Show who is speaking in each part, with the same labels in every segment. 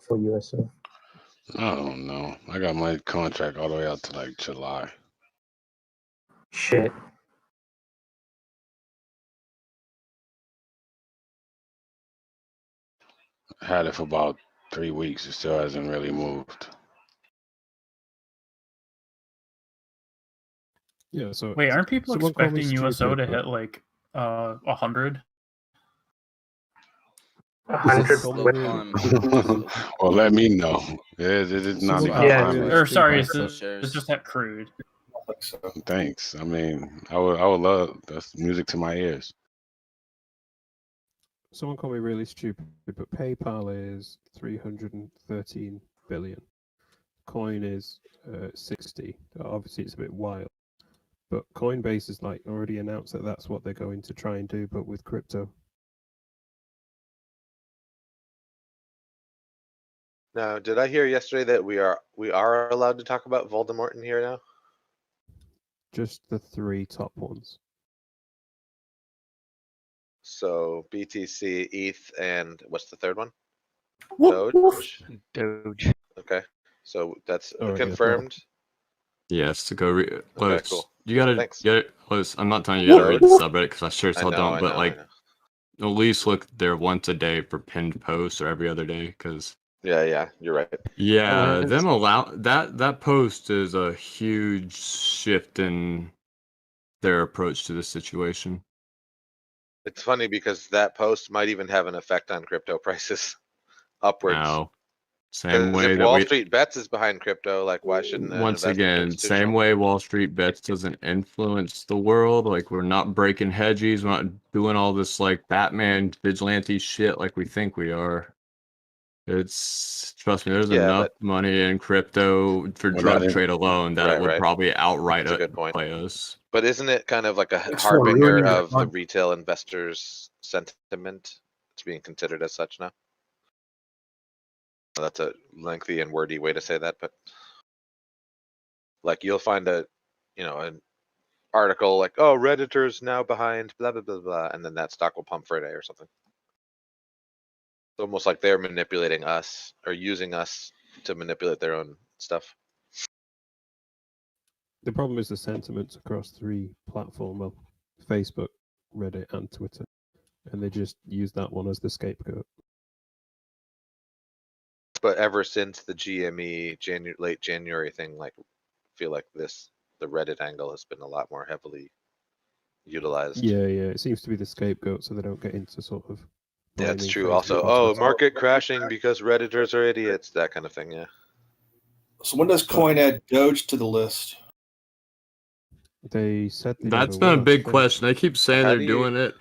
Speaker 1: for USO?
Speaker 2: I don't know. I got my contract all the way out to like July.
Speaker 1: Shit.
Speaker 2: I had it for about 3 weeks. It still hasn't really moved.
Speaker 3: Yeah, so
Speaker 4: Wait, aren't people
Speaker 3: someone call me
Speaker 4: expecting USO to
Speaker 3: stupid,
Speaker 4: hit like 100?
Speaker 1: 100
Speaker 3: Someone
Speaker 1: with
Speaker 3: really-
Speaker 2: Well, let me know. It is not
Speaker 3: Someone
Speaker 2: even
Speaker 1: Yeah.
Speaker 2: time
Speaker 3: really
Speaker 2: yet.
Speaker 4: Or sorry,
Speaker 3: stupid.
Speaker 4: it's just that crude.
Speaker 5: So,
Speaker 2: Thanks. I mean, I would love that's music to my ears.
Speaker 3: Someone call me really stupid, but PayPal is 313 billion. Coin is 60. Obviously, it's a bit wild, but Coinbase is like already announced that that's what they're going to try and do, but with crypto.
Speaker 6: Now, did I hear yesterday that we are allowed to talk about Voldemort in here now?
Speaker 3: Just the 3 top ones.
Speaker 6: So BTC, ETH, and what's the third one?
Speaker 4: Woof, woof.
Speaker 6: Doge.
Speaker 7: Doge.
Speaker 6: Okay, so that's
Speaker 3: All right, yeah,
Speaker 6: confirmed.
Speaker 8: Yes, to go read.
Speaker 6: Okay, cool.
Speaker 8: You gotta
Speaker 6: Thanks.
Speaker 8: get it. Close. I'm not telling you gotta read the subreddit because I sure as
Speaker 6: I
Speaker 8: hell
Speaker 6: know,
Speaker 8: don't.
Speaker 6: I
Speaker 8: But
Speaker 6: know, I
Speaker 8: like,
Speaker 6: know.
Speaker 8: at least look there once a day for pinned posts or every other day because.
Speaker 6: Yeah, you're right.
Speaker 8: Yeah,
Speaker 1: Oh,
Speaker 8: them allow that post is a huge shift in their approach to the situation.
Speaker 6: It's funny because that post might even have an effect on crypto prices upwards.
Speaker 8: Now, same
Speaker 6: 'Cause
Speaker 8: way
Speaker 6: if
Speaker 8: that
Speaker 6: Wall
Speaker 8: we.
Speaker 6: Street Bets is behind crypto, like why shouldn't an
Speaker 8: Once
Speaker 6: investment be
Speaker 8: again,
Speaker 6: institutional?
Speaker 8: same way Wall Street Bets doesn't influence the world. Like we're not breaking hedges, we're not doing all this like Batman vigilante shit like we think we are. It's trust me, there's
Speaker 6: Yeah,
Speaker 8: enough money in crypto for
Speaker 2: We're
Speaker 8: drug
Speaker 2: not in-
Speaker 8: trade alone that
Speaker 6: Right,
Speaker 8: it would
Speaker 6: right.
Speaker 8: probably outright
Speaker 6: That's a good point.
Speaker 8: play us.
Speaker 6: But isn't it kind of like a
Speaker 5: Thanks for
Speaker 6: harbinger
Speaker 5: ruining that
Speaker 6: of the
Speaker 5: one.
Speaker 6: retail investors' sentiment? It's being considered as such now. Well, that's a lengthy and wordy way to say that, but like you'll find an article like, oh, Redditor's now behind blah, blah, blah, blah, and then that stock will pump for a day or something. It's almost like they're manipulating us or using us to manipulate their own stuff.
Speaker 3: The problem is the sentiments across 3 platforms, well, Facebook, Reddit, and Twitter, and they just use that one as the scapegoat.
Speaker 6: But ever since the GME late January thing, like feel like the Reddit angle has been a lot more heavily utilized.
Speaker 3: Yeah, it seems to be the scapegoat, so they don't get into sort of.
Speaker 6: Yeah, it's
Speaker 3: blaming
Speaker 6: true.
Speaker 3: Facebook
Speaker 6: Also,
Speaker 3: or
Speaker 6: oh,
Speaker 3: Twitter.
Speaker 6: market crashing because Redditors are idiots, that kind of thing, yeah.
Speaker 5: so when does Coin add Doge to the list?
Speaker 3: They said they
Speaker 8: That's
Speaker 3: never
Speaker 8: been a
Speaker 3: will,
Speaker 8: big
Speaker 3: I think.
Speaker 8: question. They keep saying
Speaker 6: How
Speaker 8: they're
Speaker 6: do you-
Speaker 8: doing it,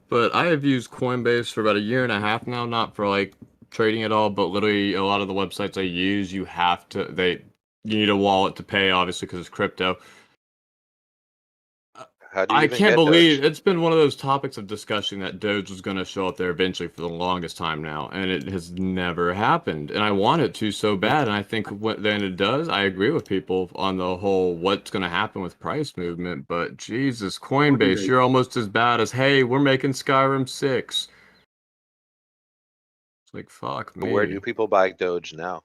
Speaker 8: but I have used Coinbase for about 1.5 years now, not for like trading at all, but literally a lot of the websites I use, you need a wallet to pay, obviously, because it's crypto.
Speaker 6: How do you
Speaker 8: I
Speaker 6: even
Speaker 8: can't
Speaker 6: get
Speaker 8: believe
Speaker 6: Doge?
Speaker 8: it's been one of those topics of discussion that Doge was going to show up there eventually for the longest time now, and it has never happened. And I want it to so bad, and I think then it does. I agree with people on the whole what's going to happen with price movement, but Jesus, Coinbase, you're almost as bad as, hey, we're making Skyrim 6. It's like, fuck me.
Speaker 6: Where do people buy Doge now?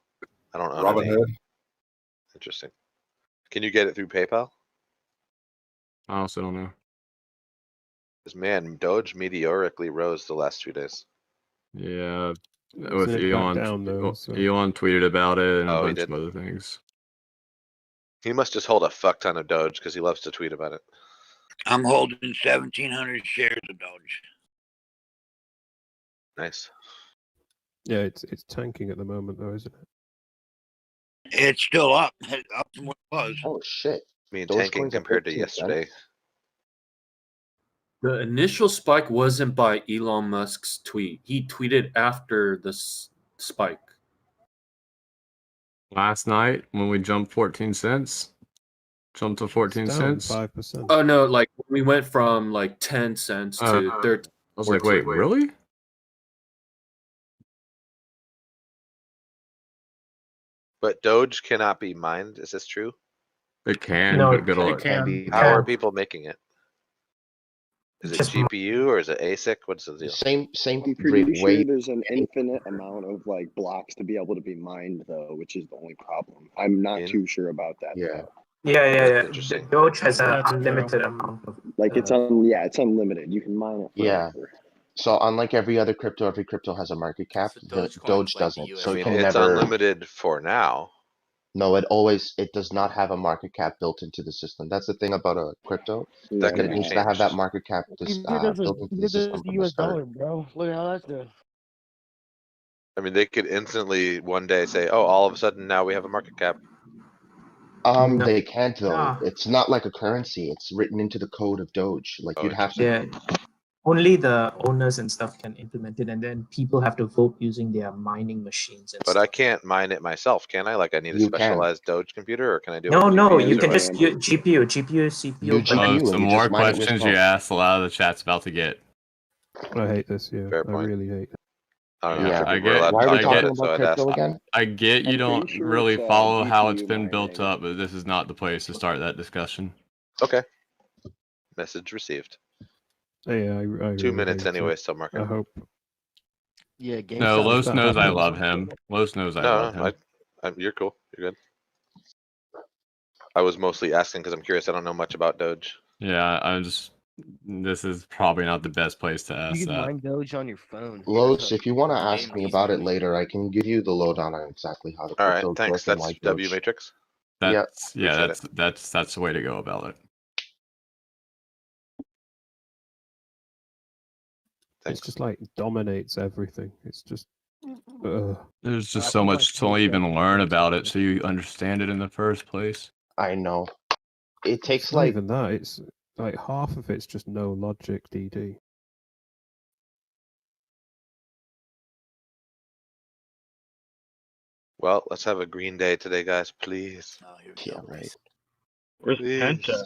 Speaker 6: I don't own any.
Speaker 5: Robinhood.
Speaker 6: Interesting. Can you get it through PayPal?
Speaker 8: I also don't know.
Speaker 6: Because man, Doge meteorically rose the last 2 days.
Speaker 8: Yeah,
Speaker 3: Isn't
Speaker 8: with
Speaker 3: it back
Speaker 8: Elon,
Speaker 3: down, though, so-
Speaker 8: Elon tweeted about it and a
Speaker 6: Oh, he
Speaker 8: bunch of
Speaker 6: did?
Speaker 8: other things.
Speaker 6: He must just hold a fuck ton of Doge because he loves to tweet about it.
Speaker 7: I'm holding 1,700 shares of Doge.
Speaker 6: Nice.
Speaker 3: Yeah, it's tanking at the moment, though, isn't it?
Speaker 7: It's still up from what it was.
Speaker 9: Oh shit.
Speaker 6: I mean,
Speaker 9: Dogecoin's
Speaker 6: tanking
Speaker 9: at
Speaker 6: compared to
Speaker 9: 15 cents.
Speaker 6: yesterday.
Speaker 10: The initial spike wasn't by Elon Musk's tweet. He tweeted after the spike.
Speaker 8: Last night when we jumped 14 cents, jumped to 14
Speaker 3: It's down
Speaker 8: cents.
Speaker 3: 5%.
Speaker 10: Oh no, like we went from like 10 cents to 13.
Speaker 8: I was like, wait, really?
Speaker 6: But Doge cannot be mined. Is this true?
Speaker 8: It can,
Speaker 1: No,
Speaker 8: but good
Speaker 1: it
Speaker 8: old.
Speaker 1: can.
Speaker 6: How are people making it? Is it
Speaker 1: Just
Speaker 6: GPU or is it ASIC? What's the deal?
Speaker 9: Same
Speaker 11: I'm pretty sure
Speaker 9: weight.
Speaker 11: there's an infinite amount of like blocks to be able to be mined though, which is the only problem. I'm not
Speaker 6: In-
Speaker 11: too sure about that.
Speaker 9: Yeah.
Speaker 11: Though.
Speaker 1: yeah.
Speaker 6: Interesting.
Speaker 1: Doge has an
Speaker 4: That's true.
Speaker 1: unlimited amount of.
Speaker 11: Like it's it's unlimited. You can mine it
Speaker 9: Yeah.
Speaker 11: forever.
Speaker 9: So unlike every crypto has a market cap.
Speaker 12: So
Speaker 9: The
Speaker 12: Dogecoin's
Speaker 9: Doge
Speaker 12: like the
Speaker 9: doesn't.
Speaker 12: US
Speaker 9: So
Speaker 6: I
Speaker 9: it
Speaker 6: mean,
Speaker 9: can
Speaker 6: it's
Speaker 9: never.
Speaker 6: unlimited for now.
Speaker 9: No, it does not have a market cap built into the system. That's the thing about a crypto.
Speaker 6: That
Speaker 9: That
Speaker 6: can
Speaker 9: it
Speaker 6: be
Speaker 9: needs to have that
Speaker 6: changed.
Speaker 9: market cap built into the system from the
Speaker 13: US
Speaker 9: start.
Speaker 13: dollar, bro. Look at how that's doing.
Speaker 6: I mean, they could instantly one day say, "Oh, all of a sudden now we have a market cap."
Speaker 1: No.
Speaker 9: They can't though.
Speaker 1: Ah.
Speaker 9: It's not like a currency. It's written into the code of Doge. Like
Speaker 6: Oh,
Speaker 9: you'd have to.
Speaker 1: Yeah, only the owners and stuff can implement it, and then people have to vote using their mining machines and
Speaker 6: But
Speaker 1: stuff.
Speaker 6: I can't mine it myself, can I? Like, I need a
Speaker 9: You can.
Speaker 6: specialized Doge computer, or can I do it?
Speaker 1: No,
Speaker 6: with
Speaker 1: no,
Speaker 6: GPUs
Speaker 1: you
Speaker 6: or
Speaker 1: can
Speaker 6: what?
Speaker 1: just use GPU, CPU.
Speaker 9: You
Speaker 1: but-
Speaker 9: GPU
Speaker 8: Oh,
Speaker 9: and
Speaker 8: some
Speaker 9: you
Speaker 8: more
Speaker 9: just mine it with
Speaker 8: questions you
Speaker 9: phone.
Speaker 8: asked, a lot of the chat's about to get.
Speaker 3: I hate this. Yeah,
Speaker 6: Fair
Speaker 3: I
Speaker 6: point.
Speaker 3: really hate it.
Speaker 6: I don't know
Speaker 9: Yeah,
Speaker 6: if
Speaker 8: I
Speaker 6: people are
Speaker 8: get-
Speaker 6: allowed
Speaker 9: Why
Speaker 6: to
Speaker 9: are we
Speaker 6: talk
Speaker 9: talking
Speaker 6: about it, so
Speaker 9: about
Speaker 6: I'd ask.
Speaker 9: crypto again?
Speaker 8: I get you
Speaker 11: I'm
Speaker 8: don't
Speaker 11: pretty sure
Speaker 8: really
Speaker 11: it's,
Speaker 8: follow how it's
Speaker 11: GPU
Speaker 8: been built
Speaker 11: mining.
Speaker 8: up, but this is not the place to start that discussion.
Speaker 6: Okay. Message received.
Speaker 3: Yeah, I
Speaker 6: 2
Speaker 3: really
Speaker 6: minutes
Speaker 3: hate it.
Speaker 6: anyway, so mark
Speaker 3: I
Speaker 6: it.
Speaker 3: hope.
Speaker 13: Yeah,
Speaker 8: No,
Speaker 13: GameStop.
Speaker 8: Los
Speaker 3: that
Speaker 8: knows I
Speaker 3: happens-
Speaker 8: love him. Los knows I
Speaker 6: No,
Speaker 8: love him.
Speaker 6: you're cool. You're good. I was mostly asking because I'm curious. I don't know much about Doge.
Speaker 8: Yeah, I'm just. This is probably not the best place to ask
Speaker 13: You can
Speaker 8: that.
Speaker 13: mine Doge on your phone.
Speaker 9: Los, if you want to
Speaker 12: The
Speaker 9: ask
Speaker 12: game
Speaker 9: me
Speaker 12: needs
Speaker 9: about it
Speaker 12: money.
Speaker 9: later, I can give you the lowdown on exactly how the
Speaker 6: All right,
Speaker 9: cryptos
Speaker 6: thanks.
Speaker 9: work and
Speaker 6: That's
Speaker 9: why
Speaker 6: W
Speaker 9: Doge.
Speaker 6: Matrix.
Speaker 8: That's yeah,
Speaker 6: Appreciate
Speaker 8: that's the way to go about it.
Speaker 6: Thanks.
Speaker 3: It's just like dominates everything. It's just.
Speaker 8: There's just
Speaker 13: I
Speaker 8: so
Speaker 13: think
Speaker 8: much
Speaker 13: like
Speaker 8: to even
Speaker 13: Doge
Speaker 8: learn
Speaker 13: has-
Speaker 8: about it, so you understand it in the first place.
Speaker 9: I know. It takes
Speaker 3: It's not
Speaker 9: like
Speaker 3: even that. It's like half of it's just no logic, DD.
Speaker 6: Well, let's have a green day today, guys, please.
Speaker 12: Oh, here we
Speaker 9: Yeah,
Speaker 12: go.
Speaker 9: right.
Speaker 4: Where's
Speaker 6: Please.
Speaker 4: Penta?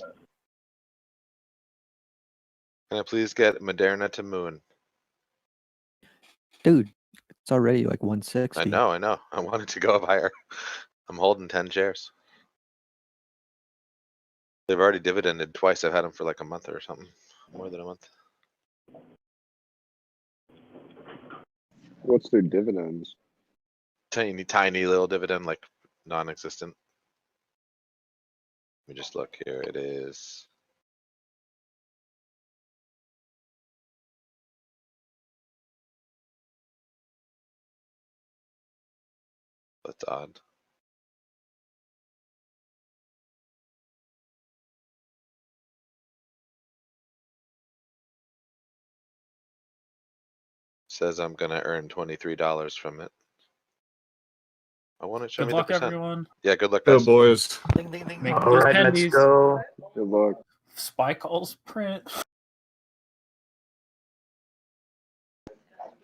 Speaker 6: Can I please get Moderna to Moon?
Speaker 14: Dude, it's already like 160.
Speaker 6: I know. I wanted to go up higher. I'm holding 10 shares. They've already dividended twice. I've had them for like a month or something. More than a month.
Speaker 11: What's their dividends?
Speaker 6: Tiny little dividend, like non-existent. Let me just look here. It is. That's odd. Says I'm gonna earn $23 from it. I want to show
Speaker 4: Good
Speaker 6: me
Speaker 4: luck,
Speaker 6: the percent.
Speaker 4: everyone.
Speaker 6: Yeah, good luck,
Speaker 8: Go
Speaker 6: guys.
Speaker 8: boys.
Speaker 12: Ding, ding, ding,
Speaker 4: Make
Speaker 12: ding.
Speaker 1: All
Speaker 4: those
Speaker 1: right, let's
Speaker 4: candies.
Speaker 1: go.
Speaker 11: Good luck.
Speaker 4: Spy calls print.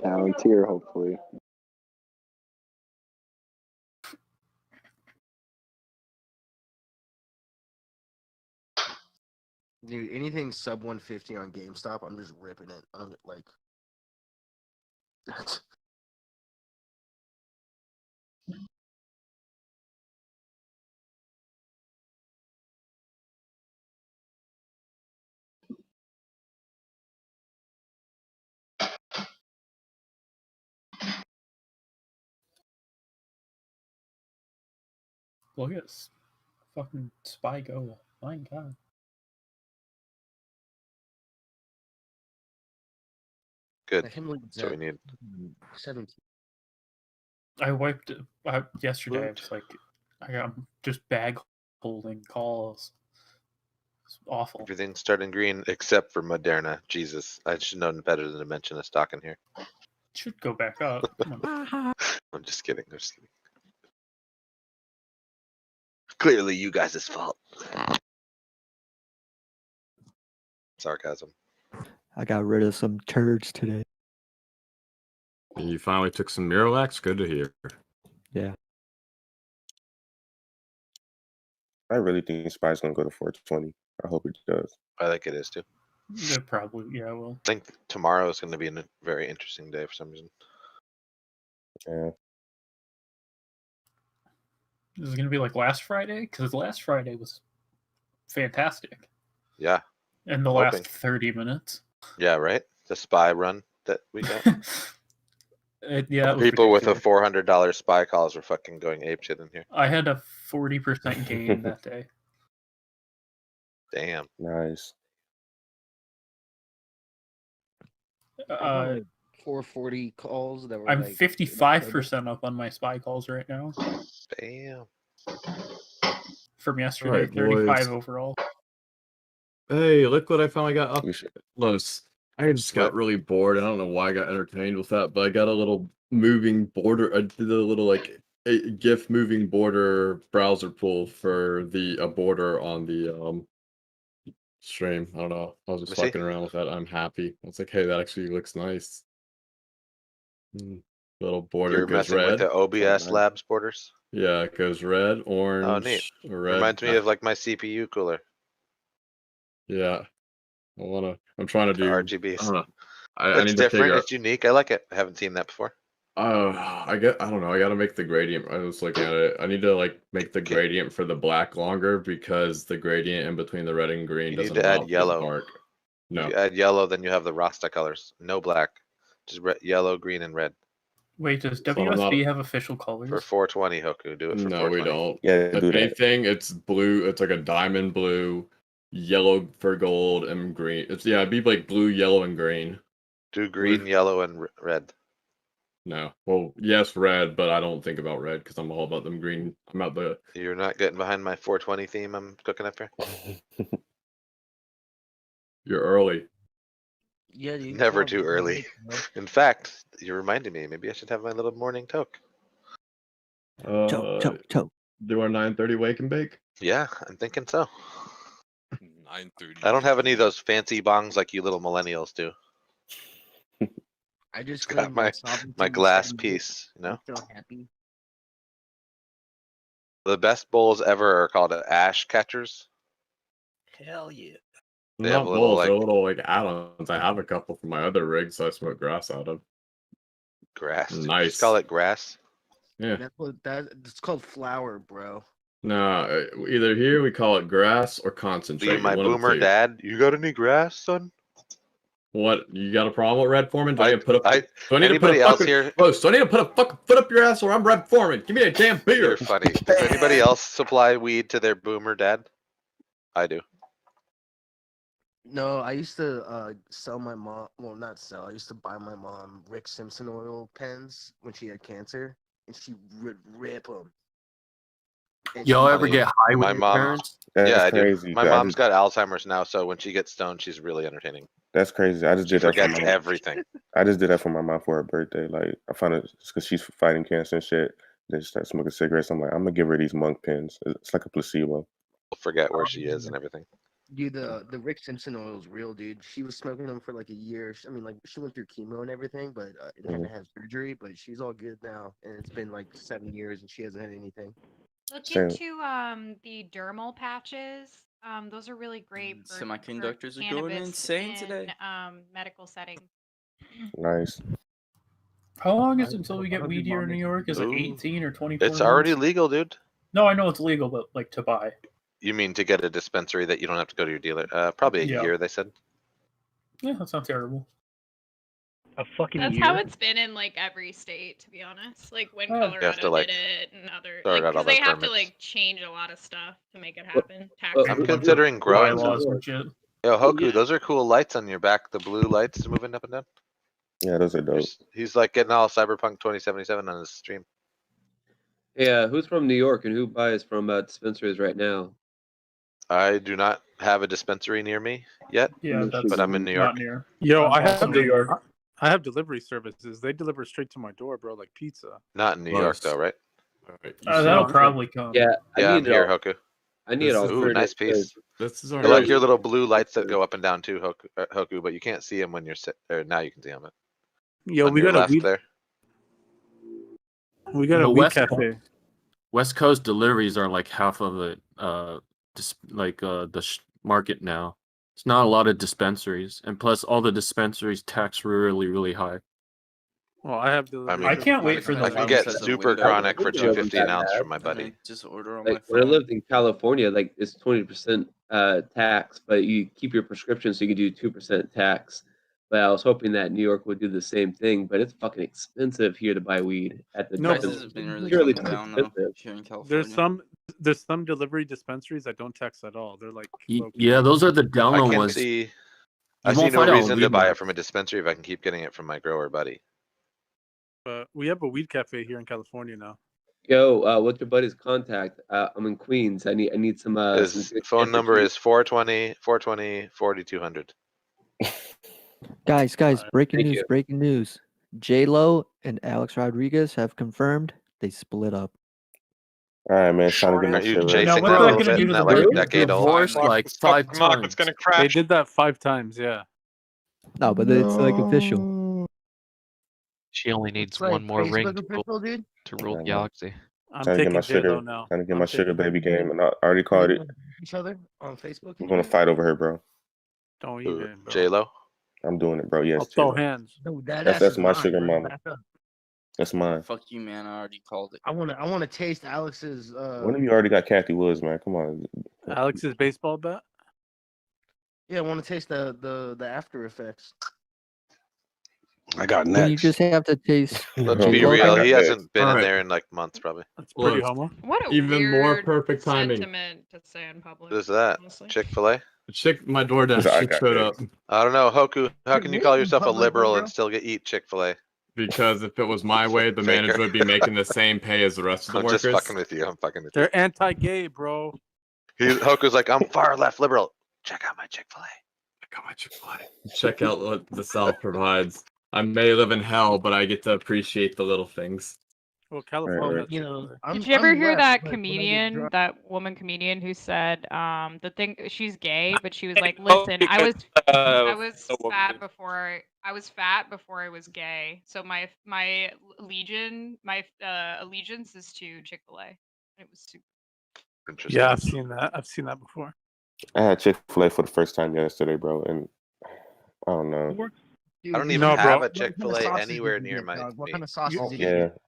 Speaker 11: Palantir, hopefully.
Speaker 13: Dude, anything sub 150 on GameStop, I'm just ripping it. I'm like,
Speaker 4: Look at fucking Spy go. My God.
Speaker 6: Good.
Speaker 13: him leads
Speaker 6: That's what we
Speaker 13: at
Speaker 6: need.
Speaker 13: 17.
Speaker 4: I wiped it out yesterday. I
Speaker 6: Loot.
Speaker 4: was like, I got just bag holding calls. It's awful.
Speaker 6: Everything's starting green except for Moderna. Jesus, I should have known better than to mention a stock in here.
Speaker 4: Should go back up. Come on.
Speaker 6: I'm just kidding. I'm just kidding. Clearly, you guys' fault. Sarcasm.
Speaker 14: I got rid of some turds today.
Speaker 8: You finally took some Miralax? Good to hear.
Speaker 14: Yeah.
Speaker 15: I really think Spy's gonna go to 420. I hope it does.
Speaker 6: I think it is too.
Speaker 4: Yeah, probably. Yeah, well.
Speaker 6: I think tomorrow is going to be a very interesting day for some reason.
Speaker 15: Yeah.
Speaker 4: This is gonna be like last Friday because last Friday was fantastic.
Speaker 6: Yeah.
Speaker 4: In the
Speaker 6: Hoping.
Speaker 4: last 30 minutes.
Speaker 6: Yeah, right. The spy run that we got.
Speaker 4: Yeah, it was
Speaker 6: People with a
Speaker 4: ridiculous.
Speaker 6: $400 spy calls were fucking going apeshit in here.
Speaker 4: I had a 40% gain that day.
Speaker 6: Damn.
Speaker 15: Nice.
Speaker 13: 440 calls that were
Speaker 4: I'm
Speaker 13: like
Speaker 4: 55% up on my spy calls right now.
Speaker 6: Damn.
Speaker 4: From yesterday,
Speaker 8: Alright,
Speaker 4: 35
Speaker 8: boys.
Speaker 4: overall.
Speaker 8: Hey, look what I finally got up
Speaker 15: We should.
Speaker 8: close. I just got
Speaker 6: What?
Speaker 8: really bored. I don't know why I got entertained with that, but I got a little moving border. I did a little like a GIF moving border browser pull for the border on the stream. I don't know. I was just
Speaker 6: Let me see.
Speaker 8: fucking around with that. I'm happy. I was like, hey, that actually looks nice. Little border
Speaker 6: You're
Speaker 8: goes
Speaker 6: messing with
Speaker 8: red.
Speaker 6: the OBS Labs borders?
Speaker 8: Yeah, it goes red, orange,
Speaker 6: Oh, neat.
Speaker 8: red.
Speaker 6: Reminds me of like my CPU cooler.
Speaker 8: Yeah. I'm trying to
Speaker 6: The
Speaker 8: do
Speaker 6: RGBs.
Speaker 8: I don't know. I
Speaker 6: It's
Speaker 8: need to
Speaker 6: different.
Speaker 8: figure out
Speaker 6: It's unique. I like it. I haven't seen that before.
Speaker 8: I don't know. I gotta make the gradient. I was looking at it. I need to like make the gradient for the black longer because the gradient in between the red and green
Speaker 6: You need
Speaker 8: doesn't
Speaker 6: to
Speaker 8: allow
Speaker 6: add
Speaker 8: it to
Speaker 6: yellow.
Speaker 8: get dark.
Speaker 6: If
Speaker 8: No.
Speaker 6: you add yellow, then you have the Rasta colors. No black. Just yellow, green, and red.
Speaker 4: Wait, does
Speaker 8: So I'm not-
Speaker 4: WSB have official colors?
Speaker 6: For 420, Hoku. Do it for
Speaker 8: No, we
Speaker 6: 420.
Speaker 8: don't.
Speaker 15: Yeah,
Speaker 8: If
Speaker 15: do that.
Speaker 8: anything, it's blue. It's like a diamond blue, yellow for gold, and green. It'd be like blue, yellow, and green.
Speaker 6: Do green, yellow, and red.
Speaker 8: No. Well, yes, red, but I don't think about red because I'm all about them green. I'm out the.
Speaker 6: You're not getting behind my 420 theme I'm cooking up here?
Speaker 8: You're early.
Speaker 13: Yeah, dude.
Speaker 6: Never
Speaker 13: come
Speaker 6: too
Speaker 13: on,
Speaker 6: early.
Speaker 13: wake, bro.
Speaker 6: In fact, you reminded me. Maybe I should have my little morning toke.
Speaker 14: Choke.
Speaker 8: Do our 9:30 wake and bake?
Speaker 6: Yeah, I'm thinking so.
Speaker 12: 9:30.
Speaker 6: I don't have any of those fancy bongs like you little millennials do.
Speaker 13: I just
Speaker 6: Got
Speaker 13: claimed
Speaker 6: my
Speaker 13: sovereignty
Speaker 6: glass
Speaker 13: 7
Speaker 6: piece, you know?
Speaker 13: I'm so happy.
Speaker 6: The best bowls ever are called ash catchers.
Speaker 13: Hell yeah.
Speaker 6: They have
Speaker 8: Not
Speaker 6: a little
Speaker 8: bowls, they're
Speaker 6: like
Speaker 8: little like add-ons. I have a couple for my other rigs I smoke grass out of.
Speaker 6: grass. Did you
Speaker 8: Nice.
Speaker 6: just call it grass?
Speaker 8: Yeah.
Speaker 13: It's called flour, bro.
Speaker 8: No, either here we call it grass or concentrate.
Speaker 6: Be my
Speaker 8: one of the
Speaker 6: boomer
Speaker 8: two.
Speaker 6: dad. You got any grass, son?
Speaker 8: What? You got a problem with Red Foreman? Do I need to put a do I need to put
Speaker 6: anybody
Speaker 8: a
Speaker 6: else
Speaker 8: fucking
Speaker 6: here?
Speaker 8: Bro, so I need to put a fucking foot up your ass or I'm Red Foreman. Give me a damn beer.
Speaker 6: You're funny. Does anybody else supply weed to their boomer dad? I do.
Speaker 13: No, I used to sell my mom. Well, not sell. I used to buy my mom Rick Simpson oil pens when she had cancer, and she would rip them.
Speaker 10: Y'all ever get high with
Speaker 6: My
Speaker 10: your
Speaker 6: mom.
Speaker 10: parents?
Speaker 15: That's
Speaker 6: Yeah, I
Speaker 15: crazy.
Speaker 6: do. My mom's got Alzheimer's now, so when she gets stoned, she's really entertaining.
Speaker 15: That's crazy. I just
Speaker 6: She
Speaker 15: did that for
Speaker 6: forgets
Speaker 15: my
Speaker 6: everything.
Speaker 15: I just did that for my mom for her birthday. Like I found it because she's fighting cancer and shit. Then she started smoking cigarettes. I'm like, I'm gonna give her these monk pens. It's like a placebo.
Speaker 6: Forget where she is and everything.
Speaker 13: Dude, the Rick Simpson oil is real, dude. She was smoking them for like a year. I mean, like she went through chemo and everything, but and had to have surgery. But she's all good now, and it's been like 7 years, and she hasn't had anything.
Speaker 16: Look
Speaker 15: Same.
Speaker 16: into the dermal patches. Those are really great for
Speaker 12: Semiconductors are going
Speaker 16: cannabis
Speaker 12: insane
Speaker 16: in,
Speaker 12: today.
Speaker 16: medical settings.
Speaker 15: Nice.
Speaker 4: How long is it until we get weed here in New York? Is it
Speaker 6: Ooh.
Speaker 4: 18 or 24
Speaker 6: It's already
Speaker 4: months?
Speaker 6: legal, dude.
Speaker 4: No, I know it's legal, but like to buy.
Speaker 6: You mean to get a dispensary that you don't have to go to your dealer? Probably a
Speaker 4: Yeah.
Speaker 6: year, they said.
Speaker 4: Yeah, that's not terrible.
Speaker 17: A fucking
Speaker 16: That's
Speaker 17: year?
Speaker 16: how it's been in like every state, to be honest. Like when
Speaker 4: Oh.
Speaker 16: Colorado
Speaker 6: You have to, like,
Speaker 16: did it and other,
Speaker 6: sort
Speaker 16: like
Speaker 6: out all
Speaker 16: because they
Speaker 6: their
Speaker 16: have to
Speaker 6: permits.
Speaker 16: like change a lot of stuff to make it happen. Tax
Speaker 6: I'm considering growing
Speaker 4: bylaws
Speaker 6: some.
Speaker 4: and shit.
Speaker 6: Yo, Hoku, those are cool lights on your back. The blue lights moving up and down.
Speaker 15: Yeah, those are dope.
Speaker 6: He's like getting all Cyberpunk 2077 on his stream.
Speaker 18: Yeah, who's from New York and who buys from dispensaries right now?
Speaker 6: I do not have a dispensary near me yet.
Speaker 4: Yeah, that's
Speaker 6: but I'm in New York.
Speaker 4: not near.
Speaker 17: Yo,
Speaker 4: I'm
Speaker 17: I
Speaker 4: also
Speaker 17: have
Speaker 4: New York.
Speaker 17: I have delivery services. They deliver straight to my door, bro, like pizza.
Speaker 6: Not in New York though, right?
Speaker 4: That'll probably come.
Speaker 18: Yeah,
Speaker 6: Yeah, I'm
Speaker 18: need
Speaker 6: here,
Speaker 18: al-
Speaker 6: Hoku.
Speaker 18: I need
Speaker 6: Ooh,
Speaker 18: alternative
Speaker 6: nice piece.
Speaker 8: This is
Speaker 6: I
Speaker 8: our
Speaker 6: like your little blue lights that go up and down too, Hoku, but you can't see them when you're or now you can see them.
Speaker 17: Yo,
Speaker 6: On
Speaker 17: we
Speaker 6: your
Speaker 17: got a
Speaker 6: left
Speaker 17: weed.
Speaker 6: there.
Speaker 17: We got a
Speaker 10: The
Speaker 17: weed
Speaker 10: West
Speaker 17: cafe.
Speaker 10: West Coast deliveries are like half of it. Market now. It's not a lot of dispensaries, and plus all the dispensaries tax really high.
Speaker 17: Well, I have delivery.
Speaker 4: I can't wait for the
Speaker 6: I can get super chronic for $2.50 an ounce from my buddy.
Speaker 12: Just order on
Speaker 18: Like
Speaker 12: my
Speaker 18: when I
Speaker 12: phone.
Speaker 18: lived in California, like it's 20% tax, but you keep your prescription so you can do 2% tax. But I was hoping that New York would do the same thing, but it's fucking expensive here to buy weed at the
Speaker 17: No,
Speaker 12: Prices have been really
Speaker 18: purely
Speaker 12: coming
Speaker 18: too
Speaker 12: down though
Speaker 18: expensive.
Speaker 12: here in California.
Speaker 17: There's some delivery dispensaries that don't tax at all. They're like
Speaker 10: Yeah, those are the down
Speaker 6: I
Speaker 10: low
Speaker 6: can
Speaker 10: ones.
Speaker 6: see.
Speaker 10: You
Speaker 6: I see
Speaker 10: won't
Speaker 6: no
Speaker 10: find it on
Speaker 6: reason to
Speaker 10: Weed
Speaker 6: buy it
Speaker 10: Mart.
Speaker 6: from a dispensary if I can keep getting it from my grower buddy.
Speaker 17: we have a weed cafe here in California now.
Speaker 18: Yo, what's your buddy's contact? I'm in Queens. I need some.
Speaker 6: His
Speaker 18: some good
Speaker 6: phone
Speaker 18: cancer
Speaker 6: number
Speaker 18: treatment.
Speaker 6: is 420 4200.
Speaker 14: Guys, breaking
Speaker 18: Thank
Speaker 14: news,
Speaker 18: you.
Speaker 14: breaking news. J-Lo and Alex Rodriguez have confirmed they split up.
Speaker 15: All right, man. It's time to get my
Speaker 6: Aren't you
Speaker 15: shit right.
Speaker 6: chasing
Speaker 4: what's
Speaker 6: that a
Speaker 4: that
Speaker 6: little
Speaker 4: gonna
Speaker 6: bit?
Speaker 4: do
Speaker 6: Isn't
Speaker 4: to
Speaker 6: that
Speaker 4: the
Speaker 6: like a
Speaker 4: market?
Speaker 6: decade old?
Speaker 10: Divorced like 5 times.
Speaker 12: gonna crash.
Speaker 17: They did that 5 times. Yeah.
Speaker 14: No, but it's like official.
Speaker 19: She only needs
Speaker 13: It's like
Speaker 19: one more ring
Speaker 13: Facebook official, dude.
Speaker 19: to rule
Speaker 15: Yeah, man.
Speaker 19: Galaxy.
Speaker 17: I'm
Speaker 15: Trying to get my
Speaker 17: taking J-Lo
Speaker 15: sugar.
Speaker 17: now.
Speaker 15: Trying to get
Speaker 17: I'm
Speaker 15: my sugar
Speaker 17: taking
Speaker 15: baby game, and I already called it.
Speaker 13: Each other on Facebook.
Speaker 15: I'm gonna fight over her, bro.
Speaker 17: Don't even, bro.
Speaker 6: J-Lo?
Speaker 15: I'm doing it, bro. Yes,
Speaker 17: I'll throw
Speaker 15: J-Lo.
Speaker 17: hands.
Speaker 13: No, that
Speaker 15: That's
Speaker 13: ass is
Speaker 15: my
Speaker 13: mine,
Speaker 15: sugar
Speaker 13: bro.
Speaker 15: mama.
Speaker 13: Back up.
Speaker 15: That's mine.
Speaker 12: Fuck you, man. I already called it.
Speaker 13: I wanna taste Alex's.
Speaker 15: One of you already got Kathy Woods, man. Come on.
Speaker 17: Alex's baseball bat.
Speaker 13: Yeah, I want to taste the after effects.
Speaker 2: I got
Speaker 14: Well, you
Speaker 2: next.
Speaker 14: just have to taste.
Speaker 6: Let's
Speaker 15: Oh,
Speaker 6: be
Speaker 14: J-Lo.
Speaker 6: real.
Speaker 15: I
Speaker 6: He
Speaker 15: got
Speaker 6: hasn't been in
Speaker 8: Alright.
Speaker 6: there in like months, probably.
Speaker 17: That's pretty
Speaker 8: Look,
Speaker 17: homo.
Speaker 16: What a
Speaker 8: even
Speaker 16: weird
Speaker 8: more perfect timing.
Speaker 16: sentiment to say in public.
Speaker 6: Who's that?
Speaker 16: honestly.
Speaker 6: Chick-fil-A?
Speaker 8: My DoorDash
Speaker 15: I
Speaker 8: chick
Speaker 15: got
Speaker 8: showed up
Speaker 15: next.
Speaker 6: I don't know. Hoku, how can you call yourself a
Speaker 13: Public,
Speaker 6: liberal
Speaker 13: bro?
Speaker 6: and still eat Chick-fil-A?
Speaker 8: because if it was my way, the
Speaker 6: Faker.
Speaker 8: manager would be making the same pay as the rest of the
Speaker 6: I'm just
Speaker 8: workers.
Speaker 6: fucking with you. I'm fucking with you.
Speaker 17: They're anti-gay, bro.
Speaker 6: Hoku's like, I'm far left liberal. Check out my Chick-fil-A.
Speaker 8: Check out my Chick-fil-A. Check out what the South provides. I may live in hell, but I get to appreciate the little things.
Speaker 17: Well, California.
Speaker 15: right.
Speaker 13: You know,
Speaker 16: Did you ever hear
Speaker 13: left,
Speaker 16: that
Speaker 13: but when I get
Speaker 16: comedian,
Speaker 13: drunk-
Speaker 16: that woman comedian who said the thing she's gay, but she was like, listen, I was fat before I was fat before I was gay, so my allegiance is to Chick-fil-A. It was super.
Speaker 6: Interesting.
Speaker 17: Yeah, I've seen that. I've seen that before.
Speaker 15: I had Chick-fil-A for the first time yesterday, bro, and I don't know.
Speaker 13: Dude,
Speaker 6: I don't
Speaker 13: you
Speaker 6: even
Speaker 17: No,
Speaker 6: have
Speaker 17: bro.
Speaker 6: a
Speaker 13: what kind of
Speaker 6: Chick-fil-A
Speaker 13: sausage
Speaker 6: anywhere
Speaker 13: did you
Speaker 6: near
Speaker 13: get,
Speaker 6: my
Speaker 13: dog? What
Speaker 6: me.
Speaker 13: kind of sausage did you
Speaker 15: Yeah,
Speaker 13: get?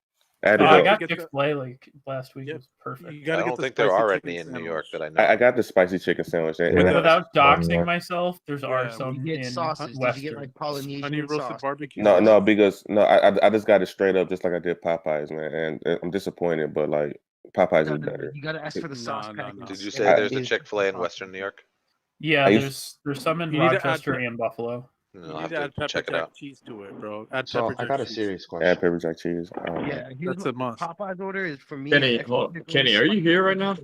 Speaker 15: add it
Speaker 4: I
Speaker 15: up.
Speaker 4: got
Speaker 17: Get the-
Speaker 4: Chick-fil-A like last week.
Speaker 17: Yep.
Speaker 4: It was perfect.
Speaker 17: You
Speaker 6: I
Speaker 17: gotta get
Speaker 6: don't
Speaker 17: the
Speaker 6: think there
Speaker 17: spicy
Speaker 6: are
Speaker 17: chicken
Speaker 6: any in New York
Speaker 17: sandwich.
Speaker 6: that I know.
Speaker 15: I got the spicy chicken sandwich. And
Speaker 17: With
Speaker 15: it
Speaker 4: Without
Speaker 15: has-
Speaker 4: doxing myself, there's
Speaker 17: Yeah,
Speaker 4: are
Speaker 17: we
Speaker 4: some
Speaker 13: You get
Speaker 4: in
Speaker 13: sausage. Did you
Speaker 4: Western.
Speaker 13: get like Polynesian
Speaker 17: Honey roasted
Speaker 13: sauce?
Speaker 17: barbecue.
Speaker 15: No,
Speaker 17: sauce.
Speaker 15: no, because I just got it straight up, just like I did Popeyes, man, and I'm disappointed, but like Popeyes is better.
Speaker 13: You gotta ask for the sauce
Speaker 17: No,
Speaker 13: package.
Speaker 17: no.
Speaker 6: Did you
Speaker 13: and
Speaker 6: say
Speaker 13: it
Speaker 6: there's a
Speaker 13: is
Speaker 6: Chick-fil-A in
Speaker 13: sauce.
Speaker 6: Western New York?
Speaker 4: Yeah,
Speaker 15: I used-
Speaker 4: there's some in
Speaker 17: You need to add
Speaker 4: Rochester
Speaker 17: pep-
Speaker 4: and Buffalo.
Speaker 6: No,
Speaker 17: You
Speaker 6: I'll
Speaker 17: need
Speaker 6: have
Speaker 17: to add
Speaker 6: to
Speaker 17: pepper
Speaker 6: check it
Speaker 17: jack
Speaker 6: out.
Speaker 17: cheese to it, bro. Add
Speaker 9: So
Speaker 17: pepper
Speaker 9: I
Speaker 17: jack
Speaker 9: got a
Speaker 17: cheese.
Speaker 9: serious
Speaker 15: Add
Speaker 9: question.
Speaker 15: pepper jack cheese.
Speaker 13: Yeah, here's
Speaker 17: That's
Speaker 13: what
Speaker 17: a must.
Speaker 13: Popeyes order is for me.
Speaker 8: Kenny,
Speaker 13: extra
Speaker 8: hold-
Speaker 13: pickles,
Speaker 8: Kenny, are you here right now?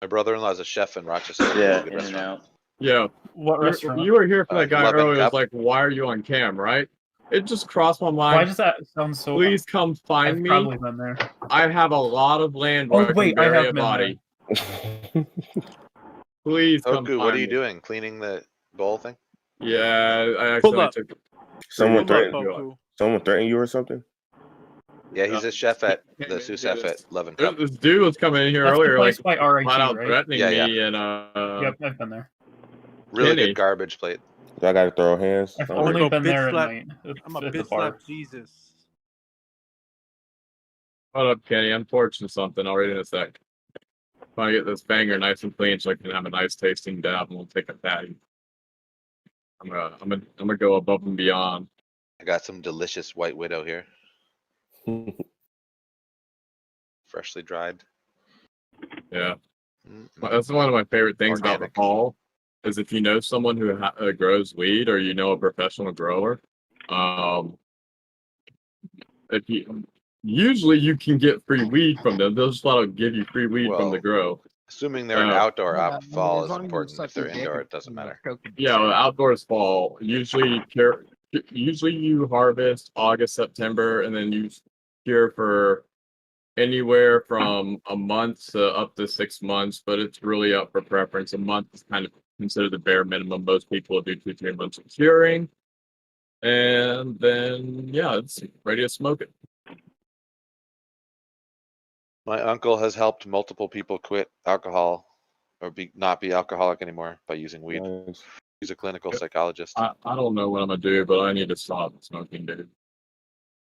Speaker 6: My brother-in-law is a chef in Rochester. It's a
Speaker 20: Yeah,
Speaker 6: really good
Speaker 20: in and
Speaker 6: restaurant.
Speaker 20: out.
Speaker 8: Yeah.
Speaker 4: What restaurant?
Speaker 8: You were here for that guy
Speaker 6: Love and
Speaker 8: earlier.
Speaker 6: Cup.
Speaker 8: Was like, why are you on cam, right? It just crossed my
Speaker 4: Why
Speaker 8: mind.
Speaker 4: does that sound so?
Speaker 8: Please come find
Speaker 4: I've
Speaker 8: me.
Speaker 4: probably been there.
Speaker 8: I have a lot of land where
Speaker 4: Oh
Speaker 8: I can
Speaker 4: wait, I
Speaker 8: bury
Speaker 4: have
Speaker 8: a
Speaker 4: been
Speaker 8: body.
Speaker 4: there.
Speaker 8: Please come
Speaker 6: Hoku, what are
Speaker 8: find
Speaker 6: you
Speaker 8: me.
Speaker 6: doing? Cleaning the bowl thing?
Speaker 8: Yeah, I
Speaker 17: Pull
Speaker 8: accidentally
Speaker 17: up.
Speaker 8: took.
Speaker 15: Someone
Speaker 17: Pull up,
Speaker 15: threatened
Speaker 17: Poku.
Speaker 15: someone threatened you or something?
Speaker 6: Yeah, he's a chef at
Speaker 8: Yeah,
Speaker 6: the sous
Speaker 8: yeah,
Speaker 6: chef at Love and
Speaker 8: This
Speaker 6: Cup.
Speaker 8: this dude was coming in here
Speaker 4: That's the
Speaker 8: earlier,
Speaker 4: place
Speaker 8: like
Speaker 4: by RIT,
Speaker 8: flat out
Speaker 4: right?
Speaker 8: threatening
Speaker 6: Yeah,
Speaker 8: me, and
Speaker 4: Yep, I've been there.
Speaker 6: Really
Speaker 8: Kenny.
Speaker 6: good garbage plate.
Speaker 15: Do I gotta throw hands?
Speaker 4: I've
Speaker 17: I'm gonna
Speaker 4: only
Speaker 17: go
Speaker 4: been
Speaker 17: bitch
Speaker 4: there at
Speaker 17: slap.
Speaker 4: night.
Speaker 17: I'm a
Speaker 4: At the
Speaker 17: bitch
Speaker 4: bar.
Speaker 17: slap Jesus.
Speaker 8: Hold up, Kenny. I'm torching something. I'll read in a sec. If I get this banger nice and clean, so I can have a nice tasting dab, and we'll take a patty. I'm gonna go above and beyond.
Speaker 6: I got some delicious White Widow here. Freshly dried.
Speaker 8: Yeah,
Speaker 6: Mm,
Speaker 8: that's one of my favorite things about
Speaker 6: Organic.
Speaker 8: the fall. Is if you know someone who grows weed, or you know a professional grower, if you usually you can get free weed from them. They'll just let them give you free weed from the
Speaker 6: Well,
Speaker 8: grow.
Speaker 6: assuming they're an outdoor
Speaker 13: Yeah,
Speaker 6: op, fall
Speaker 13: as
Speaker 6: is
Speaker 13: long as you
Speaker 6: important.
Speaker 13: suck
Speaker 6: If they're
Speaker 13: your dick
Speaker 6: indoor,
Speaker 13: and,
Speaker 6: it doesn't matter.
Speaker 13: choke the
Speaker 8: Yeah, well, outdoors fall. Usually you harvest August, September, and then you cure for anywhere from a month to up to 6 months, but it's really up for preference. A month is kind of considered the bare minimum. Most people will do 2-3 months of curing. And then, yeah, it's ready to smoke it.
Speaker 6: My uncle has helped multiple people quit alcohol or not be alcoholic anymore by using weed.
Speaker 15: Nice.
Speaker 6: He's a clinical psychologist.
Speaker 8: I don't know what I'm going to do, but I need to stop smoking, dude.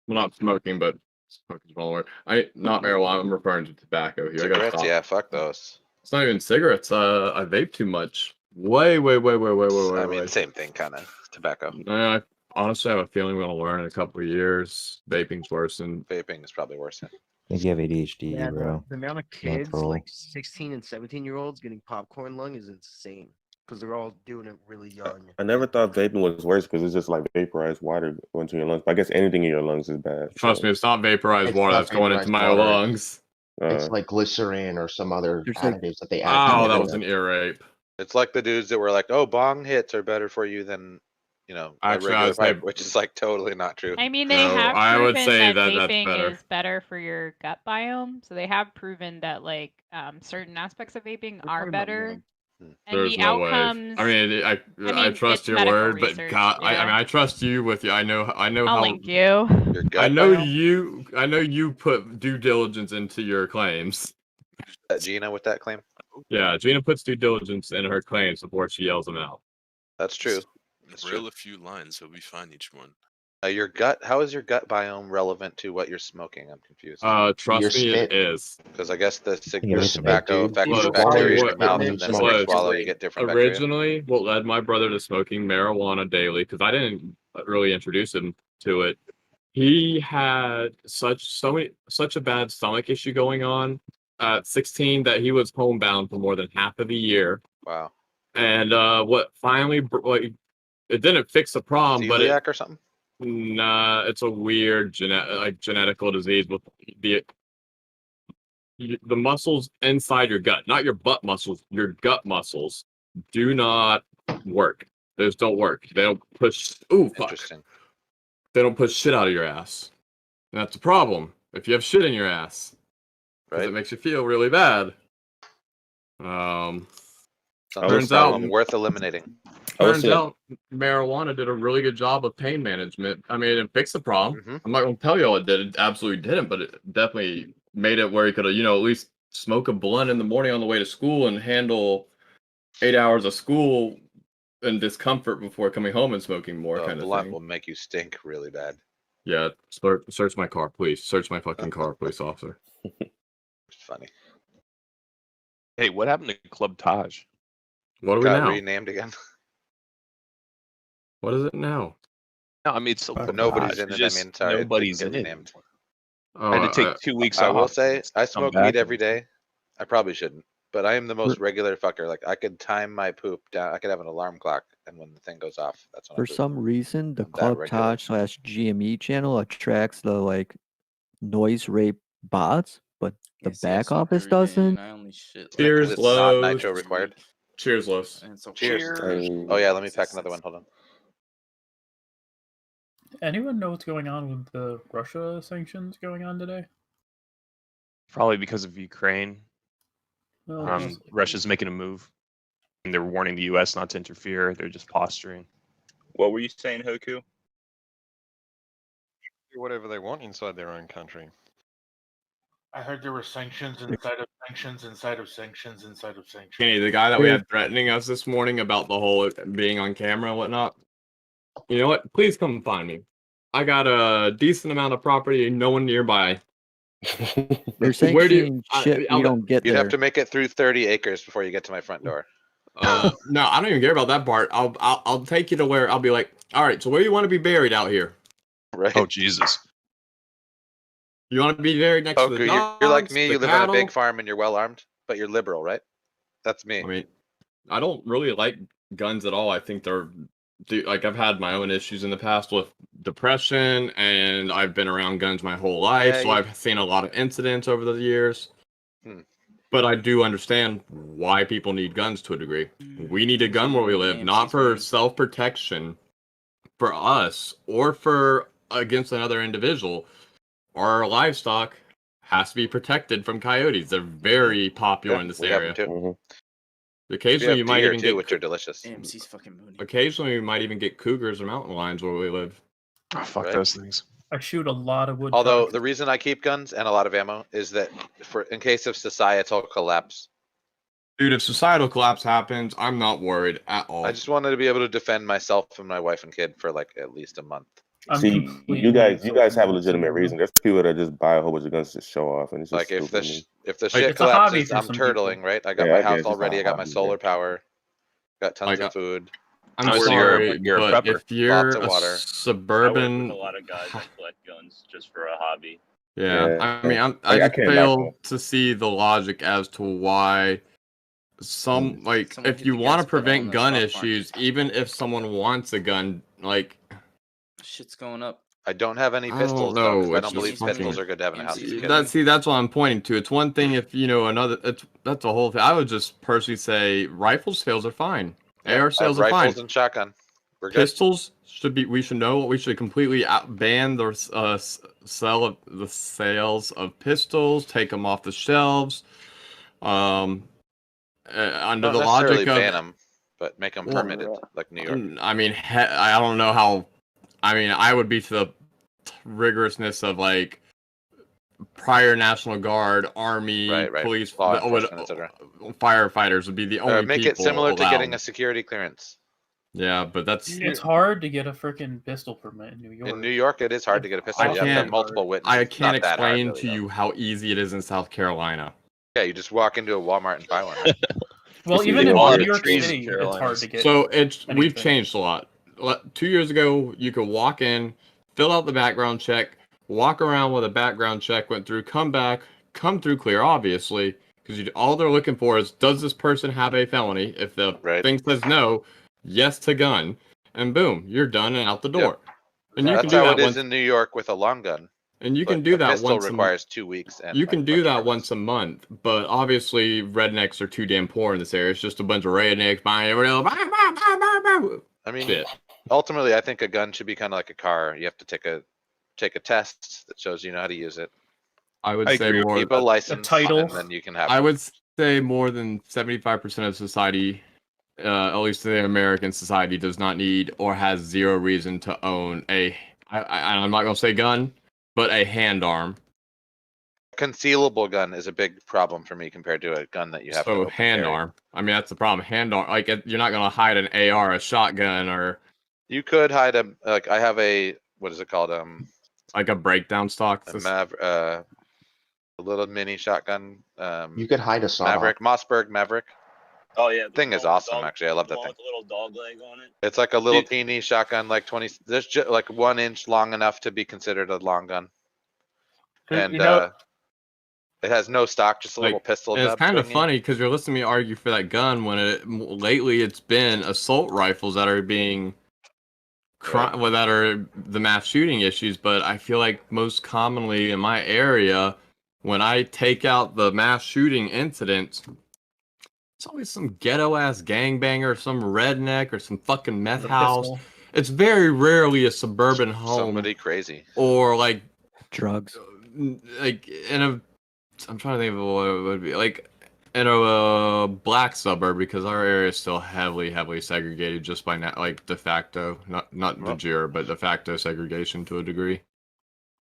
Speaker 8: Well, not smoking, but smoking small word. Not marijuana. I'm referring to tobacco here. I gotta
Speaker 6: Cigarettes,
Speaker 8: stop.
Speaker 6: yeah, fuck those.
Speaker 8: It's not even cigarettes. I vape too much. Way.
Speaker 6: I mean, same thing, kind of. Tobacco.
Speaker 8: I honestly have a feeling we're gonna learn in a couple of years. Vaping's worse than
Speaker 6: Vaping is probably worse.
Speaker 20: I think you have ADHD,
Speaker 13: Yeah,
Speaker 20: bro.
Speaker 13: the amount of
Speaker 20: Don't
Speaker 13: kids,
Speaker 20: troll.
Speaker 13: like 16 and 17-year-olds, getting popcorn lung is insane because they're all doing it really young.
Speaker 15: I never thought vaping was worse because it's just like vaporized water going to your lungs. But I guess anything in your lungs is bad.
Speaker 8: Trust me, it's not vaporized
Speaker 9: It's
Speaker 8: water
Speaker 9: not
Speaker 8: that's going into
Speaker 9: vaporized
Speaker 8: my
Speaker 9: water.
Speaker 8: lungs.
Speaker 9: It's like glycerin or some other
Speaker 14: There's like-
Speaker 9: additives that they add. to
Speaker 8: Oh,
Speaker 9: it.
Speaker 8: that was an ear rape.
Speaker 6: It's like the dudes that were like, "Oh, bong hits are better for you than, a
Speaker 8: Actually, I
Speaker 6: regular
Speaker 8: would say-
Speaker 6: pipe," which is like totally not true.
Speaker 16: I mean, they
Speaker 8: No,
Speaker 16: have
Speaker 8: I would
Speaker 16: proven
Speaker 8: say
Speaker 16: that
Speaker 8: that that's
Speaker 16: vaping
Speaker 8: better.
Speaker 16: is better for your gut biome. So they have proven that like certain aspects of vaping are better. And
Speaker 8: There's
Speaker 16: the
Speaker 8: no way.
Speaker 16: outcomes.
Speaker 8: I mean, I
Speaker 16: mean,
Speaker 8: trust
Speaker 16: it's
Speaker 8: your
Speaker 16: medical
Speaker 8: word, but
Speaker 16: research,
Speaker 8: God, I
Speaker 16: yeah.
Speaker 8: mean, I trust you with you. I know
Speaker 16: I'll
Speaker 8: how.
Speaker 16: link you.
Speaker 6: Your gut
Speaker 8: I know
Speaker 6: biome?
Speaker 8: I know you put due diligence into your claims.
Speaker 6: Gina with that claim.
Speaker 8: Yeah, Gina puts due diligence in her claims before she yells them out.
Speaker 6: That's true. That's
Speaker 21: Rail
Speaker 6: true.
Speaker 21: a few lines, so we find each one.
Speaker 6: Your gut. How is your gut biome relevant to what you're smoking? I'm confused.
Speaker 8: Trust me, it is.
Speaker 6: Because I guess the
Speaker 9: Yeah,
Speaker 6: your
Speaker 9: it's a
Speaker 6: tobacco
Speaker 9: dude.
Speaker 6: affects
Speaker 9: You
Speaker 6: the
Speaker 9: swallow
Speaker 6: bacteria in
Speaker 9: your
Speaker 6: your mouth,
Speaker 9: spit
Speaker 6: and then
Speaker 9: and
Speaker 6: when you
Speaker 9: you
Speaker 6: swallow,
Speaker 9: smoke.
Speaker 6: you get different bacteria.
Speaker 8: Originally, what led my brother to smoking marijuana daily, because I didn't really introduce him to it. He had such a bad stomach issue going on at 16 that he was homebound for more than half of the year.
Speaker 6: Wow.
Speaker 8: And what finally like it didn't fix the problem, but
Speaker 6: Celiac or something?
Speaker 8: Nah, it's a weird genetical disease with the muscles inside your gut, not your butt muscles, your gut muscles do not work. They just don't work. They don't push. Ooh, fuck.
Speaker 6: Interesting.
Speaker 8: They don't push shit out of your ass. And that's a problem if you have shit in your ass, because it makes you feel really bad.
Speaker 6: Sounds
Speaker 8: Turns
Speaker 6: like a
Speaker 8: out
Speaker 6: problem worth eliminating.
Speaker 8: Turns out marijuana did a really good job of pain management. I mean, it fixed the problem. I'm not going to tell you all it did. It absolutely didn't, but it definitely made it where you could, at least smoke a blunt in the morning on the way to school and handle 8 hours of school and discomfort before coming home and smoking more, kind of
Speaker 6: Blunt
Speaker 8: thing.
Speaker 6: will make you stink really bad.
Speaker 8: Yeah, search my car, please. Search my fucking car, police officer.
Speaker 6: It's funny.
Speaker 19: Hey, what happened to Club Taj?
Speaker 8: What are we
Speaker 6: Got
Speaker 8: now?
Speaker 6: renamed again.
Speaker 8: What is it now?
Speaker 19: No, I mean it's still
Speaker 6: But
Speaker 19: Club
Speaker 6: nobody's
Speaker 19: Taj.
Speaker 6: in
Speaker 19: It's
Speaker 6: it. I
Speaker 19: just
Speaker 6: mean, sorry,
Speaker 19: nobody's
Speaker 6: it
Speaker 19: in
Speaker 6: didn't
Speaker 19: it.
Speaker 6: get renamed.
Speaker 8: Oh,
Speaker 19: I had to take 2 weeks
Speaker 6: I
Speaker 19: off.
Speaker 6: will say I
Speaker 19: Come
Speaker 6: smoke
Speaker 19: back
Speaker 6: weed every
Speaker 19: and-
Speaker 6: day. I probably shouldn't, but I am the most regular fucker. Like I could time my poop down. I could have an alarm clock, and when the thing goes off, that's when I
Speaker 14: For
Speaker 6: poop.
Speaker 14: some reason, the
Speaker 6: I'm that
Speaker 14: Club
Speaker 6: regular.
Speaker 14: Taj / GME channel attracts the like noise rape bots, but the back office doesn't.
Speaker 12: I only shit.
Speaker 8: Cheers,
Speaker 6: It's not
Speaker 8: Los.
Speaker 6: nitro required.
Speaker 8: Cheers, Los.
Speaker 12: And so
Speaker 6: Cheers.
Speaker 12: cheers.
Speaker 6: Oh yeah, let me pack another one. Hold on.
Speaker 4: Anyone know what's going on with the Russia sanctions going on today?
Speaker 19: Probably because of Ukraine.
Speaker 4: Well, possibly.
Speaker 19: Russia's making a move. And they're warning the U.S. not to interfere. They're just posturing.
Speaker 22: What were you saying, Hoku?
Speaker 23: Do whatever they want inside their own country.
Speaker 24: I heard there were sanctions inside of sanctions inside of sanctions inside of sanctions.
Speaker 8: Kenny, the guy that we had threatening us this morning about the whole being on camera and whatnot. You know what? Please come find me. I got a decent amount of property and no one nearby.
Speaker 14: They're
Speaker 8: Where do you-
Speaker 14: sanctioning shit we don't get
Speaker 6: You'd
Speaker 14: there.
Speaker 6: have to make it through 30 acres before you get to my front door.
Speaker 8: No, I don't even care about that part. I'll take you to where I'll be like, all right, so where do you want to be buried out here?
Speaker 6: Right.
Speaker 19: Oh Jesus.
Speaker 8: You want to be buried next to
Speaker 6: Poker,
Speaker 8: the
Speaker 6: you're like
Speaker 8: dogs,
Speaker 6: me.
Speaker 8: the
Speaker 6: You live on a big
Speaker 8: cattle?
Speaker 6: farm and you're well armed, but you're liberal, right? That's me.
Speaker 8: I mean, I don't really like guns at all. I think like I've had my own issues in the past with depression, and I've been around guns my whole life,
Speaker 6: Yeah,
Speaker 8: so I've seen a lot of incidents over the years. But I do understand why people need guns to a degree. We need a gun where we live, not for self-protection for us or for against another individual. Our livestock has to be protected from coyotes. They're very popular in this
Speaker 6: we have
Speaker 8: area.
Speaker 6: them too.
Speaker 8: Occasionally, you might
Speaker 6: deer
Speaker 8: even
Speaker 6: too,
Speaker 8: get
Speaker 6: which are delicious.
Speaker 12: AMC's fucking moody.
Speaker 8: Occasionally, we might even get cougars or mountain lions where we live.
Speaker 19: Oh, fuck
Speaker 6: Right.
Speaker 19: those things.
Speaker 4: I shoot a lot of wood.
Speaker 6: Although the reason I keep guns and a lot of ammo is that in case of societal collapse,
Speaker 8: Dude, if societal collapse happens, I'm not worried at all.
Speaker 6: I just wanted to be able to defend myself and my wife and kid for like at least a month.
Speaker 4: I'm
Speaker 15: See,
Speaker 4: completely
Speaker 15: you guys
Speaker 4: social
Speaker 15: have a
Speaker 4: media
Speaker 15: legitimate
Speaker 4: zero.
Speaker 15: reason. There's people that just buy a whole bunch of guns to show off, and it's just
Speaker 6: Like if
Speaker 15: stupid
Speaker 6: the
Speaker 15: to me.
Speaker 6: if the
Speaker 8: Like,
Speaker 6: shit
Speaker 4: it's a hobby
Speaker 6: collapses,
Speaker 4: for
Speaker 6: I'm
Speaker 4: some people.
Speaker 6: turtling, right? I got
Speaker 15: Yeah,
Speaker 6: my
Speaker 15: I
Speaker 6: house
Speaker 15: guess
Speaker 6: all
Speaker 15: it's not
Speaker 6: ready. I got my
Speaker 15: hobby,
Speaker 6: solar
Speaker 15: but
Speaker 6: power. Got tons
Speaker 8: Like,
Speaker 6: of food.
Speaker 8: I'm
Speaker 19: Oh, so
Speaker 8: sorry,
Speaker 19: you're a
Speaker 8: but
Speaker 19: prepper.
Speaker 8: if you're
Speaker 6: Lots of
Speaker 8: a
Speaker 6: water.
Speaker 22: I work with
Speaker 8: suburban,
Speaker 22: a lot of guys that collect guns just for a hobby.
Speaker 8: yeah, I mean, I
Speaker 15: like, I
Speaker 8: just
Speaker 15: can't back
Speaker 8: fail to see the logic as to why some like
Speaker 12: Someone
Speaker 8: if
Speaker 12: hit
Speaker 8: you
Speaker 12: the
Speaker 8: want
Speaker 12: gas
Speaker 8: to
Speaker 12: pedal on
Speaker 8: prevent
Speaker 12: the
Speaker 8: gun
Speaker 12: stock
Speaker 8: issues,
Speaker 12: market.
Speaker 8: even if someone wants a gun, like
Speaker 12: Shit's going up.
Speaker 6: I don't have any
Speaker 8: I
Speaker 6: pistols
Speaker 8: don't
Speaker 6: though, because
Speaker 8: know,
Speaker 6: I
Speaker 8: it's
Speaker 6: don't
Speaker 8: just
Speaker 6: believe
Speaker 8: fucking.
Speaker 6: pistols are good to have in a house as a kid.
Speaker 8: That's what I'm pointing to. It's one thing if another. That's a whole thing. I would just personally say rifle sales are fine.
Speaker 6: Yeah,
Speaker 8: AR
Speaker 6: I have
Speaker 8: sales are fine.
Speaker 6: rifles and shotgun. We're good.
Speaker 8: Pistols should be. We should know. We should completely ban the sales of pistols. Take them off the shelves. Under
Speaker 6: Don't
Speaker 8: the
Speaker 6: necessarily
Speaker 8: logic of
Speaker 6: ban them, but make them
Speaker 8: Well,
Speaker 6: permitted, like New York.
Speaker 8: I mean, I don't know how. I mean, I would be to the rigorousness of like prior National Guard, Army,
Speaker 6: Right.
Speaker 8: police,
Speaker 6: Law enforcement, etc.
Speaker 8: firefighters would be the only
Speaker 6: Make
Speaker 8: people
Speaker 6: it similar to getting
Speaker 8: allowed.
Speaker 6: a security clearance.
Speaker 8: Yeah, but that's
Speaker 4: It's hard to get a freaking pistol permit in New York.
Speaker 6: In New York, it is hard to get a pistol.
Speaker 8: I
Speaker 6: You have to have
Speaker 8: can't.
Speaker 6: multiple witnesses.
Speaker 8: I
Speaker 6: It's
Speaker 8: can't
Speaker 6: not that hard,
Speaker 8: explain
Speaker 6: really,
Speaker 8: to
Speaker 6: though.
Speaker 8: you how easy it is in South Carolina.
Speaker 6: Yeah, you just walk into a Walmart and buy one. Right?
Speaker 4: Well, even in New York City, it's hard to get.
Speaker 8: So we've
Speaker 4: anything.
Speaker 8: changed a lot. 2 years ago, you could walk in, fill out the background check, walk around while the background check went through, come back, come through clear, obviously, because all they're looking for is, does this person have a felony? If the thing says no, yes to gun, and boom, you're done and out the door. And you
Speaker 6: That's
Speaker 8: can do
Speaker 6: how
Speaker 8: that
Speaker 6: it
Speaker 8: once.
Speaker 6: is in New York with a long gun.
Speaker 8: And you
Speaker 6: but
Speaker 8: can do
Speaker 6: a
Speaker 8: that
Speaker 6: pistol
Speaker 8: once
Speaker 6: requires 2 weeks. And
Speaker 8: you can do that once a month, but obviously rednecks are too damn poor in this area. It's just a bunch of rednecks buying everything.
Speaker 6: I mean,
Speaker 8: Shit.
Speaker 6: ultimately, I think a gun should be kind of like a car. You have to take a test that shows you know how to use it.
Speaker 8: I would say more.
Speaker 6: Keep a license, and then you can have.
Speaker 8: I would say more than 75% of society, at least the American society, does not need or has zero reason to own I'm not gonna say gun, but a hand arm.
Speaker 6: Concealable gun is a big problem for me compared to a gun that you have to
Speaker 8: So
Speaker 6: open
Speaker 8: hand
Speaker 6: carry.
Speaker 8: arm. I mean, that's the problem. Hand arm. Like you're not gonna hide an AR, a shotgun, or
Speaker 6: You could hide I have a, what is it called?
Speaker 8: like a breakdown stock.
Speaker 6: A little mini shotgun.
Speaker 9: You could hide a sawed-off.
Speaker 6: Maverick, Mossberg Maverick.
Speaker 22: Oh yeah, the
Speaker 6: Thing is
Speaker 22: small
Speaker 6: awesome.
Speaker 22: dog-
Speaker 6: Actually, I love
Speaker 22: the
Speaker 6: that
Speaker 22: one
Speaker 6: thing.
Speaker 22: with the little dog leg on it.
Speaker 6: It's like a little teeny shotgun, like 20. There's just like 1 inch long enough to be considered a long gun, and it has no stock, just a little pistol.
Speaker 8: And it's
Speaker 6: nub
Speaker 8: kind of
Speaker 6: thingy.
Speaker 8: funny because you're listening to me argue for that gun when lately it's been assault rifles that are being that are the mass shooting issues. But I feel like most commonly in my area, when I take out the mass shooting incidents, it's always some ghetto ass gangbanger, some redneck, or some fucking meth house.
Speaker 4: pistol.
Speaker 8: It's very rarely a suburban home.
Speaker 6: Somebody crazy.
Speaker 8: Or like
Speaker 14: drugs.
Speaker 8: Like in a, I'm trying to think of what it would be like in a black suburb, because our area is still heavily segregated just by like de facto, not de jure, but de facto segregation to a degree.
Speaker 6: I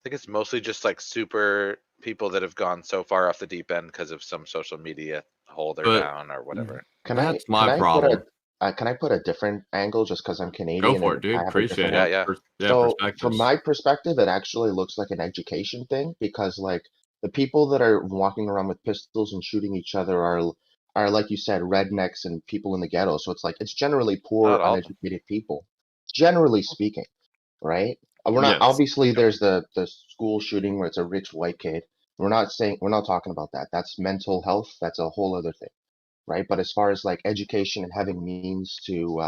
Speaker 6: think it's mostly just like super people that have gone so far off the deep end because of some social media hole they're
Speaker 8: But
Speaker 6: down or whatever.
Speaker 9: Can
Speaker 8: That's
Speaker 9: I,
Speaker 8: my
Speaker 9: can I
Speaker 8: problem.
Speaker 9: Put can I put a different angle just because I'm Canadian?
Speaker 8: Go for it,
Speaker 9: and
Speaker 8: dude.
Speaker 9: I have a
Speaker 8: Appreciate
Speaker 9: different
Speaker 8: it.
Speaker 9: angle?
Speaker 8: Yeah,
Speaker 9: So
Speaker 8: perspectives.
Speaker 9: from my perspective, it actually looks like an education thing because like the people that are walking around with pistols and shooting each other are like you said, rednecks and people in the ghetto. So it's like it's generally poor,
Speaker 6: Not all of them.
Speaker 9: uneducated people, generally speaking, right? We're not
Speaker 8: Yes.
Speaker 9: obviously there's the school shooting where it's a rich white kid. We're not talking about that. That's mental health. That's a whole other thing, right? But as far as like education and having means to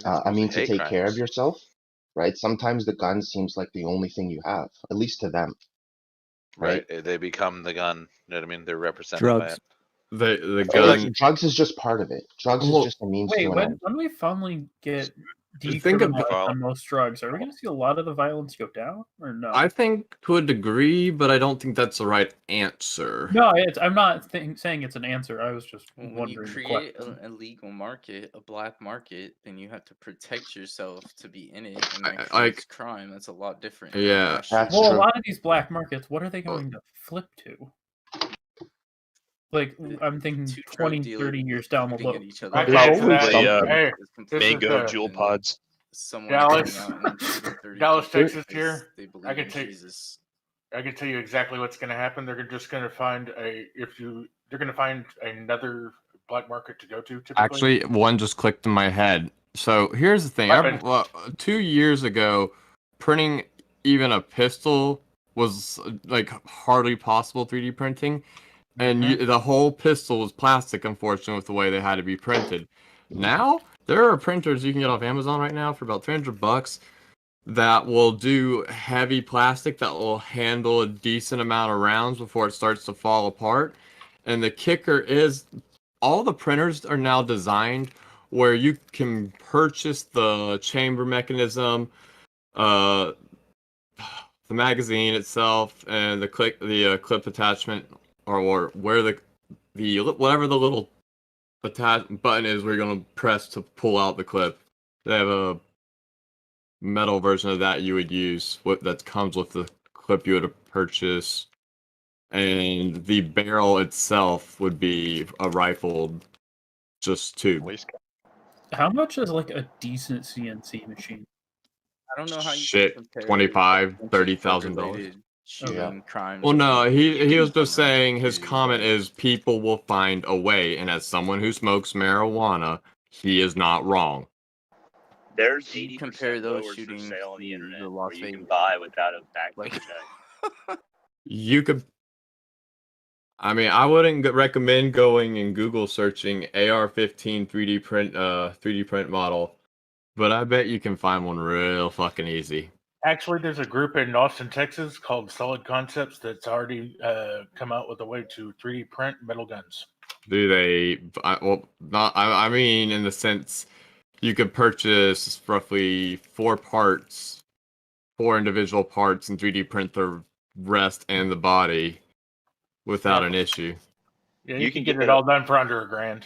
Speaker 9: I mean to
Speaker 6: hate
Speaker 9: take care of
Speaker 6: crimes.
Speaker 9: yourself, right? Sometimes the gun seems like the only thing you have, at least to them.
Speaker 6: Right. They become the gun. You know what I mean? They're represented by
Speaker 9: Drugs.
Speaker 6: it.
Speaker 8: The
Speaker 9: Or, like,
Speaker 8: gun.
Speaker 9: drugs is just part of it. Drugs is
Speaker 8: Well,
Speaker 9: just a means
Speaker 4: Wait,
Speaker 9: to an
Speaker 4: when
Speaker 9: end.
Speaker 4: when we finally get
Speaker 8: Think about-
Speaker 4: decriminalized on most drugs, are we going to see a lot of the violence go down or no?
Speaker 8: I think to a degree, but I don't think that's the right answer.
Speaker 4: No, I'm not saying it's an answer. I was just
Speaker 12: When you
Speaker 4: wondering. the
Speaker 12: create
Speaker 4: question.
Speaker 12: an illegal market, a black market, then you have to protect yourself to be in it, and that
Speaker 8: like-
Speaker 12: creates crime. That's a lot different.
Speaker 8: Yeah.
Speaker 4: Well, a lot of these black markets, what are they going to flip to? Like, I'm thinking 20, 30 years down the
Speaker 12: shooting at
Speaker 4: road.
Speaker 12: each other.
Speaker 4: Right,
Speaker 22: Probably
Speaker 4: exactly.
Speaker 22: mango jewel pods.
Speaker 12: someone
Speaker 24: Dallas,
Speaker 12: going out and shooting 30
Speaker 24: Dallas,
Speaker 12: people
Speaker 24: Texas
Speaker 12: because
Speaker 24: here.
Speaker 12: they
Speaker 24: I
Speaker 12: believe
Speaker 24: can
Speaker 12: in
Speaker 24: tell
Speaker 12: Jesus.
Speaker 24: I can tell you exactly what's going to happen. They're just going to find they're going to find another black market to go to. Typically,
Speaker 8: Actually, one just clicked in my head. So here's the thing.
Speaker 24: Weapon.
Speaker 8: 2 years ago, printing even a pistol was like hardly possible 3D printing. And the whole pistol was plastic, unfortunately, with the way they had to be printed. Now, there are printers you can get off Amazon right now for about $300 that will do heavy plastic that will handle a decent amount of rounds before it starts to fall apart. And the kicker is all the printers are now designed where you can purchase the chamber mechanism, the magazine itself, and the clip attachment, or where the whatever the little button is where you're gonna press to pull out the clip. They have a metal version of that you would use that comes with the clip you would purchase, and the barrel itself would be a rifled just tube.
Speaker 4: How much is like a decent CNC machine?
Speaker 12: I don't know how you
Speaker 8: Shit,
Speaker 12: can compare
Speaker 8: $25,000-$30,000.
Speaker 12: drug-related shooting crimes.
Speaker 8: Well, no,
Speaker 12: to
Speaker 8: he was
Speaker 12: shooting
Speaker 8: just saying his comment is people will find a way, and as someone who smokes marijuana, he is not wrong.
Speaker 22: There's
Speaker 12: You
Speaker 22: 80%
Speaker 12: compare those
Speaker 22: growers for
Speaker 12: shootings
Speaker 22: sale on the
Speaker 12: to
Speaker 22: internet
Speaker 12: the
Speaker 22: where
Speaker 12: Las
Speaker 22: you can
Speaker 12: Vegas,
Speaker 22: buy without a background check.
Speaker 8: You could. I mean, I wouldn't recommend going and Google searching AR-15 3D print model, but I bet you can find one real fucking easy.
Speaker 24: Actually, there's a group in Austin, Texas called Solid Concepts that's already come out with a way to 3D print metal guns.
Speaker 8: Do they? Well, not. I mean, in the sense, you could purchase roughly 4 individual parts, and 3D print the rest and the body without an issue.
Speaker 24: Yeah, you can get it all done for under $1,000,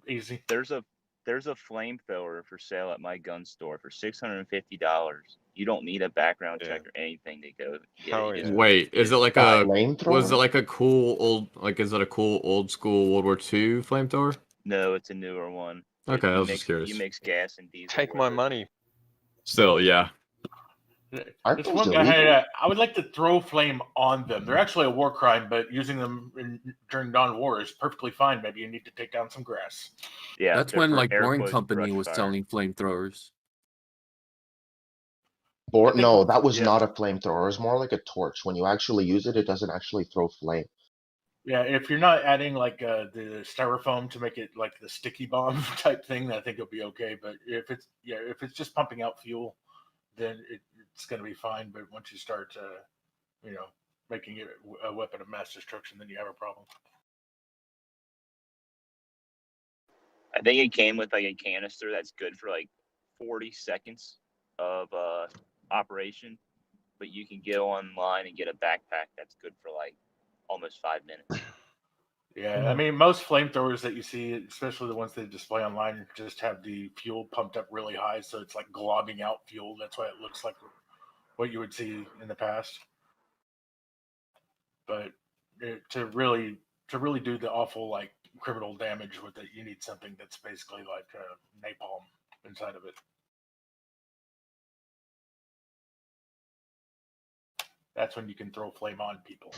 Speaker 24: easy.
Speaker 22: There's a flamethrower for sale at my gun store for $650. You don't need a background check or anything to go get it.
Speaker 8: Wait, is it like a
Speaker 9: flamethrower?
Speaker 8: was it like a cool old is it a cool old school World War II flamethrower?
Speaker 22: No, it's a newer one.
Speaker 8: Okay, I
Speaker 22: You
Speaker 8: was
Speaker 22: mix,
Speaker 8: just curious.
Speaker 22: You mix gas and diesel.
Speaker 23: Take my money.
Speaker 8: Still, yeah.
Speaker 24: This one guy had I would like to throw flame on them. They're actually a war crime, but using them during non-war is perfectly fine. Maybe you need to take down some grass.
Speaker 22: Yeah,
Speaker 10: That's when like Boring Company was selling flamethrowers.
Speaker 9: No, that was not a flamethrower. It was more like a torch. When you actually use it, it doesn't actually throw flame.
Speaker 24: Yeah, if you're not adding like the styrofoam to make it like the sticky bomb type thing, I think it'll be okay. But if it's just pumping out fuel, then it's going to be fine. But once you start, making it a weapon of mass destruction, then you have a problem.
Speaker 22: I think it came with like a canister that's good for like 40 seconds of operation, but you can go online and get a backpack that's good for like almost 5 minutes.
Speaker 24: Yeah, I mean, most flamethrowers that you see, especially the ones they display online, just have the fuel pumped up really high, so it's like globbing out fuel. That's why it looks like what you would see in the past. But to really do the awful like criminal damage with it, you need something that's basically like napalm inside of it. That's when you can throw flame on people.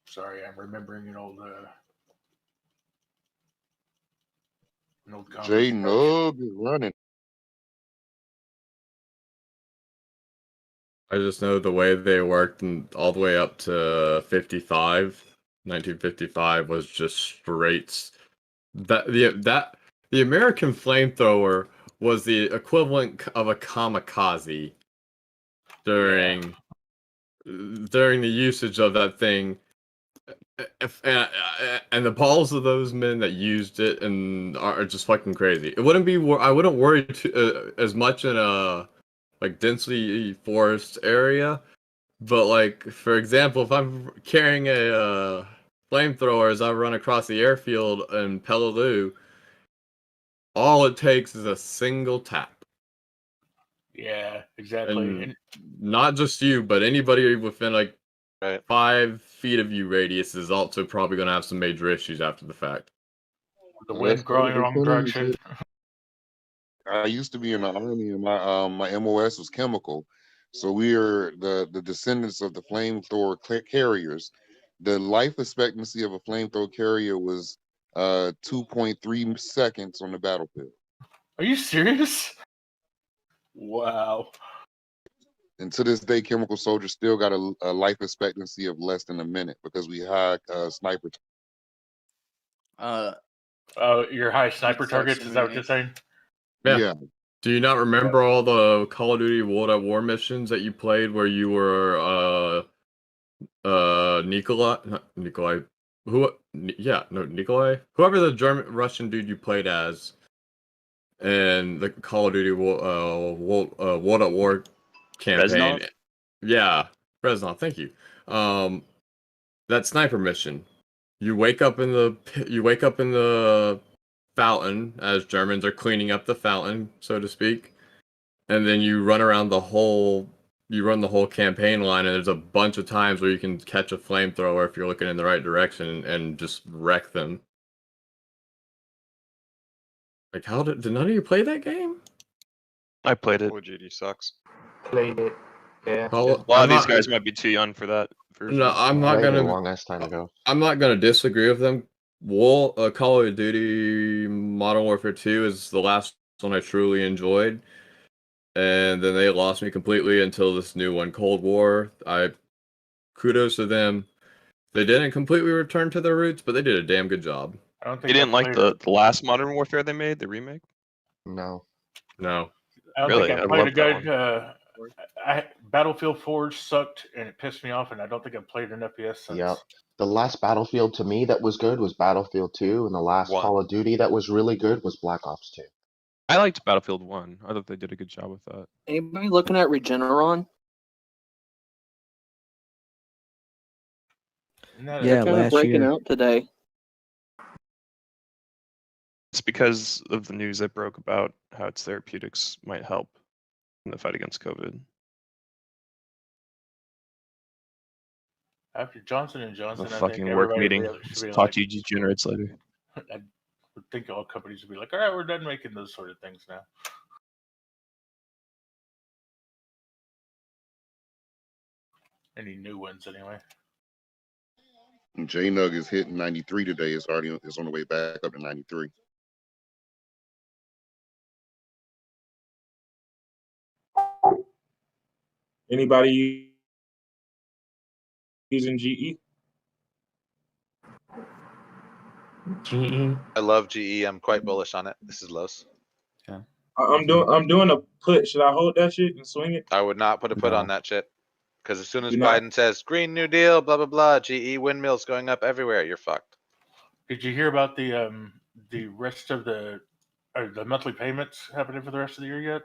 Speaker 24: Sorry, I'm remembering an old
Speaker 3: J Nub is running.
Speaker 8: I just know the way they worked and all the way up to 1955 was just straight. The American flamethrower was the equivalent of a kamikaze during the usage of that thing. And the balls of those men that used it and are just fucking crazy. It wouldn't be. I wouldn't worry as much in a like densely forest area, but like for example, if I'm carrying a flamethrower as I run across the airfield in Peleliu, all it takes is a single tap.
Speaker 24: Yeah, exactly.
Speaker 8: And not just you, but anybody within like 5 feet of you radius is also probably going to have some major issues after the fact.
Speaker 24: The
Speaker 3: Well,
Speaker 24: wind
Speaker 3: that's
Speaker 24: growing
Speaker 3: they
Speaker 24: wrong
Speaker 3: put in
Speaker 24: direction.
Speaker 3: I used to be in the army, and my MOS was chemical. So we are the descendants of the flamethrower carriers. The life expectancy of a flamethrower carrier was 2.3 seconds on the battlefield.
Speaker 24: Are you serious? Wow.
Speaker 3: And to this day, chemical soldiers still got a life expectancy of less than a minute because we had sniper.
Speaker 24: Oh, your high sniper
Speaker 12: so
Speaker 24: targets? Is that what you're saying?
Speaker 3: Yeah.
Speaker 8: Do you not remember all the Call of Duty World at War missions that you played where you were Nikolai, not Nikolai, Nikolai, whoever the German Russian dude you played as, and the Call of Duty World at War campaign.
Speaker 22: Reznov?
Speaker 8: Yeah, Reznov, thank you. That sniper mission. You wake up in the fountain as Germans are cleaning up the fountain, so to speak, and then you run around you run the whole campaign line, and there's a bunch of times where you can catch a flamethrower if you're looking in the right direction and just wreck them. Like, did none of you play that game?
Speaker 19: I played it.
Speaker 23: Call of Duty sucks.
Speaker 1: Played it. Yeah.
Speaker 19: A lot of these guys might be too young for that version.
Speaker 8: No, I'm not
Speaker 9: Played it a
Speaker 8: gonna.
Speaker 9: long ass time ago.
Speaker 8: I'm not gonna disagree with them. Call of Duty Modern Warfare 2 is the last one I truly enjoyed, and then they lost me completely until this new one, Cold War. Kudos to them. They didn't completely return to their roots, but they did a damn good job.
Speaker 24: I don't
Speaker 19: You
Speaker 24: think
Speaker 19: didn't
Speaker 24: I
Speaker 19: like
Speaker 24: played
Speaker 19: the last Modern Warfare they made, the remake?
Speaker 9: No.
Speaker 8: No.
Speaker 24: I don't
Speaker 19: Really?
Speaker 24: think I
Speaker 19: I
Speaker 24: played a
Speaker 19: love that
Speaker 24: good. Battlefield 4 sucked and it pissed me off, and I don't think I've played an FPS since.
Speaker 9: Yep. The last Battlefield to me that was good was Battlefield 2, and the last Call of Duty that was really good was Black Ops 2.
Speaker 19: I liked Battlefield 1. I thought they did a good job with that.
Speaker 1: Anybody looking at Regeneron?
Speaker 24: No,
Speaker 1: They're
Speaker 14: Yeah,
Speaker 1: kind of
Speaker 14: last
Speaker 1: breaking
Speaker 14: year.
Speaker 1: out today.
Speaker 19: It's because of the news that broke about how its therapeutics might help in the fight against COVID.
Speaker 24: After Johnson and
Speaker 19: The
Speaker 24: Johnson, I think
Speaker 19: fucking work
Speaker 24: everybody
Speaker 19: meeting.
Speaker 24: should be
Speaker 19: Talk
Speaker 24: like,
Speaker 19: to you degenerates later.
Speaker 24: I would think all companies would be like, all right, we're done making those sort of things now. Any new ones, anyway.
Speaker 3: J Nug is hitting 93 today. It's on the way back up to 93.
Speaker 5: Anybody using GE?
Speaker 6: I love GE. I'm quite bullish on it. This is Los.
Speaker 5: I'm doing a put. Should I hold that shit and swing it?
Speaker 6: I would not put a put
Speaker 5: No.
Speaker 6: on that shit. Because as soon as
Speaker 5: Do not-
Speaker 6: Biden says Green New Deal, blah blah blah, GE windmills going up everywhere, you're fucked.
Speaker 24: Did you hear about the rest of the monthly payments happening for the rest of the year yet?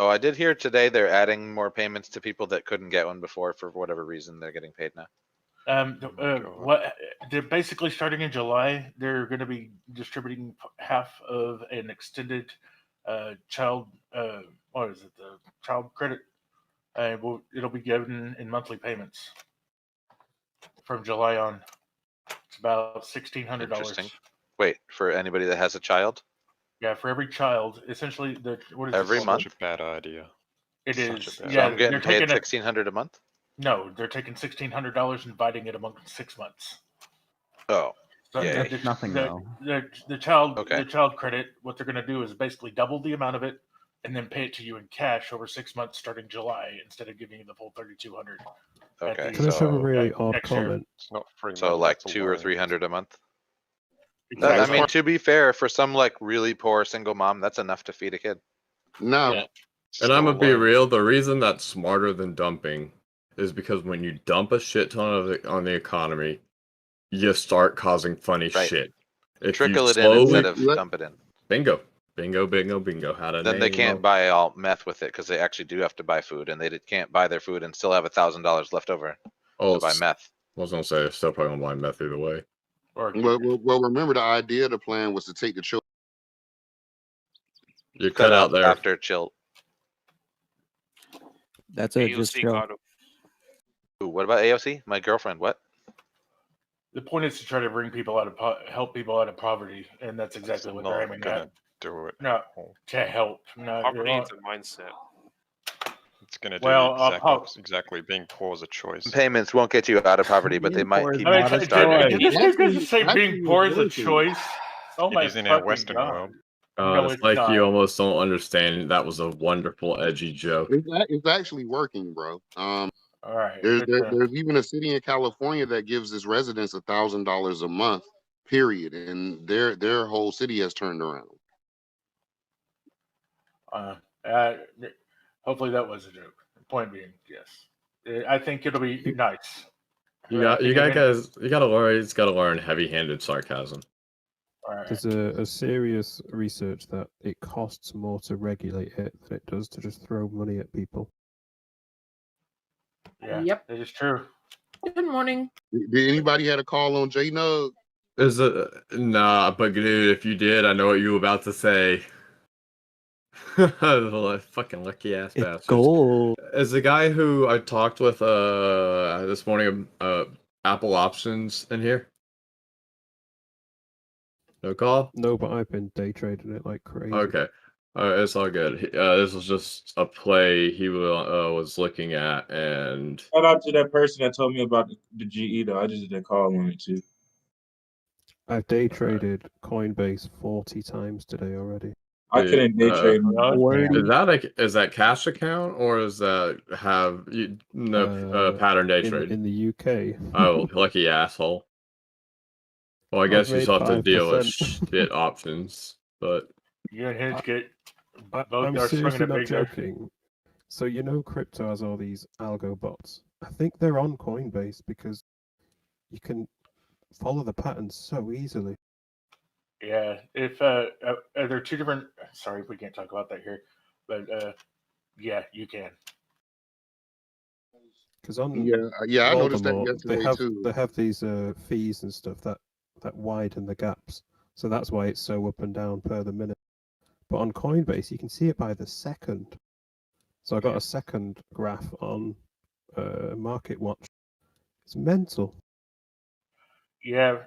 Speaker 6: Oh, I did hear today they're adding more payments to people that couldn't get one before for whatever reason. They're getting paid now.
Speaker 24: What they're basically starting in July. They're going to be distributing half of an extended child. What is it? The child credit. It'll be given in monthly payments from July on. It's about $1,600.
Speaker 6: Interesting. Wait, for anybody that has a child?
Speaker 24: Yeah, for every child, essentially what is
Speaker 6: Every
Speaker 24: it called?
Speaker 6: month?
Speaker 23: Such a bad idea.
Speaker 24: It
Speaker 23: Such
Speaker 24: is.
Speaker 23: a bad
Speaker 6: So
Speaker 24: Yeah,
Speaker 6: I'm getting
Speaker 24: they're
Speaker 6: paid
Speaker 24: taking
Speaker 6: $1,600 a month?
Speaker 24: No, they're taking $1,600 and dividing it among 6 months.
Speaker 6: Oh,
Speaker 24: So
Speaker 6: yay.
Speaker 24: the,
Speaker 6: Nothing,
Speaker 24: the,
Speaker 6: though.
Speaker 24: the child
Speaker 6: Okay.
Speaker 24: the child credit. What they're going to do is basically double the amount of it, and then pay it to you in cash over 6 months starting July instead of giving you the full $3,200.
Speaker 6: Okay,
Speaker 7: Can I have a really
Speaker 24: next
Speaker 7: odd
Speaker 24: year.
Speaker 7: comment?
Speaker 23: It's not free
Speaker 6: So
Speaker 23: money,
Speaker 6: like
Speaker 23: that's a
Speaker 6: $200 or
Speaker 23: loan.
Speaker 6: $300 a month.
Speaker 24: Exactly.
Speaker 6: I mean, to be fair, for some like really poor single mom, that's enough to feed a kid.
Speaker 3: No.
Speaker 8: And I'm gonna be real. The reason that's smarter than dumping is because when you dump a shit ton on the economy, you start causing funny
Speaker 6: Right.
Speaker 8: shit. If
Speaker 6: Trickle
Speaker 8: you
Speaker 6: it in
Speaker 8: slowly,
Speaker 6: instead of dump it in.
Speaker 8: Bingo, bingo, bingo, bingo. How to
Speaker 6: Then they
Speaker 8: name
Speaker 6: can't
Speaker 8: a-
Speaker 6: buy all meth with it because they actually do have to buy food, and they can't buy their food and still have $1,000 left over to buy meth.
Speaker 8: I was gonna say, they're still probably gonna buy meth either way.
Speaker 3: Well, remember the idea of the plan was to take the children.
Speaker 8: You cut out there.
Speaker 6: After chill.
Speaker 14: That's it. Just chill.
Speaker 6: Ooh, what about AOC? My girlfriend. What?
Speaker 24: The point is to try to bring people out of help people out of poverty, and that's exactly what they're
Speaker 23: not
Speaker 24: aiming
Speaker 23: gonna
Speaker 24: at.
Speaker 23: do it.
Speaker 24: No, to help. No,
Speaker 5: Poverty is a mindset.
Speaker 23: It's gonna do
Speaker 24: Well,
Speaker 23: exactly. Being poor is a choice.
Speaker 6: Payments won't get you out of poverty, but they might keep
Speaker 24: I
Speaker 6: you
Speaker 24: mean,
Speaker 6: from
Speaker 24: did
Speaker 6: starving.
Speaker 24: this guy just say
Speaker 3: Actually,
Speaker 24: being poor is a
Speaker 3: working.
Speaker 24: choice? Oh
Speaker 23: It
Speaker 24: my
Speaker 23: is in our
Speaker 24: fucking
Speaker 23: Western
Speaker 24: god!
Speaker 23: world.
Speaker 24: No,
Speaker 8: It's
Speaker 24: it's
Speaker 8: like
Speaker 24: not.
Speaker 8: you almost don't understand. That was a wonderful, edgy joke.
Speaker 3: It's actually working, bro.
Speaker 24: All right.
Speaker 3: There's even a city in California that gives its residents $1,000 a month, period, and their whole city has turned around.
Speaker 24: Hopefully that was a joke. Point being, yes, I think it'll be nice.
Speaker 8: You gotta learn. It's gotta learn heavy-handed sarcasm.
Speaker 7: There's a serious research that it costs more to regulate it than it does to just throw money at people.
Speaker 24: Yeah,
Speaker 11: Yep.
Speaker 24: it is true.
Speaker 11: Good morning.
Speaker 3: Did anybody had a call on J Nug?
Speaker 8: Is it nah? But dude, if you did, I know what you were about to say. Fucking lucky ass bastards.
Speaker 14: Gold.
Speaker 8: As the guy who I talked with this morning, Apple Options in here. No call?
Speaker 7: No, but I've been day trading it like crazy.
Speaker 8: Okay. It's all good. This was just a play he was looking at, and
Speaker 5: Shout out to that person that told me about the GE though. I just did a call on it too.
Speaker 7: I've day traded Coinbase 40 times today already.
Speaker 5: I couldn't day trade.
Speaker 8: Is that cash account or is that pattern day trade?
Speaker 7: In the UK.
Speaker 8: Oh, lucky asshole. Well, I guess you
Speaker 7: made
Speaker 8: still have to deal with
Speaker 7: 5%.
Speaker 8: shit options, but
Speaker 24: You and Hinge get both
Speaker 7: I'm
Speaker 24: are swinging
Speaker 7: seriously
Speaker 24: a
Speaker 7: not
Speaker 24: big there.
Speaker 7: joking. So crypto has all these algo bots. I think they're on Coinbase because you can follow the patterns so easily.
Speaker 24: Yeah, if there are two different. Sorry, we can't talk about that here, but yeah, you can.
Speaker 7: Because on
Speaker 3: I noticed that
Speaker 7: Voldemort,
Speaker 3: yesterday too.
Speaker 7: They have these fees and stuff that widen the gaps, so that's why it's so up and down per the minute. But on Coinbase, you can see it by the second. So I got a second graph on Market Watch. It's mental.
Speaker 24: Yeah,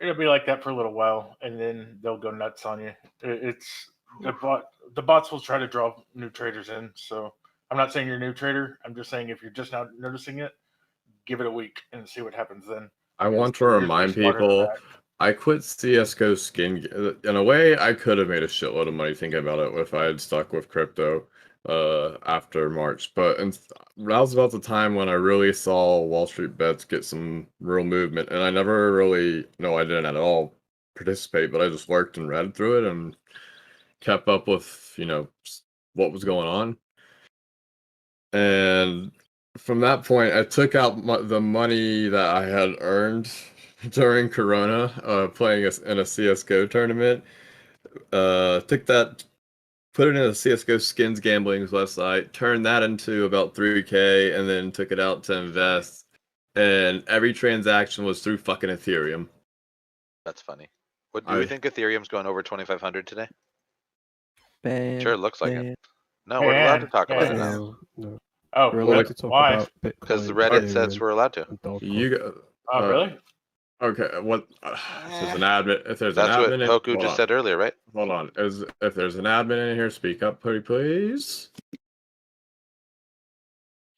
Speaker 24: it'll be like that for a little while, and then they'll go nuts on you. It's the bots will try to draw new traders in. So I'm not saying you're a new trader. I'm just saying if you're just now noticing it, give it a week and see what happens then.
Speaker 8: I want to
Speaker 24: They're usually
Speaker 8: remind
Speaker 24: smarter than
Speaker 8: people,
Speaker 24: that.
Speaker 8: I quit CSGO skin. In a way, I could have made a shitload of money thinking about it if I had stuck with crypto after March. But that was about the time when I really saw Wall Street bets get some real movement. And I never really, no, I didn't at all participate, but I just worked and read through it and kept up with, what was going on. And from that point, I took out the money that I had earned during Corona, playing in a CSGO tournament. Took that, put it in a CSGO skins gambling website, turned that into about 3K, and then took it out to invest. And every transaction was through fucking Ethereum.
Speaker 6: That's funny. What do we think Ethereum's going over 2,500 today?
Speaker 14: Bam,
Speaker 6: Sure, it looks like
Speaker 14: bam.
Speaker 6: it. No, we're allowed to talk about it now.
Speaker 7: No.
Speaker 24: Oh,
Speaker 7: We're allowed to talk
Speaker 24: why?
Speaker 7: about Bitcoin.
Speaker 6: Because the Reddit
Speaker 7: Ethereum,
Speaker 6: says we're allowed to.
Speaker 7: and Dogecoin.
Speaker 24: Really?
Speaker 8: Okay, what? If there's an admin,
Speaker 6: That's what Hoku just said earlier, right?
Speaker 8: Hold on. If there's an admin in here, speak up, please.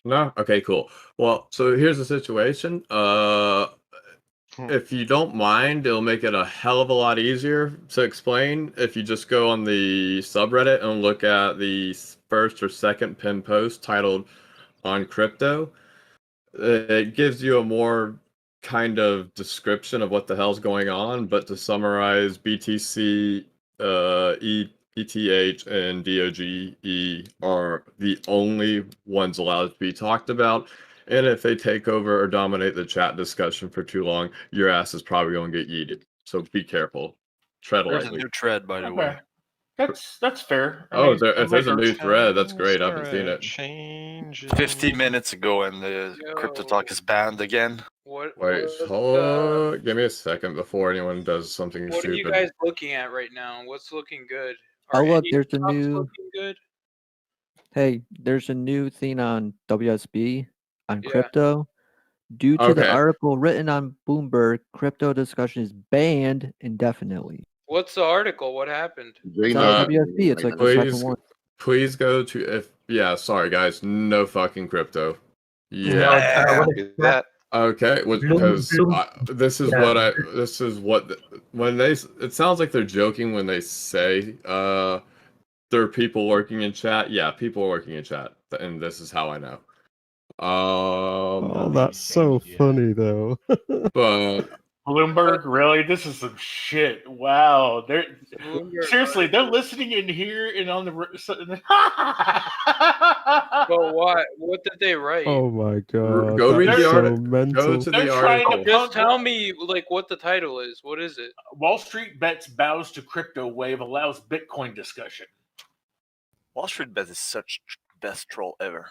Speaker 8: No? Okay, cool. Well, so here's the situation. If you don't mind, it'll make it a hell of a lot easier to explain if you just go on the subreddit and look at the first or second pinned post titled "On Crypto." It gives you a more kind of description of what the hell's going on, but to summarize, BTC, ETH, and DOGE are the only ones allowed to be talked about. And if they take over or dominate the chat discussion for too long, your ass is probably going to get yeeted. So be careful. Tread
Speaker 18: There's
Speaker 8: lightly.
Speaker 18: a new tread, by the way.
Speaker 24: That's fair. I
Speaker 8: Oh,
Speaker 24: mean,
Speaker 8: if there's a new thread, that's great. I haven't seen it.
Speaker 18: 15 minutes ago, and the crypto talk is banned again.
Speaker 8: Wait, hold on. Give me a second before anyone does something
Speaker 20: What
Speaker 8: stupid.
Speaker 20: are you guys looking at right now? What's looking good?
Speaker 14: Oh,
Speaker 20: Are
Speaker 14: look,
Speaker 20: any
Speaker 14: there's a
Speaker 20: stocks
Speaker 14: new.
Speaker 20: looking good?
Speaker 14: Hey, there's a new thing on WSB on
Speaker 20: Yeah.
Speaker 14: crypto. Due to the
Speaker 8: Okay.
Speaker 14: article written on Bloomberg, crypto discussion is banned indefinitely.
Speaker 20: What's the article? What happened?
Speaker 14: It's on WSP. It's like the second
Speaker 8: Please,
Speaker 14: one.
Speaker 8: please go to sorry guys, no fucking crypto. Yeah.
Speaker 6: That.
Speaker 8: Okay, because this is when it sounds like they're joking when they say there are people lurking in chat. Yeah, people are lurking in chat, and this is how I know.
Speaker 7: Oh, that's so funny though.
Speaker 8: But
Speaker 24: Bloomberg, really? This is some shit. Wow, they're
Speaker 20: Bloomberg
Speaker 24: seriously they're listening in here and on the.
Speaker 20: But why? What did they write?
Speaker 7: Oh my god,
Speaker 8: go
Speaker 7: that
Speaker 8: read
Speaker 7: is
Speaker 8: the
Speaker 7: so
Speaker 8: article.
Speaker 7: mental.
Speaker 8: Go to
Speaker 24: They're
Speaker 8: the
Speaker 24: trying
Speaker 8: article.
Speaker 24: to
Speaker 20: Just tell me like what the title is. What is it?
Speaker 24: Wall Street bets bows to crypto wave allows Bitcoin discussion.
Speaker 18: Wall Street Bet is such best troll ever.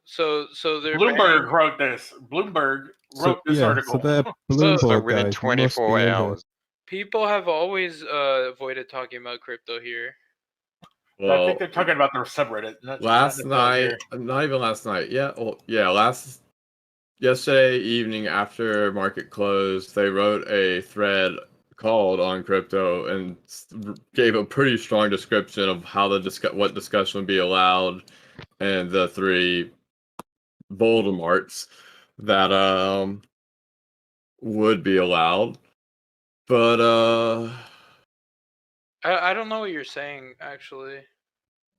Speaker 20: So they're
Speaker 24: Bloomberg wrote this. Bloomberg wrote this
Speaker 7: So
Speaker 24: article.
Speaker 7: they're
Speaker 23: So
Speaker 7: Bloomberg
Speaker 23: within
Speaker 7: guys must
Speaker 23: 24
Speaker 7: be in here.
Speaker 23: hours.
Speaker 20: people have always avoided talking about crypto here.
Speaker 24: I
Speaker 8: Well,
Speaker 24: think they're talking about their subreddit.
Speaker 8: last night, not even last night. Yeah, yesterday evening after market closed, they wrote a thread called on crypto and gave a pretty strong description of how what discussion would be allowed and the three Voldemorts that would be allowed. But
Speaker 20: I don't know what you're saying actually.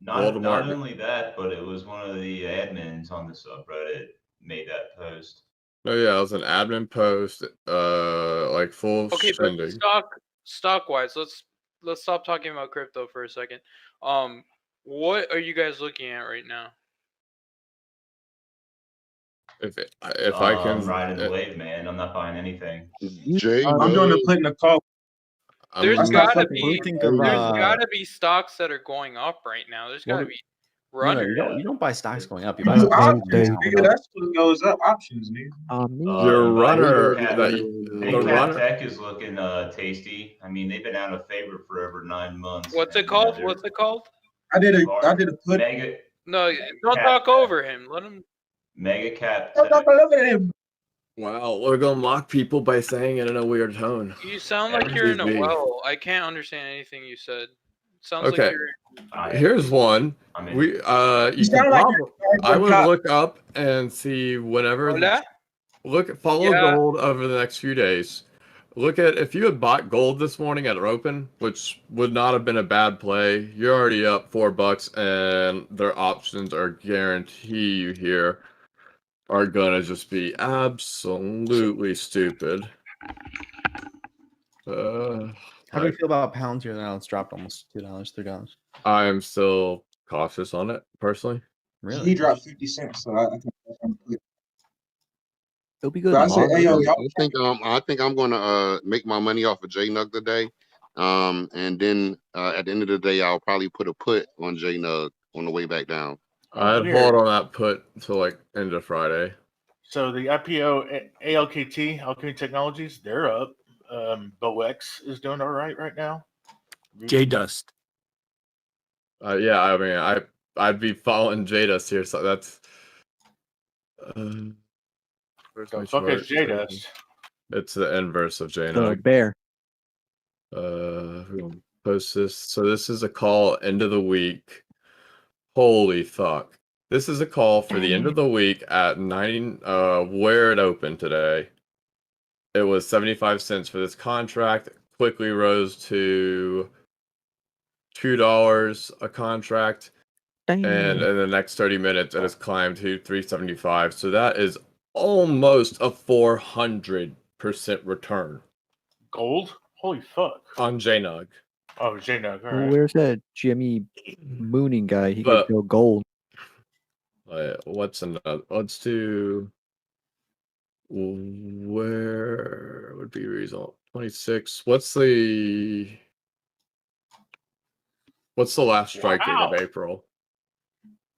Speaker 2: Not
Speaker 8: Voldemort.
Speaker 2: only that, but it was one of the admins on the subreddit made that post.
Speaker 8: Oh yeah, it was an admin post, like full
Speaker 20: Okay, but
Speaker 8: sending.
Speaker 20: stock wise, let's stop talking about crypto for a second. What are you guys looking at right now?
Speaker 8: If I can
Speaker 2: I'm riding the wave, man. I'm not buying anything.
Speaker 5: I'm doing a put in the call.
Speaker 20: There's gotta be
Speaker 11: What do you think of,
Speaker 20: there's gotta be stocks that are going up right now. There's gotta be
Speaker 11: No,
Speaker 20: runners.
Speaker 11: you don't buy stocks going up. You buy
Speaker 5: You
Speaker 11: stocks
Speaker 5: options,
Speaker 11: going down.
Speaker 5: nigga. That's what goes up. Options, nigga.
Speaker 8: Your runner
Speaker 2: Big Cap-
Speaker 8: that
Speaker 2: Big
Speaker 8: the
Speaker 2: Cap
Speaker 8: runner.
Speaker 2: Tech is looking tasty. I mean, they've been out of favor for over 9 months.
Speaker 20: What's it called? What's it called?
Speaker 5: I did a put.
Speaker 2: Mega
Speaker 20: No, don't talk over him. Let him.
Speaker 2: Mega Cap
Speaker 5: Don't
Speaker 2: Tech.
Speaker 5: talk over him.
Speaker 8: Wow, we're gonna mock people by saying it in a weird tone.
Speaker 20: You sound like you're in a
Speaker 8: Excuse me.
Speaker 20: well. I can't understand anything you said. Sounds like
Speaker 8: Okay,
Speaker 20: you're.
Speaker 8: here's one. You can
Speaker 5: sound like
Speaker 8: I would
Speaker 5: cop.
Speaker 8: look up and see whenever.
Speaker 20: Hola?
Speaker 8: Follow
Speaker 20: Yeah.
Speaker 8: gold over the next few days. Look at if you had bought gold this morning at open, which would not have been a bad play. You're already up $4, and their options are guarantee you here are gonna just be absolutely stupid.
Speaker 11: How do you feel about pounds here now? It's dropped almost $2, $3.
Speaker 8: I am still cautious on it personally.
Speaker 11: Really?
Speaker 5: He dropped 50 cents, so I think
Speaker 14: It'll be good.
Speaker 5: But I say, hey, yo, y'all.
Speaker 3: I think I'm gonna make my money off of JNUG today. And then at the end of the day, I'll probably put a put on JNUG on the way back down.
Speaker 8: I'd hold on that put till like end of Friday.
Speaker 24: So the IPO ALKT, Alchemy Technologies, they're up. BOX is doing all right now.
Speaker 11: J Dust.
Speaker 8: Yeah, I mean, I'd be following Jadus here, so that's. Where's my
Speaker 24: The fuck is
Speaker 8: chart?
Speaker 24: J-Dust?
Speaker 8: It's the inverse of
Speaker 14: The
Speaker 8: JNUG.
Speaker 14: bear.
Speaker 8: Who post this? So this is a call end of the week. Holy fuck! This is a call for the end of the week at 9. Where it opened today. It was 75 cents for this contract. Quickly rose to $2 a contract, and in the next 30 minutes, it has climbed to 375. So that is almost a 400% return
Speaker 24: Gold? Holy fuck.
Speaker 8: on JNUG.
Speaker 24: Oh, JNUG. All right.
Speaker 14: Where's that GME mooning guy? He
Speaker 8: But-
Speaker 14: could go gold.
Speaker 8: What's another? Let's do. Where would be result 26? What's the last strike date of April?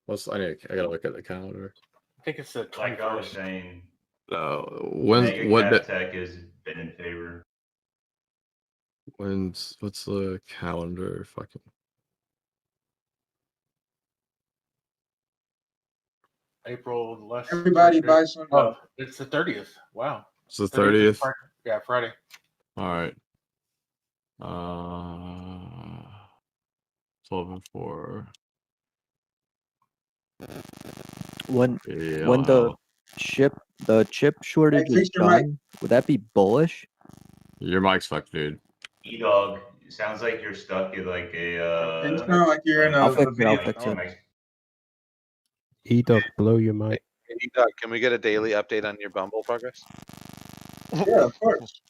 Speaker 8: I gotta look at the calendar.
Speaker 24: I think it's the
Speaker 2: Like I was
Speaker 24: 21st.
Speaker 2: saying,
Speaker 8: What
Speaker 2: Mega Cap Tech has been in favor.
Speaker 8: what's the calendar? Fucking
Speaker 24: April the last.
Speaker 5: Everybody
Speaker 24: start date.
Speaker 5: buy some.
Speaker 24: Oh, it's the 30th. Wow.
Speaker 8: It's the
Speaker 24: 30th is
Speaker 8: 30th.
Speaker 24: Friday. Yeah, Friday.
Speaker 8: All right. 12 and 4.
Speaker 14: When
Speaker 8: Yeah,
Speaker 14: when the
Speaker 8: wow.
Speaker 14: chip shortage is
Speaker 5: fix your mic.
Speaker 14: done, would that be bullish?
Speaker 8: Your mic's fucked, dude.
Speaker 2: E-Dog, it sounds like you're stuck in like a
Speaker 5: It sounds like you're in
Speaker 14: I'll
Speaker 5: a
Speaker 14: fix it. I'll
Speaker 5: video.
Speaker 14: fix it.
Speaker 7: E-Dog, blow your mic.
Speaker 6: Hey, Doug, can we get a daily update on your Bumble progress?
Speaker 5: Yeah, of course.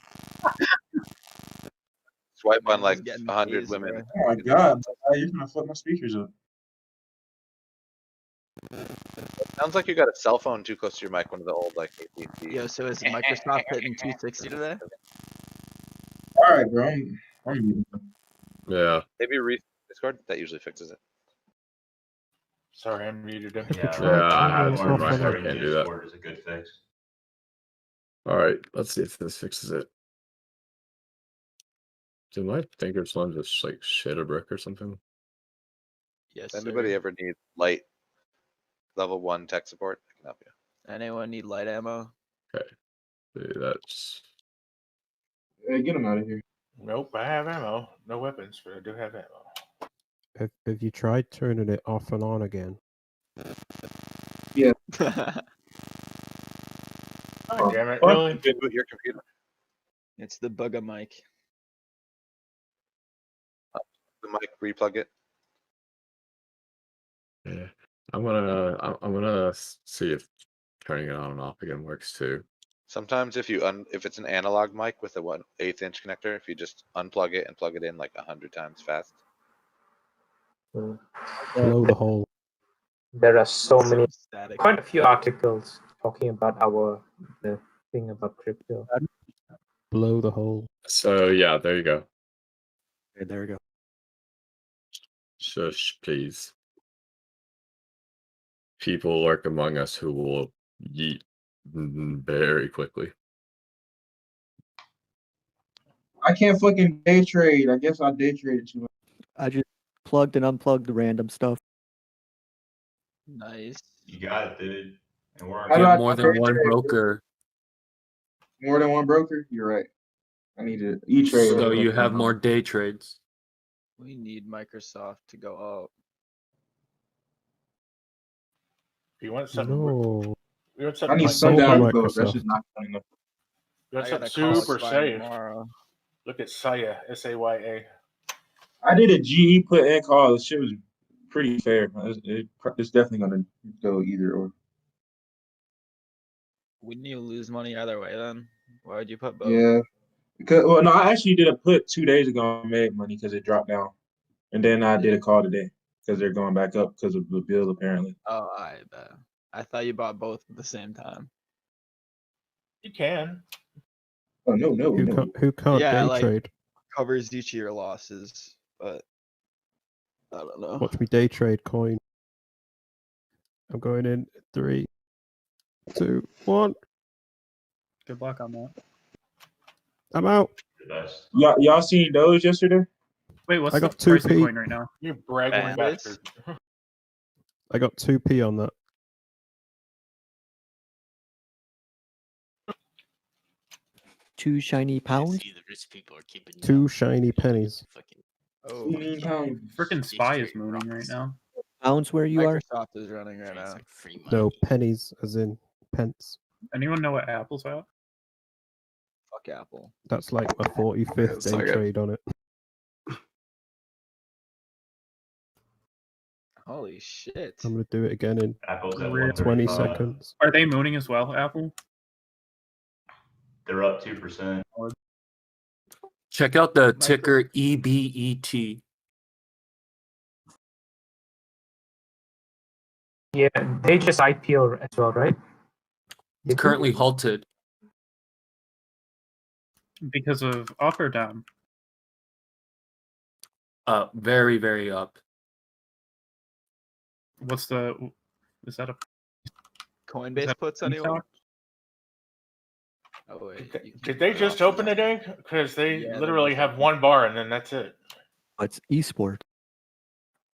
Speaker 6: Swipe on
Speaker 13: Man,
Speaker 6: like
Speaker 13: just getting
Speaker 6: 100
Speaker 13: tased,
Speaker 6: women.
Speaker 13: bro.
Speaker 5: Oh my god, you're gonna flip my speakers up.
Speaker 6: Sounds like you got a cell phone too close to your mic, one of the old like AT&T.
Speaker 13: Yo, so is Microsoft hitting 260 today?
Speaker 5: All right, bro. I'm
Speaker 8: Yeah.
Speaker 6: Maybe Discord. That usually fixes it.
Speaker 24: Sorry, I muted him.
Speaker 8: Yeah, I had to.
Speaker 7: off
Speaker 8: I
Speaker 7: on
Speaker 8: can't do that.
Speaker 2: Discord is a good fix.
Speaker 8: All right, let's see if this fixes it. Did my fingers one just like shit a brick or something?
Speaker 13: Yes,
Speaker 6: If anybody
Speaker 13: sir.
Speaker 6: ever needs light level 1 tech support, I can help you.
Speaker 13: Anyone need light ammo?
Speaker 8: Okay, that's.
Speaker 5: Hey, get him out of here.
Speaker 24: Nope, I have ammo. No weapons, but I do have ammo.
Speaker 7: Have you tried turning it off and on again?
Speaker 5: Yeah.
Speaker 24: Oh, damn it,
Speaker 5: fuck.
Speaker 24: really?
Speaker 6: Reboot your computer.
Speaker 13: It's the bugger mic.
Speaker 6: The mic, replug it.
Speaker 8: Yeah, I'm gonna see if turning it on and off again works too.
Speaker 6: Sometimes if you if it's an analog mic with a 1/8 inch connector, if you just unplug it and plug it in like 100 times fast.
Speaker 7: Blow the hole.
Speaker 16: There are so many,
Speaker 13: static.
Speaker 16: quite a few articles talking about the thing about crypto.
Speaker 7: Blow the hole.
Speaker 8: So yeah, there you go.
Speaker 14: Okay, there we go.
Speaker 8: Shush, please. People lurk among us who will yeet very quickly.
Speaker 5: I can't fucking day trade. I guess I day traded too much.
Speaker 14: I just plugged and unplugged the random stuff.
Speaker 13: Nice.
Speaker 2: You got it, dude. And we're
Speaker 5: How do I
Speaker 10: Get more than
Speaker 5: day
Speaker 10: one
Speaker 5: trade?
Speaker 10: broker,
Speaker 5: More than one broker? You're right. I need to E-Trade.
Speaker 10: so you have more day trades.
Speaker 13: We need Microsoft to go up.
Speaker 24: If you want something,
Speaker 7: No.
Speaker 24: you want
Speaker 5: I
Speaker 24: something
Speaker 5: need
Speaker 24: like
Speaker 7: Sold
Speaker 5: sundown
Speaker 7: on
Speaker 5: to go up. That's
Speaker 7: Microsoft.
Speaker 5: just not funny enough.
Speaker 24: you want
Speaker 13: I
Speaker 24: something
Speaker 13: gotta call
Speaker 24: super
Speaker 13: Expire
Speaker 24: safe.
Speaker 13: tomorrow.
Speaker 24: Look at Saya, Saya.
Speaker 5: I did a GE put and call. This shit was pretty fair. It's definitely gonna go either or.
Speaker 13: Wouldn't you lose money either way then? Why would you put both?
Speaker 5: Yeah. Because no, I actually did a put 2 days ago and made money because it dropped down, and then I did a call today because they're going back up because of the bill apparently.
Speaker 13: Oh, I bet. I thought you bought both at the same time.
Speaker 24: You can.
Speaker 5: Oh no.
Speaker 7: Who can't
Speaker 13: Yeah,
Speaker 7: day
Speaker 13: like
Speaker 7: trade?
Speaker 13: covers each of your losses, but I don't know.
Speaker 7: Watch me day trade coin. I'm going in 3, 2, 1.
Speaker 4: Good luck on that.
Speaker 7: I'm out.
Speaker 2: The best.
Speaker 5: Y'all seen those yesterday?
Speaker 4: Wait, what's
Speaker 7: I
Speaker 4: the
Speaker 7: got
Speaker 4: price of
Speaker 7: 2p.
Speaker 4: coin right now?
Speaker 24: You bragging bastard.
Speaker 7: I got 2p on that.
Speaker 14: Two shiny pounds.
Speaker 7: Two shiny pennies.
Speaker 13: Oh,
Speaker 4: Freaking spy is mooning right now.
Speaker 14: Pounds where you are?
Speaker 13: Microsoft is running right now.
Speaker 7: No, pennies as in pence.
Speaker 4: Anyone know what Apple's at?
Speaker 13: Fuck Apple.
Speaker 7: That's like a 45th
Speaker 8: It's
Speaker 7: day
Speaker 8: like a-
Speaker 7: trade on it.
Speaker 13: Holy shit.
Speaker 7: I'm gonna do it again in
Speaker 2: Apple's at
Speaker 7: 20
Speaker 2: 135.
Speaker 7: seconds.
Speaker 4: Are they mooning as well, Apple?
Speaker 2: They're up 2%.
Speaker 10: Check out the ticker EBET.
Speaker 16: Yeah, they just IPO as well, right?
Speaker 10: It's currently halted.
Speaker 4: Because of up or down?
Speaker 10: Very, very up.
Speaker 4: What's the? Is that a?
Speaker 13: Coinbase
Speaker 4: that
Speaker 13: puts
Speaker 4: in
Speaker 13: anyone?
Speaker 4: stock?
Speaker 24: Oh wait. Did they just open today? Because they
Speaker 13: Yeah, they
Speaker 24: literally
Speaker 13: just
Speaker 24: have one bar and then that's it.
Speaker 14: It's esport.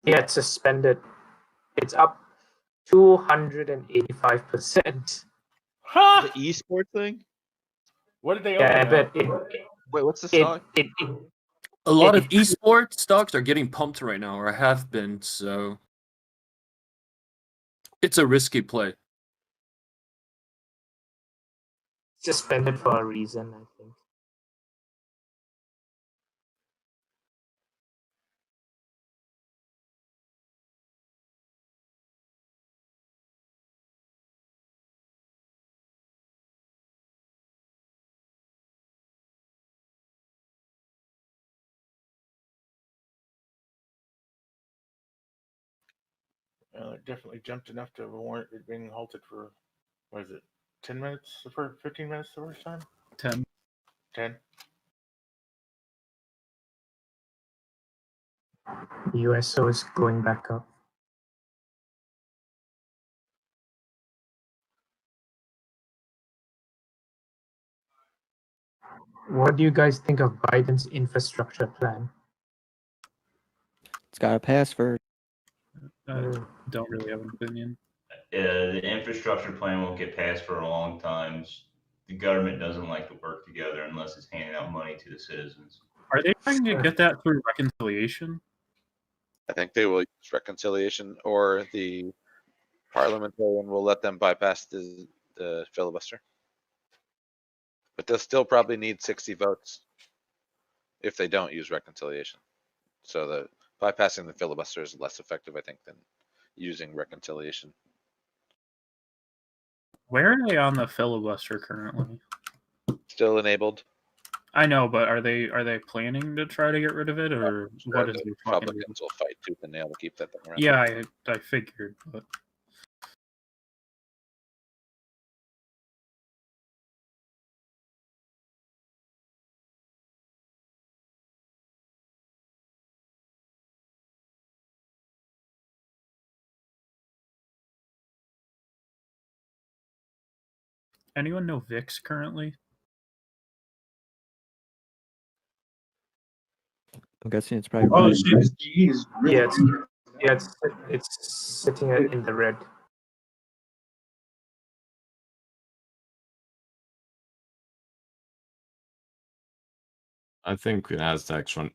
Speaker 16: Yeah, it's suspended. It's up 285%.
Speaker 6: The esports thing?
Speaker 24: What did they
Speaker 16: Yeah,
Speaker 24: open
Speaker 16: but
Speaker 24: up?
Speaker 6: Wait, what's the
Speaker 16: it,
Speaker 6: stock?
Speaker 10: A lot of
Speaker 16: it-
Speaker 10: esports stocks are getting pumped right now, or have been, so it's a risky play.
Speaker 16: suspended for a reason, I think.
Speaker 24: It definitely jumped enough to warrant it being halted for, what is it, 10 minutes, for 15 minutes the first time?
Speaker 4: 10.
Speaker 24: 10.
Speaker 16: The USO is going back up. What do you guys think of Biden's infrastructure plan?
Speaker 14: It's got to pass first.
Speaker 4: Don't really have an opinion.
Speaker 2: The infrastructure plan won't get passed for a long time. The government doesn't like to work together unless it's handing out money to the citizens.
Speaker 4: Are they trying to get that through reconciliation?
Speaker 6: I think they will use reconciliation, or the parliamentarian will let them bypass the filibuster. But they'll still probably need 60 votes if they don't use reconciliation. So the bypassing the filibuster is less effective, I think, than using reconciliation.
Speaker 4: Where are they on the filibuster currently?
Speaker 6: Still enabled.
Speaker 4: I know, but are they planning to try to get rid of it, or what is
Speaker 6: the
Speaker 4: the fucking?
Speaker 6: Republicans will fight tooth and nail to keep that thing around.
Speaker 4: Yeah, I figured, but anyone know VIX currently?
Speaker 14: I'm guessing it's probably.
Speaker 5: Oh
Speaker 14: red.
Speaker 5: shit, this GE is really
Speaker 16: It's sitting in the red.
Speaker 8: I think Nasdaq's one.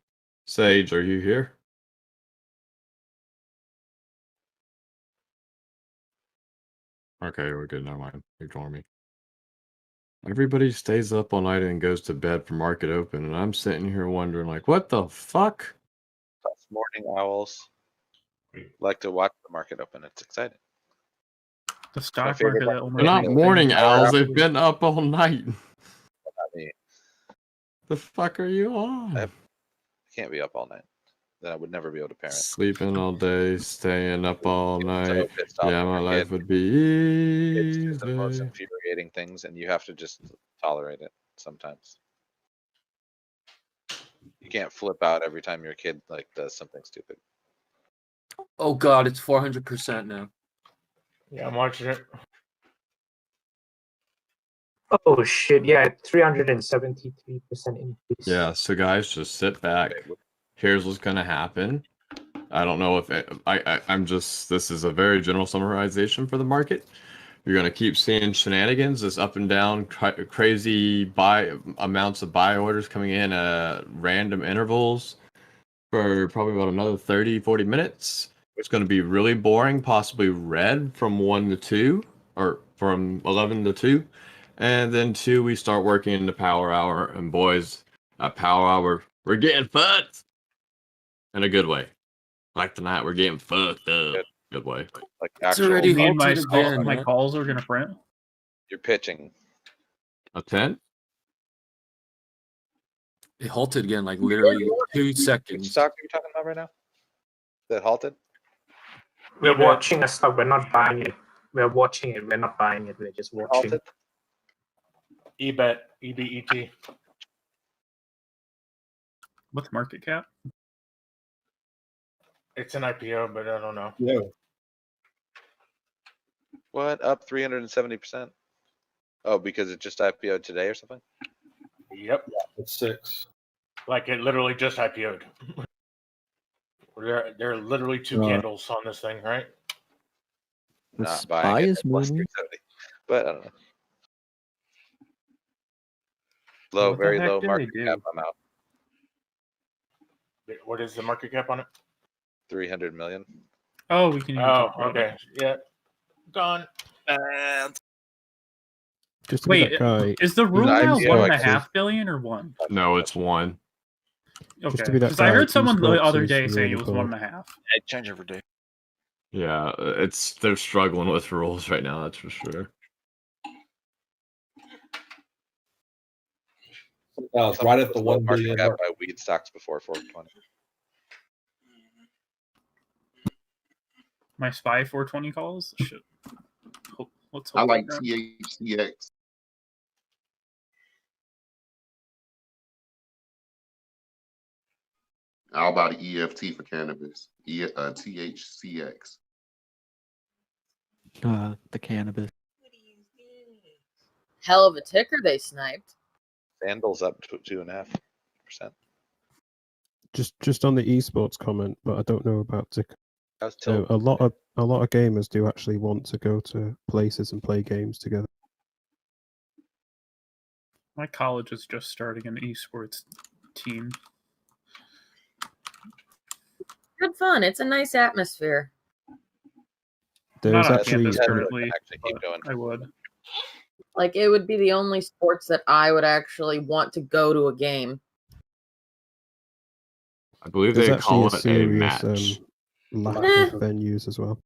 Speaker 8: Sage, are you here? Okay, we're good. Never mind. Ignore me. Everybody stays up all night and goes to bed for market open, and I'm sitting here wondering, like, what the fuck?
Speaker 6: Us morning owls like to watch the market open. It's exciting.
Speaker 4: The stock
Speaker 6: favorite
Speaker 4: market that
Speaker 6: one.
Speaker 4: only
Speaker 8: They're not
Speaker 4: pays
Speaker 8: morning
Speaker 4: things
Speaker 8: owls.
Speaker 4: after-
Speaker 8: They've been up all night.
Speaker 6: Not me.
Speaker 8: The fuck are you on?
Speaker 6: I can't be up all night. Then I would never be able to parent.
Speaker 8: Sleeping all day, staying up all
Speaker 6: So
Speaker 8: night.
Speaker 6: pissed off
Speaker 8: Yeah,
Speaker 6: at
Speaker 8: my
Speaker 6: your
Speaker 8: life
Speaker 6: kid.
Speaker 8: would be
Speaker 6: It's the most
Speaker 8: easy.
Speaker 6: infuriating things, and you have to just tolerate it sometimes. You can't flip out every time your kid like does something stupid.
Speaker 10: Oh god, it's 400% now.
Speaker 24: Yeah, I'm watching it.
Speaker 16: Oh shit! Yeah, 373% increase.
Speaker 8: Yeah, so guys, just sit back. Here's what's gonna happen. I don't know if I'm just. This is a very general summarization for the market. You're gonna keep seeing shenanigans, this up and down, crazy buy amounts of buy orders coming in at random intervals for probably about another 30-40 minutes. It's gonna be really boring, possibly red from 1 to 2, or from 11 to 2. And then 2, we start working into power hour. And boys, at power hour, we're getting fucked in a good way. Like tonight, we're getting fucked up. Good way.
Speaker 6: Like
Speaker 10: It's
Speaker 6: actual.
Speaker 10: already
Speaker 4: Me and my
Speaker 10: halted again,
Speaker 4: my
Speaker 10: man.
Speaker 4: calls are gonna print.
Speaker 6: You're pitching.
Speaker 8: A 10?
Speaker 10: It halted again, like literally 2
Speaker 6: Which
Speaker 10: seconds.
Speaker 6: stock are you talking about right now? That halted?
Speaker 16: We're watching a stock. We're not buying it. We're watching it. We're not buying it. We're just watching.
Speaker 6: Halted?
Speaker 24: EBET, EBET.
Speaker 4: What's market cap?
Speaker 24: It's an IPO, but I don't know.
Speaker 5: Yeah.
Speaker 6: What? Up 370%? Oh, because it just IPO'd today or something?
Speaker 24: Yep.
Speaker 5: It's 6.
Speaker 24: Like it literally just IPO'd. There are literally 2 candles on this thing, right?
Speaker 14: The
Speaker 6: not buying
Speaker 14: spy
Speaker 6: it
Speaker 14: is
Speaker 6: at plus
Speaker 14: moving.
Speaker 6: 370. But I don't know. Low,
Speaker 4: What the
Speaker 6: very
Speaker 4: heck
Speaker 6: low
Speaker 4: do they
Speaker 6: market
Speaker 4: do?
Speaker 6: cap. I'm out.
Speaker 24: What is the market cap on it?
Speaker 6: 300 million.
Speaker 4: Oh, we can even
Speaker 24: Oh,
Speaker 4: talk about
Speaker 24: okay. Yeah. Gone.
Speaker 18: And
Speaker 7: Just to be
Speaker 4: Wait,
Speaker 7: that guy.
Speaker 4: is the rule
Speaker 6: An
Speaker 4: now
Speaker 6: IPO,
Speaker 4: one
Speaker 6: I
Speaker 4: and a
Speaker 6: guess.
Speaker 4: half billion or one?
Speaker 8: No, it's one.
Speaker 7: Just to
Speaker 4: Okay,
Speaker 7: be that
Speaker 4: because I
Speaker 7: guy,
Speaker 4: heard someone the
Speaker 7: esports
Speaker 4: other
Speaker 7: is
Speaker 4: day saying
Speaker 7: really
Speaker 4: it was one
Speaker 7: broad.
Speaker 4: and a half.
Speaker 18: I change every day.
Speaker 8: Yeah, they're struggling with rules right now. That's for sure.
Speaker 6: It's right at the 1 billion mark. By weed stocks before 420.
Speaker 4: My spy 420 calls. Shit. Let's hope
Speaker 3: I like
Speaker 4: that-
Speaker 3: THCX. How about an EFT for cannabis? THCX.
Speaker 14: The cannabis.
Speaker 12: Hell of a ticker they sniped.
Speaker 6: Sandals up to 2.5%.
Speaker 7: Just on the esports comment, but I don't know about ticker.
Speaker 6: How's
Speaker 7: So
Speaker 6: Tilt?
Speaker 7: a lot of gamers do actually want to go to places and play games together.
Speaker 4: My college is just starting an esports team.
Speaker 12: Good fun. It's a nice atmosphere.
Speaker 7: There's
Speaker 4: Not on
Speaker 7: actually
Speaker 4: campus currently.
Speaker 6: Keep going.
Speaker 4: I would.
Speaker 12: Like, it would be the only sports that I would actually want to go to a game.
Speaker 8: I believe
Speaker 7: there's
Speaker 8: they
Speaker 7: actually
Speaker 8: call
Speaker 7: a
Speaker 8: it a
Speaker 7: serious
Speaker 8: match.
Speaker 7: lack
Speaker 12: Eh.
Speaker 7: of venues as well.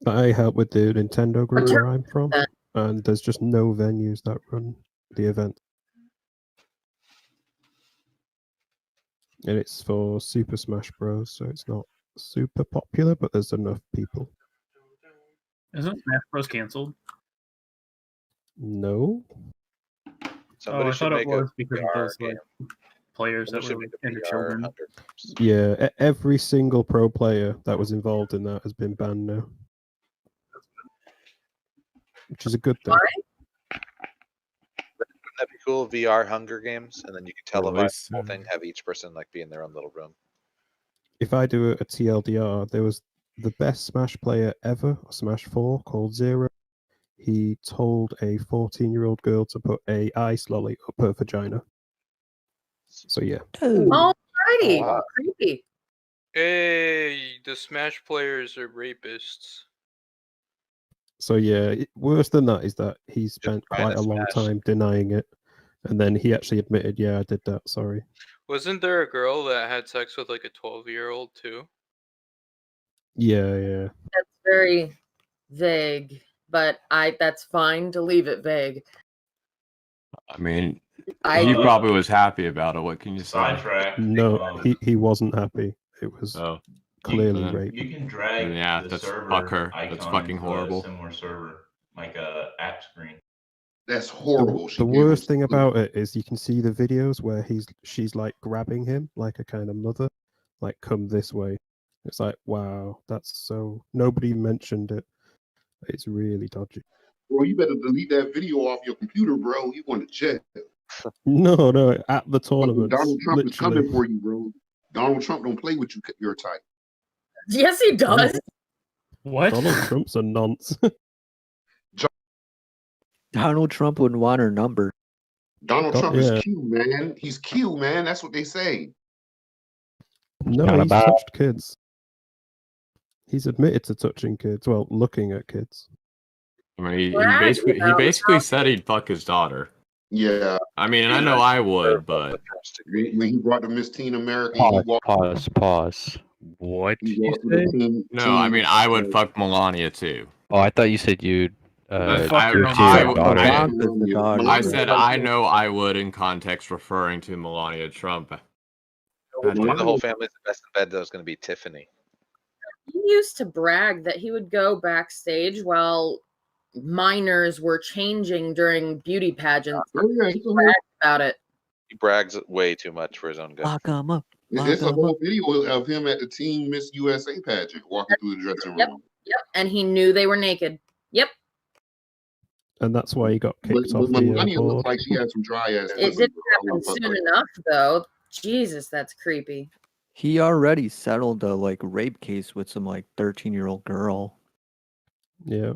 Speaker 7: I help with the Nintendo group where I'm from, and there's just no venues that run the event. And it's for Super Smash Bros, so it's not super popular, but there's enough people.
Speaker 4: Isn't Smash Bros canceled?
Speaker 7: No.
Speaker 6: Somebody
Speaker 4: I
Speaker 6: should
Speaker 4: thought it
Speaker 6: make a
Speaker 4: was because of
Speaker 6: VR
Speaker 4: those
Speaker 6: game.
Speaker 4: like players that
Speaker 6: Somebody
Speaker 4: were
Speaker 6: should
Speaker 4: like,
Speaker 6: make a
Speaker 4: into
Speaker 6: VR
Speaker 4: children.
Speaker 6: Hunger.
Speaker 7: Yeah, every single pro player that was involved in that has been banned now, which is a good thing.
Speaker 6: Wouldn't that be cool? VR Hunger Games, and then you can televise
Speaker 8: Release,
Speaker 6: the whole thing. Have each person like be in their own little room.
Speaker 7: If I do a TLDR, there was the best Smash player ever, Smash 4, called Zero. He told a 14-year-old girl to put a ice lolly up her vagina. So yeah.
Speaker 12: Alrighty.
Speaker 6: Wow.
Speaker 12: Creepy.
Speaker 20: Hey, the Smash players are rapists.
Speaker 7: So yeah, worse than that is that he spent
Speaker 6: trying
Speaker 7: quite
Speaker 6: to
Speaker 7: a long
Speaker 6: smash.
Speaker 7: time denying it, and then he actually admitted, "Yeah, I did that. Sorry."
Speaker 20: Wasn't there a girl that had sex with like a 12-year-old too?
Speaker 7: Yeah.
Speaker 12: That's very vague, but that's fine to leave it vague.
Speaker 8: I mean,
Speaker 12: I-
Speaker 8: he probably was happy about it. What can you say?
Speaker 2: Sidetrack.
Speaker 7: No, he wasn't happy. It was clearly
Speaker 8: then-
Speaker 7: rape.
Speaker 2: You can drag
Speaker 8: Yeah,
Speaker 2: the
Speaker 8: that's
Speaker 2: server
Speaker 8: fucker. That's
Speaker 2: icon
Speaker 8: fucking
Speaker 2: into
Speaker 8: horrible.
Speaker 2: a similar server, like a app screen.
Speaker 3: That's horrible. She
Speaker 7: The
Speaker 3: gave him
Speaker 7: worst thing
Speaker 3: some-
Speaker 7: about it is you can see the videos where she's like grabbing him like a kind of mother, like come this way. It's like, wow, that's so nobody mentioned it. It's really dodgy.
Speaker 3: Bro, you better delete that video off your computer, bro. You want to check.
Speaker 7: No, at the tournament.
Speaker 3: Donald Trump is coming
Speaker 7: literally.
Speaker 3: for you, bro. Donald Trump don't play with you, your type.
Speaker 12: Yes, he does.
Speaker 4: What?
Speaker 7: Donald Trump's a nonce.
Speaker 14: Donald Trump wouldn't want her number.
Speaker 3: Donald
Speaker 7: Oh,
Speaker 3: Trump
Speaker 7: yeah.
Speaker 3: is cute, man. He's cute, man. That's what they say.
Speaker 7: No,
Speaker 3: Not
Speaker 7: he's
Speaker 3: about-
Speaker 7: touched kids. He's admitted to touching kids. Well, looking at kids.
Speaker 8: I mean, he
Speaker 12: Brag
Speaker 8: basically
Speaker 12: about
Speaker 8: basically said he'd fuck his daughter.
Speaker 3: Yeah.
Speaker 8: I mean, and I know I would, but
Speaker 3: When he brought the Miss Teen America, he walked.
Speaker 15: Pause. What did
Speaker 3: He
Speaker 15: you
Speaker 3: walked with
Speaker 15: say?
Speaker 3: the teen.
Speaker 8: no, I mean, I would fuck Melania too.
Speaker 15: Oh, I thought you said you'd
Speaker 8: I
Speaker 15: your daughter.
Speaker 8: I said I know I would in context referring to Melania Trump.
Speaker 6: One of the whole family's the best in bed. That was going to be Tiffany.
Speaker 12: He used to brag that he would go backstage while minors were changing during beauty pageants.
Speaker 3: Oh, yeah,
Speaker 12: he bragged about it.
Speaker 6: He brags way too much for his own good.
Speaker 14: Lock him up.
Speaker 3: It's a whole video of him at the Teen Miss USA pageant, walking through the dressing room.
Speaker 12: Yep. And he knew they were naked. Yep.
Speaker 7: And that's why he got
Speaker 3: But
Speaker 7: kicked off the
Speaker 3: Melania
Speaker 7: board.
Speaker 3: looks like she had some dry ass.
Speaker 12: It
Speaker 3: pussy,
Speaker 12: didn't
Speaker 3: bro. I
Speaker 12: happen
Speaker 3: wouldn't fuck
Speaker 12: soon
Speaker 3: her.
Speaker 12: enough, though. Jesus, that's creepy.
Speaker 14: He already settled a like rape case with some like 13-year-old girl.
Speaker 7: Yeah.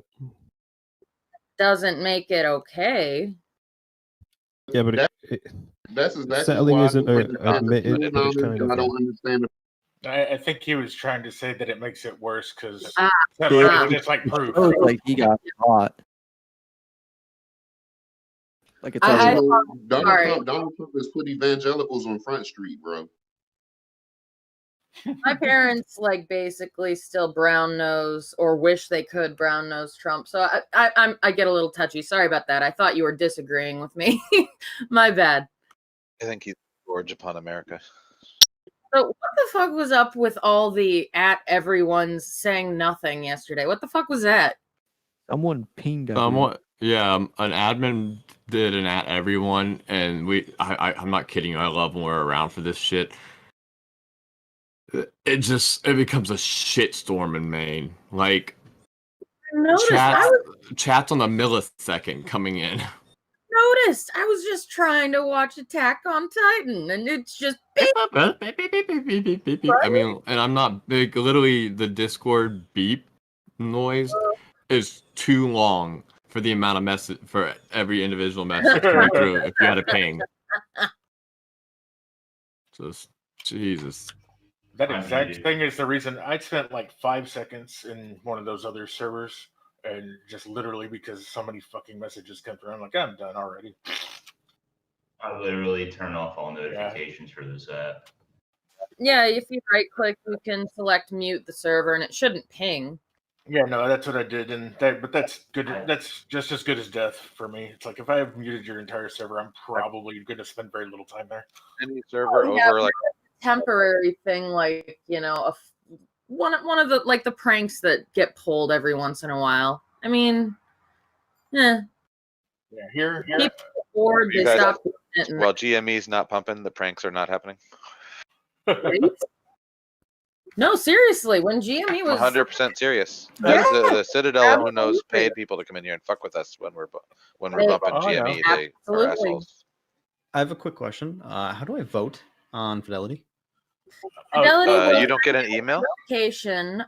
Speaker 12: Doesn't make it okay.
Speaker 7: Yeah, but
Speaker 3: That's exactly
Speaker 7: settling
Speaker 3: why
Speaker 7: isn't admitted, but it's kind of.
Speaker 3: I don't understand.
Speaker 24: I think he was trying to say that it makes it worse because
Speaker 12: Ah,
Speaker 24: it's like proof.
Speaker 14: It was like he got caught. Like it's
Speaker 12: I-
Speaker 14: already.
Speaker 12: sorry.
Speaker 3: Donald Trump has put evangelicals on Front Street, bro.
Speaker 12: My parents like basically still brown nose or wish they could brown nose Trump. So I get a little touchy. Sorry about that. I thought you were disagreeing with me. My bad.
Speaker 6: I think he's gorge upon America.
Speaker 12: So what the fuck was up with all the at everyone's saying nothing yesterday? What the fuck was that?
Speaker 14: Someone pinged everyone.
Speaker 8: Yeah, an admin did an at everyone, and I'm not kidding you. I love when we're around for this shit. It becomes a shitstorm in Maine. Like chats on the millisecond coming in.
Speaker 12: Noticed. I was just trying to watch Attack on Titan, and it's just beep.
Speaker 8: I mean, and I'm not big. Literally, the Discord beep noise is too long for the amount of message for every individual message coming through. If you had a ping, just Jesus.
Speaker 24: That exact thing is the reason I spent like 5 seconds in one of those other servers, and just literally because so many fucking messages come through, I'm like, I'm done already.
Speaker 2: I literally turn off all notifications for this app.
Speaker 12: Yeah, if you right click, you can select mute the server, and it shouldn't ping.
Speaker 24: Yeah, no, that's what I did, but that's good. That's just as good as death for me. It's like if I have muted your entire server, I'm probably going to spend very little time there.
Speaker 6: Any server
Speaker 12: Yeah,
Speaker 6: over like
Speaker 12: temporary thing, like one of the like the pranks that get pulled every once in a while. I mean,
Speaker 24: yeah. Here.
Speaker 12: People bored,
Speaker 6: you
Speaker 12: they
Speaker 6: guys,
Speaker 12: stop doing it and
Speaker 6: while GME's not pumping, the pranks are not happening.
Speaker 12: right? No, seriously, when GME was
Speaker 6: 100% serious.
Speaker 12: Yeah,
Speaker 6: The Citadel who knows
Speaker 12: absolutely.
Speaker 6: paid people to come in here and fuck with us when we're
Speaker 12: They-
Speaker 6: bumping
Speaker 12: Oh, yeah.
Speaker 6: GME. They are
Speaker 12: Absolutely.
Speaker 6: assholes.
Speaker 11: I have a quick question. How do I vote on Fidelity?
Speaker 12: Fidelity
Speaker 6: You don't get an email?
Speaker 12: notification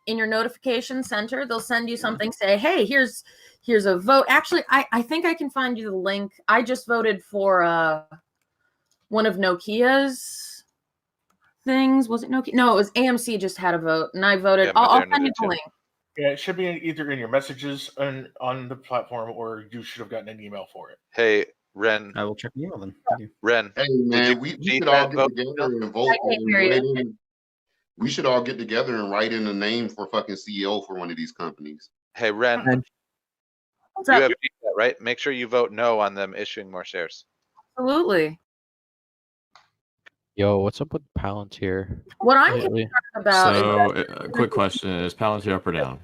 Speaker 12: in your notification center. They'll send you something. Say, hey, here's a vote. Actually, I think I can find you the link. I just voted for one of Nokia's things. Was it Nokia? No, it was AMC. Just had a vote, and I voted.
Speaker 24: Yeah,
Speaker 12: I'll
Speaker 24: Moderna
Speaker 12: send you
Speaker 24: did
Speaker 12: the
Speaker 24: too.
Speaker 12: link.
Speaker 24: Yeah, it should be either in your messages on the platform, or you should have gotten an email for it.
Speaker 6: Hey, Ren.
Speaker 11: I will check the email then. Thank you.
Speaker 6: Ren.
Speaker 3: Hey
Speaker 6: did
Speaker 3: man,
Speaker 6: you
Speaker 3: we
Speaker 6: see
Speaker 3: should all
Speaker 6: that
Speaker 3: get
Speaker 6: vote?
Speaker 3: together and vote.
Speaker 12: I can't
Speaker 3: And
Speaker 12: hear you.
Speaker 3: write in, we should all get together and write in a name for fucking CEO for one of these companies.
Speaker 6: Hey, Ren.
Speaker 12: What's
Speaker 6: You
Speaker 12: up?
Speaker 6: have that, right? Make sure you vote no on them issuing more shares.
Speaker 12: Absolutely.
Speaker 15: Yo, what's up with Palantir?
Speaker 12: What I'm
Speaker 15: lately?
Speaker 12: concerned about
Speaker 8: So,
Speaker 12: is
Speaker 8: quick question: is Palantir up or down?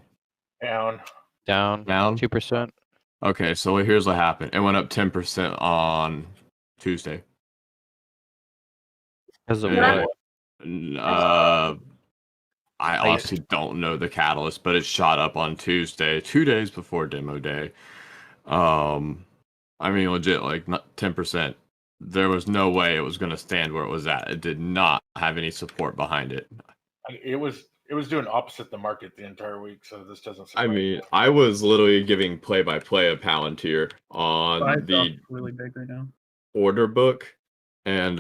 Speaker 24: Down.
Speaker 15: Down.
Speaker 8: Down.
Speaker 15: 2%.
Speaker 8: Okay, so here's what happened. It went up 10% on Tuesday.
Speaker 15: Because of
Speaker 8: And,
Speaker 15: what?
Speaker 8: I honestly don't know the catalyst, but it shot up on Tuesday, 2 days before demo day. I mean, legit, like not 10%. There was no way it was going to stand where it was at. It did not have any support behind it.
Speaker 24: It was doing opposite the market the entire week, so this doesn't.
Speaker 8: I mean, I was literally giving play-by-play of Palantir on
Speaker 4: Five
Speaker 8: the
Speaker 4: stock's really big right now.
Speaker 8: order book, and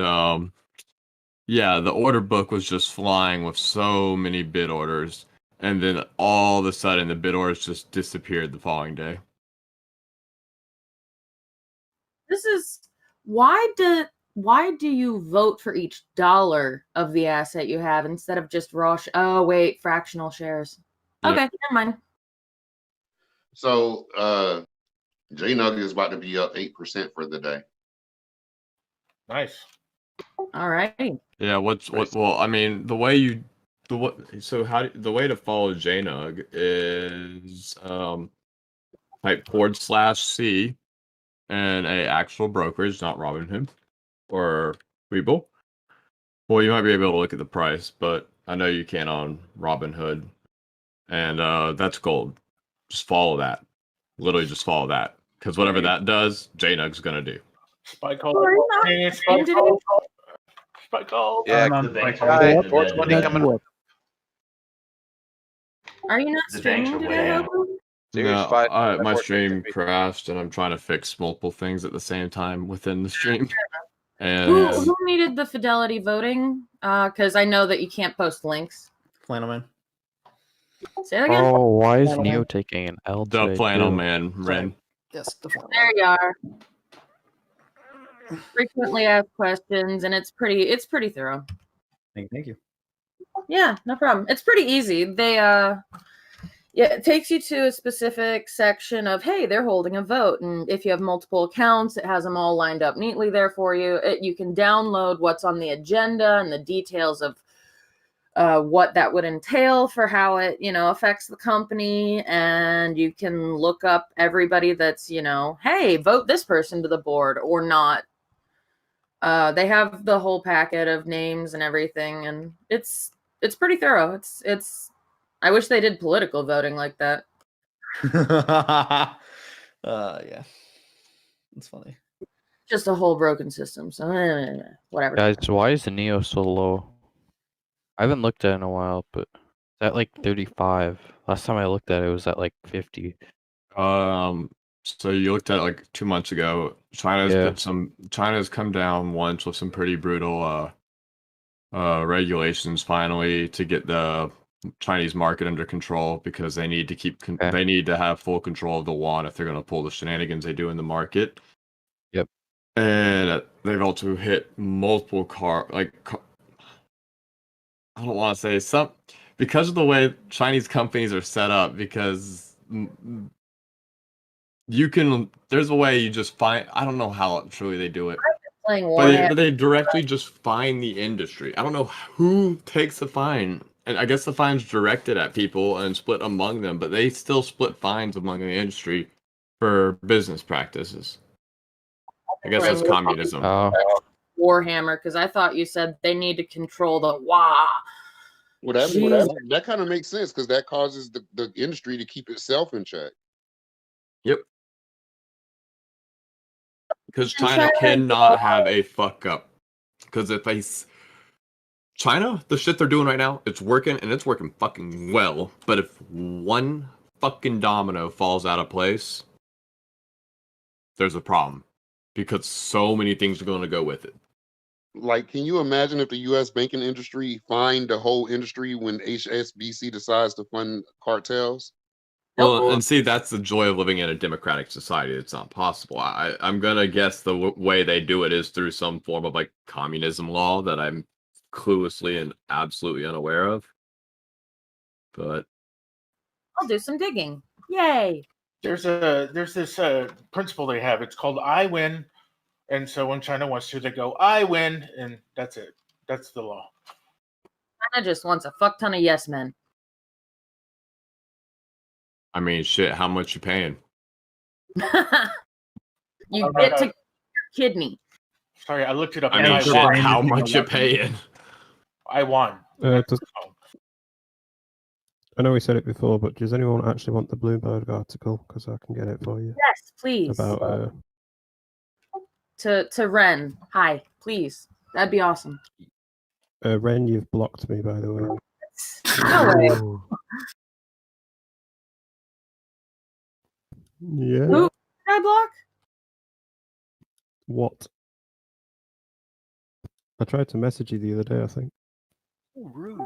Speaker 8: yeah, the order book was just flying with so many bid orders, and then all of a sudden the bid orders just disappeared the following day.
Speaker 12: this is why do you vote for each dollar of the asset you have instead of just raw? Oh wait, fractional shares.
Speaker 8: Yep.
Speaker 12: Okay, never mind.
Speaker 3: So JNUG is about to be up 8% for the day.
Speaker 24: Nice.
Speaker 12: All right.
Speaker 8: Yeah, well, I mean, the way to follow JNUG is type /C and a actual brokerage, not Robinhood or Webull. Well, you might be able to look at the price, but I know you can't on Robinhood, and that's gold. Just follow that. Literally, just follow that, because whatever that does, JNUG's gonna do.
Speaker 24: Spike my call.
Speaker 6: Yeah,
Speaker 2: The banks are
Speaker 6: guy,
Speaker 2: way
Speaker 6: torch money coming.
Speaker 12: Are you not
Speaker 2: The banks
Speaker 12: streaming
Speaker 2: are
Speaker 12: today,
Speaker 2: way out.
Speaker 12: Hobo?
Speaker 6: Serious
Speaker 8: No,
Speaker 6: fight.
Speaker 8: my stream crashed, and I'm trying to fix multiple things at the same time within the stream. And
Speaker 12: Who needed the fidelity voting? Because I know that you can't post links.
Speaker 11: Flannel Man.
Speaker 12: Say that again.
Speaker 15: Oh, why is
Speaker 11: Flannel
Speaker 15: Neo
Speaker 11: Man.
Speaker 15: taking an L
Speaker 8: the
Speaker 15: today,
Speaker 8: flannel
Speaker 15: too?
Speaker 8: man, Ren.
Speaker 11: Yes, the Flannel
Speaker 12: There you are. Frequently asked questions, and it's pretty thorough.
Speaker 11: Thank you.
Speaker 12: Yeah, no problem. It's pretty easy. Yeah, it takes you to a specific section of, hey, they're holding a vote. And if you have multiple accounts, it has them all lined up neatly there for you. You can download what's on the agenda and the details of what that would entail for how it, affects the company. And you can look up everybody that's, hey, vote this person to the board or not. They have the whole packet of names and everything. And it's pretty thorough. I wish they did political voting like that.
Speaker 11: Yeah. It's funny.
Speaker 12: Just a whole broken system. So whatever.
Speaker 15: Guys, why is the Neo so low? I haven't looked at it in a while, but it's at like 35. Last time I looked at it, it was at like 50.
Speaker 8: So you looked at it like 2 months ago. China's come down once with some pretty brutal regulations finally to get the Chinese market under control, because they need to they need to have full control of the yuan if they're going to pull the shenanigans they do in the market.
Speaker 15: Yep.
Speaker 8: And they've also hit multiple I don't want to say some, because of the way Chinese companies are set up, because there's a way you just find, I don't know how truly they do it,
Speaker 12: Playing
Speaker 8: but they directly just fine the industry. I don't know who takes the fine, and I guess the fine's directed at people and split among them, but they still split fines among the industry for business practices. I guess that's communism.
Speaker 12: Warhammer, because I thought you said they need to control the wah.
Speaker 3: Well, that kind of makes sense, because that causes the industry to keep itself in check.
Speaker 8: Yep. Because China cannot have a fuck up. Because China, the shit they're doing right now, it's working, and it's working fucking well. But if one fucking domino falls out of place, there's a problem. Because so many things are going to go with it.
Speaker 3: Like, can you imagine if the U.S. banking industry fined the whole industry when HSBC decides to fund cartels?
Speaker 8: Well, and see, that's the joy of living in a democratic society. It's not possible. I'm gonna guess the way they do it is through some form of like communism law that I'm cluelessly and absolutely unaware of. But
Speaker 12: I'll do some digging. Yay!
Speaker 24: There's this principle they have. It's called I win, and so when China wants to, they go I win, and that's it. That's the law.
Speaker 12: China just wants a fuck ton of yes men.
Speaker 8: I mean, shit. How much you paying?
Speaker 12: You get to your kidney.
Speaker 24: Sorry, I looked it up.
Speaker 8: I mean, shit. How much you paying?
Speaker 24: I won.
Speaker 7: I know we said it before, but does anyone actually want the Bloomberg article? Because I can get it for you.
Speaker 12: Yes, please.
Speaker 7: About
Speaker 12: to Ren. Hi, please. That'd be awesome.
Speaker 7: Ren, you've blocked me, by the way.
Speaker 12: No way.
Speaker 7: Yeah.
Speaker 12: Who did I block?
Speaker 7: What? I tried to message you the other day, I think.
Speaker 12: Rude.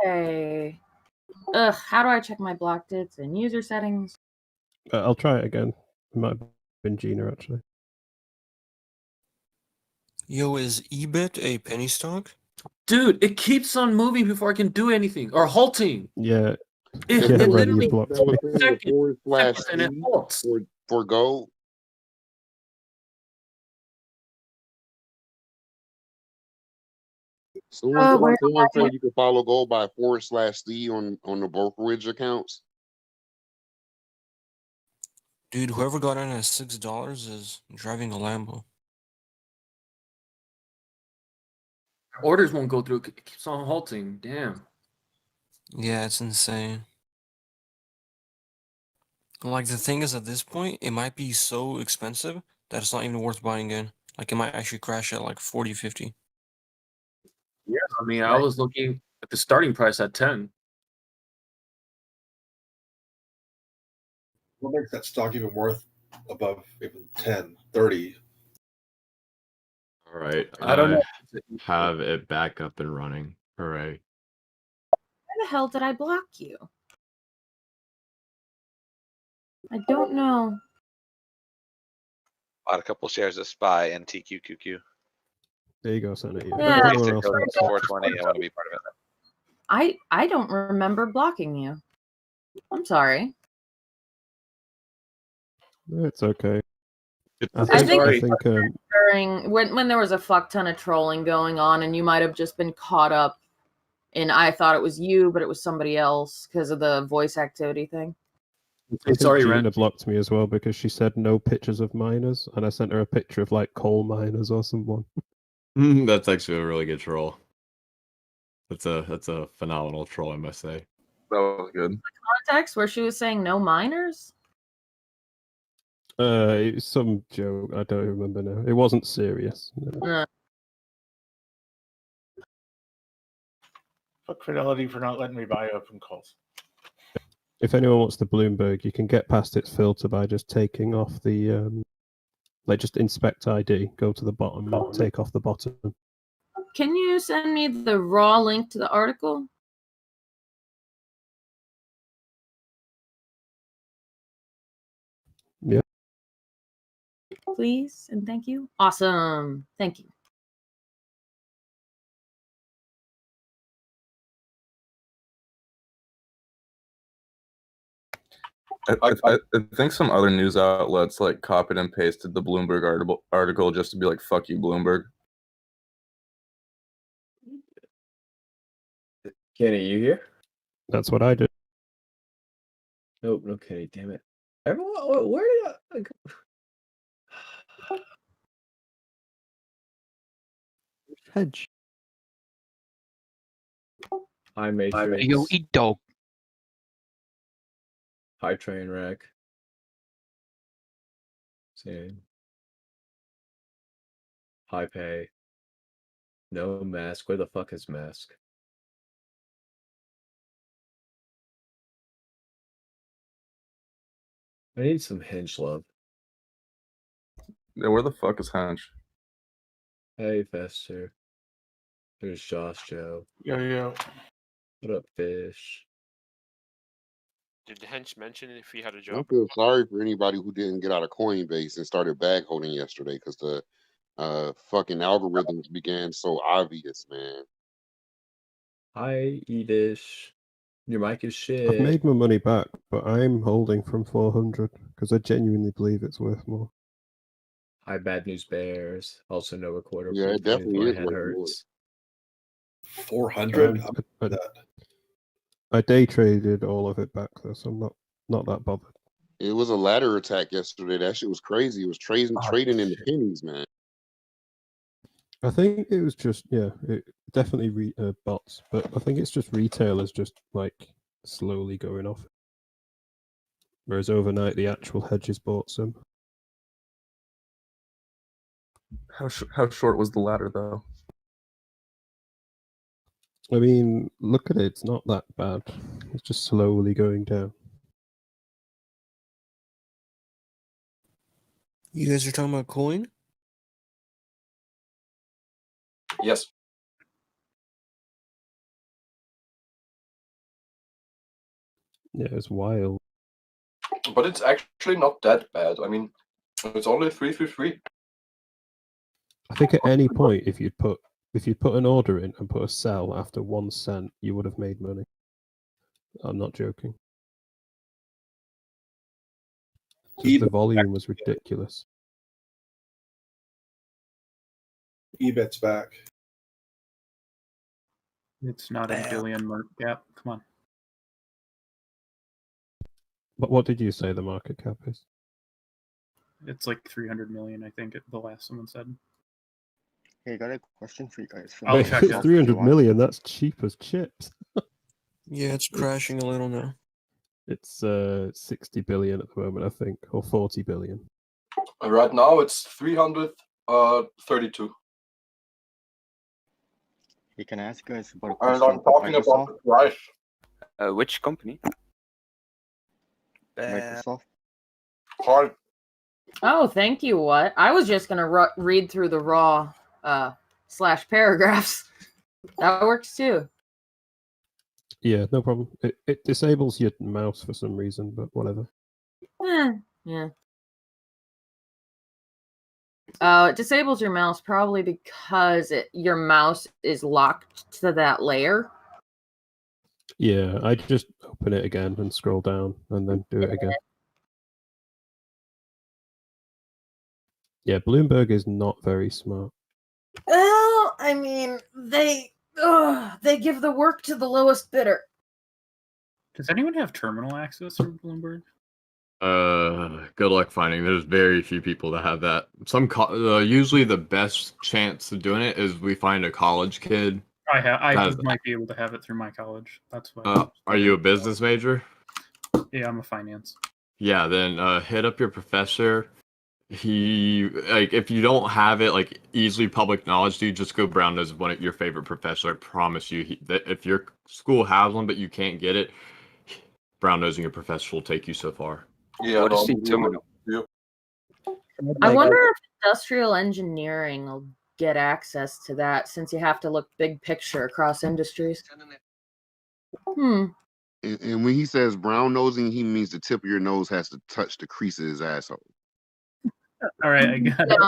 Speaker 12: Hey. Ugh, how do I check my blocked hits in user settings?
Speaker 7: I'll try it again. It might have been Gina, actually.
Speaker 9: Yo, is EBIT a penny stock?
Speaker 10: Dude, it keeps on moving before I can do anything or halting.
Speaker 7: Yeah.
Speaker 10: It
Speaker 7: Yeah, Ren,
Speaker 10: literally
Speaker 7: you blocked me.
Speaker 10: seconds and it halts.
Speaker 3: For gold. Someone said you can follow gold by /C on the brokerage accounts.
Speaker 9: Dude, whoever got in at $6 is driving a Lambo.
Speaker 10: Orders won't go through. It keeps on halting. Damn.
Speaker 9: Yeah, it's insane. Like, the thing is, at this point, it might be so expensive that it's not even worth buying in. Like, it might actually crash at like 40, 50.
Speaker 10: I mean, I was looking at the starting price at 10.
Speaker 1: What makes that stock even worth above even 10, 30?
Speaker 8: All right.
Speaker 10: I don't know.
Speaker 8: Have it back up and running. Hooray.
Speaker 12: Where the hell did I block you? I don't know.
Speaker 6: Bought a couple shares of SPY and TQQQ.
Speaker 7: There you go, Senate.
Speaker 12: Yeah.
Speaker 7: Everyone else
Speaker 6: Goes
Speaker 7: likes
Speaker 6: to
Speaker 7: it.
Speaker 6: 420. I want to be part of it.
Speaker 12: I don't remember blocking you. I'm sorry.
Speaker 7: It's okay.
Speaker 12: I think
Speaker 7: um,
Speaker 12: during when there was a fuck ton of trolling going on, and you might have just been caught up in I thought it was you, but it was somebody else because of the voice activity thing.
Speaker 7: I think Gina blocked me as well because she said no pictures of miners, and I sent her a picture of like coal miners or someone.
Speaker 8: That's actually a really good troll. That's a phenomenal troll, I must say.
Speaker 17: That was good.
Speaker 12: Context where she was saying no minors.
Speaker 7: It was some joke. I don't remember now. It wasn't serious. No.
Speaker 24: Fuck Fidelity for not letting me buy open calls.
Speaker 7: If anyone wants the Bloomberg, you can get past its filter by just taking off the like just inspect ID, go to the bottom, and take off the bottom.
Speaker 12: Can you send me the raw link to the article?
Speaker 7: Yeah.
Speaker 12: Please and thank you. Awesome. Thank you.
Speaker 17: I think some other news outlets like copied and pasted the Bloomberg article just to be like, "Fuck you, Bloomberg."
Speaker 21: Kenny, you here?
Speaker 7: That's what I did.
Speaker 21: Nope. Okay. Damn it. Everyone, where did I go?
Speaker 14: Hedge.
Speaker 21: Hi, Matrix.
Speaker 15: Yo, eat dog.
Speaker 21: Hi, train wreck. Same. Hi, pay. No mask. Where the fuck is mask? I need some hinge love.
Speaker 17: Yeah, where the fuck is Hench?
Speaker 21: Hey, Fester. There's Josh Joe.
Speaker 24: Yo.
Speaker 21: What up, fish?
Speaker 22: Did Hench mention if he had a
Speaker 3: I
Speaker 22: job?
Speaker 3: feel sorry for anybody who didn't get out of Coinbase and started bag holding yesterday because the fucking algorithms began so obvious, man.
Speaker 21: Hi, Edish. Your mic is shit.
Speaker 7: I've made my money back, but I'm holding from 400 because I genuinely believe it's worth more.
Speaker 21: Hi, Bad News Bears. Also, no recorder.
Speaker 3: Yeah, it
Speaker 21: proof if
Speaker 3: definitely
Speaker 21: my
Speaker 3: is
Speaker 21: head
Speaker 3: worth more.
Speaker 21: hurts.
Speaker 1: 400.
Speaker 7: I day traded all of it back though, so I'm not that bothered.
Speaker 3: It was a ladder attack yesterday. That shit was crazy. It was trading in the pennies, man.
Speaker 7: I think it was just it definitely bots, but I think it's just retailers just like slowly going off. Whereas overnight the actual hedges bought some.
Speaker 17: How short was the ladder though?
Speaker 7: I mean, look at it. It's not that bad. It's just slowly going down.
Speaker 9: You guys are talking about coin?
Speaker 17: Yes.
Speaker 7: Yeah, it's wild.
Speaker 17: But it's actually not that bad. I mean, it's only 333.
Speaker 7: I think at any point, if you'd put an order in and put a sell after 1 cent, you would have made money. I'm not joking. Just the volume was ridiculous.
Speaker 1: eBet's back.
Speaker 4: It's not a billion market cap. Come on.
Speaker 7: But what did you say the market cap is?
Speaker 4: It's like 300 million, I think, the last someone said.
Speaker 25: Hey, I got a question for you guys.
Speaker 4: I'll check
Speaker 7: It's
Speaker 4: it.
Speaker 7: 300 million. That's cheap as chips.
Speaker 9: Yeah, it's crashing a little now.
Speaker 7: It's 60 billion at the moment, I think, or 40 billion.
Speaker 17: Right now it's 332.
Speaker 25: Hey, can I ask you guys about a
Speaker 5: And
Speaker 25: question
Speaker 5: I'm talking about
Speaker 25: Microsoft?
Speaker 5: the price.
Speaker 13: Which company?
Speaker 25: Microsoft.
Speaker 5: Hard.
Speaker 12: Oh, thank you. What? I was just gonna read through the raw slash paragraphs. That works too.
Speaker 7: Yeah, no problem. It disables your mouse for some reason, but whatever.
Speaker 12: Yeah. It disables your mouse probably because your mouse is locked to that layer.
Speaker 7: Yeah, I just open it again and scroll down and then do it again. Yeah, Bloomberg is not very smart.
Speaker 12: Well, I mean, they give the work to the lowest bidder.
Speaker 4: Does anyone have terminal access from Bloomberg?
Speaker 8: Good luck finding. There's very few people that have that. Usually the best chance of doing it is we find a college kid.
Speaker 4: I
Speaker 8: has-
Speaker 4: might be able to have it through my college. That's why.
Speaker 8: Are you a business major?
Speaker 4: Yeah, I'm a finance.
Speaker 8: Yeah, then hit up your professor. If you don't have it easily public knowledge, dude, just go brown nose one of your favorite professor. I promise you, that if your school has one but you can't get it, brown nosing your professor will take you so far.
Speaker 5: Yeah,
Speaker 13: What is
Speaker 5: no,
Speaker 13: the terminal?
Speaker 5: Yeah.
Speaker 12: I wonder if industrial engineering will get access to that since you have to look big picture across industries.
Speaker 3: And when he says brown nosing, he means the tip of your nose has to touch the crease of his asshole.
Speaker 4: All right, I got it.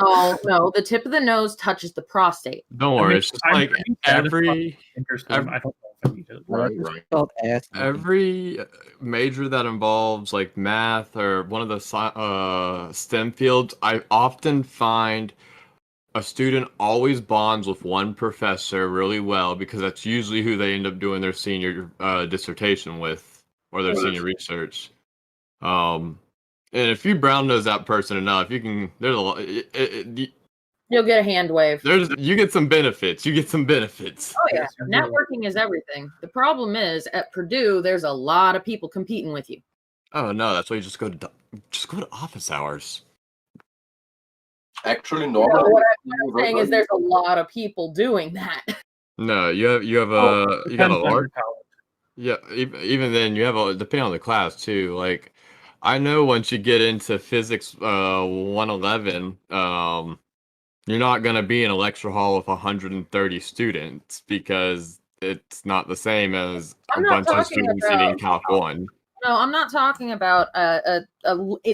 Speaker 12: No, the tip of the nose touches the prostate.
Speaker 8: Don't worry, it's just
Speaker 4: I'm pretty
Speaker 8: every
Speaker 4: interested. I don't know if I need it.
Speaker 3: Right.
Speaker 8: Every major that involves math or one of the STEM fields, I often find a student always bonds with one professor really well because that's usually who they end up doing their senior dissertation with or their senior research. And if you brown nose that person enough, you can. There's a lot.
Speaker 12: You'll get a hand wave.
Speaker 8: You get some benefits. You get some benefits.
Speaker 12: Oh yeah, networking is everything. The problem is at Purdue, there's a lot of people competing with you.
Speaker 8: Oh no, that's why you just go to office hours.
Speaker 5: Actually,
Speaker 12: No,
Speaker 5: normally.
Speaker 12: what I'm saying is there's a lot of people doing that.
Speaker 8: No, you have you got a
Speaker 4: depends on
Speaker 8: large.
Speaker 4: your
Speaker 8: Yeah, even then you have depending on the class too. I know once you get into physics 111, you're not going to be in a lecture hall with 130 students because it's not the same as a
Speaker 12: I'm not
Speaker 8: bunch of
Speaker 12: talking
Speaker 8: students
Speaker 12: about-
Speaker 8: eating Calc 1.
Speaker 12: No, I'm not talking about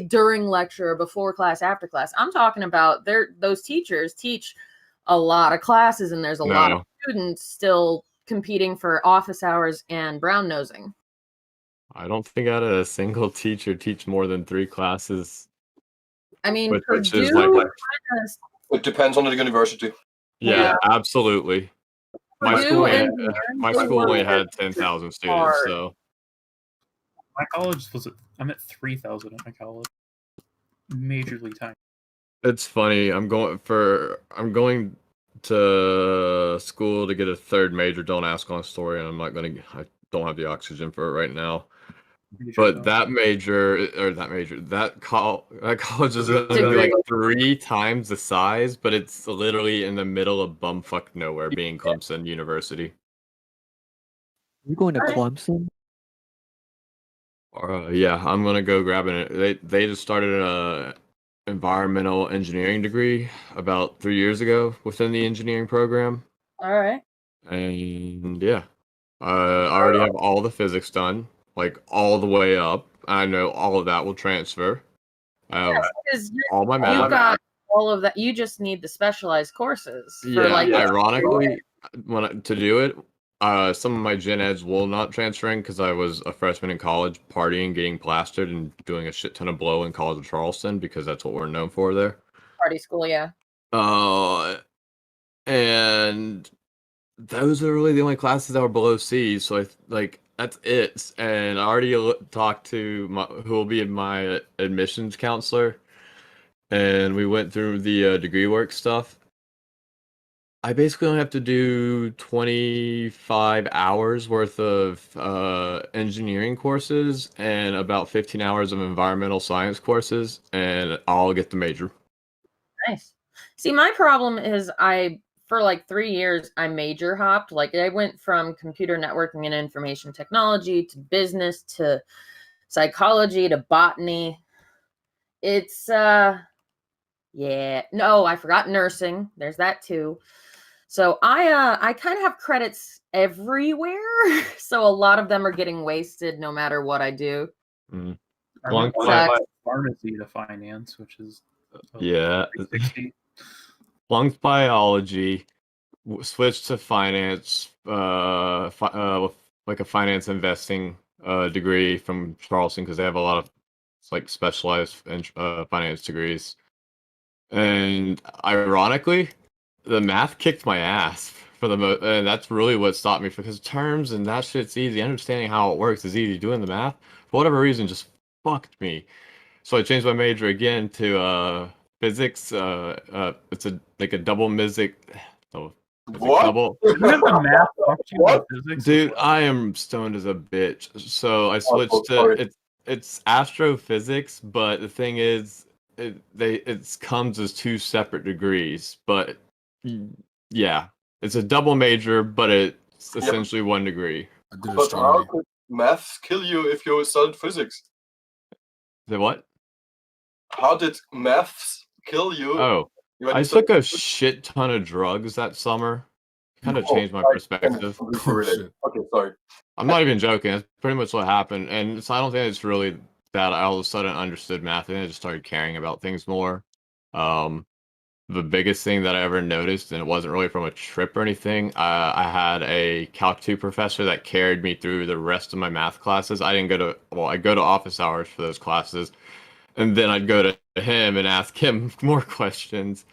Speaker 12: during lecture, before class, after class. I'm talking about those teachers teach a lot of classes, and there's a lot of students still competing for office hours and brown nosing.
Speaker 8: I don't think I had a single teacher teach more than 3 classes.
Speaker 12: I mean,
Speaker 8: Which is
Speaker 12: Purdue
Speaker 5: It depends on the university.
Speaker 8: Yeah, absolutely. My
Speaker 12: Purdue
Speaker 8: school,
Speaker 12: engineering
Speaker 8: only
Speaker 12: is
Speaker 8: had 10,000 students,
Speaker 12: hard.
Speaker 8: so
Speaker 4: My college I'm at 3,000 at my college. Majorly tiny.
Speaker 8: it's funny. I'm going to school to get a 3rd major. Don't ask on a story, and I don't have the oxygen for it right now. But that college is going to be 3 times the size, but it's literally in the middle of bumfuck nowhere, being Clemson University.
Speaker 14: You're going to Clemson?
Speaker 8: Yeah, I'm gonna go grab it. They just started a environmental engineering degree about 3 years ago within the engineering program,
Speaker 12: All right.
Speaker 8: and yeah, I already have all the physics done, all the way up. I know all of that will transfer. I have
Speaker 12: Because
Speaker 8: all my
Speaker 12: you
Speaker 8: math.
Speaker 12: got all of that. You just need the specialized courses. For
Speaker 8: Ironically, to do it, some of my gen eds will not transfer in because I was a freshman in college partying, getting plastered, and doing a shit ton of blow in College of Charleston because that's what we're known for there.
Speaker 12: party school, yeah.
Speaker 8: And those are really the only classes that were below C, so that's it. And I already talked to who will be my admissions counselor, and we went through the degree work stuff. I basically only have to do 25 hours worth of engineering courses and about 15 hours of environmental science courses, and I'll get the major.
Speaker 12: Nice. See, my problem is I for like 3 years, I major hopped. Like I went from computer networking and information technology to business to psychology to botany. It's yeah. No, I forgot nursing. There's that too. So I kind of have credits everywhere. So a lot of them are getting wasted no matter what I do.
Speaker 8: Mm.
Speaker 4: I
Speaker 8: Long
Speaker 4: went from
Speaker 8: time.
Speaker 4: pharmacy to finance, which is
Speaker 8: Yeah.
Speaker 4: 360.
Speaker 8: Flunked biology, switched to finance, with like a finance investing degree from Charleston because they have a lot of like specialized finance degrees. And ironically, the math kicked my ass for the and that's really what stopped me because terms and that shit's easy. Understanding how it works is easy. Doing the math, for whatever reason, just fucked me. So I changed my major again to physics. It's like a double music. Oh, it's
Speaker 5: What?
Speaker 8: double.
Speaker 4: Isn't it the math fucked you in physics?
Speaker 8: Dude, I am stoned as a bitch. So I switched to
Speaker 5: sorry.
Speaker 8: it's astrophysics, but the thing is, it comes as two separate degrees. But yeah, it's a double major, but it's
Speaker 5: Yeah.
Speaker 8: essentially one degree.
Speaker 5: But how could maths kill you if you studied physics?
Speaker 8: The what?
Speaker 5: How did maths kill you?
Speaker 8: Oh,
Speaker 5: when
Speaker 8: I
Speaker 5: you
Speaker 8: took
Speaker 5: studied
Speaker 8: a shit ton of drugs that summer. Kind of
Speaker 5: Oh,
Speaker 8: changed my
Speaker 5: I can
Speaker 8: perspective.
Speaker 5: completely relate. Okay, sorry.
Speaker 8: I'm not even joking. That's pretty much what happened, and so I don't think it's really that I all of a sudden understood math, and I just started caring about things more. The biggest thing that I ever noticed, and it wasn't really from a trip or anything, I had a Calc 2 professor that carried me through the rest of my math classes. I didn't go to, well, I go to office hours for those classes, and then I'd go to him and ask him more questions.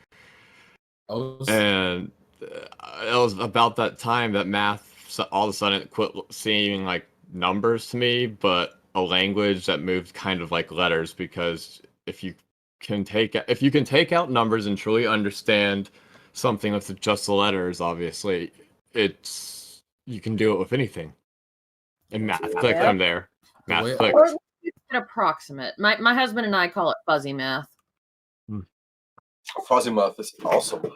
Speaker 8: And it was about that time that math all of a sudden quit seeming like numbers to me, but a language that moved kind of like letters. Because if you can take out numbers and truly understand something with just the letters, obviously, you can do it with anything. And math clicked from there. Math clicked.
Speaker 12: Or an approximate. My husband and I call it fuzzy math.
Speaker 5: Fuzzy math is awesome.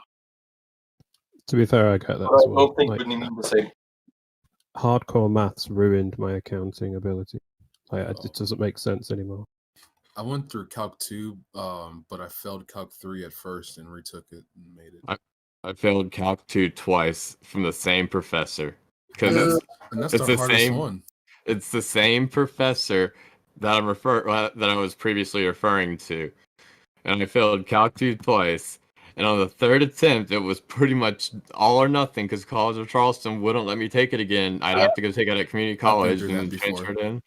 Speaker 7: To be fair, I get that
Speaker 5: But
Speaker 7: as
Speaker 5: I
Speaker 7: well.
Speaker 5: don't think
Speaker 7: Like,
Speaker 5: we mean the same.
Speaker 7: hardcore maths ruined my accounting ability. It doesn't make sense anymore.
Speaker 16: I went through Calc 2, but I failed Calc 3 at first and retook it and made it.
Speaker 8: I failed Calc 2 twice from the same professor. Because
Speaker 16: And that's
Speaker 8: it's
Speaker 16: the
Speaker 8: the
Speaker 16: hardest
Speaker 8: same
Speaker 16: one.
Speaker 8: It's the same professor that I was previously referring to. And I failed Calc 2 twice. And on the third attempt, it was pretty much all or nothing because College of Charleston wouldn't let me take it again. I'd have to go take it at community college
Speaker 16: through that
Speaker 8: and
Speaker 16: before.
Speaker 8: transfer it in.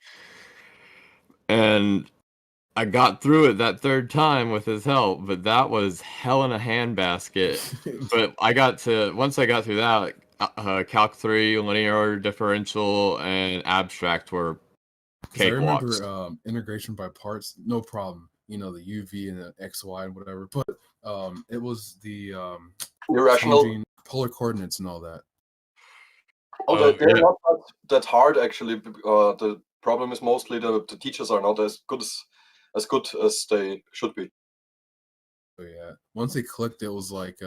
Speaker 8: And I got through it that third time with his help, but that was hell in a handbasket. But once I got through that, Calc 3, linear order differential, and abstract were
Speaker 16: 'Cause I
Speaker 8: cakewalks.
Speaker 16: remember integration by parts, no problem. You know, the UV and the XY and whatever. But it was the
Speaker 5: Irrational.
Speaker 16: changing polar coordinates and all that.
Speaker 5: They're not that hard actually. The problem is mostly the teachers are not as good as they should be.
Speaker 16: But yeah, once it clicked, it was like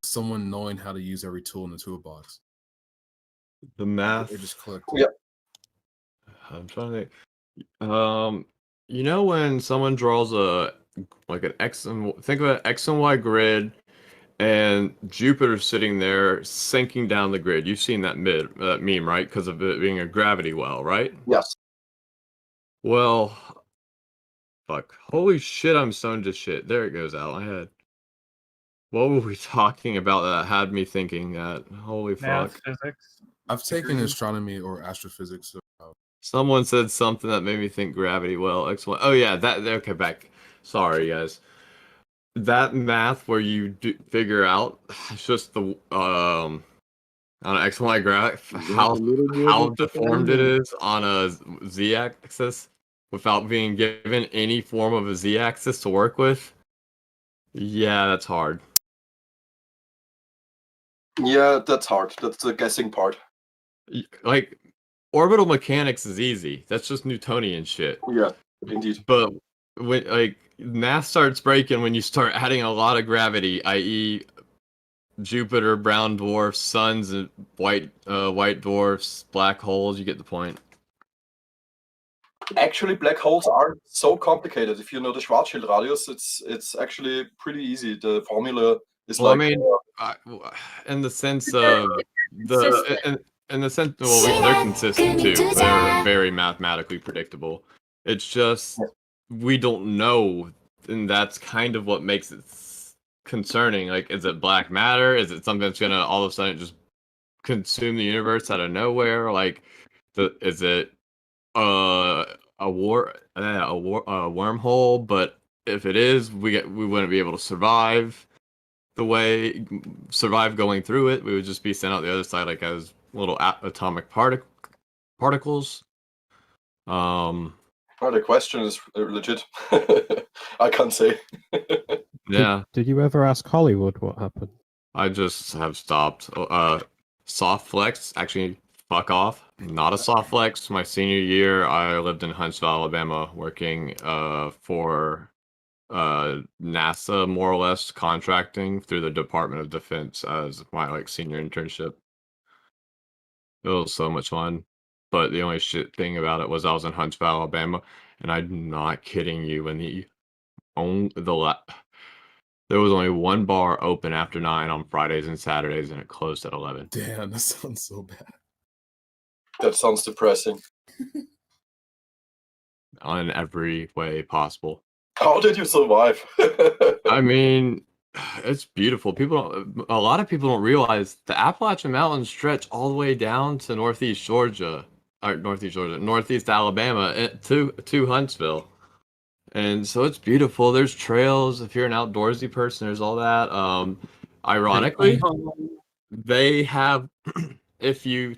Speaker 16: someone knowing how to use every tool in the toolbox.
Speaker 8: The math.
Speaker 16: It just clicked.
Speaker 5: Yeah.
Speaker 8: I'm trying to think. You know when someone draws an X and think of an X and Y grid, and Jupiter's sitting there sinking down the grid. You've seen that meme, right? Because of it being a gravity well, right?
Speaker 5: Yes.
Speaker 8: Well, fuck. Holy shit, I'm stoned as shit. There it goes out my head. What were we talking about that had me thinking that? Holy
Speaker 4: Math,
Speaker 8: fuck.
Speaker 4: physics.
Speaker 16: I've taken astronomy or astrophysics. So,
Speaker 8: Someone said something that made me think gravity well. Excellent. Oh yeah, okay, back. Sorry, guys. That math where you figure out it's just the on an X and Y graph how deformed it is on a Z axis without being given any form of a Z axis to work with. Yeah, that's hard.
Speaker 5: Yeah, that's hard. That's the guessing part.
Speaker 8: Like orbital mechanics is easy. That's just Newtonian shit.
Speaker 5: Yeah, indeed.
Speaker 8: But when math starts breaking when you start adding a lot of gravity, i.e., Jupiter, brown dwarfs, suns, and white dwarfs, black holes. You get the point.
Speaker 5: Actually, black holes aren't so complicated. If you know the Schwarzschild radius, it's actually pretty easy. The formula is
Speaker 8: Well,
Speaker 5: like.
Speaker 8: in the sense of in the sense, well, they're consistent too. They're very mathematically predictable. It's just we don't know, and that's kind of what makes it concerning. Like, is it black matter? Is it something that's gonna all of a sudden just consume the universe out of nowhere? Like, is it a wormhole? But if it is, we wouldn't be able to survive going through it. We would just be sent out the other side like as little atomic particles.
Speaker 5: Well, the question is legit. I can't say.
Speaker 8: Yeah.
Speaker 7: Did you ever ask Hollywood what happened?
Speaker 8: I just have stopped. Soft flex, actually, fuck off. Not a soft flex. My senior year, I lived in Huntsville, Alabama, working for NASA, more or less, contracting through the Department of Defense as my senior internship. It was so much fun. But the only shit thing about it was I was in Huntsville, Alabama, and I'm not kidding you. When there was only one bar open after 9 on Fridays and Saturdays, and it closed at 11.
Speaker 16: Damn, that sounds so bad.
Speaker 5: That sounds depressing.
Speaker 8: In every way possible.
Speaker 5: How did you survive?
Speaker 8: I mean, it's beautiful. A lot of people don't realize the Appalachian Mountains stretch all the way down to northeast Alabama, to Huntsville. And so it's beautiful. There's trails. If you're an outdoorsy person, there's all that. Ironically, they have if you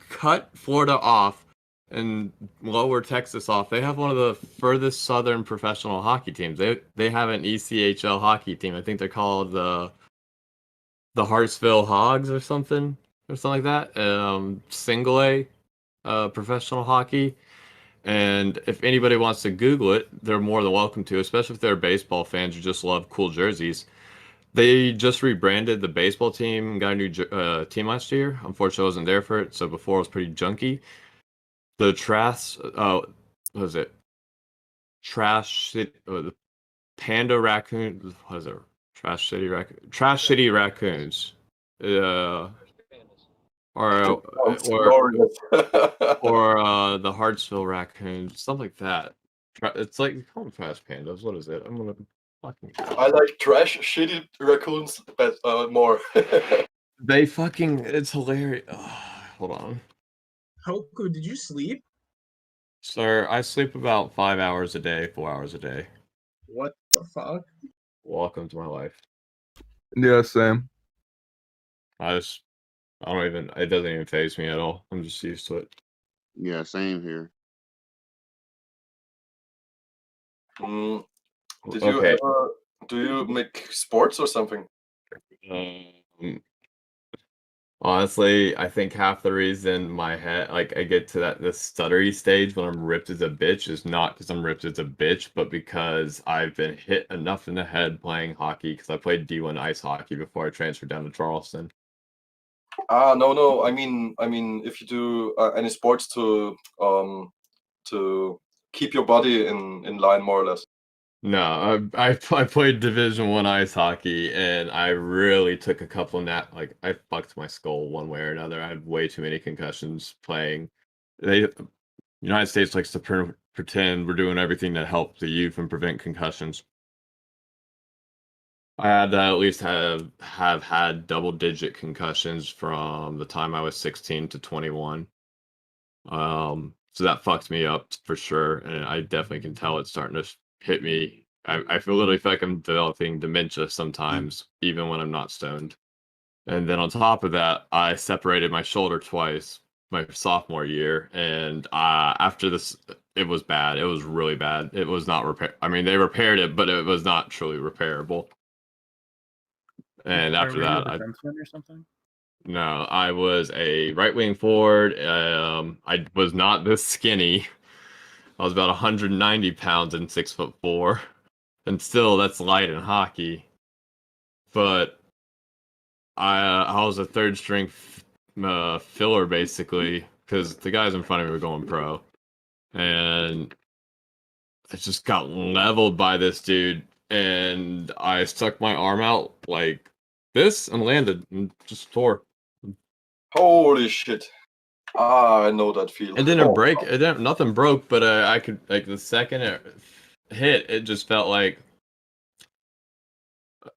Speaker 8: cut Florida off and lower Texas off, they have one of the furthest southern professional hockey teams. They have an ECHL hockey team. I think they're called the Hartsville Hogs or something like that. Single A professional hockey. And if anybody wants to Google it, they're more than welcome to, especially if they're baseball fans who just love cool jerseys. They just rebranded the baseball team and got a new team last year. Unfortunately, I wasn't there for it, so before it was pretty junky. The what was it? The Panda Raccoon. What is it? Trash City Raccoons. Or the Hartsville Raccoons, stuff like that. It's like call them Trash Pandas. What is it? I'm gonna fucking.
Speaker 5: I like trash shitty raccoons, but more.
Speaker 8: They fucking. It's hilarious. Hold on.
Speaker 2: Hoku, did you sleep?
Speaker 8: Sir, I sleep about 5 hours a day, 4 hours a day.
Speaker 2: What the fuck?
Speaker 8: Welcome to my life.
Speaker 17: Yeah, same.
Speaker 8: It doesn't even faze me at all. I'm just used to it.
Speaker 3: Yeah, same here.
Speaker 5: Did you ever do you make sports or something?
Speaker 8: Honestly, I think half the reason my head, I get to this stuttery stage when I'm ripped as a bitch is not because I'm ripped as a bitch, but because I've been hit enough in the head playing hockey because I played D1 ice hockey before I transferred down to Charleston.
Speaker 5: No. I mean, if you do any sports to keep your body in line, more or less.
Speaker 8: No, I played Division 1 ice hockey, and I really took a couple I fucked my skull one way or another. I had way too many concussions playing. United States likes to pretend we're doing everything to help the youth and prevent concussions. I had to at least have had double-digit concussions from the time I was 16 to 21. So that fucked me up for sure, and I definitely can tell it's starting to hit me. I literally feel like I'm developing dementia sometimes, even when I'm not stoned. And then on top of that, I separated my shoulder twice my sophomore year, and after this, it was bad. It was really bad. It was not repair. I mean, they repaired it, but it was not truly repairable. And after that,
Speaker 4: a defenseman or something?
Speaker 8: No, I was a right-wing forward. I was not this skinny. I was about 190 pounds and 6'4", and still that's light in hockey. But I was a third string filler basically because the guys in front of me were going pro, and I just got leveled by this dude, and I stuck my arm out like this and landed and just tore.
Speaker 5: Holy shit! I know that feeling.
Speaker 8: It didn't break. It didn't. Nothing broke, but I could like the second it hit, it just felt like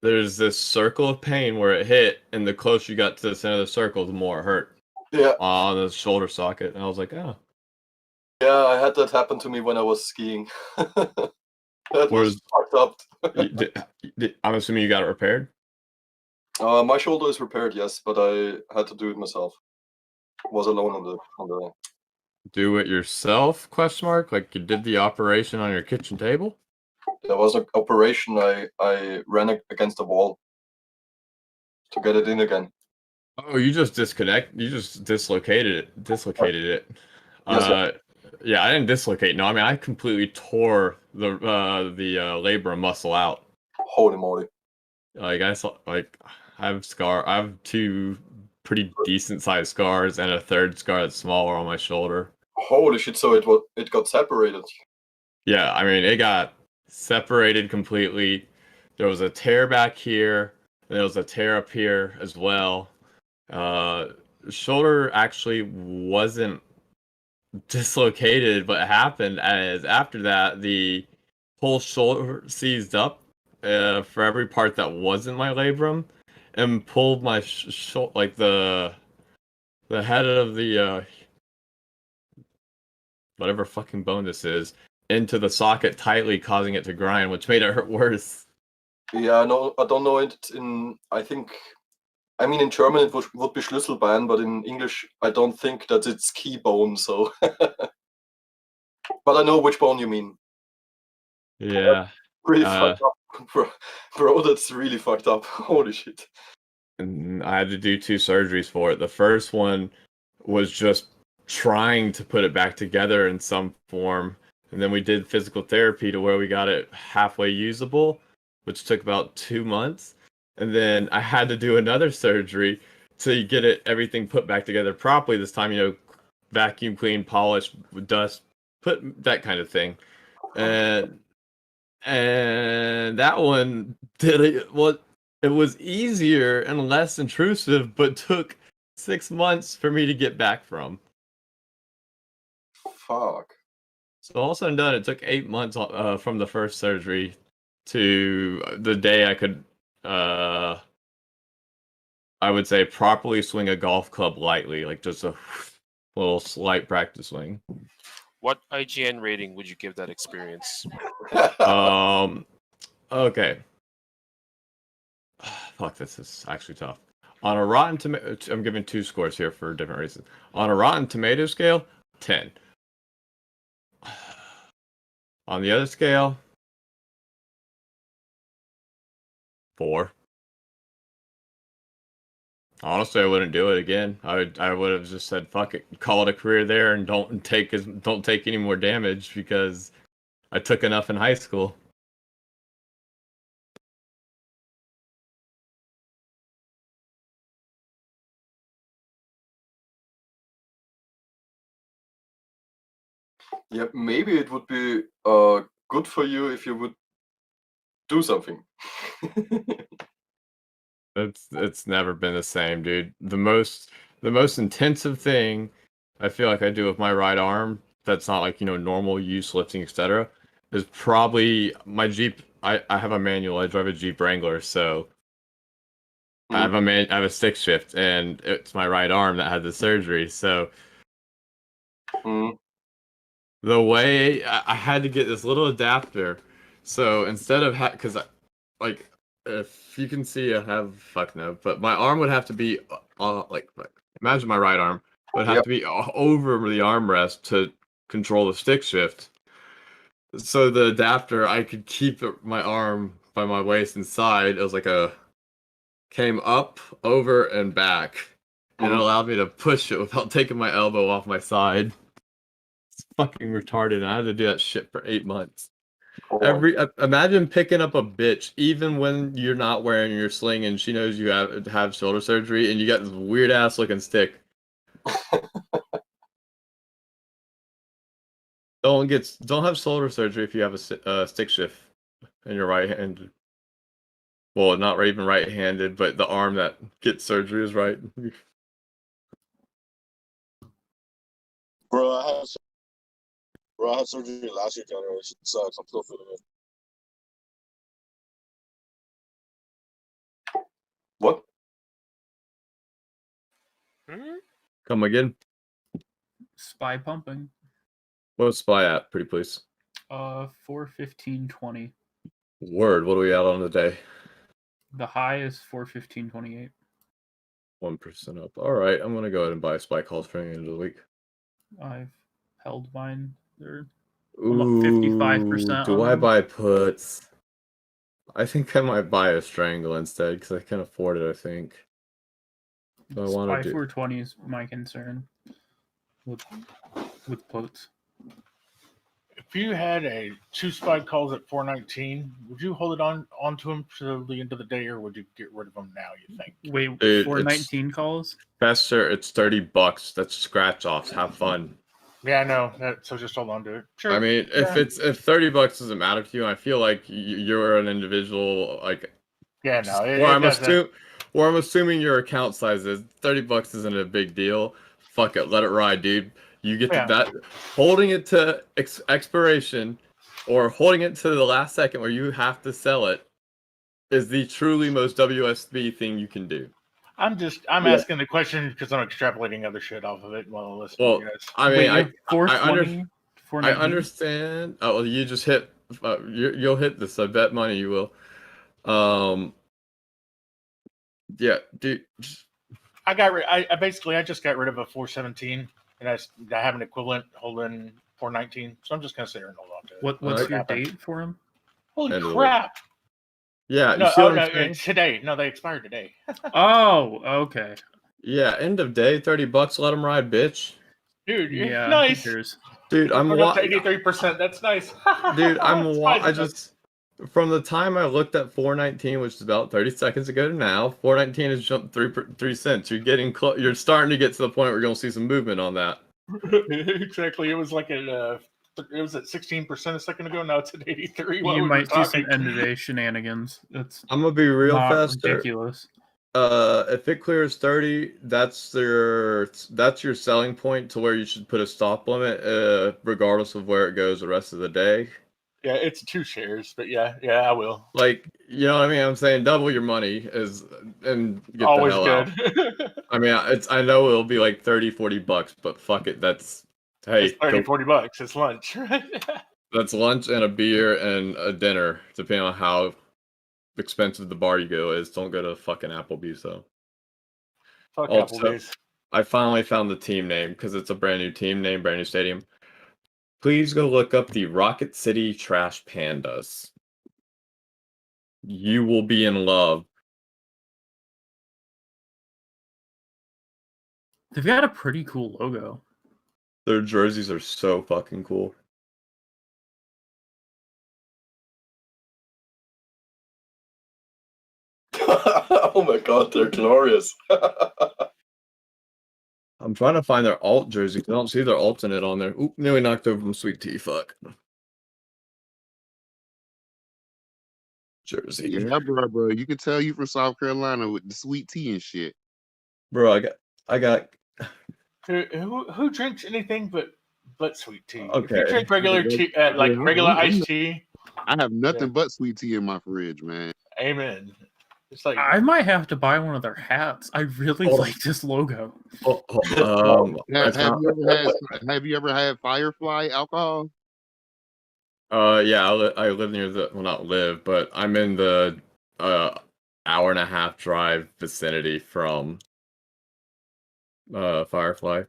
Speaker 8: there's this circle of pain where it hit, and the closer you got to the center of the circle, the more it hurt.
Speaker 5: Yeah.
Speaker 8: On the shoulder socket, and I was like, oh.
Speaker 5: Yeah, I had that happen to me when I was skiing. That was fucked up.
Speaker 8: I'm assuming you got it repaired.
Speaker 5: My shoulder is repaired, yes, but I had to do it myself. Was alone on the.
Speaker 8: Do it yourself? Question mark. Like you did the operation on your kitchen table.
Speaker 5: There was an operation. I ran against the wall to get it in again.
Speaker 8: Oh, you just You just dislocated it. Dislocated it.
Speaker 5: Yes,
Speaker 8: Yeah, I didn't dislocate. No, I mean I completely tore the labrum muscle out.
Speaker 5: Holy moly!
Speaker 8: Like I saw, like I have two pretty decent sized scars and a third scar that's smaller on my shoulder.
Speaker 5: Holy shit! So it got separated.
Speaker 8: Yeah, I mean it got separated completely. There was a tear back here. And there was a tear up here as well. Shoulder actually wasn't dislocated, but happened as after that the whole shoulder seized up for every part that wasn't my labrum, and pulled my like the head of the whatever fucking bone this is into the socket tightly, causing it to grind, which made it hurt worse.
Speaker 5: Yeah, no, I don't know it in. I mean, in German it would be Schlüsselbein, but in English I don't think that it's key bone. So, but I know which bone you mean.
Speaker 8: Yeah.
Speaker 5: Really fucked up, bro. That's really fucked up. Holy shit.
Speaker 8: And I had to do 2 surgeries for it. The first one was just trying to put it back together in some form. And then we did physical therapy to where we got it halfway usable, which took about 2 months. And then I had to do another surgery to get everything put back together properly this time, vacuum clean, polish, dust, put that kind of thing. And that one did it. Well, it was easier and less intrusive, but took 6 months for me to get back from.
Speaker 5: Fuck.
Speaker 8: So all said and done, it took 8 months from the first surgery to the day I could, I would say, properly swing a golf club lightly, like just a little slight practice swing.
Speaker 22: What IGN rating would you give that experience?
Speaker 8: Okay. Fuck, this is actually tough. On a Rotten Tomato, I'm giving 2 scores here for different reasons. On a Rotten Tomato scale, 10. On the other scale, 4. Honestly, I wouldn't do it again. I would have just said fuck it, call it a career there, and don't take any more damage because I took enough in high school.
Speaker 5: Yeah, maybe it would be good for you if you would do something.
Speaker 8: It's never been the same, dude. The most intensive thing I feel like I do with my right arm that's not like, normal use, lifting, etc., is probably my Jeep. I have a manual. I drive a Jeep Wrangler, so I have a stick shift, and it's my right arm that had the surgery. So the way I had to get this little adapter, so instead of because like if you can see, I have fuck no, but my arm would have to be like imagine my right arm would have to be over the armrest to control the stick shift. So the adapter, I could keep my arm by my waist inside. It was like came up, over, and back, and it allowed me to push it without taking my elbow off my side. It's fucking retarded. And I had to do that shit for 8 months. Imagine picking up a bitch even when you're not wearing your sling and she knows you have shoulder surgery and you got this weird ass looking stick. Don't have shoulder surgery if you have a stick shift in your right hand. Well, not even right-handed, but the arm that gets surgery is right.
Speaker 3: Bro, I had surgery last week and it sucks. I'm still feeling it.
Speaker 5: What?
Speaker 8: Come again?
Speaker 4: Spy pumping.
Speaker 8: What's Spy at? Pretty please.
Speaker 4: 415.20.
Speaker 8: Word. What are we out on today?
Speaker 4: The high is 415.28.
Speaker 8: 1% up. All right, I'm gonna go ahead and buy Spy calls for the end of the week.
Speaker 4: I've held mine. They're
Speaker 8: Ooh,
Speaker 4: 55%.
Speaker 8: do I buy puts? I think I might buy a strangle instead because I can afford it. I think. So I want
Speaker 4: Spy
Speaker 8: to do.
Speaker 4: 420 is my concern with puts.
Speaker 24: If you had two spy calls at 419, would you hold it onto them till the end of the day, or would you get rid of them now? You think?
Speaker 4: Wait,
Speaker 8: Dude,
Speaker 4: 419 calls?
Speaker 8: Fester, it's $30. That's scratch offs. Have fun.
Speaker 24: Yeah, I know. So just hold on to it. Sure.
Speaker 8: I mean, if $30 doesn't matter to you, I feel like you're an individual. Like,
Speaker 24: yeah, no,
Speaker 8: where I'm assuming your account size is $30 isn't a big deal. Fuck it, let it ride, dude. You get that holding it to expiration, or holding it to the last second where you have to sell it, is the truly most WSB thing you can do.
Speaker 24: I'm asking the question because I'm extrapolating other shit off of it while listening to you guys.
Speaker 8: I mean, I
Speaker 24: 419?
Speaker 8: understand. Oh, well, you just hit. You'll hit this. I bet money you will. Yeah, dude.
Speaker 24: I just got rid of a 417, and I have an equivalent holding 419. So I'm just gonna sit here and hold on to it.
Speaker 4: What's your date for him?
Speaker 24: Holy crap!
Speaker 8: Yeah,
Speaker 24: no,
Speaker 8: you see what I'm saying?
Speaker 24: It's today. No, they expired today.
Speaker 4: Oh, okay.
Speaker 8: Yeah, end of day, $30. Let them ride, bitch.
Speaker 24: Dude,
Speaker 4: yeah,
Speaker 24: nice.
Speaker 8: Dude, I'm
Speaker 24: up to 83%. That's nice.
Speaker 8: Dude, from the time I looked at 419, which is about 30 seconds ago to now, 419 has jumped 3 cents. You're getting close. You're starting to get to the point where you're going to see some movement on that.
Speaker 24: Exactly. It was like it was at 16% a second ago. Now it's at 83.
Speaker 4: You might see some end of day shenanigans.
Speaker 8: I'm gonna be real fast.
Speaker 4: Ridiculous.
Speaker 8: If it clears 30, that's your selling point to where you should put a stop limit, regardless of where it goes the rest of the day.
Speaker 24: Yeah, it's 2 shares, but yeah, I will.
Speaker 8: Like, you know what I mean? I'm saying double your money and get
Speaker 24: always
Speaker 8: the hell
Speaker 24: good.
Speaker 8: out. I mean, I know it'll be like $30-$40, but fuck it. That's
Speaker 24: it's $30-$40. It's lunch, right?
Speaker 8: That's lunch and a beer and a dinner, depending on how expensive the bar you go is. Don't go to fucking Applebee's though.
Speaker 24: Fuck Applebee's.
Speaker 8: I finally found the team name because it's a brand new team name, brand new stadium. Please go look up the Rocket City Trash Pandas. You will be in love.
Speaker 4: They've got a pretty cool logo.
Speaker 8: Their jerseys are so fucking cool.
Speaker 5: Oh my god, they're glorious.
Speaker 8: I'm trying to find their alt jersey. I don't see their alternate on there. Oop, nearly knocked over from Sweet Tea. Fuck. Jersey.
Speaker 3: Yeah, bro. You can tell you from South Carolina with the sweet tea and shit.
Speaker 8: Bro, I got.
Speaker 24: Who drinks anything but sweet tea?
Speaker 8: Okay.
Speaker 24: If you drink regular tea, regular iced tea.
Speaker 3: I have nothing but sweet tea in my fridge, man.
Speaker 24: Amen. It's like
Speaker 4: I might have to buy one of their hats. I really like this logo.
Speaker 3: Have you ever had Firefly alcohol?
Speaker 8: Yeah, I live near not live, but I'm in the hour and a half drive vicinity from Firefly.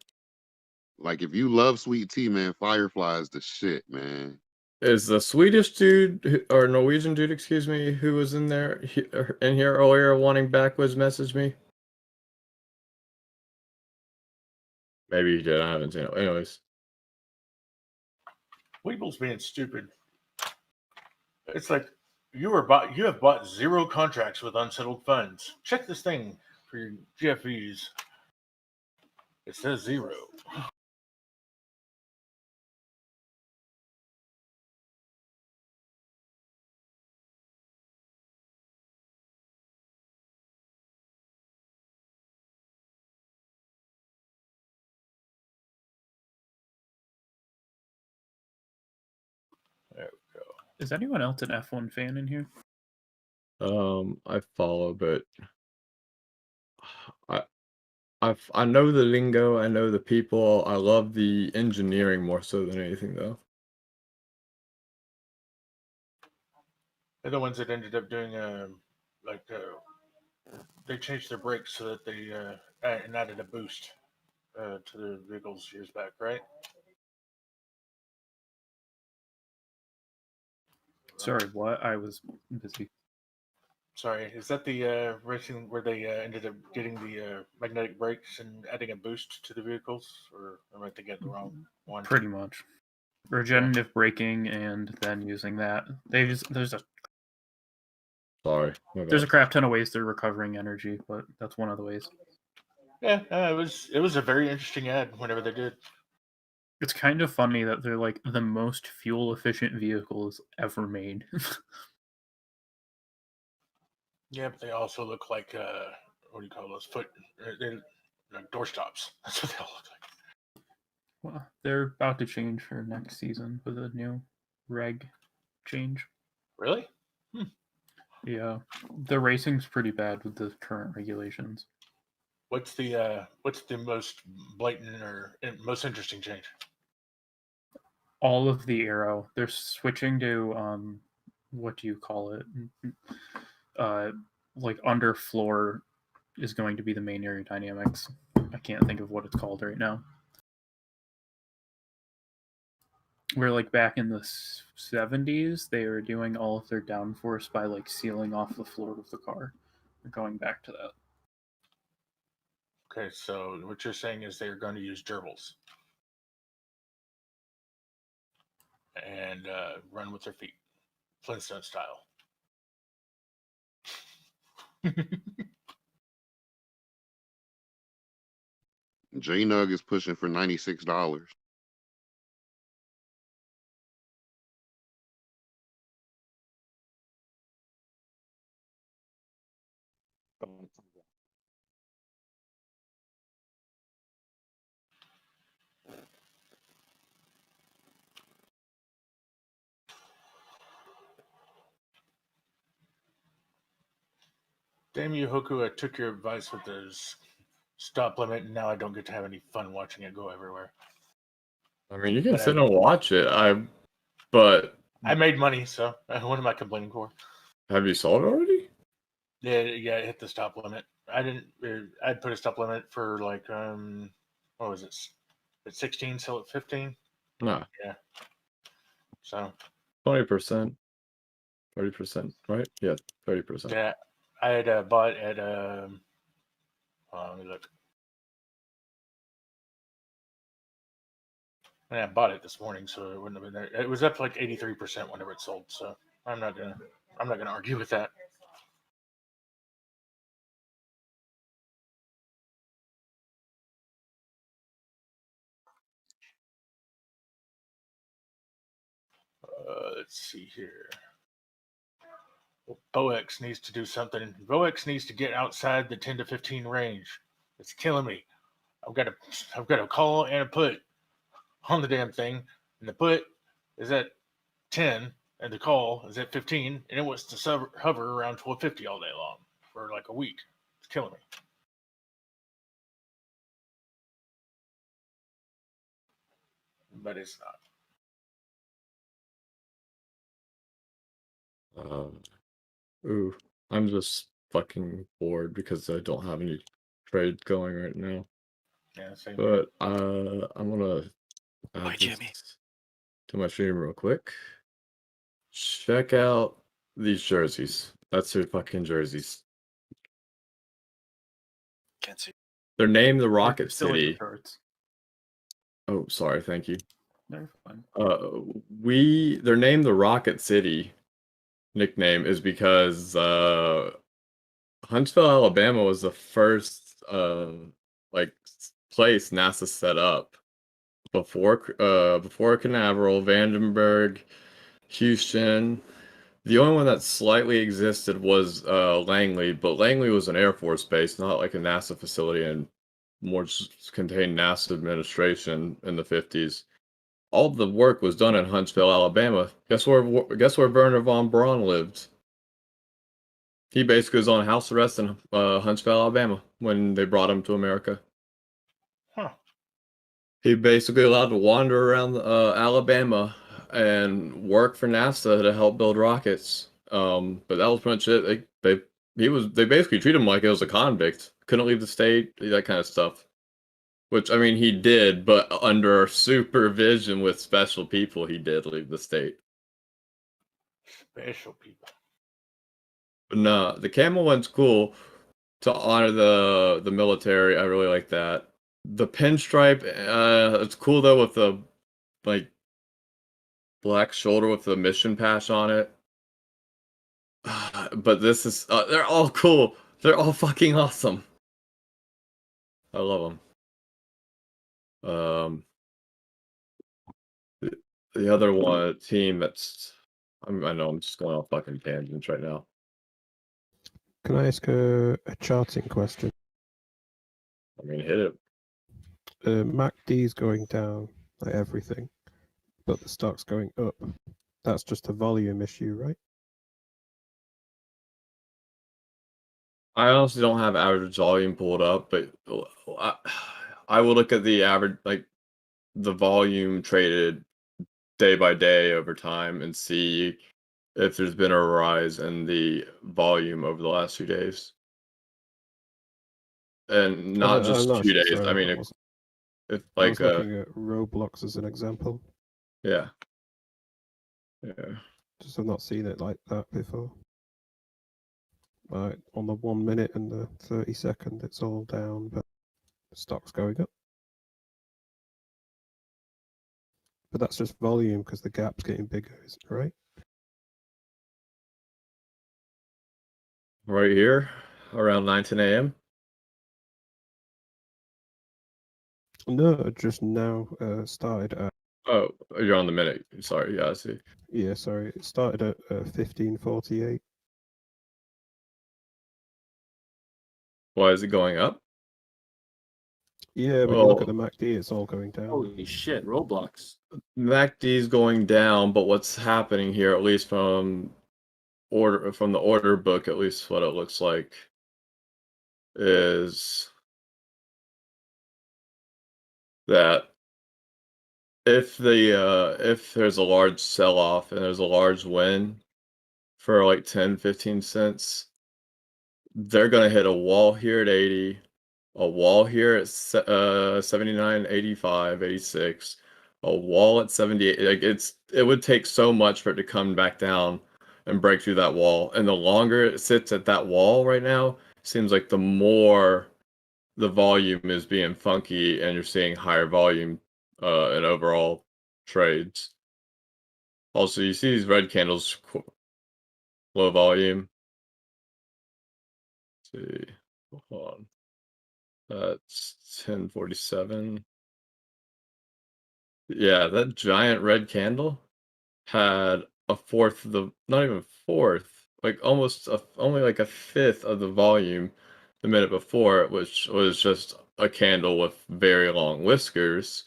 Speaker 3: Like, if you love sweet tea, man, Firefly is the shit, man.
Speaker 8: Is the Swedish dude or Norwegian dude, excuse me, who was in there in here earlier wanting backwards message me? Maybe he did. I haven't seen it. Anyways,
Speaker 24: Weeble's being stupid. It's like you have bought 0 contracts with unsettled funds. Check this thing for your GFEs. It says 0. There we go.
Speaker 4: Is anyone else an F1 fan in here?
Speaker 8: I follow, but I know the lingo, I know the people. I love the engineering more so than anything, though.
Speaker 24: They're the ones that ended up doing they changed their brakes so that they and added a boost to the vehicles years back, right?
Speaker 4: Sorry, what? I was busy.
Speaker 24: Sorry, is that the racing where they ended up getting the magnetic brakes and adding a boost to the vehicles, or am I thinking of the wrong one?
Speaker 4: Pretty much. Regenerative braking and then using that. There's a
Speaker 8: Sorry.
Speaker 4: there's a crap ton of ways they're recovering energy, but that's one of the ways.
Speaker 24: Yeah, it was a very interesting ad whenever they did.
Speaker 4: It's kind of funny that they're like the most fuel efficient vehicles ever made.
Speaker 24: Yeah, but they also look like what do you call those they like doorstops. That's what they all look like.
Speaker 4: Well, they're about to change for next season with a new reg change.
Speaker 24: Really?
Speaker 4: Yeah, the racing's pretty bad with the current regulations.
Speaker 24: What's the most blatant or most interesting change?
Speaker 4: All of the aero, they're switching to what do you call it? Like underfloor is going to be the main aerodynamics. I can't think of what it's called right now. Where like back in the 70s, they were doing all of their downforce by like sealing off the floor of the car. We're going back to that.
Speaker 24: Okay, so what you're saying is they're going to use gerbils and run with their feet, Flintstone style.
Speaker 3: J-Nug is pushing for $96.
Speaker 24: Damn you, Hoku! I took your advice with the stop limit, and now I don't get to have any fun watching it go everywhere.
Speaker 8: I mean, you can
Speaker 24: But
Speaker 8: sit and watch it. But
Speaker 24: I made money, so what am I complaining for?
Speaker 8: have you sold it already?
Speaker 24: Yeah, it hit the stop limit. I didn't. I'd put a stop limit for like what was it? At 16, sell at 15.
Speaker 8: No.
Speaker 24: Yeah. So
Speaker 8: 20%, 30%, right? Yeah, 30%.
Speaker 24: yeah, I had bought at let me look. I bought it this morning, so it wouldn't have been there. It was up like 83% whenever it sold. So I'm not gonna argue with that. Let's see here. Boex needs to do something. Boex needs to get outside the 10 to 15 range. It's killing me. I've got a call and a put on the damn thing, and the put is at 10, and the call is at 15, and it wants to hover around 1250 all day long for like a week. It's killing me. But it's not.
Speaker 8: Ooh, I'm just fucking bored because I don't have any trade going right now.
Speaker 24: Yeah, same
Speaker 8: But I'm gonna
Speaker 9: Bye,
Speaker 8: add
Speaker 9: Jimmy.
Speaker 8: this to my stream real quick. Check out these jerseys. That's their fucking jerseys.
Speaker 9: Can't see.
Speaker 8: They're named the Rocket
Speaker 4: Still in the
Speaker 8: City.
Speaker 4: charts.
Speaker 8: Oh, sorry, thank you.
Speaker 4: They're fine.
Speaker 8: They're named the Rocket City nickname is because Huntsville, Alabama was the first like place NASA set up before Canaveral, Vandenberg, Houston. The only one that slightly existed was Langley, but Langley was an Air Force base, not like a NASA facility, and more just contained NASA administration in the 50s. All of the work was done in Huntsville, Alabama. Guess where Werner von Braun lived? He basically was on house arrest in Huntsville, Alabama when they brought him to America.
Speaker 24: Huh.
Speaker 8: He basically allowed to wander around Alabama and work for NASA to help build rockets. But that was pretty much it. They basically treated him like he was a convict. Couldn't leave the state, that kind of stuff. Which, I mean, he did, but under supervision with special people, he did leave the state.
Speaker 24: Special people.
Speaker 8: But no, the camel one's cool to honor the military. I really like that. The pinstripe, it's cool though with the like black shoulder with the mission patch on it. But this is they're all cool. They're all fucking awesome. I love them. The other one team that's I know I'm just going off fucking tangents right now.
Speaker 7: Can I ask a charting question?
Speaker 8: I mean, hit it.
Speaker 7: MACD is going down like everything, but the stock's going up. That's just a volume issue, right?
Speaker 8: I honestly don't have average volume pulled up, but I will look at the average, like the volume traded day by day over time and see if there's been a rise in the volume over the last few days. And not just
Speaker 7: not
Speaker 8: 2 days.
Speaker 7: sorry,
Speaker 8: I mean, if
Speaker 7: I
Speaker 8: like
Speaker 7: was looking at Roblox as an example.
Speaker 8: yeah.
Speaker 7: Just have not seen it like that before. Like on the 1 minute and the 30-second, it's all down, but the stock's going up. But that's just volume because the gap's getting bigger, isn't it, right?
Speaker 8: Right here, around 9-10 a.m.
Speaker 7: No, just now started at.
Speaker 8: Oh, you're on the minute. Sorry, yeah, I see.
Speaker 7: Yeah, sorry. It started at 15:48.
Speaker 8: Why is it going up?
Speaker 7: Yeah, but you look at the MACD, it's all going down.
Speaker 10: Holy shit, Roblox.
Speaker 8: MACD is going down, but what's happening here, at least from the order book, at least what it looks like, is that if there's a large sell-off and there's a large win for like 10-15 cents, they're gonna hit a wall here at 80, a wall here at 79, 85, 86, a wall at 78. Like it would take so much for it to come back down and break through that wall. And the longer it sits at that wall right now, seems like the more the volume is being funky and you're seeing higher volume in overall trades. Also, you see these red candles, low volume. Let's see, hold on. That's 1047. Yeah, that giant red candle had a fourth of the, not even fourth, like only like a fifth of the volume the minute before, which was just a candle with very long whiskers.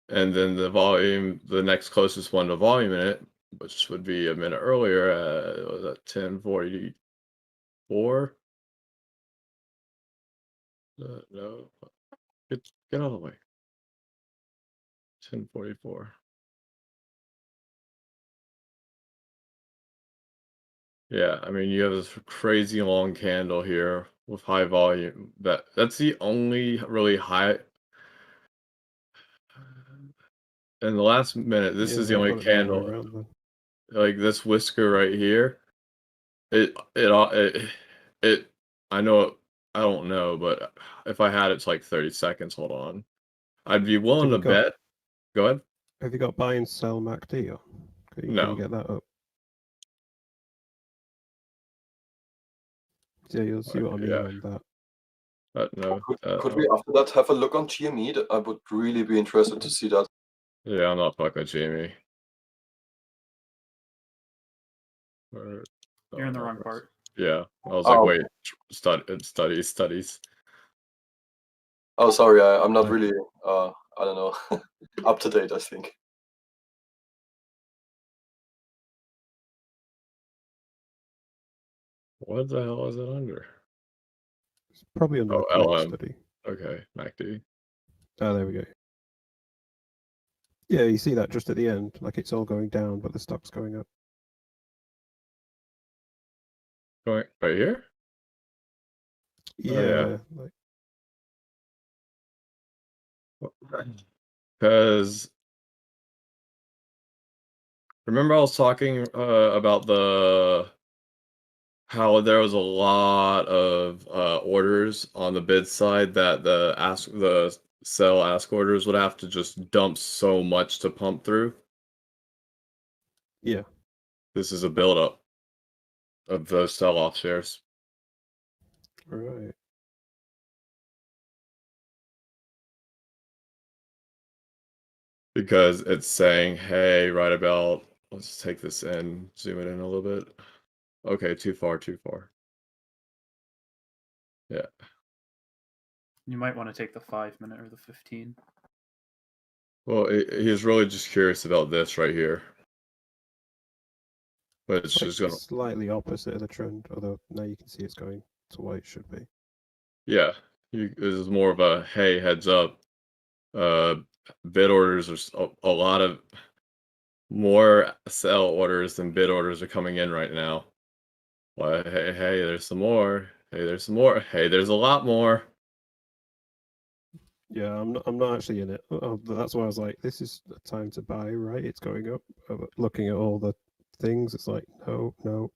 Speaker 8: And then the next closest one to volume in it, which would be a minute earlier, was at 1044. No, get out of the way. 1044. Yeah, I mean, you have this crazy long candle here with high volume. That's the only really high. In the last minute, this is the
Speaker 7: I've
Speaker 8: only
Speaker 7: got it the other way
Speaker 8: candle.
Speaker 7: around then.
Speaker 8: Like this whisker right here. It. I know it. I don't know, but if I had it's like 30 seconds. Hold on. I'd be willing to bet. Go ahead.
Speaker 7: Have you got buy and sell MACD on? Can you
Speaker 8: No.
Speaker 7: get that up? Yeah, you'll see what I mean
Speaker 8: Yeah.
Speaker 7: on that.
Speaker 8: No.
Speaker 5: Could we after that have a look on GME? I would really be interested to see that.
Speaker 8: Yeah, I'm not fucking with GME.
Speaker 4: You're in the wrong part.
Speaker 8: Yeah, I was
Speaker 5: Oh,
Speaker 8: like, wait, studies.
Speaker 5: Oh, sorry, I'm not really, I don't know, up to date, I think.
Speaker 8: What the hell is it under?
Speaker 7: It's probably under
Speaker 8: Oh,
Speaker 7: the correct
Speaker 8: LM.
Speaker 7: study.
Speaker 8: Okay, MACD.
Speaker 7: Oh, there we go. Yeah, you see that just at the end, like it's all going down, but the stock's going up.
Speaker 8: Going right here?
Speaker 7: Yeah, like
Speaker 8: Because remember I was talking about how there was a lot of orders on the bid side that the sell ask orders would have to just dump so much to pump through.
Speaker 7: yeah.
Speaker 8: This is a buildup of those sell-off shares.
Speaker 7: Right.
Speaker 8: Because it's saying, hey, right about, let's take this in, zoom it in a little bit. Okay, too far. Yeah.
Speaker 4: You might want to take the 5 minute or the 15.
Speaker 8: Well, he's really just curious about this right here. But it's
Speaker 7: Like
Speaker 8: just gonna,
Speaker 7: slightly opposite of the trend, although now you can see it's going to what it should be.
Speaker 8: yeah. This is more of a, hey, heads up. Bid orders are a lot of more sell orders than bid orders are coming in right now. Well, hey, there's some more. Hey, there's some more. Hey, there's a lot more.
Speaker 7: Yeah, I'm not actually in it. That's why I was like, this is the time to buy, right? It's going up. Looking at all the things, it's like, no.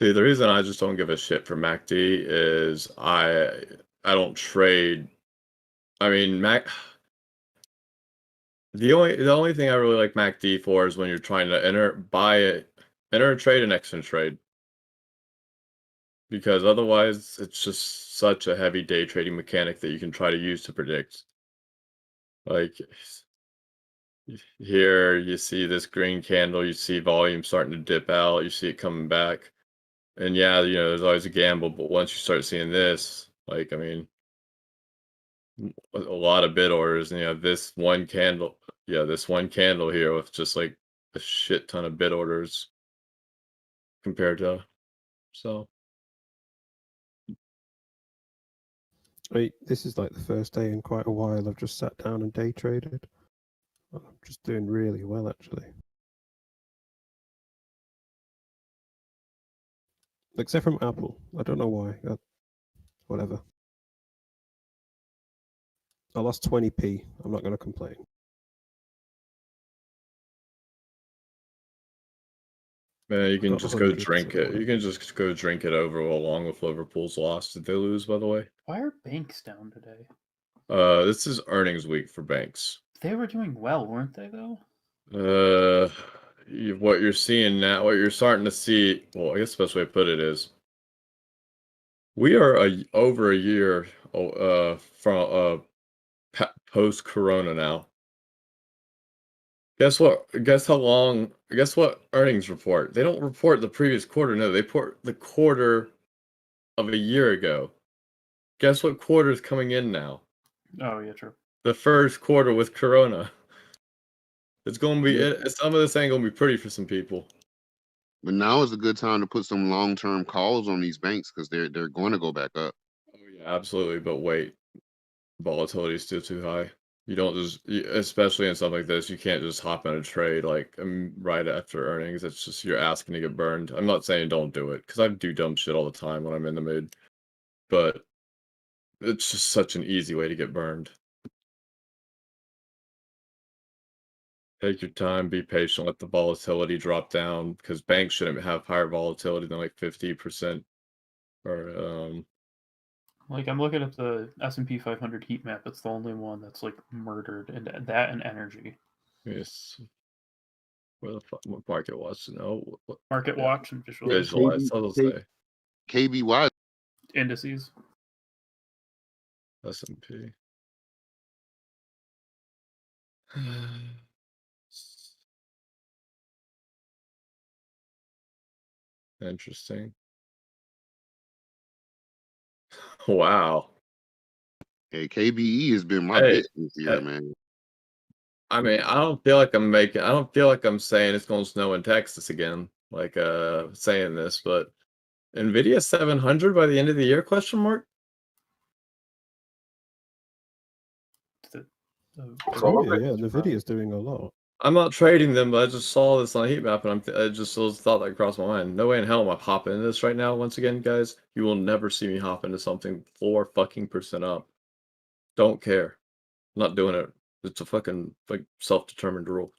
Speaker 8: See, the reason I just don't give a shit for MACD is I don't trade. I mean, the only thing I really like MACD for is when you're trying to enter a trade and exit a trade. Because otherwise, it's just such a heavy day trading mechanic that you can try to use to predict. Like here, you see this green candle, you see volume starting to dip out, you see it coming back. And yeah, there's always a gamble, but once you start seeing this, like, I mean, a lot of bid orders, and you have this one candle here with just like a shit ton of bid orders compared to, so.
Speaker 7: This is like the first day in quite a while I've just sat down and day traded. I'm just doing really well, actually. Except from Apple. I don't know why. Whatever. I lost 20p. I'm not going to complain.
Speaker 8: Man, you can
Speaker 7: Got
Speaker 8: just go
Speaker 7: 100s
Speaker 8: drink
Speaker 7: or
Speaker 8: it. You can just go drink it over along with Liverpool's loss. Did they lose, by the way?
Speaker 4: Why are banks down today?
Speaker 8: This is earnings week for banks.
Speaker 4: They were doing well, weren't they, though?
Speaker 8: What you're seeing now, what you're starting to see, well, I guess the best way to put it is, we are over a year from post-corona now. Guess what? Guess what earnings report? They don't report the previous quarter, no, they report the quarter of a year ago. Guess what quarter is coming in now?
Speaker 4: Oh, yeah, true.
Speaker 8: The first quarter with corona. It's going to be, some of this ain't going to be pretty for some people.
Speaker 3: But now is a good time to put some long-term calls on these banks because they're going to go back up.
Speaker 8: Oh yeah, absolutely. But wait, volatility is still too high. You don't just, especially in something like this, you can't just hop in a trade like right after earnings. It's just you're asking to get burned. I'm not saying don't do it because I do dumb shit all the time when I'm in the mood, but it's just such an easy way to get burned. Take your time, be patient, let the volatility drop down because banks shouldn't have higher volatility than like 50% or
Speaker 4: Like, I'm looking at the S&P 500 heat map. It's the only one that's like murdered, and that and energy.
Speaker 8: yes. Where the fuck? What Market Watch? No.
Speaker 4: Market Watch and
Speaker 8: Visualize. I'll say.
Speaker 3: KBY.
Speaker 4: Indices.
Speaker 8: S&P. Interesting. Wow.
Speaker 3: Hey, KBE has been my
Speaker 8: Hey,
Speaker 3: bitch this year, man.
Speaker 8: I mean, I don't feel like I'm saying it's gonna snow in Texas again, like saying this, but Nvidia 700 by the end of the year, question mark?
Speaker 7: Nvidia, yeah, Nvidia's doing a lot.
Speaker 8: I'm not trading them, but I just saw this on a heat map, and I just those thought that crossed my mind. No way in hell am I hopping into this right now. Once again, guys, you will never see me hop into something 4% up. Don't care. I'm not doing it. It's a fucking like self-determined rule.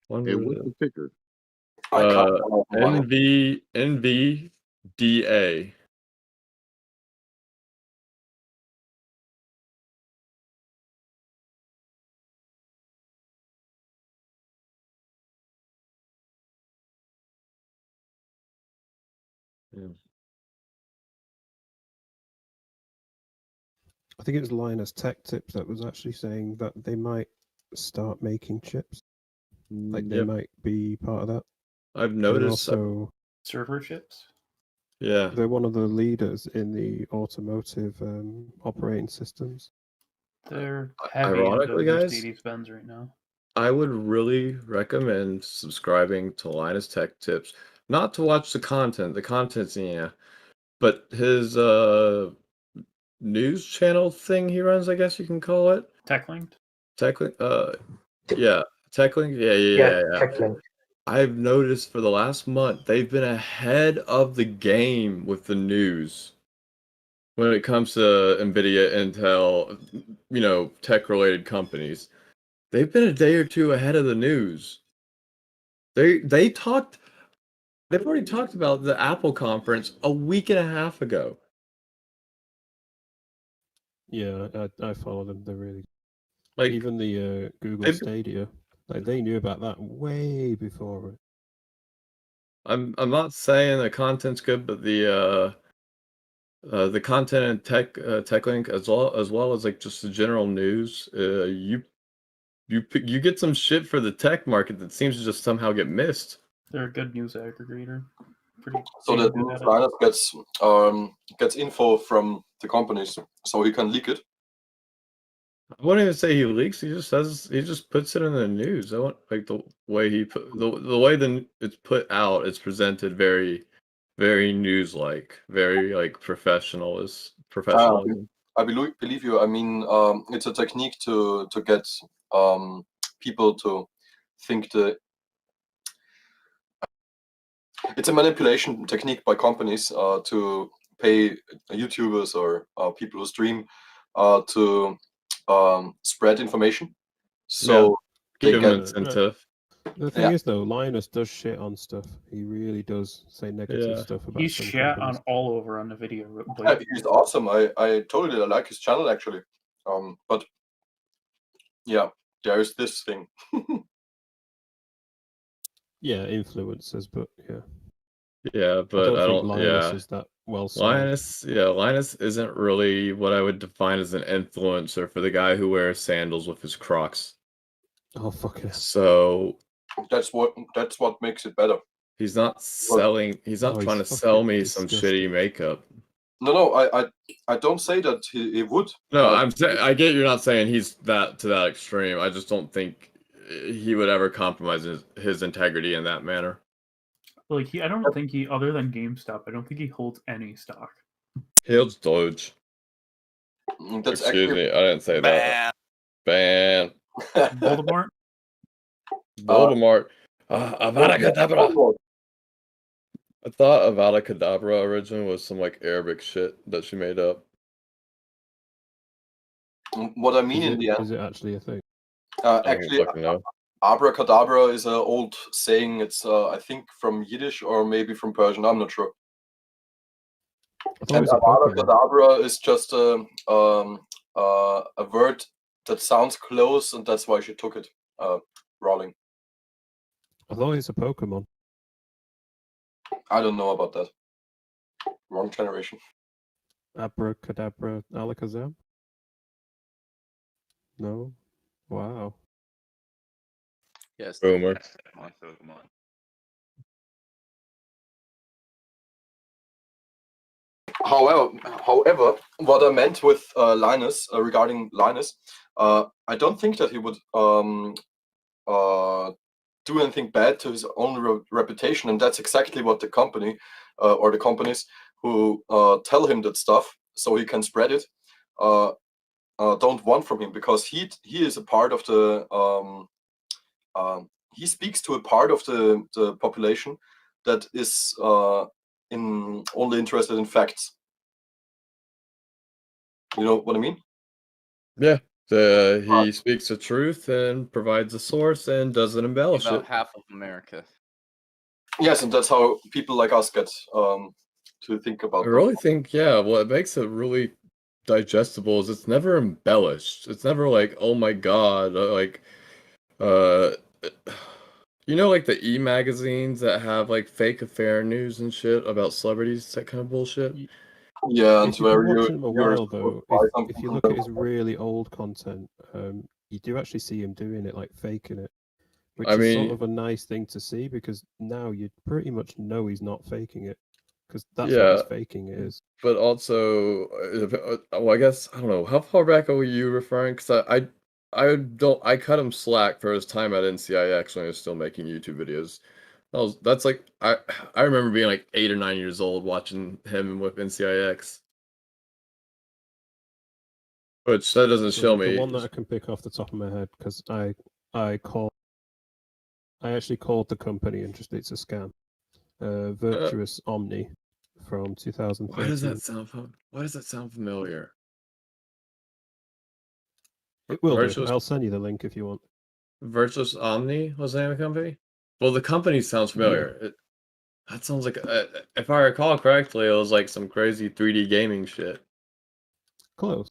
Speaker 3: Hey, what's the ticker?
Speaker 8: NVDA. Yeah.
Speaker 7: I think it was Linus Tech Tips that was actually saying that they might start making chips. Like they
Speaker 8: Yep.
Speaker 7: might be part of that.
Speaker 8: I've
Speaker 7: They're
Speaker 8: noticed.
Speaker 7: also
Speaker 4: Server chips.
Speaker 8: Yeah.
Speaker 7: they're one of the leaders in the automotive operating systems.
Speaker 4: They're heavy
Speaker 8: Ironically,
Speaker 4: into
Speaker 8: guys,
Speaker 4: Mercedes-Benz right now.
Speaker 8: I would really recommend subscribing to Linus Tech Tips, not to watch the content. The content's yeah, but his news channel thing he runs, I guess you can call it.
Speaker 4: TechLinked.
Speaker 8: TechLink. Yeah, TechLink. Yeah.
Speaker 11: TechLink.
Speaker 8: I've noticed for the last month they've been ahead of the game with the news when it comes to Nvidia, Intel, tech-related companies. They've been a day or two ahead of the news. They've already talked about the Apple conference a week and a half ago.
Speaker 7: Yeah, I follow them. They're really
Speaker 8: Like
Speaker 7: even the Google Stadia. Like they knew about that way before.
Speaker 8: I'm not saying the content's good, but the content and TechLink as well as like just the general news, you get some shit for the tech market that seems to just somehow get missed.
Speaker 4: They're a good news aggregator. Pretty
Speaker 5: So that
Speaker 4: good at it.
Speaker 5: Linus gets info from the companies, so he can leak it.
Speaker 8: I wouldn't even say he leaks. He just puts it in the news. I want like the way the way it's put out. It's presented very, very news-like, very like professionalism.
Speaker 5: I believe you. I mean, it's a technique to get people to think it's a manipulation technique by companies to pay YouTubers or people who stream to spread information. So they
Speaker 8: give
Speaker 5: get
Speaker 8: him incentive.
Speaker 7: The thing is, though, Linus does shit on stuff. He really does say negative
Speaker 4: Yeah.
Speaker 7: stuff about
Speaker 4: He's
Speaker 7: some
Speaker 4: shat
Speaker 7: companies.
Speaker 4: on all over on the video.
Speaker 5: Yeah, he's awesome. I totally like his channel actually. But yeah, there's this thing.
Speaker 7: Yeah, influencers, but yeah.
Speaker 8: Yeah, but I
Speaker 7: think
Speaker 8: don't.
Speaker 7: Linus
Speaker 8: Yeah,
Speaker 7: is that well sold.
Speaker 8: Linus isn't really what I would define as an influencer for the guy who wears sandals with his Crocs.
Speaker 7: Oh fuck it.
Speaker 8: So
Speaker 5: that's what makes it better.
Speaker 8: he's not selling. He's not trying to sell me some shitty makeup.
Speaker 5: No, I don't say that he would.
Speaker 8: No, I get you're not saying he's to that extreme. I just don't think he would ever compromise his integrity in that manner.
Speaker 4: Like I don't think he, other than GameStop, I don't think he holds any stock.
Speaker 8: He holds Doge.
Speaker 5: That's
Speaker 8: Excuse me, I didn't say that. Ban.
Speaker 4: Voldemort.
Speaker 8: Voldemort. Avada Kedavra. I thought Avada Kedavra originally was some like Arabic shit that she made up.
Speaker 5: What I mean
Speaker 7: Is
Speaker 5: in
Speaker 7: it,
Speaker 5: the end,
Speaker 7: is it actually a thing?
Speaker 5: actually, abracadabra is an old saying. It's I think from Yiddish or maybe from Persian. I'm not sure. And abracadabra is just a word that sounds close, and that's why she took it. Rowling.
Speaker 7: I thought it's a Pokemon.
Speaker 5: I don't know about that. Wrong generation.
Speaker 7: Abracadabra, Alakazam? No? Wow.
Speaker 11: Yes.
Speaker 8: Boomer.
Speaker 11: My Pokemon.
Speaker 5: However, what I meant with Linus regarding Linus, I don't think that he would do anything bad to his own reputation, and that's exactly what the company or the companies who tell him that stuff so he can spread it don't want from him, because he is a part of the he speaks to a part of the population that is only interested in facts. You know what I mean?
Speaker 8: Yeah. He speaks the truth and provides a source and doesn't embellish
Speaker 11: About
Speaker 8: it.
Speaker 11: half of America.
Speaker 5: Yes, and that's how people like us get to think about.
Speaker 8: I really think, yeah, what makes it really digestible is it's never embellished. It's never like, oh my god, you know, like the e-magazines that have like fake affair news and shit about celebrities, that kind of bullshit.
Speaker 5: Yeah, and
Speaker 7: If you've
Speaker 5: where
Speaker 7: been watching him a
Speaker 5: you're
Speaker 7: while though,
Speaker 5: buy
Speaker 7: if
Speaker 5: something
Speaker 7: you
Speaker 5: from
Speaker 7: look at
Speaker 5: them.
Speaker 7: his really old content, you do actually see him doing it, like faking it, which
Speaker 8: I
Speaker 7: is sort
Speaker 8: mean,
Speaker 7: of a nice thing to see, because now you pretty much know he's not faking it, because that's what
Speaker 8: yeah,
Speaker 7: his faking is.
Speaker 8: but also, well, I guess I don't know how far back are you referring? Because I cut him slack for his time at NCIX when he was still making YouTube videos. That's like I remember being like 8 or 9 years old watching him with NCIX. Which that doesn't
Speaker 7: So
Speaker 8: show
Speaker 7: the
Speaker 8: me.
Speaker 7: one that I can pick off the top of my head, because I actually called the company and just it's a scam. Virtuous Omni from 2013.
Speaker 8: Why does that sound familiar?
Speaker 7: It will do.
Speaker 8: Virtuous
Speaker 7: I'll send you the link if you want.
Speaker 8: Virtuous Omni was the name of the company? Well, the company sounds familiar. That sounds like, if I recall correctly, it was like some crazy 3D gaming shit.
Speaker 7: Close.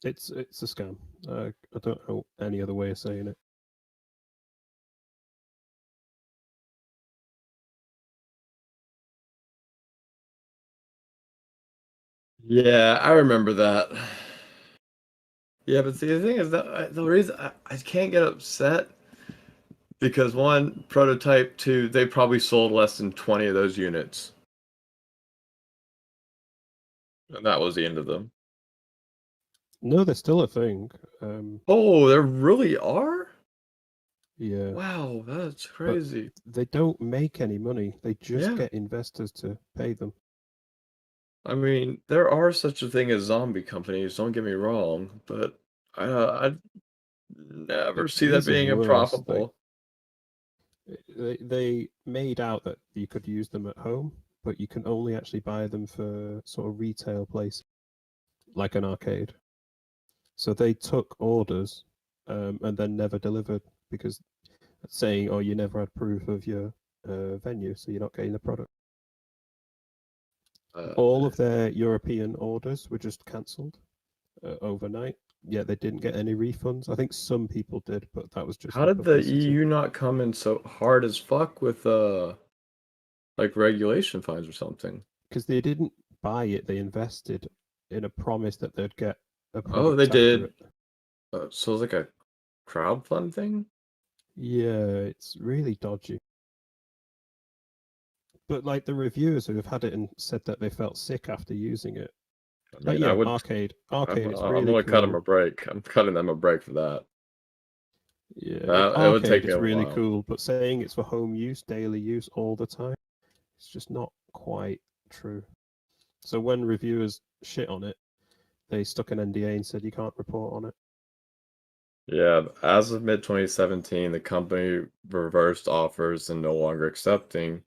Speaker 7: It's a scam. I don't know any other way of saying it.
Speaker 8: Yeah, I remember that. Yeah, but see, the thing is that the reason I can't get upset because one, prototype, two, they probably sold less than 20 of those units. And that was the end of them.
Speaker 7: No, they're still a thing.
Speaker 8: Oh, there really are?
Speaker 7: Yeah.
Speaker 8: Wow, that's
Speaker 7: But
Speaker 8: crazy.
Speaker 7: they don't make any money. They just
Speaker 8: Yeah.
Speaker 7: get investors to pay them.
Speaker 8: I mean, there are such a thing as zombie companies, don't get me wrong, but I'd never see that
Speaker 7: These are
Speaker 8: being
Speaker 7: worse.
Speaker 8: profitable.
Speaker 7: They made out that you could use them at home, but you can only actually buy them for sort of retail place, like an arcade. So they took orders and then never delivered, because saying, "Oh, you never had proof of your venue, so you're not getting the product." All of their European orders were just cancelled overnight. Yeah, they didn't get any refunds. I think some people did, but that was just
Speaker 8: How
Speaker 7: for
Speaker 8: did the
Speaker 7: publicity.
Speaker 8: EU not come in so hard as fuck with like regulation fines or something?
Speaker 7: Because they didn't buy it, they invested in a promise that they'd get a product
Speaker 8: Oh, they
Speaker 7: after
Speaker 8: did.
Speaker 7: it.
Speaker 8: So it's like a crowdfund thing?
Speaker 7: Yeah, it's really dodgy. But like the reviewers who have had it and said that they felt sick after using it.
Speaker 8: I mean,
Speaker 7: yeah,
Speaker 8: I would.
Speaker 7: arcade.
Speaker 8: I'm
Speaker 7: It's
Speaker 8: I'm
Speaker 7: really
Speaker 8: gonna cut them
Speaker 7: cool.
Speaker 8: a break. I'm cutting them a break for that.
Speaker 7: Yeah,
Speaker 8: It would take
Speaker 7: arcade
Speaker 8: me
Speaker 7: is
Speaker 8: a
Speaker 7: really
Speaker 8: while.
Speaker 7: cool, but saying it's for home use, daily use all the time, it's just not quite true. So when reviewers shit on it, they stuck an NDA and said you can't report on it.
Speaker 8: Yeah, as of mid 2017, the company reversed offers and no longer accepting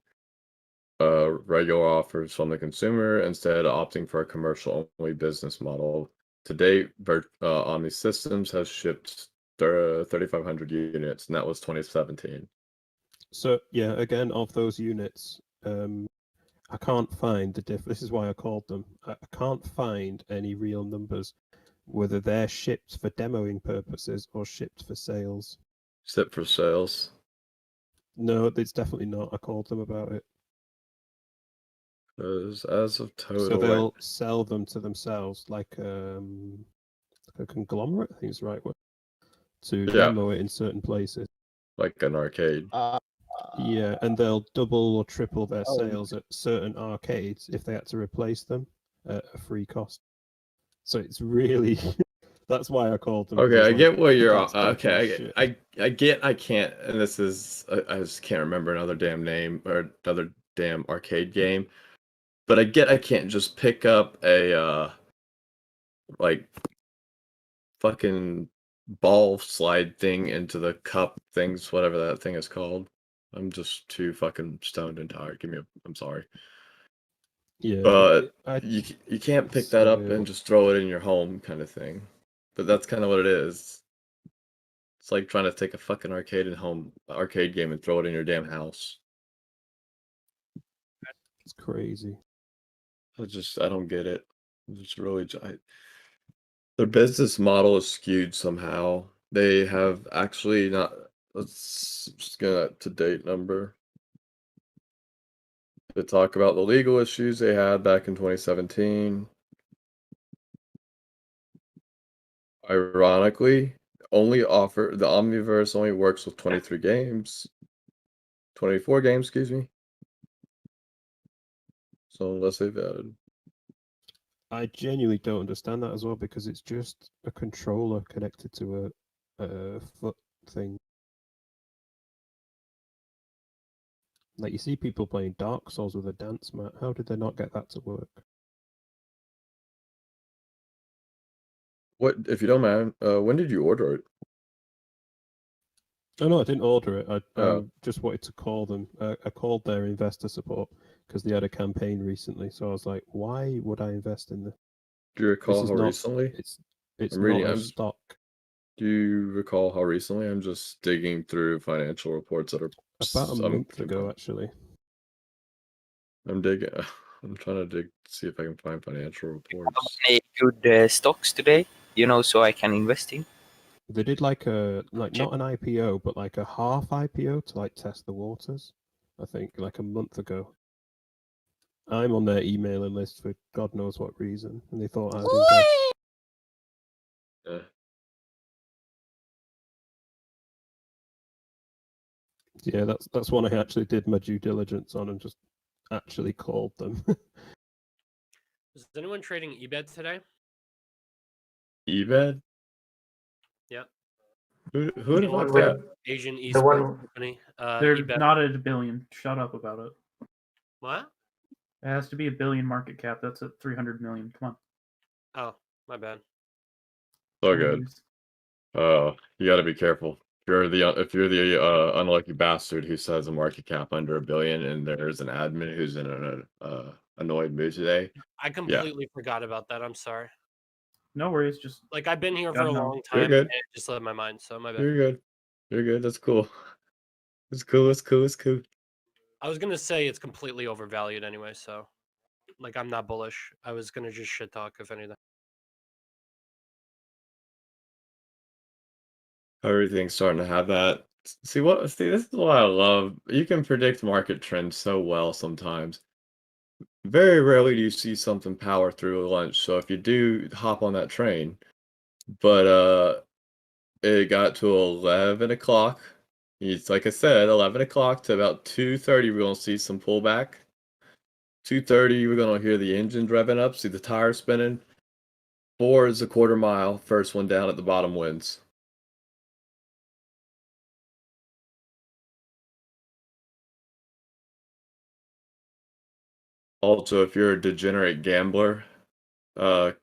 Speaker 8: regular offers from the consumer, instead opting for a commercial only business model. To date, Omni Systems has shipped 3,500 units, and that was 2017.
Speaker 7: So yeah, again, of those units, I can't find the diff. This is why I called them. I can't find any real numbers whether they're shipped for demoing purposes or shipped for sales.
Speaker 6: Except for sales.
Speaker 7: No, it's definitely not. I called them about it.
Speaker 6: Because as of
Speaker 7: So
Speaker 6: total,
Speaker 7: they'll sell them to themselves like a conglomerate, I think is the right word, to
Speaker 6: Yeah.
Speaker 7: demo it in certain places.
Speaker 6: like an arcade.
Speaker 7: Yeah, and they'll double or triple their
Speaker 21: Oh.
Speaker 7: sales at certain arcades if they had to replace them at a free cost. So it's really that's why I called them. 'cause
Speaker 6: Okay, I
Speaker 7: was
Speaker 6: get
Speaker 7: like,
Speaker 6: what you're.
Speaker 7: "That's fucking
Speaker 6: Okay,
Speaker 7: shit."
Speaker 6: I get. I can't. And this is. I just can't remember another damn name or another damn arcade game. But I get. I can't just pick up a like fucking ball slide thing into the cup things, whatever that thing is called. I'm just too fucking stoned and tired. I'm sorry.
Speaker 7: Yeah,
Speaker 6: But
Speaker 7: I-
Speaker 6: you can't pick that up
Speaker 7: so-
Speaker 6: and just throw it in your home kind of thing. But that's kind of what it is. It's like trying to take a fucking arcade game and throw it in your damn house.
Speaker 7: It's crazy.
Speaker 6: I don't get it. It's really their business model is skewed somehow. They have actually not. Let's just get that to date number. They talk about the legal issues they had back in 2017. Ironically, the Omniverse only works with 23 games. 24 games, excuse me. So unless they've added.
Speaker 7: I genuinely don't understand that as well because it's just a controller connected to a foot thing. Like you see people playing Dark Souls with a dance mat. How did they not get that to work?
Speaker 6: What, if you don't mind, when did you order it?
Speaker 7: Oh no, I didn't order it. I
Speaker 6: Oh.
Speaker 7: just wanted to call them. I called their investor support because they had a campaign recently. So I was like, why would I invest in this?
Speaker 6: Do you recall
Speaker 7: is
Speaker 6: how
Speaker 7: not-
Speaker 6: recently?
Speaker 7: It's
Speaker 6: I'm reading.
Speaker 7: not a
Speaker 6: I'm
Speaker 7: stock.
Speaker 6: Do you recall how recently? I'm just digging through financial reports that are
Speaker 7: About a month ago, actually.
Speaker 6: I'm digging. I'm trying to see if I can find financial reports.
Speaker 13: Any good stocks today, so I can invest in?
Speaker 7: They did like not an IPO, but like a half IPO to like test the waters. I think like a month ago. I'm on their emailing list for God knows what reason, and they thought I'd invest.
Speaker 6: Yeah.
Speaker 7: Yeah, that's one I actually did my due diligence on and just actually called them.
Speaker 18: Is anyone trading eBed today?
Speaker 6: eBed?
Speaker 18: Yep.
Speaker 6: Who the fuck's
Speaker 18: Asian-
Speaker 6: that?
Speaker 18: Asian
Speaker 4: The
Speaker 18: esports
Speaker 4: one-
Speaker 18: company.
Speaker 4: They're
Speaker 18: eBed.
Speaker 4: not at $1 billion. Shut up about it.
Speaker 18: What?
Speaker 4: It has to be $1 billion market cap. That's at 300 million. Come on.
Speaker 18: Oh, my bad.
Speaker 6: So good. You got to be careful. If you're the unlucky bastard who says a market cap under $1 billion, and there's an admin who's in an annoyed mood today.
Speaker 18: I completely forgot about that. I'm sorry.
Speaker 4: No worries. Just
Speaker 18: Like I've been here for
Speaker 4: God
Speaker 18: a
Speaker 4: knows.
Speaker 18: long
Speaker 6: You're
Speaker 18: time,
Speaker 6: good.
Speaker 18: and it just left my mind. So my bad.
Speaker 6: You're good. You're good. That's cool. It's cool. It's cool. It's cool.
Speaker 18: I was gonna say it's completely overvalued anyway. So, like, I'm not bullish. I was gonna just shit talk if anything.
Speaker 6: Everything's starting to have that. See, this is what I love. You can predict market trends so well sometimes. Very rarely do you see something power through a lunch. So if you do hop on that train, but it got to 11 o'clock. It's like I said, 11 o'clock to about 2:30, we're gonna see some pullback. 2:30, we're gonna hear the engines revving up, see the tires spinning. 4 is a quarter mile. First one down at the bottom wins. Also, if you're a degenerate gambler,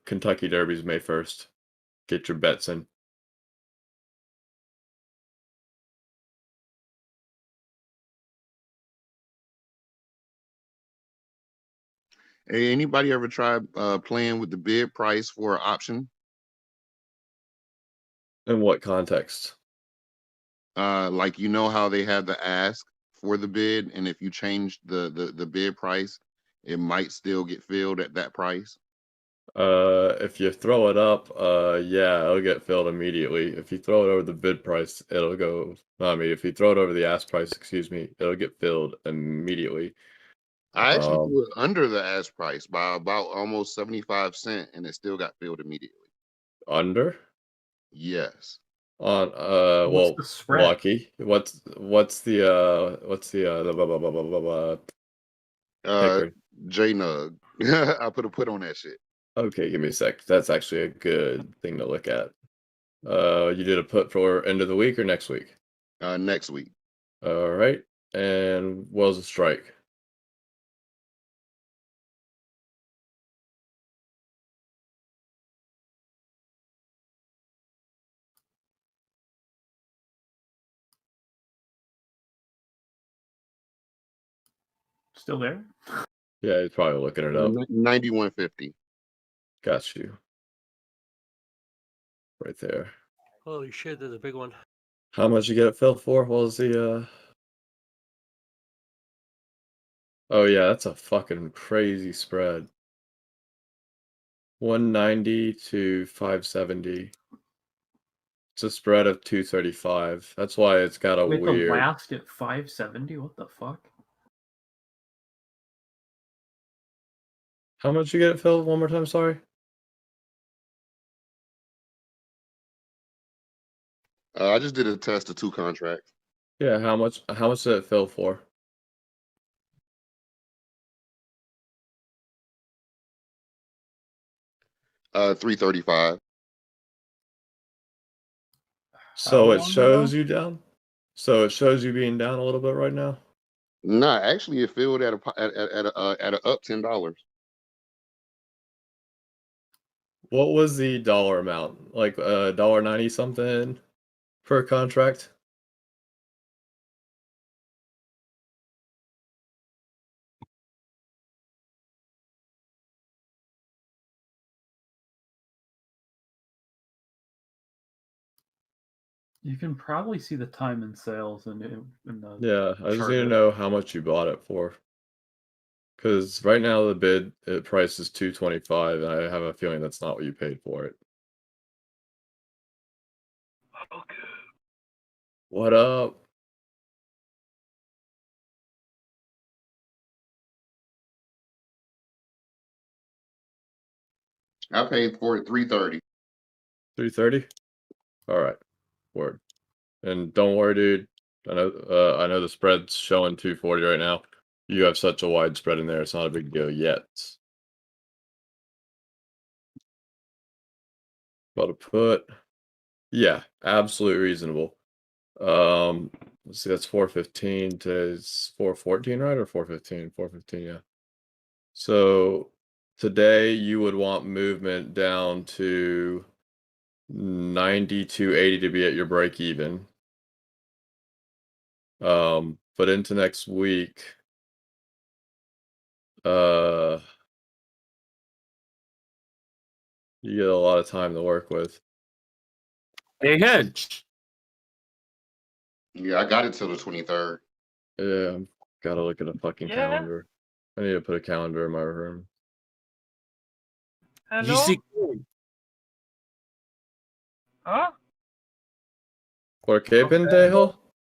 Speaker 6: Kentucky Derby's May 1st. Get your bets in.
Speaker 3: Hey, anybody ever tried playing with the bid price for an option?
Speaker 6: In what context?
Speaker 3: Like how they have the ask for the bid, and if you change the bid price, it might still get filled at that price.
Speaker 6: If you throw it up, yeah, it'll get filled immediately. If you throw it over the bid price, it'll go. No, I mean, if you throw it over the ask price, excuse me, it'll get filled immediately.
Speaker 3: I actually threw it under the ask price by about almost 75 cents, and it still got filled immediately.
Speaker 6: Under?
Speaker 3: Yes.
Speaker 6: On
Speaker 4: What's
Speaker 6: well,
Speaker 4: the spread?
Speaker 6: lucky. What's the blah, blah, blah, blah, blah, blah. Pickard.
Speaker 3: J-Nug. I put a put on that shit.
Speaker 6: Okay, give me a sec. That's actually a good thing to look at. You did a put for end of the week or next week?
Speaker 3: Next week.
Speaker 6: All right. And what was the strike?
Speaker 4: Still there?
Speaker 6: Yeah, he's probably looking it up.
Speaker 3: 91.50.
Speaker 6: Got you. Right there.
Speaker 18: Holy shit, there's a big one.
Speaker 6: How much you get it filled for? What was the Oh yeah, that's a fucking crazy spread. 190 to 570. It's a spread of 235. That's why it's got a
Speaker 4: Wait, the
Speaker 6: weird.
Speaker 4: last at 570? What the fuck?
Speaker 6: How much you get it filled? One more time, sorry.
Speaker 3: I just did a test of 2 contracts.
Speaker 6: Yeah, how much did it fill for?
Speaker 3: $335.
Speaker 6: So it
Speaker 4: long
Speaker 6: shows
Speaker 4: ago?
Speaker 6: you down? So it shows you being down a little bit right now?
Speaker 3: Nah, actually, it filled at a up $10.
Speaker 6: What was the dollar amount? Like $1.90 something per contract?
Speaker 4: You can probably see the time in sales in the
Speaker 6: Yeah, I just
Speaker 4: chart
Speaker 6: need to
Speaker 4: here.
Speaker 6: know how much you bought it for. Because right now the bid price is $225, and I have a feeling that's not what you paid for it.
Speaker 18: Okay.
Speaker 6: What up?
Speaker 3: I paid for it $330.
Speaker 6: 330? All right. Word. And don't worry, dude. I know the spread's showing 240 right now. You have such a wide spread in there, it's not a big deal yet. About to put, yeah, absolutely reasonable. Let's see, that's 415 to 414, right? Or 415? 415, yeah. So today you would want movement down to 90 to 80 to be at your break even. But into next week, you get a lot of time to work with.
Speaker 10: Hey, Hedge.
Speaker 3: Yeah, I got it till the 23rd.
Speaker 6: Yeah, gotta look at a fucking calendar. I need to put a calendar in my room.
Speaker 10: Hello?
Speaker 1: Huh?
Speaker 6: ¿Por qué pendejo?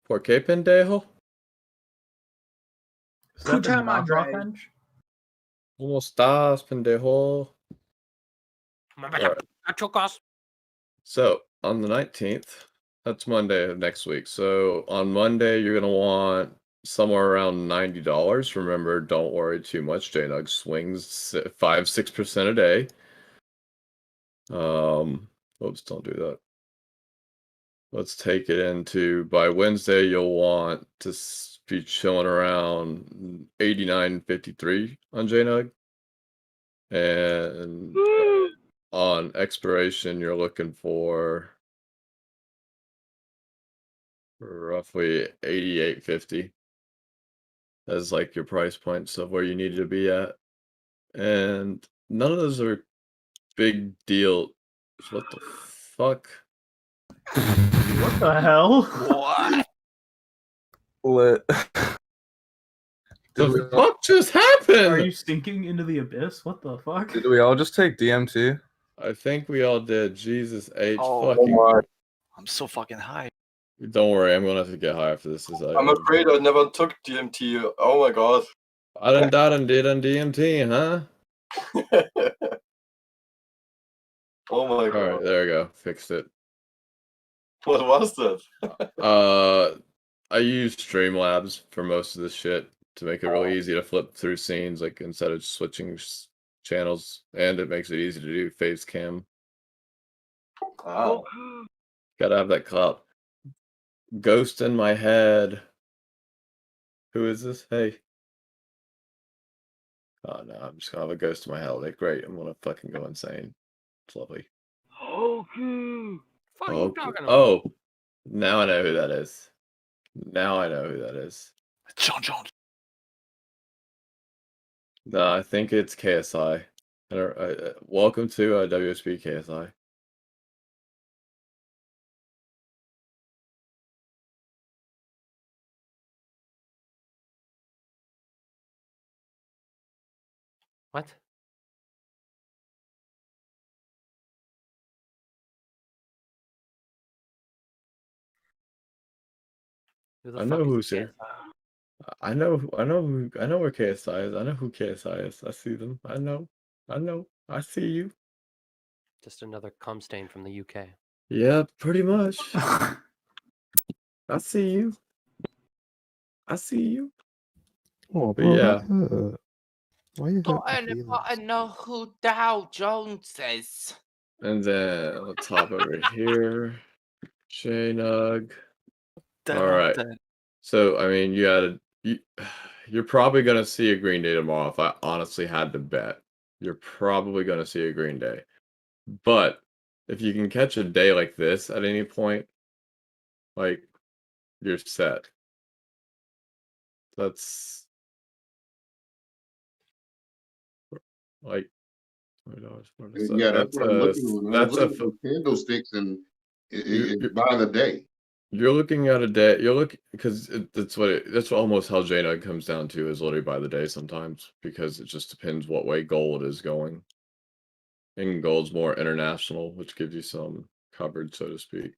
Speaker 6: ¿Por qué pendejo?
Speaker 4: Is that the
Speaker 2: Puta
Speaker 4: knockoff
Speaker 2: madre.
Speaker 4: bench?
Speaker 6: ¿Cómo estás, pendejo? Alright. So on the 19th, that's Monday of next week. So on Monday, you're gonna want somewhere around $90. Remember, don't worry too much. JNUG swings 5-6% a day. Oops, don't do that. Let's take it into by Wednesday. You'll want to be chilling around 89.53 on JNUG, and on expiration, you're looking for roughly 88.50 as like your price points of where you need to be at, and none of those are big deal. What the fuck?
Speaker 4: What the hell?
Speaker 17: Lit. Did
Speaker 6: The
Speaker 17: we,
Speaker 6: fuck just
Speaker 4: Are
Speaker 6: happened?
Speaker 4: you sinking into the abyss? What the fuck?
Speaker 17: did we all just take DMT?
Speaker 6: I think we all did. Jesus H.
Speaker 11: Oh,
Speaker 6: fucking.
Speaker 5: my.
Speaker 11: I'm so fucking high.
Speaker 6: Don't worry, I'm gonna have to get high after this.
Speaker 5: I'm afraid I never took DMT. Oh my god.
Speaker 6: I done died and did on DMT, huh?
Speaker 5: Oh my
Speaker 6: All
Speaker 5: god.
Speaker 6: right, there we go. Fixed it.
Speaker 5: What was that?
Speaker 6: I use Streamlabs for most of this shit to make it really easy to flip through scenes, like instead of switching channels, and it makes it easy to do face cam.
Speaker 5: Wow.
Speaker 6: Gotta have that clout. Ghost in my head. Who is this? Hey. Oh no, I'm just gonna have a ghost in my head. Like, great, I'm gonna fucking go insane. It's lovely.
Speaker 10: Hoku. What are you
Speaker 6: Oh,
Speaker 10: talking about?
Speaker 6: oh, now I know who that is. Now I know who that is.
Speaker 11: John Jones.
Speaker 6: No, I think it's KSI. Welcome to WSB KSI.
Speaker 18: What? Who the
Speaker 6: I
Speaker 18: fuck
Speaker 6: know
Speaker 18: is
Speaker 6: who's here. I know where KSI is. I know who KSI is. I see them. I know. I see you.
Speaker 18: Just another cum stain from the UK.
Speaker 6: Yeah, pretty much. I see you. I see you.
Speaker 7: Oh,
Speaker 6: But
Speaker 7: bro,
Speaker 6: yeah.
Speaker 7: that hurt. Why you
Speaker 11: Don't
Speaker 7: hurt my feelings?
Speaker 11: anybody know who Dow Jones is?
Speaker 6: And then on the top over here, J-Nug.
Speaker 11: Then
Speaker 6: All
Speaker 11: I'm
Speaker 6: right.
Speaker 11: dead.
Speaker 6: So I mean, you're probably gonna see a Green Day tomorrow. If I honestly had to bet, you're probably gonna see a Green Day. But if you can catch a day like this at any point, like you're set. That's like
Speaker 3: Yeah, that's what I'm looking at. I'm looking at those candlesticks and by the day.
Speaker 6: You're looking at a day. You're looking because that's what almost how JNUG comes down to is literally by the day sometimes because it just depends what way gold is going. And gold's more international, which gives you some coverage, so to speak.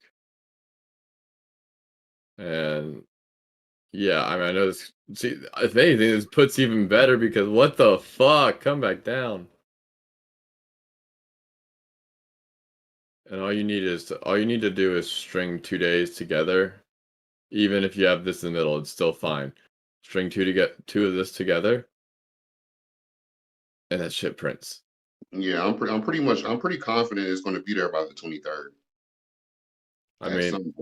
Speaker 6: And yeah, I mean, I know this. See, if anything, this puts even better because what the fuck? Come back down. And all you need to do is string 2 days together. Even if you have this in the middle, it's still fine. String two of this together, and that shit prints.
Speaker 3: Yeah, I'm pretty confident it's going to be there by the 23rd.
Speaker 6: I mean,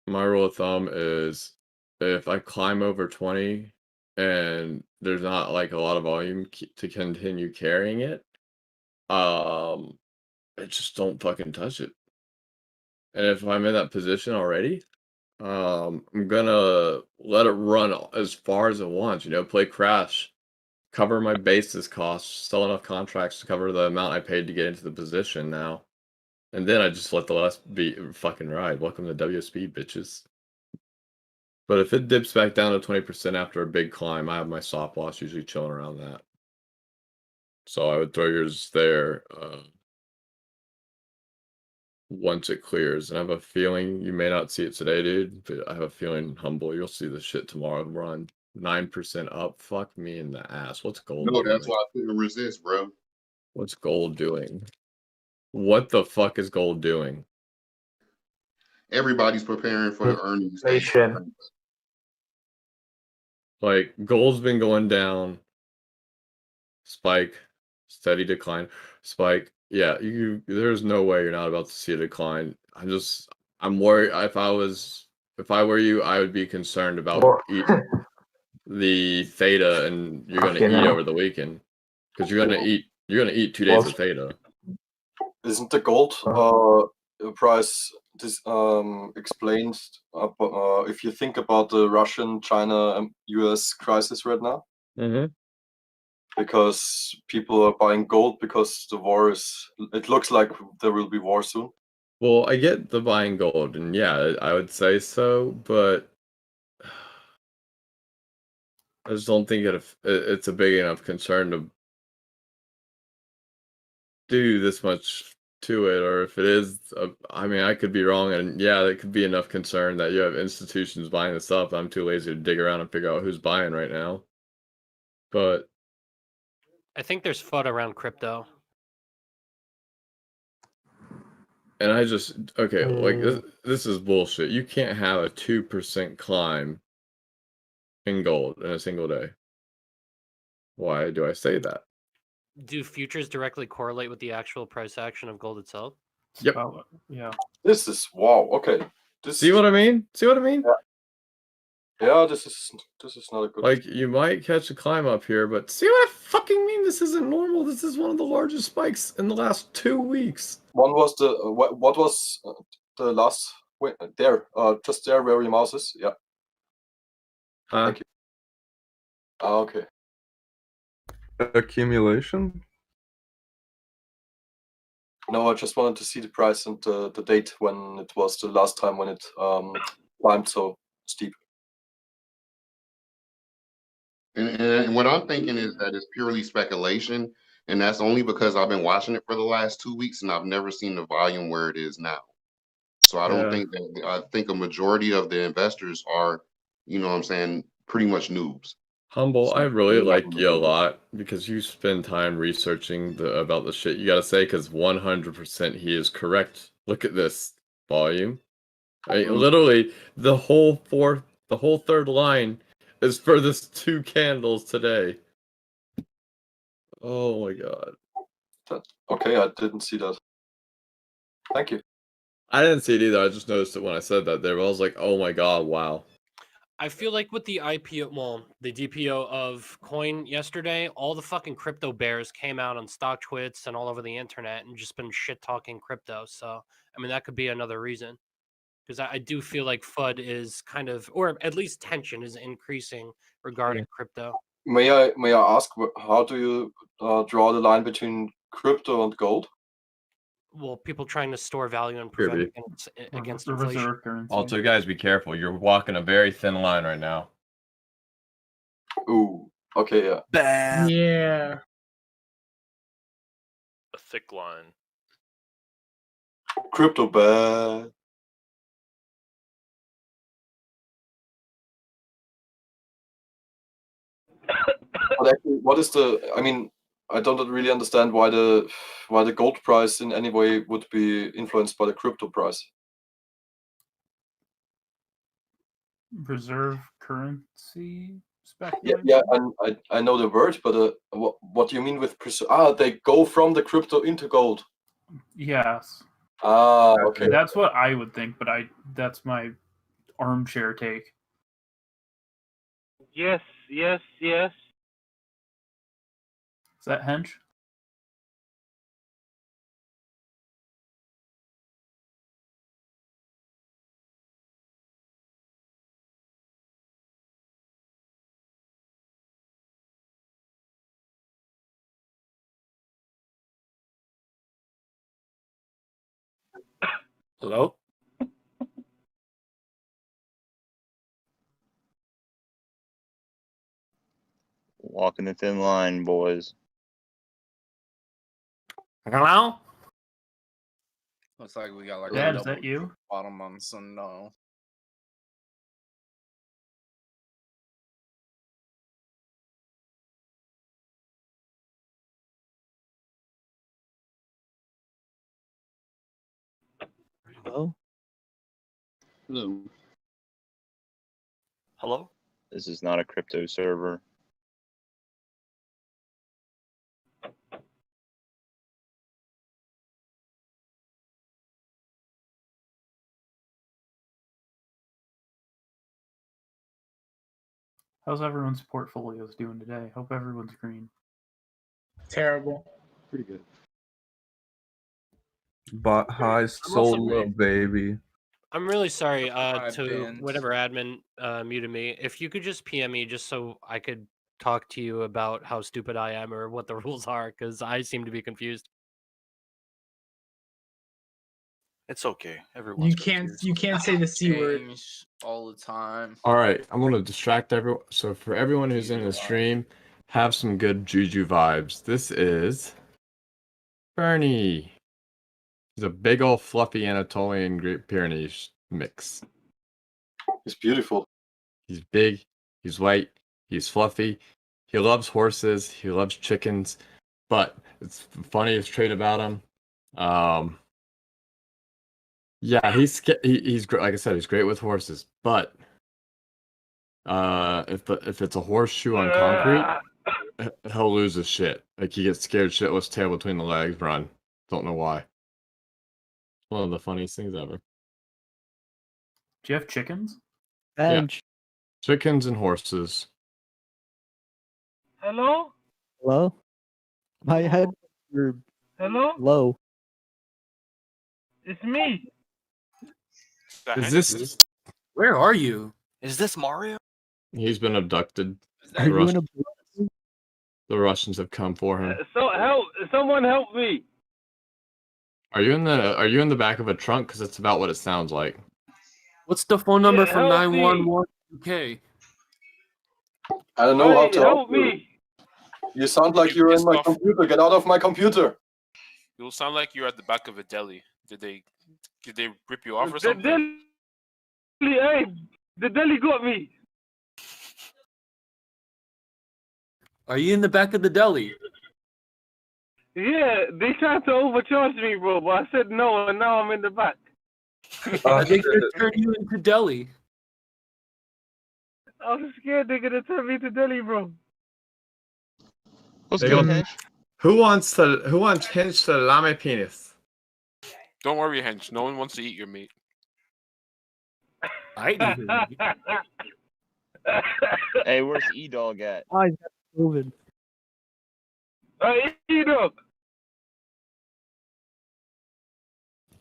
Speaker 6: my rule of thumb is if I climb over 20 and there's not like a lot of volume to continue carrying it, I just don't fucking touch it. And if I'm in that position already, I'm gonna let it run as far as it wants. Play crash, cover my basis costs, sell enough contracts to cover the amount I paid to get into the position now. And then I just let the last be fucking ride. Welcome to WSP, bitches. But if it dips back down to 20% after a big climb, I have my stop loss usually chilling around that. So I would throw yours there once it clears. And I have a feeling you may not see it today, dude, but I have a feeling humble you'll see the shit tomorrow run 9% up. Fuck me in the ass. What's gold
Speaker 3: No,
Speaker 6: doing?
Speaker 3: that's why I couldn't resist, bro.
Speaker 6: What's gold doing? What the fuck is gold doing?
Speaker 3: Everybody's preparing for the earnings.
Speaker 6: Like gold's been going down, spike, steady decline, spike. Yeah, there's no way you're not about to see a decline. I'm worried. If I were you, I would be concerned about the theta, and you're gonna eat over the weekend because you're gonna eat 2 days of theta.
Speaker 5: Isn't the gold price explained if you think about the Russian, China, US crisis right now?
Speaker 6: Mm-hmm.
Speaker 5: Because people are buying gold because it looks like there will be war soon.
Speaker 6: Well, I get the buying gold, and yeah, I would say so, but I just don't think it's a big enough concern to do this much to it, or if it is, I mean, I could be wrong, and yeah, it could be enough concern that you have institutions buying this up. I'm too lazy to dig around and figure out who's buying right now. But
Speaker 18: I think there's FUD around crypto.
Speaker 6: and I just like this is bullshit. You can't have a 2% climb in gold in a single day. Why do I say that?
Speaker 18: Do futures directly correlate with the actual price action of gold itself?
Speaker 6: Yep.
Speaker 4: Yeah.
Speaker 5: This is wow. Okay.
Speaker 6: See what I mean? See what I mean?
Speaker 5: Yeah, this is not a good.
Speaker 6: Like, you might catch a climb up here, but see what I fucking mean? This isn't normal. This is one of the largest spikes in the last 2 weeks.
Speaker 5: One was the what was the last there? Just there where your mouse is. Yeah.
Speaker 6: Huh?
Speaker 5: Thank you. Okay.
Speaker 17: Accumulation?
Speaker 5: No, I just wanted to see the price and the date when it was the last time when it climbed so steep.
Speaker 3: And what I'm thinking is that it's purely speculation, and that's only because I've been watching it for the last 2 weeks and I've never seen the volume where it is now. So I don't think that I think a majority of the investors are, you know what I'm saying, pretty much noobs.
Speaker 6: Humble, I
Speaker 3: So
Speaker 6: really
Speaker 3: they're not
Speaker 6: like
Speaker 3: gonna
Speaker 6: you a
Speaker 3: do it.
Speaker 6: lot because you spend time researching about the shit you gotta say, because 100% he is correct. Look at this volume. I mean, literally, the whole third line is for this 2 candles today. Oh my god.
Speaker 5: Okay, I didn't see that. Thank you.
Speaker 6: I didn't see it either. I just noticed it when I said that there. I was like, oh my god, wow.
Speaker 18: I feel like with the IPO, well, the DPO of coin yesterday, all the fucking crypto bears came out on stock twits and all over the internet and just been shit talking crypto. So, I mean, that could be another reason. Because I do feel like FUD is kind of, or at least tension is increasing regarding crypto.
Speaker 5: May I ask how do you draw the line between crypto and gold?
Speaker 18: Well, people trying to store value and prevent against inflation.
Speaker 4: Reserve currency.
Speaker 6: Also, guys, be careful. You're walking a very thin line right now.
Speaker 5: Ooh. Okay. Yeah.
Speaker 11: Bad.
Speaker 2: Yeah.
Speaker 22: A thick line.
Speaker 5: Crypto bad. But actually, what is the? I mean, I don't really understand why the gold price in any way would be influenced by the crypto price.
Speaker 4: Reserve currency
Speaker 5: Yeah,
Speaker 4: speculation.
Speaker 5: yeah, and I know the word, but what do you mean with they go from the crypto into gold?
Speaker 4: Yes.
Speaker 5: Okay.
Speaker 4: That's what I would think, but that's my armchair take.
Speaker 1: Yes, yes, yes.
Speaker 4: Is that hench?
Speaker 10: Hello?
Speaker 15: Walking the thin line, boys.
Speaker 10: Hello?
Speaker 19: Looks like we got like
Speaker 4: Dad,
Speaker 19: a
Speaker 4: is that you?
Speaker 19: bottom on some no.
Speaker 14: Hello?
Speaker 15: Hello.
Speaker 22: Hello?
Speaker 15: This is not a crypto server.
Speaker 4: How's everyone's portfolios doing today? Hope everyone's green.
Speaker 2: Terrible.
Speaker 15: Pretty good.
Speaker 17: Bought high, sold low, baby.
Speaker 18: I'm really sorry
Speaker 19: Hi,
Speaker 18: to
Speaker 19: Vince.
Speaker 18: whatever admin muted me. If you could just PM me just so I could talk to you about how stupid I am or what the rules are, because I seem to be confused.
Speaker 11: It's okay. Everyone's
Speaker 2: You can't say the C word.
Speaker 19: Change all the time.
Speaker 8: All right, I'm gonna distract everyone. So for everyone who's in the stream, have some good juju vibes. This is Bernie. He's a big old fluffy Anatolian Great Pyrenees mix.
Speaker 5: It's beautiful.
Speaker 8: He's big, he's white, he's fluffy. He loves horses, he loves chickens, but it's the funniest trait about him. Yeah, he's great. Like I said, he's great with horses, but if it's a horseshoe on concrete, he'll lose his shit. Like he gets scared shitless, tail between the legs, run. Don't know why. One of the funniest things ever.
Speaker 4: Do you have chickens?
Speaker 8: Yeah. Chickens and horses.
Speaker 1: Hello?
Speaker 14: Hello? My head are
Speaker 1: Hello?
Speaker 14: low.
Speaker 1: It's me.
Speaker 8: Is this?
Speaker 10: Where are you?
Speaker 11: Is this Mario?
Speaker 8: He's been abducted.
Speaker 14: Are you in a
Speaker 8: The Russians have come for him.
Speaker 1: So someone help me.
Speaker 8: Are you in the back of a trunk? Because that's about what it sounds like.
Speaker 10: What's the phone number
Speaker 1: Yeah,
Speaker 10: for
Speaker 1: help me.
Speaker 10: 911 UK?
Speaker 5: I don't know how
Speaker 1: Hey,
Speaker 5: to
Speaker 1: help
Speaker 5: you.
Speaker 1: me.
Speaker 5: You sound like you're in my computer. Get out of my computer.
Speaker 22: You'll sound like you're at the back of a deli. Did they rip you off or
Speaker 1: The
Speaker 22: something?
Speaker 1: deli, hey, the deli got me.
Speaker 10: Are you in the back of the deli?
Speaker 1: Yeah, they tried to overcharge me, bro, but I said no, and now I'm in the back.
Speaker 10: Are they gonna turn you into deli?
Speaker 1: I was scared they're gonna turn me to deli, bro.
Speaker 3: What's
Speaker 8: They
Speaker 3: good,
Speaker 8: don't-
Speaker 3: Hench?
Speaker 8: Who wants Hinch salami penis?
Speaker 22: Don't worry, Hench. No one wants to eat your meat.
Speaker 10: I eat your meat.
Speaker 15: Hey, where's E-Dog at?
Speaker 14: Eyes moving.
Speaker 1: Hey, E-Dog.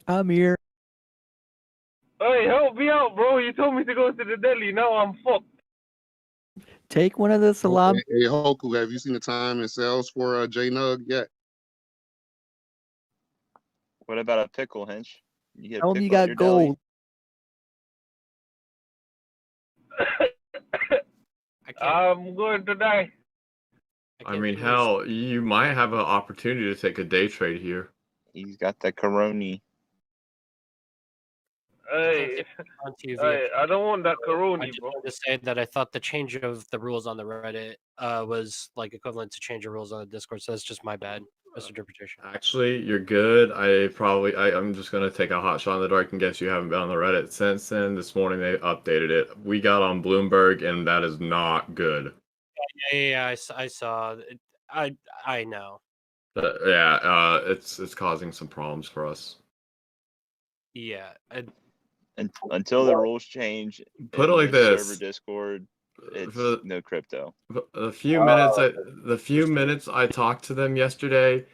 Speaker 14: I'm here.
Speaker 1: Hey, help me out, bro. You told me to go to the deli. Now I'm fucked.
Speaker 14: Take one of the salami.
Speaker 3: Hey, Hoku, have you seen the time in sales for J-Nug yet?
Speaker 15: What about a pickle, Hench? You get a
Speaker 14: Tell him
Speaker 15: pickle
Speaker 14: you
Speaker 15: at
Speaker 14: got
Speaker 15: your deli?
Speaker 14: gold.
Speaker 1: I'm going to die.
Speaker 8: I mean, hell, you might have an opportunity to take a day trade here.
Speaker 15: He's got the Coroni.
Speaker 1: Hey,
Speaker 18: On TV.
Speaker 1: hey, I don't want that
Speaker 18: I
Speaker 1: Coroni,
Speaker 18: just
Speaker 1: bro.
Speaker 18: wanted to say that I thought the change of the rules on the Reddit was like equivalent to change of rules on the Discord. So that's just my bad misinterpretation.
Speaker 8: Actually, you're good. I'm just gonna take a hot shot in the dark and guess you haven't been on the Reddit since then. This morning they updated it. We got on Bloomberg, and that is not good.
Speaker 18: Yeah, I saw. It. I know.
Speaker 8: It's causing some problems for us.
Speaker 18: Yeah.
Speaker 15: Until the rules change,
Speaker 8: Put it
Speaker 15: in
Speaker 8: like
Speaker 15: this
Speaker 8: this.
Speaker 15: server Discord, it's
Speaker 8: For-
Speaker 15: no crypto.
Speaker 8: The few minutes I talked to them yesterday,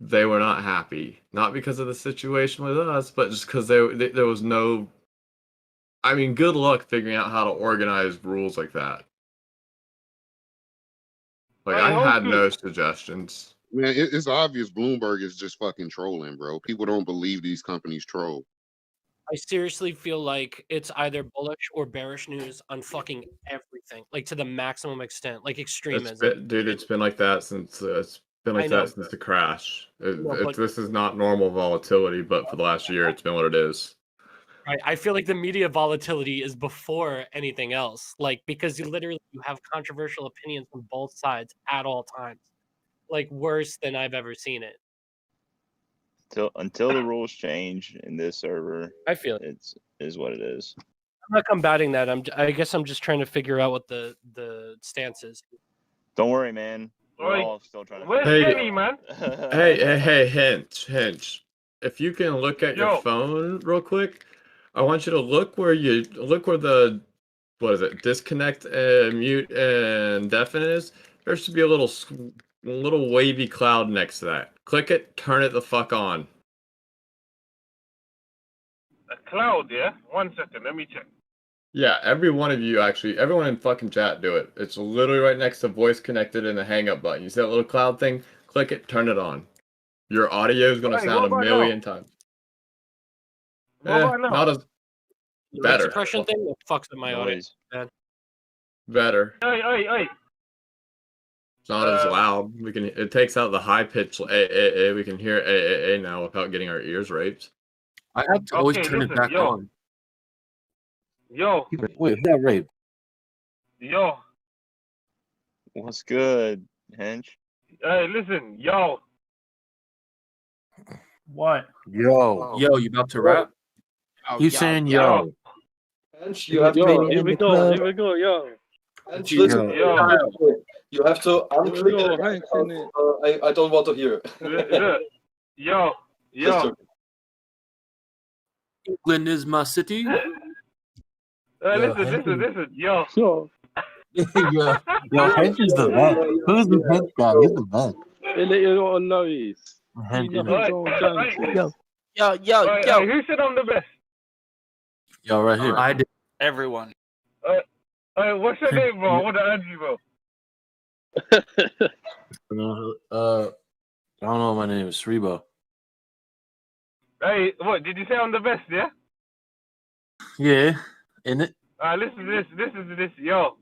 Speaker 8: they were not happy. Not because of the situation with us, but just because there was no. I mean, good luck figuring out how to organize rules like that. Like I had no suggestions.
Speaker 3: Man, it's obvious Bloomberg is just fucking trolling, bro. People don't believe these companies troll.
Speaker 18: I seriously feel like it's either bullish or bearish news on fucking everything, like to the maximum extent, like extremism.
Speaker 8: It's been like that since
Speaker 18: I know,
Speaker 8: since the crash.
Speaker 18: No, but-
Speaker 8: This is not normal volatility, but for the last year, it's been what it is.
Speaker 18: I feel like the media volatility is before anything else, like because you have controversial opinions from both sides at all times, like worse than I've ever seen it.
Speaker 15: Until the rules change in this server,
Speaker 18: I feel
Speaker 15: it is what it is.
Speaker 18: I'm not combating that. I guess I'm just trying to figure out what the stance is.
Speaker 15: Don't worry, man. We're
Speaker 1: Oi,
Speaker 15: all still trying to.
Speaker 1: where's
Speaker 8: Hey.
Speaker 1: Jenny, man?
Speaker 8: Hey, Hinch. If you can look at your
Speaker 1: Yo.
Speaker 8: phone real quick, I want you to look where the what is it? Disconnect and mute and deafen is. There should be a little wavy cloud next to that. Click it, turn it the fuck on.
Speaker 1: A cloud, yeah? 1 second, let me check.
Speaker 8: Yeah, every one of you actually, everyone in fucking chat do it. It's literally right next to voice connected and the hang up button. You see that little cloud thing? Click it, turn it on. Your audio is gonna
Speaker 1: Hey,
Speaker 8: sound
Speaker 1: what
Speaker 8: a
Speaker 1: about
Speaker 8: million times.
Speaker 1: What about now?
Speaker 8: Not as
Speaker 18: The
Speaker 8: better.
Speaker 18: suppression thing that fucks with my audio.
Speaker 15: Noise.
Speaker 18: Man.
Speaker 8: Better.
Speaker 1: Hey.
Speaker 8: It's not as loud. We can. It takes out the high pitch. We can hear a now without getting our ears raped.
Speaker 10: I have to always
Speaker 1: Okay,
Speaker 10: turn
Speaker 1: listen,
Speaker 10: it back
Speaker 1: yo.
Speaker 10: on.
Speaker 1: Yo,
Speaker 21: Wait, who got raped?
Speaker 1: yo.
Speaker 15: What's good, Hench?
Speaker 1: Hey, listen, yo.
Speaker 4: What?
Speaker 21: Yo.
Speaker 10: Yo, you about to rap?
Speaker 21: He's saying yo.
Speaker 5: And you have
Speaker 14: Yo,
Speaker 5: to.
Speaker 14: here we go, here
Speaker 1: we go, yo.
Speaker 5: And listen,
Speaker 1: Yo.
Speaker 5: you have to unclick it. I don't want to hear it.
Speaker 1: Look. Yo.
Speaker 5: Just
Speaker 1: Yo.
Speaker 5: joking.
Speaker 10: England is my city.
Speaker 1: Listen. Yo.
Speaker 21: Yo, Hench is the best. Who's the Hench guy? He's the best. Hench is
Speaker 1: Yo. Who said I'm the best?
Speaker 21: Yo, right here.
Speaker 10: I did.
Speaker 11: Everyone.
Speaker 1: What's your name, bro? I want to add you, bro.
Speaker 21: I don't know. My name is Sribo.
Speaker 1: Hey, what? Did you say I'm the best, yeah?
Speaker 21: Yeah, isn't it?
Speaker 1: Listen to this. Listen to this. Yo.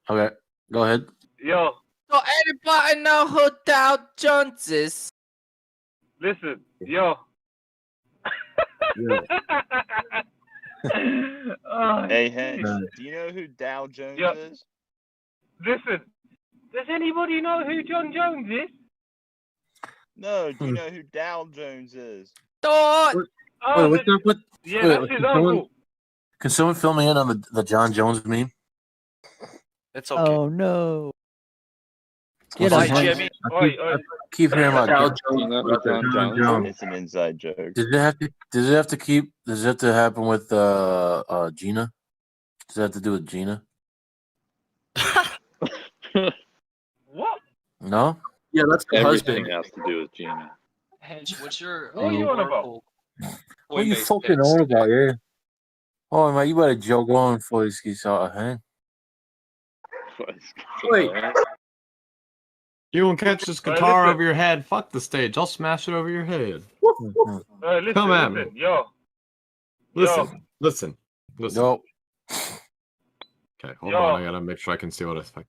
Speaker 21: Okay, go ahead.
Speaker 1: Yo.
Speaker 11: So anybody know who Dow Jones is?
Speaker 1: Listen. Yo.
Speaker 15: Hey, Hench, do you know who Dow Jones is?
Speaker 1: Listen. Does anybody know who John Jones is?
Speaker 15: No, do you know who Dow Jones is?
Speaker 11: Don't.
Speaker 21: Wait, what's up with?
Speaker 1: Yeah, that's his uncle.
Speaker 21: Can someone fill me in on the John Jones meme?
Speaker 11: It's okay.
Speaker 14: Oh no.
Speaker 21: What's
Speaker 14: Get
Speaker 21: his
Speaker 14: on,
Speaker 21: name?
Speaker 14: Jimmy.
Speaker 21: I keep hearing about
Speaker 15: John Jones. It's an inside joke.
Speaker 21: Does it have to happen with Gina? Does it have to do with Gina?
Speaker 1: What?
Speaker 21: No?
Speaker 10: Yeah, that's the husband.
Speaker 21: has to do with Gina.
Speaker 11: Hench, what's your
Speaker 1: What are you on about?
Speaker 11: Oracle
Speaker 21: What are you
Speaker 11: Coinbase
Speaker 21: fucking
Speaker 11: picks
Speaker 21: on
Speaker 11: today?
Speaker 21: about, yeah? Oh man, you better joke on before this gets out of hand.
Speaker 10: Wait.
Speaker 8: You won't catch this guitar over your head. Fuck the stage. I'll smash it over your head.
Speaker 1: Listen,
Speaker 8: Come at me.
Speaker 1: Yo.
Speaker 8: Listen.
Speaker 21: No.
Speaker 8: Okay, hold
Speaker 1: Yo.
Speaker 8: on. I gotta make sure I can see what the fuck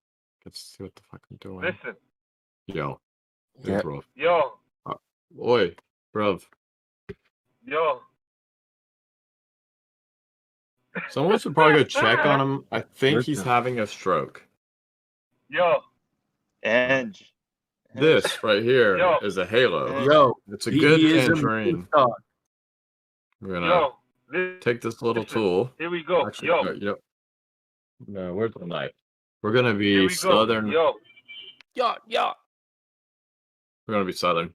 Speaker 8: I'm doing.
Speaker 1: Listen.
Speaker 8: Yo. Hey,
Speaker 21: Yeah.
Speaker 8: bro.
Speaker 1: Yo.
Speaker 8: Oi, bruv.
Speaker 1: Yo.
Speaker 8: Someone should probably go check on him. I think he's having a stroke.
Speaker 1: Yo.
Speaker 15: And
Speaker 8: This right here is
Speaker 1: Yo.
Speaker 8: a halo.
Speaker 10: Yo,
Speaker 8: It's a
Speaker 10: he
Speaker 8: good
Speaker 10: is a
Speaker 8: tangerine.
Speaker 10: superstar.
Speaker 8: We're gonna
Speaker 1: Yo.
Speaker 8: take this little tool.
Speaker 1: Here we go.
Speaker 8: Actually,
Speaker 1: Yo.
Speaker 8: no, where's the knife? We're gonna
Speaker 1: Here
Speaker 8: be
Speaker 1: we go.
Speaker 8: southern.
Speaker 1: Yo.
Speaker 11: Yeah.
Speaker 8: We're gonna be southern.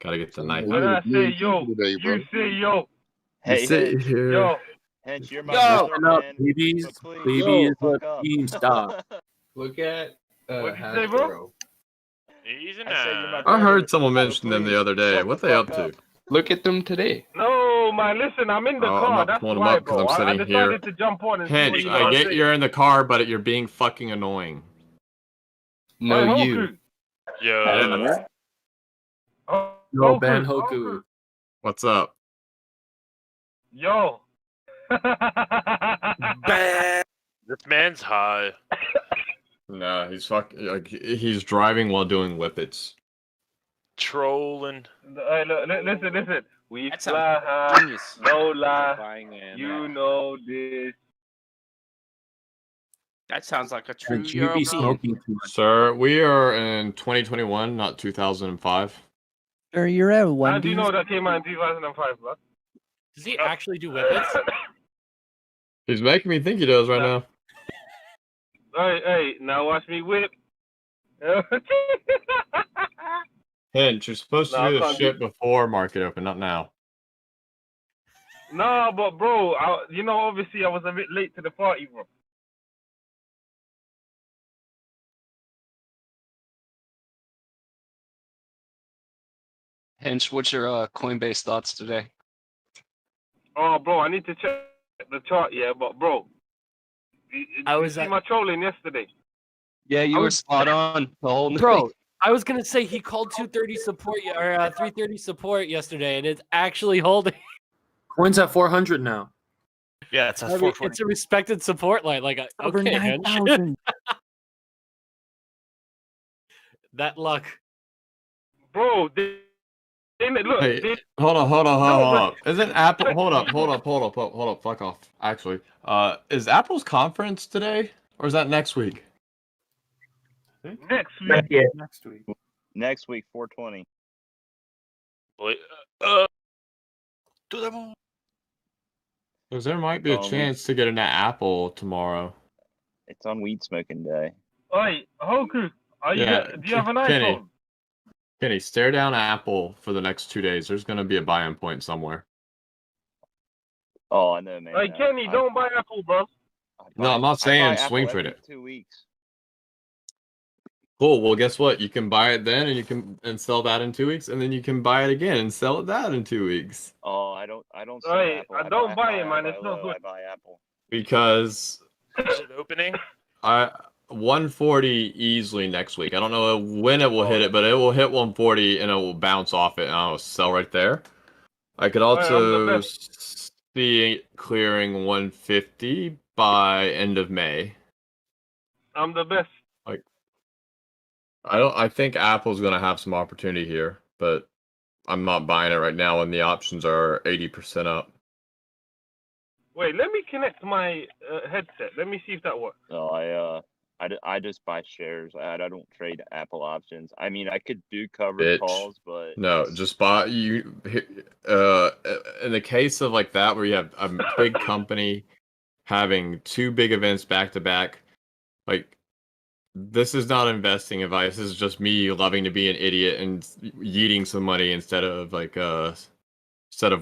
Speaker 8: Gotta get the knife.
Speaker 1: When I say yo,
Speaker 3: Today, bro.
Speaker 1: you say yo.
Speaker 15: Hey,
Speaker 8: You sit
Speaker 15: Hench,
Speaker 8: here.
Speaker 1: Yo.
Speaker 15: Hench, you're my
Speaker 11: Yo.
Speaker 15: brother,
Speaker 10: Listen up,
Speaker 15: man.
Speaker 10: babies.
Speaker 15: But
Speaker 10: Baby
Speaker 15: please,
Speaker 10: is
Speaker 15: fuck
Speaker 10: a
Speaker 15: up.
Speaker 10: team stop.
Speaker 21: Look at
Speaker 1: What'd you say, bro?
Speaker 22: Easy
Speaker 15: I said you're my
Speaker 22: now.
Speaker 8: I
Speaker 15: brother,
Speaker 8: heard someone
Speaker 15: but
Speaker 8: mention them the
Speaker 15: please,
Speaker 8: other day.
Speaker 15: shut
Speaker 8: What
Speaker 15: the
Speaker 8: they up
Speaker 15: fuck
Speaker 8: to?
Speaker 15: up.
Speaker 21: Look at them today.
Speaker 1: No, man, listen, I'm in the
Speaker 8: Oh, I'm
Speaker 1: car.
Speaker 8: not
Speaker 1: That's
Speaker 8: pulling them
Speaker 1: why,
Speaker 8: up 'cause
Speaker 1: bro.
Speaker 8: I'm
Speaker 1: I
Speaker 8: sitting
Speaker 1: decided
Speaker 8: here.
Speaker 1: to jump on and see what
Speaker 8: Hench,
Speaker 1: you
Speaker 8: I
Speaker 1: guys
Speaker 8: get
Speaker 1: say.
Speaker 8: you're in the car, but you're being fucking annoying.
Speaker 21: No,
Speaker 1: Hey,
Speaker 21: you.
Speaker 1: Hoku.
Speaker 22: Yeah.
Speaker 10: Yo, Ben Hoku.
Speaker 8: What's up?
Speaker 1: Yo.
Speaker 22: This man's high.
Speaker 8: No, he's he's driving while doing whippets.
Speaker 22: Trolling.
Speaker 1: Hey, look, listen. We
Speaker 11: That
Speaker 1: fly
Speaker 11: sounds
Speaker 1: high,
Speaker 11: genius.
Speaker 1: no lie. You know this.
Speaker 11: That sounds like a true
Speaker 10: And you be
Speaker 11: European.
Speaker 10: smoking too much.
Speaker 8: Sir, we are in 2021, not 2005.
Speaker 14: Sir, you're at
Speaker 1: How do
Speaker 14: Wendy's.
Speaker 1: you know that came out in 2005, bro?
Speaker 18: Does he actually do whippets?
Speaker 8: He's making me think he does right now.
Speaker 1: Hey, now watch me whip.
Speaker 8: Hench, you're supposed to
Speaker 1: No, I
Speaker 8: do this
Speaker 1: can't
Speaker 8: shit before market open, not now.
Speaker 1: No, but bro, obviously I was a bit late to the party, bro.
Speaker 11: Hench, what's your Coinbase thoughts today?
Speaker 1: Oh, bro, I need to check the chart, yeah, but bro,
Speaker 18: I
Speaker 1: you
Speaker 18: was
Speaker 1: see
Speaker 18: at-
Speaker 1: my trolling yesterday.
Speaker 11: Yeah, you
Speaker 18: I
Speaker 11: were
Speaker 18: was-
Speaker 11: spot on the whole night.
Speaker 18: Bro, I was gonna say he called 230 support or 330 support yesterday, and it's actually holding.
Speaker 10: Coin's at 400 now.
Speaker 12: Yeah, it's at
Speaker 18: I mean,
Speaker 12: 440.
Speaker 18: it's a respected support line. Like,
Speaker 14: Over
Speaker 18: okay, man.
Speaker 14: 9,000.
Speaker 18: That luck.
Speaker 1: Bro, look.
Speaker 8: Hey, hold up. Isn't Apple? Hold up. Fuck off. Actually, is Apple's conference today or is that next week?
Speaker 1: Next week.
Speaker 4: Next week.
Speaker 15: Next week, 420.
Speaker 12: Do them all.
Speaker 8: Because there might be a chance to get an Apple tomorrow.
Speaker 15: It's on weed smoking day.
Speaker 1: Oi, Hoku, do you have an iPhone?
Speaker 8: Kenny, stare down Apple for the next 2 days. There's gonna be a buy-in point somewhere.
Speaker 15: Oh, I know, man.
Speaker 1: Hey, Kenny, don't buy Apple, bro.
Speaker 8: No, I'm not saying swing trade it.
Speaker 15: 2 weeks.
Speaker 8: Cool. Well, guess what? You can buy it then, and you can sell that in 2 weeks, and then you can buy it again and sell that in 2 weeks.
Speaker 15: Oh, I don't sell
Speaker 1: Hey,
Speaker 15: Apple.
Speaker 1: don't buy it, man. It's not good.
Speaker 15: I buy Apple.
Speaker 8: Because
Speaker 22: Is it opening?
Speaker 8: 140 easily next week. I don't know when it will hit it, but it will hit 140 and it will bounce off it, and I'll sell right there. I could also see it clearing 150 by end of May.
Speaker 1: I'm the best.
Speaker 8: Like, I think Apple's gonna have some opportunity here, but I'm not buying it right now, and the options are 80% up.
Speaker 1: Wait, let me connect my headset. Let me see if that works.
Speaker 15: No, I just buy shares. I don't trade Apple options. I mean, I could do covered calls, but
Speaker 8: No, just buy you. In the case of like that, where you have a big company having two big events back to back, like this is not investing advice. This is just me loving to be an idiot and yeeting some money instead of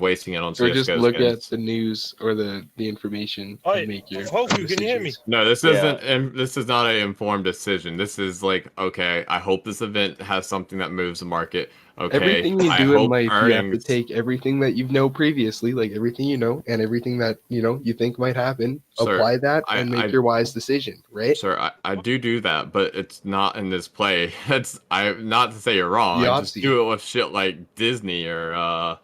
Speaker 8: wasting it on CSGO
Speaker 16: Or just look
Speaker 8: skins.
Speaker 16: at the news or the information
Speaker 12: Hey,
Speaker 16: and make your
Speaker 12: Hoku, can you hear me?
Speaker 16: decisions.
Speaker 8: No, this isn't. And this is not an informed decision. This is like, okay, I hope this event has something that moves the market. Okay,
Speaker 16: Everything you
Speaker 8: I
Speaker 16: do in
Speaker 8: hope
Speaker 16: life, you have to
Speaker 8: earnings.
Speaker 16: take everything that you know previously, like everything you know, and everything that you think might happen.
Speaker 8: Sir,
Speaker 16: apply that and make your wise decision, right?
Speaker 8: Sir, I do that, but it's not in this play. Not to say you're wrong. I just
Speaker 16: Yahtzee.
Speaker 8: do it with shit like Disney or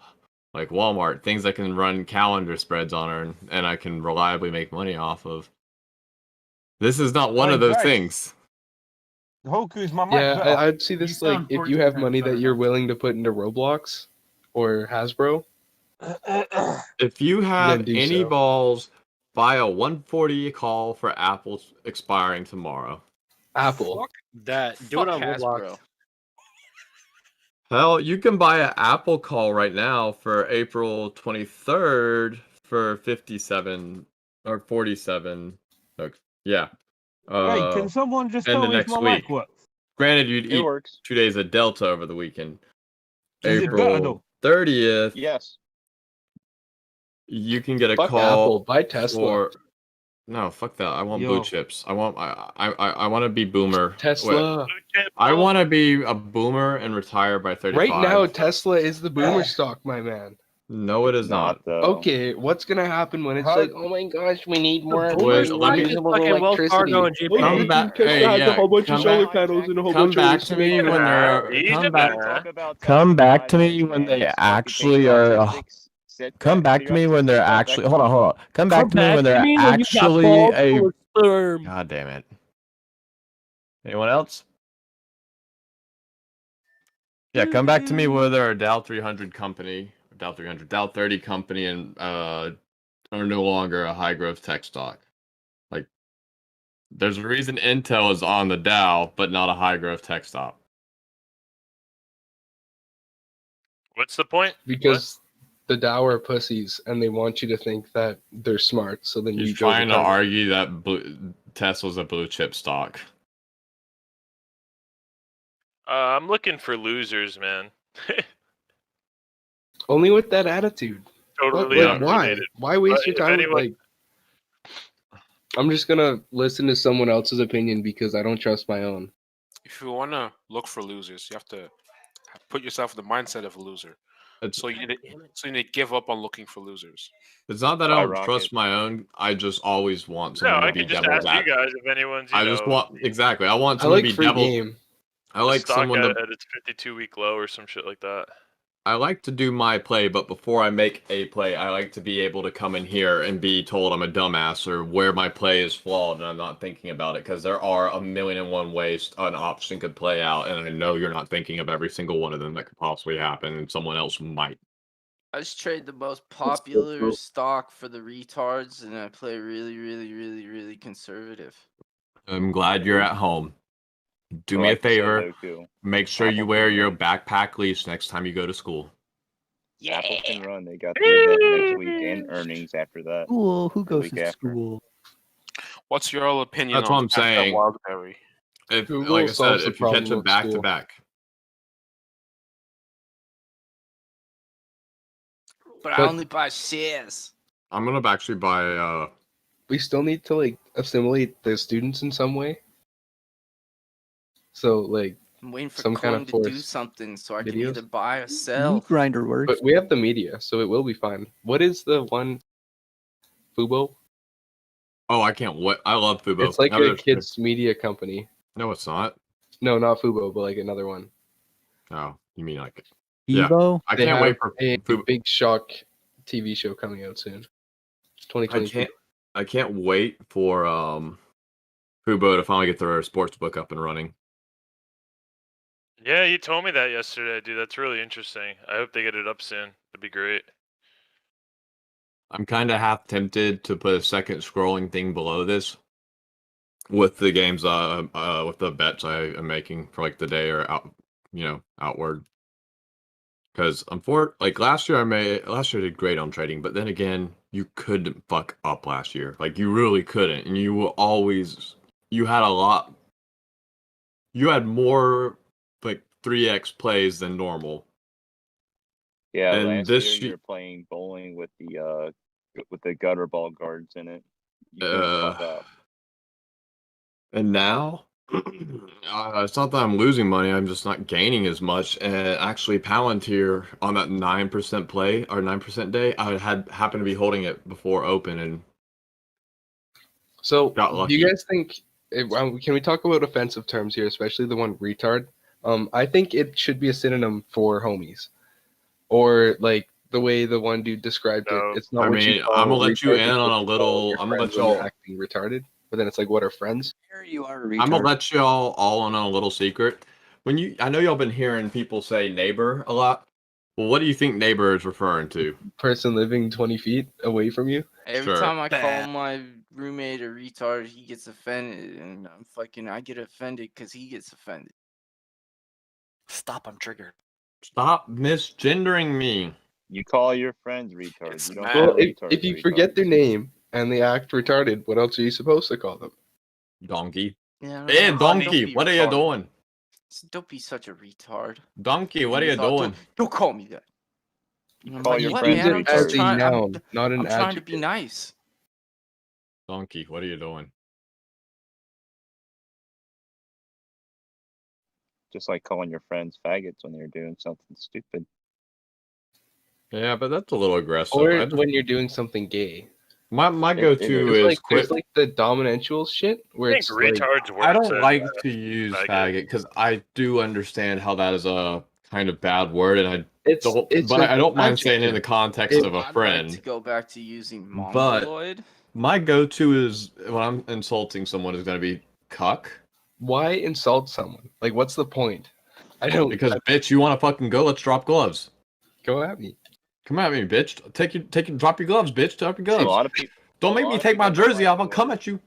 Speaker 8: like Walmart, things I can run calendar spreads on, and I can reliably make money off of. This is not one of those things.
Speaker 12: Hoku's my mic.
Speaker 16: Yeah, I'd see this like
Speaker 4: sound
Speaker 16: if you
Speaker 4: 14
Speaker 16: have
Speaker 4: times
Speaker 16: money
Speaker 4: better
Speaker 16: that you're willing to put into Roblox or Hasbro.
Speaker 8: If you have
Speaker 16: Then do
Speaker 8: any
Speaker 16: so.
Speaker 8: balls, buy a 140 call for Apple expiring tomorrow.
Speaker 16: Apple.
Speaker 18: That do it on Roblox.
Speaker 8: Hell, you can buy an Apple call right now for April 23rd for 57 or 47. Look, yeah.
Speaker 12: Hey, can someone just
Speaker 8: end
Speaker 12: tell
Speaker 8: of
Speaker 12: me if
Speaker 8: next
Speaker 12: my
Speaker 8: week.
Speaker 12: mic works?
Speaker 8: Granted, you'd
Speaker 15: It
Speaker 8: eat
Speaker 15: works.
Speaker 8: 2 days of Delta over the weekend.
Speaker 12: Is it better,
Speaker 8: April 30th,
Speaker 15: Yes.
Speaker 8: you can get a
Speaker 16: Fuck
Speaker 8: call.
Speaker 16: Apple, buy Tesla.
Speaker 8: No, fuck that. I want
Speaker 12: Yo.
Speaker 8: blue chips. I want to be boomer.
Speaker 16: Tesla.
Speaker 8: I want to be a boomer and retire by 35.
Speaker 16: Right now, Tesla is the boomer stock, my man.
Speaker 8: No, it is not.
Speaker 15: Though.
Speaker 16: Okay, what's gonna happen when it's like, oh my gosh, we need more
Speaker 8: Wait, let me-
Speaker 16: renewable
Speaker 18: Fucking Wells
Speaker 16: electricity?
Speaker 18: Fargo and JP.
Speaker 8: Come back. Hey,
Speaker 16: Tesla has
Speaker 8: yeah,
Speaker 16: a whole bunch of
Speaker 8: come
Speaker 16: solar
Speaker 8: back-
Speaker 16: panels and a whole
Speaker 8: Come
Speaker 16: bunch
Speaker 8: back
Speaker 16: of
Speaker 8: to me when they're. Come back.
Speaker 20: Come back to me when they actually are. Come back to me when they're actually. Hold on. Come back to me when they're actually a.
Speaker 8: God damn it. Anyone else? Yeah, come back to me when they're a Dow 300 company, Dow 30 company, and are no longer a high growth tech stock. Like, there's a reason Intel is on the Dow, but not a high growth tech stock.
Speaker 22: What's the point?
Speaker 16: Because the Dow are pussies, and they want you to think that they're smart. So then
Speaker 8: He's
Speaker 16: you go
Speaker 8: trying to
Speaker 16: with them.
Speaker 8: argue that Tesla's a blue chip stock.
Speaker 22: I'm looking for losers, man.
Speaker 16: Only with that attitude.
Speaker 22: Totally
Speaker 16: Like, why?
Speaker 22: unrelated.
Speaker 16: Why waste
Speaker 22: But
Speaker 16: your
Speaker 22: if
Speaker 16: time?
Speaker 22: anyone-
Speaker 16: Like, I'm just gonna listen to someone else's opinion because I don't trust my own.
Speaker 22: If you want to look for losers, you have to put yourself in the mindset of a loser. So you need to give up on looking for losers.
Speaker 8: It's not that I don't trust my own. I just always want
Speaker 22: No,
Speaker 8: someone
Speaker 22: I
Speaker 8: to be
Speaker 22: could just
Speaker 8: devil's
Speaker 22: ask you
Speaker 8: advocate.
Speaker 22: guys if anyone's.
Speaker 8: I just want exactly. I want
Speaker 16: I
Speaker 8: someone
Speaker 16: like
Speaker 8: to be
Speaker 16: free
Speaker 8: devil.
Speaker 16: game.
Speaker 8: I like
Speaker 22: stock
Speaker 8: someone
Speaker 22: at
Speaker 8: to.
Speaker 22: its 52-week low or some shit like that.
Speaker 8: I like to do my play, but before I make a play, I like to be able to come in here and be told I'm a dumbass or where my play is flawed and I'm not thinking about it, because there are 1,000,001 ways an option could play out, and I know you're not thinking of every single one of them that could possibly happen, and someone else might.
Speaker 19: I just trade the most popular stock for the retards, and I play really conservative.
Speaker 8: I'm glad you're at home. Do
Speaker 15: I
Speaker 8: me a
Speaker 15: like the
Speaker 8: favor.
Speaker 15: Sudoku.
Speaker 8: Make sure you
Speaker 15: Apple
Speaker 8: wear
Speaker 15: can
Speaker 8: your
Speaker 15: run.
Speaker 8: backpack leash next time you go to school.
Speaker 15: Apple can run. They got the event next week and earnings after that.
Speaker 14: School? Who
Speaker 15: the
Speaker 14: goes
Speaker 15: week
Speaker 14: to
Speaker 15: after.
Speaker 14: school?
Speaker 22: What's your all opinion
Speaker 8: That's
Speaker 22: on
Speaker 8: what I'm
Speaker 22: the fact that
Speaker 8: saying.
Speaker 22: Wildberry?
Speaker 8: If,
Speaker 16: Google
Speaker 8: like I said,
Speaker 16: solves the
Speaker 8: if you catch
Speaker 16: problem
Speaker 8: them
Speaker 16: with
Speaker 8: back to
Speaker 16: school.
Speaker 8: back,
Speaker 19: But I
Speaker 16: But-
Speaker 19: only buy shares.
Speaker 8: I'm gonna actually buy.
Speaker 16: We still need to like assimilate the students in some way. So like
Speaker 19: I'm waiting for
Speaker 16: some kind
Speaker 19: Coin
Speaker 16: of
Speaker 19: to do
Speaker 16: forced
Speaker 19: something so I can
Speaker 16: videos.
Speaker 19: either buy or sell.
Speaker 14: Meat grinder works.
Speaker 16: But we have the media, so it will be fine. What is the one Fubo?
Speaker 8: Oh, I can't wait! I love Fubo.
Speaker 16: It's like
Speaker 8: Now
Speaker 16: a
Speaker 8: there's-
Speaker 16: kids media company.
Speaker 8: No, it's not.
Speaker 16: No, not Fubo, but like another one.
Speaker 8: Oh, you mean like?
Speaker 14: Evo?
Speaker 8: I
Speaker 16: They
Speaker 8: can't
Speaker 16: have
Speaker 8: wait for
Speaker 16: a
Speaker 8: Fubo.
Speaker 16: big shock TV show coming out soon. It's 2022.
Speaker 8: I can't wait for Fubo to finally get their sports book up and running.
Speaker 9: Yeah, you told me that yesterday, dude. That's really interesting. I hope they get it up soon. That'd be great.
Speaker 8: I'm kind of half tempted to put a second scrolling thing below this with the games, with the bets I am making for like the day or outward. Because like last year I did great on trading, but then again, you couldn't fuck up last year. Like you really couldn't, and you had more like 3x plays than normal.
Speaker 15: Yeah,
Speaker 8: And
Speaker 15: last
Speaker 8: this
Speaker 15: year you were playing bowling with the gutter ball guards in it. You couldn't fuck up.
Speaker 8: And now, it's not that I'm losing money, I'm just not gaining as much. And actually, Palantir on that 9% play or 9% day, I happened to be holding it before open and
Speaker 16: So,
Speaker 8: got
Speaker 16: do
Speaker 8: lucky.
Speaker 16: you guys think? Can we talk about offensive terms here, especially the one retard? I think it should be a synonym for homies, or like the way the one dude described it. It's not.
Speaker 8: I
Speaker 16: what you
Speaker 8: mean,
Speaker 16: call
Speaker 8: I'm gonna let you
Speaker 16: retard,
Speaker 8: in
Speaker 16: it's
Speaker 8: on
Speaker 16: what
Speaker 8: a
Speaker 16: you call
Speaker 8: little.
Speaker 16: your
Speaker 8: I'm gonna let
Speaker 16: friends when they're
Speaker 8: y'all.
Speaker 16: acting retarded. But then it's like, what are friends?
Speaker 14: You are a
Speaker 8: I'm gonna
Speaker 14: retard.
Speaker 8: let y'all all in on a little secret. I know y'all been hearing people say neighbor a lot. Well, what do you think neighbor is referring to?
Speaker 16: Person living 20 feet away from you.
Speaker 19: Every
Speaker 8: Sure.
Speaker 19: time I call my roommate a retard, he gets offended, and I get offended because he gets offended.
Speaker 10: Stop! I'm triggered.
Speaker 8: Stop misgendering me.
Speaker 15: You call your friends retards. You don't
Speaker 16: Well,
Speaker 15: call
Speaker 16: if
Speaker 15: retards
Speaker 16: you
Speaker 15: retards.
Speaker 16: forget their name and they act retarded, what else are you supposed to call them?
Speaker 8: Donkey.
Speaker 19: Yeah,
Speaker 8: Hey,
Speaker 19: no,
Speaker 8: donkey,
Speaker 19: don't be
Speaker 8: what are you
Speaker 19: retarded.
Speaker 8: doing?
Speaker 19: Don't be such a retard.
Speaker 8: Donkey, what are you
Speaker 19: Don't-
Speaker 8: doing?
Speaker 19: Don't call me that.
Speaker 15: You
Speaker 19: I'm
Speaker 15: call
Speaker 19: like,
Speaker 15: your
Speaker 19: what,
Speaker 15: friends
Speaker 19: man? I'm
Speaker 16: Use it
Speaker 19: just
Speaker 16: as a
Speaker 19: trying.
Speaker 16: noun, not an
Speaker 19: I'm trying to
Speaker 16: adjective.
Speaker 19: be nice.
Speaker 8: Donkey, what are you doing?
Speaker 15: Just like calling your friends faggots when they're doing something stupid.
Speaker 8: Yeah, but that's a little aggressive.
Speaker 16: Or when you're doing something gay.
Speaker 8: My go-to
Speaker 16: There's
Speaker 8: is
Speaker 16: like,
Speaker 8: quit.
Speaker 16: there's like the dominantial shit where
Speaker 9: I
Speaker 16: it's
Speaker 9: think
Speaker 16: like,
Speaker 9: retards
Speaker 8: I
Speaker 9: works
Speaker 8: don't
Speaker 9: as
Speaker 8: like
Speaker 9: a
Speaker 8: to use
Speaker 9: faggot.
Speaker 8: faggot because I do understand how that is a kind of bad word, and I
Speaker 16: it's
Speaker 8: but I don't mind saying it in the
Speaker 16: adjective.
Speaker 8: context of a
Speaker 19: I'd like
Speaker 8: friend.
Speaker 19: to go back to using
Speaker 8: But
Speaker 19: mongoloid.
Speaker 8: my go-to is when I'm insulting someone is going to be cuck.
Speaker 16: Why insult someone? Like, what's the point? I don't.
Speaker 8: Because bitch, you want to fucking go? Let's drop gloves.
Speaker 16: Go at me.
Speaker 8: Come at me, bitch. Drop your gloves, bitch. Drop your
Speaker 15: A
Speaker 8: gloves.
Speaker 15: lot of people.
Speaker 8: Don't make me take my jersey off. I'll come at you.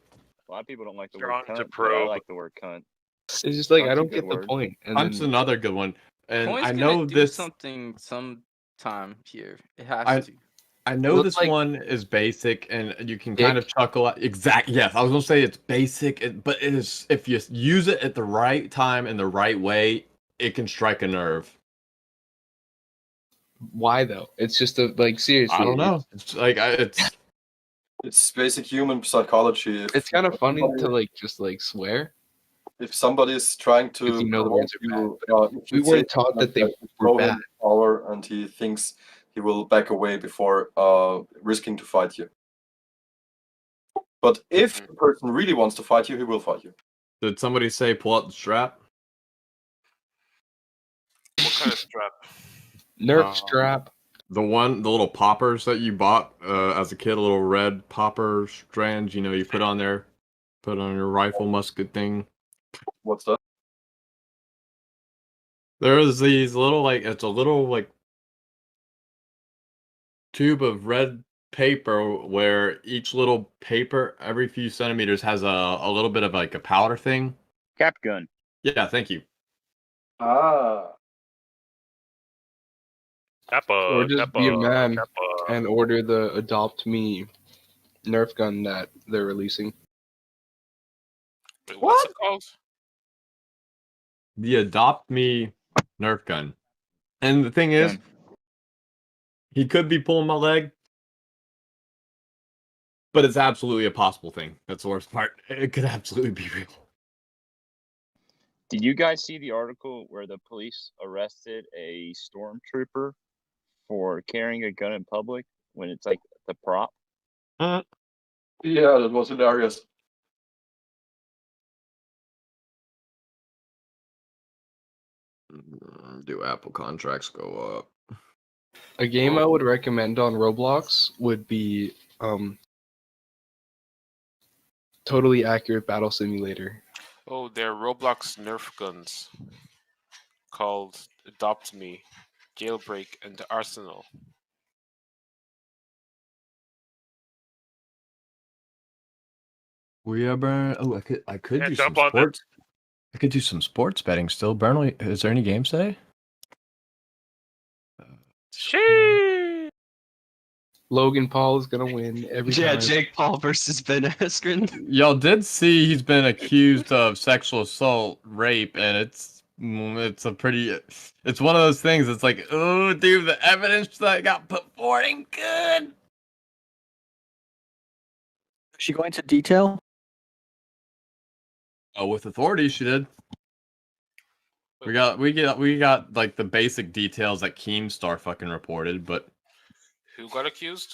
Speaker 15: A lot of people don't like the
Speaker 9: Strong
Speaker 15: word
Speaker 9: to
Speaker 15: cunt, but I
Speaker 9: probe.
Speaker 15: like the word cunt.
Speaker 16: It's just like, I
Speaker 15: Cunt's a
Speaker 16: don't
Speaker 15: good
Speaker 16: get the
Speaker 15: word.
Speaker 16: point. And
Speaker 8: Cunt's
Speaker 16: then,
Speaker 8: another good one. And
Speaker 19: Coin's
Speaker 8: I
Speaker 19: gonna
Speaker 8: know
Speaker 19: do
Speaker 8: this.
Speaker 19: something sometime here. It has to.
Speaker 8: I know
Speaker 16: Well,
Speaker 8: this
Speaker 16: like-
Speaker 8: one is basic, and you can
Speaker 16: Dick.
Speaker 8: kind of chuckle at. Exact. Yes, I was gonna say it's basic, but it is. If you use it at the right time and the right way, it can strike a nerve.
Speaker 16: why though? It's just like, seriously.
Speaker 8: I don't know. It's like
Speaker 5: It's basic human psychology.
Speaker 16: It's kind of funny to like just like swear.
Speaker 5: If somebody is trying to
Speaker 16: Because you know the words are
Speaker 5: provoke
Speaker 16: bad.
Speaker 5: you, if
Speaker 16: We
Speaker 5: you
Speaker 16: weren't
Speaker 5: say
Speaker 16: taught that they
Speaker 5: something
Speaker 16: were
Speaker 5: throw him
Speaker 16: bad.
Speaker 5: power and he thinks he will back away before risking to fight you. But if the person really wants to fight you, he will fight you.
Speaker 8: Did somebody say pull out the strap?
Speaker 22: What kind of strap?
Speaker 16: Nerf strap.
Speaker 8: The little poppers that you bought as a kid, a little red popper strands. You know, you put on your rifle musket thing.
Speaker 5: What's that?
Speaker 8: There's these little it's a little tube of red paper where each little paper every few centimeters has a little bit of a powder thing.
Speaker 15: Cap gun.
Speaker 8: Yeah, thank you.
Speaker 5: Ah.
Speaker 16: Or just be a man and order the Adopt Me Nerf gun that they're releasing.
Speaker 22: Wait, what's it called?
Speaker 8: The Adopt Me Nerf gun. And the thing is, he could be pulling my leg, but it's absolutely a possible thing. That's the worst part. It could absolutely be real.
Speaker 15: Did you guys see the article where the police arrested a stormtrooper for carrying a gun in public when it's like the prop?
Speaker 5: Yeah, that was hilarious.
Speaker 8: Do Apple contracts go up?
Speaker 16: A game I would recommend on Roblox would be Totally Accurate Battle Simulator.
Speaker 22: Oh, they're Roblox Nerf guns called Adopt Me, Jailbreak, and Arsenal.
Speaker 20: We are burn. Oh, I could
Speaker 9: Yeah,
Speaker 20: do some
Speaker 9: jump on
Speaker 20: sports. I could do some sports betting still. Burnley, is there any games today?
Speaker 9: Sheesh.
Speaker 16: Logan Paul is gonna win every time.
Speaker 7: Jake Paul versus Ben Askren.
Speaker 8: Y'all did see he's been accused of sexual assault, rape, and it's a pretty. It's one of those things. It's like, oh, dude, the evidence that got put forward ain't good.
Speaker 14: Is she going into detail?
Speaker 8: Oh, with authorities, she did. We got like the basic details that Keemstar fucking reported, but
Speaker 22: Who got accused?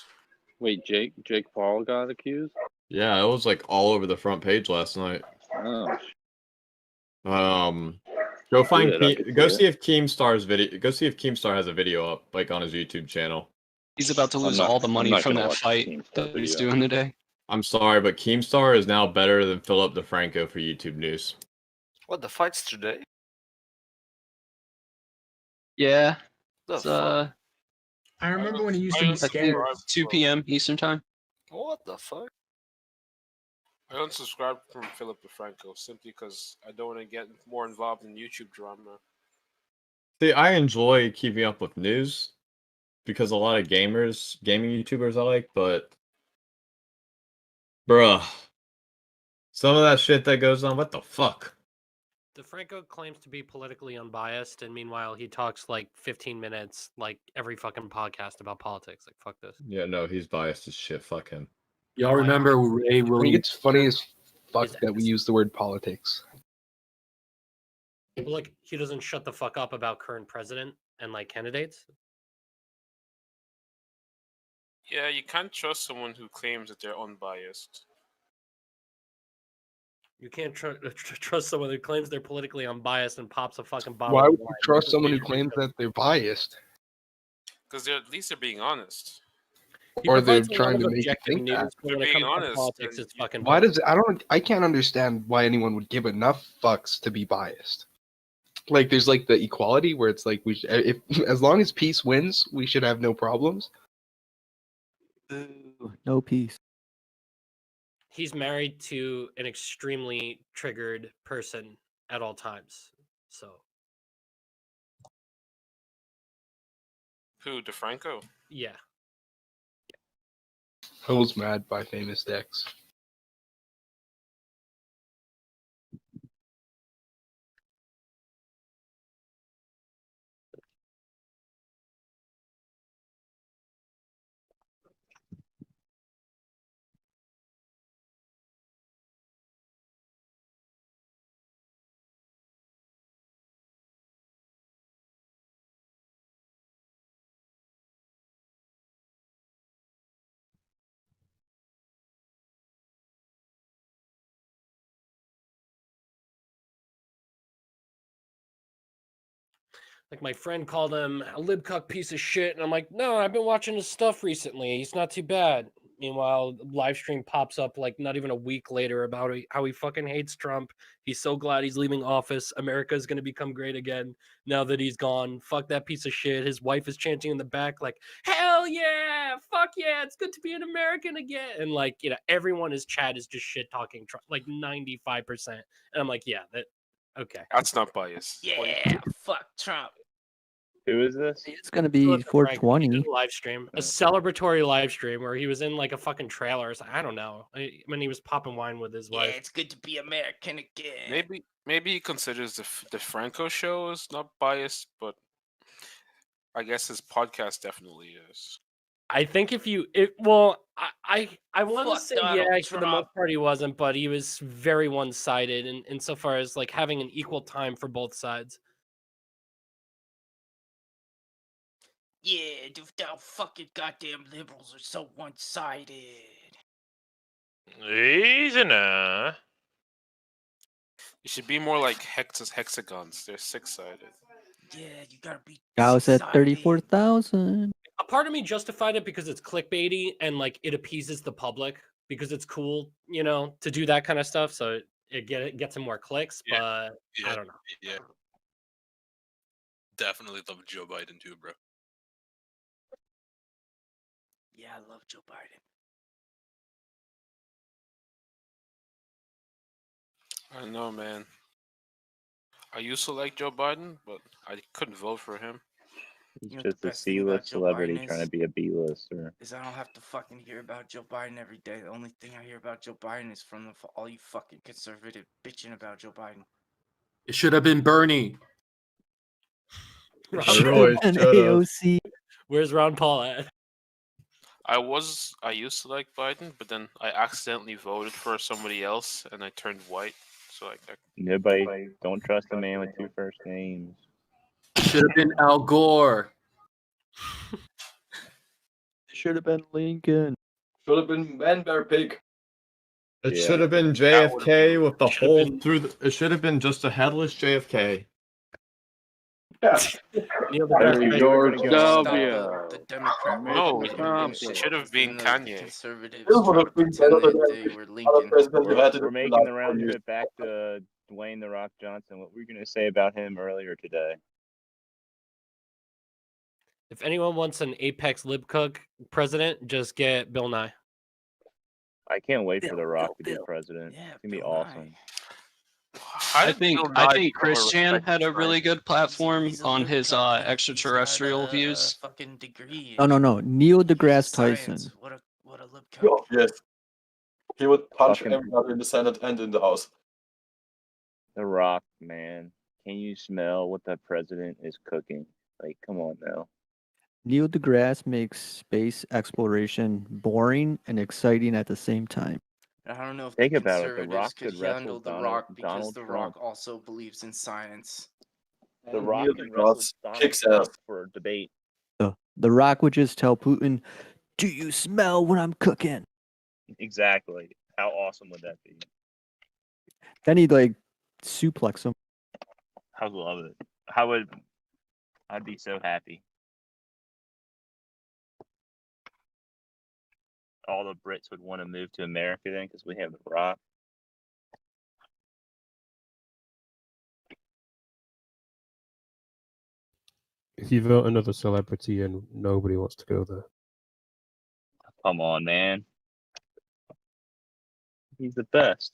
Speaker 15: Wait, Jake Paul got accused?
Speaker 8: yeah, it was like all over the front page last night.
Speaker 15: Oh.
Speaker 8: Go find
Speaker 15: Good, I could
Speaker 8: go
Speaker 15: see
Speaker 8: see if Keemstar's video. Go see if Keemstar has a video up like on his YouTube channel.
Speaker 7: He's about to lose all the money from that fight that he's doing today.
Speaker 8: I'm sorry, but Keemstar is now better than Philip DeFranco for YouTube news.
Speaker 22: What, the fight's today?
Speaker 7: Yeah.
Speaker 22: The
Speaker 7: It's,
Speaker 22: fuck?
Speaker 2: I remember when he used to be scared.
Speaker 7: 2 p.m. Eastern time.
Speaker 22: What the fuck? I unsubscribed from Philip DeFranco simply because I don't want to get more involved in YouTube drama.
Speaker 8: See, I enjoy keeping up with news because a lot of gaming YouTubers I like, but bruh, some of that shit that goes on, what the fuck?
Speaker 18: DeFranco claims to be politically unbiased, and meanwhile he talks like 15 minutes, like every fucking podcast about politics. Like, fuck this.
Speaker 8: Yeah, no, he's biased as shit. Fuck him.
Speaker 10: Y'all remember Ray
Speaker 16: I think
Speaker 10: Williams?
Speaker 16: it's funny as fuck that we use the word politics.
Speaker 18: Like, he doesn't shut the fuck up about current president and like candidates.
Speaker 22: Yeah, you can't trust someone who claims that they're unbiased.
Speaker 18: You can't trust someone who claims they're politically unbiased and pops a fucking bottle.
Speaker 16: Why
Speaker 18: of
Speaker 16: would you
Speaker 18: wine.
Speaker 16: trust someone who claims that they're biased?
Speaker 22: Because at least they're being honest.
Speaker 18: He
Speaker 16: Or they're
Speaker 18: provides a lot
Speaker 16: trying
Speaker 18: of
Speaker 16: to make you
Speaker 18: objective
Speaker 16: think
Speaker 18: news,
Speaker 16: that.
Speaker 18: but when
Speaker 22: They're
Speaker 18: it
Speaker 22: being
Speaker 18: comes to
Speaker 22: honest,
Speaker 18: politics,
Speaker 22: then
Speaker 18: it's fucking.
Speaker 16: Why does I can't understand why anyone would give enough fucks to be biased. Like there's like the equality where it's like if as long as peace wins, we should have no problems.
Speaker 14: No peace.
Speaker 18: He's married to an extremely triggered person at all times. So
Speaker 22: Who, DeFranco?
Speaker 18: yeah.
Speaker 16: I was mad by famous decks.
Speaker 18: like my friend called him a libcuck piece of shit, and I'm like, no, I've been watching his stuff recently. He's not too bad. Meanwhile, live stream pops up like not even a week later about how he fucking hates Trump. He's so glad he's leaving office. America's gonna become great again now that he's gone. Fuck that piece of shit. His wife is chanting in the back like, hell yeah, fuck yeah, it's good to be an American again. And like, everyone in his chat is just shit talking Trump, like 95%. And I'm like, yeah, that okay.
Speaker 22: That's not bias.
Speaker 19: Yeah, fuck Trump.
Speaker 15: Who is this?
Speaker 14: It's gonna be 420.
Speaker 18: Live stream, a celebratory live stream where he was in like a fucking trailer or something. I don't know. I mean, he was popping wine with his wife.
Speaker 19: Yeah, it's good to be American again.
Speaker 22: Maybe he considers the Franco show is not biased, but I guess his podcast definitely is.
Speaker 18: I think I want to
Speaker 19: Fuck
Speaker 18: say
Speaker 19: Donald
Speaker 18: yeah, for the
Speaker 19: Trump.
Speaker 18: most part he wasn't, but he was very one-sided in insofar as like having an equal time for both sides.
Speaker 19: Yeah, dude, that fucking goddamn liberals are so one-sided.
Speaker 22: Easy now. It should be more like hexagons. They're six-sided.
Speaker 19: Yeah, you gotta be.
Speaker 14: I was at 34,000.
Speaker 18: A part of me justified it because it's clickbaity and like it appeases the public because it's cool, to do that kind of stuff. So it gets him more clicks, but I don't know.
Speaker 6: Yeah. Definitely love Joe Biden too, bro.
Speaker 19: Yeah, I love Joe Biden.
Speaker 22: I know, man. I used to like Joe Biden, but I couldn't vote for him.
Speaker 15: He's
Speaker 19: You know what
Speaker 15: just
Speaker 19: the
Speaker 15: a
Speaker 19: best thing about
Speaker 15: C-list
Speaker 19: Joe
Speaker 15: celebrity
Speaker 19: Biden
Speaker 15: trying to
Speaker 19: is?
Speaker 15: be a B-lister.
Speaker 19: Is I don't have to fucking hear about Joe Biden every day. The only thing I hear about Joe Biden is from all you fucking conservative bitching about Joe Biden.
Speaker 10: It should have been Bernie.
Speaker 14: An AOC.
Speaker 18: Where's Ron Paul at?
Speaker 22: I used to like Biden, but then I accidentally voted for somebody else, and I turned white. So
Speaker 15: Nobody, don't trust a man with two first names.
Speaker 10: Should have been Al Gore.
Speaker 14: Should have been Lincoln.
Speaker 5: Should have been Man Bear Pig.
Speaker 8: It
Speaker 15: Yeah.
Speaker 8: should have been JFK with the whole it should have been just a headless JFK.
Speaker 5: Yeah.
Speaker 19: George
Speaker 22: W.
Speaker 19: The Democrat
Speaker 22: No,
Speaker 19: Republican
Speaker 22: it should have been Kanye.
Speaker 19: Conservatives
Speaker 5: It would
Speaker 19: try to
Speaker 5: have been
Speaker 19: pretend
Speaker 5: better
Speaker 19: that
Speaker 5: than
Speaker 19: they were
Speaker 5: other
Speaker 19: Lincoln.
Speaker 5: presidents you had in
Speaker 15: We're
Speaker 5: the
Speaker 15: making
Speaker 5: last
Speaker 15: the round
Speaker 5: 10 years.
Speaker 15: trip back to Dwayne The Rock Johnson. What were you going to say about him earlier today?
Speaker 18: If anyone wants an Apex Libcook president, just get Bill Nye.
Speaker 15: I can't wait for The Rock to be president.
Speaker 19: Yeah,
Speaker 15: it's going to be
Speaker 19: Bill
Speaker 15: awesome.
Speaker 19: Nye.
Speaker 7: I think Christian had a really good platform on his extraterrestrial views.
Speaker 19: Fucking degree.
Speaker 14: No. Neil deGrasse Tyson.
Speaker 19: Science. What a libcuck.
Speaker 5: Oh, yes. He would punch
Speaker 15: Fucking-
Speaker 5: everybody in the Senate and in the House.
Speaker 15: The Rock, man. Can you smell what the president is cooking? Like, come on now.
Speaker 14: Neil deGrasse makes space exploration boring and exciting at the same time.
Speaker 19: I don't know if
Speaker 15: Think
Speaker 19: the
Speaker 15: about it, The
Speaker 19: conservatives
Speaker 15: Rock
Speaker 19: could
Speaker 15: could wrestle
Speaker 19: handle The
Speaker 15: Donald-
Speaker 19: Rock because
Speaker 15: Donald
Speaker 19: The
Speaker 15: Trump.
Speaker 19: Rock also believes in science.
Speaker 15: The
Speaker 5: And
Speaker 15: Rock
Speaker 5: Neil
Speaker 15: can
Speaker 5: deGrasse
Speaker 15: wrestle Donald
Speaker 5: kicks
Speaker 15: Trump
Speaker 5: ass.
Speaker 15: for a debate.
Speaker 14: The Rock would just tell Putin, "Do you smell what I'm cooking?"
Speaker 15: Exactly. How awesome would that be?
Speaker 14: Then he'd like suplex him.
Speaker 15: I would love it. I'd be so happy. All the Brits would want to move to America then because we have The Rock.
Speaker 13: If you vote another celebrity and nobody wants to go there.
Speaker 15: Come on, man. He's the best.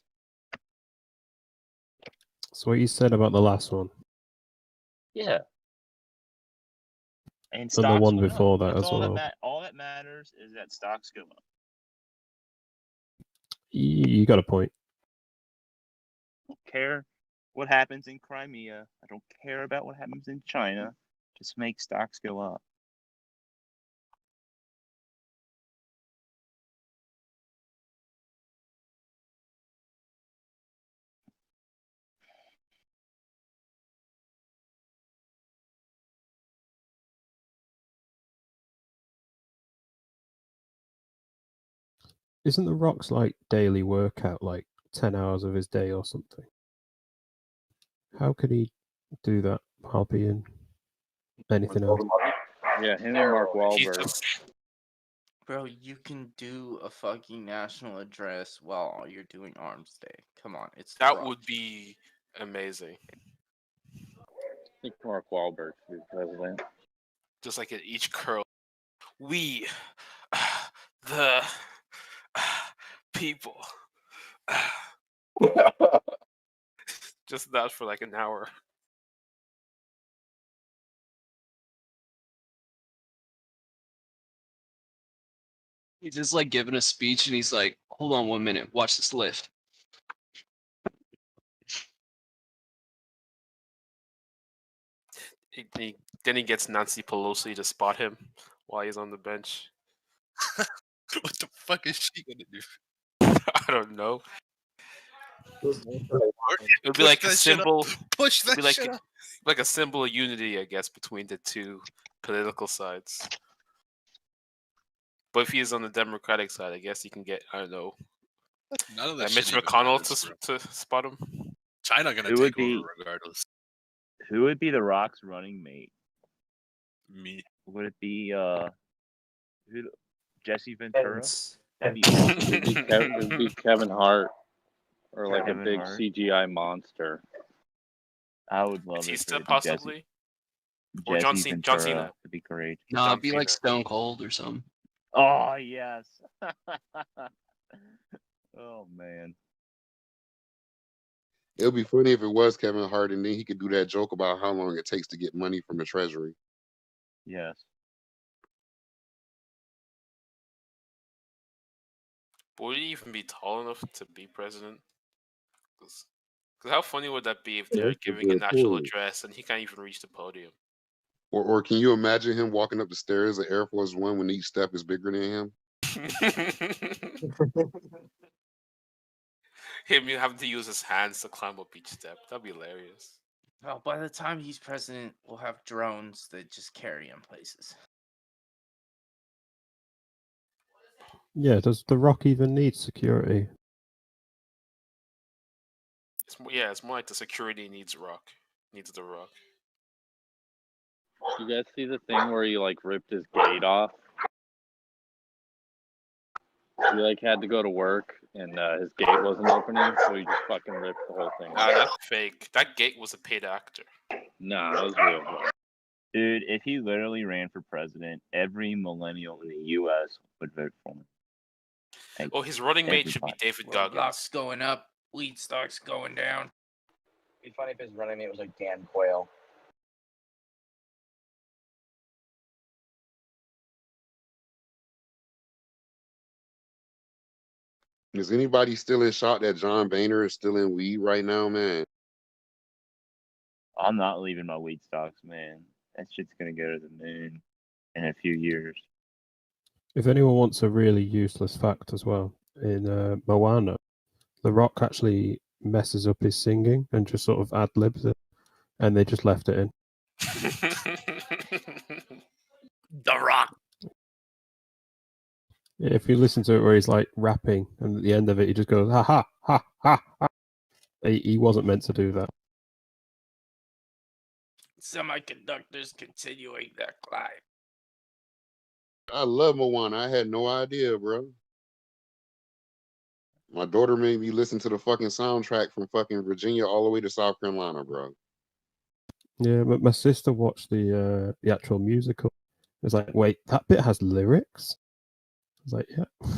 Speaker 13: That's what you said about the last one.
Speaker 15: Yeah. And
Speaker 13: And the
Speaker 15: stocks
Speaker 13: one
Speaker 15: went up.
Speaker 13: before that
Speaker 15: That's
Speaker 13: as
Speaker 15: all
Speaker 13: well.
Speaker 15: all that matters is that stocks go up.
Speaker 13: You got a point.
Speaker 15: I don't care what happens in Crimea. I don't care about what happens in China. Just make stocks go up.
Speaker 13: Isn't the Rock's like daily workout like 10 hours of his day or something? How could he do that while being anything else.
Speaker 15: Yeah, him and Mark Wahlberg.
Speaker 19: Bro, you can do a fucking national address while you're doing Arms Day. Come on, it's The
Speaker 22: That
Speaker 19: Rock.
Speaker 22: would be amazing.
Speaker 15: I think Mark Wahlberg should be president.
Speaker 22: Just like at each curl, we, the people. Just that for like an hour.
Speaker 7: He's just like giving a speech and he's like, hold on 1 minute, watch this lift.
Speaker 22: Then he gets Nancy Pelosi to spot him while he's on the bench.
Speaker 6: What the fuck is she gonna do?
Speaker 22: I don't know. It would be like a symbol.
Speaker 6: Push that
Speaker 22: it'd be like,
Speaker 6: shit up.
Speaker 22: like a symbol of unity, I guess, between the two political sides. But if he is on the Democratic side, I guess he can get, I don't know,
Speaker 6: None of that
Speaker 22: Mitch
Speaker 6: shit even
Speaker 22: McConnell
Speaker 6: matters,
Speaker 22: to spot him.
Speaker 6: China gonna
Speaker 15: Who would
Speaker 6: take over
Speaker 15: be-
Speaker 6: regardless.
Speaker 15: Who would be The Rock's running mate?
Speaker 6: Me.
Speaker 15: Would it be Jesse Ventura?
Speaker 11: And
Speaker 15: It would be Kevin Hart, or like
Speaker 11: Kevin
Speaker 15: a big
Speaker 11: Hart.
Speaker 15: CGI monster. I would love
Speaker 22: Batista,
Speaker 15: it.
Speaker 22: possibly? Or
Speaker 15: Jesse
Speaker 22: John Cena-
Speaker 15: Ventura.
Speaker 22: John Cena.
Speaker 15: Would be great.
Speaker 7: No,
Speaker 22: John
Speaker 7: it'd be like
Speaker 22: Cena.
Speaker 7: Stone Cold or something.
Speaker 15: Oh yes. Oh man.
Speaker 3: It would be funny if it was Kevin Hart, and then he could do that joke about how long it takes to get money from the treasury.
Speaker 15: Yes.
Speaker 22: But would he even be tall enough to be president? Because how funny would that be if they're
Speaker 3: That's a
Speaker 22: giving a
Speaker 3: good
Speaker 22: national
Speaker 3: point.
Speaker 22: address and he can't even reach the podium?
Speaker 3: Or can you imagine him walking up the stairs of Air Force One when each step is bigger than him?
Speaker 22: Him having to use his hands to climb up each step. That'd be hilarious.
Speaker 19: Well, by the time he's president, we'll have drones that just carry him places.
Speaker 13: Yeah, does The Rock even need security?
Speaker 22: It's more like the security needs the Rock.
Speaker 15: You guys see the thing where he like ripped his gate off? He like had to go to work and his gate wasn't opening, so he just fucking ripped the whole thing
Speaker 22: Nah,
Speaker 15: off.
Speaker 22: that's fake. That gate was a paid actor.
Speaker 15: Nah, that was real. Dude, if he literally ran for president, every millennial in the U.S. would vote for him. Like,
Speaker 22: Oh, his running mate should be
Speaker 15: everybody.
Speaker 22: David Goggins.
Speaker 19: Roblox going up, weed stocks going down.
Speaker 11: It'd be funny if his running mate was like Dan Quayle.
Speaker 3: Is anybody still in shock that John Boehner is still in weed right now, man?
Speaker 15: I'm not leaving my weed stocks, man. That shit's gonna go to the moon in a few years.
Speaker 13: If anyone wants a really useless fact as well, in Moana, The Rock actually messes up his singing and just sort of ad-libs it, and they just left it in.
Speaker 22: The Rock.
Speaker 13: If you listen to it where he's like rapping, and at the end of it he just goes ha ha ha ha ha. He wasn't meant to do that.
Speaker 19: Semiconductors continuing their climb.
Speaker 3: I love Moana. I had no idea, bro. My daughter made me listen to the fucking soundtrack from fucking Virginia all the way to South Carolina, bro.
Speaker 13: Yeah, but my sister watched the actual musical. It was like, wait, that bit has lyrics? I was like, yeah.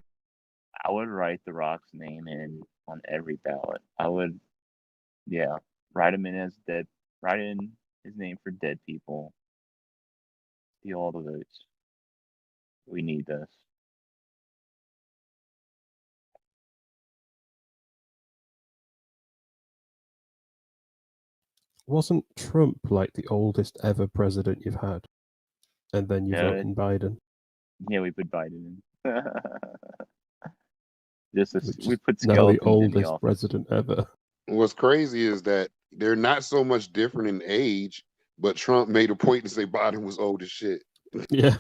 Speaker 15: I would write The Rock's name in on every ballot. I would, yeah, write him in as dead. Write in his name for dead people. Steal all the votes. We need this.
Speaker 13: Wasn't Trump like the oldest ever president you've had? And then you vote in Biden.
Speaker 15: Yeah, we put Biden in. Just
Speaker 13: Which
Speaker 15: we
Speaker 13: is
Speaker 15: put
Speaker 13: now
Speaker 15: skeletons
Speaker 13: the
Speaker 15: in the
Speaker 13: oldest
Speaker 15: office.
Speaker 13: president ever.
Speaker 3: What's crazy is that they're not so much different in age, but Trump made a point to say Biden was old as shit.
Speaker 13: Yeah.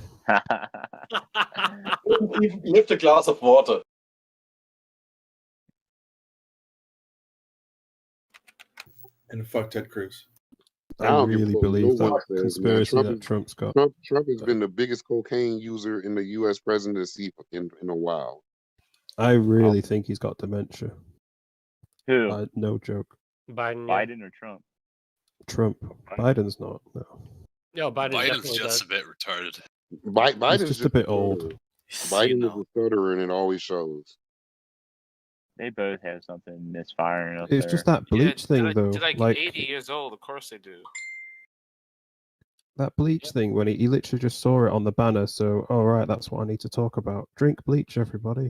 Speaker 5: Lift a glass of water.
Speaker 17: And fuck Ted Cruz.
Speaker 3: I don't give a
Speaker 13: really
Speaker 3: fuck what
Speaker 13: believe
Speaker 3: no one
Speaker 13: that
Speaker 3: says, man.
Speaker 13: conspiracy that Trump's got.
Speaker 3: Trump has been the biggest cocaine user in the U.S. presidency in a while.
Speaker 13: I really think he's got dementia.
Speaker 15: Who?
Speaker 13: No joke.
Speaker 15: Biden or Trump?
Speaker 13: Trump. Biden's not. No.
Speaker 18: No, Biden
Speaker 6: Biden's
Speaker 18: definitely
Speaker 6: just
Speaker 18: does.
Speaker 6: a bit retarded.
Speaker 3: Biden's
Speaker 13: just a bit old.
Speaker 3: stutterer. Biden is a stutterer, and it always shows.
Speaker 15: They both have something misfiring up
Speaker 13: It's
Speaker 15: there.
Speaker 13: just that bleach thing, though.
Speaker 22: They're like 80 years old. Of course they do.
Speaker 13: That bleach thing when he literally just saw it on the banner. So, all right, that's what I need to talk about. Drink bleach, everybody.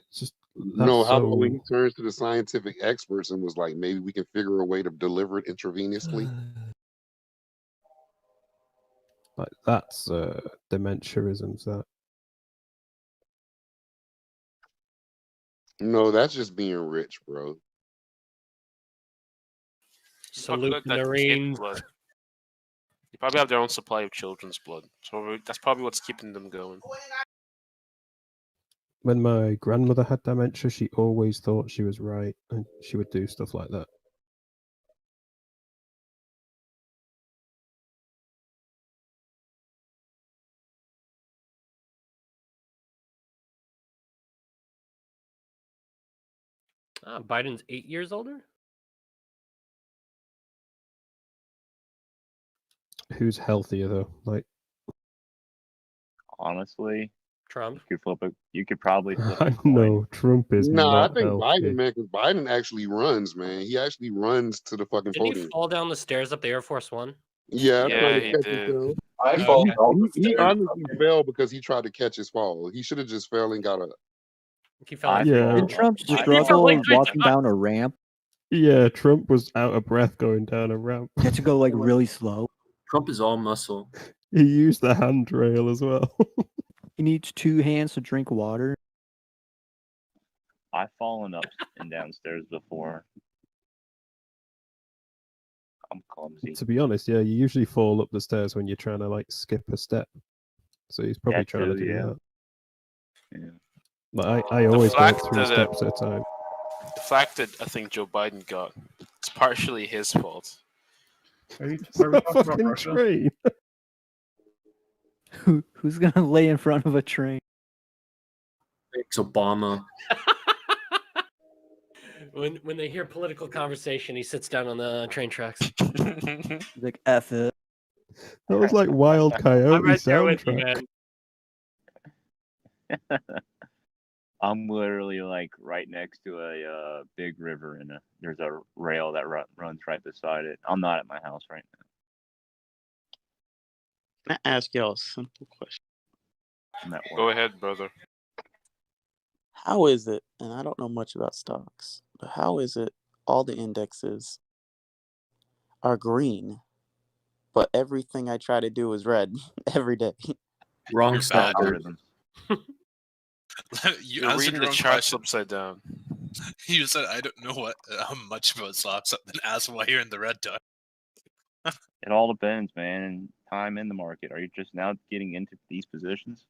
Speaker 13: It's just
Speaker 3: No, how about when he turns to the scientific experts and was like, maybe we can figure a way to deliver it intravenously?
Speaker 13: Like that's dementiaisms. That.
Speaker 3: No, that's just being rich, bro.
Speaker 18: Salute
Speaker 22: That
Speaker 18: Marines.
Speaker 22: kid blood. They probably have their own supply of children's blood, so that's probably what's keeping them going.
Speaker 13: When my grandmother had dementia, she always thought she was right, and she would do stuff like that.
Speaker 18: Biden's 8 years older?
Speaker 13: Who's healthier though? Like,
Speaker 15: Honestly,
Speaker 18: Trump.
Speaker 15: You could probably flip.
Speaker 13: I know Trump is
Speaker 3: Nah, I
Speaker 13: not
Speaker 3: think
Speaker 13: healthy.
Speaker 3: Biden, man, because Biden actually runs, man. He actually runs to the fucking
Speaker 18: Didn't he
Speaker 3: podium.
Speaker 18: fall down the stairs up the Air Force One?
Speaker 3: Yeah, trying to
Speaker 22: he
Speaker 3: catch
Speaker 22: did.
Speaker 3: himself.
Speaker 5: I fall down the
Speaker 3: He
Speaker 5: stairs.
Speaker 3: honestly fell because he tried to catch his fall. He should have just fell and got up.
Speaker 18: He fell.
Speaker 14: Did Trump struggle walking down a ramp?
Speaker 13: Yeah, Trump was out of breath going down a ramp.
Speaker 14: He had to go like really slow.
Speaker 10: Trump is all muscle.
Speaker 13: He used the handrail as well.
Speaker 14: He needs 2 hands to drink water.
Speaker 15: I've fallen up and downstairs before. I'm clumsy.
Speaker 13: To be honest, yeah, you usually fall up the stairs when you're trying to like skip a step. So he's probably trying to do that.
Speaker 15: Yeah.
Speaker 13: But I always go up 3 steps at a time.
Speaker 22: The fact that I think Joe Biden got, it's partially his fault.
Speaker 4: Are we talking about
Speaker 13: Fucking
Speaker 4: Russia?
Speaker 13: train.
Speaker 14: Who's gonna lay in front of a train?
Speaker 10: It's Obama.
Speaker 18: When they hear political conversation, he sits down on the train tracks.
Speaker 14: He's like, F it.
Speaker 13: That was like Wild Coyote
Speaker 18: I'm right there with you,
Speaker 13: soundtrack.
Speaker 18: man.
Speaker 15: I'm literally like right next to a big river, and there's a rail that runs right beside it. I'm not at my house right now.
Speaker 17: Can I ask y'all a simple question?
Speaker 15: I'm at work.
Speaker 22: Go ahead, brother.
Speaker 17: How is it, and I don't know much about stocks, but how is it all the indexes are green, but everything I try to do is red every day?
Speaker 10: Wrong stock.
Speaker 22: You're reading the charts upside down.
Speaker 6: You said I don't know how much about stocks, then ask why you're in the red dot.
Speaker 15: It all depends, man, and time in the market. Are you just now getting into these positions?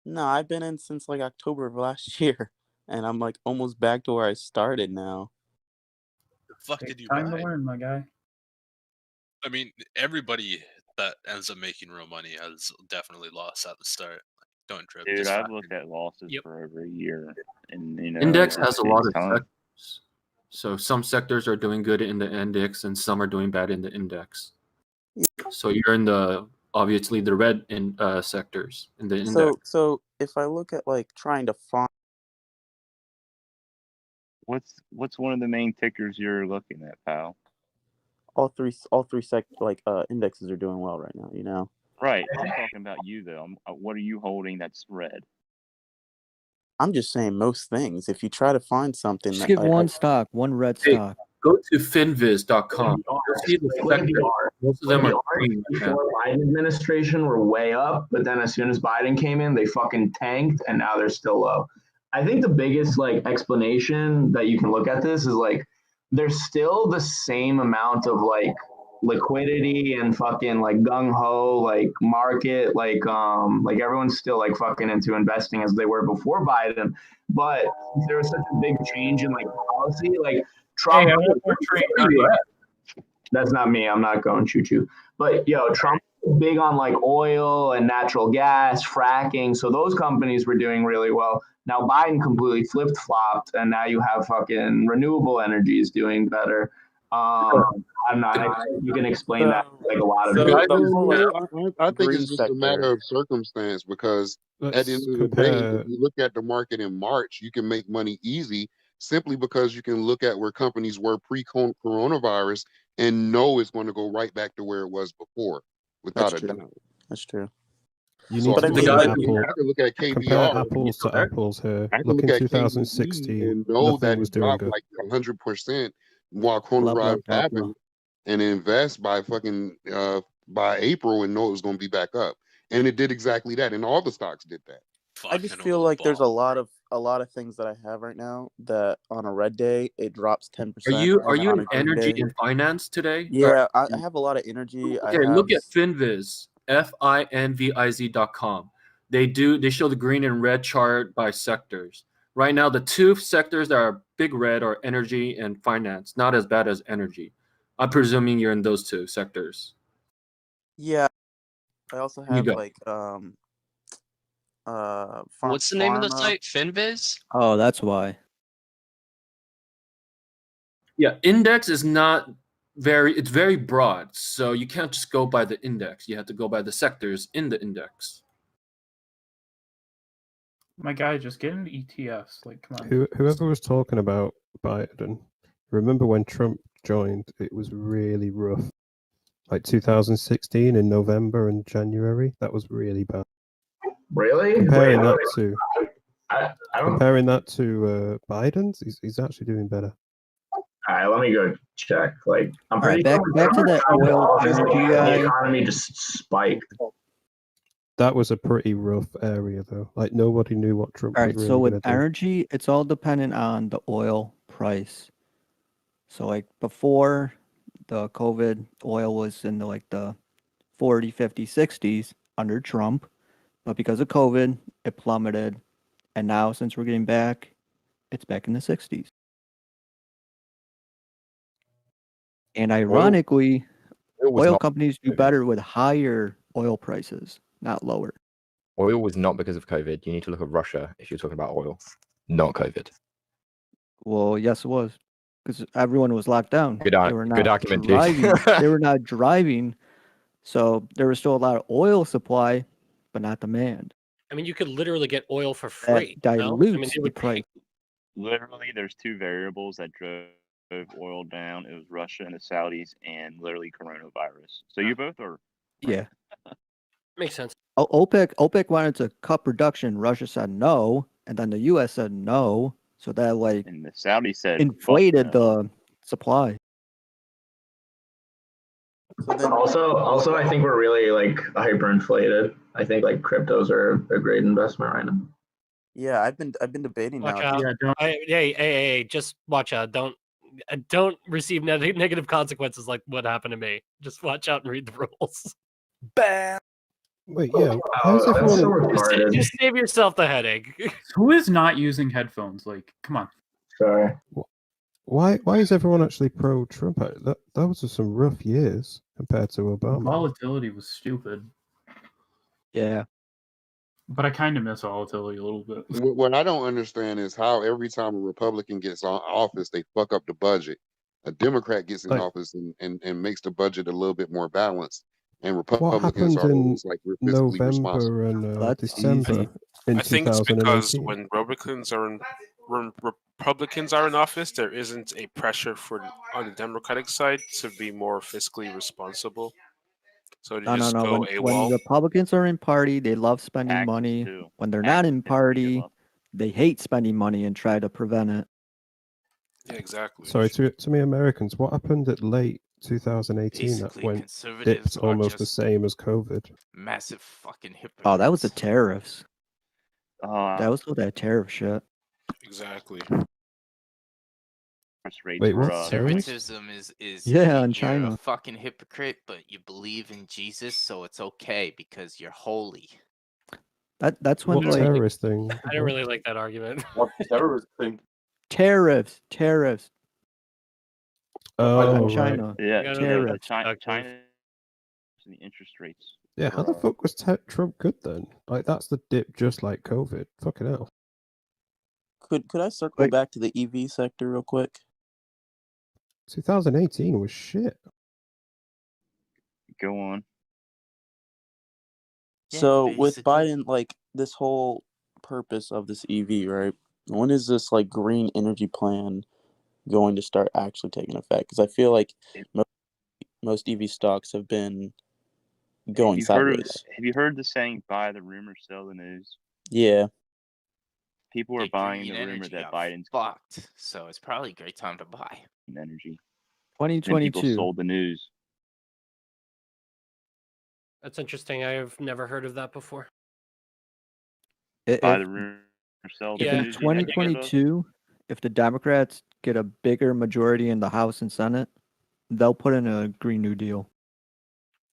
Speaker 17: No, I've been in since like October of last year, and I'm like almost back to where I started now.
Speaker 6: The fuck did you
Speaker 4: Time
Speaker 6: buy?
Speaker 4: to learn, my guy.
Speaker 6: I mean, everybody that ends up making real money has definitely lost at the start. Don't trip.
Speaker 15: Dude,
Speaker 6: just
Speaker 15: I've
Speaker 6: factor.
Speaker 15: looked at losses for over a year, and you know,
Speaker 10: Index has a lot of
Speaker 15: time.
Speaker 10: sectors. So some sectors are doing good in the index, and some are doing bad in the index. So you're in obviously the red sectors in the index.
Speaker 17: So if I look at like trying to find,
Speaker 15: What's one of the main tickers you're looking at, pal?
Speaker 17: all three indexes are doing well right now. You know.
Speaker 15: Right. I'm talking about you though. What are you holding that's red?
Speaker 17: I'm just saying most things. If you try to find something,
Speaker 14: Just
Speaker 17: that
Speaker 14: get one stock, one red stock.
Speaker 10: Go to finviz.com. You'll see the sectors. Most of them are green right now.
Speaker 2: Before Biden administration were way up, but then as soon as Biden came in, they fucking tanked, and now they're still low. I think the biggest like explanation that you can look at this is like there's still the same amount of like liquidity and fucking like gung ho like market like everyone's still like fucking into investing as they were before Biden, but there was such a big change in like policy like Trump.
Speaker 4: Hey, I want more trade.
Speaker 2: That's not me. I'm not going choo-choo. But yo, Trump was big on like oil and natural gas, fracking. So those companies were doing really well. Now Biden completely flipped-flopped, and now you have fucking renewable energies doing better. I don't know. I think you can explain that like a lot of different.
Speaker 3: I think
Speaker 14: green
Speaker 3: it's just a matter
Speaker 14: sector.
Speaker 3: of circumstance because at the
Speaker 13: Let's
Speaker 3: end of the day,
Speaker 13: compare.
Speaker 3: if you look at the market in March, you can make money easy simply because you can look at where companies were pre-coronavirus and know it's going to go right back to where it was before,
Speaker 14: That's
Speaker 3: without a
Speaker 14: true.
Speaker 3: doubt.
Speaker 14: That's true.
Speaker 13: You
Speaker 3: So
Speaker 13: need
Speaker 3: I
Speaker 13: to
Speaker 3: can
Speaker 13: look
Speaker 3: look
Speaker 13: at
Speaker 3: at
Speaker 13: Apple.
Speaker 3: I can look at
Speaker 13: Compare
Speaker 3: KBR.
Speaker 13: apples to apples here.
Speaker 3: I can
Speaker 13: Look
Speaker 3: look
Speaker 13: in
Speaker 3: at KBE
Speaker 13: 2016,
Speaker 3: and know
Speaker 13: nothing
Speaker 3: that
Speaker 13: was
Speaker 3: it
Speaker 13: doing
Speaker 3: dropped
Speaker 13: good.
Speaker 3: like 100% while
Speaker 14: Blah blah
Speaker 3: coronavirus
Speaker 14: blah blah.
Speaker 3: happened, and invest by fucking by April and know it was going to be back up, and it did exactly that, and all the stocks did that.
Speaker 17: I just feel like there's a lot of things that I have right now that on a red day it drops 10%.
Speaker 10: Are you
Speaker 17: and
Speaker 10: in
Speaker 17: on a green
Speaker 10: energy
Speaker 17: day,
Speaker 10: and finance today?
Speaker 17: yeah, I have a lot of energy. I
Speaker 10: Okay, look
Speaker 17: have
Speaker 10: at Finviz, finviz.com. They show the green and red chart by sectors. Right now, the two sectors that are big red are energy and finance. Not as bad as energy. I'm presuming you're in those two sectors.
Speaker 17: yeah. I also
Speaker 7: You
Speaker 17: have
Speaker 7: go.
Speaker 17: like
Speaker 7: What's the name of the
Speaker 17: pharma.
Speaker 7: site? Finviz?
Speaker 14: Oh, that's why.
Speaker 10: Yeah, index is not it's very broad. So you can't just go by the index. You have to go by the sectors in the index.
Speaker 4: My guy, just get into ETFs. Like, come on.
Speaker 13: Whoever was talking about Biden, remember when Trump joined? It was really rough. Like 2016 in November and January, that was really bad.
Speaker 2: Really?
Speaker 13: Comparing
Speaker 2: Wait,
Speaker 13: that
Speaker 2: wait.
Speaker 13: to
Speaker 2: I don't.
Speaker 13: comparing that to Biden's, he's actually doing better.
Speaker 2: All right, let me go check. Like, I'm
Speaker 14: All right,
Speaker 2: pretty
Speaker 14: back to that oil energy
Speaker 2: the
Speaker 14: guy.
Speaker 2: economy just spiked.
Speaker 13: That was a pretty rough area, though. Like nobody knew what Trump
Speaker 14: All
Speaker 13: was
Speaker 14: right,
Speaker 13: really
Speaker 14: so
Speaker 13: going
Speaker 14: with
Speaker 13: to do.
Speaker 14: energy, it's all dependent on the oil price. So like before the COVID, oil was in the 40, 50, 60s under Trump, but because of COVID, it plummeted. And now since we're getting back, it's back in the 60s. And ironically,
Speaker 20: was
Speaker 14: oil
Speaker 20: not
Speaker 14: companies do better with higher oil prices, not lower.
Speaker 20: Oil was not because of COVID. You need to look at Russia if you're talking about oil, not COVID.
Speaker 14: Well, yes, it was, because everyone was locked down.
Speaker 20: Good
Speaker 14: They were not
Speaker 20: argumentation.
Speaker 14: driving. They were not driving, so there was still a lot of oil supply, but not demand.
Speaker 18: I mean, you could literally get oil for
Speaker 14: That
Speaker 18: free. No? I
Speaker 14: dilutes
Speaker 18: mean, they
Speaker 14: the
Speaker 18: would
Speaker 14: price.
Speaker 15: Literally, there's two variables that drove oil down. It was Russia and the Saudis, and literally coronavirus. So you both are.
Speaker 14: Yeah.
Speaker 18: Makes sense.
Speaker 14: OPEC wanted to cut production. Russia said no, and then the U.S. said no. So that
Speaker 15: And the Saudis said
Speaker 14: inflated the supply.
Speaker 2: Also, I think we're really like hyperinflated. I think like cryptos are a great investment right now.
Speaker 17: Yeah, I've been debating
Speaker 18: Watch
Speaker 17: now.
Speaker 18: out. Hey, just watch out. Don't receive negative consequences like what happened to me. Just watch out and read the rules. Bam.
Speaker 13: Wait, yeah. How's everyone?
Speaker 18: Just save yourself the headache.
Speaker 4: Who is not using headphones? Like, come on.
Speaker 2: Sorry.
Speaker 13: Why is everyone actually pro Trump? That was some rough years compared to Obama.
Speaker 4: Volatility was stupid.
Speaker 14: Yeah.
Speaker 4: But I kind of miss volatility a little bit.
Speaker 3: What I don't understand is how every time a Republican gets on office, they fuck up the budget. A Democrat gets in office and makes the budget a little bit more balanced. And
Speaker 13: What
Speaker 3: Republicans
Speaker 13: happened
Speaker 3: are
Speaker 13: in
Speaker 3: always like, we're fiscally responsible.
Speaker 13: November and December in
Speaker 22: I think it's because
Speaker 13: 2018?
Speaker 22: when Republicans are in office, there isn't a pressure on the Democratic side to be more fiscally responsible. So they just
Speaker 14: No.
Speaker 22: go
Speaker 14: When
Speaker 22: AWOL.
Speaker 14: Republicans are in party, they love spending money.
Speaker 15: too.
Speaker 14: When they're not in party, they hate spending money and try to prevent it.
Speaker 22: Yeah, exactly.
Speaker 13: Sorry, to me Americans, what happened at late 2018 that
Speaker 11: Basically,
Speaker 13: went
Speaker 11: conservatives
Speaker 13: dipped
Speaker 11: are
Speaker 13: almost the
Speaker 11: just
Speaker 13: same as COVID?
Speaker 11: massive fucking hypocrites.
Speaker 14: Oh, that was the tariffs.
Speaker 15: Uh,
Speaker 14: That was all that tariff shit.
Speaker 22: Exactly.
Speaker 15: rates
Speaker 13: Wait,
Speaker 15: were,
Speaker 13: what? Terrorists?
Speaker 11: Conservatism is
Speaker 14: Yeah, in
Speaker 11: you're
Speaker 14: China.
Speaker 11: a fucking hypocrite, but you believe in Jesus, so it's okay because you're holy.
Speaker 14: That's when
Speaker 13: What terrorist thing?
Speaker 18: I don't really like that argument.
Speaker 5: What terrorist thing?
Speaker 14: Tariffs.
Speaker 13: Oh, right.
Speaker 14: China.
Speaker 15: Yeah,
Speaker 18: got
Speaker 14: Tariffs.
Speaker 15: China and the interest rates.
Speaker 13: Yeah, how the
Speaker 15: for,
Speaker 13: fuck was Trump good then? Like, that's the dip just like COVID. Fucking hell.
Speaker 17: Could I circle
Speaker 14: Wait.
Speaker 17: back to the EV sector real quick?
Speaker 13: 2018 was shit.
Speaker 15: Go on.
Speaker 17: So with
Speaker 19: basically.
Speaker 17: Biden, like this whole purpose of this EV, right? When is this like green energy plan going to start actually taking effect? Because I feel like most EV stocks have been going sideways.
Speaker 15: Have you heard the saying "buy the rumor, sell the news"?
Speaker 17: Yeah.
Speaker 15: People are
Speaker 19: The
Speaker 15: buying
Speaker 19: green
Speaker 15: the rumor
Speaker 19: energy
Speaker 15: that
Speaker 19: got
Speaker 15: Biden's
Speaker 19: fucked, so it's probably a great time to buy.
Speaker 15: energy. And people
Speaker 14: 2022.
Speaker 15: sold the news.
Speaker 18: That's interesting. I've never heard of that before.
Speaker 15: Buy
Speaker 14: If,
Speaker 15: the rumor, sell
Speaker 14: if
Speaker 15: the
Speaker 14: in
Speaker 15: news. You had to give us.
Speaker 14: 2022, if the Democrats get a bigger majority in the House and Senate, they'll put in a Green New Deal.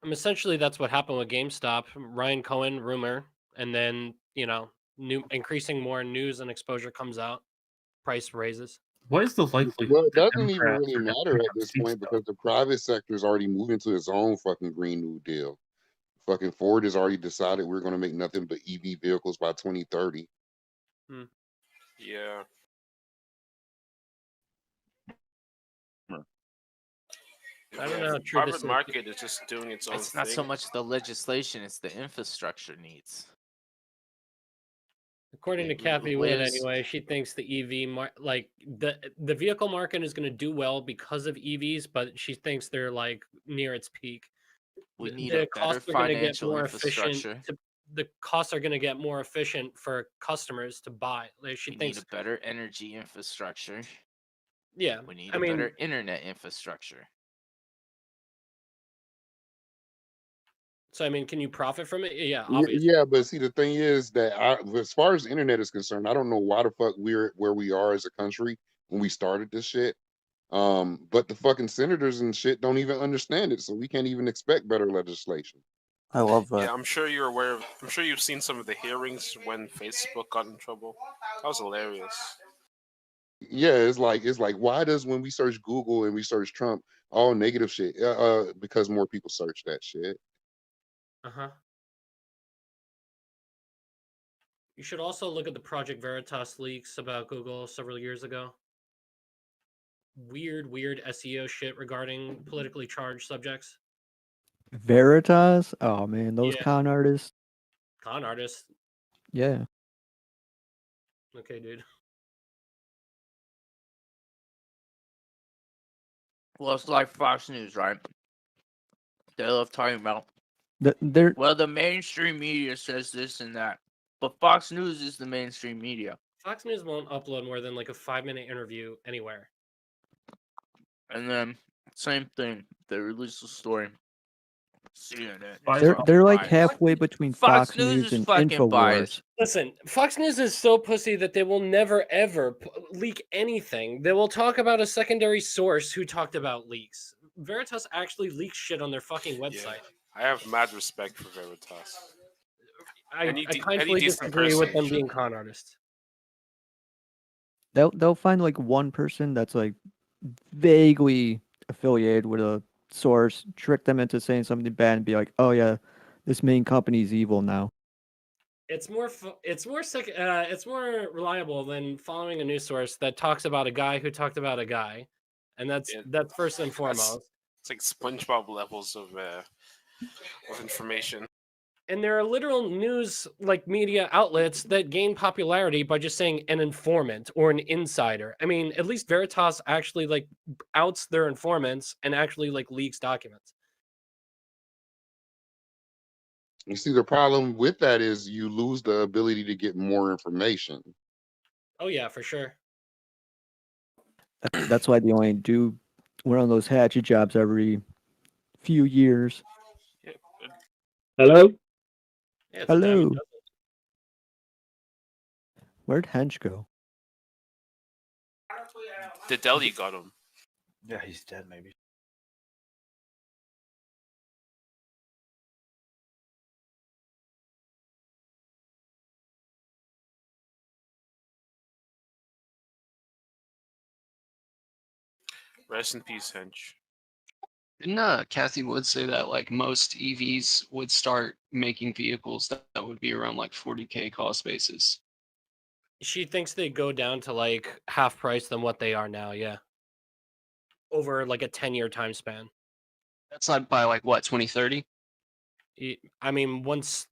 Speaker 18: Essentially, that's what happened with GameStop. Ryan Cohen rumor, and then increasing more news and exposure comes out, price raises.
Speaker 4: What is the likelihood?
Speaker 3: Well, it
Speaker 4: that
Speaker 3: doesn't even
Speaker 4: Democrats
Speaker 3: really
Speaker 4: are
Speaker 3: matter
Speaker 4: gonna
Speaker 3: at
Speaker 4: have
Speaker 3: this
Speaker 4: seats,
Speaker 3: point
Speaker 4: though?
Speaker 3: because the private sector is already moving to its own fucking Green New Deal. Fucking Ford has already decided we're going to make nothing but EV vehicles by 2030.
Speaker 22: Yeah.
Speaker 18: I don't know how true
Speaker 22: Private
Speaker 18: this is.
Speaker 22: market is just doing its own
Speaker 19: It's not
Speaker 22: thing.
Speaker 19: so much the legislation; it's the infrastructure needs.
Speaker 18: According to
Speaker 19: It
Speaker 18: Kathy Wood,
Speaker 19: lives-
Speaker 18: anyway, she thinks the EV like the vehicle market is going to do well because of EVs, but she thinks they're like near its peak.
Speaker 19: We need
Speaker 18: The
Speaker 19: a better
Speaker 18: costs are going to get
Speaker 19: financial
Speaker 18: more efficient.
Speaker 19: infrastructure.
Speaker 18: The costs are going to get more efficient for customers to buy. Like she
Speaker 19: We
Speaker 18: thinks,
Speaker 19: need a better energy infrastructure.
Speaker 18: yeah.
Speaker 19: We need
Speaker 18: I
Speaker 19: a
Speaker 18: mean,
Speaker 19: better internet infrastructure.
Speaker 18: so I mean, can you profit from it? Yeah, obviously.
Speaker 3: Yeah, but see, the thing is that as far as the internet is concerned, I don't know why the fuck we're where we are as a country when we started this shit. But the fucking senators and shit don't even understand it, so we can't even expect better legislation.
Speaker 17: I love that.
Speaker 22: Yeah, I'm sure you're aware of. I'm sure you've seen some of the hearings when Facebook got in trouble. That was hilarious.
Speaker 3: Yeah, it's like why does when we search Google and we search Trump, all negative shit? Because more people search that shit.
Speaker 18: Uh-huh. You should also look at the Project Veritas leaks about Google several years ago. Weird SEO shit regarding politically charged subjects.
Speaker 14: Veritas? Oh man, those
Speaker 18: Yeah.
Speaker 14: con artists.
Speaker 18: Con artists.
Speaker 14: Yeah.
Speaker 18: Okay, dude.
Speaker 19: Well, it's like Fox News, right? They love talking about.
Speaker 14: They're
Speaker 19: Well, the mainstream media says this and that, but Fox News is the mainstream media.
Speaker 18: Fox News won't upload more than like a 5-minute interview anywhere.
Speaker 19: And then same thing, they release a story. CNN.
Speaker 14: they're like
Speaker 19: biased.
Speaker 14: halfway between
Speaker 19: Fox
Speaker 14: Fox
Speaker 19: News
Speaker 14: News
Speaker 19: is
Speaker 14: and
Speaker 19: fucking
Speaker 14: Infowars.
Speaker 19: biased.
Speaker 18: Listen, Fox News is so pussy that they will never ever leak anything. They will talk about a secondary source who talked about leaks. Veritas actually leaks shit on their fucking website.
Speaker 22: I have mad respect for Veritas.
Speaker 18: I
Speaker 22: Any
Speaker 18: kindly
Speaker 22: decent
Speaker 18: disagree with
Speaker 22: person
Speaker 18: them being
Speaker 22: should-
Speaker 18: con artists.
Speaker 14: They'll find like one person that's like vaguely affiliated with a source, trick them into saying something bad, and be like, "Oh yeah, this main company's evil now."
Speaker 18: It's more it's more reliable than following a news source that talks about a guy who talked about a guy, and that's first and foremost.
Speaker 22: It's like SpongeBob levels of information.
Speaker 18: And there are literal news like media outlets that gain popularity by just saying an informant or an insider. I mean, at least Veritas actually like outs their informants and actually like leaks documents.
Speaker 3: You see, the problem with that is you lose the ability to get more information.
Speaker 18: Oh yeah, for sure.
Speaker 14: That's why they only do one of those hatchet jobs every few years.
Speaker 12: Hello?
Speaker 18: Yeah, it's a dime a
Speaker 14: Hello.
Speaker 18: dozen.
Speaker 14: Where'd Hench go?
Speaker 22: The deli got him.
Speaker 12: Yeah, he's dead, maybe.
Speaker 22: Rest in peace, Hench.
Speaker 7: Didn't Kathy Wood say that like most EVs would start making vehicles that would be around like 40K cost basis?
Speaker 18: She thinks they go down to like half price than what they are now. Yeah, over like a 10-year time span.
Speaker 7: That's not by like what 2030.
Speaker 18: I mean, once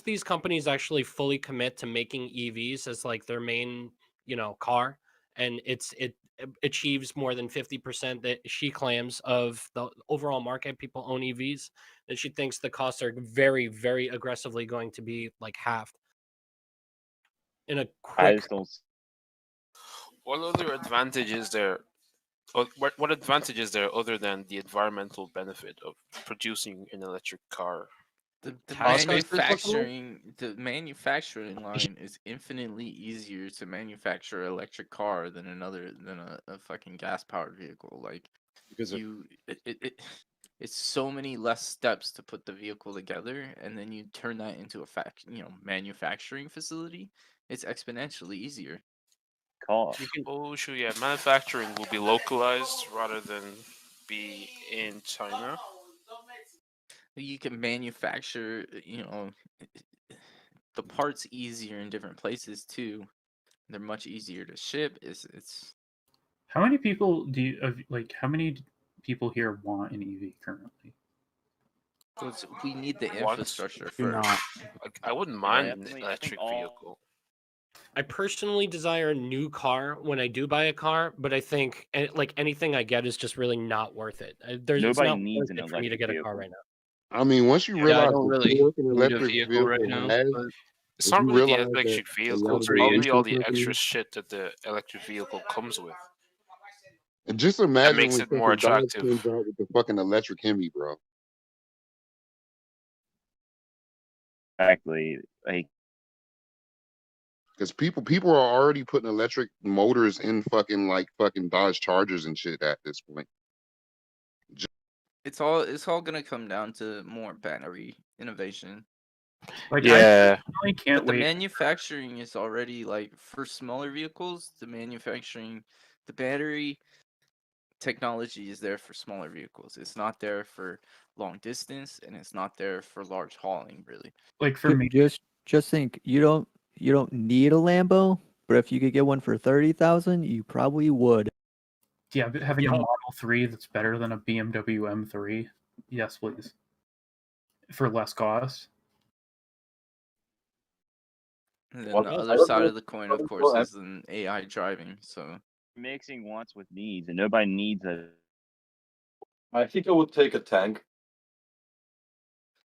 Speaker 18: these companies actually fully commit to making EVs as like their main, car, and it achieves more than 50% that she claims of the overall market, people own EVs, then she thinks the costs are very, very aggressively going to be like halved in a
Speaker 15: I
Speaker 18: quick.
Speaker 15: just don't.
Speaker 22: What other advantage is there? What advantage is there other than the environmental benefit of producing an electric car?
Speaker 19: The
Speaker 7: Tax basis
Speaker 19: manufacturing line is infinitely easier to manufacture an electric car than a fucking gas powered vehicle. Like
Speaker 3: Because
Speaker 19: it's so many less steps to put the vehicle together, and then you turn that into a manufacturing facility. It's exponentially easier.
Speaker 15: Cost.
Speaker 22: Oh, sure, yeah. Manufacturing will be localized rather than be in China.
Speaker 19: You can manufacture, the parts easier in different places too. They're much easier to ship. It's
Speaker 4: How many people do you how many people here want an EV currently?
Speaker 19: we need the
Speaker 22: What?
Speaker 19: infrastructure
Speaker 17: Do
Speaker 19: first.
Speaker 17: not.
Speaker 22: I wouldn't mind an electric vehicle.
Speaker 18: I personally desire a new car when I do buy a car, but I think like anything I get is just really not worth it. It's
Speaker 15: Nobody
Speaker 18: not
Speaker 15: needs
Speaker 18: worth
Speaker 15: an
Speaker 18: it for me to
Speaker 15: electric
Speaker 18: get a car
Speaker 15: vehicle.
Speaker 18: right now.
Speaker 3: I mean, once you
Speaker 7: Yeah, I
Speaker 3: realize
Speaker 7: don't
Speaker 3: the
Speaker 7: really
Speaker 3: torque an
Speaker 7: need a
Speaker 3: electric
Speaker 7: vehicle right now.
Speaker 3: has,
Speaker 7: But
Speaker 22: It's
Speaker 3: if
Speaker 22: not
Speaker 3: you
Speaker 22: really the
Speaker 3: realize that
Speaker 22: electric
Speaker 3: a
Speaker 22: vehicle,
Speaker 3: lot
Speaker 22: it's
Speaker 3: of the
Speaker 22: probably all the
Speaker 3: insurance
Speaker 22: extra
Speaker 3: companies,
Speaker 22: shit that the electric vehicle comes with.
Speaker 3: and just
Speaker 22: That
Speaker 3: imagine
Speaker 22: makes
Speaker 3: when
Speaker 22: it more
Speaker 3: fucking Dodge
Speaker 22: attractive.
Speaker 3: comes out with the fucking electric Hemi, bro.
Speaker 15: Exactly. Like
Speaker 3: Because people are already putting electric motors in fucking Dodge Chargers and shit at this point.
Speaker 19: It's all gonna come down to more battery innovation.
Speaker 4: Like,
Speaker 22: Yeah.
Speaker 4: I can't
Speaker 19: But the
Speaker 4: wait.
Speaker 19: manufacturing is already like for smaller vehicles. The battery technology is there for smaller vehicles. It's not there for long distance, and it's not there for large hauling. Really,
Speaker 4: Like for me,
Speaker 14: Just think, you don't need a Lambo, but if you could get one for 30,000, you probably would.
Speaker 4: yeah, but having a Model 3 that's better than a BMW M3, yes, please, for less cost.
Speaker 19: and then
Speaker 15: Well,
Speaker 19: the
Speaker 15: I
Speaker 19: other
Speaker 15: don't
Speaker 19: side
Speaker 15: know.
Speaker 19: of the coin, of course, is an AI driving. So
Speaker 15: mixing wants with needs, and nobody needs a.
Speaker 5: I think I would take a tank.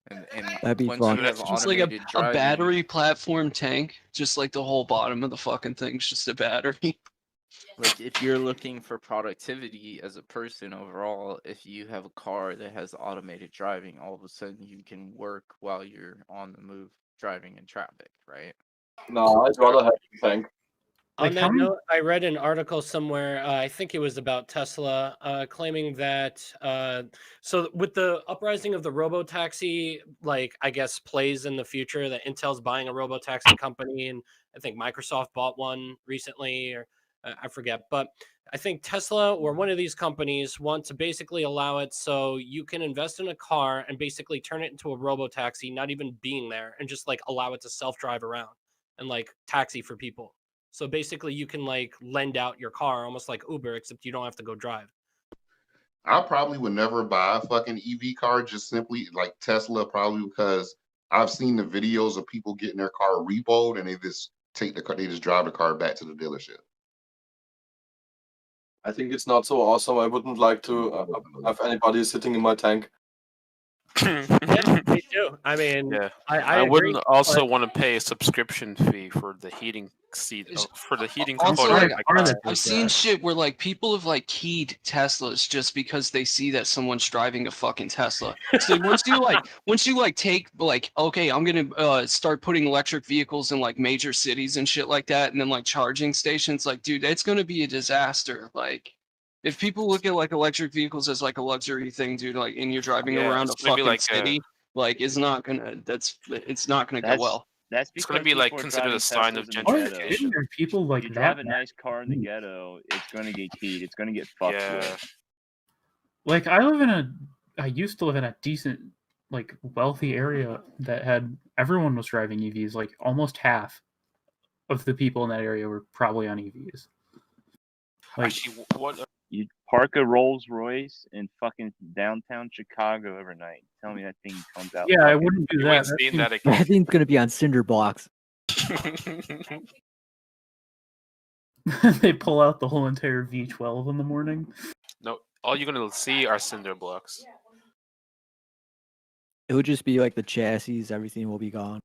Speaker 19: and
Speaker 14: That'd be
Speaker 19: once
Speaker 14: fun.
Speaker 19: you have
Speaker 7: just like
Speaker 19: automated
Speaker 7: a
Speaker 19: driving,
Speaker 7: battery platform tank, just like the whole bottom of the fucking thing's just a battery.
Speaker 19: like if you're looking for productivity as a person overall, if you have a car that has automated driving, all of a sudden you can work while you're on the move driving in traffic, right?
Speaker 5: No, I'd rather have a tank.
Speaker 18: On that note, I read an article somewhere, I think it was about Tesla, claiming that so with the uprising of the robotaxi, like I guess plays in the future, that Intel's buying a robotaxi company, and I think Microsoft bought one recently, or I forget. But I think Tesla or one of these companies want to basically allow it so you can invest in a car and basically turn it into a robotaxi, not even being there, and just like allow it to self-drive around and like taxi for people. So basically, you can like lend out your car, almost like Uber, except you don't have to go drive.
Speaker 3: I probably would never buy a fucking EV car, just simply like Tesla, probably because I've seen the videos of people getting their car repoed and they just take the car, they just drive the car back to the dealership.
Speaker 5: I think it's not so awesome. I wouldn't like to have anybody sitting in my tank.
Speaker 18: Yeah, me too. I mean,
Speaker 22: Yeah,
Speaker 18: I
Speaker 22: I
Speaker 18: agree,
Speaker 22: wouldn't also
Speaker 18: but-
Speaker 22: want to pay a subscription fee for the heating seat for the heating
Speaker 7: Also,
Speaker 22: component.
Speaker 7: like,
Speaker 22: of my car.
Speaker 7: I've seen shit where like people have like keyed Teslas just because they see that someone's driving a fucking Tesla. So once you take like, okay, I'm gonna start putting electric vehicles in like major cities and shit like that, and then like charging stations, like, dude, it's gonna be a disaster. Like, if people look at like electric vehicles as like a luxury thing, dude, like, and you're driving
Speaker 22: Yeah,
Speaker 7: around a
Speaker 22: it's gonna be
Speaker 7: fucking
Speaker 22: like
Speaker 7: city, like, it's not gonna go well.
Speaker 15: That's
Speaker 22: It's gonna
Speaker 15: because
Speaker 22: be like
Speaker 15: people are
Speaker 22: considered
Speaker 15: driving
Speaker 22: a sign of
Speaker 15: Teslas in the
Speaker 4: Why
Speaker 15: ghetto.
Speaker 4: are there people like
Speaker 15: You
Speaker 4: that?
Speaker 15: drive a nice car in the ghetto, it's gonna get keyed. It's gonna get fucked with.
Speaker 4: Like I used to live in a decent, like wealthy area that had everyone was driving EVs. Like almost half of the people in that area were probably on EVs. Like,
Speaker 22: Actually, what?
Speaker 15: You park a Rolls Royce in fucking downtown Chicago overnight. Tell me that thing comes out.
Speaker 4: yeah, I
Speaker 15: fucking-
Speaker 4: wouldn't do
Speaker 22: You
Speaker 4: that.
Speaker 22: ain't seen that again.
Speaker 14: That thing's gonna be on cinder blocks.
Speaker 4: They pull out the whole entire V12 in the morning.
Speaker 22: No, all you're gonna see are cinder blocks.
Speaker 14: It would just be like the chassis. Everything will be gone.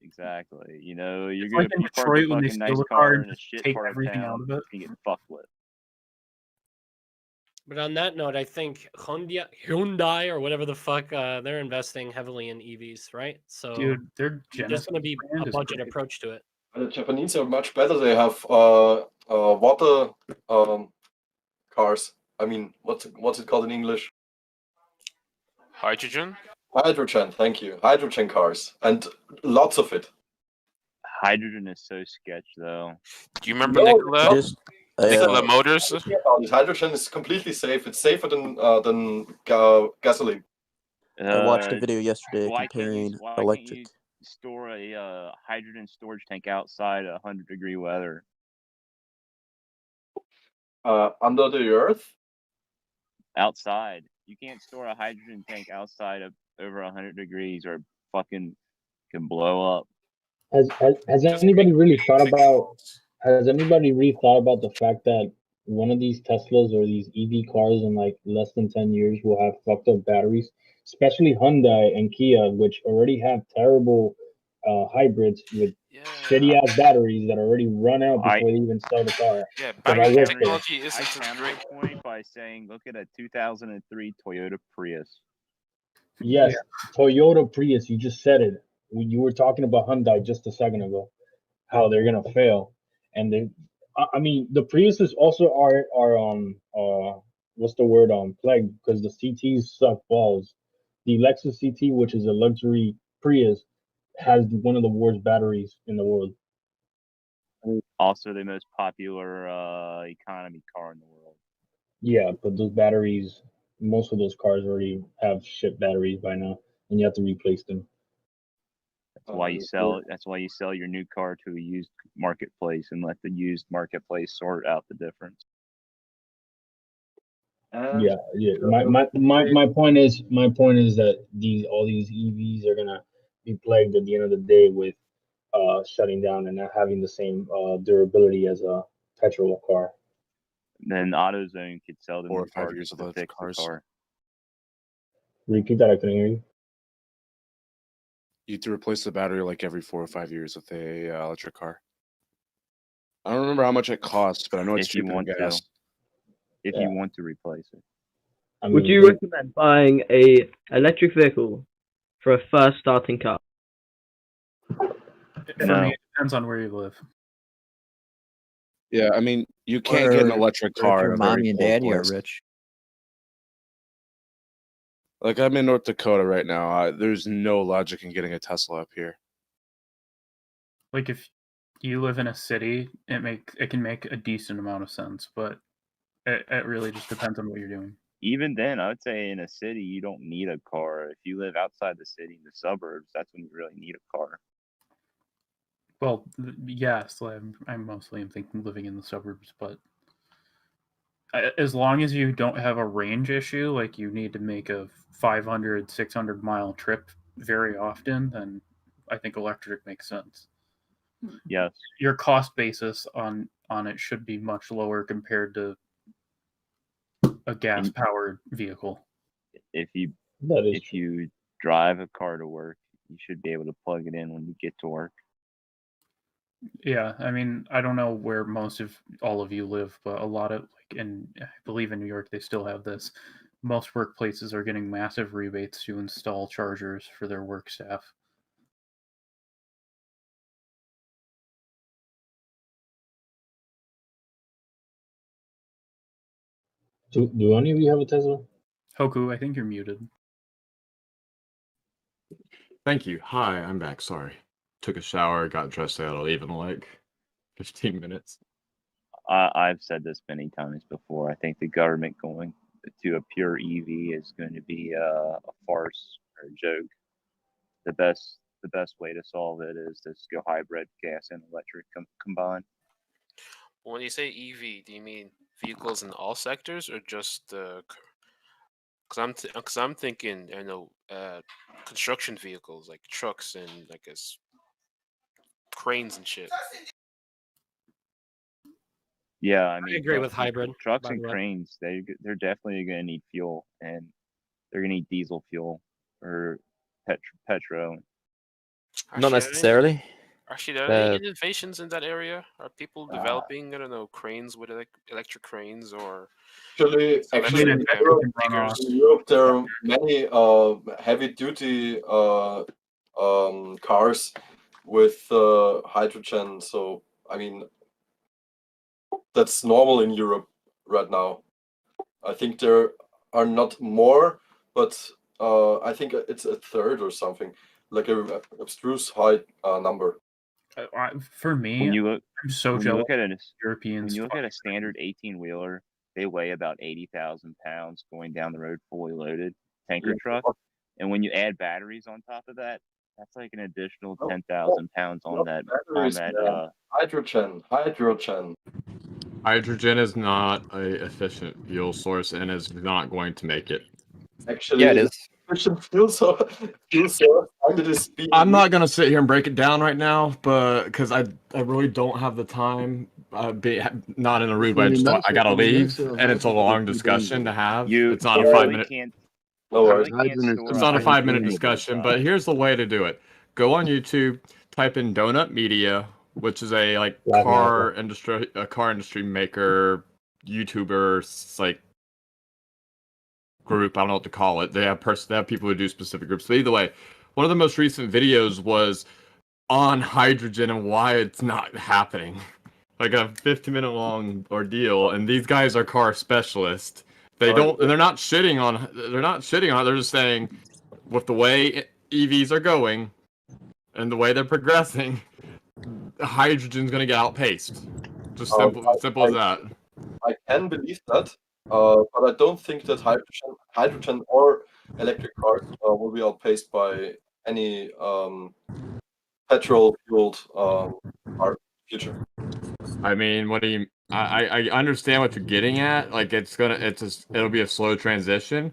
Speaker 15: Exactly. You know, you're
Speaker 4: It's
Speaker 15: gonna
Speaker 4: like in
Speaker 15: you park a
Speaker 4: Detroit when they
Speaker 15: fucking
Speaker 4: steal
Speaker 15: nice
Speaker 4: the car
Speaker 15: car
Speaker 4: and
Speaker 15: in a
Speaker 4: just
Speaker 15: shit
Speaker 4: take
Speaker 15: part of
Speaker 4: everything
Speaker 15: town.
Speaker 4: out of it.
Speaker 15: You get fucked with.
Speaker 18: But on that note, I think Hyundai or whatever the fuck, they're investing heavily in EVs, right? So
Speaker 4: Dude, their
Speaker 18: there's
Speaker 4: Genesis
Speaker 18: going to be
Speaker 4: brand
Speaker 18: a
Speaker 4: is
Speaker 18: budget
Speaker 4: great.
Speaker 18: approach to it.
Speaker 5: The Japanese are much better. They have water cars. I mean, what's it called in English?
Speaker 22: Hydrogen?
Speaker 5: Hydrogen. Thank you. Hydrogen cars, and lots of it.
Speaker 15: Hydrogen is so sketch though.
Speaker 22: Do you remember
Speaker 5: No,
Speaker 22: Nikola?
Speaker 5: it's not.
Speaker 22: Nikola Motors?
Speaker 5: Hydrogen is completely safe. It's safer than gasoline.
Speaker 17: I watched a video yesterday
Speaker 15: Why can't you
Speaker 17: comparing electric.
Speaker 15: store a hydrogen storage tank outside 100-degree weather?
Speaker 5: Under the earth?
Speaker 15: Outside. You can't store a hydrogen tank outside of over 100 degrees or fucking can blow up.
Speaker 1: Has anybody really thought about? Has anybody really thought about the fact that one of these Teslas or these EV cars in like less than 10 years will have fucked up batteries, especially Hyundai and Kia, which already have terrible hybrids with shitty ass batteries that already run out before they even sell the car.
Speaker 22: Yeah,
Speaker 1: 'Cause I
Speaker 22: battery
Speaker 1: worked there.
Speaker 22: technology
Speaker 15: I
Speaker 22: isn't as great.
Speaker 15: point by saying, look at a 2003 Toyota Prius.
Speaker 1: Yes, Toyota Prius. You just said it. You were talking about Hyundai just a second ago, how they're gonna fail, and they. I mean, the Priuses also are what's the word plagued because the CTs suck balls. The Lexus CT, which is a luxury Prius, has one of the worst batteries in the world.
Speaker 15: Also the most popular economy car in the world.
Speaker 1: Yeah, but those batteries, most of those cars already have shit batteries by now, and you have to replace them.
Speaker 15: That's why you sell. That's why you sell your new car to a used marketplace and let the used marketplace sort out the difference.
Speaker 1: Yeah. My point is that all these EVs are gonna be plagued at the end of the day with shutting down and not having the same durability as a petrol car.
Speaker 15: Then AutoZone could sell them
Speaker 21: 4 or
Speaker 15: the
Speaker 21: 5
Speaker 15: parts
Speaker 21: years of
Speaker 15: to
Speaker 21: electric
Speaker 15: fix
Speaker 21: cars.
Speaker 15: the car.
Speaker 1: Repeat that. I couldn't hear you.
Speaker 21: You have to replace the battery like every 4 or 5 years with a electric car. I don't remember how much it costs, but I know it's
Speaker 15: If you
Speaker 21: cheaper
Speaker 15: want
Speaker 21: than
Speaker 15: to.
Speaker 21: gas.
Speaker 15: If you want to replace it.
Speaker 23: Would you recommend buying a electric vehicle for a first starting car?
Speaker 4: For me, it depends on where you live.
Speaker 21: Yeah, I mean, you can't get an electric
Speaker 14: Or if
Speaker 21: car
Speaker 14: your
Speaker 21: in a very
Speaker 14: mommy and
Speaker 21: cold
Speaker 14: daddy are
Speaker 21: place.
Speaker 14: rich.
Speaker 21: Like I'm in North Dakota right now. There's no logic in getting a Tesla up here.
Speaker 4: Like if you live in a city, it can make a decent amount of sense, but it really just depends on what you're doing.
Speaker 15: Even then, I would say in a city you don't need a car. If you live outside the city in the suburbs, that's when you really need a car.
Speaker 4: Well, yes, I'm mostly thinking living in the suburbs, but as long as you don't have a range issue, like you need to make a 500, 600 mile trip very often, then I think electric makes sense.
Speaker 15: Yes.
Speaker 4: Your cost basis on it should be much lower compared to a gas powered vehicle.
Speaker 15: If you
Speaker 1: That is
Speaker 15: if you drive a car to work, you should be able to plug it in when you get to work.
Speaker 4: Yeah, I mean, I don't know where most of all of you live, but a lot of I believe in New York they still have this. Most workplaces are getting massive rebates to install chargers for their work staff.
Speaker 1: Do any of you have a Tesla?
Speaker 4: Hoku, I think you're muted.
Speaker 8: Thank you. Hi, I'm back. Sorry. took a shower, got dressed out. I'll leave in like 15 minutes.
Speaker 15: I've said this many times before. I think the government going to a pure EV is going to be a farce or a joke. The best way to solve it is to just go hybrid, gas and electric combined.
Speaker 22: When you say EV, do you mean vehicles in all sectors or just the? Because I'm thinking, construction vehicles like trucks and I guess cranes and shit.
Speaker 15: Yeah, I mean,
Speaker 18: agree with hybrid,
Speaker 15: trucks
Speaker 18: by
Speaker 15: and
Speaker 18: the way.
Speaker 15: cranes, they're definitely going to need fuel, and they're going to need diesel fuel or petro.
Speaker 6: Not necessarily.
Speaker 22: Actually, are there any innovations in that area? Are people developing, I don't know, cranes with electric cranes or?
Speaker 5: Actually,
Speaker 22: electric,
Speaker 5: in Europe, there are many heavy-duty cars with hydrogen. So, I mean, that's normal in Europe right now. I think there are not more, but I think it's a third or something, like a abstruse high number.
Speaker 4: For me,
Speaker 15: When you look,
Speaker 4: I'm so
Speaker 15: when you
Speaker 4: jealous
Speaker 15: look at
Speaker 4: of Europeans.
Speaker 15: when you look at a standard 18-wheeler, they weigh about 80,000 pounds going down the road fully loaded, tanker truck. And when you add batteries on top of that, that's like an additional 10,000 pounds on that.
Speaker 5: Hydrogen.
Speaker 8: Hydrogen is not a efficient fuel source and is not going to make it.
Speaker 5: Actually,
Speaker 8: Yeah, it is.
Speaker 5: Fuel source under the speed.
Speaker 8: I'm not gonna sit here and break it down right now, but because I really don't have the time. Not in a rude way. I gotta leave, and it's a long discussion to have. It's not a 5-minute.
Speaker 5: No worries.
Speaker 8: It's not a 5-minute discussion, but here's the way to do it. Go on YouTube, type in Donut Media, which is a car industry maker, YouTuber, like group. I don't know what to call it. They have people who do specific groups. But either way, one of the most recent videos was on hydrogen and why it's not happening. Like a 15-minute long ordeal, and these guys are car specialists. They're not shitting on it. They're just saying, with the way EVs are going and the way they're progressing, hydrogen's going to get outpaced. Just simple as that.
Speaker 5: I can believe that, but I don't think that hydrogen or electric cars will be outpaced by any petrol-fueled car future.
Speaker 8: I mean, what do you? I understand what you're getting at. Like it'll be a slow transition,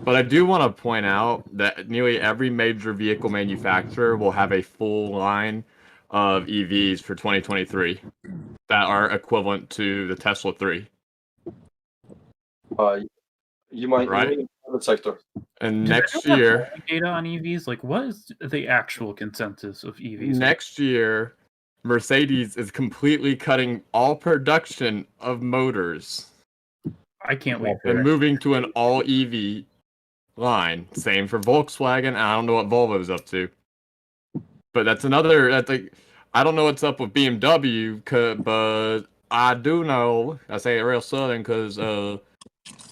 Speaker 8: but I do want to point out that nearly every major vehicle manufacturer will have a full line of EVs for 2023 that are equivalent to the Tesla 3.
Speaker 5: You might
Speaker 8: right?
Speaker 5: in the private sector.
Speaker 8: And
Speaker 4: Does
Speaker 8: next
Speaker 4: anyone have
Speaker 8: year,
Speaker 4: data on EVs? Like, what is the actual consensus of EVs?
Speaker 8: next year, Mercedes is completely cutting all production of motors.
Speaker 4: I can't wait for
Speaker 8: And
Speaker 4: it.
Speaker 8: moving to an all EV line. Same for Volkswagen. I don't know what Volvo's up to. But that's another. I don't know what's up with BMW, but I do know. I say it real southern because the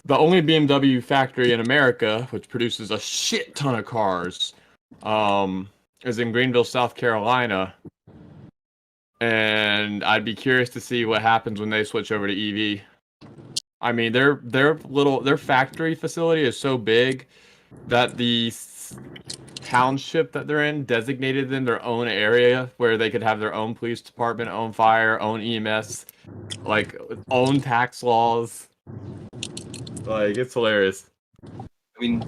Speaker 8: only BMW factory in America, which produces a shit ton of cars, is in Greenville, South Carolina. And I'd be curious to see what happens when they switch over to EV. I mean, their factory facility is so big that the township that they're in designated them their own area where they could have their own police department, own fire, own EMS, like own tax laws. Like, it's hilarious.
Speaker 5: I mean,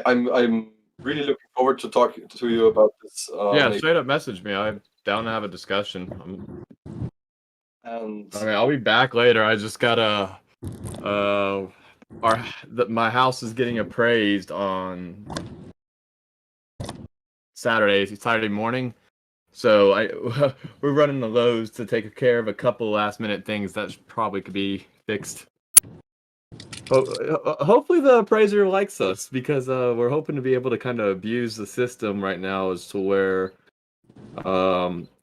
Speaker 5: I'm really looking forward to talking to you about this.
Speaker 8: Yeah, straight up message me. I'm down to have a discussion.
Speaker 5: And
Speaker 8: I mean, I'll be back later. I just gotta. My house is getting appraised on Saturday morning. So we're running the Lowe's to take care of a couple last minute things that probably could be fixed. Hopefully the appraiser likes us because we're hoping to be able to kind of abuse the system right now as to where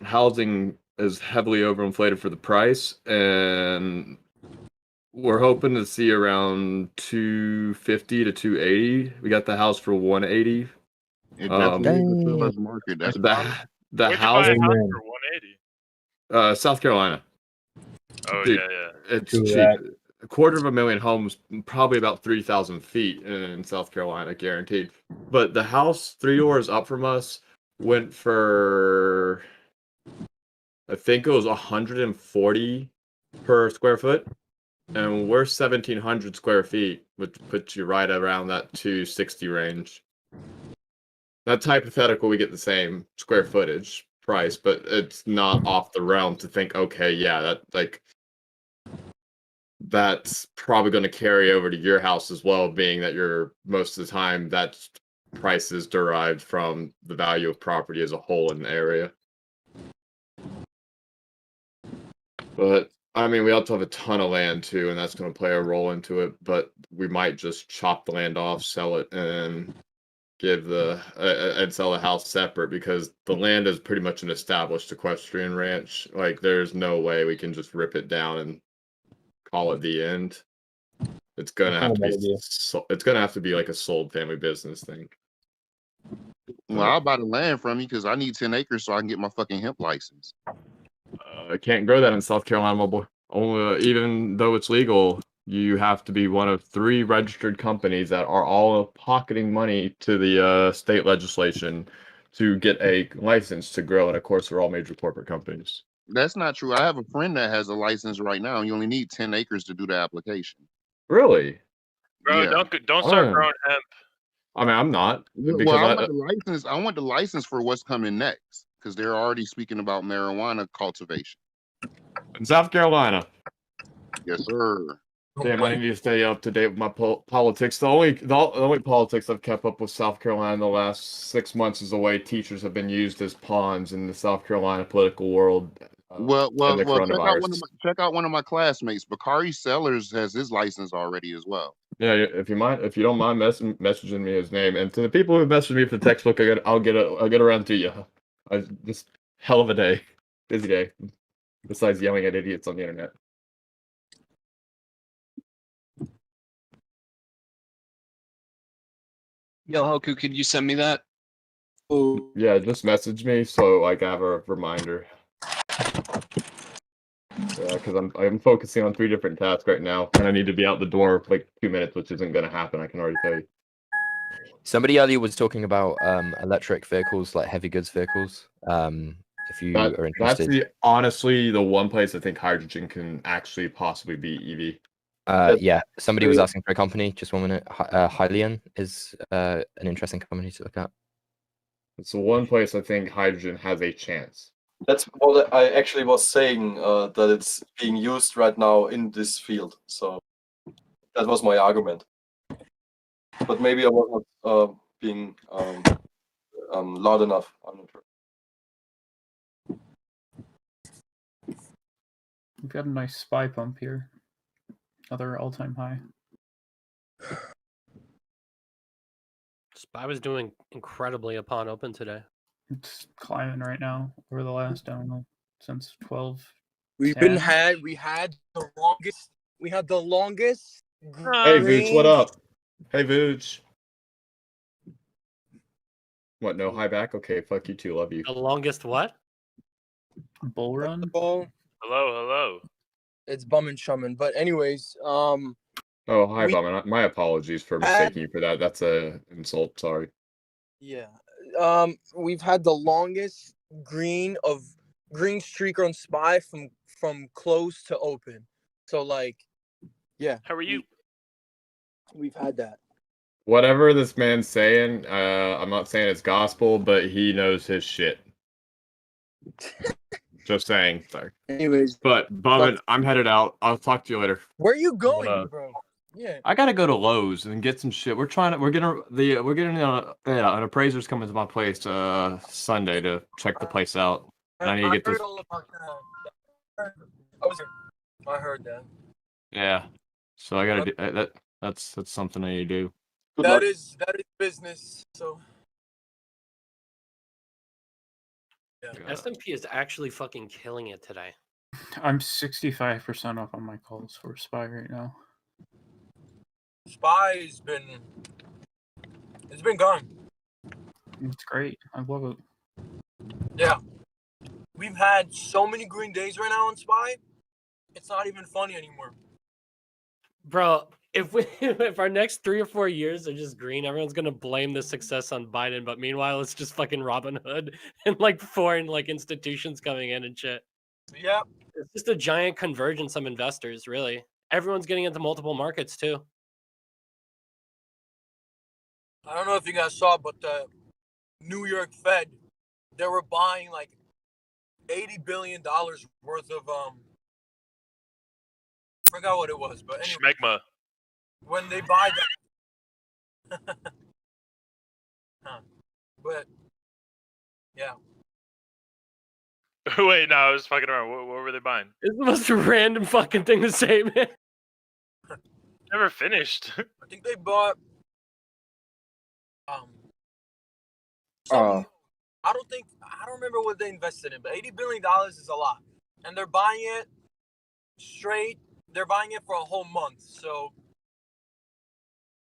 Speaker 8: housing is heavily overinflated for the price, and we're hoping to see around 250 to 280. We got the house for 180.
Speaker 3: It definitely is a seller's market. That's
Speaker 8: The
Speaker 22: Where'd you
Speaker 8: house,
Speaker 22: buy a house for 180?
Speaker 8: South Carolina.
Speaker 22: Oh
Speaker 8: Dude,
Speaker 22: yeah.
Speaker 8: it's
Speaker 1: True
Speaker 8: cheap.
Speaker 1: that.
Speaker 8: $250,000 homes, probably about 3,000 feet in South Carolina, guaranteed. But the house 3 doors up from us went for, I think it was 140 per square foot, and we're 1,700 square feet, which puts you right around that 260 range. That's hypothetical. We get the same square footage price, but it's not off the realm to think, okay, yeah, that like that's probably going to carry over to your house as well, being that you're most of the time that price is derived from the value of property as a whole in the area. But I mean, we also have a ton of land too, and that's going to play a role into it. But we might just chop the land off, sell it, and give the and sell the house separate, because the land is pretty much an established equestrian ranch. Like, there's no way we can just rip it down and call it the end. It's gonna have to be. It's gonna have to be like a sold family business thing.
Speaker 3: Well, I'll buy the land from you because I need 10 acres so I can get my fucking hemp license.
Speaker 8: I can't grow that in South Carolina, my boy. Even though it's legal, you have to be one of 3 registered companies that are all pocketing money to the state legislation to get a license to grow. And of course, they're all major corporate companies.
Speaker 3: That's not true. I have a friend that has a license right now, and you only need 10 acres to do the application.
Speaker 8: Really?
Speaker 22: Bro,
Speaker 3: Yeah.
Speaker 22: don't start growing hemp.
Speaker 8: I mean, I'm not.
Speaker 3: Well, I want the license. I want the license for what's coming next, because they're already speaking about marijuana cultivation.
Speaker 8: In South Carolina.
Speaker 3: Yes, sir.
Speaker 8: Damn, I need to stay up to date with my politics. The only politics I've kept up with South Carolina in the last 6 months is the way teachers have been used as pawns in the South Carolina political world.
Speaker 3: Well,
Speaker 8: and the coronavirus.
Speaker 3: check out one of my classmates. Bakari Sellers has his license already as well.
Speaker 8: Yeah, if you don't mind messaging me his name, and to the people who messaged me for textbook, I'll get around to you. Just hell of a day, busy day. Besides yelling at idiots on the internet.
Speaker 7: Yo, Hoku, could you send me that?
Speaker 8: Yeah, just message me so I have a reminder. Yeah, because I'm focusing on 3 different tasks right now, and I need to be out the door for like 2 minutes, which isn't gonna happen. I can already tell you.
Speaker 6: Somebody earlier was talking about electric vehicles, like heavy goods vehicles. If you are interested,
Speaker 8: That's honestly the one place I think hydrogen can actually possibly be EV.
Speaker 6: yeah, somebody was asking for a company. Just 1 minute. Hylian is an interesting company to look at.
Speaker 8: It's the one place I think hydrogen has a chance.
Speaker 5: That's what I actually was saying, that it's being used right now in this field. So that was my argument. But maybe I was not being loud enough. I'm not sure.
Speaker 4: We've got a nice spy pump here. Another all-time high.
Speaker 18: Spy was doing incredibly upon open today.
Speaker 4: It's climbing right now over the last, I don't know, since 12.
Speaker 9: We had the longest.
Speaker 8: Hey Vooch, what up? Hey Vooch. What? No high back? Okay, fuck you too. Love you.
Speaker 18: The longest what?
Speaker 4: Bull run.
Speaker 22: Hello.
Speaker 9: It's bumming shummin. But anyways,
Speaker 8: Oh, hi, Bummin. My apologies for mistaking you for that. That's a insult. Sorry.
Speaker 9: Yeah. We've had the longest green streak on Spy from close to open. So like, yeah.
Speaker 22: How are you?
Speaker 9: We've had that.
Speaker 8: Whatever this man's saying, I'm not saying it's gospel, but he knows his shit. Just saying. Sorry.
Speaker 9: Anyways,
Speaker 8: but Bummin, I'm headed out. I'll talk to you later.
Speaker 9: Where are you going, bro? Yeah.
Speaker 8: I gotta go to Lowe's and get some shit. We're getting an appraiser's coming to my place Sunday to check the place out. And I need to get this.
Speaker 9: I heard that.
Speaker 8: Yeah. So I gotta do that. That's something I need to do.
Speaker 9: That is business. So.
Speaker 18: Yeah. SMP is actually fucking killing it today.
Speaker 4: I'm 65% off on my calls for Spy right now.
Speaker 9: Spy's it's been gone.
Speaker 4: It's great. I love it.
Speaker 9: Yeah. We've had so many green days right now on SPY. It's not even funny anymore.
Speaker 18: Bro, if our next 3 or 4 years are just green, everyone's gonna blame the success on Biden. But meanwhile, it's just fucking Robin Hood and like foreign like institutions coming in and shit.
Speaker 9: Yeah.
Speaker 18: It's just a giant convergence of investors, really. Everyone's getting into multiple markets too.
Speaker 9: I don't know if you guys saw, but the New York Fed, they were buying like $80 billion worth of I forgot what it was, but anyway,
Speaker 10: Schmegma.
Speaker 9: when they buy that, but yeah,
Speaker 10: Wait, no, I was fucking around. What were they buying?
Speaker 18: It's the most random fucking thing to say, man.
Speaker 10: Never finished.
Speaker 9: I think they bought
Speaker 21: Oh,
Speaker 9: I don't remember what they invested in, but $80 billion is a lot, and they're buying it straight. They're buying it for a whole month, so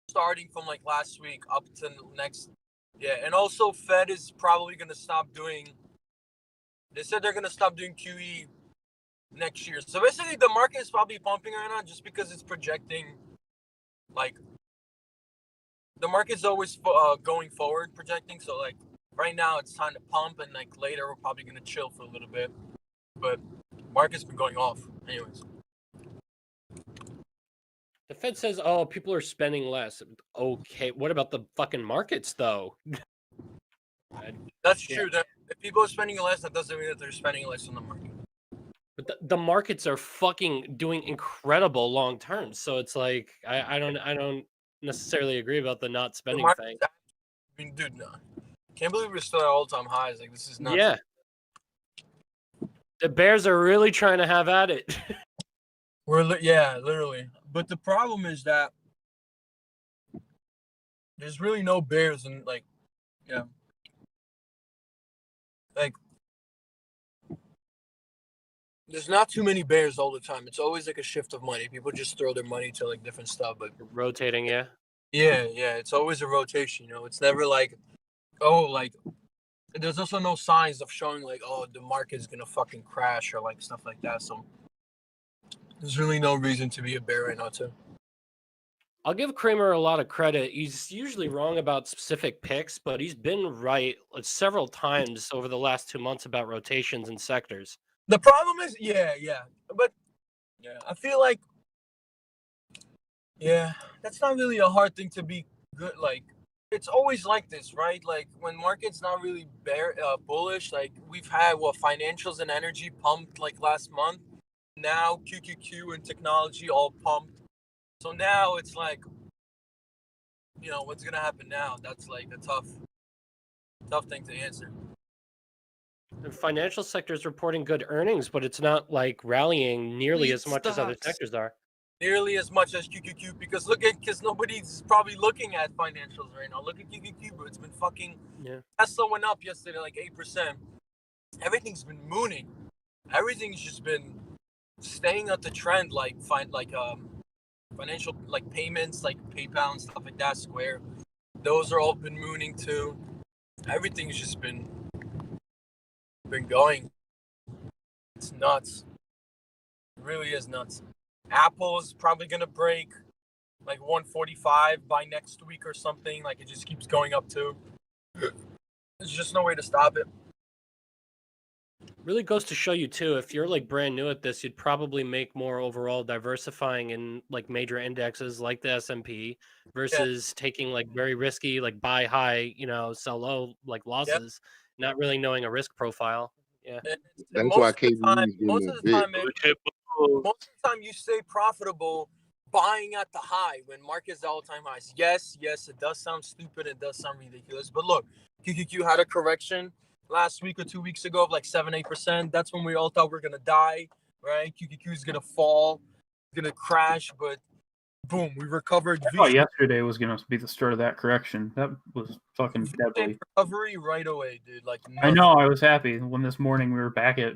Speaker 9: starting from like last week up to next. Yeah, and also Fed is probably gonna stop doing. They said they're gonna stop doing QE next year. So basically, the market is probably pumping right now just because it's projecting. Like, the market's always going forward projecting. So like right now, it's time to pump, and like later we're probably gonna chill for a little bit. But market's been going off, anyways.
Speaker 18: The Fed says, "Oh, people are spending less." Okay, what about the fucking markets, though?
Speaker 9: That's true. That if people are spending less, that doesn't mean that they're spending less on the market.
Speaker 18: But the markets are fucking doing incredible long term. So it's like I don't necessarily agree about the not spending thing.
Speaker 9: I mean, dude, no. Can't believe we're still at all-time highs. Like, this is nuts.
Speaker 18: Yeah. The Bears are really trying to have at it.
Speaker 9: Yeah, literally. But the problem is that there's really no bears and like, yeah, like there's not too many bears all the time. It's always like a shift of money. People just throw their money to like different stuff, but
Speaker 18: rotating, yeah.
Speaker 9: Yeah, it's always a rotation. You know, it's never like, oh, like there's also no signs of showing like, oh, the market's gonna fucking crash or like stuff like that. So there's really no reason to be a bear right now, too.
Speaker 18: I'll give Kramer a lot of credit. He's usually wrong about specific picks, but he's been right several times over the last 2 months about rotations and sectors.
Speaker 9: The problem is, but I feel like, that's not really a hard thing to be good. Like, it's always like this, right? Like when market's not really bullish, like we've had financials and energy pumped like last month. Now QQQ and technology all pumped. So now it's like, what's gonna happen now? That's like a tough thing to answer.
Speaker 18: The financial sector is reporting good earnings, but it's not like rallying nearly as much as other sectors are.
Speaker 9: Nearly as much as QQQ because nobody's probably looking at financials right now. Look at QQQ, bro. It's been fucking.
Speaker 18: Yeah.
Speaker 9: Tesla went up yesterday like 8%. Everything's been mooning. Everything's just been staying at the trend, like financial like payments, like PayPal and stuff like that. Square, those are all been mooning too. Everything's just been going. It's nuts. It really is nuts. Apple's probably gonna break like 145 by next week or something. Like it just keeps going up too. There's just no way to stop it.
Speaker 18: Really goes to show you too, if you're like brand new at this, you'd probably make more overall diversifying in like major indexes like the S&P versus taking like very risky, like buy high, sell low, like losses, not really knowing a risk profile. Yeah.
Speaker 3: That's why KBE is
Speaker 9: Most
Speaker 3: getting
Speaker 9: of the time you stay profitable buying at the high when market's at all-time highs. Yes, it does sound stupid. It does sound ridiculous. But look, QQQ had a correction last week or 2 weeks ago of like 7-8%. That's when we all thought we were going to die, right? QQQ is going to fall, going to crash, but boom, we recovered.
Speaker 4: I thought yesterday was going to be the start of that correction. That was fucking deadly.
Speaker 9: Recovery right away, dude. Like
Speaker 4: I know, I was happy when this morning we were back at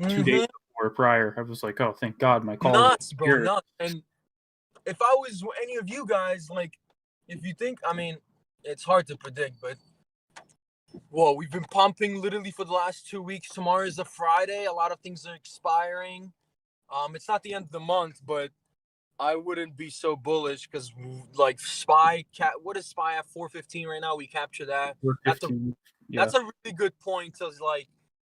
Speaker 4: 2 days before prior. I was like, oh, thank God my call.
Speaker 9: Nuts, bro, nuts. And if I was any of you guys, like, if you think, I mean, it's hard to predict, but Well, we've been pumping literally for the last 2 weeks. Tomorrow is a Friday. A lot of things are expiring. It's not the end of the month, but I wouldn't be so bullish because like what is SPY at 415 right now? We capture that. That's a
Speaker 4: 415.
Speaker 9: that's a really good point to like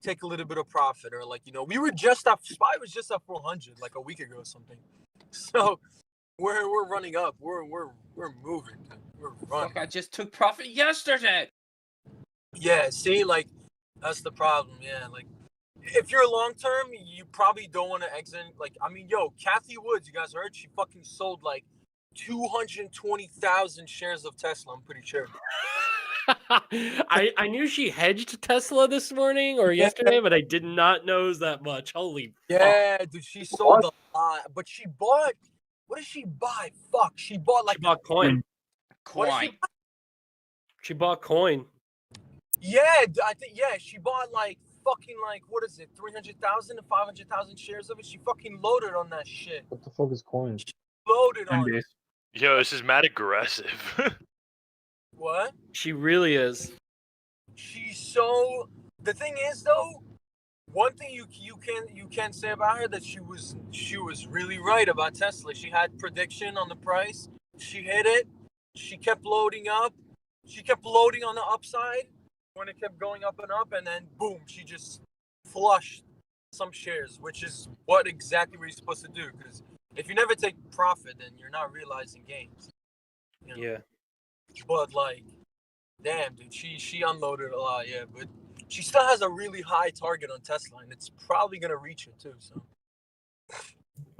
Speaker 9: take a little bit of profit, or like, you know, we were just up. SPY was just up 400 like a week ago or something. So we're running up. We're moving. We're running.
Speaker 11: Fuck, I just took profit yesterday.
Speaker 9: Yeah, see, like that's the problem. Yeah, like if you're long term, you probably don't want to exit. Like, I mean, yo, Kathy Woods, you guys heard? She fucking sold like 220,000 shares of Tesla. I'm pretty sure.
Speaker 18: I knew she hedged Tesla this morning or yesterday, but I did not know that much. Holy
Speaker 9: Yeah, dude, she sold a lot, but she bought. What did she buy? Fuck, she bought like.
Speaker 18: She bought coin.
Speaker 9: What did she buy?
Speaker 18: She bought coin.
Speaker 9: Yeah, I think she bought like fucking like what is it, 300,000 to 500,000 shares of it. She fucking loaded on that shit.
Speaker 1: What the fuck is coin?
Speaker 9: Loaded on it.
Speaker 10: Yo, this is mad aggressive.
Speaker 9: What?
Speaker 18: She really is.
Speaker 9: She's so. The thing is though, one thing you can't say about her that she was really right about Tesla. She had prediction on the price. She hit it. She kept loading up. She kept loading on the upside when it kept going up, and then boom, she just flushed some shares, which is exactly what you're supposed to do. Because if you never take profit, then you're not realizing gains. You know?
Speaker 18: Yeah.
Speaker 9: But like, damn, dude, she unloaded a lot, yeah. But she still has a really high target on Tesla, and it's probably gonna reach it too. So.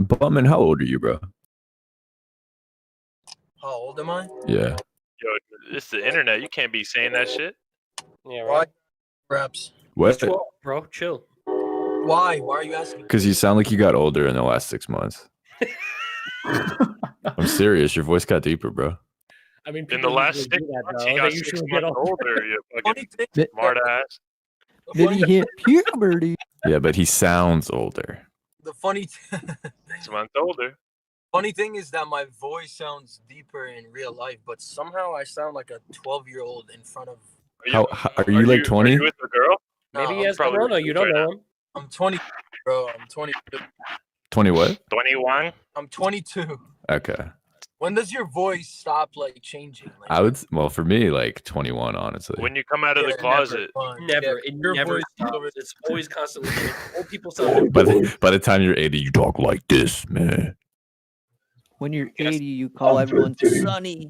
Speaker 2: Bummin, how old are you, bro?
Speaker 9: How old am I?
Speaker 2: Yeah.
Speaker 10: Yo, it's the internet. You can't be saying that shit.
Speaker 18: Yeah,
Speaker 9: right. Reps.
Speaker 2: What?
Speaker 18: 12, bro, chill.
Speaker 9: Why? Why are you asking?
Speaker 2: Because you sound like you got older in the last 6 months. I'm serious. Your voice got deeper, bro.
Speaker 18: I mean,
Speaker 10: In the last 6 months, he got 6 months older. You fucking smart ass.
Speaker 14: Did he hit puberty?
Speaker 2: Yeah, but he sounds older.
Speaker 9: The funny
Speaker 10: 6 months older.
Speaker 9: funny thing is that my voice sounds deeper in real life, but somehow I sound like a 12-year-old in front of.
Speaker 2: How are you like 20?
Speaker 10: Are you with a girl?
Speaker 18: Maybe he
Speaker 9: I'm
Speaker 18: has
Speaker 9: probably
Speaker 18: corona. You don't know him.
Speaker 9: I'm 20, bro. I'm 22.
Speaker 2: 20 what?
Speaker 10: 21.
Speaker 9: I'm 22.
Speaker 2: Okay.
Speaker 9: When does your voice stop like changing? Like,
Speaker 2: I would, well, for me, like 21, honestly.
Speaker 10: When you come out of the closet.
Speaker 18: Never. It never stops. It's always constantly changing. Old people sound.
Speaker 2: By the time you're 80, you talk like this, man.
Speaker 14: When you're 80, you call everyone Sonny.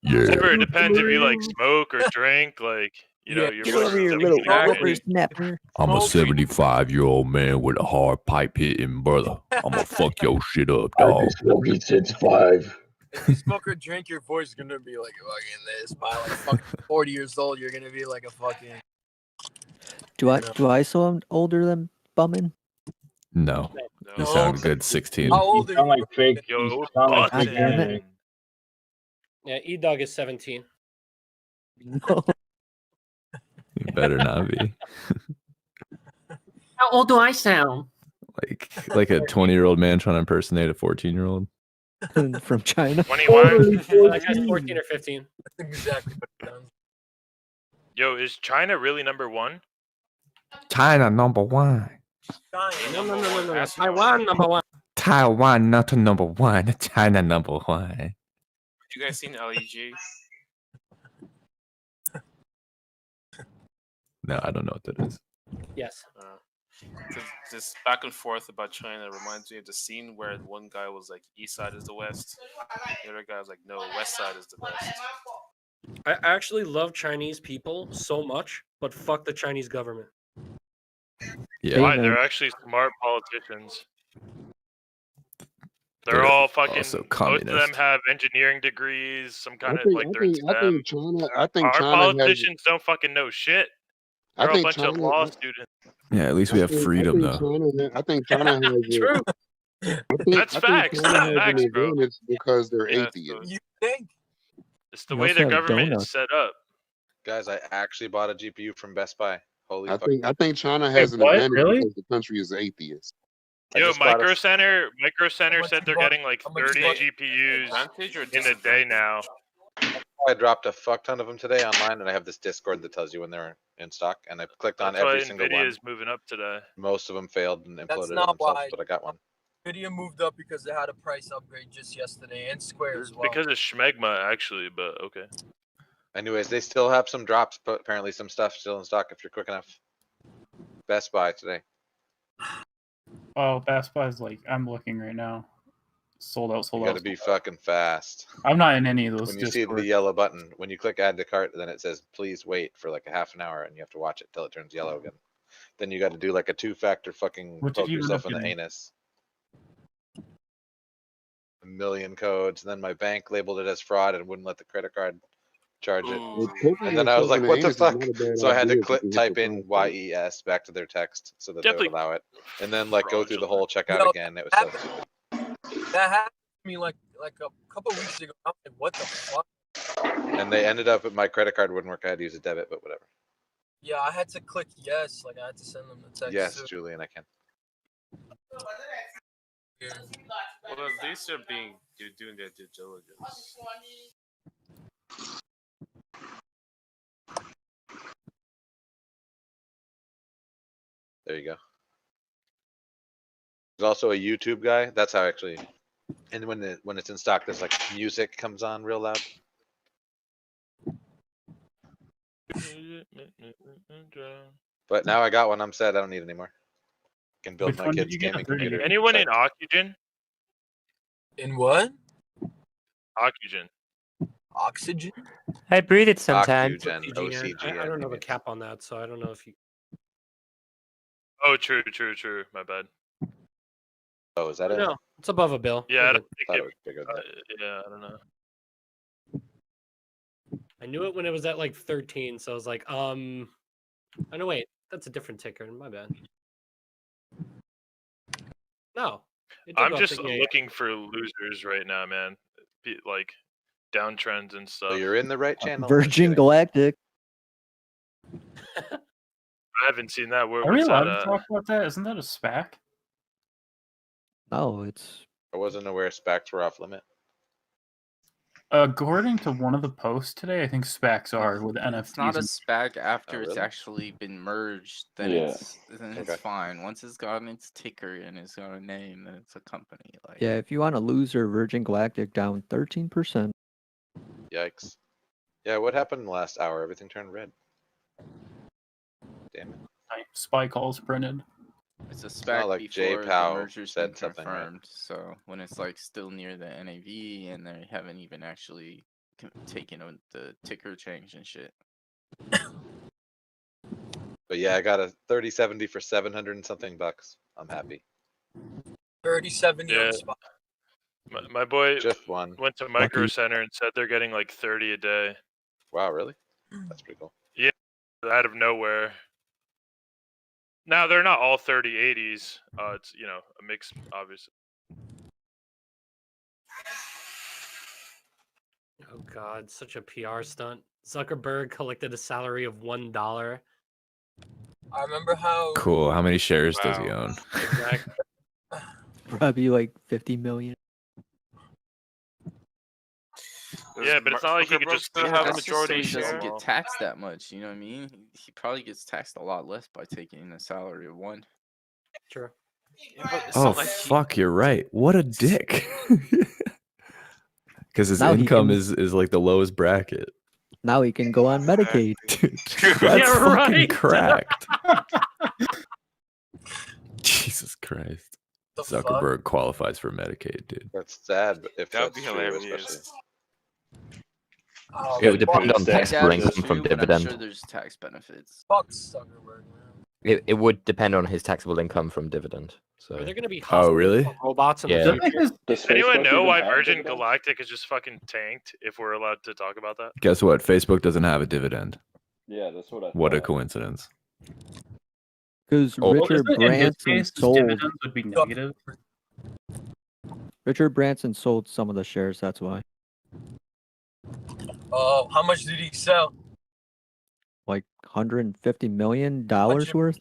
Speaker 2: Yeah.
Speaker 10: It depends if you like smoke or drink. Like, you know, your
Speaker 14: Get
Speaker 10: voice
Speaker 14: over
Speaker 10: is
Speaker 14: here, little
Speaker 10: different.
Speaker 14: whippersnapper.
Speaker 2: I'm a 75-year-old man with a hard pipe hitting brother. I'm gonna fuck your shit up, dog.
Speaker 1: Smoking since 5.
Speaker 9: if you smoke or drink, your voice is gonna be like fucking this. By like fucking 40 years old, you're gonna be like a fucking.
Speaker 14: Do I sound older than Bummin?
Speaker 2: No. You sound good 16.
Speaker 9: How old
Speaker 1: You
Speaker 9: are
Speaker 1: sound
Speaker 9: you?
Speaker 1: like fake.
Speaker 10: Yo,
Speaker 1: You sound like
Speaker 14: God
Speaker 1: fake
Speaker 14: damn
Speaker 1: anime.
Speaker 14: it.
Speaker 18: Yeah, E-Dog is 17.
Speaker 14: No.
Speaker 2: You better not be.
Speaker 18: How old do I sound?
Speaker 2: Like a 20-year-old man trying to impersonate a 14-year-old.
Speaker 14: From China.
Speaker 10: 21.
Speaker 18: That guy's 14 or 15.
Speaker 9: That's exactly what it sounds.
Speaker 10: Yo, is China really number one?
Speaker 2: China number one.
Speaker 18: No. Taiwan number one.
Speaker 2: Taiwan not number one. China number one.
Speaker 22: Have you guys seen LEG?
Speaker 2: No, I don't know what that is.
Speaker 18: Yes.
Speaker 22: This back and forth about China reminds me of the scene where one guy was like, "East side is the West," the other guy was like, "No, West side is the best."
Speaker 18: I actually love Chinese people so much, but fuck the Chinese government.
Speaker 2: Yeah.
Speaker 10: Why? They're actually smart politicians. They're all fucking.
Speaker 2: also
Speaker 10: Most of
Speaker 2: communist.
Speaker 10: them have engineering degrees. Some kind
Speaker 3: I
Speaker 10: of
Speaker 3: think,
Speaker 10: like
Speaker 3: I
Speaker 10: they're
Speaker 3: think,
Speaker 10: into
Speaker 3: I
Speaker 10: them.
Speaker 3: think China. I think
Speaker 10: Our
Speaker 3: China has.
Speaker 10: politicians don't fucking know shit.
Speaker 3: I
Speaker 10: They're a
Speaker 3: think
Speaker 10: bunch of
Speaker 3: China.
Speaker 10: law students.
Speaker 2: Yeah, at least we have freedom, though.
Speaker 3: I think China has.
Speaker 10: True. That's facts.
Speaker 3: China has
Speaker 10: Facts,
Speaker 3: an
Speaker 10: bro.
Speaker 3: advantage because they're
Speaker 22: Yeah,
Speaker 3: atheists.
Speaker 9: You think?
Speaker 10: It's the
Speaker 14: You
Speaker 10: way
Speaker 14: also
Speaker 10: their
Speaker 14: have
Speaker 10: government
Speaker 14: donuts.
Speaker 10: is set up.
Speaker 12: Guys, I actually bought a GPU from Best Buy. Holy fuck.
Speaker 3: I think China has an
Speaker 10: what?
Speaker 3: advantage
Speaker 10: Really?
Speaker 3: because the country is atheist.
Speaker 12: I
Speaker 10: Yo,
Speaker 12: just bought
Speaker 10: Micro Center said they're
Speaker 9: much
Speaker 10: getting like
Speaker 9: how much
Speaker 10: 30
Speaker 9: you bought?
Speaker 10: GPUs
Speaker 22: Advantage or
Speaker 10: in a day now.
Speaker 12: I dropped a fuck ton of them today online, and I have this Discord that tells you when they're in stock. And I clicked on
Speaker 10: That's why
Speaker 12: every single
Speaker 10: Nvidia
Speaker 12: one.
Speaker 10: is moving up today.
Speaker 12: Most of them failed and
Speaker 9: That's
Speaker 12: imploded on
Speaker 9: not
Speaker 12: themselves,
Speaker 9: why.
Speaker 12: but I got one.
Speaker 9: Nvidia moved up because they had a price upgrade just yesterday, and Square as well.
Speaker 10: Because of Schmegma, actually, but okay.
Speaker 12: Anyways, they still have some drops, but apparently some stuff still in stock if you're quick enough. Best Buy today.
Speaker 4: Oh, Best Buy's like, I'm looking right now. Sold out,
Speaker 12: You
Speaker 4: sold
Speaker 12: gotta
Speaker 4: out.
Speaker 12: be fucking fast.
Speaker 4: I'm not in any of those
Speaker 12: When you see the
Speaker 4: Discord.
Speaker 12: yellow button, when you click add to cart, then it says please wait for like a half an hour, and you have to watch it till it turns yellow again. Then you got to do like a 2-factor fucking
Speaker 4: What did
Speaker 12: poke
Speaker 4: you end
Speaker 12: yourself
Speaker 4: up
Speaker 12: in the
Speaker 4: getting?
Speaker 12: anus. A million codes, and then my bank labeled it as fraud and wouldn't let the credit card charge it.
Speaker 3: Well, poking
Speaker 12: And then I was
Speaker 3: yourself
Speaker 12: like,
Speaker 3: in the
Speaker 12: what the
Speaker 3: anus is
Speaker 12: fuck?
Speaker 3: not a bad
Speaker 12: So I had to
Speaker 3: idea if you can hit
Speaker 12: type
Speaker 3: the
Speaker 12: in
Speaker 3: price.
Speaker 12: YES back to their text so that they
Speaker 10: Definitely
Speaker 12: would allow it. And then like go through the whole checkout
Speaker 9: Yo,
Speaker 12: again. It was so stupid.
Speaker 9: That happened to me like a couple weeks ago. I'm like, what the fuck?
Speaker 12: And they ended up, my credit card wouldn't work. I had to use a debit, but whatever.
Speaker 9: Yeah, I had to click yes. Like I had to send them the text.
Speaker 12: Yes,
Speaker 9: too.
Speaker 12: Julian, I can.
Speaker 9: Yeah.
Speaker 22: Well, at least you're doing their due diligence.
Speaker 12: There you go. There's also a YouTube guy. That's how actually. And when it's in stock, there's like music comes on real loud. But now I got one. I'm sad. I don't need any more. Can build
Speaker 10: Which
Speaker 12: my
Speaker 10: one did
Speaker 12: kids'
Speaker 10: you get?
Speaker 12: gaming computer.
Speaker 10: Anyone in Oxygen?
Speaker 9: In what?
Speaker 10: Oxygen.
Speaker 9: Oxygen?
Speaker 13: I breathe it sometimes.
Speaker 12: Oxygen, OCGN.
Speaker 18: I don't know the cap on that, so I don't know if you.
Speaker 10: Oh, true. My bad.
Speaker 12: Oh, is that it?
Speaker 18: No, it's above a bill.
Speaker 10: Yeah, I
Speaker 18: We're
Speaker 10: don't
Speaker 18: good.
Speaker 10: think
Speaker 12: it was bigger than that.
Speaker 10: Yeah, I don't know.
Speaker 18: I knew it when it was at like 13, so I was like, oh no, wait, that's a different ticker. My bad. No, it did
Speaker 10: I'm
Speaker 18: go up
Speaker 10: just
Speaker 18: to- yeah,
Speaker 10: looking for losers right now, man. Like downtrends and stuff.
Speaker 12: So you're in the right channel.
Speaker 14: Virgin Galactic.
Speaker 10: I haven't seen that. Where
Speaker 4: Are we
Speaker 10: was
Speaker 4: allowed
Speaker 10: that
Speaker 4: to
Speaker 10: at?
Speaker 4: talk about that? Isn't that a SPAC?
Speaker 14: No, it's.
Speaker 12: I wasn't aware SPACs were off limit.
Speaker 4: According to one of the posts today, I think SPACs are with NFTs.
Speaker 19: It's not a
Speaker 4: and-
Speaker 19: SPAC after
Speaker 12: Oh,
Speaker 19: it's
Speaker 12: really?
Speaker 19: actually been merged. Then
Speaker 14: Yeah.
Speaker 19: it's
Speaker 12: Okay.
Speaker 19: fine. Once it's gotten its ticker and it's got a name, then it's a company. Like
Speaker 14: Yeah, if you want a loser, Virgin Galactic down 13%.
Speaker 12: Yikes. Yeah, what happened in the last hour? Everything turned red. Damn it.
Speaker 4: Spy calls printed.
Speaker 19: it's a
Speaker 12: not
Speaker 19: SPAC
Speaker 12: like Jay
Speaker 19: before the
Speaker 12: Powell
Speaker 19: merger's
Speaker 12: said
Speaker 19: been
Speaker 12: something, right?
Speaker 19: confirmed. So when it's like still near the NAV and they haven't even actually taken the ticker change and shit.
Speaker 12: But yeah, I got a 3070 for 700 and something bucks. I'm happy.
Speaker 9: 3070
Speaker 10: Yeah.
Speaker 9: on spot.
Speaker 10: My boy
Speaker 12: Just one.
Speaker 10: went to Micro Center and said they're getting like 30 a day.
Speaker 12: Wow, really? That's pretty cool.
Speaker 10: Yeah, out of nowhere. Now they're not all 3080s. It's a mix, obviously.
Speaker 18: Oh God, such a PR stunt. Zuckerberg collected a salary of $1.
Speaker 9: I remember how.
Speaker 2: Cool. How many shares does he own?
Speaker 18: Exactly.
Speaker 14: Probably like 50 million.
Speaker 10: Yeah, but it's not like he could just
Speaker 19: Yeah,
Speaker 10: have a
Speaker 19: that's just so
Speaker 10: majority
Speaker 19: he doesn't
Speaker 10: share.
Speaker 19: get taxed that much. You know what I mean? He probably gets taxed a lot less by taking a salary of one.
Speaker 18: Sure.
Speaker 2: Oh fuck, you're right. What a dick. Because his
Speaker 14: Now he
Speaker 2: income
Speaker 14: can-
Speaker 2: is like the lowest bracket.
Speaker 14: Now he can go on Medicaid.
Speaker 2: That's
Speaker 18: Yeah,
Speaker 2: fucking
Speaker 18: right.
Speaker 2: cracked. Jesus Christ.
Speaker 9: The
Speaker 2: Zuckerberg qualifies for Medicaid, dude.
Speaker 12: That's sad, but if
Speaker 22: That'd
Speaker 12: that's
Speaker 22: be
Speaker 12: true,
Speaker 22: hilarious.
Speaker 12: especially.
Speaker 9: Oh,
Speaker 6: It would depend on
Speaker 19: I
Speaker 6: taxable
Speaker 19: doubt it's
Speaker 6: income from
Speaker 19: true, but I'm
Speaker 6: dividend.
Speaker 19: sure there's tax benefits.
Speaker 9: Fuck Zuckerberg, man.
Speaker 6: It would depend on his taxable income from dividend. So.
Speaker 18: Are there going to be
Speaker 2: Oh, really?
Speaker 18: hospitals for robots in
Speaker 6: Yeah.
Speaker 18: the future?
Speaker 10: Does anyone know why Virgin Galactic is just fucking tanked? If we're allowed to talk about that.
Speaker 2: Guess what? Facebook doesn't have a dividend.
Speaker 16: Yeah, that's what I
Speaker 2: What a
Speaker 16: thought.
Speaker 2: coincidence.
Speaker 14: Because
Speaker 2: Oh.
Speaker 14: Richard
Speaker 4: Isn't it in his
Speaker 14: Branson
Speaker 4: case, his
Speaker 14: sold.
Speaker 4: dividends would be negative?
Speaker 14: Richard Branson sold some of the shares. That's why.
Speaker 9: Oh, how much did he sell?
Speaker 14: Like $150 million worth.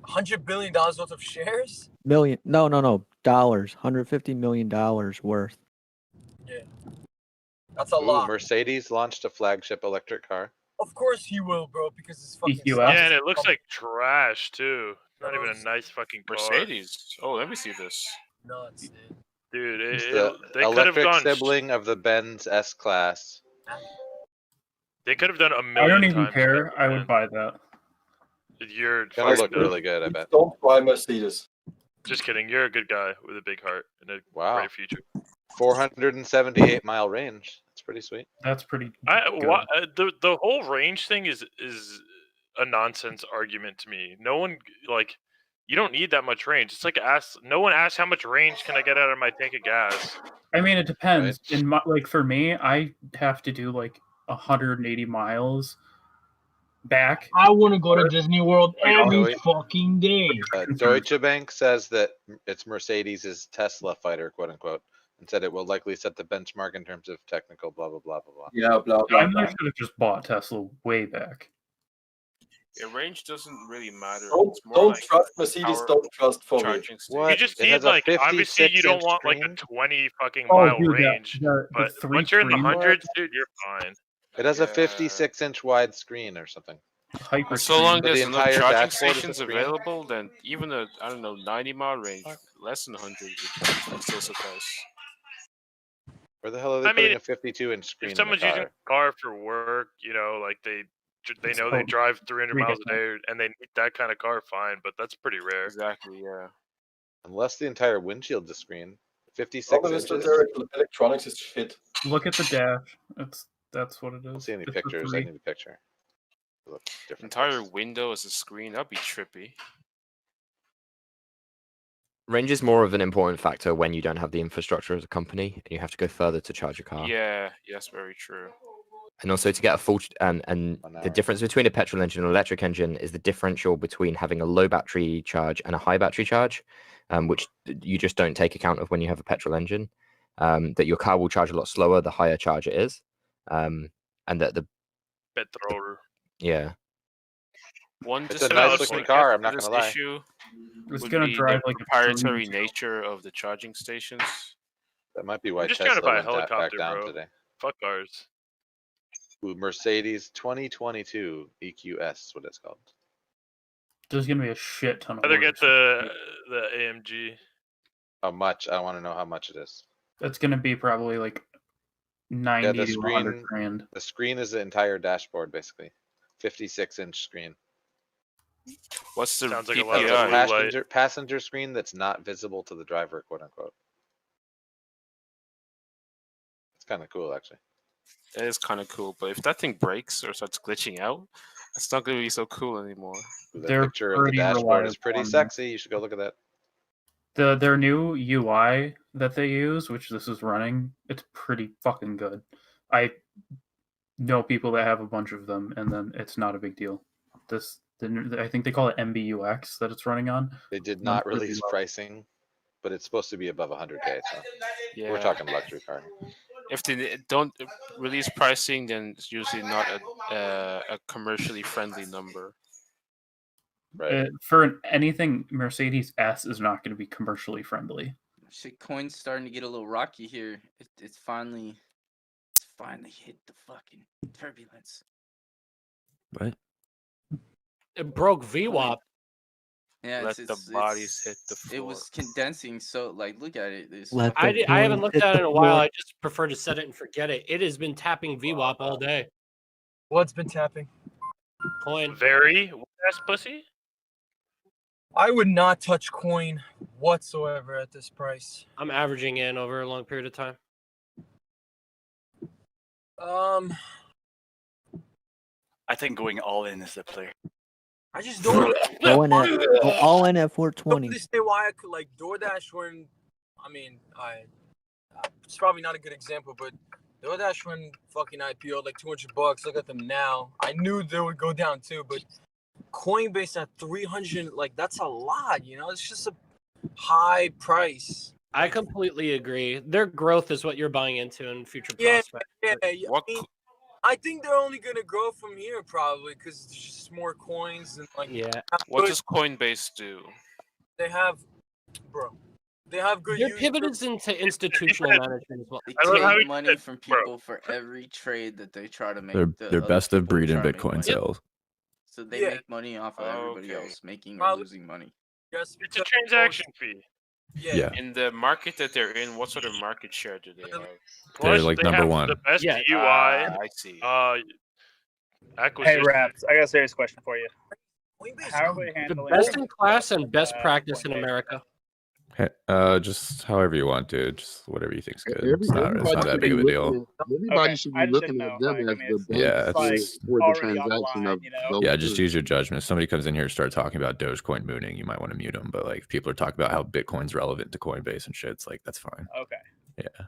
Speaker 9: $100 billion worth of shares?
Speaker 14: No, dollars. $150 million worth.
Speaker 9: Yeah. That's a lot.
Speaker 12: Mercedes launched a flagship electric car.
Speaker 9: Of course he will, bro, because it's fucking.
Speaker 10: Yeah, and it looks like trash too. Not even a nice fucking car.
Speaker 22: Mercedes. Oh, let me see this.
Speaker 9: Nuts, dude.
Speaker 10: Dude,
Speaker 12: It's the
Speaker 10: they could have
Speaker 12: electric
Speaker 10: gone.
Speaker 12: sibling of the Benz S-Class.
Speaker 10: They could have done a
Speaker 4: I
Speaker 10: million
Speaker 4: don't even
Speaker 10: times
Speaker 4: care.
Speaker 10: better,
Speaker 4: I
Speaker 10: man.
Speaker 4: would buy that.
Speaker 10: You're
Speaker 12: Gonna
Speaker 10: fucking
Speaker 12: look
Speaker 10: dumb.
Speaker 12: really good, I bet.
Speaker 5: Don't buy Mercedes.
Speaker 10: Just kidding. You're a good guy with a big heart and a great future.
Speaker 12: 478-mile range. That's pretty sweet.
Speaker 4: That's pretty.
Speaker 10: The whole range thing is a nonsense argument to me. No one like. You don't need that much range. It's like no one asks how much range can I get out of my tank of gas.
Speaker 4: I mean, it depends. In my, like for me, I have to do like 180 miles back.
Speaker 1: I want to go to Disney World every
Speaker 12: Wait.
Speaker 1: fucking day.
Speaker 12: Deutsche Bank says that it's Mercedes' Tesla fighter, quote unquote, and said it will likely set the benchmark in terms of technical blah blah blah blah blah.
Speaker 5: Yeah, blah blah.
Speaker 4: I should have just bought Tesla way back.
Speaker 22: Yeah, range doesn't really matter.
Speaker 5: Don't trust Mercedes. Don't trust Ford.
Speaker 10: You just need like obviously you don't want like a 20 fucking
Speaker 4: Oh,
Speaker 10: mile
Speaker 4: dude,
Speaker 10: range, but once you're in the hundreds, dude, you're fine.
Speaker 12: It has a 56-inch wide screen or something.
Speaker 22: So long
Speaker 12: But
Speaker 22: as
Speaker 12: the
Speaker 22: enough
Speaker 12: entire
Speaker 22: charging
Speaker 12: dashboard is a
Speaker 22: stations
Speaker 12: screen.
Speaker 22: available, then even a 90-mile range, less than 100 would still suffice.
Speaker 12: Where the hell are they putting a 52-inch screen
Speaker 10: If
Speaker 12: in the
Speaker 10: someone's using
Speaker 12: car?
Speaker 10: a car for work, you know, like they know they drive 300 miles a day and they need that kind of car, fine, but that's pretty rare.
Speaker 22: Exactly, yeah.
Speaker 12: Unless the entire windshield's a screen. 56
Speaker 5: Problem is that
Speaker 12: inches.
Speaker 5: their electronics is shit.
Speaker 4: Look at the dash. That's what it is.
Speaker 12: I don't see any
Speaker 4: Just the
Speaker 12: pictures. I
Speaker 4: three.
Speaker 12: need a picture. It looks different.
Speaker 22: Entire window as a screen, that'd be trippy.
Speaker 6: Range is more of an important factor when you don't have the infrastructure as a company and you have to go further to charge your car.
Speaker 22: Yeah, yes, very true.
Speaker 6: And also to get a full and the difference between a petrol engine and an electric engine is the differential between having a low battery charge and a high battery charge, which you just don't take account of when you have a petrol engine. That your car will charge a lot slower the higher charge it is, and that the
Speaker 10: petrol.
Speaker 6: Yeah.
Speaker 12: It's a nice looking car. I'm not gonna lie.
Speaker 22: Issue
Speaker 4: It's
Speaker 22: would
Speaker 4: gonna
Speaker 22: be
Speaker 4: drive
Speaker 22: the
Speaker 4: like a
Speaker 22: proprietary
Speaker 4: dream.
Speaker 22: nature of the charging stations.
Speaker 12: That might be why
Speaker 10: I'm just
Speaker 12: Tesla
Speaker 10: trying to buy a
Speaker 12: went back
Speaker 10: helicopter,
Speaker 12: down
Speaker 10: bro.
Speaker 12: today.
Speaker 10: Fuck cars.
Speaker 12: Ooh, Mercedes 2022 EQS is what it's called.
Speaker 4: There's gonna be a shit ton of.
Speaker 10: I'd rather
Speaker 4: orders.
Speaker 10: get the AMG.
Speaker 12: How much? I want to know how much it is.
Speaker 4: That's gonna be probably like 90
Speaker 12: Yeah, the
Speaker 4: to 100
Speaker 12: screen.
Speaker 4: grand.
Speaker 12: The screen is the entire dashboard, basically. 56-inch screen.
Speaker 22: What's the
Speaker 10: Sounds like a
Speaker 22: PPI?
Speaker 10: lot of blue light.
Speaker 12: Passenger screen that's not visible to the driver, quote unquote. It's kind of cool, actually.
Speaker 22: It is kind of cool, but if that thing breaks or starts glitching out, it's not going to be so cool anymore.
Speaker 12: The
Speaker 4: They're
Speaker 12: picture of the
Speaker 4: pretty
Speaker 12: dashboard is
Speaker 4: reliable
Speaker 12: pretty
Speaker 4: on that.
Speaker 12: sexy. You should go look at that.
Speaker 4: Their new UI that they use, which this is running, it's pretty fucking good. I know people that have a bunch of them, and then it's not a big deal. I think they call it MBUX that it's running on.
Speaker 12: They did
Speaker 4: Runs
Speaker 12: not
Speaker 4: pretty
Speaker 12: release
Speaker 4: well.
Speaker 12: pricing, but it's supposed to be above 100K. So
Speaker 22: Yeah.
Speaker 12: we're talking luxury car.
Speaker 22: If they don't release pricing, then it's usually not a commercially friendly number.
Speaker 12: Right.
Speaker 4: For anything, Mercedes S is not going to be commercially friendly.
Speaker 19: Shit, coin's starting to get a little rocky here. It's finally hit the fucking turbulence.
Speaker 6: Right.
Speaker 18: It broke VWAP.
Speaker 19: Yeah,
Speaker 22: Let the bodies hit the floor.
Speaker 19: It was condensing, so like, look at it. This
Speaker 14: Let
Speaker 18: I
Speaker 14: the
Speaker 18: haven't
Speaker 14: coin
Speaker 18: looked
Speaker 14: hit
Speaker 18: at it
Speaker 14: the
Speaker 18: in a while.
Speaker 14: floor.
Speaker 18: I just prefer to set it and forget it. It has been tapping VWAP all day.
Speaker 9: What's been tapping?
Speaker 18: Coin.
Speaker 10: Very ass pussy.
Speaker 9: I would not touch coin whatsoever at this price.
Speaker 18: I'm averaging in over a long period of time.
Speaker 16: I think going all in is the play.
Speaker 9: I just don't.
Speaker 14: Go all in at 420.
Speaker 9: Don't understand why I could like DoorDash when. I mean, it's probably not a good example, but DoorDash when fucking IPO like $200. Look at them now. I knew they would go down too, but Coinbase at 300, like that's a lot. You know, it's just a high price.
Speaker 18: I completely agree. Their growth is what you're buying into in future
Speaker 9: Yeah,
Speaker 18: prospects.
Speaker 9: yeah. I think they're only gonna grow from here probably because there's just more coins and like.
Speaker 18: Yeah.
Speaker 22: What does Coinbase do?
Speaker 9: They have, bro. They have good.
Speaker 18: They're pivoted into institutional management as well.
Speaker 19: They
Speaker 10: I love how
Speaker 19: take
Speaker 10: he
Speaker 19: money
Speaker 10: said,
Speaker 19: from
Speaker 10: bro.
Speaker 19: people for every trade that they try to make.
Speaker 2: They're
Speaker 19: other
Speaker 2: best of
Speaker 19: people
Speaker 2: breed in
Speaker 19: try to make
Speaker 2: Bitcoin
Speaker 19: money.
Speaker 2: sales.
Speaker 19: So they
Speaker 9: Yeah.
Speaker 19: make money off of everybody
Speaker 22: Okay.
Speaker 19: else making or
Speaker 9: Probably-
Speaker 19: losing money.
Speaker 9: Yes,
Speaker 10: It's a
Speaker 9: because
Speaker 10: transaction fee.
Speaker 9: yeah.
Speaker 22: In the market that they're in, what sort of market share do they have?
Speaker 2: They're
Speaker 10: Plus,
Speaker 2: like
Speaker 10: they
Speaker 2: number
Speaker 10: have
Speaker 2: one.
Speaker 10: the best
Speaker 18: Yeah.
Speaker 10: UI
Speaker 22: I see.
Speaker 17: Hey,
Speaker 10: acquisition.
Speaker 17: Raps, I got a serious question for you.
Speaker 9: Coinbase
Speaker 17: How are we
Speaker 18: The
Speaker 17: handling
Speaker 18: best in class and best practice in America.
Speaker 2: Hey, just however you want, dude. Just whatever you think's good. It's not
Speaker 3: Everybody
Speaker 2: that
Speaker 3: should
Speaker 2: big
Speaker 3: be
Speaker 2: of a deal.
Speaker 3: looking at, everybody
Speaker 17: Okay,
Speaker 3: should
Speaker 17: I
Speaker 3: be
Speaker 17: just didn't
Speaker 3: looking at
Speaker 17: know.
Speaker 3: them
Speaker 17: Like, I
Speaker 3: as
Speaker 17: mean,
Speaker 3: the
Speaker 17: it's
Speaker 3: bank
Speaker 2: Yeah,
Speaker 17: like
Speaker 3: for the
Speaker 17: already on the
Speaker 3: transaction
Speaker 17: line,
Speaker 3: of
Speaker 17: you know.
Speaker 3: those
Speaker 2: Yeah, just
Speaker 3: two.
Speaker 2: use your judgment. If somebody comes in here and starts talking about Dogecoin mooning, you might want to mute them. But like, if people are talking about how Bitcoin's relevant to Coinbase and shit, it's like that's fine.
Speaker 17: Okay.
Speaker 2: Yeah.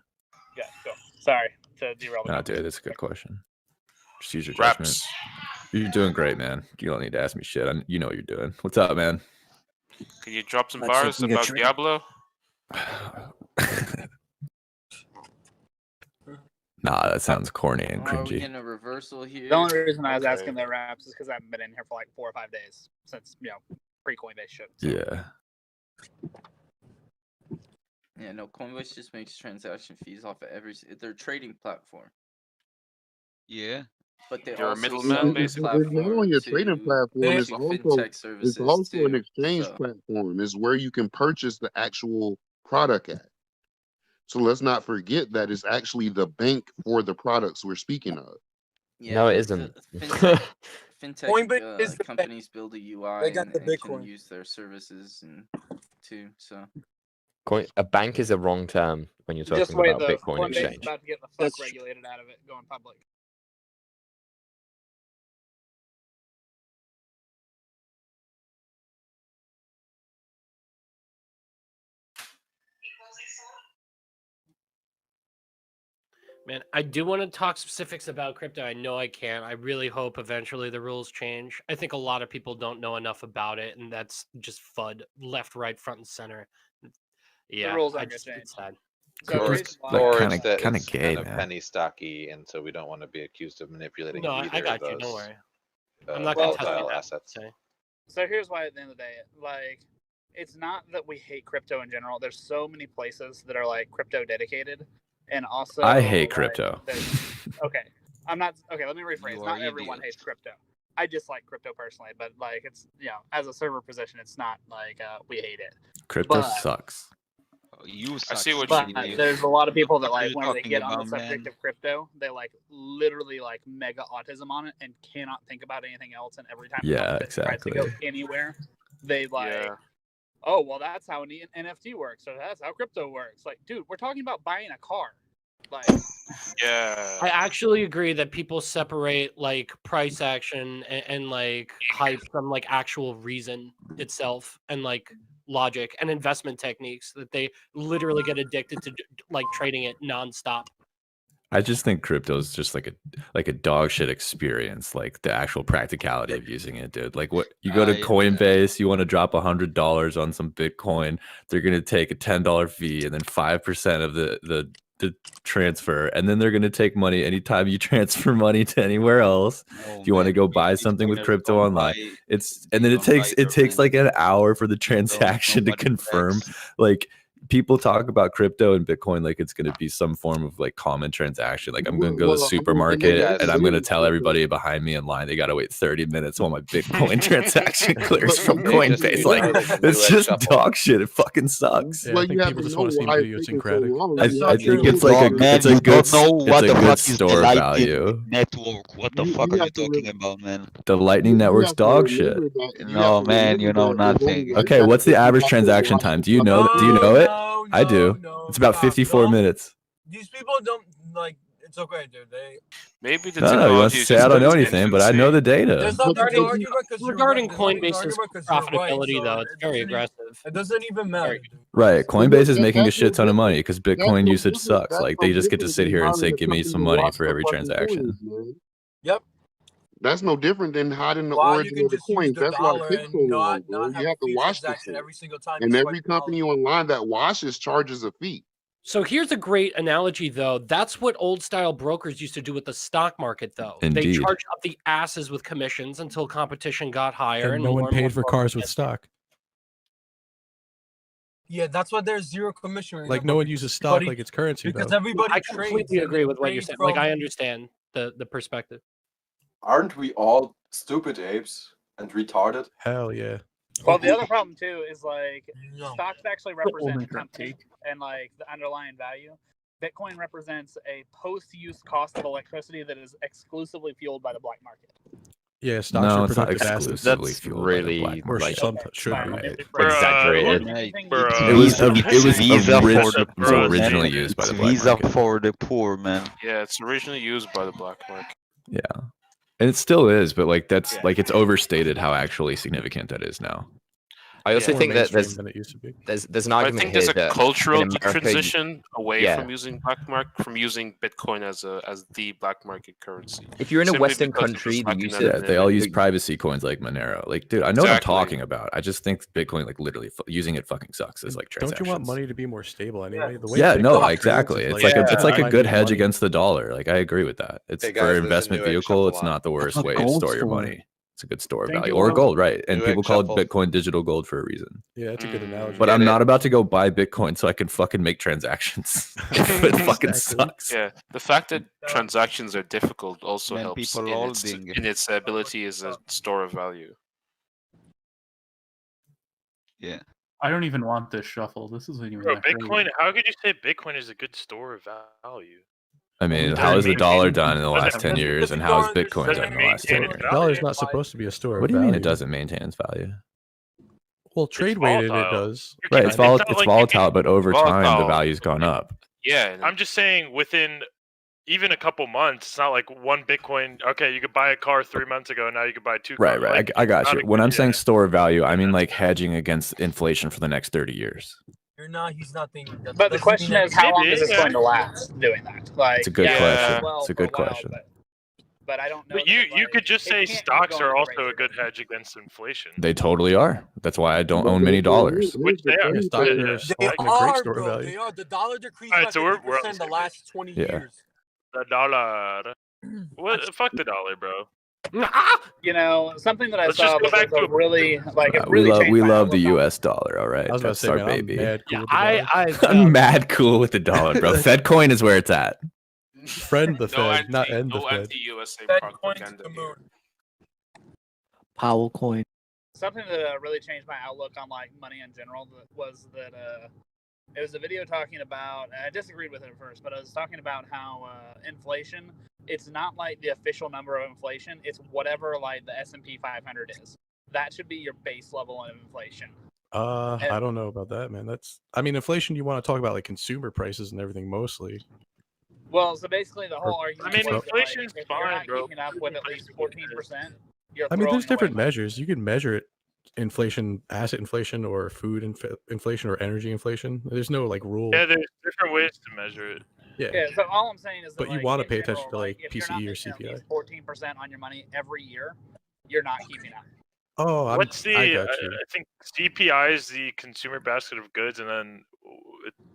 Speaker 17: Yeah. Cool. Sorry to derail the
Speaker 2: No,
Speaker 17: conversation.
Speaker 2: dude, that's a good question. Just use your judgment.
Speaker 22: Raps.
Speaker 2: You're doing great, man. You don't need to ask me shit. You know what you're doing. What's up, man?
Speaker 22: Can you drop some
Speaker 17: Not
Speaker 22: bars
Speaker 17: taking a
Speaker 22: about
Speaker 17: drink.
Speaker 22: Diablo?
Speaker 2: Nah, that sounds corny and
Speaker 19: Are we
Speaker 2: cringy.
Speaker 19: getting a reversal here?
Speaker 17: The only reason I was
Speaker 22: Okay.
Speaker 17: asking their Raps is because I haven't been in here for like 4 or 5 days since pre Coinbase shit. So.
Speaker 2: Yeah.
Speaker 19: Yeah, no, Coinbase just makes transaction fees off of their trading platform.
Speaker 17: Yeah.
Speaker 19: But they
Speaker 22: You're a
Speaker 19: also
Speaker 22: middleman,
Speaker 19: sell their
Speaker 22: basically?
Speaker 3: It's not
Speaker 19: platform
Speaker 3: only a trading
Speaker 19: to
Speaker 3: platform. It's
Speaker 19: fintech
Speaker 3: also
Speaker 19: services
Speaker 3: an
Speaker 19: too.
Speaker 3: exchange
Speaker 19: So
Speaker 3: platform. It's where you can purchase the actual product at. So let's not forget that it's actually the bank for the products we're speaking of.
Speaker 19: yeah,
Speaker 6: No, it
Speaker 19: but
Speaker 6: isn't.
Speaker 19: fintech
Speaker 17: Coinbase is the
Speaker 19: companies build a UI
Speaker 17: They got
Speaker 19: and,
Speaker 17: the
Speaker 19: and can
Speaker 17: Bitcoin.
Speaker 19: use their services and too. So
Speaker 6: A bank is a wrong term when you're
Speaker 17: Just
Speaker 6: talking
Speaker 17: wait,
Speaker 6: about
Speaker 17: the
Speaker 6: Bitcoin
Speaker 17: Coinbase is
Speaker 6: exchange.
Speaker 17: about to get the fuck regulated out of it going public.
Speaker 18: Man, I do want to talk specifics about crypto. I know I can. I really hope eventually the rules change. I think a lot of people don't know enough about it, and that's just FUD, left, right, front, and center. Yeah,
Speaker 17: rules
Speaker 18: I
Speaker 17: aren't gonna
Speaker 18: just
Speaker 17: change.
Speaker 18: it's sad.
Speaker 17: So the
Speaker 12: Or,
Speaker 17: reason
Speaker 12: it's,
Speaker 17: why
Speaker 12: or
Speaker 2: kinda-
Speaker 12: it's that
Speaker 2: kinda
Speaker 12: it's
Speaker 2: gay,
Speaker 12: kind of
Speaker 2: man.
Speaker 12: penny stocky, and so we don't want to be accused of manipulating
Speaker 18: No,
Speaker 12: either
Speaker 18: I got
Speaker 12: of
Speaker 18: you. Don't
Speaker 12: those
Speaker 18: worry. I'm not gonna tell you
Speaker 12: volatile
Speaker 18: that.
Speaker 12: assets.
Speaker 18: Okay.
Speaker 17: So here's why at the end of the day, like, it's not that we hate crypto in general. There's so many places that are like crypto dedicated, and also
Speaker 2: I hate
Speaker 17: like,
Speaker 2: crypto.
Speaker 17: okay, I'm not okay. Let me rephrase. You Not are everyone idiot. hates crypto. I dislike crypto personally, but like it's as a server position, it's not like we hate it.
Speaker 2: Crypto
Speaker 17: But-
Speaker 2: sucks.
Speaker 17: You
Speaker 22: I see what
Speaker 17: but
Speaker 22: you mean.
Speaker 17: there's a lot of people that What are like you whenever they talking get on the about, subject man? of crypto, they like literally like mega autism on it and cannot think about anything else. And every time a
Speaker 2: Yeah,
Speaker 17: conversation tries to go
Speaker 2: exactly.
Speaker 17: anywhere, they like,
Speaker 22: Yeah.
Speaker 17: oh well, that's how an NFT works, or that's how crypto works. Like, dude, we're talking about buying a car. Like,
Speaker 22: Yeah.
Speaker 18: I actually agree that people separate like price action and like hype from like actual reason itself and like logic and investment techniques that they literally get addicted to like trading it nonstop.
Speaker 2: I just think crypto is just like a dog shit experience, like the actual practicality of using it, dude. Like what you go to Coinbase, you want to drop $100 on some Bitcoin, they're gonna take a $10 fee and then 5% of the transfer, and then they're gonna take money anytime you transfer money to anywhere else. If you want to go buy something with crypto online, and then it takes like an hour for the transaction to confirm. Like people talk about crypto and Bitcoin like it's going to be some form of like common transaction. Like I'm going to go to the supermarket and I'm going to tell everybody behind me in line they got to wait 30 minutes while my Bitcoin transaction clears from Coinbase. Like it's just dog shit. It fucking sucks.
Speaker 3: Well, you have to know why it's taking so long.
Speaker 2: I think it's like it's a good store value.
Speaker 17: network. What the fuck are you talking about, man?
Speaker 2: The Lightning Network's dog shit.
Speaker 17: No, man, you know nothing.
Speaker 2: Okay, what's the average transaction time? Do you know it? I do. It's about 54 minutes.
Speaker 9: These people don't like. It's okay, dude. They.
Speaker 22: Maybe the
Speaker 2: No, you want
Speaker 22: technology
Speaker 2: to
Speaker 22: is
Speaker 2: say
Speaker 22: just
Speaker 2: I don't know
Speaker 22: in its
Speaker 2: anything, but I know the data.
Speaker 9: There's nothing to
Speaker 18: Regarding-
Speaker 9: argue about 'cause you're
Speaker 18: regarding
Speaker 9: right. There's nothing to
Speaker 18: Coinbase's
Speaker 9: argue about 'cause you're right,
Speaker 18: profitability,
Speaker 9: so
Speaker 18: though, it's
Speaker 9: it
Speaker 18: very
Speaker 9: doesn't even-
Speaker 18: aggressive.
Speaker 9: It doesn't even matter. dude.
Speaker 2: Right. Coinbase is making a shit ton of money because Bitcoin usage sucks. Like they just get to sit here and say, give me some money for every transaction.
Speaker 9: Yep.
Speaker 3: That's no different than hiding the
Speaker 9: Why you
Speaker 3: origin
Speaker 9: can
Speaker 3: of the
Speaker 9: just use
Speaker 3: coins.
Speaker 9: the
Speaker 3: That's why it
Speaker 9: dollar
Speaker 3: takes
Speaker 9: and
Speaker 3: so long, bro.
Speaker 9: not have
Speaker 3: You have
Speaker 9: a
Speaker 3: to
Speaker 9: fee
Speaker 3: wash this
Speaker 9: transaction
Speaker 3: shit.
Speaker 9: every single time.
Speaker 3: And
Speaker 9: you
Speaker 3: every
Speaker 9: swipe the dollar.
Speaker 3: company online that washes charges a fee.
Speaker 18: So here's a great analogy, though. That's what old style brokers used to do with the stock market, though. They
Speaker 2: Indeed.
Speaker 18: charged up the asses with commissions until competition got higher.
Speaker 20: And no
Speaker 18: more
Speaker 20: one
Speaker 18: and more
Speaker 20: paid for
Speaker 18: brokers
Speaker 20: cars with
Speaker 18: get-
Speaker 20: stock.
Speaker 9: Yeah, that's why there's zero commission right
Speaker 15: Like
Speaker 9: now,
Speaker 15: no one
Speaker 9: because
Speaker 15: uses stock
Speaker 9: everybody-
Speaker 15: like it's currency
Speaker 9: because
Speaker 15: though.
Speaker 9: everybody
Speaker 18: I
Speaker 9: trades.
Speaker 18: completely
Speaker 9: and
Speaker 18: agree
Speaker 9: they
Speaker 18: with what you're
Speaker 9: trade
Speaker 18: saying. Like
Speaker 9: from-
Speaker 18: I understand the perspective.
Speaker 5: Aren't we all stupid apes and retarded?
Speaker 15: Hell yeah.
Speaker 17: Well, the other problem too is like stocks actually represent
Speaker 4: Only crap
Speaker 17: content and like the underlying value. Bitcoin represents a post-use cost of electricity that is exclusively fueled by the black market.
Speaker 15: Yeah, stocks
Speaker 2: No,
Speaker 15: are
Speaker 2: it's not
Speaker 15: productive assets.
Speaker 2: exclusively
Speaker 6: That's
Speaker 2: fueled by the
Speaker 6: really,
Speaker 2: black
Speaker 15: Or
Speaker 2: market.
Speaker 15: some should
Speaker 2: Right.
Speaker 15: be.
Speaker 6: Exaggerated.
Speaker 2: It was originally used by the black
Speaker 20: Visa
Speaker 2: market.
Speaker 20: for the poor, man.
Speaker 22: Yeah, it's originally used by the black market.
Speaker 2: Yeah, and it still is, but like that's like it's overstated how actually significant that is now.
Speaker 6: I also
Speaker 15: More
Speaker 6: think that
Speaker 15: mainstream than it used to be.
Speaker 6: there's an
Speaker 22: I
Speaker 6: argument
Speaker 22: think
Speaker 6: here
Speaker 22: there's a
Speaker 6: that
Speaker 22: cultural
Speaker 6: in America,
Speaker 22: transition away
Speaker 6: yeah.
Speaker 22: from using black market, from using Bitcoin as the black market currency.
Speaker 6: If you're in a
Speaker 22: Simply
Speaker 6: Western
Speaker 22: because of
Speaker 6: country,
Speaker 22: just
Speaker 6: the
Speaker 22: lacking
Speaker 6: use
Speaker 22: that
Speaker 2: Yeah, they all use
Speaker 22: anonymity.
Speaker 2: privacy coins like Monero. Like, dude, I know
Speaker 22: Exactly.
Speaker 2: what I'm talking about. I just think Bitcoin, like, literally using it fucking sucks. Is like
Speaker 15: Don't
Speaker 2: transactions.
Speaker 15: you want money to be more stable anyway? The way
Speaker 2: Yeah, no,
Speaker 15: Bitcoin
Speaker 2: exactly.
Speaker 15: trades
Speaker 2: It's
Speaker 15: is
Speaker 2: like it's like a good
Speaker 15: finding
Speaker 2: hedge
Speaker 15: money.
Speaker 2: against the dollar. Like, I agree with that. It's
Speaker 12: Hey,
Speaker 2: for
Speaker 12: guys, there's a
Speaker 2: investment
Speaker 12: Newegg
Speaker 2: vehicle. It's
Speaker 12: shuffle on.
Speaker 2: not the worst
Speaker 14: That's
Speaker 2: way
Speaker 14: what
Speaker 2: to
Speaker 14: gold's
Speaker 2: store your
Speaker 14: for.
Speaker 2: money. It's a good store
Speaker 14: Thank
Speaker 2: value
Speaker 14: you,
Speaker 2: or
Speaker 14: Will.
Speaker 2: gold, right? And
Speaker 12: Newegg
Speaker 2: people call it
Speaker 12: shuffle.
Speaker 2: Bitcoin digital gold for a reason.
Speaker 15: Yeah, that's a good analogy.
Speaker 2: But
Speaker 12: Get
Speaker 2: I'm
Speaker 12: it?
Speaker 2: not about to go buy Bitcoin so I can fucking make transactions. It fucking
Speaker 15: Exactly.
Speaker 2: sucks.
Speaker 22: Yeah, the fact that transactions are difficult also
Speaker 20: Then
Speaker 22: helps
Speaker 20: people holding.
Speaker 22: in its ability as a store of value.
Speaker 20: Yeah.
Speaker 4: I don't even want this shuffle. This isn't even
Speaker 10: Bro,
Speaker 4: that great.
Speaker 10: Bitcoin. How could you say Bitcoin is a good store of value?
Speaker 2: I mean,
Speaker 10: It
Speaker 2: how has
Speaker 10: doesn't
Speaker 2: the dollar
Speaker 10: maintain-
Speaker 2: done in the
Speaker 10: doesn't-
Speaker 2: last 10 years, and how has Bitcoin done in the last 10
Speaker 10: maintain
Speaker 2: years?
Speaker 10: its
Speaker 15: Dollar's
Speaker 10: value.
Speaker 15: not supposed to be a store of
Speaker 2: What do you mean it
Speaker 15: value.
Speaker 2: doesn't maintain its value?
Speaker 15: Well, trade weighted it
Speaker 10: volatile.
Speaker 15: does.
Speaker 10: You
Speaker 2: Right,
Speaker 10: can-
Speaker 2: it's
Speaker 10: not
Speaker 2: it's
Speaker 10: like you
Speaker 2: volatile,
Speaker 10: can-
Speaker 2: but over time the
Speaker 22: Volatile.
Speaker 2: value's gone up.
Speaker 22: Yeah,
Speaker 10: I'm just saying within even a couple months, it's not like one Bitcoin. Okay, you could buy a car 3 months ago, now you could buy two
Speaker 2: Right,
Speaker 10: cars.
Speaker 2: right.
Speaker 10: Like,
Speaker 2: I got
Speaker 10: not
Speaker 2: you.
Speaker 10: a
Speaker 2: When
Speaker 10: good-
Speaker 2: I'm saying
Speaker 10: yeah.
Speaker 2: store value, I mean like hedging against inflation for the next 30 years.
Speaker 9: You're not. He's not thinking. That
Speaker 17: But the
Speaker 9: doesn't
Speaker 17: question
Speaker 9: mean
Speaker 17: is, how long
Speaker 10: Maybe,
Speaker 17: is this
Speaker 10: yeah.
Speaker 17: going to last doing that? Like,
Speaker 2: It's a good
Speaker 17: yeah,
Speaker 2: question.
Speaker 17: it will
Speaker 2: It's a
Speaker 17: for
Speaker 2: good
Speaker 17: while,
Speaker 2: question.
Speaker 17: But I don't know.
Speaker 10: But
Speaker 17: that,
Speaker 10: you
Speaker 17: like,
Speaker 10: could just
Speaker 17: it
Speaker 10: say
Speaker 17: can't keep
Speaker 10: stocks
Speaker 17: going
Speaker 10: are
Speaker 17: at the
Speaker 10: also
Speaker 17: rate
Speaker 10: a good hedge against inflation.
Speaker 2: They totally are. That's why I don't own many dollars.
Speaker 10: Which they are.
Speaker 15: Yeah, stocks
Speaker 10: Yeah,
Speaker 15: are
Speaker 10: yeah.
Speaker 15: often
Speaker 9: They
Speaker 15: a great
Speaker 9: are,
Speaker 15: store of
Speaker 9: bro.
Speaker 15: value.
Speaker 9: They are. The dollar decreased
Speaker 10: Alright,
Speaker 9: by
Speaker 10: so we're on
Speaker 9: 50%
Speaker 10: the
Speaker 9: the
Speaker 10: same
Speaker 9: last 20
Speaker 2: Yeah.
Speaker 9: years.
Speaker 10: The dollar. What? Fuck the dollar, bro.
Speaker 17: You know, something that I
Speaker 10: Let's
Speaker 17: saw
Speaker 10: just go
Speaker 17: that
Speaker 10: back
Speaker 17: was
Speaker 10: to
Speaker 17: a really like it
Speaker 2: We
Speaker 17: really
Speaker 2: love
Speaker 17: changed my
Speaker 2: the
Speaker 17: outlook on
Speaker 2: U.S. dollar. All right,
Speaker 15: I was about to
Speaker 2: that's
Speaker 15: say,
Speaker 2: our
Speaker 15: man,
Speaker 2: baby.
Speaker 15: I'm mad cool with the dollar.
Speaker 2: I'm mad cool with the dollar, bro. Fedcoin is where it's at.
Speaker 15: Friend the Fed, not end the
Speaker 22: no
Speaker 15: Fed.
Speaker 22: anti-USA
Speaker 9: Fed
Speaker 22: propaganda
Speaker 9: coin to the
Speaker 22: here.
Speaker 14: Powell coin.
Speaker 17: something that really changed my outlook on like money in general was that it was a video talking about, I disagreed with it at first, but I was talking about how inflation, it's not like the official number of inflation, it's whatever like the S&P 500 is. That should be your base level of inflation.
Speaker 15: I don't know about that, man. I mean, inflation. You want to talk about like consumer prices and everything mostly.
Speaker 17: Well, so basically the whole argument
Speaker 10: I mean,
Speaker 17: was that,
Speaker 10: inflation's
Speaker 17: like, if you're
Speaker 10: fine,
Speaker 17: not
Speaker 10: bro.
Speaker 17: keeping up with at least 14%, you're
Speaker 15: I mean, there's
Speaker 17: throwing
Speaker 15: different
Speaker 17: away money.
Speaker 15: measures. You can measure it, inflation, asset inflation, or food inflation, or energy inflation. There's no like rule.
Speaker 10: Yeah, there's different ways to measure it.
Speaker 15: Yeah.
Speaker 17: Yeah, so all I'm saying is that,
Speaker 15: But you
Speaker 17: like,
Speaker 15: wanna
Speaker 17: in
Speaker 15: pay attention
Speaker 17: general,
Speaker 15: to, like,
Speaker 17: if you're not
Speaker 15: PCE or
Speaker 17: making at
Speaker 15: CPI.
Speaker 17: least 14% on your money every year, you're not keeping up.
Speaker 15: Oh,
Speaker 10: What's the?
Speaker 15: I got
Speaker 10: I
Speaker 15: you.
Speaker 10: think CPI is the consumer basket of goods, and then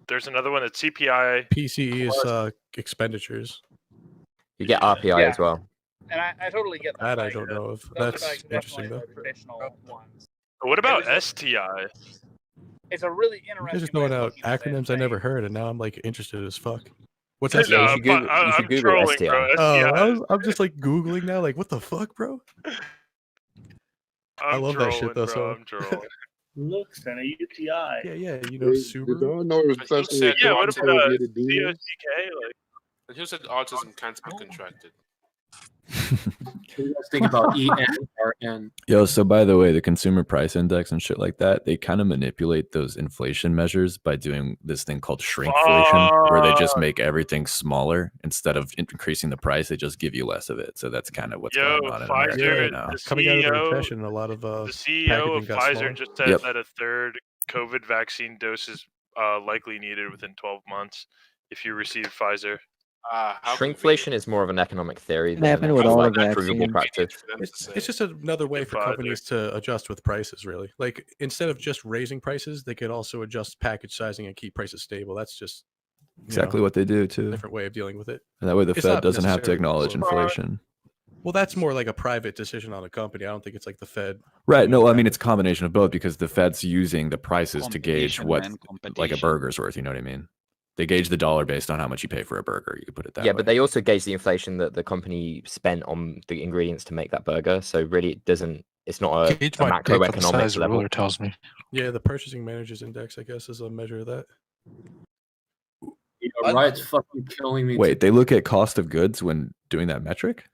Speaker 10: there's another one that's CPI.
Speaker 15: PCE is expenditures.
Speaker 6: You get RPI
Speaker 17: Yeah.
Speaker 6: as well.
Speaker 17: And I totally get that.
Speaker 15: That I
Speaker 17: like,
Speaker 15: don't know if
Speaker 17: those
Speaker 15: that's
Speaker 17: are, like,
Speaker 15: interesting
Speaker 17: definitely
Speaker 15: though.
Speaker 17: the traditional ones.
Speaker 10: What about STI?
Speaker 17: It's a really
Speaker 15: You guys
Speaker 17: interesting
Speaker 15: just throwing
Speaker 17: way of
Speaker 15: out
Speaker 17: looking at it.
Speaker 15: acronyms I never heard, and now I'm like interested as fuck. What's
Speaker 10: No,
Speaker 15: that?
Speaker 6: Yeah, you should Google,
Speaker 10: but
Speaker 6: you should
Speaker 10: I'm
Speaker 6: Google
Speaker 10: trolling,
Speaker 6: STI.
Speaker 10: bro.
Speaker 15: Oh, I'm just like googling now. Like, what the fuck, bro? I
Speaker 10: I'm
Speaker 15: love
Speaker 10: trolling,
Speaker 15: that shit though.
Speaker 10: bro.
Speaker 15: So
Speaker 10: I'm trolling.
Speaker 20: Looks and a UTI.
Speaker 15: yeah, you know,
Speaker 3: Did
Speaker 15: Subaru.
Speaker 3: y'all know it was
Speaker 22: Who
Speaker 3: such
Speaker 22: said
Speaker 3: a
Speaker 10: Yeah, what
Speaker 3: technical
Speaker 10: about
Speaker 3: way to do this?
Speaker 10: COCK? Like,
Speaker 22: And who said autism can't be contracted?
Speaker 4: What do you guys think about ENRN?
Speaker 2: Yo, so by the way, the consumer price index and shit like that, they kind of manipulate those inflation measures by doing this thing called shrinkflation, where they just make everything smaller instead of increasing the price. They just give you less of it. So that's kind of what's
Speaker 10: Yo,
Speaker 2: going on in America
Speaker 10: Pfizer,
Speaker 2: right now.
Speaker 10: the
Speaker 15: Coming out of the
Speaker 10: CEO,
Speaker 15: recession, a lot of
Speaker 10: the CEO
Speaker 15: packaging
Speaker 10: of
Speaker 15: got
Speaker 10: Pfizer
Speaker 15: smaller.
Speaker 10: just said
Speaker 2: Yep.
Speaker 10: that a third COVID vaccine dose is likely needed within 12 months if you receive Pfizer.
Speaker 22: How
Speaker 6: Shrinkflation is more of an economic theory
Speaker 14: It
Speaker 6: than
Speaker 14: happened
Speaker 6: an
Speaker 14: with all
Speaker 6: actual
Speaker 14: the
Speaker 6: provable
Speaker 14: vaccines.
Speaker 6: practice.
Speaker 15: It's just another way for
Speaker 10: Pfizer.
Speaker 15: companies to adjust with prices, really. Like, instead of just raising prices, they could also adjust package sizing and keep prices stable. That's just
Speaker 2: Exactly what they do
Speaker 15: a
Speaker 2: too.
Speaker 15: different way of dealing with it.
Speaker 2: And that way the
Speaker 15: It's
Speaker 2: Fed
Speaker 15: not
Speaker 2: doesn't have to
Speaker 15: necessarily
Speaker 2: acknowledge
Speaker 15: close.
Speaker 2: inflation.
Speaker 15: Well, that's more like a private decision on a company. I don't think it's like the Fed.
Speaker 2: Right. No, I mean, it's a combination of both because the Fed's using the prices to gauge
Speaker 7: Competition,
Speaker 2: what
Speaker 7: man,
Speaker 2: like a
Speaker 7: competition.
Speaker 2: burger's worth. You know what I mean? They gauge the dollar based on how much you pay for a burger. You could put it that
Speaker 6: Yeah,
Speaker 2: way.
Speaker 6: but they also gauge the inflation that the company spent on the ingredients to make that burger. So really, it doesn't. It's not a macroeconomic level.
Speaker 8: tells me.
Speaker 15: Yeah, the Purchasing Managers Index, I guess, is a measure of that.
Speaker 23: Riot's fucking killing me.
Speaker 2: Wait, they look at cost of goods when doing that metric?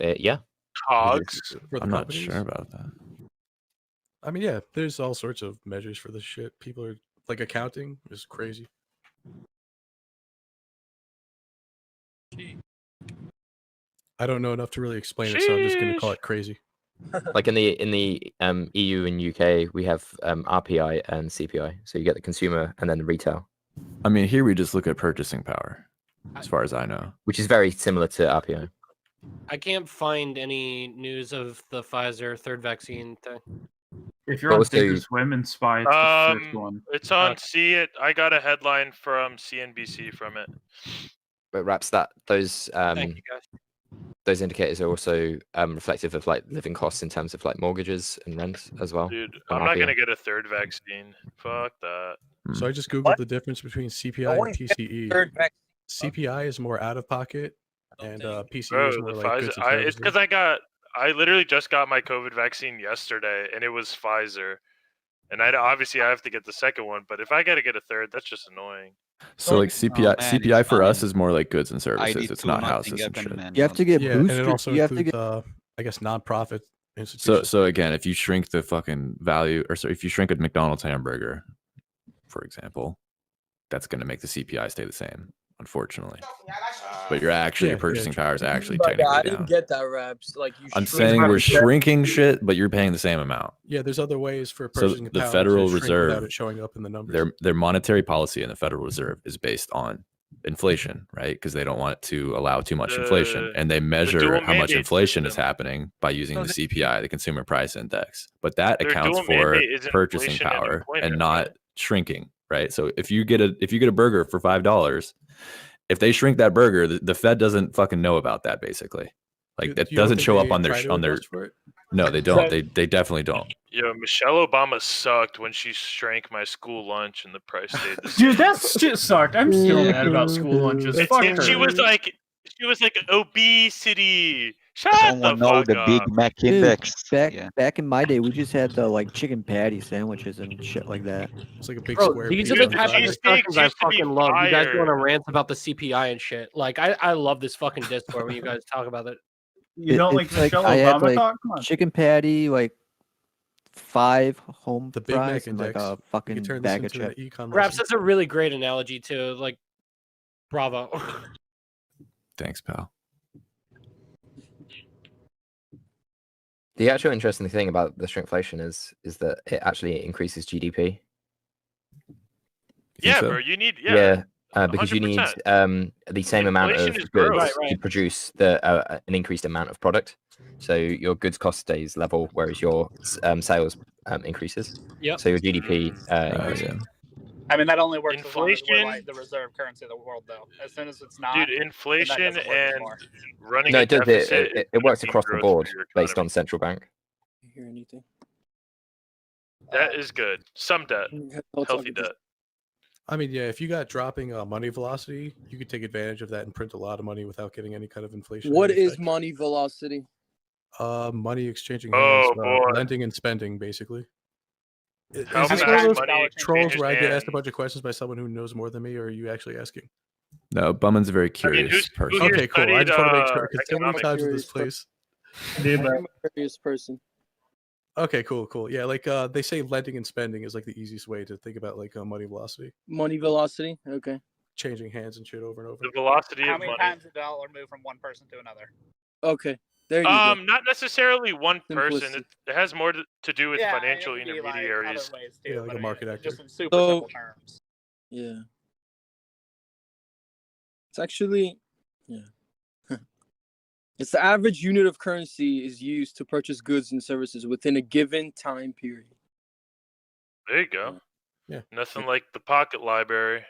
Speaker 6: Yeah.
Speaker 10: Cogs.
Speaker 15: For the
Speaker 2: I'm not
Speaker 15: companies?
Speaker 2: sure about that.
Speaker 15: I mean, yeah, there's all sorts of measures for this shit. People are like accounting is crazy. I don't know enough to really explain it, so I'm just going to call it crazy.
Speaker 6: Like in the EU and UK, we have RPI and CPI. So you get the consumer and then the retail,
Speaker 2: I mean, here we just look at purchasing power, as far as I know.
Speaker 6: which is very similar to RPI.
Speaker 18: I can't find any news of the Pfizer third vaccine thing.
Speaker 4: If you're on Thinkorswim and Spy, it's the fifth one.
Speaker 10: It's on See It. I got a headline from CNBC from it.
Speaker 6: But Raps, those
Speaker 18: Thank you, guys.
Speaker 6: those indicators are also reflective of like living costs in terms of like mortgages and rent as well.
Speaker 10: Dude,
Speaker 6: on
Speaker 10: I'm not
Speaker 6: RPI.
Speaker 10: gonna get a third vaccine. Fuck that.
Speaker 15: So I just googled the difference between CPI and PCE. CPI is more out of pocket, and PCE
Speaker 10: Bro,
Speaker 15: is
Speaker 10: the
Speaker 15: more like
Speaker 10: Pfizer.
Speaker 15: goods and
Speaker 10: It's
Speaker 15: services.
Speaker 10: because I literally just got my COVID vaccine yesterday, and it was Pfizer. And obviously I have to get the second one, but if I gotta get a third, that's just annoying.
Speaker 2: So like CPI,
Speaker 8: man,
Speaker 2: CPI
Speaker 8: it's
Speaker 2: for us
Speaker 8: fine.
Speaker 2: is more like goods and
Speaker 8: I
Speaker 2: services.
Speaker 8: did
Speaker 2: It's
Speaker 8: too,
Speaker 2: not
Speaker 8: nothing
Speaker 2: houses and
Speaker 8: happened,
Speaker 2: shit.
Speaker 8: man.
Speaker 14: You have to get
Speaker 15: Yeah, and
Speaker 14: boosted.
Speaker 15: it also
Speaker 14: You have to
Speaker 15: includes,
Speaker 14: get
Speaker 15: I guess, nonprofit institutions.
Speaker 2: So again, if you shrink the fucking value, or so if you shrink a McDonald's hamburger, for example, that's going to make the CPI stay the same, unfortunately. But your purchasing power is actually
Speaker 9: But
Speaker 2: technically
Speaker 9: I
Speaker 2: down.
Speaker 9: didn't get that, Raps. Like you.
Speaker 2: I'm
Speaker 9: shrink
Speaker 2: saying we're
Speaker 9: it.
Speaker 2: shrinking shit, but you're paying the same amount.
Speaker 15: Yeah, there's other ways for
Speaker 2: So
Speaker 15: purchasing
Speaker 2: the
Speaker 15: power
Speaker 2: Federal
Speaker 15: to shrink without
Speaker 2: Reserve,
Speaker 15: it showing up in the numbers.
Speaker 2: their monetary policy in the Federal Reserve is based on inflation, right? Because they don't want to allow too much inflation, and they measure
Speaker 10: dual
Speaker 2: how much
Speaker 10: mandate
Speaker 2: inflation is happening by using the CPI, the Consumer Price Index. But that
Speaker 10: Their
Speaker 2: accounts
Speaker 10: dual
Speaker 2: for
Speaker 10: mandate is
Speaker 2: purchasing
Speaker 10: inflation and
Speaker 2: power
Speaker 10: employment,
Speaker 2: and not shrinking, right? So if you get a burger for $5, if they shrink that burger, the Fed doesn't fucking know about that. Basically, like that
Speaker 15: You don't
Speaker 2: doesn't
Speaker 15: think
Speaker 2: show up
Speaker 15: they
Speaker 2: on their
Speaker 15: try to
Speaker 2: on their.
Speaker 15: adjust for it?
Speaker 2: No, they don't. They definitely don't.
Speaker 10: Yo, Michelle Obama sucked when she shrank my school lunch and the price stayed the same.
Speaker 4: Dude, that shit sucked. I'm still mad about school lunches. Fuck her.
Speaker 10: She was like obesity. Shut
Speaker 21: Someone
Speaker 10: the
Speaker 21: know
Speaker 10: fuck
Speaker 21: the
Speaker 10: up.
Speaker 21: Big Mac
Speaker 14: Dude,
Speaker 21: index.
Speaker 14: back in my day, we just had the like chicken patty sandwiches and shit like that.
Speaker 15: It's like a big
Speaker 18: Bro,
Speaker 15: square.
Speaker 18: these
Speaker 15: piece
Speaker 18: are the
Speaker 15: on the
Speaker 18: type
Speaker 15: side.
Speaker 18: of discussions I fucking love. You guys go on a rant about the CPI and shit. Like I love this fucking Discord when you guys talk about it.
Speaker 4: You don't like
Speaker 14: It's like
Speaker 4: Michelle
Speaker 14: I had
Speaker 4: Obama
Speaker 14: like
Speaker 4: talk? Come on.
Speaker 14: chicken patty, like 5 home
Speaker 15: The Big
Speaker 14: fries,
Speaker 15: Mac
Speaker 14: and like
Speaker 15: index.
Speaker 14: a
Speaker 15: You
Speaker 14: fucking
Speaker 15: could turn this
Speaker 14: bag of
Speaker 15: into an
Speaker 14: chips.
Speaker 15: econ
Speaker 18: Raps,
Speaker 15: lesson.
Speaker 18: that's a really great analogy too. Like, bravo.
Speaker 2: Thanks, pal.
Speaker 6: The actual interesting thing about the shrinkflation is that it actually increases GDP.
Speaker 10: Yeah,
Speaker 2: so?
Speaker 10: bro. You need
Speaker 6: Because you need
Speaker 10: 100%.
Speaker 6: the same amount of
Speaker 10: Inflation is
Speaker 6: goods
Speaker 10: growth.
Speaker 18: Right,
Speaker 6: to
Speaker 18: right.
Speaker 6: produce an increased amount of product. So your goods cost stays level, whereas your sales increases.
Speaker 18: Yep.
Speaker 6: So your GDP
Speaker 2: Oh,
Speaker 6: increases.
Speaker 2: yeah.
Speaker 17: I mean, that only works as long as we're
Speaker 10: Inflation-
Speaker 17: like the reserve currency of the world, though. As soon as it's not,
Speaker 10: Dude,
Speaker 17: then that
Speaker 10: inflation
Speaker 17: doesn't work
Speaker 10: and
Speaker 17: anymore.
Speaker 10: running
Speaker 6: No,
Speaker 10: a
Speaker 6: it does.
Speaker 10: deficit.
Speaker 6: It works
Speaker 10: is
Speaker 6: across the
Speaker 10: growth
Speaker 6: board
Speaker 10: for your
Speaker 6: based
Speaker 10: economy.
Speaker 6: on central bank.
Speaker 24: Hear anything?
Speaker 10: That is good. Some debt, healthy debt.
Speaker 15: I mean, yeah, if you got dropping money velocity, you could take advantage of that and print a lot of money without getting any kind of inflation.
Speaker 24: What is money velocity?
Speaker 15: Money exchanging
Speaker 10: Oh,
Speaker 15: hands,
Speaker 10: boy.
Speaker 15: lending and spending, basically.
Speaker 10: How
Speaker 15: Is this
Speaker 10: fast
Speaker 15: one of those
Speaker 10: money
Speaker 15: trolls where I get
Speaker 10: exchanges
Speaker 15: asked a bunch of questions by someone who knows more than me, or are you actually asking?
Speaker 2: No, Bumman's a very curious
Speaker 10: who's
Speaker 2: person.
Speaker 15: Okay, cool. I just want to make sure
Speaker 10: studied,
Speaker 15: because so many
Speaker 10: economics?
Speaker 15: times in this place.
Speaker 24: I'm a curious person.
Speaker 15: Okay, cool. Yeah, like they say lending and spending is like the easiest way to think about like money velocity,
Speaker 24: Money velocity. Okay.
Speaker 15: changing hands and shit over and over.
Speaker 10: The velocity
Speaker 17: How
Speaker 10: of
Speaker 17: many
Speaker 10: money.
Speaker 17: times did a dollar move from one person to another?
Speaker 24: Okay. There you go.
Speaker 10: Not necessarily one person.
Speaker 24: Simplicity.
Speaker 10: It has more to do with
Speaker 17: Yeah,
Speaker 10: financial
Speaker 17: it can be, like,
Speaker 10: intermediaries.
Speaker 17: other ways too,
Speaker 15: Yeah, like
Speaker 17: but
Speaker 15: a market actor.
Speaker 17: just in super
Speaker 24: So-
Speaker 17: simple terms.
Speaker 24: Yeah. It's actually, yeah. It's the average unit of currency is used to purchase goods and services within a given time period.
Speaker 10: There you go.
Speaker 15: Yeah.
Speaker 10: Nothing like the pocket library.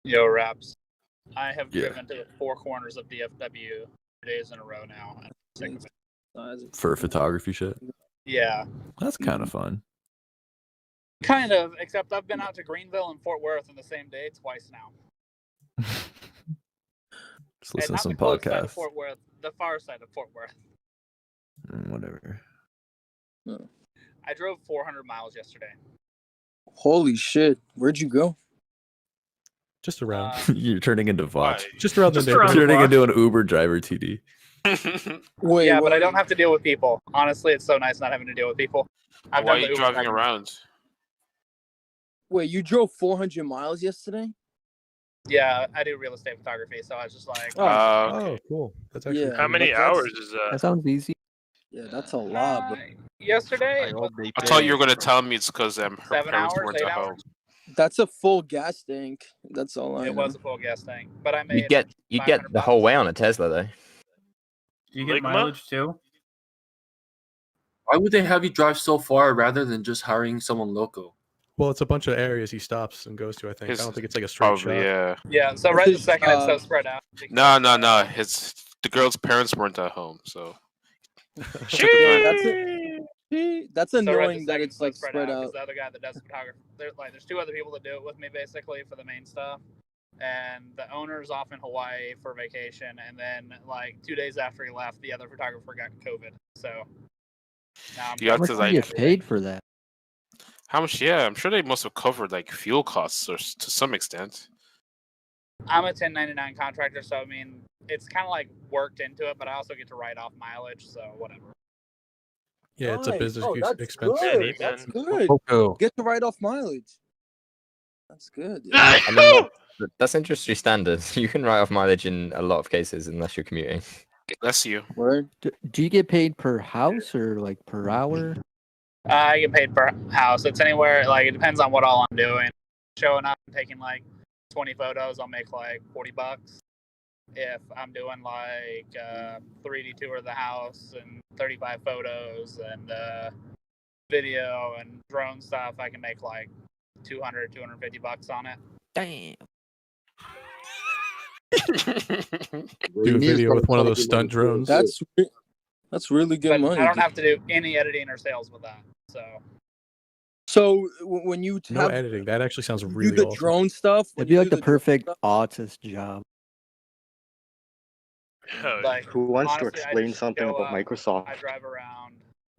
Speaker 17: Yo, Raps. I have
Speaker 2: Yeah.
Speaker 17: driven to the four corners of DFW 2 days in a row now. I'm sick of it.
Speaker 2: For photography shit.
Speaker 17: Yeah,
Speaker 2: That's kind of fun.
Speaker 17: kind of. Except I've been out to Greenville and Fort Worth in the same day twice now.
Speaker 2: Just listen to
Speaker 17: not
Speaker 2: some
Speaker 17: the close side of
Speaker 2: podcasts.
Speaker 17: Fort Worth, the far side of Fort Worth.
Speaker 2: Whatever.
Speaker 17: I drove 400 miles yesterday.
Speaker 24: Holy shit! Where'd you go?
Speaker 15: Just around.
Speaker 2: You're turning into Vox.
Speaker 15: Just around the
Speaker 4: Just around
Speaker 15: neighborhood.
Speaker 4: the
Speaker 2: Turning
Speaker 4: block.
Speaker 2: into an Uber driver, TD.
Speaker 24: Wait,
Speaker 17: Yeah, but I don't have to deal with people. Honestly, it's so nice not having to deal with people. I've
Speaker 22: Why are
Speaker 17: done the
Speaker 22: you
Speaker 17: Uber
Speaker 22: driving
Speaker 17: driving.
Speaker 22: around?
Speaker 24: Wait, you drove 400 miles yesterday?
Speaker 17: Yeah, I do real estate photography, so I was just like,
Speaker 15: Oh, cool. That's actually
Speaker 24: Yeah,
Speaker 10: How many
Speaker 24: but that's-
Speaker 10: hours is that?
Speaker 14: That sounds easy.
Speaker 24: Yeah, that's a lot. But
Speaker 17: yesterday,
Speaker 22: I thought you were gonna tell me it's because her
Speaker 17: 7
Speaker 22: parents
Speaker 17: hours,
Speaker 22: weren't
Speaker 17: 8
Speaker 22: at home.
Speaker 17: hours.
Speaker 24: that's a full gas tank. That's all I
Speaker 17: It
Speaker 24: know.
Speaker 17: was a full gas tank, but I
Speaker 6: You
Speaker 17: made
Speaker 6: get the whole way on a Tesla though.
Speaker 4: Do you get
Speaker 10: Ligma?
Speaker 4: mileage too?
Speaker 7: Why would they have you drive so far rather than just hiring someone local?
Speaker 15: Well, it's a bunch of areas he stops and goes to. I think. I don't think it's like a straight
Speaker 22: Probably,
Speaker 15: shot.
Speaker 22: yeah.
Speaker 17: Yeah, so right this second it's so spread out.
Speaker 22: No. It's the girl's parents weren't at home, so.
Speaker 24: Yeah, that's
Speaker 17: So right
Speaker 24: annoying
Speaker 17: this
Speaker 24: that
Speaker 17: second
Speaker 24: it's like
Speaker 17: so
Speaker 24: spread
Speaker 17: because
Speaker 24: out.
Speaker 17: the other guy that does photography, there's two other people that do it with me basically for the main stuff, and the owner's off in Hawaii for vacation, and then like 2 days after he left, the other photographer got COVID. So now I'm
Speaker 22: You have
Speaker 14: How
Speaker 22: to
Speaker 14: much do you
Speaker 22: like.
Speaker 14: get paid for that?
Speaker 22: How much? Yeah, I'm sure they must have covered like fuel costs or to some extent.
Speaker 17: I'm a 1099 contractor, so I mean it's kind of like worked into it, but I also get to write off mileage, so whatever.
Speaker 15: Yeah, it's a
Speaker 24: Nice.
Speaker 15: business
Speaker 24: Oh, that's
Speaker 15: expense.
Speaker 24: good. That's good. Get to write off mileage. That's good.
Speaker 6: I mean, that's industry standard. You can write off mileage in a lot of cases unless you're commuting.
Speaker 22: Bless you.
Speaker 24: Word.
Speaker 14: Do you get paid per house or like per hour?
Speaker 17: I get paid per house. It's anywhere, like, it depends on what all I'm doing. Showing up and taking like 20 photos, I'll make like $40. If I'm doing like 3D tour of the house and 35 photos and video and drone stuff, I can make like $250 on it.
Speaker 14: Damn.
Speaker 15: Do a video with one of those stunt drones.
Speaker 24: That's really good
Speaker 17: But
Speaker 24: money.
Speaker 17: I don't have to do any editing or sales with that.
Speaker 24: So when you
Speaker 15: No
Speaker 24: have
Speaker 15: editing. That actually sounds
Speaker 24: you
Speaker 15: really
Speaker 24: do the
Speaker 15: awesome.
Speaker 24: drone stuff, when
Speaker 14: It'd be
Speaker 24: you
Speaker 14: like
Speaker 24: do
Speaker 14: the
Speaker 24: drone
Speaker 14: perfect
Speaker 24: stuff-
Speaker 14: artist job.
Speaker 17: Like,
Speaker 8: Who wants to
Speaker 17: honestly, I
Speaker 8: explain
Speaker 17: just
Speaker 8: something
Speaker 17: show
Speaker 8: about
Speaker 17: up,
Speaker 8: Microsoft?
Speaker 17: I drive around,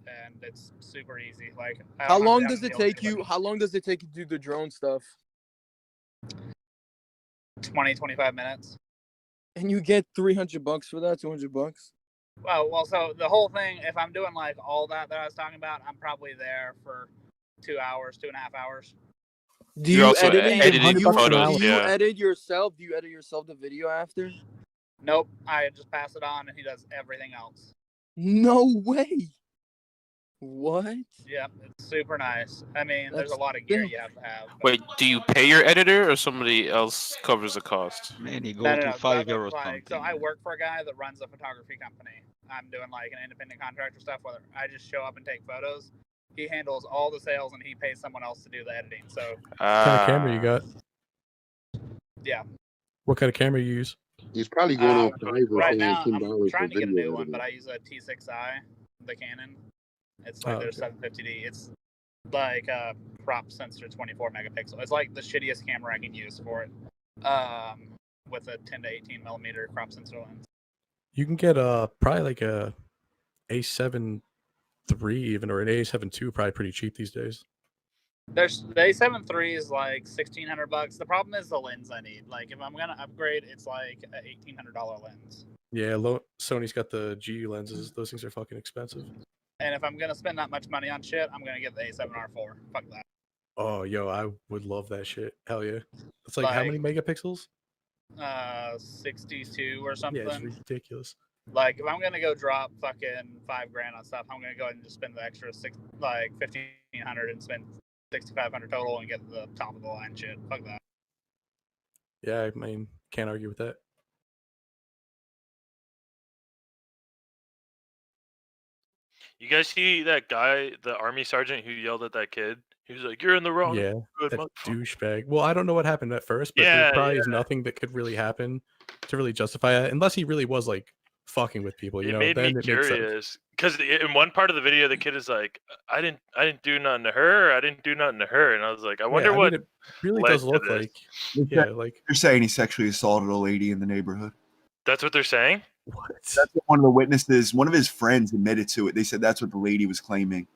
Speaker 17: and it's super easy. Like, I
Speaker 24: How
Speaker 17: don't
Speaker 24: long
Speaker 17: have
Speaker 24: does
Speaker 17: to
Speaker 24: it
Speaker 17: deal with
Speaker 24: take you? How long does it take you to do the drone stuff?
Speaker 17: 20, 25 minutes.
Speaker 24: And you get $300 for that, $200?
Speaker 17: Well, so the whole thing, if I'm doing like all that I was talking about, I'm probably there for 2 hours, 2.5 hours.
Speaker 24: Do
Speaker 22: You're
Speaker 24: you
Speaker 22: also
Speaker 24: edit it?
Speaker 22: editing
Speaker 24: Do you,
Speaker 22: photos,
Speaker 24: do you
Speaker 22: yeah.
Speaker 24: edit yourself? Do you edit yourself the video after?
Speaker 17: Nope, I just pass it on, and he does everything else.
Speaker 24: No way. What?
Speaker 17: Yep, it's super nice. I mean, there's a lot of gear you have to have.
Speaker 22: Wait, do you pay your editor or somebody else covers the cost?
Speaker 20: Man, he
Speaker 17: No,
Speaker 20: go to
Speaker 17: no,
Speaker 20: 5
Speaker 17: but,
Speaker 20: euros
Speaker 17: like,
Speaker 20: something.
Speaker 17: so I work for a guy that runs a photography company. I'm doing like an independent contractor stuff where I just show up and take photos. He handles all the sales, and he pays someone else to do the editing. So
Speaker 15: What kind of camera you got?
Speaker 17: yeah.
Speaker 15: What kind of camera you use?
Speaker 3: He's probably going on Fiverr
Speaker 17: Right
Speaker 3: paying
Speaker 17: now,
Speaker 3: $10
Speaker 17: I'm
Speaker 3: for
Speaker 17: trying to get a
Speaker 3: video
Speaker 17: new one,
Speaker 3: editing.
Speaker 17: but I use a T6i, the Canon. It's like
Speaker 15: Oh,
Speaker 17: their
Speaker 15: okay.
Speaker 17: 750D. It's like a crop sensor, 24 megapixel. It's like the shittiest camera I can use for it, with a 10 to 18 millimeter crop sensor lens.
Speaker 15: You can get probably like a A7 III even or an A7 II probably pretty cheap these days.
Speaker 17: There's the A7 III is like $1,600. The problem is the lens I need. Like if I'm gonna upgrade, it's like an $1,800 lens.
Speaker 15: Yeah, Sony's got the G lenses. Those things are fucking expensive.
Speaker 17: And if I'm gonna spend that much money on shit, I'm gonna get the A7R4. Fuck that.
Speaker 15: Oh, yo, I would love that shit. Hell yeah. It's like how many megapixels?
Speaker 17: 62 or something.
Speaker 15: Yeah, it's ridiculous.
Speaker 17: Like if I'm gonna go drop fucking $5,000 on stuff, I'm gonna go ahead and just spend the extra like $1,500 and spend $6,500 total and get the top of the line shit. Fuck that.
Speaker 15: Yeah, I mean, can't argue with that.
Speaker 10: You guys see that guy, the army sergeant who yelled at that kid He was like, "You're in the wrong."
Speaker 15: Yeah,
Speaker 10: Good
Speaker 15: that
Speaker 10: motherfucker."
Speaker 15: douchebag. Well, I don't know what happened at first, but
Speaker 10: Yeah,
Speaker 15: there probably is
Speaker 10: yeah.
Speaker 15: nothing that could really happen to really justify it, unless he really was like fucking with people. You
Speaker 10: It
Speaker 15: know,
Speaker 10: made me
Speaker 15: then it makes sense.
Speaker 10: curious because in one part of the video, the kid is like, "I didn't do nothing to her. I didn't do nothing to her," and I was like, "I wonder
Speaker 15: Yeah, I
Speaker 10: what
Speaker 15: mean, it really
Speaker 10: led
Speaker 15: does
Speaker 10: to
Speaker 15: look
Speaker 10: this."
Speaker 15: like, yeah, like
Speaker 1: You're saying he sexually assaulted a lady in the neighborhood.
Speaker 10: That's what they're saying.
Speaker 15: what?
Speaker 1: That's what one of the witnesses, one of his friends, admitted to it. They said that's what the lady was claiming.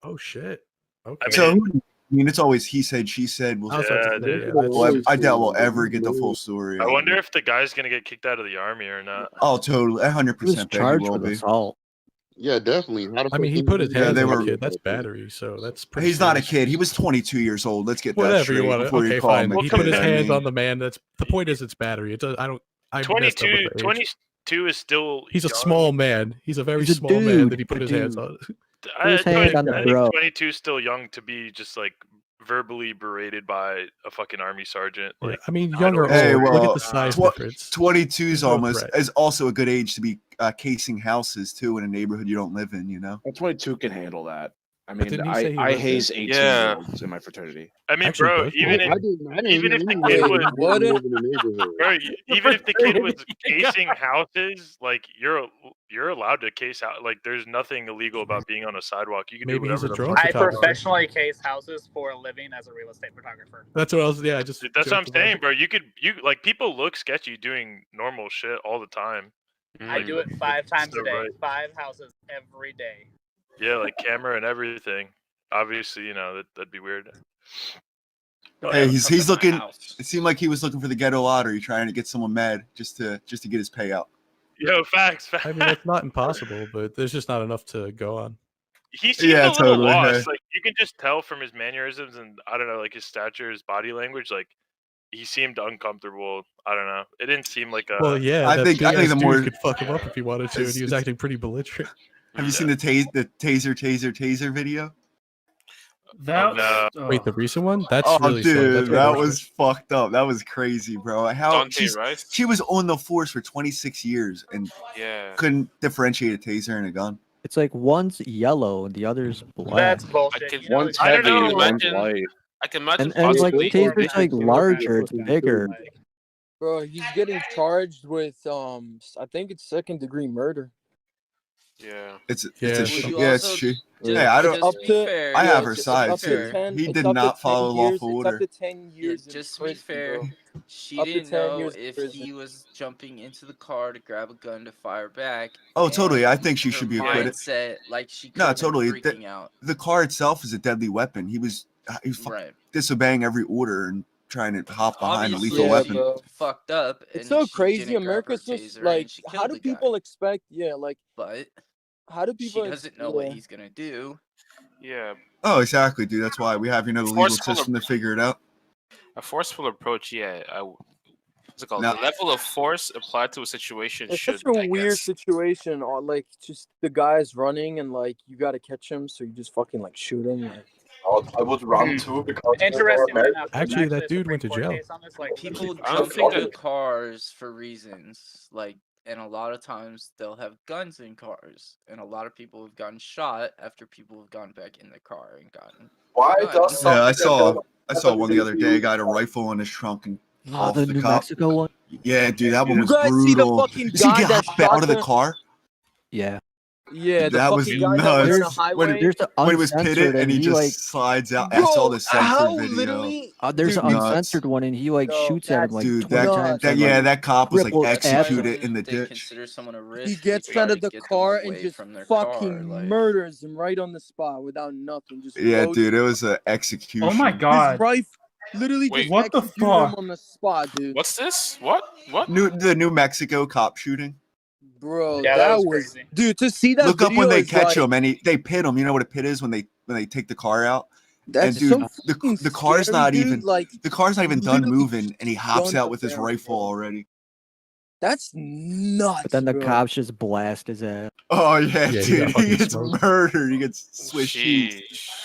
Speaker 15: Oh shit. Okay.
Speaker 1: So I mean, it's always he said, she said. We'll,
Speaker 15: I was about to say, yeah,
Speaker 1: well, I doubt we'll ever get the full story.
Speaker 10: I
Speaker 1: of
Speaker 10: wonder
Speaker 1: it.
Speaker 10: if the guy's gonna get kicked out of the army or not.
Speaker 1: Oh, totally, 100%.
Speaker 14: He was charged with assault.
Speaker 3: Yeah, definitely.
Speaker 15: I mean, he put his hands on a kid. That's battery, so that's pretty.
Speaker 1: He's not a
Speaker 15: serious.
Speaker 1: kid. He was 22 years old. Let's get that
Speaker 15: Whatever
Speaker 1: straight
Speaker 15: you want to.
Speaker 1: before
Speaker 15: Okay,
Speaker 1: you call
Speaker 15: fine.
Speaker 1: him a
Speaker 15: He
Speaker 1: kid.
Speaker 15: put his
Speaker 1: I
Speaker 15: hands
Speaker 1: mean,
Speaker 15: on the man. That's the point. Is it's battery. It does. I messed up with
Speaker 10: 22,
Speaker 15: the age.
Speaker 10: 22 is still.
Speaker 15: He's a
Speaker 10: young.
Speaker 15: small man. He's a very
Speaker 14: He's a
Speaker 15: small man
Speaker 14: dude.
Speaker 15: that he put
Speaker 14: He's a
Speaker 15: his hands
Speaker 14: dude.
Speaker 15: on.
Speaker 14: Put his hand on the
Speaker 10: I
Speaker 14: bro.
Speaker 10: think 22 is still young to be just like verbally berated by a fucking army sergeant.
Speaker 15: Yeah,
Speaker 10: Like,
Speaker 15: I mean, young or
Speaker 1: hey,
Speaker 15: old.
Speaker 1: well,
Speaker 15: Look at the size difference.
Speaker 1: 22 is
Speaker 15: There's no
Speaker 1: almost
Speaker 15: threat.
Speaker 1: is also a good age to be casing houses too in a neighborhood you don't live in. You know,
Speaker 21: 22 can handle that. I
Speaker 15: But
Speaker 21: mean,
Speaker 15: didn't he say he
Speaker 21: I
Speaker 15: lived
Speaker 21: haze
Speaker 15: there?
Speaker 21: 18-year-olds in my fraternity.
Speaker 10: I mean,
Speaker 15: Actually,
Speaker 10: bro,
Speaker 15: does
Speaker 10: even
Speaker 15: work.
Speaker 10: if even if the kid was
Speaker 3: what live in the neighborhood.
Speaker 10: bro, even if the kid was casing houses, like you're allowed to case out. Like, there's nothing illegal about being on a sidewalk. You can do
Speaker 15: Maybe he's
Speaker 10: whatever
Speaker 15: a
Speaker 10: the
Speaker 15: drone
Speaker 10: fuck.
Speaker 17: I
Speaker 15: photographer.
Speaker 17: professionally case houses for a living as a real estate photographer.
Speaker 15: That's what I was. Yeah, I just.
Speaker 10: That's what I'm
Speaker 15: joked about
Speaker 10: saying,
Speaker 15: it.
Speaker 10: bro. You like people look sketchy doing normal shit all the time.
Speaker 17: I do it 5 times
Speaker 10: so
Speaker 17: a day.
Speaker 10: right.
Speaker 17: 5 houses every day.
Speaker 10: Yeah, like camera and everything. Obviously, you know that'd be weird.
Speaker 1: hey, he's looking. It seemed like he was looking for the ghetto lottery, trying to get someone mad just to get his payout.
Speaker 10: Yo, facts.
Speaker 15: I mean, it's not impossible, but there's just not enough to go on.
Speaker 10: He seemed
Speaker 1: Yeah,
Speaker 10: a little
Speaker 1: totally,
Speaker 10: lost.
Speaker 1: yeah.
Speaker 10: Like you can just tell from his mannerisms and I don't know, like his stature, his body language. Like he seemed uncomfortable. I don't know. It didn't seem like a.
Speaker 15: Well, yeah,
Speaker 1: I
Speaker 15: that
Speaker 1: think
Speaker 15: big-ass
Speaker 1: the
Speaker 15: dude
Speaker 1: more
Speaker 15: could fuck him up if he wanted to, and he was
Speaker 1: It's-
Speaker 15: acting pretty belligerent.
Speaker 1: Have you seen the taser video?
Speaker 4: That
Speaker 10: No.
Speaker 15: Wait, the recent one? That's
Speaker 1: Oh,
Speaker 15: really silly.
Speaker 1: dude,
Speaker 15: That's
Speaker 1: that
Speaker 15: unfortunate.
Speaker 1: was fucked up. That was crazy, bro. How
Speaker 22: Dante, right?
Speaker 1: she was on the force for 26 years and
Speaker 22: Yeah.
Speaker 1: couldn't differentiate a taser and a gun.
Speaker 14: It's like one's yellow and the other's black.
Speaker 17: That's
Speaker 22: I
Speaker 17: bullshit.
Speaker 22: can,
Speaker 17: You know,
Speaker 21: One's
Speaker 17: it's-
Speaker 22: I don't
Speaker 21: heavy,
Speaker 22: know.
Speaker 21: one's light.
Speaker 22: I can imagine
Speaker 14: And like
Speaker 22: possibly.
Speaker 14: taser's like larger, it's bigger.
Speaker 24: Bro, he's getting charged with I think it's 2nd-degree murder.
Speaker 22: Yeah.
Speaker 1: It's
Speaker 15: Yeah,
Speaker 1: it's a
Speaker 15: so-
Speaker 1: she.
Speaker 19: You
Speaker 1: Yeah, it's
Speaker 19: also-
Speaker 1: she.
Speaker 19: just-
Speaker 1: Hey, I don't.
Speaker 19: just to be fair,
Speaker 1: I have
Speaker 19: yeah,
Speaker 1: her
Speaker 19: just
Speaker 1: side
Speaker 19: to be fair.
Speaker 1: too. He
Speaker 24: It's
Speaker 1: did
Speaker 24: up to
Speaker 1: not
Speaker 24: 10
Speaker 1: follow
Speaker 24: years,
Speaker 1: lawful
Speaker 24: It's
Speaker 1: order.
Speaker 24: up to 10
Speaker 19: Yeah,
Speaker 24: years. in
Speaker 19: just to be
Speaker 24: prison,
Speaker 19: fair,
Speaker 24: bro.
Speaker 19: she
Speaker 24: Up to
Speaker 19: didn't
Speaker 24: 10
Speaker 19: know
Speaker 24: years in
Speaker 19: if
Speaker 24: prison.
Speaker 19: he was jumping into the car to grab a gun to fire back.
Speaker 1: Oh, totally. I
Speaker 19: and
Speaker 1: think she
Speaker 19: her
Speaker 1: should be acquitted.
Speaker 19: mindset, like she could
Speaker 1: No,
Speaker 19: have been
Speaker 1: totally.
Speaker 19: freaking out.
Speaker 1: The car itself is a deadly weapon. He was
Speaker 19: Right.
Speaker 1: disobeying every order and trying to hop behind a
Speaker 19: Obviously,
Speaker 1: lethal
Speaker 24: Yeah,
Speaker 1: weapon.
Speaker 19: she
Speaker 24: bro.
Speaker 19: fucked up.
Speaker 24: It's
Speaker 19: and
Speaker 24: so
Speaker 19: she
Speaker 24: crazy.
Speaker 19: didn't grab her
Speaker 24: America's just
Speaker 19: taser and
Speaker 24: like,
Speaker 19: she
Speaker 24: how
Speaker 19: killed
Speaker 24: do
Speaker 19: the guy.
Speaker 24: people expect? Yeah, like,
Speaker 19: But
Speaker 24: how do
Speaker 19: she
Speaker 24: people?
Speaker 19: doesn't know what
Speaker 24: yeah.
Speaker 19: he's gonna do.
Speaker 22: Yeah.
Speaker 1: Oh, exactly, dude. That's why we have the legal
Speaker 22: Forceful
Speaker 1: system to figure it out.
Speaker 22: A forceful approach, yeah. What's it called?
Speaker 1: Now-
Speaker 22: The level of force applied to a situation
Speaker 24: It's
Speaker 22: should.
Speaker 24: such a
Speaker 22: I
Speaker 24: weird
Speaker 22: guess.
Speaker 24: situation. Or like, just the guy's running and like you gotta catch him, so you just fucking like shoot him. Like,
Speaker 5: I would run too because
Speaker 17: Interesting enough, there's
Speaker 15: Actually, that
Speaker 17: a
Speaker 15: dude
Speaker 17: Supreme
Speaker 15: went to
Speaker 17: Court
Speaker 15: jail.
Speaker 17: case on this, like,
Speaker 19: People
Speaker 22: I don't
Speaker 19: jump
Speaker 22: think
Speaker 19: into
Speaker 22: that-
Speaker 19: cars for reasons, like, and a lot of times they'll have guns in cars, and a lot of people have gotten shot after people have gone back in the car and gotten.
Speaker 5: Why
Speaker 19: guns.
Speaker 5: does
Speaker 1: Yeah,
Speaker 5: something
Speaker 1: I saw one the other day. A guy had a rifle in his trunk and
Speaker 14: Oh,
Speaker 1: off
Speaker 14: the
Speaker 1: the
Speaker 14: New
Speaker 1: cop.
Speaker 14: Mexico one?
Speaker 1: Yeah, dude, that one
Speaker 24: you
Speaker 1: was
Speaker 24: guys see the
Speaker 1: brutal.
Speaker 24: fucking
Speaker 1: You see,
Speaker 24: guy
Speaker 1: get
Speaker 24: that
Speaker 1: hop
Speaker 24: shot
Speaker 1: out of the
Speaker 24: the?
Speaker 1: car.
Speaker 14: Yeah.
Speaker 24: Yeah, the
Speaker 1: That was
Speaker 24: fucking guy that went on
Speaker 1: nuts.
Speaker 24: the highway.
Speaker 14: There's the
Speaker 1: When he was
Speaker 14: uncensored
Speaker 1: pitted and he just
Speaker 14: like
Speaker 1: slides out. I saw the
Speaker 24: how
Speaker 1: censored video.
Speaker 24: literally?
Speaker 14: there's
Speaker 24: Dude,
Speaker 14: an
Speaker 1: nuts.
Speaker 14: uncensored one and he like
Speaker 24: No,
Speaker 14: shoots at him like
Speaker 1: Dude,
Speaker 14: 20
Speaker 1: that,
Speaker 14: times.
Speaker 1: that
Speaker 14: and,
Speaker 1: yeah,
Speaker 14: like,
Speaker 1: that cop was like
Speaker 14: cripples ass him.
Speaker 1: executed in the
Speaker 19: They
Speaker 1: ditch.
Speaker 19: consider someone a risk.
Speaker 24: He
Speaker 19: they
Speaker 24: gets
Speaker 19: try
Speaker 24: out
Speaker 19: to
Speaker 24: of the
Speaker 19: get them
Speaker 24: car and
Speaker 19: away
Speaker 24: just
Speaker 19: from their
Speaker 24: fucking
Speaker 19: car, like-
Speaker 24: murders him right on the spot without nothing. Just
Speaker 1: Yeah,
Speaker 24: loads
Speaker 1: dude, it was an execution.
Speaker 4: Oh my
Speaker 24: his
Speaker 4: god.
Speaker 24: rifle, literally
Speaker 22: Wait,
Speaker 24: just
Speaker 4: what the
Speaker 24: executed him
Speaker 4: fuck?
Speaker 24: on the spot, dude.
Speaker 22: What's this? What?
Speaker 1: The New Mexico cop shooting.
Speaker 24: Bro,
Speaker 17: Yeah,
Speaker 24: that
Speaker 17: that was
Speaker 24: was
Speaker 17: crazy.
Speaker 24: dude. To see that
Speaker 1: Look up
Speaker 24: video
Speaker 1: when they
Speaker 24: is
Speaker 1: catch
Speaker 24: like,
Speaker 1: him and they pit him. You know what a pit is when they take the car out.
Speaker 24: That's
Speaker 1: And dude,
Speaker 24: so
Speaker 1: the
Speaker 24: fucking
Speaker 1: car's
Speaker 24: scary,
Speaker 1: not
Speaker 24: dude.
Speaker 1: even
Speaker 24: Like,
Speaker 1: the car's not even done
Speaker 24: literally
Speaker 1: moving, and he hops
Speaker 24: gunned
Speaker 1: out
Speaker 24: him
Speaker 1: with his
Speaker 24: down,
Speaker 1: rifle
Speaker 24: bro.
Speaker 1: already.
Speaker 24: That's nuts.
Speaker 14: But then the
Speaker 24: bro.
Speaker 14: cops just blast his ass.
Speaker 1: Oh yeah,
Speaker 15: Yeah, he
Speaker 1: dude,
Speaker 15: got
Speaker 1: he
Speaker 15: fucking
Speaker 1: gets
Speaker 15: smoked.
Speaker 1: murdered. He gets Swiss cheese.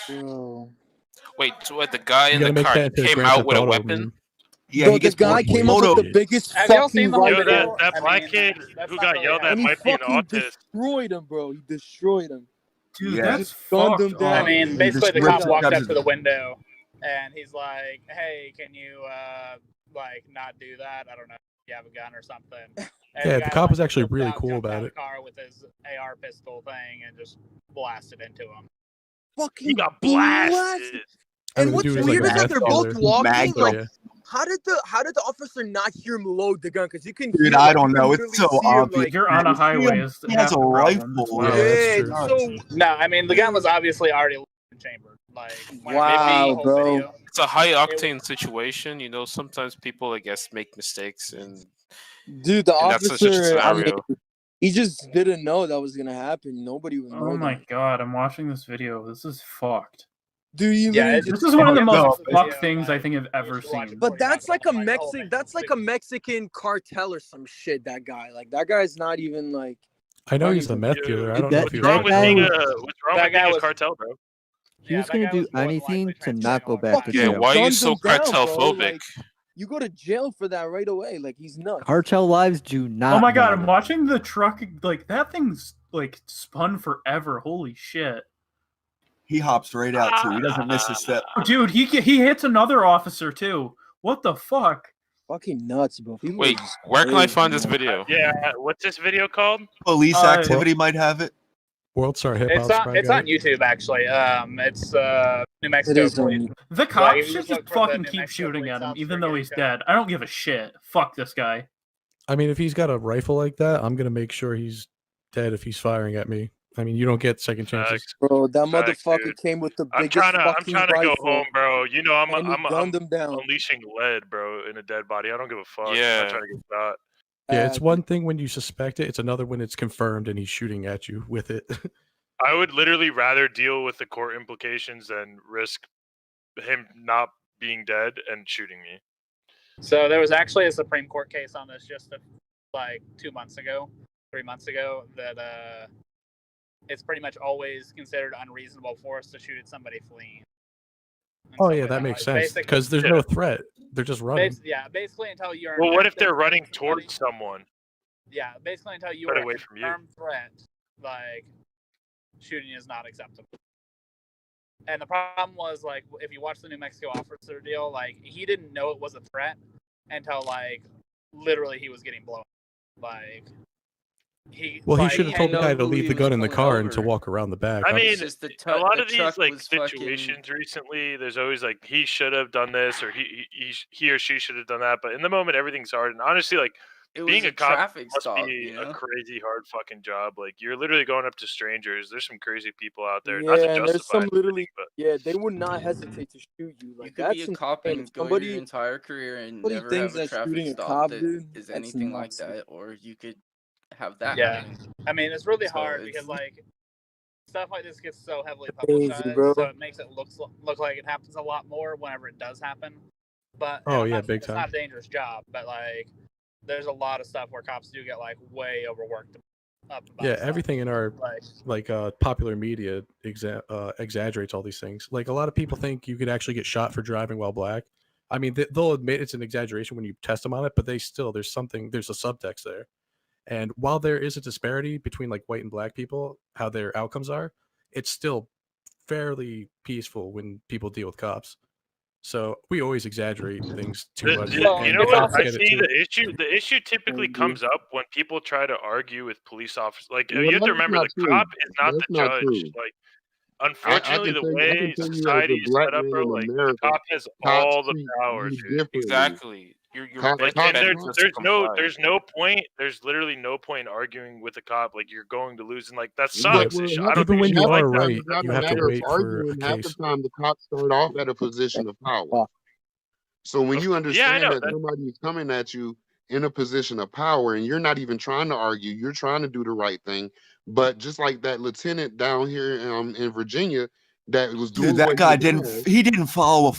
Speaker 22: Sheesh.
Speaker 24: Bro.
Speaker 22: Wait, so what? The guy
Speaker 15: You
Speaker 22: in
Speaker 15: gotta
Speaker 22: the
Speaker 15: make
Speaker 22: car
Speaker 15: that into
Speaker 22: came
Speaker 15: Grand
Speaker 22: out
Speaker 15: Theft
Speaker 22: with a
Speaker 15: Auto
Speaker 22: weapon?
Speaker 15: meme.
Speaker 1: Yeah,
Speaker 24: Bro,
Speaker 1: he
Speaker 24: the
Speaker 1: gets
Speaker 24: guy came up
Speaker 1: moto.
Speaker 24: with the biggest
Speaker 17: Have y'all
Speaker 24: fucking
Speaker 17: seen the
Speaker 10: Yo,
Speaker 17: whole
Speaker 24: rifle,
Speaker 17: video?
Speaker 10: that
Speaker 17: I
Speaker 10: black
Speaker 17: mean,
Speaker 10: kid
Speaker 17: that's
Speaker 10: who
Speaker 17: not
Speaker 10: got
Speaker 17: really
Speaker 10: yelled at
Speaker 24: and he
Speaker 10: might be an
Speaker 24: fucking
Speaker 10: autist.
Speaker 24: destroyed him, bro. He destroyed him.
Speaker 4: Dude,
Speaker 1: Yeah.
Speaker 4: that's
Speaker 24: gunned him
Speaker 4: fucked
Speaker 24: down.
Speaker 4: up.
Speaker 17: I mean,
Speaker 1: He
Speaker 17: basically
Speaker 1: just
Speaker 17: the
Speaker 1: rips
Speaker 17: cop
Speaker 1: it
Speaker 17: walked
Speaker 1: out
Speaker 17: up
Speaker 1: of
Speaker 17: to the
Speaker 1: the-
Speaker 17: window, and he's like, "Hey, can you like not do that? I don't know. You have a gun or something." And
Speaker 15: Yeah, the
Speaker 17: guy,
Speaker 15: cop was
Speaker 17: like,
Speaker 15: actually
Speaker 17: flipped
Speaker 15: really
Speaker 17: out,
Speaker 15: cool
Speaker 17: jumped out
Speaker 15: about
Speaker 17: of
Speaker 15: it.
Speaker 17: the car with his AR pistol thing and just blasted into him.
Speaker 24: Fucking
Speaker 10: He got
Speaker 24: blasted.
Speaker 10: blasted.
Speaker 15: I
Speaker 24: And
Speaker 15: mean, the
Speaker 24: what's
Speaker 15: dude was like
Speaker 24: weird
Speaker 15: a
Speaker 24: is that
Speaker 15: meth
Speaker 24: they're both
Speaker 15: dealer.
Speaker 24: walking.
Speaker 1: Mag-
Speaker 24: Like,
Speaker 15: Yeah.
Speaker 24: how did the officer not hear him load the gun? Because you can
Speaker 1: Dude,
Speaker 24: hear.
Speaker 1: I
Speaker 24: Like,
Speaker 1: don't
Speaker 24: you can
Speaker 1: know. It's
Speaker 24: literally
Speaker 1: so
Speaker 24: see him,
Speaker 1: obvious.
Speaker 24: like,
Speaker 4: You're on a
Speaker 1: You see
Speaker 4: highway.
Speaker 1: him,
Speaker 4: Is
Speaker 1: he
Speaker 4: half
Speaker 1: has a
Speaker 4: the problem. It's
Speaker 1: rifle.
Speaker 4: loud.
Speaker 15: Yeah, that's
Speaker 24: yeah,
Speaker 15: true.
Speaker 24: it's so.
Speaker 17: No, I mean the gun was obviously already chambered. Like,
Speaker 24: Wow,
Speaker 17: whole
Speaker 24: bro.
Speaker 17: video.
Speaker 22: It's a high octane situation. You know, sometimes people, I guess, make mistakes, and
Speaker 24: Dude, the
Speaker 22: that's such a
Speaker 24: officer, I mean,
Speaker 22: scenario.
Speaker 24: he just didn't know that was gonna happen. Nobody would know
Speaker 4: Oh my
Speaker 24: that.
Speaker 4: god, I'm watching this video. This is fucked.
Speaker 24: Dude, you
Speaker 17: Yeah,
Speaker 24: literally
Speaker 17: it's
Speaker 24: just.
Speaker 4: This is one of the
Speaker 17: you
Speaker 4: most
Speaker 17: watch the
Speaker 4: fucked
Speaker 17: video,
Speaker 4: things I
Speaker 17: like,
Speaker 4: think I've
Speaker 17: you
Speaker 4: ever
Speaker 17: should watch it
Speaker 4: seen.
Speaker 17: before
Speaker 24: But
Speaker 17: you talk
Speaker 24: that's like
Speaker 17: about
Speaker 24: a
Speaker 17: it, the whole
Speaker 24: Mexican.
Speaker 17: thing's
Speaker 24: That's like a
Speaker 17: completely-
Speaker 24: Mexican cartel or some shit. That guy, like that guy's not even like.
Speaker 15: I know
Speaker 24: not
Speaker 15: he's the
Speaker 24: even-
Speaker 15: meth dealer. I don't
Speaker 14: That-
Speaker 15: know if he
Speaker 10: What's wrong
Speaker 15: was
Speaker 10: with
Speaker 14: guy
Speaker 10: being
Speaker 14: was-
Speaker 10: what's wrong
Speaker 17: That
Speaker 10: with
Speaker 17: guy
Speaker 10: being a
Speaker 17: was-
Speaker 10: cartel, bro?
Speaker 14: He
Speaker 17: Yeah,
Speaker 14: was
Speaker 17: that
Speaker 14: gonna
Speaker 17: guy
Speaker 14: do
Speaker 17: was more than
Speaker 14: anything
Speaker 17: likely
Speaker 14: to
Speaker 17: transporting
Speaker 14: not
Speaker 17: a
Speaker 14: go
Speaker 17: lot of
Speaker 14: back to
Speaker 17: drugs.
Speaker 24: Fucking
Speaker 15: Yeah.
Speaker 14: jail.
Speaker 22: Why are you
Speaker 24: gunned
Speaker 22: so
Speaker 24: him down, bro.
Speaker 22: cartel-phobic?
Speaker 24: Like, you go to jail for that right away. Like, he's nuts.
Speaker 14: Cartel lives do not.
Speaker 4: Oh my god, I'm
Speaker 14: matter.
Speaker 4: watching the truck. Like that thing's like spun forever. Holy shit,
Speaker 1: He hops right out too. He doesn't miss a step.
Speaker 4: dude! He hits another officer too. What the fuck?
Speaker 24: Fucking nuts, bro. People
Speaker 22: Wait,
Speaker 24: are just
Speaker 22: where can I
Speaker 24: crazy,
Speaker 22: find this
Speaker 24: man.
Speaker 22: video?
Speaker 10: Yeah, what's this video called?
Speaker 1: Police activity might have it.
Speaker 15: World Star Hip
Speaker 17: It's
Speaker 15: Hop's
Speaker 17: on.
Speaker 15: probably
Speaker 17: It's
Speaker 15: got
Speaker 17: on
Speaker 15: it.
Speaker 17: YouTube actually. It's New Mexico
Speaker 24: It is
Speaker 17: police.
Speaker 24: on.
Speaker 4: The
Speaker 17: Like,
Speaker 4: cops
Speaker 17: if you
Speaker 4: should
Speaker 17: just
Speaker 4: just
Speaker 17: look for the
Speaker 4: fucking
Speaker 17: New
Speaker 4: keep
Speaker 17: Mexico
Speaker 4: shooting
Speaker 17: police
Speaker 4: at him,
Speaker 17: officer
Speaker 4: even though
Speaker 17: getting
Speaker 4: he's
Speaker 17: shot.
Speaker 4: dead. I don't give a shit. Fuck this guy.
Speaker 15: I mean, if he's got a rifle like that, I'm gonna make sure he's dead if he's firing at me. I mean, you don't get second chances.
Speaker 10: Facts.
Speaker 24: Bro, that
Speaker 10: Facts,
Speaker 24: motherfucker
Speaker 10: dude.
Speaker 24: came with the
Speaker 10: I'm
Speaker 24: biggest
Speaker 10: trying to
Speaker 24: fucking
Speaker 10: go
Speaker 24: rifle,
Speaker 10: home, bro. You know,
Speaker 24: and he gunned him down.
Speaker 10: unleashing lead, bro, in a dead body. I don't give a fuck. I'm
Speaker 22: Yeah.
Speaker 10: not trying to get shot.
Speaker 15: Yeah, it's one thing when you suspect it. It's another when it's confirmed and he's shooting at you with it.
Speaker 10: I would literally rather deal with the court implications than risk him not being dead and shooting me.
Speaker 17: So there was actually a Supreme Court case on this just like 2 months ago, 3 months ago, that it's pretty much always considered unreasonable force to shoot at somebody fleeing. And
Speaker 15: Oh
Speaker 17: stuff
Speaker 15: yeah,
Speaker 17: like
Speaker 15: that makes
Speaker 17: Like,
Speaker 15: sense
Speaker 17: basically-
Speaker 15: because there's no threat. They're just running.
Speaker 17: basically until you're.
Speaker 10: Well, what if
Speaker 17: active-
Speaker 10: they're running towards someone?
Speaker 17: Yeah, basically until you
Speaker 10: But
Speaker 17: are
Speaker 10: away
Speaker 17: a
Speaker 10: from you.
Speaker 17: confirmed threat, like shooting is not acceptable. And the problem was like if you watch the New Mexico officer deal, like he didn't know it was a threat until like literally he was getting blown. Like he.
Speaker 15: Well, he
Speaker 17: like,
Speaker 15: should have told the
Speaker 19: know
Speaker 15: guy to
Speaker 19: who
Speaker 15: leave
Speaker 19: he
Speaker 15: the
Speaker 19: was
Speaker 15: gun in the
Speaker 19: pulling
Speaker 15: car and to
Speaker 19: over.
Speaker 15: walk around the back.
Speaker 10: I mean,
Speaker 19: just the
Speaker 10: a lot
Speaker 19: the
Speaker 10: of these
Speaker 19: truck
Speaker 10: like
Speaker 19: was fucking-
Speaker 10: situations recently, there's always like he should have done this or he or she should have done that. But in the moment, everything's hard. And honestly, like
Speaker 19: It
Speaker 10: being
Speaker 19: was
Speaker 10: a cop
Speaker 19: traffic
Speaker 10: must
Speaker 19: stop,
Speaker 10: be
Speaker 19: you know?
Speaker 10: a crazy hard fucking job. Like you're literally going up to strangers. There's some crazy people out there.
Speaker 24: Yeah,
Speaker 10: Not to
Speaker 24: and there's
Speaker 10: justify
Speaker 24: some literally.
Speaker 10: but
Speaker 24: Yeah, they would not hesitate to shoot you. Like
Speaker 19: You could
Speaker 24: that's
Speaker 19: be a cop
Speaker 24: insane.
Speaker 19: and go
Speaker 24: Somebody,
Speaker 19: your entire career and
Speaker 24: somebody
Speaker 19: never
Speaker 24: thinks
Speaker 19: have a
Speaker 24: that
Speaker 19: traffic
Speaker 24: shooting a
Speaker 19: stop
Speaker 24: cop,
Speaker 19: that
Speaker 24: dude,
Speaker 19: is
Speaker 24: that's
Speaker 19: anything like
Speaker 24: nuts.
Speaker 19: that, or you could have that
Speaker 17: Yeah,
Speaker 19: happen.
Speaker 17: I mean it's really
Speaker 19: So
Speaker 17: hard
Speaker 19: it's-
Speaker 17: because like stuff like this gets so heavily
Speaker 24: Crazy,
Speaker 17: publicized,
Speaker 24: bro.
Speaker 17: so it makes it look like it happens a lot more whenever it does happen. But
Speaker 15: Oh,
Speaker 17: I'm
Speaker 15: yeah,
Speaker 17: not-
Speaker 15: big
Speaker 17: it's
Speaker 15: time.
Speaker 17: not a dangerous job, but like there's a lot of stuff where cops do get like way overworked up about
Speaker 15: Yeah,
Speaker 17: stuff.
Speaker 15: everything in our
Speaker 17: Like-
Speaker 15: popular media exaggerates all these things. Like a lot of people think you could actually get shot for driving while black. I mean, they'll admit it's an exaggeration when you test them on it, but there's a subtext there. And while there is a disparity between like white and black people, how their outcomes are, it's still fairly peaceful when people deal with cops. So we always exaggerate things too much.
Speaker 10: You
Speaker 15: and
Speaker 10: know what?
Speaker 15: cops
Speaker 10: I
Speaker 15: get it
Speaker 10: see
Speaker 15: too.
Speaker 10: the issue typically comes up when people try to argue with police officers. Like
Speaker 3: Well,
Speaker 10: you have to
Speaker 3: that's
Speaker 10: remember,
Speaker 3: not
Speaker 10: the
Speaker 3: true.
Speaker 10: cop is not
Speaker 3: That's
Speaker 10: the
Speaker 3: not
Speaker 10: judge.
Speaker 3: true.
Speaker 10: Like,
Speaker 3: I
Speaker 10: unfortunately,
Speaker 3: can
Speaker 10: the
Speaker 3: tell you, I
Speaker 10: way
Speaker 3: can tell you as
Speaker 10: society
Speaker 3: a
Speaker 10: is
Speaker 3: black
Speaker 10: set up,
Speaker 3: man
Speaker 10: bro,
Speaker 3: in
Speaker 10: like the
Speaker 3: America,
Speaker 10: cop has
Speaker 3: cops
Speaker 10: all the
Speaker 3: treat
Speaker 10: power,
Speaker 3: you
Speaker 10: dude.
Speaker 3: differently.
Speaker 22: Exactly. You're
Speaker 3: Cop-
Speaker 10: And
Speaker 3: cop-
Speaker 10: there's no point. There's literally no point in arguing with a cop. Like you're going to lose, and like that sucks.
Speaker 3: Well,
Speaker 10: I don't
Speaker 15: Even
Speaker 10: think
Speaker 15: when
Speaker 10: it
Speaker 15: you
Speaker 10: should like
Speaker 15: are
Speaker 10: that.
Speaker 15: right,
Speaker 3: it's not
Speaker 15: you
Speaker 3: a
Speaker 15: have to
Speaker 3: matter of
Speaker 15: wait for a
Speaker 3: arguing. Half the
Speaker 15: case.
Speaker 3: time, the cops start off at a position of power. So when you
Speaker 10: Yeah, I
Speaker 3: understand
Speaker 10: know
Speaker 3: that
Speaker 10: that.
Speaker 3: somebody's coming at you in a position of power, and you're not even trying to argue, you're trying to do the right thing. But just like that lieutenant down here in Virginia, that was doing
Speaker 1: Dude, that
Speaker 3: what
Speaker 1: guy
Speaker 3: he
Speaker 1: didn't.
Speaker 3: does.
Speaker 1: He didn't follow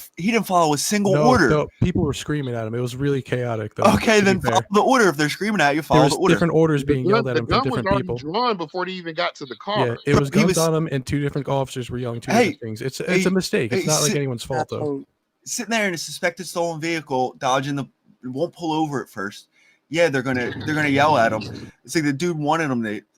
Speaker 1: a single order.
Speaker 15: No, people were screaming at him. It was really chaotic, though.
Speaker 1: Okay,
Speaker 15: to be
Speaker 1: then
Speaker 15: fair.
Speaker 1: follow the order. If they're screaming at you,
Speaker 15: There
Speaker 1: follow
Speaker 15: was
Speaker 1: the order.
Speaker 15: different orders
Speaker 3: The
Speaker 15: being yelled
Speaker 3: gun,
Speaker 15: at
Speaker 3: the
Speaker 15: him from
Speaker 3: gun was
Speaker 15: different
Speaker 3: already
Speaker 15: people.
Speaker 3: drawn before they even got to the car.
Speaker 15: Yeah, it was
Speaker 1: He
Speaker 15: guns
Speaker 1: was-
Speaker 15: on him, and two different officers were yelling two
Speaker 1: Hey,
Speaker 15: different things. It's a mistake. It's
Speaker 1: hey,
Speaker 15: not like
Speaker 1: sit-
Speaker 15: anyone's fault, though.
Speaker 1: Sitting there in a suspected stolen vehicle, dodging won't pull over at first. Yeah, they're gonna yell at him. It's like the dude wanted him to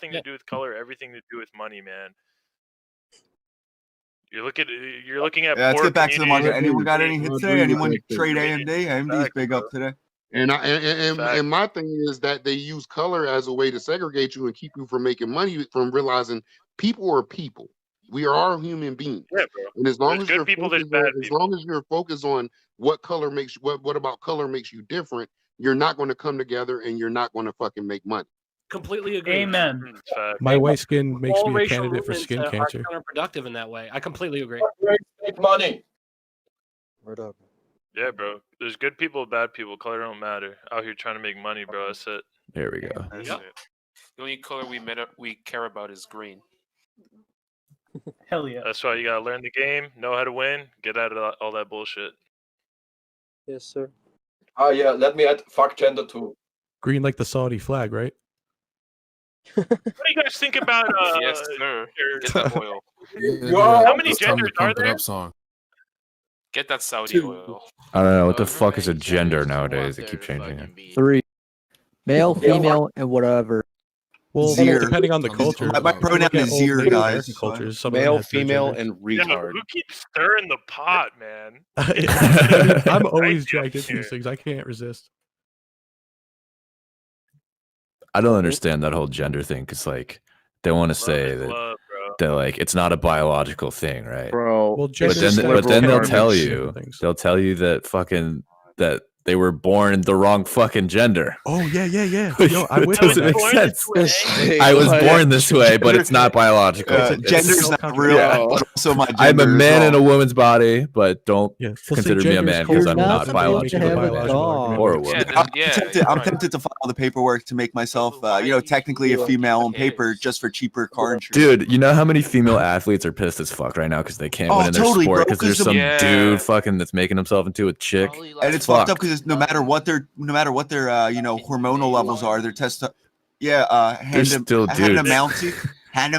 Speaker 10: nothing to do with color, everything to do with money, man. You're looking at
Speaker 1: Yeah, let's
Speaker 10: poor
Speaker 1: get back to the market.
Speaker 10: communities.
Speaker 1: Anyone got any hits today? Anyone trade AMD? AMD's
Speaker 10: Facts,
Speaker 1: big up today.
Speaker 3: And my thing is that they use color as a way to segregate you and keep you from making money, from realizing people are people. We are all human beings.
Speaker 10: Yeah, bro.
Speaker 3: And as long
Speaker 10: There's
Speaker 3: as
Speaker 10: good
Speaker 3: you're
Speaker 10: people, there's
Speaker 3: focused on,
Speaker 10: bad
Speaker 3: as
Speaker 10: people.
Speaker 3: long as you're focused on what color makes what about color makes you different, you're not going to come together and you're not going to fucking make money.
Speaker 18: Completely agree.
Speaker 4: Amen.
Speaker 15: My white skin makes
Speaker 18: All
Speaker 15: me a
Speaker 18: racial
Speaker 15: candidate for
Speaker 18: movements
Speaker 15: skin
Speaker 18: are
Speaker 15: cancer.
Speaker 18: counterproductive in that way. I completely agree.
Speaker 5: Make money.
Speaker 8: Word up.
Speaker 10: Yeah, bro. There's good people, bad people. Color don't matter. Out here trying to make money, bro. That's it.
Speaker 2: There we go.
Speaker 22: That's it. The only color we care about is green.
Speaker 4: Hell yeah.
Speaker 10: That's why you gotta learn the game, know how to win, get out of all that bullshit.
Speaker 8: Yes, sir.
Speaker 5: Ah, yeah. Let me add fuck gender too.
Speaker 15: Green like the Saudi flag, right?
Speaker 10: What do you guys think about
Speaker 22: Yes, sir. Get that oil.
Speaker 10: How many genders are there?
Speaker 22: Get that Saudi oil.
Speaker 2: I don't know what the fuck is a gender nowadays. They keep changing it.
Speaker 14: 3. Male, female, and whatever.
Speaker 15: Well,
Speaker 1: Zir.
Speaker 15: depending on the culture.
Speaker 1: My pronoun is Zir, guys.
Speaker 15: Cultures, some of them
Speaker 21: Male,
Speaker 15: have their
Speaker 21: female,
Speaker 15: genders.
Speaker 21: and
Speaker 10: Yeah,
Speaker 21: retard.
Speaker 10: who keeps stirring the pot, man?
Speaker 15: I'm always dragged into these things. I can't resist.
Speaker 2: I don't understand that whole gender thing because like they want to say that like it's not a biological thing, right?
Speaker 21: Bro,
Speaker 15: Well,
Speaker 2: But
Speaker 15: gender's
Speaker 2: then
Speaker 15: liberal
Speaker 2: they'll
Speaker 15: garbage
Speaker 2: tell
Speaker 15: and
Speaker 2: you
Speaker 15: things.
Speaker 2: that fucking that they were born the wrong fucking gender.
Speaker 15: Oh yeah.
Speaker 2: Which
Speaker 15: Yo, I'm with
Speaker 2: doesn't
Speaker 15: you
Speaker 2: make
Speaker 15: on that.
Speaker 2: sense. I was born this way, but it's not biological.
Speaker 1: Gender's not real, but also my gender
Speaker 2: I'm a
Speaker 1: is
Speaker 2: man in a
Speaker 1: wrong.
Speaker 2: woman's body, but don't
Speaker 15: Yeah, well,
Speaker 2: consider
Speaker 15: see,
Speaker 2: me a
Speaker 15: gender's
Speaker 2: man because I'm
Speaker 15: cultural.
Speaker 2: not
Speaker 15: You're
Speaker 2: biological.
Speaker 15: making a biological argument.
Speaker 2: Or a woman.
Speaker 1: I'm tempted to file the paperwork to make myself, technically a female on paper just for cheaper car insurance.
Speaker 2: Dude, you know how many female athletes are pissed as fuck right now because they can't
Speaker 1: Oh,
Speaker 2: win in their
Speaker 1: totally,
Speaker 2: sport
Speaker 1: bro,
Speaker 2: because there's
Speaker 1: 'cause
Speaker 2: some
Speaker 1: the-
Speaker 2: dude fucking that's making himself into a chick.
Speaker 1: And it's fucked up because no matter what their hormonal levels are, their
Speaker 2: They're still
Speaker 1: Hannah
Speaker 2: dudes.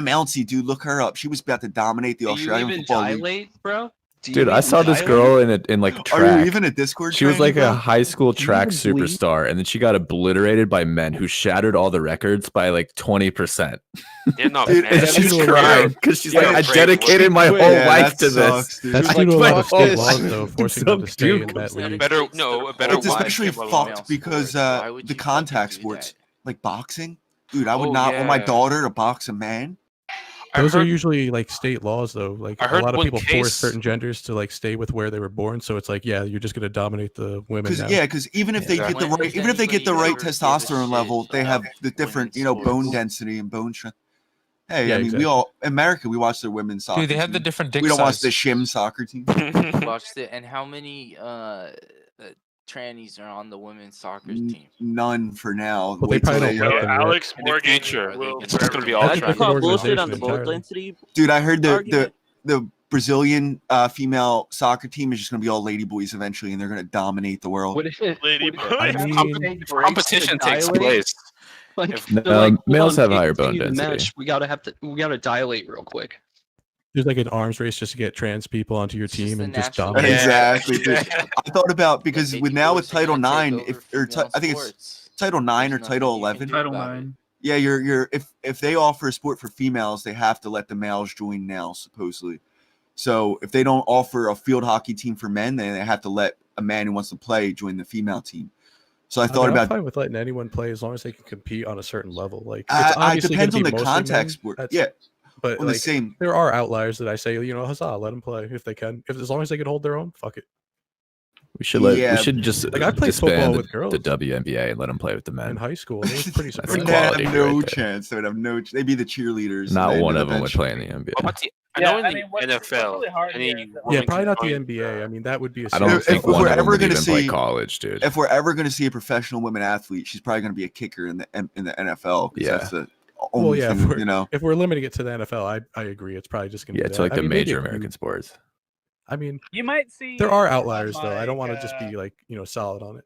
Speaker 1: Mouncey, dude, look her up. She was about to dominate the
Speaker 11: Do you
Speaker 1: Australian
Speaker 11: even
Speaker 1: football league.
Speaker 11: dilate, bro? Do you
Speaker 2: Dude, I
Speaker 11: even
Speaker 2: saw this
Speaker 11: dilate?
Speaker 2: girl in like
Speaker 1: Are
Speaker 2: track.
Speaker 1: you even a Discord
Speaker 2: She was
Speaker 1: tranny,
Speaker 2: like
Speaker 1: bro?
Speaker 2: a high school track
Speaker 1: even bleed?
Speaker 2: superstar, and then she got obliterated by men who shattered all the records by like 20%.
Speaker 22: They're not
Speaker 1: Dude,
Speaker 22: men.
Speaker 2: And
Speaker 1: that's
Speaker 2: she's
Speaker 1: just
Speaker 2: crying
Speaker 1: weird.
Speaker 2: because she's
Speaker 1: Yeah,
Speaker 2: like, I
Speaker 1: brave
Speaker 2: dedicated my whole
Speaker 1: Yeah,
Speaker 2: life
Speaker 1: that
Speaker 2: to
Speaker 1: sucks,
Speaker 2: this.
Speaker 1: dude.
Speaker 15: That's
Speaker 1: Like,
Speaker 15: due to a lot of
Speaker 1: fuck
Speaker 15: state
Speaker 1: this.
Speaker 15: laws, though, forcing them to stay in that league.
Speaker 22: Better, no, a better
Speaker 1: It's especially fucked because the contact sports, like boxing. Dude, I would
Speaker 22: Oh,
Speaker 1: not want my
Speaker 22: yeah.
Speaker 1: daughter to box a man.
Speaker 15: Those are usually like state laws, though. Like
Speaker 22: I
Speaker 15: a
Speaker 22: heard
Speaker 15: lot of
Speaker 22: one
Speaker 15: people force
Speaker 22: case-
Speaker 15: certain genders to like stay with where they were born. So it's like, yeah, you're just gonna dominate the women. Now.
Speaker 1: Because even if they get the right, even if they get the right testosterone level, they have the different, bone density and bone strength. Hey,
Speaker 15: Yeah,
Speaker 1: I mean,
Speaker 15: exactly.
Speaker 1: we all America, we watch their women's soccer.
Speaker 13: Dude, they have the
Speaker 1: team.
Speaker 13: different dick
Speaker 1: We don't watch
Speaker 13: size.
Speaker 1: the shim soccer team.
Speaker 19: Watched it, and how many trannies are on the women's soccer team?
Speaker 1: None for now.
Speaker 15: Well, they
Speaker 1: Wait till
Speaker 15: probably don't let them yet.
Speaker 10: Alex
Speaker 22: In the
Speaker 10: Morgan
Speaker 22: future,
Speaker 10: will
Speaker 22: it's just gonna be
Speaker 15: That's
Speaker 22: all
Speaker 15: a
Speaker 22: trannies.
Speaker 15: different
Speaker 8: bullshit on
Speaker 15: organization
Speaker 8: the bone
Speaker 15: entirely.
Speaker 8: density.
Speaker 1: Dude, I heard the
Speaker 8: argument.
Speaker 1: the Brazilian female soccer team is just gonna be all lady boys eventually, and they're gonna dominate the world.
Speaker 11: What if it?
Speaker 10: Lady
Speaker 11: what
Speaker 10: boy.
Speaker 15: I mean,
Speaker 22: Competition takes place.
Speaker 11: Like,
Speaker 2: No,
Speaker 11: they're like, hold
Speaker 2: males
Speaker 11: on,
Speaker 2: have
Speaker 11: to
Speaker 2: higher bone
Speaker 11: continue the
Speaker 2: density.
Speaker 11: match, we gotta dilate real quick.
Speaker 15: There's like an arms race just to get trans people onto your team and just
Speaker 19: national-
Speaker 15: dominate.
Speaker 1: Exactly. Dude.
Speaker 22: Yeah.
Speaker 1: I thought about because
Speaker 19: Baby
Speaker 1: with now with
Speaker 19: boys are
Speaker 1: Title
Speaker 19: gonna take
Speaker 1: IX,
Speaker 19: over female
Speaker 1: I think it's
Speaker 19: sports.
Speaker 1: Title IX or
Speaker 19: There's
Speaker 1: Title
Speaker 19: nothing you can
Speaker 1: 11.
Speaker 19: do
Speaker 4: Title
Speaker 19: about it.
Speaker 4: 9.
Speaker 1: Yeah, you're if they offer a sport for females, they have to let the males join now, supposedly. So if they don't offer a field hockey team for men, then they have to let a man who wants to play join the female team. So I thought
Speaker 15: I'm
Speaker 1: about
Speaker 15: fine with letting anyone play as long as they can compete on a certain level. Like it's
Speaker 1: it
Speaker 15: obviously
Speaker 1: depends
Speaker 15: gonna
Speaker 1: on
Speaker 15: be
Speaker 1: the
Speaker 15: mostly
Speaker 1: contact
Speaker 15: men,
Speaker 1: sport.
Speaker 15: that's-
Speaker 1: Yeah,
Speaker 15: but
Speaker 1: on
Speaker 15: like,
Speaker 1: the same.
Speaker 15: there are outliers that I say, huzzah, let them play if they can. If as long as they can hold their own, fuck it.
Speaker 2: We should let.
Speaker 1: Yeah.
Speaker 2: We should just
Speaker 15: Like, I played football
Speaker 2: disband
Speaker 15: with girls.
Speaker 2: the WNBA and let them play with the
Speaker 15: In
Speaker 2: men.
Speaker 15: high school, it was pretty
Speaker 2: That's
Speaker 15: surprising.
Speaker 1: They have
Speaker 2: equality
Speaker 1: no
Speaker 2: right there.
Speaker 1: chance. They would have no. They'd be the cheerleaders.
Speaker 2: Not
Speaker 1: and
Speaker 2: one
Speaker 1: they'd
Speaker 2: of them would
Speaker 1: bench.
Speaker 2: play in the NBA.
Speaker 22: What about the? I
Speaker 17: Yeah,
Speaker 22: know in
Speaker 17: I
Speaker 22: the
Speaker 17: mean, what's
Speaker 22: NFL,
Speaker 17: really hard
Speaker 22: any
Speaker 17: here is that-
Speaker 15: Yeah,
Speaker 22: woman
Speaker 15: probably
Speaker 22: can
Speaker 15: not the
Speaker 22: join,
Speaker 15: NBA. I mean, that would be a
Speaker 2: I don't
Speaker 1: If-
Speaker 2: think
Speaker 1: if
Speaker 2: one
Speaker 1: we're
Speaker 2: of them
Speaker 1: ever
Speaker 2: would
Speaker 1: gonna
Speaker 2: even play
Speaker 1: see-
Speaker 2: college, dude.
Speaker 1: If we're ever going to see a professional women athlete, she's probably going to be a kicker in the NFL. 'Cause
Speaker 2: Yeah.
Speaker 1: that's the
Speaker 15: Well,
Speaker 1: only
Speaker 15: yeah,
Speaker 1: thing.
Speaker 15: if we're limiting it to the NFL, I agree. It's probably just gonna
Speaker 2: Yeah,
Speaker 15: be
Speaker 2: to
Speaker 15: that.
Speaker 2: like
Speaker 15: I
Speaker 2: the
Speaker 15: mean, maybe
Speaker 2: major
Speaker 15: a few-
Speaker 2: American sports.
Speaker 15: I mean,
Speaker 17: You might see.
Speaker 15: there are
Speaker 17: on,
Speaker 15: outliers though. I don't want to
Speaker 17: like,
Speaker 15: just be like solid on it.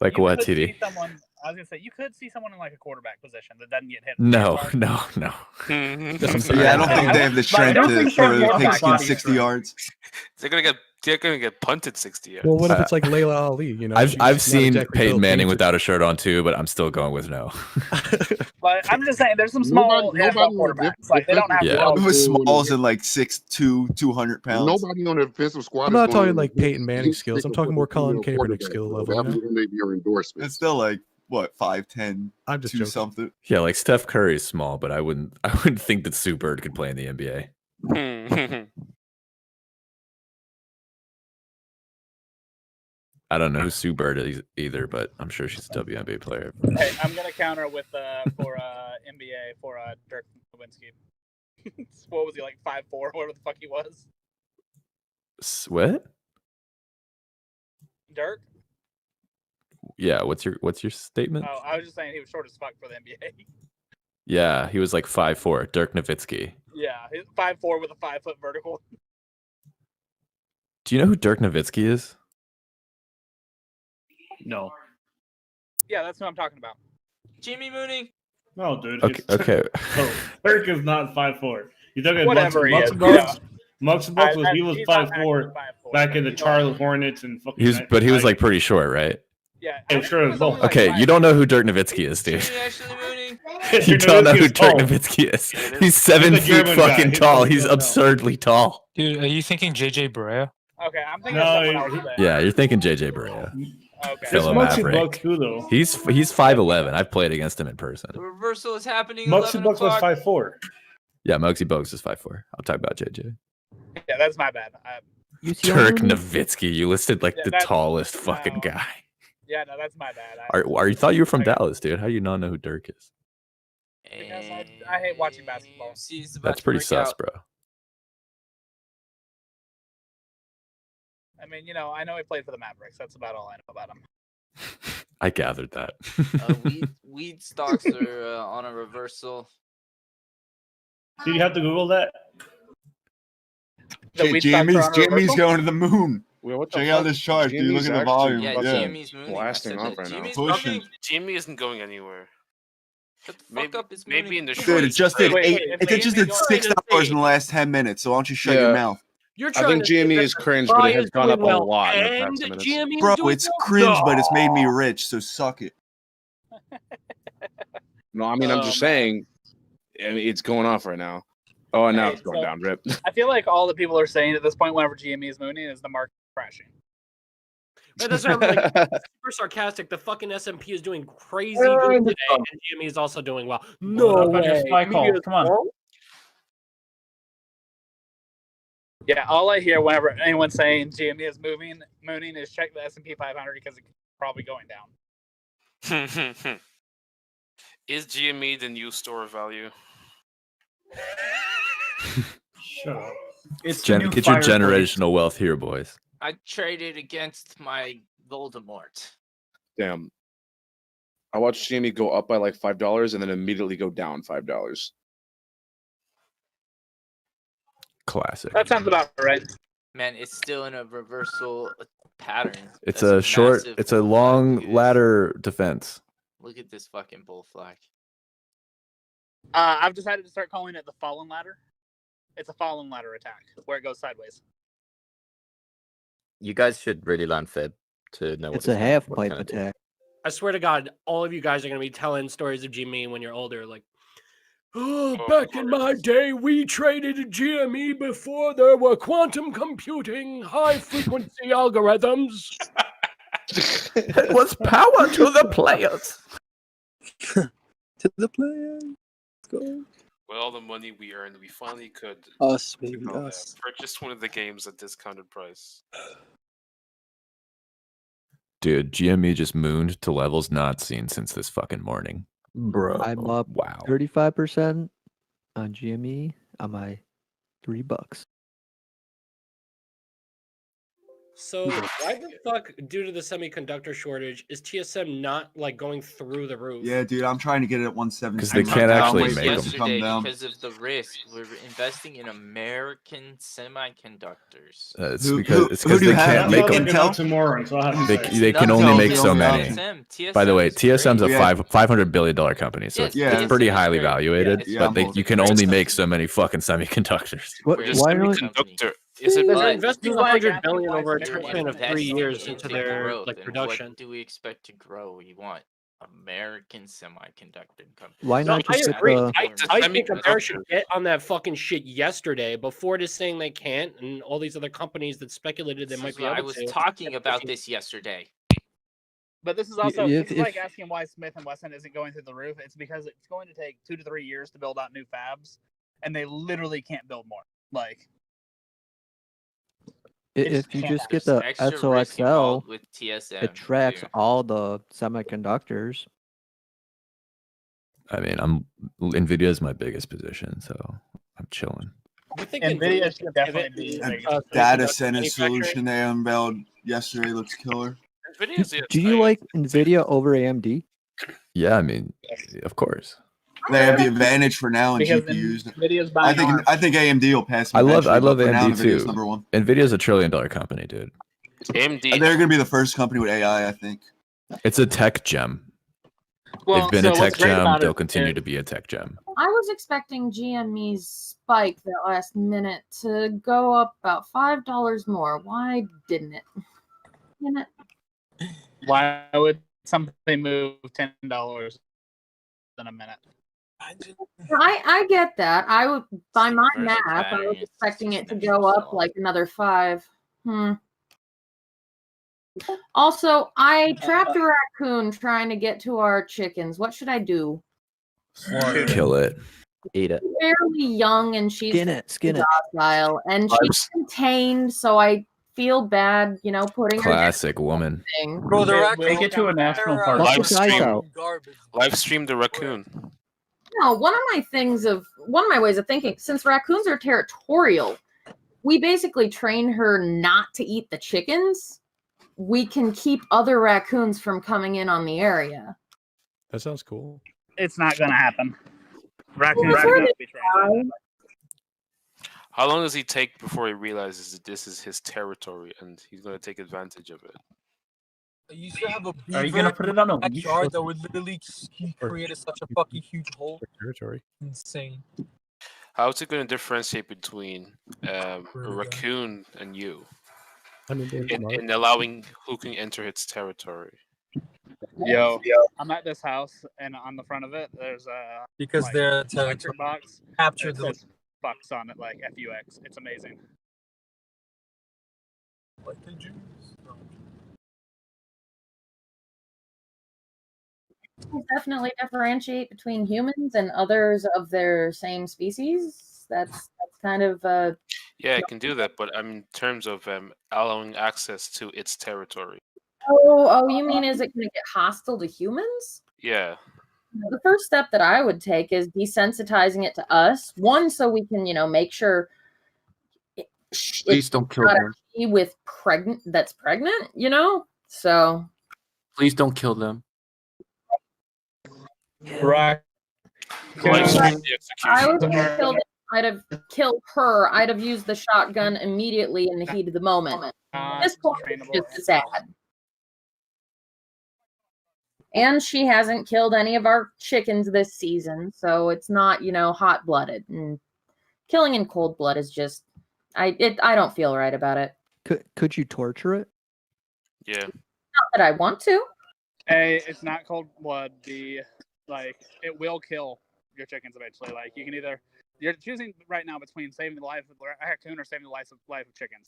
Speaker 2: Like
Speaker 17: you
Speaker 2: what,
Speaker 17: could
Speaker 2: TD?
Speaker 17: see someone. I was gonna say you could see someone in like a quarterback position that doesn't get hit.
Speaker 2: No,
Speaker 17: hard.
Speaker 2: no.
Speaker 1: Yeah, I don't think they have the strength
Speaker 17: don't
Speaker 1: to
Speaker 17: think
Speaker 1: throw
Speaker 17: they're
Speaker 1: take skin
Speaker 17: body
Speaker 1: 60
Speaker 17: strength.
Speaker 1: yards.
Speaker 22: They're gonna get punted 60 yards.
Speaker 15: Well, what if it's like Layla Ali?
Speaker 2: I've
Speaker 15: she's not
Speaker 2: seen
Speaker 15: exactly
Speaker 2: Peyton
Speaker 15: built
Speaker 2: Manning
Speaker 15: dangerous.
Speaker 2: without a shirt on too, but I'm still going with no.
Speaker 17: But I'm just saying, there's some small
Speaker 3: Nobody
Speaker 17: NFL quarterbacks. Like they don't have
Speaker 2: Yeah.
Speaker 17: to all.
Speaker 1: With smalls and like 6'2", 200 pounds.
Speaker 3: Nobody on the defensive squad.
Speaker 15: I'm
Speaker 3: is
Speaker 15: not
Speaker 3: gonna
Speaker 15: talking like Peyton Manning
Speaker 3: hit
Speaker 15: skills. I'm
Speaker 3: stick
Speaker 15: talking more
Speaker 3: with a
Speaker 15: Colin
Speaker 3: female
Speaker 15: Kaepernick
Speaker 3: quarterback,
Speaker 15: skill
Speaker 3: bro.
Speaker 15: level.
Speaker 3: That may be your endorsement.
Speaker 1: It's still like what 5'10",
Speaker 15: I'm just
Speaker 1: 2
Speaker 15: joking.
Speaker 1: something.
Speaker 2: Yeah, like Steph Curry is small, but I wouldn't think that Sue Bird could play in the NBA. I don't know who Sue Bird is either, but I'm sure she's a WNBA player.
Speaker 17: Hey, I'm gonna counter with for NBA for Dirk Nowitzki. What was he like 5'4", whatever the fuck he was?
Speaker 2: What?
Speaker 17: Dirk?
Speaker 2: Yeah, what's your statement?
Speaker 17: Oh, I was just saying he was short as fuck for the NBA.
Speaker 2: Yeah, he was like 5'4", Dirk Nowitzki.
Speaker 17: Yeah, he's 5'4" with a 5-foot vertical.
Speaker 2: Do you know who Dirk Nowitzki is?
Speaker 20: No.
Speaker 17: Yeah, that's what I'm talking about.
Speaker 19: Jimmy Mooney.
Speaker 20: No, dude.
Speaker 2: Okay, okay.
Speaker 20: No, Dirk is not 5'4". You talking
Speaker 17: Whatever he is,
Speaker 20: Mux
Speaker 17: yeah.
Speaker 20: Bucks was he was
Speaker 17: He's not
Speaker 20: 5'4"
Speaker 17: 5'4",
Speaker 20: back in the
Speaker 17: but
Speaker 20: Charlotte Hornets and fucking.
Speaker 2: He was like pretty short, right?
Speaker 17: Yeah,
Speaker 20: I'm sure as well.
Speaker 2: Okay, you don't know who Dirk Nowitzki is, dude.
Speaker 20: Dirk
Speaker 2: You don't know
Speaker 20: Nowitzki
Speaker 2: who
Speaker 20: is
Speaker 2: Dirk
Speaker 20: tall.
Speaker 2: Nowitzki is. He's 7
Speaker 20: He's a
Speaker 2: feet
Speaker 20: German guy.
Speaker 2: fucking
Speaker 20: He's
Speaker 2: tall.
Speaker 20: fucking
Speaker 2: He's
Speaker 20: tall.
Speaker 2: absurdly tall.
Speaker 12: Dude, are you thinking JJ Barea?
Speaker 17: Okay, I'm thinking of someone else then.
Speaker 2: Yeah, you're thinking JJ Barea.
Speaker 17: Okay.
Speaker 2: Fellow
Speaker 20: Muxy
Speaker 2: Maverick.
Speaker 20: Bucks too, though.
Speaker 2: He's 5'11". I've played against him in person.
Speaker 19: The reversal is happening.
Speaker 20: Muxy
Speaker 19: 11
Speaker 20: Bucks was
Speaker 19: o'clock.
Speaker 20: 5'4".
Speaker 2: Yeah, Muggsy Bogues is 5'4". I'll talk about JJ.
Speaker 17: Yeah, that's my bad.
Speaker 2: Dirk Nowitzki. You listed like
Speaker 17: Yeah,
Speaker 2: the
Speaker 17: that's-
Speaker 2: tallest fucking guy.
Speaker 17: Yeah, no, that's my bad.
Speaker 2: You thought you were from Dallas, dude. How do you not know who Dirk is?
Speaker 17: Because I hate watching basketball.
Speaker 2: That's pretty sus, bro.
Speaker 17: I mean, I know he played for the Mavericks. That's about all I know about him.
Speaker 2: I gathered that.
Speaker 19: Weed stocks are on a reversal.
Speaker 20: Did you have to Google that?
Speaker 1: Jamie's going to the moon.
Speaker 21: Wait, what the
Speaker 1: Check out
Speaker 21: fuck?
Speaker 1: this chart, dude. Look
Speaker 21: Jamie's
Speaker 1: at the
Speaker 21: actually
Speaker 1: volume.
Speaker 19: Yeah,
Speaker 1: Yeah.
Speaker 19: GME's moving.
Speaker 21: blasting
Speaker 19: I said
Speaker 21: off
Speaker 19: that.
Speaker 21: right now.
Speaker 19: GME's
Speaker 1: Pushing.
Speaker 19: coming.
Speaker 22: Jimmy isn't going anywhere.
Speaker 19: Shut the fuck up. It's
Speaker 22: Maybe in the
Speaker 1: Dude,
Speaker 22: short.
Speaker 1: it just did
Speaker 17: Wait,
Speaker 1: eight.
Speaker 17: if
Speaker 1: It just
Speaker 17: Jamie
Speaker 1: did
Speaker 17: going-
Speaker 1: $6 in the last 10 minutes. So why don't you shut your
Speaker 21: Yeah.
Speaker 1: mouth?
Speaker 18: You're
Speaker 21: I
Speaker 18: trying
Speaker 21: think
Speaker 18: to say
Speaker 21: GME
Speaker 18: that
Speaker 21: is
Speaker 18: the
Speaker 21: cringe, but
Speaker 18: Fry
Speaker 21: it has
Speaker 18: is
Speaker 21: gone up
Speaker 18: doing
Speaker 21: a
Speaker 18: well
Speaker 21: lot in the
Speaker 18: and
Speaker 21: past minutes.
Speaker 18: GME is
Speaker 1: Bro,
Speaker 18: doing
Speaker 1: it's
Speaker 18: well?
Speaker 1: cringe, but it's made me
Speaker 18: No.
Speaker 1: rich. So suck it.
Speaker 21: No, I mean I'm just saying. I mean, it's going off right now. Oh, and now
Speaker 17: Hey,
Speaker 21: it's going
Speaker 17: so-
Speaker 21: down. Rip.
Speaker 17: I feel like all the people are saying at this point, whenever GME is mooning, is the market crashing.
Speaker 18: But that's not like super sarcastic. The fucking S&P is doing crazy good today, and GME is also doing well. No
Speaker 4: Up on your
Speaker 18: way.
Speaker 4: spy call.
Speaker 18: Me as
Speaker 4: Come on.
Speaker 18: well?
Speaker 17: Yeah, all I hear whenever anyone's saying GME is mooning is check the S&P 500 because it's probably going down.
Speaker 22: Is GME the new store of value?
Speaker 20: Shut up.
Speaker 4: It's
Speaker 2: Get your generational wealth here, boys.
Speaker 19: I traded against my Voldemort.
Speaker 21: Damn. I watched Jamie go up by like $5 and then immediately go down $5.
Speaker 2: Classic.
Speaker 17: That sounds about right.
Speaker 19: Man, it's still in a reversal pattern.
Speaker 2: It's
Speaker 19: That's
Speaker 2: a short.
Speaker 19: massive
Speaker 2: It's a
Speaker 19: bull flag,
Speaker 2: long
Speaker 19: dude.
Speaker 2: ladder defense.
Speaker 19: Look at this fucking bull flag.
Speaker 17: I've decided to start calling it the fallen ladder. It's a fallen ladder attack where it goes sideways.
Speaker 6: You guys should really learn fib to know what
Speaker 14: It's a
Speaker 6: gonna-
Speaker 14: half
Speaker 6: what
Speaker 14: pipe
Speaker 6: gonna do.
Speaker 14: attack.
Speaker 18: I swear to God, all of you guys are going to be telling stories of GME when you're older. Like, oh, back in my day, we traded GME before there were quantum computing, high frequency algorithms.
Speaker 2: It was power to the players.
Speaker 8: To the players. Let's go.
Speaker 22: With all the money we earned, we finally could
Speaker 8: Us, baby, us.
Speaker 22: purchase one of the games at discounted price.
Speaker 2: Dude, GME just mooned to levels not seen since this fucking morning. Bro.
Speaker 14: I'm up
Speaker 2: Wow.
Speaker 14: 35% on GME on my $3.
Speaker 18: So why the fuck, due to the semiconductor shortage, is TSM not like going through the roof?
Speaker 1: Yeah, dude, I'm trying to get it at 170.
Speaker 2: 'Cause they can't actually make them.
Speaker 19: Yesterday, because of the risk, we're investing in American semiconductors.
Speaker 2: It's
Speaker 1: Who-
Speaker 2: because
Speaker 1: who-
Speaker 2: it's
Speaker 1: who
Speaker 2: because
Speaker 1: do
Speaker 2: they
Speaker 1: you have?
Speaker 2: can't make them.
Speaker 20: Intel tomorrow, so I have to say.
Speaker 2: They can
Speaker 19: Intel's
Speaker 2: only
Speaker 19: the
Speaker 2: make so
Speaker 19: only
Speaker 2: many.
Speaker 19: option.
Speaker 2: By the way, TSM's a
Speaker 1: Yeah.
Speaker 2: $500 billion company, so
Speaker 19: Yeah,
Speaker 2: it's,
Speaker 1: yeah.
Speaker 2: it's pretty
Speaker 19: TSM is
Speaker 2: highly
Speaker 19: great.
Speaker 2: valuated.
Speaker 19: Yeah,
Speaker 2: but you can only make so many fucking semiconductors.
Speaker 14: What,
Speaker 19: We're
Speaker 14: why
Speaker 19: a
Speaker 14: don't
Speaker 22: Semiconductor. Is it
Speaker 18: They're
Speaker 19: But
Speaker 18: investing
Speaker 17: Just like
Speaker 18: $100 billion over a
Speaker 17: Apple
Speaker 18: time span of 3
Speaker 19: investing
Speaker 18: years into their
Speaker 19: growth,
Speaker 18: like
Speaker 19: and
Speaker 18: production.
Speaker 19: What do we expect to grow? We want American semiconductor companies.
Speaker 14: Why
Speaker 18: No,
Speaker 14: not
Speaker 18: I
Speaker 14: just put
Speaker 18: agree.
Speaker 14: the
Speaker 18: I think America should get on that fucking shit yesterday before it is saying they can't, and all these other companies that speculated they
Speaker 19: This
Speaker 18: might
Speaker 19: is
Speaker 18: be
Speaker 19: what
Speaker 18: able
Speaker 19: I was
Speaker 18: to.
Speaker 19: talking about this yesterday.
Speaker 17: But this is also
Speaker 14: if-
Speaker 17: this is like
Speaker 14: if-
Speaker 17: asking why Smith and Wesson isn't going through the roof. It's because it's going to take 2 to 3 years to build out new fabs, and they literally can't build more. Like,
Speaker 14: If you
Speaker 17: can't
Speaker 14: just get
Speaker 19: There's
Speaker 14: the
Speaker 19: extra risk
Speaker 14: XOXL,
Speaker 19: involved with TSM.
Speaker 14: it tracks
Speaker 19: too.
Speaker 14: all the semiconductors.
Speaker 2: I mean, Nvidia's my biggest position, so I'm chilling.
Speaker 18: You think
Speaker 17: NVIDIA should definitely be
Speaker 1: The data center solution they unveiled yesterday looks killer.
Speaker 22: NVIDIA's the
Speaker 14: Do you like Nvidia over AMD?
Speaker 2: Yeah, I mean, of course.
Speaker 1: They have the advantage for now in
Speaker 17: Because
Speaker 1: GPUs.
Speaker 17: NVIDIA's
Speaker 1: I
Speaker 17: buying
Speaker 1: think AMD will pass them.
Speaker 2: I
Speaker 1: eventually,
Speaker 2: love
Speaker 1: but for now,
Speaker 2: AMD
Speaker 1: NVIDIA's
Speaker 2: too.
Speaker 1: number one.
Speaker 2: Nvidia's a $1 trillion company, dude.
Speaker 22: AMD.
Speaker 1: They're going to be the first company with AI, I think.
Speaker 2: It's a tech gem.
Speaker 17: Well,
Speaker 2: They've been
Speaker 17: so
Speaker 2: a tech
Speaker 17: what's great
Speaker 2: gem.
Speaker 17: about
Speaker 2: They'll
Speaker 17: it
Speaker 2: continue
Speaker 17: is-
Speaker 2: to be a tech gem.
Speaker 9: I was expecting GME's spike that last minute to go up about $5 more. Why didn't it? Damn it.
Speaker 17: Why would something move $10 in a minute?
Speaker 9: I get that. I would, by my
Speaker 19: Versus
Speaker 9: math, I
Speaker 19: battery,
Speaker 9: was
Speaker 19: it's
Speaker 9: expecting it to
Speaker 19: expensive
Speaker 9: go
Speaker 19: to
Speaker 9: up
Speaker 19: sell.
Speaker 9: like another 5. Also, I trapped a raccoon trying to get to our chickens. What should I do?
Speaker 2: Kill it.
Speaker 6: Eat it.
Speaker 9: Fairly young and she's
Speaker 14: Skin it.
Speaker 9: docile, and she's contained, so I feel bad, putting her
Speaker 2: Classic woman.
Speaker 9: down.
Speaker 17: Bro, make it to a national park.
Speaker 22: Live stream the raccoon.
Speaker 9: No, one of my ways of thinking, since raccoons are territorial, we basically train her not to eat the chickens. We can keep other raccoons from coming in on the area.
Speaker 15: That sounds cool.
Speaker 17: It's not going to happen. Raccoons
Speaker 9: Well,
Speaker 17: are
Speaker 9: it's
Speaker 17: going to be trained.
Speaker 22: How long does he take before he realizes that this is his territory and he's going to take advantage of it?
Speaker 24: I used to have a beaver
Speaker 4: Are you gonna put it on a leash?
Speaker 24: backyard that would literally he created such a fucking huge hole.
Speaker 15: Territory.
Speaker 24: Insane.
Speaker 22: How is it going to differentiate between a raccoon and you
Speaker 15: I mean, they're smart.
Speaker 22: in allowing who can enter its territory?
Speaker 17: Yo, I'm at this house, and on the front of it, there's a
Speaker 24: Because they're
Speaker 17: electric box.
Speaker 24: captured
Speaker 17: It says "fucks" on it, like FUX. It's amazing.
Speaker 24: like the Jews.
Speaker 9: Definitely differentiate between humans and others of their same species. That's kind of
Speaker 22: Yeah, it can do that, but in terms of allowing access to its territory.
Speaker 9: Oh, you mean is it going to get hostile to humans?
Speaker 22: Yeah.
Speaker 9: The first step that I would take is desensitizing it to us. One, so we can, make sure
Speaker 7: Please don't kill
Speaker 9: not
Speaker 7: them.
Speaker 9: a with that's pregnant, So
Speaker 7: Please don't kill them.
Speaker 17: Right.
Speaker 22: Live stream the
Speaker 9: I
Speaker 22: execution.
Speaker 9: would have killed. I'd have killed her. I'd have used the shotgun immediately in the heat of the moment. At this point, it's just sad. And she hasn't killed any of our chickens this season, so it's not, hot-blooded. And killing in cold blood is just, I don't feel right about it.
Speaker 14: Could you torture it?
Speaker 22: Yeah.
Speaker 9: Not that I want to.
Speaker 17: A, it's not cold blood. B, it will kill your chickens eventually. You're choosing right now between saving the life of a raccoon or saving the life of chickens.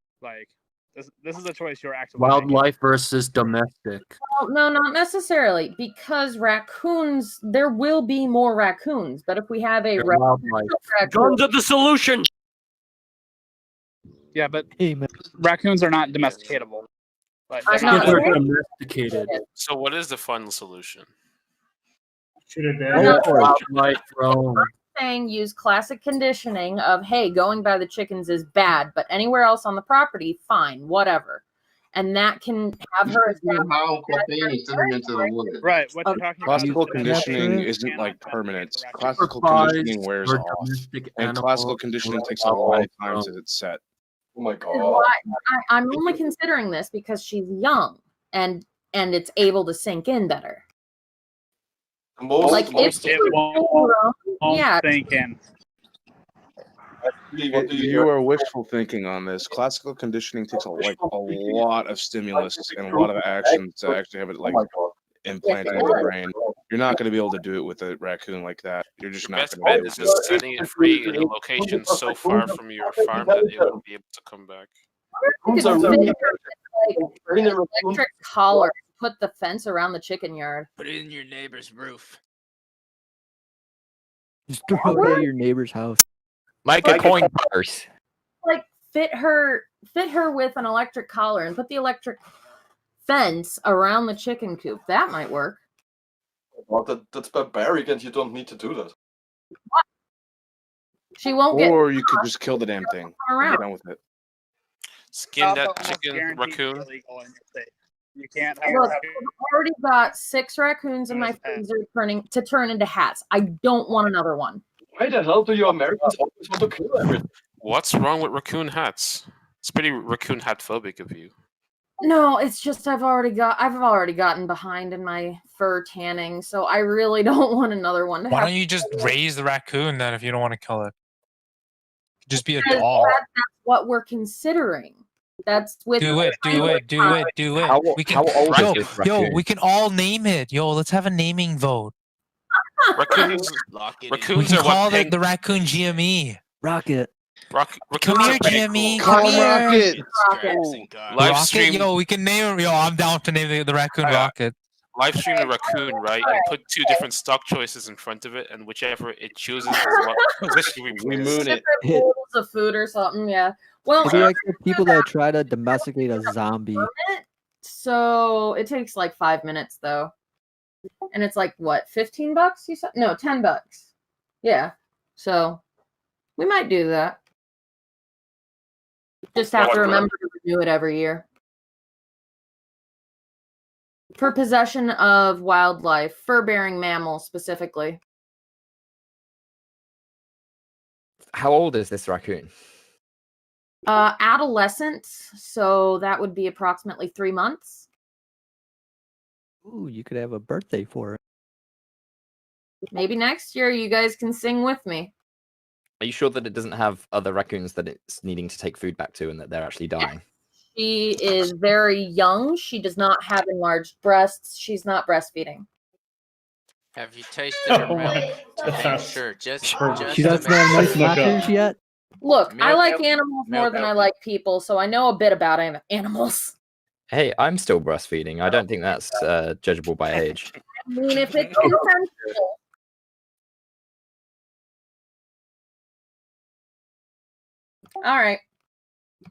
Speaker 17: This is a choice you're actually making.
Speaker 7: Wildlife versus domestic.
Speaker 9: Well, no, not necessarily, because raccoons, there will be more raccoons. But if we have a
Speaker 7: Wildlife.
Speaker 9: raccoon,
Speaker 18: Guns are the solution.
Speaker 17: Yeah, but raccoons are not domesticatable. Like,
Speaker 9: I'm
Speaker 17: they're
Speaker 9: not
Speaker 17: not-
Speaker 7: They're domesticated.
Speaker 22: So what is the final solution?
Speaker 20: Shoot it
Speaker 9: I'm not
Speaker 20: down.
Speaker 7: Wildlife roam.
Speaker 9: saying use classic conditioning of, hey, going by the chickens is bad, but anywhere else on the property, fine, whatever. And that can have her.
Speaker 3: How campaign is sending into the woods.
Speaker 17: Right. What you're talking about
Speaker 21: Classical
Speaker 17: is
Speaker 21: conditioning
Speaker 17: domestic
Speaker 21: isn't like
Speaker 17: cannot
Speaker 21: permanent.
Speaker 17: domesticate
Speaker 21: Classical
Speaker 7: Supervised
Speaker 21: conditioning wears
Speaker 7: for
Speaker 21: off,
Speaker 7: domestic
Speaker 21: and classical
Speaker 7: animals
Speaker 21: conditioning
Speaker 7: or
Speaker 21: takes a long time
Speaker 7: wild
Speaker 21: to it's set.
Speaker 5: Oh my
Speaker 9: Is
Speaker 5: god.
Speaker 9: why I'm only considering this because she's young and it's able to sink in better. Like if she
Speaker 17: it
Speaker 9: was
Speaker 17: won't
Speaker 9: yeah,
Speaker 17: sink in.
Speaker 5: What do you
Speaker 21: You are wishful thinking on this. Classical conditioning takes a lot of stimulus and a lot of actions to actually have it implanted in the brain. You're not going to be able to do it with a raccoon like that. You're just not
Speaker 22: Best
Speaker 21: going to be
Speaker 22: bet
Speaker 21: able
Speaker 22: is
Speaker 21: to.
Speaker 22: just setting it free in a location so far from your farm that it won't be able to come back.
Speaker 9: you could fit her in, like electric collar put the fence around the chicken yard.
Speaker 6: Put it in your neighbor's roof.
Speaker 14: Just throw it at your neighbor's house.
Speaker 6: Like a coin purse.
Speaker 9: Like fit her with an electric collar and put the electric fence around the chicken coop. That might work.
Speaker 5: Well, that's barbaric, and you don't need to do that.
Speaker 9: She won't get.
Speaker 21: Or you could just kill the damn thing. And be done with it.
Speaker 22: Skin that
Speaker 17: Also, almost
Speaker 22: chicken
Speaker 17: guaranteed
Speaker 22: raccoon.
Speaker 17: illegal in your state. You can't have
Speaker 9: Look, I've already got 6 raccoons in my freezer turn into hats. I don't want another one.
Speaker 5: Why the hell do you Americans always want to kill everything?
Speaker 22: What's wrong with raccoon hats? It's pretty raccoon hat phobic of you.
Speaker 9: No, it's just I've already gotten behind in my fur tanning, so I really don't want another one.
Speaker 12: Why don't you just raise the raccoon then if you don't want to kill it? Just be a
Speaker 9: Because
Speaker 12: dog.
Speaker 9: that's what we're considering. That's with
Speaker 12: Do it.
Speaker 6: How
Speaker 12: We can,
Speaker 6: old is this raccoon?
Speaker 12: we can all name it. Yo, let's have a naming vote.
Speaker 22: Raccoons,
Speaker 12: We
Speaker 22: raccoons
Speaker 12: can
Speaker 22: are
Speaker 12: call
Speaker 22: what
Speaker 12: the raccoon GME.
Speaker 14: Rocket.
Speaker 22: Come
Speaker 12: Come here, GME. Come here.
Speaker 22: Live
Speaker 12: Rocket,
Speaker 22: stream,
Speaker 12: yo, we can name him. Yo, I'm down to name the raccoon Rocket.
Speaker 22: live stream the raccoon, right? And put 2 different stock choices in front of it, and whichever it chooses is what position we place.
Speaker 9: different bowls of food or something. Yeah. Well,
Speaker 14: It'd be like the people that try to domesticate a zombie.
Speaker 9: so it takes like 5 minutes though, and it's like what, $15? You said no, $10. Yeah. So we might do that. Just have to remember to renew it every year. For possession of wildlife, fur-bearing mammals specifically.
Speaker 6: How old is this raccoon?
Speaker 9: Adolescent, so that would be approximately 3 months.
Speaker 14: Ooh, you could have a birthday for it.
Speaker 9: Maybe next year you guys can sing with me.
Speaker 6: Are you sure that it doesn't have other raccoons that it's needing to take food back to and that they're actually dying?
Speaker 9: She is very young. She does not have enlarged breasts. She's not breastfeeding.
Speaker 19: Have you tasted her milk to make sure? Just
Speaker 14: She doesn't have nice knockers yet?
Speaker 9: Look, I
Speaker 19: Milk-
Speaker 9: like animals more
Speaker 19: milk
Speaker 9: than I
Speaker 19: out.
Speaker 9: like people, so I know a bit about animals.
Speaker 6: Hey, I'm still breastfeeding. I don't think that's judgeable by age.
Speaker 9: I mean, if it's consensual. All right.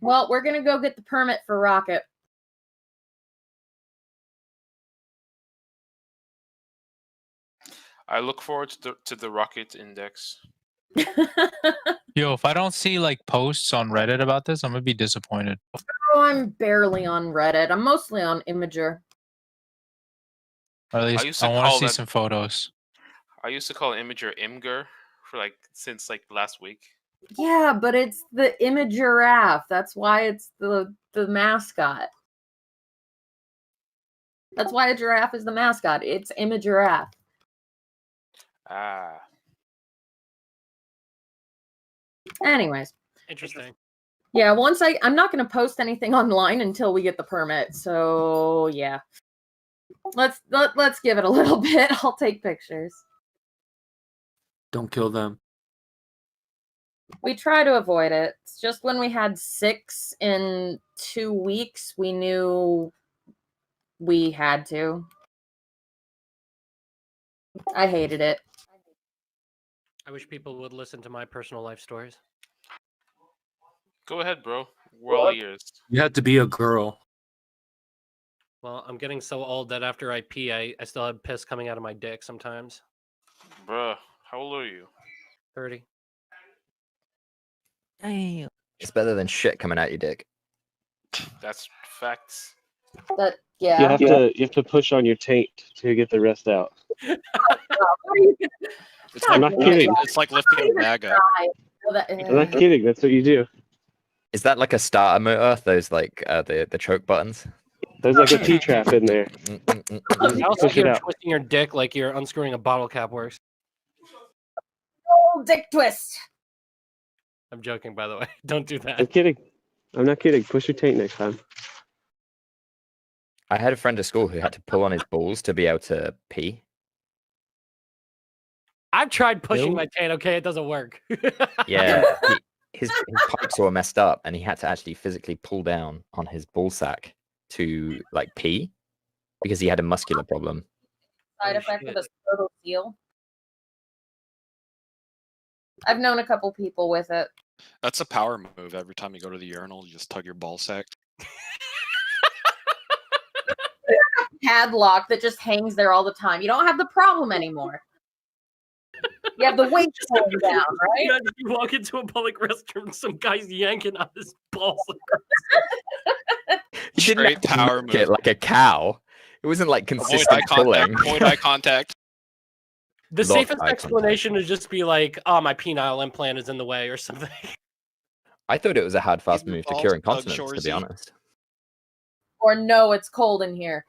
Speaker 9: Well, we're gonna go get the permit for Rocket.
Speaker 22: I look forward to the rocket index.
Speaker 12: Yo, if I don't see like posts on Reddit about this, I'm gonna be disappointed.
Speaker 9: Oh, I'm barely on Reddit. I'm mostly on Imager.
Speaker 12: Or at
Speaker 22: used
Speaker 12: least
Speaker 22: to
Speaker 12: I want to
Speaker 22: call
Speaker 12: see
Speaker 22: that-
Speaker 12: some photos.
Speaker 22: I used to call Imager Imgur for since last week.
Speaker 9: Yeah, but it's the Imagiraffe. That's why it's the mascot. That's why a giraffe is the mascot. It's Imagiraffe.
Speaker 22: Ah.
Speaker 9: Anyways,
Speaker 18: Interesting.
Speaker 9: yeah. I'm not going to post anything online until we get the permit. So yeah, let's give it a little bit. I'll take pictures.
Speaker 7: Don't kill them.
Speaker 9: We try to avoid it. It's just when we had 6 in 2 weeks, we knew we had to. I hated it.
Speaker 18: I wish people would listen to my personal life stories.
Speaker 22: Go ahead, bro. We're all ears.
Speaker 7: You had to be a girl.
Speaker 18: Well, I'm getting so old that after I pee, I still have piss coming out of my dick sometimes.
Speaker 22: Bruh, how old are you?
Speaker 18: 30.
Speaker 14: Damn.
Speaker 6: It's better than shit coming out your dick.
Speaker 22: That's facts.
Speaker 9: But
Speaker 10: You
Speaker 9: yeah.
Speaker 10: have to push on your taint to get the rest out.
Speaker 9: It's
Speaker 10: I'm not kidding.
Speaker 13: It's like lifting a bag up.
Speaker 10: I'm not kidding. That's what you do.
Speaker 6: Is that like a starter motor? Those the choke buttons?
Speaker 10: There's like a T-trap in there.
Speaker 18: How
Speaker 10: Push it
Speaker 18: you're
Speaker 10: out.
Speaker 18: twisting your dick like you're unscrewing a bottle cap works.
Speaker 9: Oh, dick twist.
Speaker 18: I'm joking, by the way. Don't do that.
Speaker 10: I'm kidding. I'm not kidding. Push your taint next time.
Speaker 6: I had a friend at school who had to pull on his balls to be able to pee.
Speaker 18: I've tried pushing
Speaker 6: Nope.
Speaker 18: my taint. Okay, it doesn't work.
Speaker 6: Yeah, his pipes were messed up, and he had to actually physically pull down on his ball sack to like pee. because he had a muscular problem.
Speaker 9: Side effect of a scrotal seal. I've known a couple people with it.
Speaker 11: That's a power move. Every time you go to the urinal, you just tug your ball sack.
Speaker 9: Padlock that just hangs there all the time. You don't have the problem anymore. You have the weight pulling down, right?
Speaker 18: Imagine you walk into a public restroom, some guy's yanking on his balls.
Speaker 6: He didn't
Speaker 11: Straight
Speaker 6: have to
Speaker 11: power
Speaker 6: milk it
Speaker 11: move.
Speaker 6: like a cow. It wasn't like
Speaker 11: Avoid
Speaker 6: consistent
Speaker 11: eye contact.
Speaker 6: pulling.
Speaker 11: Avoid eye contact.
Speaker 18: The
Speaker 6: Lock
Speaker 18: safest
Speaker 6: eye
Speaker 18: explanation is just be like, "Oh, my penile implant is in the way" or something.
Speaker 6: I thought it was a hard, fast
Speaker 11: Your
Speaker 6: move to
Speaker 11: balls
Speaker 6: cure
Speaker 11: plug
Speaker 6: incontinence, to be
Speaker 11: Shorzy.
Speaker 6: honest.
Speaker 9: Or no, it's cold in here.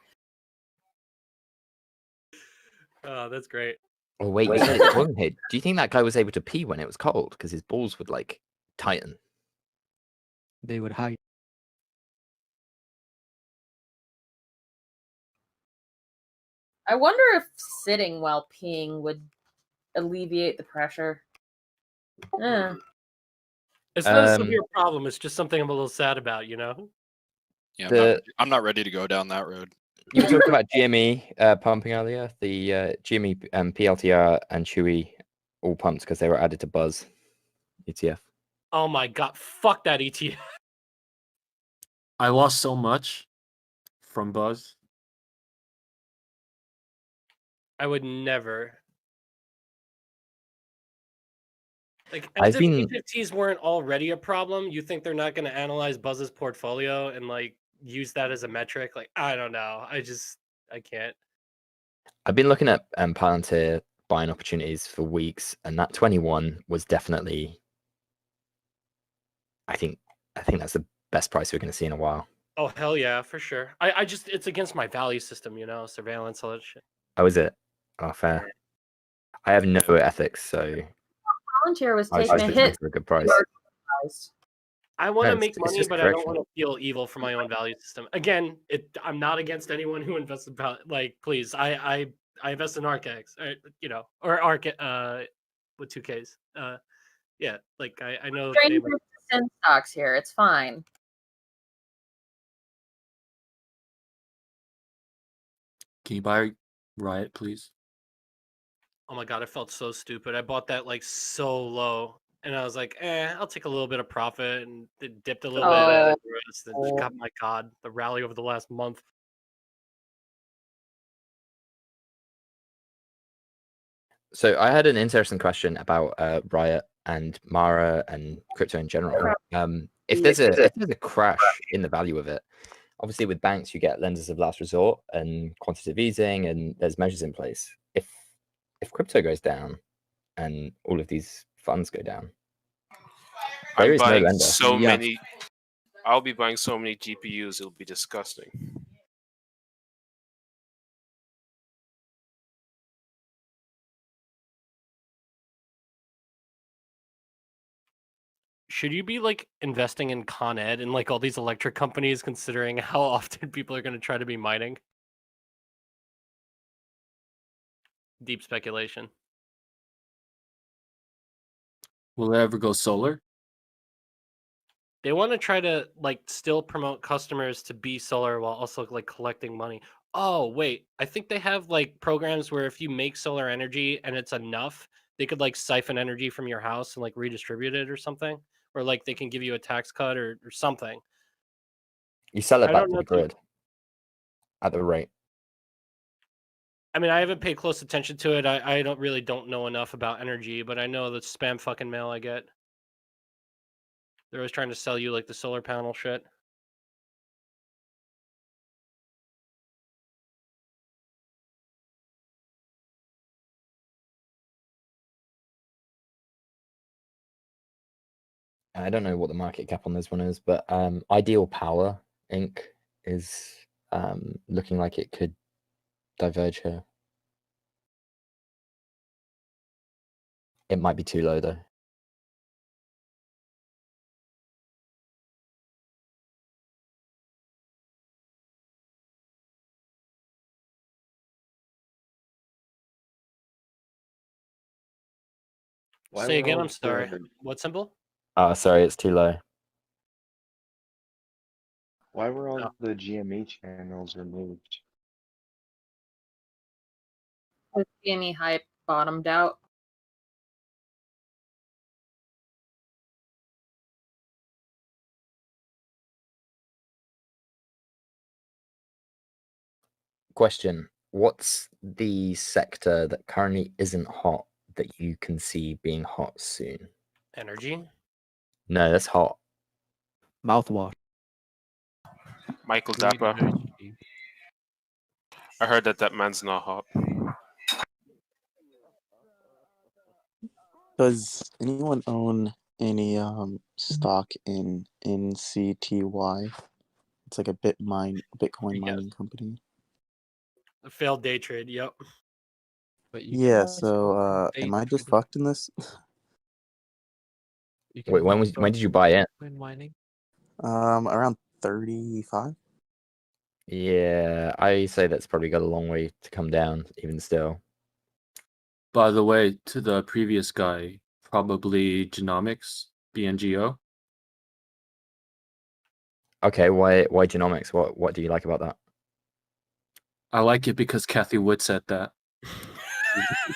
Speaker 18: Oh, that's great.
Speaker 6: Oh wait, you said it's cold here. Do you think that guy was able to pee when it was cold? Because his balls would like tighten.
Speaker 14: They would hide.
Speaker 9: I wonder if sitting while peeing would alleviate the pressure. Eh.
Speaker 18: It's not a severe problem. It's just something I'm a little sad about, you know.
Speaker 11: Yeah, I'm not ready to go down that road.
Speaker 6: You were talking about GME pumping earlier. The GME, PLTR, and Chewy all pumped because they were added to Buzz ETF.
Speaker 18: Oh my god, fuck that ETF.
Speaker 7: I lost so much from Buzz.
Speaker 18: I would never. Like,
Speaker 6: I've
Speaker 18: as if
Speaker 6: been-
Speaker 18: ETFs weren't already a problem, you think they're not going to analyze Buzz's portfolio and like use that as a metric? Like, I don't know. I can't.
Speaker 6: I've been looking at Palantir buying opportunities for weeks, and that 21 was definitely. I think that's the best price we're going to see in a while.
Speaker 18: Oh hell yeah, for sure. I just it's against my value system, you know, surveillance, all that shit.
Speaker 6: Oh, is it? Oh, fair. I have no ethics, so
Speaker 9: Palantir was
Speaker 6: I was
Speaker 9: taking a
Speaker 6: just looking
Speaker 9: hit.
Speaker 6: for a good price.
Speaker 18: I want to
Speaker 6: No,
Speaker 18: make
Speaker 6: it's
Speaker 18: money,
Speaker 6: just
Speaker 18: but I don't
Speaker 6: correction.
Speaker 18: want to feel evil for my own value system. Again, I'm not against anyone who invests in like, please. I invest in ARKX, you know, or ARK with 2Ks. Yeah, like I know.
Speaker 9: Strangers to sin stocks here. It's fine.
Speaker 7: Can you buy Riot, please?
Speaker 18: Oh my god, I felt so stupid. I bought that like so low, and I was like, I'll take a little bit of profit, and it dipped a little bit. And God, my god, the rally over the last month.
Speaker 6: So I had an interesting question about Riot and Mara and crypto in general. If there's a crash in the value of it, obviously with banks you get lenders of last resort and quantitative easing, and there's measures in place. If crypto goes down and all of these funds go down, there
Speaker 11: I'm
Speaker 6: is no
Speaker 11: buying
Speaker 6: lender.
Speaker 11: so many. I'll be buying so many GPUs. It'll be disgusting.
Speaker 18: Should you be like investing in Con Ed and like all these electric companies, considering how often people are going to try to be mining? Deep speculation.
Speaker 7: Will it ever go solar?
Speaker 18: They want to try to like still promote customers to be solar while also like collecting money. Oh, wait. I think they have like programs where if you make solar energy and it's enough, they could like siphon energy from your house and like redistribute it or something. Or like they can give you a tax cut or something.
Speaker 6: You sell it
Speaker 18: I
Speaker 6: back
Speaker 18: don't
Speaker 6: to
Speaker 18: know
Speaker 6: the
Speaker 18: if
Speaker 6: grid at the rate.
Speaker 18: I mean, I haven't paid close attention to it. I don't know enough about energy, but I know the spam fucking mail I get. They're always trying to sell you like the solar panel shit.
Speaker 6: I don't know what the market cap on this one is, but Ideal Power Inc. is looking like it could diverge here. It might be too low though.
Speaker 18: Say again, I'm sorry. What symbol?
Speaker 6: Sorry, it's too low.
Speaker 13: Why were all the GME channels removed?
Speaker 9: Has GME hype bottomed out?
Speaker 6: Question: what's the sector that currently isn't hot that you can see being hot soon?
Speaker 18: Energy.
Speaker 6: No, that's hot.
Speaker 14: Mouthwash.
Speaker 11: Michael
Speaker 12: Green
Speaker 11: Dapper.
Speaker 12: energy.
Speaker 11: I heard that man's not hot.
Speaker 8: Does anyone own any stock in NCTY? It's like a Bitcoin mining company.
Speaker 18: A failed day trade. Yep.
Speaker 12: But
Speaker 8: Yeah, so am I just fucked in this?
Speaker 6: Wait, when did you buy it?
Speaker 12: Bitcoin mining?
Speaker 8: Around 35.
Speaker 6: Yeah, I say that's probably got a long way to come down, even still.
Speaker 7: By the way, to the previous guy, probably genomics, BNGO.
Speaker 6: Okay, why genomics? What do you like about that?
Speaker 7: I like it because Kathy Wood said that.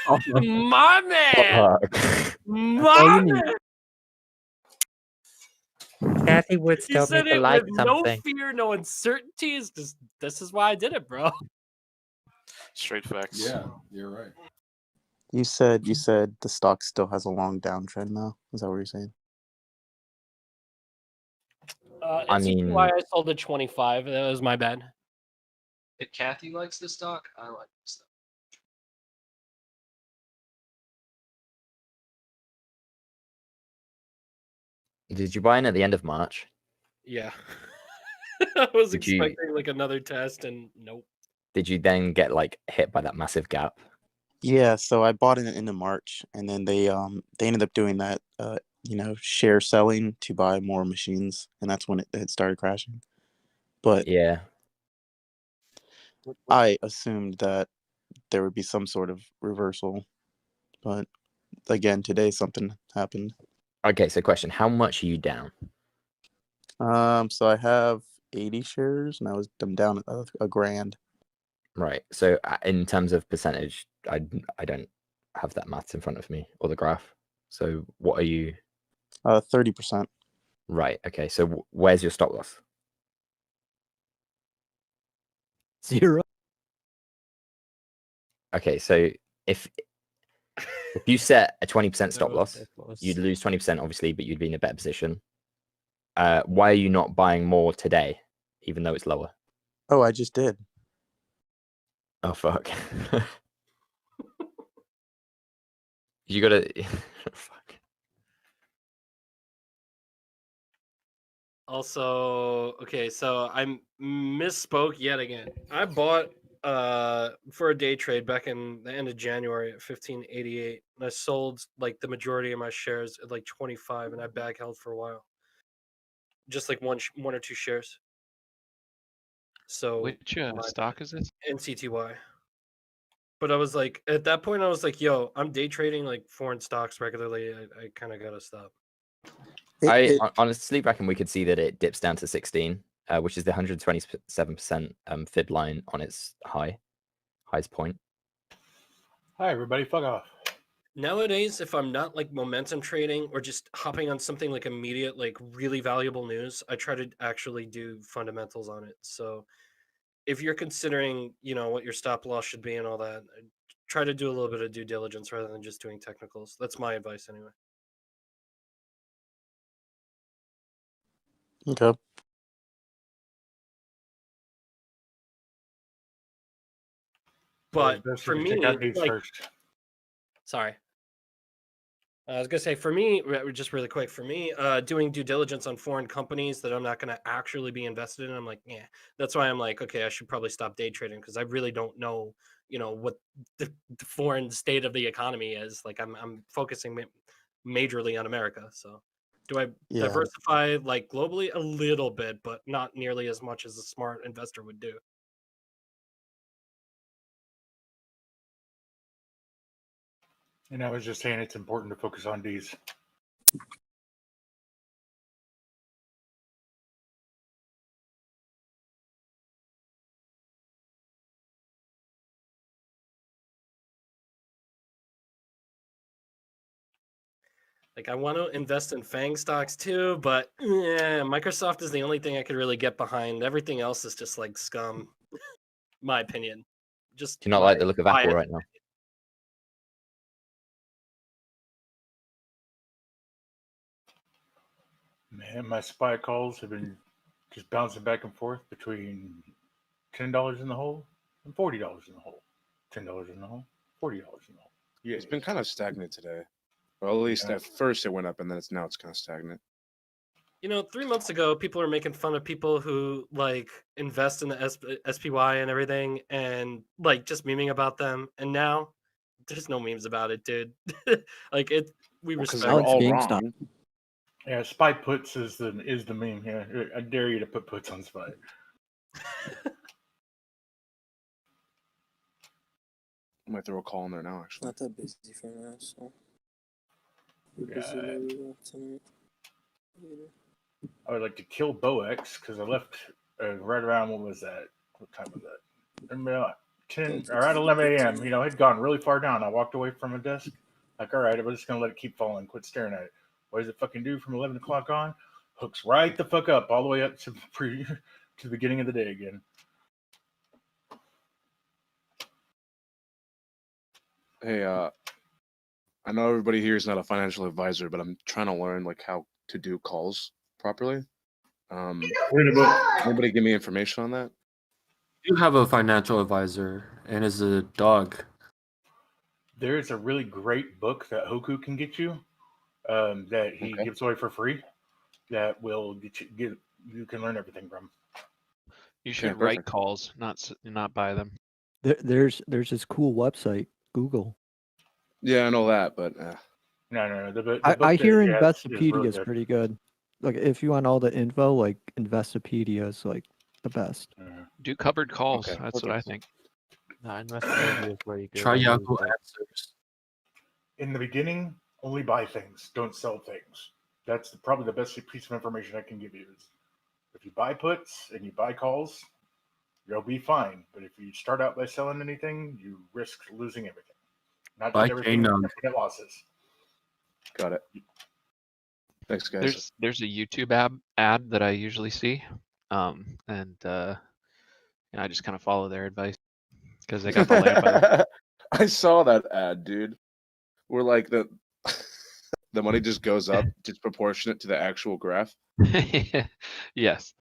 Speaker 18: My man.
Speaker 6: Fuck.
Speaker 18: My man.
Speaker 6: Kathy Wood
Speaker 18: He said it with no fear, no uncertainty. It's just this is why I did it, bro.
Speaker 11: Straight facts.
Speaker 1: Yeah, you're right.
Speaker 8: You said the stock still has a long downtrend now. Is that what you're saying?
Speaker 6: I
Speaker 18: It's
Speaker 6: mean-
Speaker 18: why I sold at 25. That was my bad.
Speaker 13: If Kathy likes the stock, I like the stock.
Speaker 6: Did you buy in at the end of March?
Speaker 18: Yeah. I was
Speaker 6: Did you-
Speaker 18: expecting like another test, and nope.
Speaker 6: Did you then get like hit by that massive gap?
Speaker 8: Yeah, so I bought it into March, and then they ended up doing that share selling to buy more machines, and that's when it started crashing. But
Speaker 6: yeah,
Speaker 8: I assumed that there would be some sort of reversal, but again, today something happened.
Speaker 6: Okay, so question: how much are you down?
Speaker 8: So I have 80 shares, and I'm down a grand.
Speaker 6: Right. So in terms of percentage, I don't have that maths in front of me or the graph. So what are you?
Speaker 8: 30%.
Speaker 6: Right. Okay. So where's your stop loss?
Speaker 14: 0.
Speaker 6: Okay. So if you set a 20% stop
Speaker 18: No
Speaker 6: loss,
Speaker 18: stop loss.
Speaker 6: you'd lose 20%, obviously, but you'd be in a better position. Why are you not buying more today, even though it's lower?
Speaker 8: Oh, I just did.
Speaker 6: Oh fuck. You gotta. Fuck.
Speaker 18: Also, okay, so I misspoke yet again. I bought for a day trade back in the end of January at 15.88, and I sold like the majority of my shares at like 25, and I bag held for a while, just like one or two shares. So
Speaker 12: Which stock is this?
Speaker 18: NCTY. But I was like, at that point, I was like, yo, I'm day trading like foreign stocks regularly. I kind of gotta stop.
Speaker 6: On a sleep tracking, we could see that it dips down to 16, which is the 127% fib line on its highest point.
Speaker 16: Hi, everybody. Fuck off.
Speaker 18: Nowadays, if I'm not like momentum trading or just hopping on something like immediate, like really valuable news, I try to actually do fundamentals on it. So if you're considering, what your stop loss should be and all that, try to do a little bit of due diligence rather than just doing technicals. That's my advice anyway.
Speaker 8: Okay.
Speaker 18: But
Speaker 16: best
Speaker 18: for
Speaker 16: you
Speaker 18: me,
Speaker 16: check out news
Speaker 18: like,
Speaker 16: first.
Speaker 18: sorry. I was gonna say for me, just really quick, for me, doing due diligence on foreign companies that I'm not gonna actually be invested in, I'm like, yeah. That's why I'm like, okay, I should probably stop day trading because I really don't know, what the foreign state of the economy is. Like, I'm focusing majorly on America. So, do I
Speaker 8: Yeah.
Speaker 18: diversify like globally a little bit, but not nearly as much as a smart investor would do?
Speaker 16: And I was just saying it's important to focus on D's.
Speaker 18: Like I want to invest in FANG stocks too, but Microsoft is the only thing I could really get behind. Everything else is just like scum, my opinion. Just
Speaker 6: Do you not like the look of Apple
Speaker 18: biased
Speaker 6: right now?
Speaker 16: Man, my spy calls have been just bouncing back and forth between $10 in the hole and $40 in the hole. $10 in the hole, $40 in the hole. Yeah,
Speaker 21: It's been kind of stagnant today. Well, at least at first it went up, and then now it's kind of stagnant.
Speaker 18: You know, 3 months ago, people were making fun of people who like invest in the SPY and everything, and like just memeing about them. And now, there's no memes about it, dude. Like it, we
Speaker 21: Because
Speaker 18: respect.
Speaker 21: they're all wrong.
Speaker 16: Yeah, SPY puts is the meme here. I dare you to put puts on SPY.
Speaker 21: I might throw a call in there now, actually.
Speaker 24: Not that busy for now, so.
Speaker 16: I would like to kill BoX because I left right around, what was that? What time was that? 10 or at 11 a.m. You know, it had gone really far down. I walked away from a desk. Like, all right, I'm just going to let it keep falling. Quit staring at it. What does it fucking do from 11 o'clock on? Hooks right the fuck up all the way up to to the beginning of the day again.
Speaker 21: Hey, I know everybody here is not a financial advisor, but I'm trying to learn like how to do calls properly. Anybody give me information on that?
Speaker 7: You have a financial advisor, and is a dog.
Speaker 16: There's a really great book that Hoku can get you that he gives away for free that will you can learn everything from.
Speaker 2: You should write calls, not buy them.
Speaker 14: There's this cool website, Google.
Speaker 21: Yeah, I know that, but
Speaker 16: no. The book
Speaker 14: I hear
Speaker 16: that he has is really
Speaker 14: Investopedia is
Speaker 16: good.
Speaker 14: pretty good. Like if you want all the info, like Investopedia is like the best.
Speaker 2: Do covered calls.
Speaker 21: Okay,
Speaker 2: That's what I think.
Speaker 4: Investopedia is where you go.
Speaker 7: Try Yahoo Answers.
Speaker 16: In the beginning, only buy things, don't sell things. That's probably the best piece of information I can give you. Is if you buy puts and you buy calls, you'll be fine. But if you start out by selling anything, you risk losing everything. Not
Speaker 7: Buy
Speaker 16: just everything,
Speaker 7: K-Nung.
Speaker 16: but losses.
Speaker 21: Got it. Thanks, guys.
Speaker 2: There's a YouTube ad that I usually see, and I just kind of follow their advice because they got the Lambo.
Speaker 21: I saw that ad, dude. Where like the money just goes up disproportionate to the actual graph.
Speaker 2: Yes.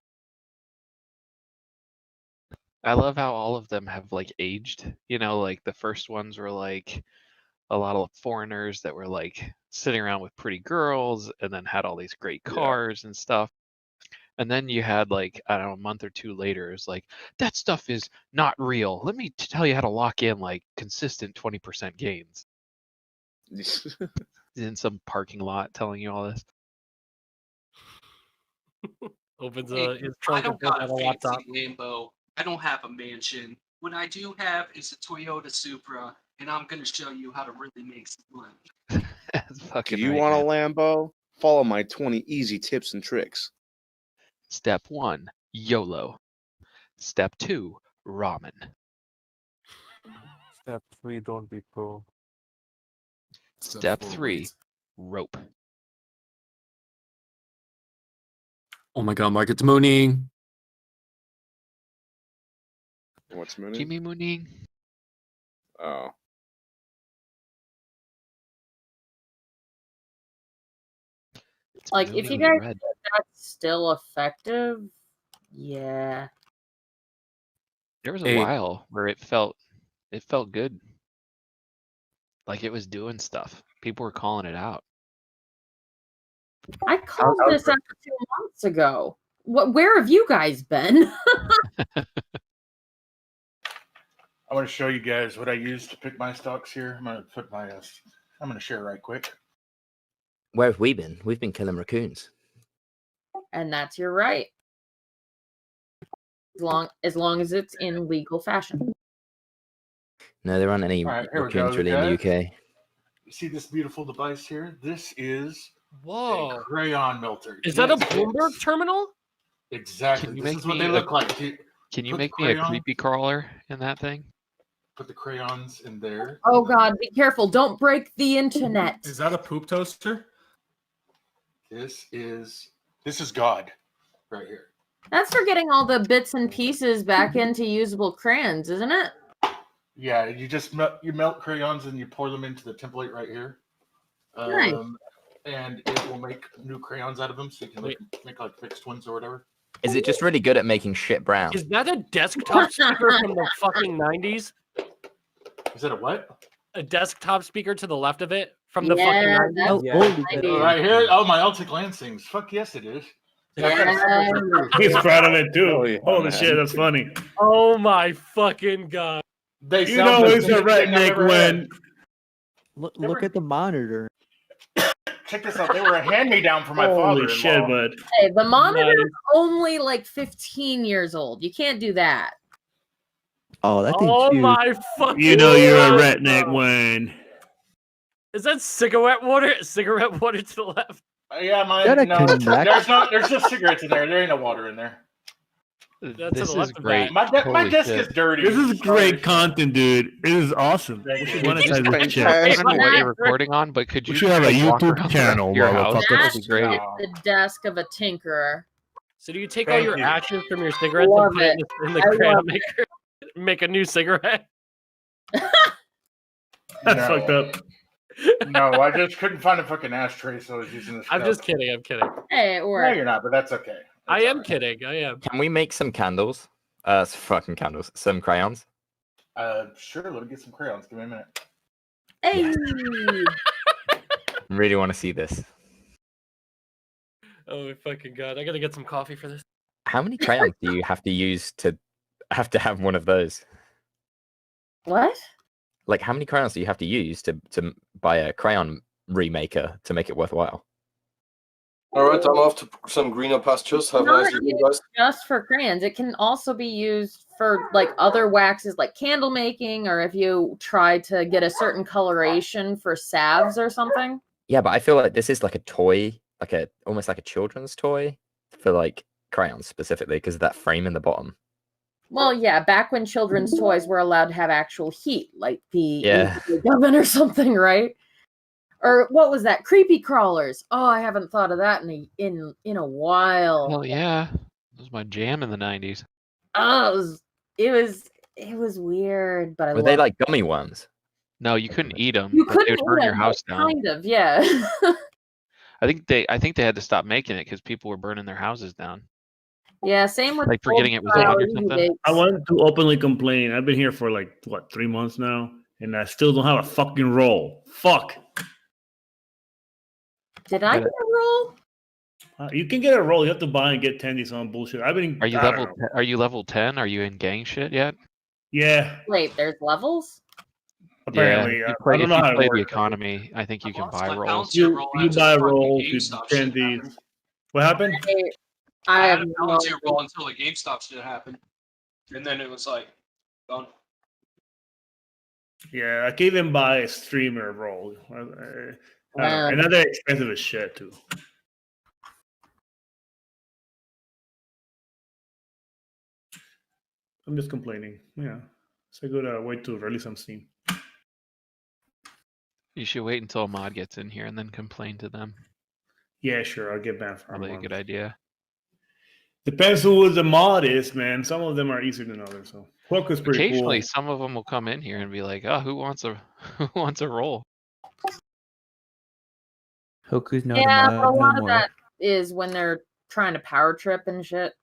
Speaker 2: I love how all of them have like aged. You know, like the first ones were like a lot of foreigners that were like sitting around with pretty girls and then had all these great cars and stuff. And then you had like, I don't know, a month or two later, it's like, that stuff is not real. Let me tell you how to lock in like consistent 20% gains. In some parking lot telling you all this.
Speaker 18: Opens
Speaker 13: Hey,
Speaker 18: his
Speaker 13: I
Speaker 18: trunk and
Speaker 13: don't
Speaker 18: pulls
Speaker 13: got
Speaker 18: out
Speaker 13: a
Speaker 18: a laptop.
Speaker 13: fancy Lambo. I don't have a mansion. What I do have is a Toyota Supra, and I'm gonna show you how to really make some money.
Speaker 21: Do you want a Lambo? Follow my 20 easy tips and tricks.
Speaker 2: Step 1, YOLO. Step 2, ramen.
Speaker 10: Step 3, don't be poor.
Speaker 2: Step 3, rope.
Speaker 7: Oh my god, market's mooning.
Speaker 21: What's mooning?
Speaker 2: Jimmy mooning.
Speaker 21: Oh.
Speaker 9: Like, if you
Speaker 2: moving
Speaker 9: guys
Speaker 2: red.
Speaker 9: think that's still effective, yeah.
Speaker 2: There was a
Speaker 7: Hey.
Speaker 2: while where it felt good. Like it was doing stuff. People were calling it out.
Speaker 9: I called this out 2 months ago. Where have you guys been?
Speaker 16: I want to show you guys what I use to pick my stocks here. I'm going to put my, I'm going to share right quick.
Speaker 6: Where have we been? We've been killing raccoons.
Speaker 9: And that's your right. As long as it's in legal fashion.
Speaker 6: No, there aren't any
Speaker 16: All right, here we go,
Speaker 6: raccoons really in the
Speaker 16: guys.
Speaker 6: UK.
Speaker 16: You see this beautiful device here? This is
Speaker 18: Whoa.
Speaker 16: a crayon melter.
Speaker 18: Is that a
Speaker 16: Yes,
Speaker 18: Bloomberg terminal?
Speaker 16: Exactly.
Speaker 2: Can you
Speaker 16: This
Speaker 2: make
Speaker 16: is what
Speaker 2: me
Speaker 16: they look like.
Speaker 2: Can you
Speaker 16: Put
Speaker 2: make
Speaker 16: the
Speaker 2: me a
Speaker 16: crayon-
Speaker 2: creepy crawler in that thing?
Speaker 16: Put the crayons in there.
Speaker 9: Oh God, be careful. Don't break the internet.
Speaker 15: Is that a poop toaster?
Speaker 16: This is God right here.
Speaker 9: That's for getting all the bits and pieces back into usable crayons, isn't it?
Speaker 16: Yeah, you just melt crayons and you pour them into the template right here.
Speaker 9: Nice.
Speaker 16: And it will make new crayons out of them, so you can make like fixed ones or whatever.
Speaker 6: Is it just really good at making shit brown?
Speaker 18: Is that a desktop speaker from the fucking 90s?
Speaker 16: Is that a what?
Speaker 18: A desktop speaker to the left of it from the
Speaker 9: Yeah,
Speaker 18: fucking 90s?
Speaker 9: that's
Speaker 14: How
Speaker 9: the
Speaker 14: old is it?
Speaker 9: 90s.
Speaker 16: Right here? Oh, my Altic Lansings. Fuck yes, it is.
Speaker 9: Yeah.
Speaker 3: He's proud of it too.
Speaker 21: Oh, yeah,
Speaker 3: Holy
Speaker 21: man.
Speaker 3: shit, that's funny.
Speaker 18: Oh my fucking god.
Speaker 16: They
Speaker 3: You
Speaker 16: sound
Speaker 3: know
Speaker 16: the
Speaker 3: it's a
Speaker 16: best thing I've
Speaker 3: redneck
Speaker 16: ever
Speaker 3: when
Speaker 16: had.
Speaker 14: Look at the monitor.
Speaker 16: Check this out. They were a hand-me-down for my
Speaker 3: holy shit,
Speaker 16: father-in-law.
Speaker 3: bud.
Speaker 9: Hey, the monitor
Speaker 18: Nice.
Speaker 9: is only like 15 years old. You can't do that.
Speaker 14: Oh, that thing's
Speaker 18: Oh
Speaker 14: huge.
Speaker 18: my fucking
Speaker 3: You know you're a
Speaker 18: god,
Speaker 3: redneck
Speaker 18: bro.
Speaker 3: when.
Speaker 18: Is that cigarette water? Cigarette water to the left.
Speaker 16: Yeah,
Speaker 14: Gotta
Speaker 16: no,
Speaker 14: connect.
Speaker 16: there's just cigarettes in there. There ain't no water in there.
Speaker 18: That's to
Speaker 2: This
Speaker 18: the
Speaker 2: is
Speaker 18: left of
Speaker 2: great.
Speaker 18: that.
Speaker 16: My
Speaker 2: Holy
Speaker 16: desk
Speaker 2: shit.
Speaker 16: is dirty.
Speaker 3: This is great
Speaker 16: Sorry.
Speaker 3: content, dude. It is awesome.
Speaker 16: Thank
Speaker 3: We
Speaker 16: you.
Speaker 3: should
Speaker 2: This is
Speaker 3: monetize this shit.
Speaker 2: I don't know what
Speaker 9: That-
Speaker 2: you're recording on, but could
Speaker 3: We
Speaker 2: you
Speaker 3: should have a
Speaker 2: just walk
Speaker 3: YouTube
Speaker 2: around the rest
Speaker 3: channel,
Speaker 2: of your house?
Speaker 3: motherfucker.
Speaker 2: That would be great.
Speaker 16: No.
Speaker 9: The desk of a tinkerer.
Speaker 18: So do you take all
Speaker 16: Thank
Speaker 18: your
Speaker 16: you.
Speaker 18: ashes from your cigarettes
Speaker 9: Love
Speaker 18: and put it
Speaker 9: it.
Speaker 18: in the
Speaker 9: I
Speaker 18: crayon
Speaker 9: love
Speaker 18: maker? Make a new cigarette?
Speaker 3: That's
Speaker 16: No.
Speaker 3: fucked up.
Speaker 16: No, I just couldn't find a fucking ashtray, so I was using this.
Speaker 18: I'm
Speaker 16: cup.
Speaker 18: just kidding. I'm kidding.
Speaker 9: Hey, it
Speaker 16: No,
Speaker 9: works.
Speaker 16: you're not, but that's okay.
Speaker 18: I
Speaker 16: That's
Speaker 18: am
Speaker 16: all right.
Speaker 18: kidding. I am.
Speaker 6: Can we make some candles? Fucking candles. Some crayons.
Speaker 16: Sure, let me get some crayons. Give me a minute.
Speaker 9: Hey.
Speaker 6: Really want to see this.
Speaker 18: Oh my fucking god! I gotta get some coffee for this.
Speaker 6: How many crayons do you have to use to have one of those?
Speaker 9: What?
Speaker 6: Like, how many crayons do you have to use to buy a crayon remaker to make it worthwhile?
Speaker 5: All right, I'm off to some greener pastures. Have a
Speaker 9: Not
Speaker 5: nice evening,
Speaker 9: used
Speaker 5: guys.
Speaker 9: just for crayons. It can also be used for like other waxes, like candle making, or if you try to get a certain coloration for salves or something.
Speaker 6: Yeah, but I feel like this is like a toy, almost like a children's toy for like crayons specifically because of that frame in the bottom.
Speaker 9: Well, yeah, back when children's toys were allowed to have actual heat, like the
Speaker 6: Yeah.
Speaker 9: oven or something, right? Or what was that? Creepy crawlers. Oh, I haven't thought of that in a while.
Speaker 2: Well, yeah, that was my jam in the '90s.
Speaker 9: Oh, it was weird, but I
Speaker 6: Were they
Speaker 9: loved
Speaker 6: like gummy worms?
Speaker 2: No, you couldn't eat them.
Speaker 9: You
Speaker 2: They
Speaker 9: couldn't
Speaker 2: would
Speaker 9: eat
Speaker 2: burn your
Speaker 9: them,
Speaker 2: house
Speaker 9: but
Speaker 2: down.
Speaker 9: kind of, yeah.
Speaker 2: I think they had to stop making it because people were burning their houses down.
Speaker 9: Yeah, same with
Speaker 2: Like forgetting it was egg or something.
Speaker 3: I want to openly complain. I've been here for like what 3 months now, and I still don't have a fucking roll. Fuck.
Speaker 9: Did I get a roll?
Speaker 3: You can get a roll. You have to buy and get tendies on bullshit. I've been.
Speaker 2: Are you
Speaker 3: I don't
Speaker 2: level?
Speaker 3: know.
Speaker 2: Are you level 10? Are you in gang shit yet?
Speaker 3: Yeah.
Speaker 9: Wait, there's levels?
Speaker 3: Apparently,
Speaker 2: yeah.
Speaker 3: I
Speaker 2: If you play,
Speaker 3: don't
Speaker 2: if
Speaker 3: know
Speaker 2: you
Speaker 3: how it
Speaker 2: play the
Speaker 3: works.
Speaker 2: economy, I think you can buy
Speaker 13: my
Speaker 2: rolls.
Speaker 13: bouncer
Speaker 3: You
Speaker 13: roll
Speaker 3: you
Speaker 13: until
Speaker 3: buy
Speaker 13: fucking
Speaker 3: rolls, you
Speaker 13: GameStop shit
Speaker 3: tendies.
Speaker 13: happened.
Speaker 3: What happened?
Speaker 9: I
Speaker 13: I
Speaker 9: have
Speaker 13: had a
Speaker 9: no
Speaker 13: volunteer roll
Speaker 9: idea.
Speaker 13: until the GameStop shit happened, and then it was like done.
Speaker 3: Yeah, I can even buy a streamer roll. I don't know. And they're expensive as shit too. I'm just complaining. Yeah, it's a good way to release some steam.
Speaker 2: You should wait until a mod gets in here and then complain to them.
Speaker 3: Yeah, sure. I'll get banned for a
Speaker 2: Probably a
Speaker 3: month.
Speaker 2: good idea.
Speaker 3: Depends who the mod is, man. Some of them are easier than others. So Hook is pretty
Speaker 2: Occasionally,
Speaker 3: cool.
Speaker 2: some of them will come in here and be like, "Oh, who wants a roll?"
Speaker 14: Hoku's not
Speaker 9: Yeah,
Speaker 14: a
Speaker 9: but a
Speaker 14: mod no
Speaker 9: lot of
Speaker 14: more.
Speaker 9: that is when they're trying to power trip and shit.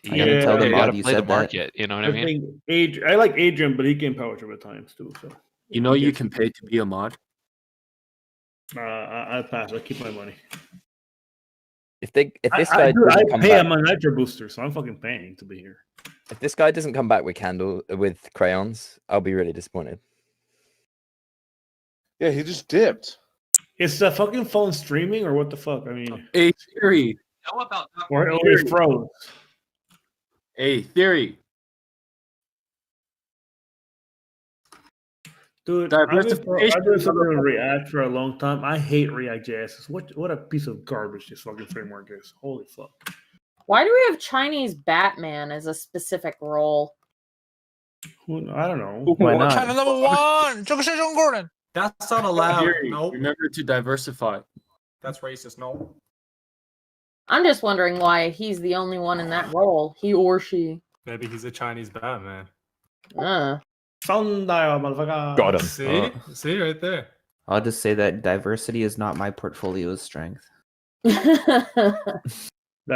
Speaker 14: I gotta tell the
Speaker 2: you
Speaker 14: mod
Speaker 2: gotta
Speaker 14: you
Speaker 2: play the
Speaker 14: said that.
Speaker 2: market. You know what I mean?
Speaker 3: think I like Adrian, but he can power trip at times too. So
Speaker 7: You know
Speaker 3: he
Speaker 7: you
Speaker 3: gets-
Speaker 7: can pay to be a mod.
Speaker 3: I pass. I keep my money.
Speaker 6: If this
Speaker 3: I
Speaker 6: guy
Speaker 3: do. I
Speaker 6: doesn't come
Speaker 3: pay.
Speaker 6: back,
Speaker 3: I'm a nitro booster, so I'm fucking paying to be here.
Speaker 6: if this guy doesn't come back with crayons, I'll be really disappointed.
Speaker 21: Yeah, he just dipped.
Speaker 3: Is the fucking phone streaming or what the fuck? I mean,
Speaker 7: Hey, Theory.
Speaker 13: Know about that?
Speaker 3: or it froze.
Speaker 7: Hey, Theory.
Speaker 3: Dude, I've been
Speaker 7: Diversification.
Speaker 3: something with React for a long time. I hate React.js. What a piece of garbage this fucking framework is. Holy fuck.
Speaker 9: Why do we have Chinese Batman as a specific role?
Speaker 3: I don't know.
Speaker 14: Why not?
Speaker 12: China number one，这个是中国人。
Speaker 15: That's not
Speaker 7: How
Speaker 15: allowed.
Speaker 7: dare you?
Speaker 15: No,
Speaker 7: Remember to diversify.
Speaker 15: that's racist. No.
Speaker 9: I'm just wondering why he's the only one in that role, he or she.
Speaker 15: Maybe he's a Chinese Batman.
Speaker 3: Sundial, motherfucker.
Speaker 6: Got him.
Speaker 15: See? See right there.
Speaker 17: I'll just say that diversity is not my portfolio's strength.
Speaker 3: That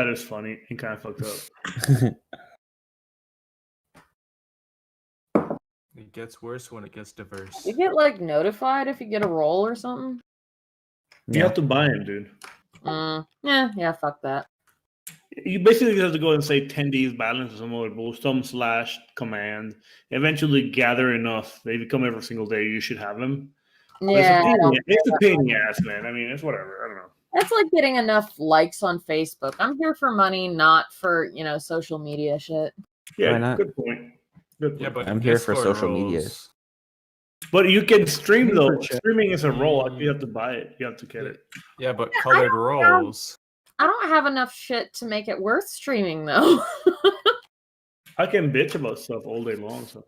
Speaker 3: is funny and kind of fucked up.
Speaker 15: It gets worse when it gets diverse.
Speaker 9: You get like notified if you get a role or something.
Speaker 3: You have to buy him, dude.
Speaker 9: Yeah, fuck that.
Speaker 3: You basically have to go and say 10 days balance or some other bullshit, / command. Eventually gather enough. They come every single day. You should have them.
Speaker 9: Yeah,
Speaker 3: it's a pain in the ass, man. I mean, it's whatever. I don't know.
Speaker 9: that's like getting enough likes on Facebook. I'm here for money, not for social media shit.
Speaker 3: Yeah,
Speaker 17: Why not?
Speaker 3: good point. Good point.
Speaker 15: Yeah, but
Speaker 17: I'm here for
Speaker 15: Discord
Speaker 17: social media.
Speaker 15: rules.
Speaker 3: But you can stream though.
Speaker 17: For sure.
Speaker 3: Streaming is a role. You have to buy it. You have to get it.
Speaker 15: Yeah, but colored roles.
Speaker 9: I don't have enough shit to make it worth streaming though.
Speaker 3: I can bitch about stuff all day long. So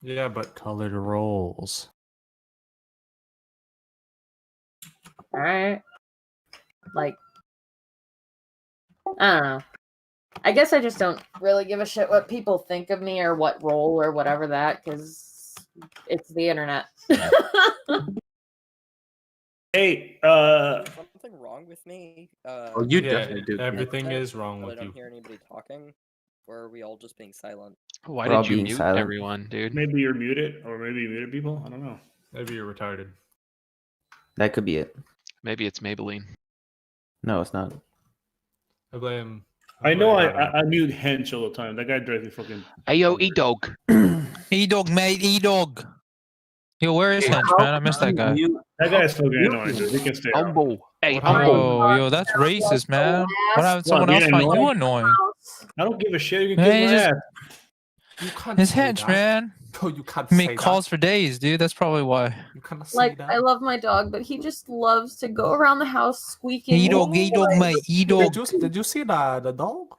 Speaker 15: Yeah, but colored roles.
Speaker 9: Alright. Like, I don't know. I guess I just don't really give a shit what people think of me or what role or whatever that, because it's the internet.
Speaker 3: hey,
Speaker 20: something wrong with me?
Speaker 7: Oh, you definitely do.
Speaker 15: Everything is wrong
Speaker 20: I
Speaker 15: with
Speaker 20: don't
Speaker 15: you.
Speaker 20: hear anybody talking, or are we all just being silent?
Speaker 2: Why
Speaker 17: We're all
Speaker 2: did you
Speaker 17: being
Speaker 2: mute
Speaker 17: silent.
Speaker 2: everyone, dude?
Speaker 3: maybe you're muted, or maybe you muted people. I don't know.
Speaker 15: Maybe you're retarded.
Speaker 17: That could be it.
Speaker 2: Maybe it's Maybelline.
Speaker 17: No, it's not.
Speaker 15: I blame.
Speaker 3: I know
Speaker 15: blame
Speaker 3: I mute Hench all the time. That guy drives me fucking.
Speaker 2: Hey yo, E-Dog.
Speaker 12: E-Dog, mate, E-Dog. Yo, where is Hench, man? I missed that guy.
Speaker 3: That guy's fucking annoying, dude. He can stay out.
Speaker 2: Hey,
Speaker 12: Yo, that's racist, man. What happened? Someone else find you annoying?
Speaker 3: I don't give a shit. You can
Speaker 12: Man,
Speaker 3: kiss
Speaker 12: he
Speaker 3: my
Speaker 12: just-
Speaker 3: ass.
Speaker 15: You can't
Speaker 12: It's
Speaker 15: say
Speaker 12: Hench,
Speaker 15: that.
Speaker 12: man.
Speaker 15: No, you can't
Speaker 12: He
Speaker 15: say
Speaker 12: make calls for days, dude. That's probably why.
Speaker 15: You cannot say
Speaker 9: Like,
Speaker 15: that.
Speaker 9: I love my dog, but he just loves to go around the house squeaking.
Speaker 12: E-Dog, E-Dog, mate, E-Dog.
Speaker 15: Did you see the dog?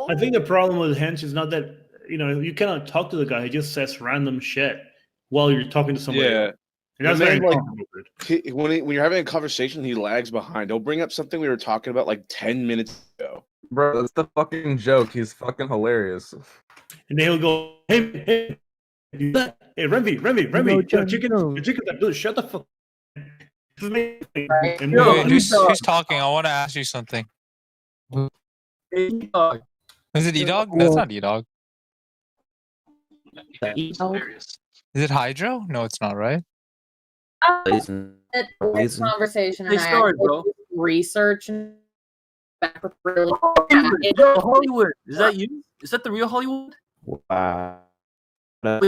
Speaker 3: I think the problem with Hench is not that you cannot talk to the guy. He just says random shit while you're talking to somebody.
Speaker 21: Yeah.
Speaker 3: else. And that's
Speaker 21: The
Speaker 3: very
Speaker 21: man, like,
Speaker 3: uncomfortable.
Speaker 21: when you're having a conversation, he lags behind. He'll bring up something we were talking about like 10 minutes ago.
Speaker 23: Bro, that's the fucking joke. He's fucking hilarious.
Speaker 3: And then he'll go, hey, Remy, chicken, shut the fuck. And
Speaker 12: Wait, who's talking? I want to ask you something. Is it E-Dog? That's not E-Dog. Is it Hydro? No, it's not, right?
Speaker 9: This conversation, and
Speaker 18: Hey, sorry,
Speaker 9: I
Speaker 18: bro.
Speaker 9: research and back with really.
Speaker 18: Yo, Hollywood, is that you? Is that the real Hollywood?
Speaker 17: Wow.
Speaker 18: Yo,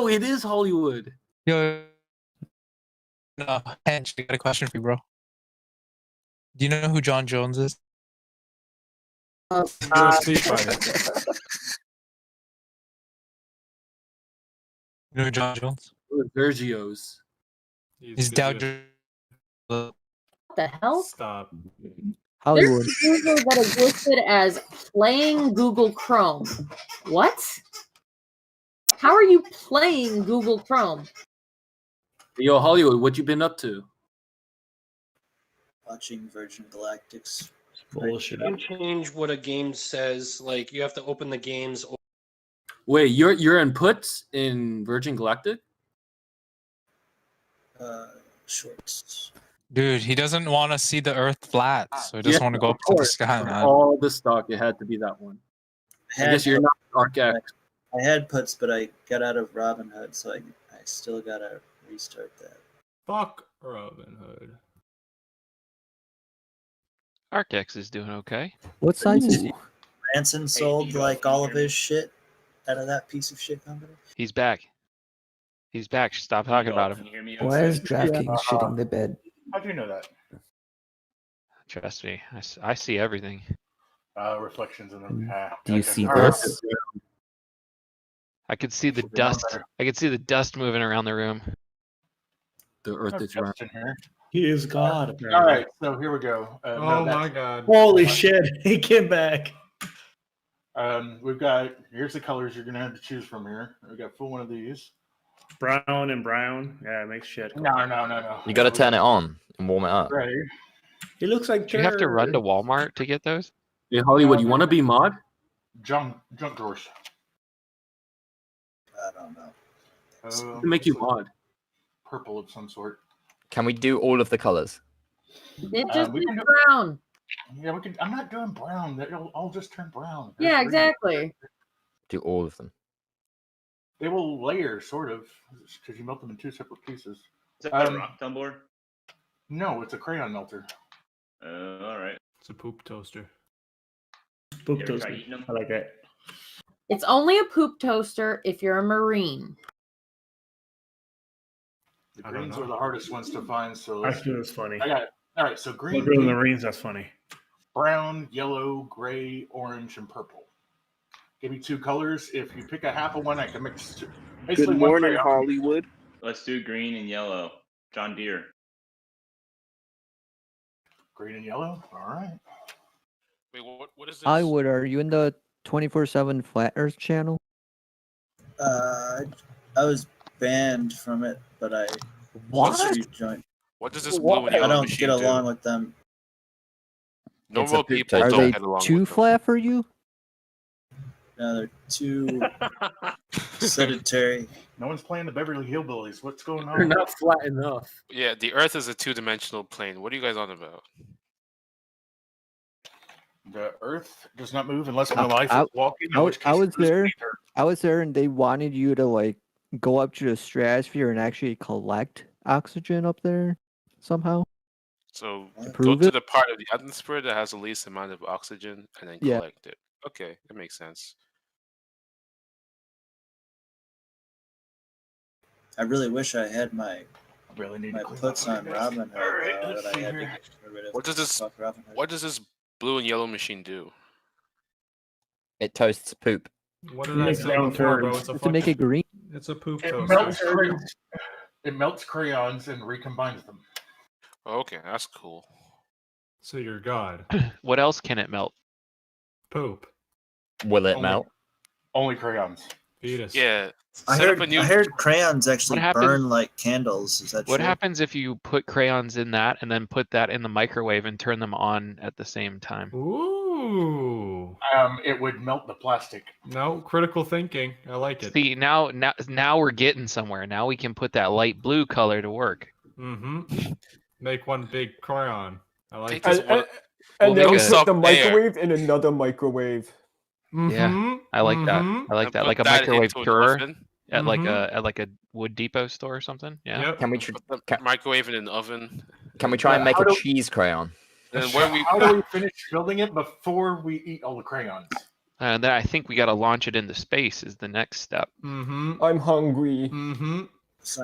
Speaker 18: it is Hollywood.
Speaker 12: Yo. No, Hench, I got a question for you, bro. Do you know who John Jones is? You know who John Jones?
Speaker 18: Sergio's.
Speaker 12: He's Dow Jones.
Speaker 9: What the hell?
Speaker 15: Stop.
Speaker 9: There's Google that existed as playing Google Chrome. What? How are you playing Google Chrome?
Speaker 7: Yo, Hollywood, what you been up to?
Speaker 25: Watching Virgin Galactic's
Speaker 3: bullshit.
Speaker 18: You can change what a game says. Like you have to open the games.
Speaker 7: Wait, your inputs in Virgin Galactic?
Speaker 25: Shorts.
Speaker 12: Dude, he doesn't want to see the Earth flat, so he doesn't want to go up to the sky,
Speaker 7: Of
Speaker 12: man.
Speaker 7: all the stock, it had to be that one. I guess you're not ArcX.
Speaker 25: I had puts, but I got out of Robinhood, so I still gotta restart that.
Speaker 15: Fuck Robin Hood.
Speaker 2: ArcX is doing okay.
Speaker 14: What size is he?
Speaker 25: Branson sold like all of his shit out of that piece of shit company.
Speaker 2: He's back. He's back. Stop talking about him.
Speaker 17: Why is DraftKings shitting the bed?
Speaker 16: How do you know that?
Speaker 2: Trust me, I see everything.
Speaker 16: Reflections in the.
Speaker 17: Do you see
Speaker 16: All right.
Speaker 17: this?
Speaker 2: I could see the dust. I could see the dust moving around the room.
Speaker 7: The Earth is round.
Speaker 3: He is God. Apparently.
Speaker 16: All right, so here we go.
Speaker 15: Oh my god.
Speaker 3: Holy shit! He came back.
Speaker 16: We've got, here's the colors you're going to have to choose from here. We've got full one of these.
Speaker 3: Brown and brown. Yeah, it makes shit.
Speaker 16: No.
Speaker 6: You got to turn it on and warm it up.
Speaker 16: Gray.
Speaker 3: It looks like
Speaker 2: Do you have to run to Walmart to get those?
Speaker 7: Hey, Hollywood, you want to be mod?
Speaker 16: Junk drawers.
Speaker 25: I don't know.
Speaker 7: To make you mod.
Speaker 16: Purple of some sort.
Speaker 6: Can we do all of the colors?
Speaker 9: It just
Speaker 16: we
Speaker 9: is
Speaker 16: can do-
Speaker 9: brown.
Speaker 16: Yeah, we can. I'm not doing brown. It'll all just turn brown.
Speaker 9: Yeah,
Speaker 16: There's green.
Speaker 9: exactly.
Speaker 6: Do all of them.
Speaker 16: They will layer, sort of, because you melt them in two separate pieces.
Speaker 1: Is that a rock tumbler?
Speaker 16: No, it's a crayon melter.
Speaker 1: All right.
Speaker 15: It's a poop toaster.
Speaker 3: Poop
Speaker 1: You ever try
Speaker 3: toaster.
Speaker 1: eating 'em?
Speaker 3: I like that.
Speaker 9: It's only a poop toaster if you're a Marine.
Speaker 16: The greens are the hardest ones to find. So
Speaker 3: Actually, it's funny.
Speaker 16: I got it. All right, so green,
Speaker 3: Green Marines, that's funny.
Speaker 16: brown, yellow, gray, orange, and purple. Give me two colors. If you pick a half of one, I can mix.
Speaker 24: Good
Speaker 16: one
Speaker 24: morning,
Speaker 16: crayon.
Speaker 24: Hollywood.
Speaker 1: Let's do green and yellow. John Deere.
Speaker 16: Green and yellow. All right.
Speaker 8: Wait, what is this?
Speaker 14: Hollywood, are you in the 24/7 Flat Earth channel?
Speaker 25: I was banned from it, but I
Speaker 14: What?
Speaker 25: rejoined.
Speaker 8: What does this blue and
Speaker 25: I
Speaker 8: yellow
Speaker 25: don't
Speaker 8: machine
Speaker 25: get
Speaker 8: do?
Speaker 25: along with them.
Speaker 8: Normal people
Speaker 14: Are
Speaker 8: don't
Speaker 14: they
Speaker 8: get along
Speaker 14: too
Speaker 8: with them.
Speaker 14: flat for you?
Speaker 25: No, they're too sedentary.
Speaker 16: No one's playing the Beverly Hillbillies. What's going on?
Speaker 7: They're not flat enough.
Speaker 8: Yeah, the Earth is a two-dimensional plane. What are you guys on about?
Speaker 16: The Earth does not move unless
Speaker 14: I-
Speaker 16: my life
Speaker 14: I-
Speaker 16: is walking.
Speaker 14: I
Speaker 16: in
Speaker 14: was
Speaker 16: which case it
Speaker 14: there.
Speaker 16: beneath her.
Speaker 14: I was there, and they wanted you to like go up to the stratosphere and actually collect oxygen up there somehow.
Speaker 8: So go
Speaker 14: Prove
Speaker 8: to
Speaker 14: it?
Speaker 8: the part of the atmosphere that has the least amount of oxygen and then
Speaker 14: Yeah.
Speaker 8: collect it. Okay, that makes sense.
Speaker 25: I really wish I had my
Speaker 16: really need
Speaker 25: my
Speaker 16: to clean
Speaker 25: puts
Speaker 16: up
Speaker 25: on
Speaker 16: my
Speaker 25: Robin Hood
Speaker 16: All right,
Speaker 25: that
Speaker 16: let's
Speaker 25: I
Speaker 16: see
Speaker 25: had to
Speaker 16: here.
Speaker 25: get rid of.
Speaker 8: What does this?
Speaker 25: Fuck Robin Hood.
Speaker 8: What does this blue and yellow machine do?
Speaker 6: It toasts poop.
Speaker 15: What
Speaker 3: It
Speaker 15: did I
Speaker 3: makes
Speaker 15: say
Speaker 3: brown
Speaker 15: before, bro?
Speaker 3: turds.
Speaker 15: It's a
Speaker 14: Just to make it
Speaker 15: fucking-
Speaker 14: green.
Speaker 15: It's a poop
Speaker 16: It
Speaker 15: toaster.
Speaker 16: melts crayons and recombines them.
Speaker 8: Okay, that's cool.
Speaker 15: So you're God.
Speaker 2: What else can it melt?
Speaker 15: Poop.
Speaker 6: Will it
Speaker 16: Only-
Speaker 6: melt?
Speaker 16: Only crayons.
Speaker 15: Fetus.
Speaker 8: Yeah.
Speaker 25: I
Speaker 8: Set up
Speaker 25: heard,
Speaker 8: a new.
Speaker 25: I heard crayons actually
Speaker 2: What happened-
Speaker 25: burn like candles. Is that
Speaker 2: What
Speaker 25: true?
Speaker 2: happens if you put crayons in that and then put that in the microwave and turn them on at the same time?
Speaker 15: Ooh.
Speaker 16: It would melt the plastic.
Speaker 15: No, critical thinking. I like it.
Speaker 2: See, now we're getting somewhere. Now we can put that light blue color to work.
Speaker 15: Mm-hmm. Make one big crayon. I like
Speaker 8: Take
Speaker 15: it.
Speaker 8: this
Speaker 11: And,
Speaker 8: one-
Speaker 11: and, and then
Speaker 2: We'll
Speaker 11: we
Speaker 2: make
Speaker 11: put the
Speaker 8: a-
Speaker 11: microwave in another microwave.
Speaker 2: Yeah,
Speaker 15: Mhm,
Speaker 2: I like that.
Speaker 15: mhm.
Speaker 2: I like
Speaker 8: And
Speaker 2: that.
Speaker 8: put
Speaker 2: Like a
Speaker 8: that
Speaker 2: microwave
Speaker 8: into an
Speaker 2: drawer
Speaker 8: oven.
Speaker 2: at like
Speaker 15: Mhm.
Speaker 2: a Wood Depot store or something. Yeah.
Speaker 15: Yep.
Speaker 6: Can we
Speaker 8: Put the microwave in an oven.
Speaker 6: can we try and make
Speaker 16: How
Speaker 6: a
Speaker 16: do-
Speaker 6: cheese crayon?
Speaker 8: And when we
Speaker 16: How do we finish building it before we eat all the crayons?
Speaker 2: And then I think we got to launch it into space is the next step.
Speaker 15: Mm-hmm.
Speaker 11: I'm hungry.
Speaker 15: Mm-hmm.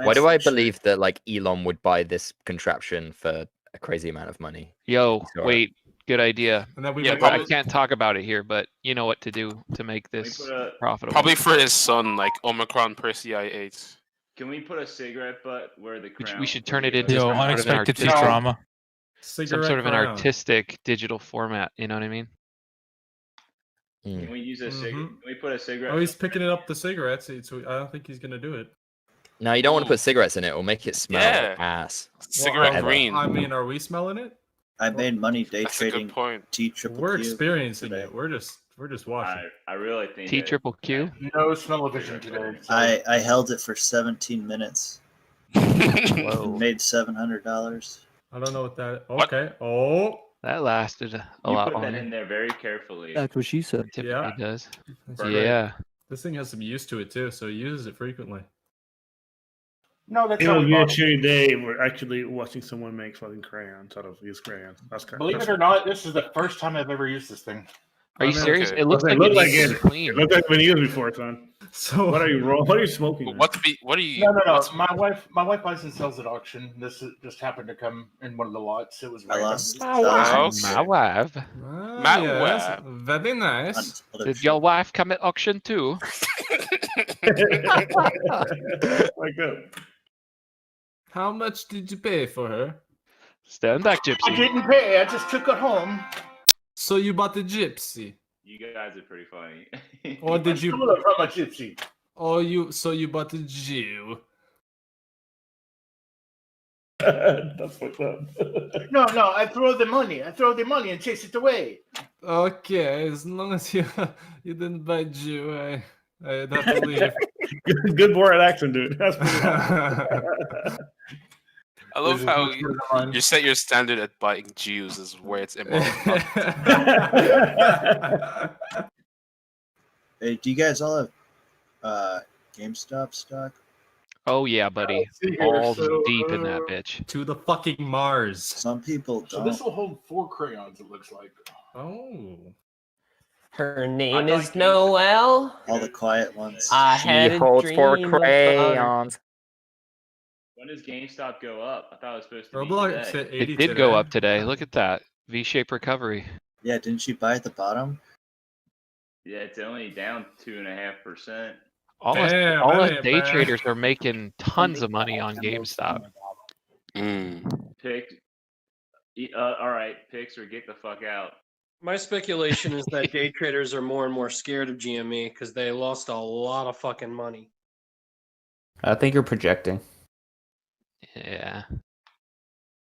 Speaker 6: Why do I believe that like Elon would buy this contraption for a crazy amount of money?
Speaker 2: Yo,
Speaker 6: Sure.
Speaker 2: wait, good idea.
Speaker 15: And then we
Speaker 8: Yeah,
Speaker 15: make
Speaker 2: I
Speaker 8: probably-
Speaker 2: can't talk about it here, but you know what to do to make
Speaker 1: Can we
Speaker 2: this
Speaker 1: put a-
Speaker 2: profitable.
Speaker 8: probably for his son, like Omicron Persei 8.
Speaker 1: Can we put a cigarette butt where the crown?
Speaker 2: We should turn it into
Speaker 12: Yo,
Speaker 2: some sort of an
Speaker 12: unexpected
Speaker 2: artistic,
Speaker 12: Futurama.
Speaker 2: some
Speaker 15: Cigarette
Speaker 2: sort of an
Speaker 15: crown.
Speaker 2: artistic digital format. You know what I mean?
Speaker 1: Can we use a cigarette?
Speaker 15: Mhm.
Speaker 1: Can we put a cigarette?
Speaker 15: Oh, he's picking it up the cigarettes, so I don't think he's gonna do it.
Speaker 6: No, you don't want to
Speaker 8: Ooh.
Speaker 6: put cigarettes in it. It'll make it smell
Speaker 8: Yeah.
Speaker 6: like ass.
Speaker 8: Cigarette
Speaker 6: Whatever.
Speaker 8: green.
Speaker 15: I mean, are we smelling it?
Speaker 25: I made money day
Speaker 8: That's a good
Speaker 25: trading
Speaker 8: point.
Speaker 25: T triple
Speaker 15: We're
Speaker 25: Q
Speaker 15: experiencing
Speaker 25: today.
Speaker 15: it. We're just watching.
Speaker 1: I really think
Speaker 2: T
Speaker 1: that-
Speaker 2: triple Q.
Speaker 16: No smell-o-vision today. So
Speaker 25: I held it for 17 minutes.
Speaker 2: Whoa,
Speaker 25: Made $700.
Speaker 15: I don't know what that.
Speaker 8: What?
Speaker 15: Okay. Oh,
Speaker 2: that lasted a
Speaker 1: You
Speaker 2: lot
Speaker 1: put that
Speaker 2: longer.
Speaker 1: in there very carefully.
Speaker 14: That's what she said.
Speaker 2: Typically
Speaker 15: Yeah.
Speaker 2: does.
Speaker 15: that's
Speaker 1: Right.
Speaker 15: great.
Speaker 2: Yeah.
Speaker 15: This thing has some use to it too, so he uses it frequently.
Speaker 16: no, that's
Speaker 3: It'll
Speaker 16: not
Speaker 3: be a
Speaker 16: possible.
Speaker 3: cheery day. We're actually watching someone make fucking crayons out of used crayons. That's kind
Speaker 16: Believe it or not, this is the first time I've ever used this thing.
Speaker 2: Are you
Speaker 15: Okay.
Speaker 2: serious?
Speaker 8: Okay.
Speaker 2: It looks like
Speaker 3: look
Speaker 2: it
Speaker 3: like
Speaker 2: needs to
Speaker 3: it.
Speaker 2: be clean.
Speaker 3: It looks like it's been used before, son.
Speaker 15: So
Speaker 3: What are you wrong? What are you smoking? man?
Speaker 8: What are you?
Speaker 16: No.
Speaker 8: what's-
Speaker 16: My wife buys and sells at auction. This just happened to come in one of the lots. It was
Speaker 25: I
Speaker 16: random.
Speaker 25: lost
Speaker 2: My
Speaker 25: thousands.
Speaker 8: Okay.
Speaker 2: My wife.
Speaker 15: Ah,
Speaker 8: Matt
Speaker 15: yes,
Speaker 8: Webb.
Speaker 15: very nice.
Speaker 25: on other
Speaker 2: Did
Speaker 25: shit.
Speaker 2: your wife come at auction too?
Speaker 3: Like that.
Speaker 15: How much did you pay for her?
Speaker 2: Stand back,
Speaker 16: I
Speaker 2: Gypsy.
Speaker 16: didn't pay. I just took it home.
Speaker 15: So you bought the gypsy.
Speaker 1: You guys are pretty funny.
Speaker 15: Or did you?
Speaker 16: From a gypsy.
Speaker 15: Oh, you bought a Jew.
Speaker 3: That's fucked up.
Speaker 16: No, I throw the money. I throw the money and chase it away.
Speaker 15: Okay, as long as you didn't buy Jew, I'd have to leave.
Speaker 3: Good Borat accent, dude. That's pretty awesome.
Speaker 8: I love
Speaker 16: This is
Speaker 8: how
Speaker 16: much better than mine.
Speaker 8: you set your standard at buying Jews is where it's immoral.
Speaker 25: Hey, do you guys all have GameStop stock?
Speaker 2: Oh yeah, buddy.
Speaker 16: see here,
Speaker 2: Balls
Speaker 16: so,
Speaker 2: deep in that bitch.
Speaker 15: To the fucking Mars.
Speaker 25: Some people
Speaker 16: So
Speaker 25: don't.
Speaker 16: this will hold 4 crayons, it looks like.
Speaker 15: Oh.
Speaker 4: Her name
Speaker 1: thought
Speaker 4: is Noelle.
Speaker 25: All the quiet ones.
Speaker 4: I
Speaker 6: She
Speaker 4: had a
Speaker 6: holds 4
Speaker 4: dream about her.
Speaker 6: crayons.
Speaker 1: When does GameStop go up? I thought it was supposed to be
Speaker 15: Roblox
Speaker 1: today.
Speaker 15: hit 80
Speaker 2: It did
Speaker 15: today.
Speaker 2: go up today. Look at that V-shaped recovery.
Speaker 25: Yeah, didn't you buy at the bottom?
Speaker 1: Yeah, it's only down 2.5%.
Speaker 2: All
Speaker 15: Damn,
Speaker 2: us
Speaker 15: that ain't
Speaker 2: day
Speaker 15: bad.
Speaker 2: traders are making tons of money on GameStop.
Speaker 1: Pick. All right, picks or get the fuck out.
Speaker 18: My speculation is that day traders are more and more scared of GME because they lost a lot of fucking money.
Speaker 17: I think you're projecting.
Speaker 2: Yeah.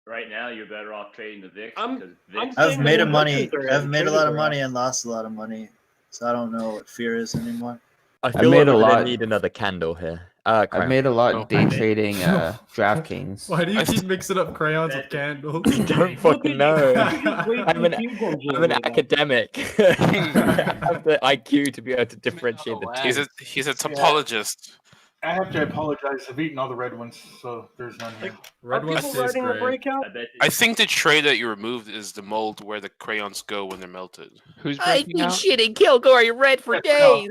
Speaker 1: Right now, you're better off trading the VIX
Speaker 18: I'm-
Speaker 1: because
Speaker 18: I'm
Speaker 1: VIX.
Speaker 25: I've
Speaker 18: saying
Speaker 25: made
Speaker 18: the
Speaker 25: a money.
Speaker 18: merchants are
Speaker 25: I've made a lot of
Speaker 18: traders are
Speaker 25: money and lost a lot of money, so I don't know what fear is anymore.
Speaker 6: I
Speaker 17: I
Speaker 6: feel
Speaker 17: made
Speaker 6: like
Speaker 17: a
Speaker 6: we're gonna
Speaker 17: lot.
Speaker 6: need another candle here.
Speaker 17: I've
Speaker 6: Crayon.
Speaker 17: made a lot
Speaker 6: Oh.
Speaker 17: day trading DraftKings.
Speaker 15: Why do you keep mixing up crayons with candles?
Speaker 6: I don't fucking know. I'm an academic. I have the IQ to be able to differentiate the two.
Speaker 8: He's a topologist.
Speaker 16: I have to apologize. I've eaten all the red ones, so there's none here.
Speaker 15: Red ones
Speaker 18: people
Speaker 15: taste
Speaker 18: writing the
Speaker 15: great.
Speaker 18: breakout?
Speaker 8: I think the tray that you removed is the mold where the crayons go when they're melted.
Speaker 2: Who's
Speaker 6: I've
Speaker 2: breaking
Speaker 6: been
Speaker 2: out?
Speaker 6: shitting Kilgory red for
Speaker 16: No,
Speaker 6: days.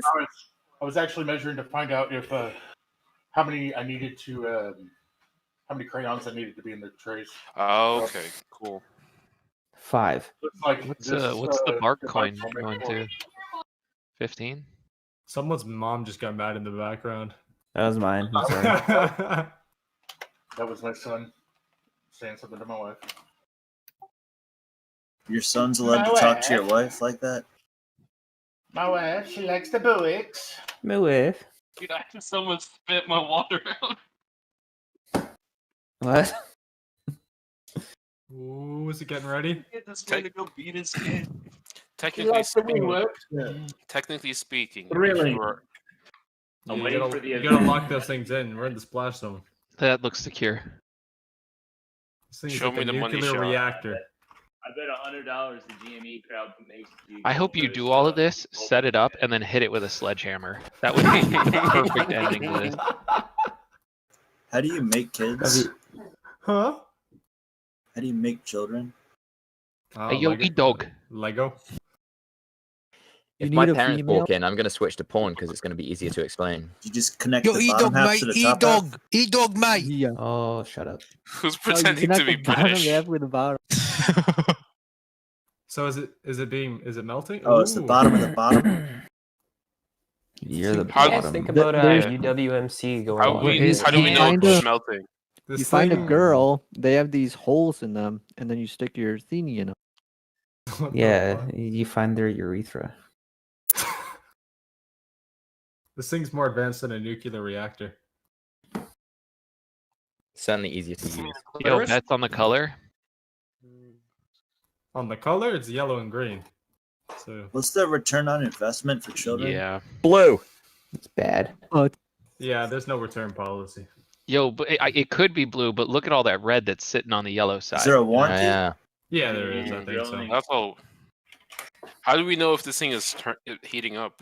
Speaker 16: I was actually measuring to find out if how many I needed to how many crayons I needed to be in the trays.
Speaker 8: Oh, okay, cool.
Speaker 17: 5.
Speaker 16: Looks like
Speaker 2: What's
Speaker 16: this,
Speaker 2: what's the bark
Speaker 16: device
Speaker 2: coin
Speaker 16: will make
Speaker 2: going
Speaker 16: 4.
Speaker 2: to? 15?
Speaker 15: Someone's mom just got mad in the background.
Speaker 17: That was mine. I'm sorry.
Speaker 16: That was my son saying something to my wife.
Speaker 25: Your son's allowed to
Speaker 16: My
Speaker 25: talk to your
Speaker 16: wife.
Speaker 25: wife like that?
Speaker 16: My wife, she likes the Buicks.
Speaker 17: My wife.
Speaker 18: Dude, I just almost spit my water out.
Speaker 17: What?
Speaker 15: Ooh, is it getting ready?
Speaker 18: Get this man to go beat his kid.
Speaker 8: Technically speaking,
Speaker 16: Yeah.
Speaker 8: technically speaking,
Speaker 3: Really?
Speaker 8: you're-
Speaker 15: Yeah,
Speaker 1: I'm
Speaker 15: you
Speaker 1: waiting
Speaker 15: gotta,
Speaker 1: for the
Speaker 15: you gotta lock those things in. We're in the splash zone.
Speaker 2: That looks secure.
Speaker 15: This thing's
Speaker 8: Show
Speaker 15: like
Speaker 8: me
Speaker 15: a
Speaker 8: the money
Speaker 15: nuclear
Speaker 8: shot.
Speaker 15: reactor.
Speaker 1: I bet $100 the GME crowd makes.
Speaker 2: I hope you do all of this, set it up, and then hit it with a sledgehammer. That would be the perfect ending to this.
Speaker 25: How do you make kids?
Speaker 15: Huh?
Speaker 25: How do you make children?
Speaker 15: Oh,
Speaker 2: Hey, yo,
Speaker 15: Lego.
Speaker 2: E-dog.
Speaker 15: Lego.
Speaker 6: If
Speaker 14: You
Speaker 6: my
Speaker 14: need a
Speaker 6: parents
Speaker 14: female?
Speaker 6: walk in, I'm going to switch to porn because it's going to be easier to explain.
Speaker 25: You just connect
Speaker 5: Yo,
Speaker 25: the
Speaker 5: E-dog,
Speaker 25: bottom half
Speaker 5: mate.
Speaker 25: to the top half?
Speaker 5: E-dog. E-dog, mate.
Speaker 14: Yeah.
Speaker 17: Oh, shut up.
Speaker 8: who's
Speaker 14: Oh, you
Speaker 8: pretending
Speaker 14: connect
Speaker 8: to be
Speaker 14: the bottom
Speaker 8: British?
Speaker 14: half with the bottom.
Speaker 15: So is it melting?
Speaker 25: Oh, it's the
Speaker 15: Ooh.
Speaker 25: bottom of the bottom.
Speaker 17: You're the
Speaker 8: How-
Speaker 4: Yeah,
Speaker 17: bottom.
Speaker 4: think about
Speaker 14: There's-
Speaker 4: UWMC going
Speaker 8: How,
Speaker 4: on.
Speaker 8: we,
Speaker 14: It's-
Speaker 8: how do we
Speaker 14: you
Speaker 8: know
Speaker 14: find
Speaker 8: it's
Speaker 14: a-
Speaker 8: melting?
Speaker 15: This
Speaker 14: You find a
Speaker 15: thing-
Speaker 14: girl, they have these holes in them, and then you stick your thingy in them.
Speaker 15: What the
Speaker 17: Yeah,
Speaker 15: fuck?
Speaker 17: you find their urethra.
Speaker 15: This thing's more advanced than a nuclear reactor.
Speaker 6: Certainly easier to use.
Speaker 2: Yo, bets on the color?
Speaker 15: On the color, it's yellow and green. So
Speaker 25: What's the return on investment for children?
Speaker 2: Yeah.
Speaker 6: Blue.
Speaker 17: It's bad.
Speaker 15: yeah, there's no return policy.
Speaker 2: Yo, but it could be blue, but look at all that red that's sitting on the yellow side.
Speaker 25: Is there a warranty?
Speaker 6: Yeah.
Speaker 15: Yeah, there is. I think so.
Speaker 8: That's all. How do we know if this thing is heating up?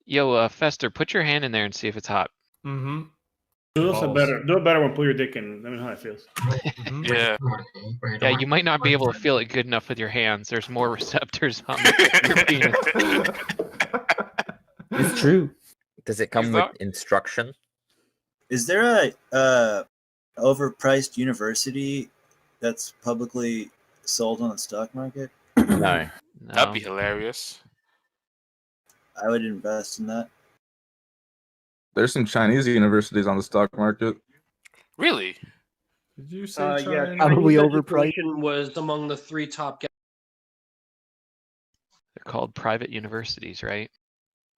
Speaker 2: Yo, Fester, put your hand in there and see if it's hot.
Speaker 15: Mm-hmm.
Speaker 3: Do it better when pull your dick in. Let me know how it feels.
Speaker 8: Yeah.
Speaker 2: Yeah, you might not be able to feel it good enough with your hands. There's more receptors on your penis.
Speaker 17: It's true.
Speaker 6: Does it come
Speaker 8: Is
Speaker 6: with
Speaker 8: that-
Speaker 6: instruction?
Speaker 25: Is there a overpriced university that's publicly sold on the stock market?
Speaker 6: No.
Speaker 8: That'd be hilarious.
Speaker 25: I would invest in that.
Speaker 23: There's some Chinese universities on the stock market.
Speaker 8: Really?
Speaker 15: Did you say
Speaker 18: Yeah,
Speaker 15: China?
Speaker 14: Probably
Speaker 18: Chinese
Speaker 14: overpriced.
Speaker 18: education was among the 3 top.
Speaker 2: They're called private universities, right?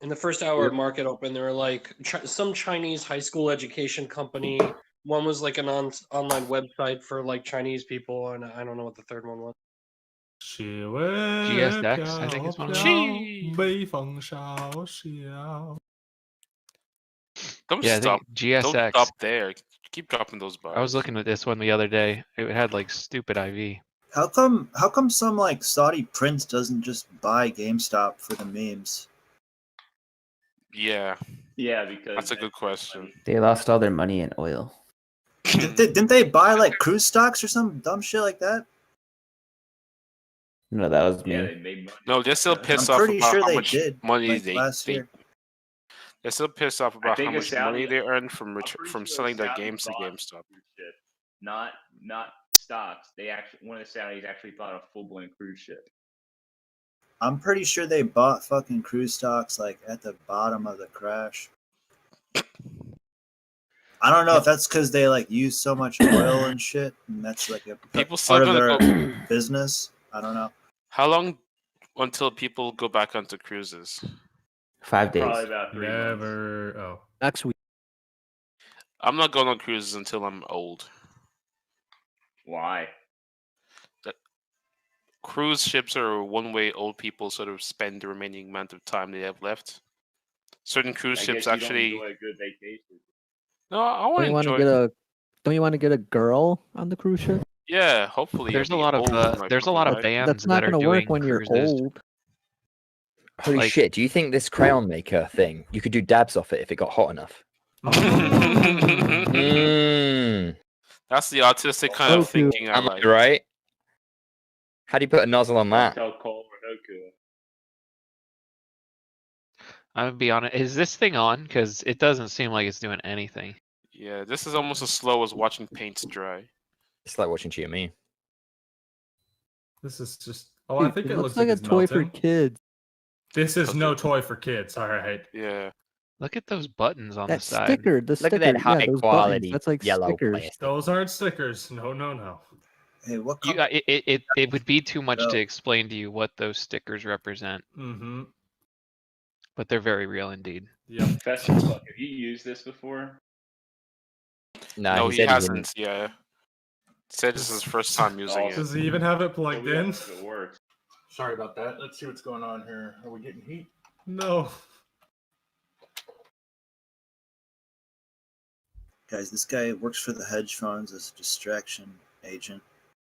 Speaker 18: In the first hour of market open, there were like some Chinese high school education company. One was like an online website for like Chinese people, and I don't know what the third one was.
Speaker 2: GSX, I think is one of them.
Speaker 8: Don't
Speaker 2: Yeah, I
Speaker 8: stop.
Speaker 2: think GSX.
Speaker 8: Don't stop there. Keep dropping those bars.
Speaker 2: I was looking at this one the other day. It had like stupid IV.
Speaker 25: How come some like Saudi prince doesn't just buy GameStop for the memes?
Speaker 8: Yeah.
Speaker 1: Yeah, because
Speaker 8: That's a good question.
Speaker 17: They lost all their money in oil.
Speaker 25: Didn't they buy like cruise stocks or some dumb shit like that?
Speaker 17: No, that was me.
Speaker 1: Yeah, they made money.
Speaker 8: No, they're still pissed
Speaker 25: I'm
Speaker 8: off
Speaker 25: pretty
Speaker 8: about
Speaker 25: sure
Speaker 8: how
Speaker 25: they
Speaker 8: much
Speaker 25: did,
Speaker 8: money
Speaker 25: like,
Speaker 8: they
Speaker 25: last year.
Speaker 8: they're still pissed off about
Speaker 1: think
Speaker 8: how
Speaker 1: a
Speaker 8: much money
Speaker 1: Saudi-
Speaker 8: they earn from
Speaker 1: I'm pretty
Speaker 8: from
Speaker 1: sure
Speaker 8: selling their
Speaker 1: Saudi
Speaker 8: games to
Speaker 1: bought
Speaker 8: GameStop.
Speaker 1: cruise ship, not stocks. They actually one of the Saudis actually bought a full blown cruise ship.
Speaker 25: I'm pretty sure they bought fucking cruise stocks like at the bottom of the crash. I don't know if that's because they like use so much oil and shit, and that's like a
Speaker 8: People still
Speaker 25: part of
Speaker 8: gonna
Speaker 25: their
Speaker 8: go.
Speaker 25: business. I don't know.
Speaker 8: How long until people go back onto cruises?
Speaker 17: 5 days.
Speaker 1: Probably about 3 months.
Speaker 15: Never. Oh.
Speaker 14: Next week.
Speaker 8: I'm not going on cruises until I'm old.
Speaker 1: Why?
Speaker 8: Cruise ships are one way old people sort of spend the remaining amount of time they have left. Certain cruise
Speaker 1: I
Speaker 8: ships
Speaker 1: guess you
Speaker 8: actually.
Speaker 1: don't enjoy a good vacation.
Speaker 8: No, I want
Speaker 14: Don't
Speaker 8: to
Speaker 14: you want to
Speaker 8: enjoy.
Speaker 14: get a? Don't you want to get a girl on the cruise ship?
Speaker 8: Yeah, hopefully.
Speaker 2: There's a
Speaker 8: I'll be
Speaker 2: lot of
Speaker 8: old when I
Speaker 2: there's a
Speaker 8: fucking
Speaker 2: lot of
Speaker 8: die.
Speaker 2: bands
Speaker 14: That's not
Speaker 2: that are
Speaker 14: going to work
Speaker 2: doing
Speaker 14: when you're
Speaker 2: cruises.
Speaker 14: old.
Speaker 6: Holy
Speaker 2: Like-
Speaker 6: shit! Do you think this crayon maker thing you could do dabs off it if it got hot enough? Mm.
Speaker 8: That's the autistic kind of thinking I
Speaker 6: Am I
Speaker 8: like.
Speaker 6: right? How do you put a nozzle on that?
Speaker 1: Tell Cole or Hoku.
Speaker 2: I'm gonna be honest. Is this thing on? Because it doesn't seem like it's doing anything.
Speaker 8: Yeah, this is almost as slow as watching paint dry.
Speaker 6: It's like watching GME.
Speaker 15: This is just. Oh, I
Speaker 14: Dude,
Speaker 15: think
Speaker 14: it
Speaker 15: it
Speaker 14: looks
Speaker 15: looks
Speaker 14: like a
Speaker 15: it's
Speaker 14: toy for
Speaker 15: melting.
Speaker 14: kids.
Speaker 15: This is no toy for kids. All right.
Speaker 8: Yeah.
Speaker 2: Look at those buttons on
Speaker 14: That
Speaker 2: the side.
Speaker 14: sticker, the
Speaker 6: Look
Speaker 14: sticker,
Speaker 6: at that
Speaker 14: yeah,
Speaker 6: high
Speaker 14: those
Speaker 6: quality
Speaker 14: buttons. That's like
Speaker 6: yellow
Speaker 14: stickers.
Speaker 6: plastic.
Speaker 15: Those aren't stickers. No, no, no.
Speaker 25: Hey, what?
Speaker 2: It would be too much
Speaker 25: No.
Speaker 2: to explain to you what those stickers represent,
Speaker 15: Mm-hmm.
Speaker 2: but they're very real indeed.
Speaker 15: Yep.
Speaker 1: Professor Fuck, have you used this before?
Speaker 8: No,
Speaker 6: he
Speaker 8: he
Speaker 6: said
Speaker 8: hasn't. Yeah. Said this is his first time using it.
Speaker 15: Does he even have it plugged in?
Speaker 1: It works.
Speaker 16: Sorry about that. Let's see what's going on here. Are we getting heat?
Speaker 15: No.
Speaker 25: Guys, this guy works for the hedge funds as a distraction agent.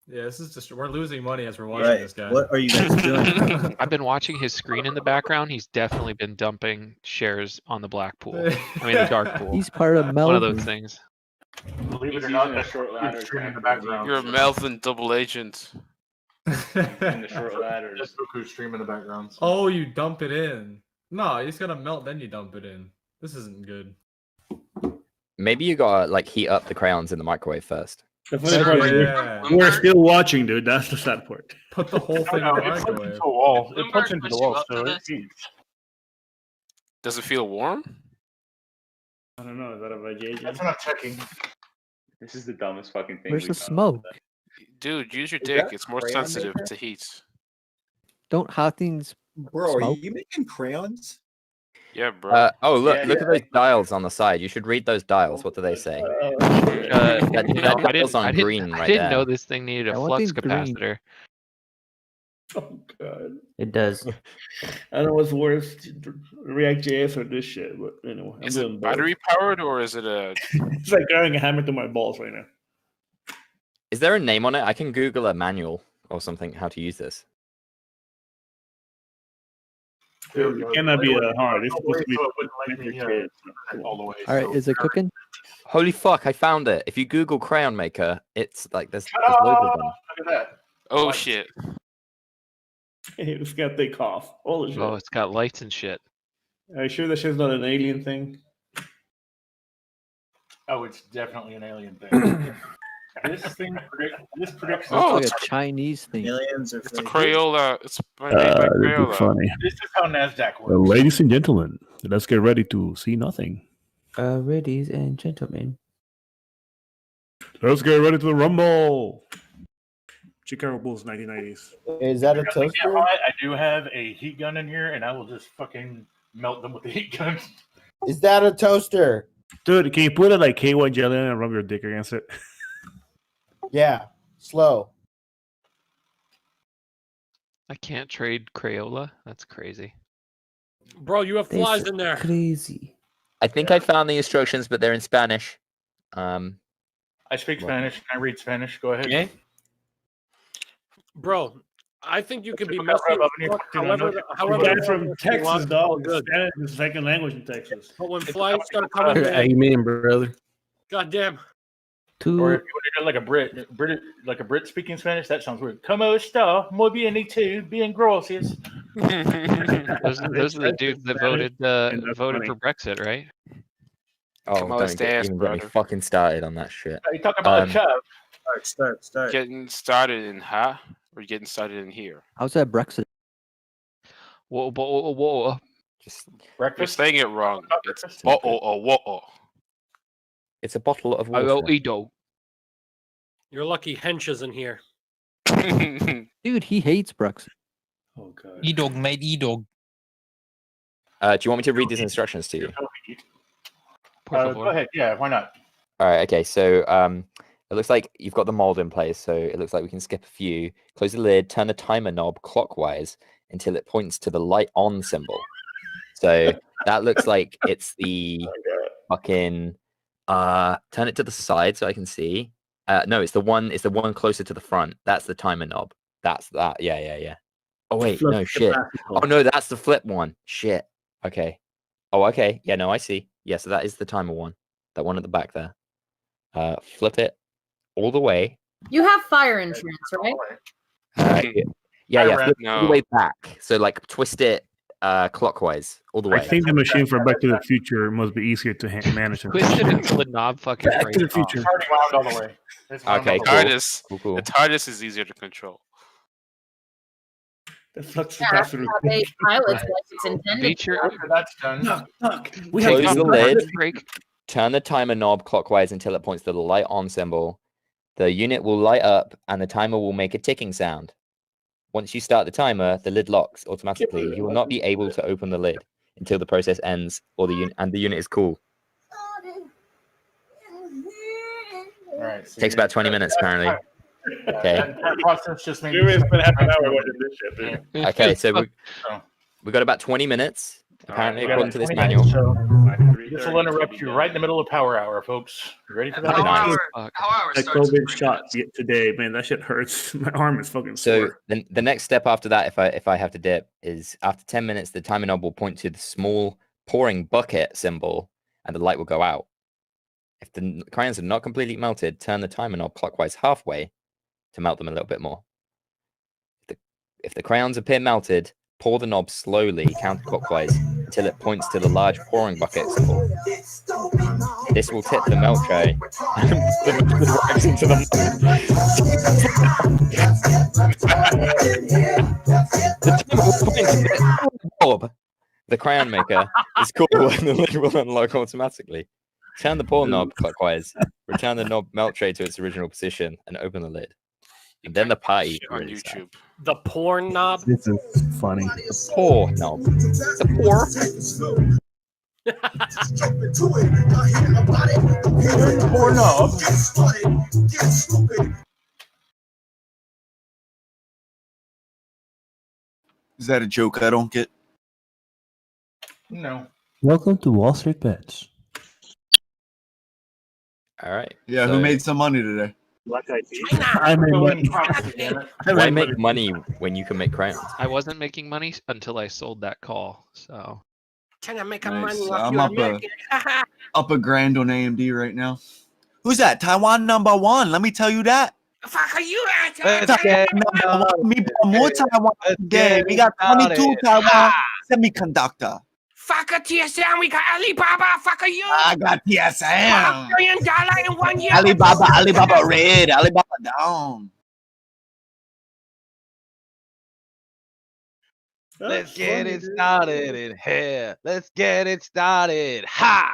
Speaker 15: Yeah, this is just we're losing money as we're watching
Speaker 25: Right.
Speaker 15: this guy.
Speaker 25: What are you guys doing?
Speaker 2: I've been watching his screen in the background. He's definitely been dumping shares on the black pool. I mean the dark pool.
Speaker 14: He's part of
Speaker 2: One of
Speaker 14: Melvin.
Speaker 2: those things.
Speaker 16: Believe it
Speaker 1: He's
Speaker 16: or not,
Speaker 1: using a
Speaker 16: that's
Speaker 1: short ladder
Speaker 16: streaming in the
Speaker 1: track
Speaker 16: background.
Speaker 8: You're a Melvin double agent.
Speaker 1: in the short ladders.
Speaker 16: Just Goku stream in the background. So.
Speaker 15: Oh, you dump it in. No, you just gotta melt, then you dump it in. This isn't good.
Speaker 6: Maybe you gotta like heat up the crayons in the microwave first.
Speaker 3: The funny part is
Speaker 15: Yeah.
Speaker 3: we're still watching, dude. That's the sad part.
Speaker 15: Put the whole thing in the
Speaker 16: it plugs
Speaker 15: microwave.
Speaker 16: into a wall. It plugs
Speaker 18: Bloomberg
Speaker 16: into the
Speaker 18: puts you
Speaker 16: wall,
Speaker 18: up
Speaker 16: so
Speaker 18: to
Speaker 16: it
Speaker 18: this?
Speaker 16: heats.
Speaker 8: Does it feel warm?
Speaker 3: I don't know. Is that a JJ?
Speaker 16: That's not checking.
Speaker 1: This is the dumbest fucking thing.
Speaker 14: Where's
Speaker 1: we've
Speaker 14: the
Speaker 1: done.
Speaker 14: smoke?
Speaker 8: Dude, use your
Speaker 25: Is
Speaker 8: dick.
Speaker 25: that
Speaker 8: It's more
Speaker 25: crayon
Speaker 8: sensitive
Speaker 25: maker?
Speaker 8: to heat.
Speaker 14: Don't hot things
Speaker 25: Bro,
Speaker 14: smoke?
Speaker 25: are you making crayons?
Speaker 8: Yeah, bro.
Speaker 6: Oh look!
Speaker 1: Yeah,
Speaker 6: Look
Speaker 1: yeah.
Speaker 6: at those dials on the side. You should read those dials. What do they say?
Speaker 2: That
Speaker 6: dial's on green
Speaker 2: I
Speaker 6: right
Speaker 2: didn't
Speaker 6: there.
Speaker 2: know this thing needed a
Speaker 14: That one
Speaker 2: flux
Speaker 14: thing's green.
Speaker 2: capacitor.
Speaker 3: Oh god.
Speaker 17: It does.
Speaker 3: I don't know what's worse, React.js or this shit, but anyway, I'm
Speaker 8: Is
Speaker 3: doing
Speaker 8: it
Speaker 3: both.
Speaker 8: battery powered or is it a?
Speaker 3: It's like throwing a hammer to my balls right now.
Speaker 6: Is there a name on it? I can Google a manual or something how to use this.
Speaker 16: There we
Speaker 3: It
Speaker 16: go.
Speaker 3: cannot be
Speaker 16: Anyway,
Speaker 3: hard. It's supposed to be
Speaker 16: so it wouldn't let
Speaker 3: for
Speaker 16: me
Speaker 3: kids.
Speaker 16: all the way.
Speaker 14: All right,
Speaker 16: so-
Speaker 14: is it cooking?
Speaker 6: Holy fuck! I found it. If you Google crayon maker, it's like there's loads of them.
Speaker 16: Look at that.
Speaker 8: Oh shit!
Speaker 3: Hey, this got thick cough. Holy shit.
Speaker 2: Oh, it's got lights and shit.
Speaker 3: Are you sure that shit's not an alien thing?
Speaker 16: Oh, it's definitely an alien thing. This predicts.
Speaker 8: Oh,
Speaker 14: It's like a Chinese thing.
Speaker 25: Aliens are
Speaker 8: It's a
Speaker 25: fake.
Speaker 8: Crayola. It's made by Crayola.
Speaker 16: This is how Nasdaq works.
Speaker 3: Ladies and gentlemen, let's get ready to see nothing.
Speaker 17: Ladies and gentlemen.
Speaker 3: Let's get ready to rumble. Chicago Bulls 1990s.
Speaker 11: Is that a
Speaker 16: Because they get
Speaker 11: toaster?
Speaker 16: hot, I do have a heat gun in here, and I will just fucking melt them with the heat gun.
Speaker 11: Is that a toaster?
Speaker 3: Dude, can you put it like KY jelly and rub your dick against it?
Speaker 11: Yeah. Slow.
Speaker 2: I can't trade Crayola. That's crazy.
Speaker 18: Bro, you have flies in there.
Speaker 17: Crazy.
Speaker 6: I think I found the instructions, but they're in Spanish.
Speaker 16: I speak
Speaker 6: Well-
Speaker 16: Spanish. I read Spanish. Go ahead.
Speaker 18: Yeah. Bro, I think you could be
Speaker 16: Look
Speaker 18: messy
Speaker 16: up
Speaker 18: as
Speaker 16: on your
Speaker 18: fuck,
Speaker 16: fucking
Speaker 18: however,
Speaker 16: note.
Speaker 18: however
Speaker 3: Guy
Speaker 18: the
Speaker 3: from
Speaker 18: fuck you
Speaker 3: Texas,
Speaker 18: want, it's all
Speaker 3: dog.
Speaker 18: good.
Speaker 3: Spanish is the second language in Texas.
Speaker 18: But when flies start coming
Speaker 7: How
Speaker 18: in,
Speaker 7: you mean, brother?
Speaker 18: goddamn.
Speaker 16: Or if you want to do like a Brit speaking Spanish, that sounds weird. Como está? Muy bien, y tú? Bien gracias.
Speaker 2: Those are the dudes that voted
Speaker 3: and that's
Speaker 2: voted
Speaker 3: funny.
Speaker 2: for Brexit, right?
Speaker 6: Oh,
Speaker 8: Come on,
Speaker 6: don't get,
Speaker 8: stance,
Speaker 6: even get me
Speaker 8: brother.
Speaker 6: fucking started on that shit.
Speaker 16: You talk about
Speaker 6: Um,
Speaker 16: a chub.
Speaker 25: Start.
Speaker 8: Getting started in ha or getting started in here?
Speaker 14: How's that Brexit?
Speaker 2: Whoa.
Speaker 6: Just
Speaker 8: You're
Speaker 16: Breakfast.
Speaker 8: saying it wrong. It's
Speaker 16: Breakfast.
Speaker 8: whoa.
Speaker 6: it's a bottle of
Speaker 2: I will
Speaker 6: water.
Speaker 2: eat dog.
Speaker 18: You're lucky Hench isn't here.
Speaker 14: Dude, he hates Brexit.
Speaker 3: Oh god.
Speaker 12: E-dog, mate, E-dog.
Speaker 6: Do you want me to read these instructions to you?
Speaker 16: Go ahead. Yeah, why not?
Speaker 6: All right. Okay. So it looks like you've got the mold in place. So it looks like we can skip a few. Close the lid. Turn the timer knob clockwise until it points to the light on symbol. So that looks like it's the fucking. Turn it to the side so I can see. No, it's the one. It's the one closer to the front. That's the timer knob. That's that. Yeah. Oh wait, no shit. Oh no, that's the flip one. Shit. Okay. Oh, okay. Yeah, no, I see. Yeah, so that is the timer one. That one at the back there. Flip it all the way.
Speaker 9: You have fire insurance, right?
Speaker 6: Yeah. Flip it all the
Speaker 8: No.
Speaker 6: way back. So like twist it clockwise all the way.
Speaker 3: I think the machine for Back to the Future must be easier to manage.
Speaker 2: Twist it until the knob fucking
Speaker 3: Back to the
Speaker 2: breaks off.
Speaker 3: Future.
Speaker 16: Already wound all the way. It's wound
Speaker 6: Okay,
Speaker 16: all the
Speaker 6: cool.
Speaker 16: way.
Speaker 8: TARDIS.
Speaker 6: Cool.
Speaker 8: The TARDIS is easier to control.
Speaker 3: The flux
Speaker 9: Yeah, that's how they pilots like it's intended.
Speaker 2: Feature.
Speaker 16: After that's done.
Speaker 3: We have
Speaker 6: Close
Speaker 3: to
Speaker 6: the lid.
Speaker 2: Break.
Speaker 6: Turn the timer knob clockwise until it points to the light on symbol. The unit will light up and the timer will make a ticking sound. Once you start the timer, the lid locks automatically. You will not be able to open the lid until the process ends or the unit is cool.
Speaker 16: All right. So
Speaker 6: Takes about 20 minutes apparently. Okay.
Speaker 16: That process just made
Speaker 3: We spent half an hour watching this shit, dude.
Speaker 6: Okay, so we got about 20 minutes apparently
Speaker 16: We got
Speaker 6: according to this
Speaker 16: 20
Speaker 6: manual.
Speaker 16: minutes, so this will interrupt you right in the middle of power hour, folks. You ready for that?
Speaker 6: Nice.
Speaker 3: That COVID shot today, man, that shit hurts. My arm is fucking
Speaker 6: So
Speaker 3: sore.
Speaker 6: the next step after that, if I have to dip, is after 10 minutes, the timer knob will point to the small pouring bucket symbol, and the light will go out. If the crayons are not completely melted, turn the timer knob clockwise halfway to melt them a little bit more. If the crayons appear melted, pour the knob slowly counterclockwise until it points to the large pouring bucket symbol. This will tip the melt tray and the wax into the Bob, the crayon maker, is cool and the lid will unlock automatically. Turn the pour knob clockwise, return the knob melt tray to its original position, and open the lid. And then the party
Speaker 8: Shit on
Speaker 6: really
Speaker 8: YouTube.
Speaker 6: starts.
Speaker 18: The porn knob.
Speaker 3: This is funny.
Speaker 6: The pour knob. The pour.
Speaker 16: Pour knob.
Speaker 25: Is that a joke I don't get?
Speaker 16: No.
Speaker 5: Welcome to Wall Street Bets.
Speaker 6: All right.
Speaker 25: Yeah,
Speaker 6: so
Speaker 25: who made some money today?
Speaker 3: Black Eyed Peas.
Speaker 16: I
Speaker 3: made money.
Speaker 6: Why make money when you can make crayons?
Speaker 2: I wasn't making money until I sold that call. So
Speaker 18: Can I make
Speaker 25: Nice.
Speaker 18: money off
Speaker 25: I'm
Speaker 18: you
Speaker 25: up
Speaker 18: American?
Speaker 25: up a grand on AMD right now. Who's that? Taiwan #1. Let me tell you that.
Speaker 18: Fuck are you at?
Speaker 25: Taiwan #1. Me more Taiwan today. We got 22 Taiwan semiconductor.
Speaker 18: Fuck a TSM. We got Alibaba. Fuck are you?
Speaker 25: I got TSM.
Speaker 18: $1 billion in 1 year.
Speaker 25: Alibaba red. Alibaba down.
Speaker 10: Let's get it started in here. Let's get it started. Ha!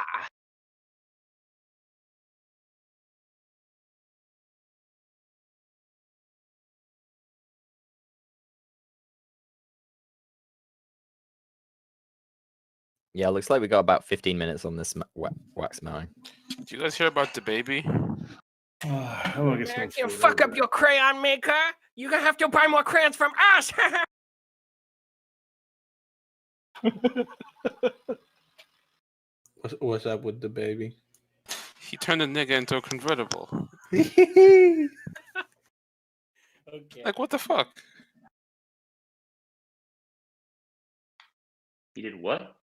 Speaker 6: Yeah, looks like we got about 15 minutes on this wax mowing.
Speaker 8: Did you guys hear about the baby?
Speaker 18: You fuck up your crayon maker. You're gonna have to buy more crayons from us.
Speaker 13: What's up with the baby?
Speaker 8: He turned a nigga into a convertible.
Speaker 18: Okay.
Speaker 8: Like, what the fuck?
Speaker 1: He did what?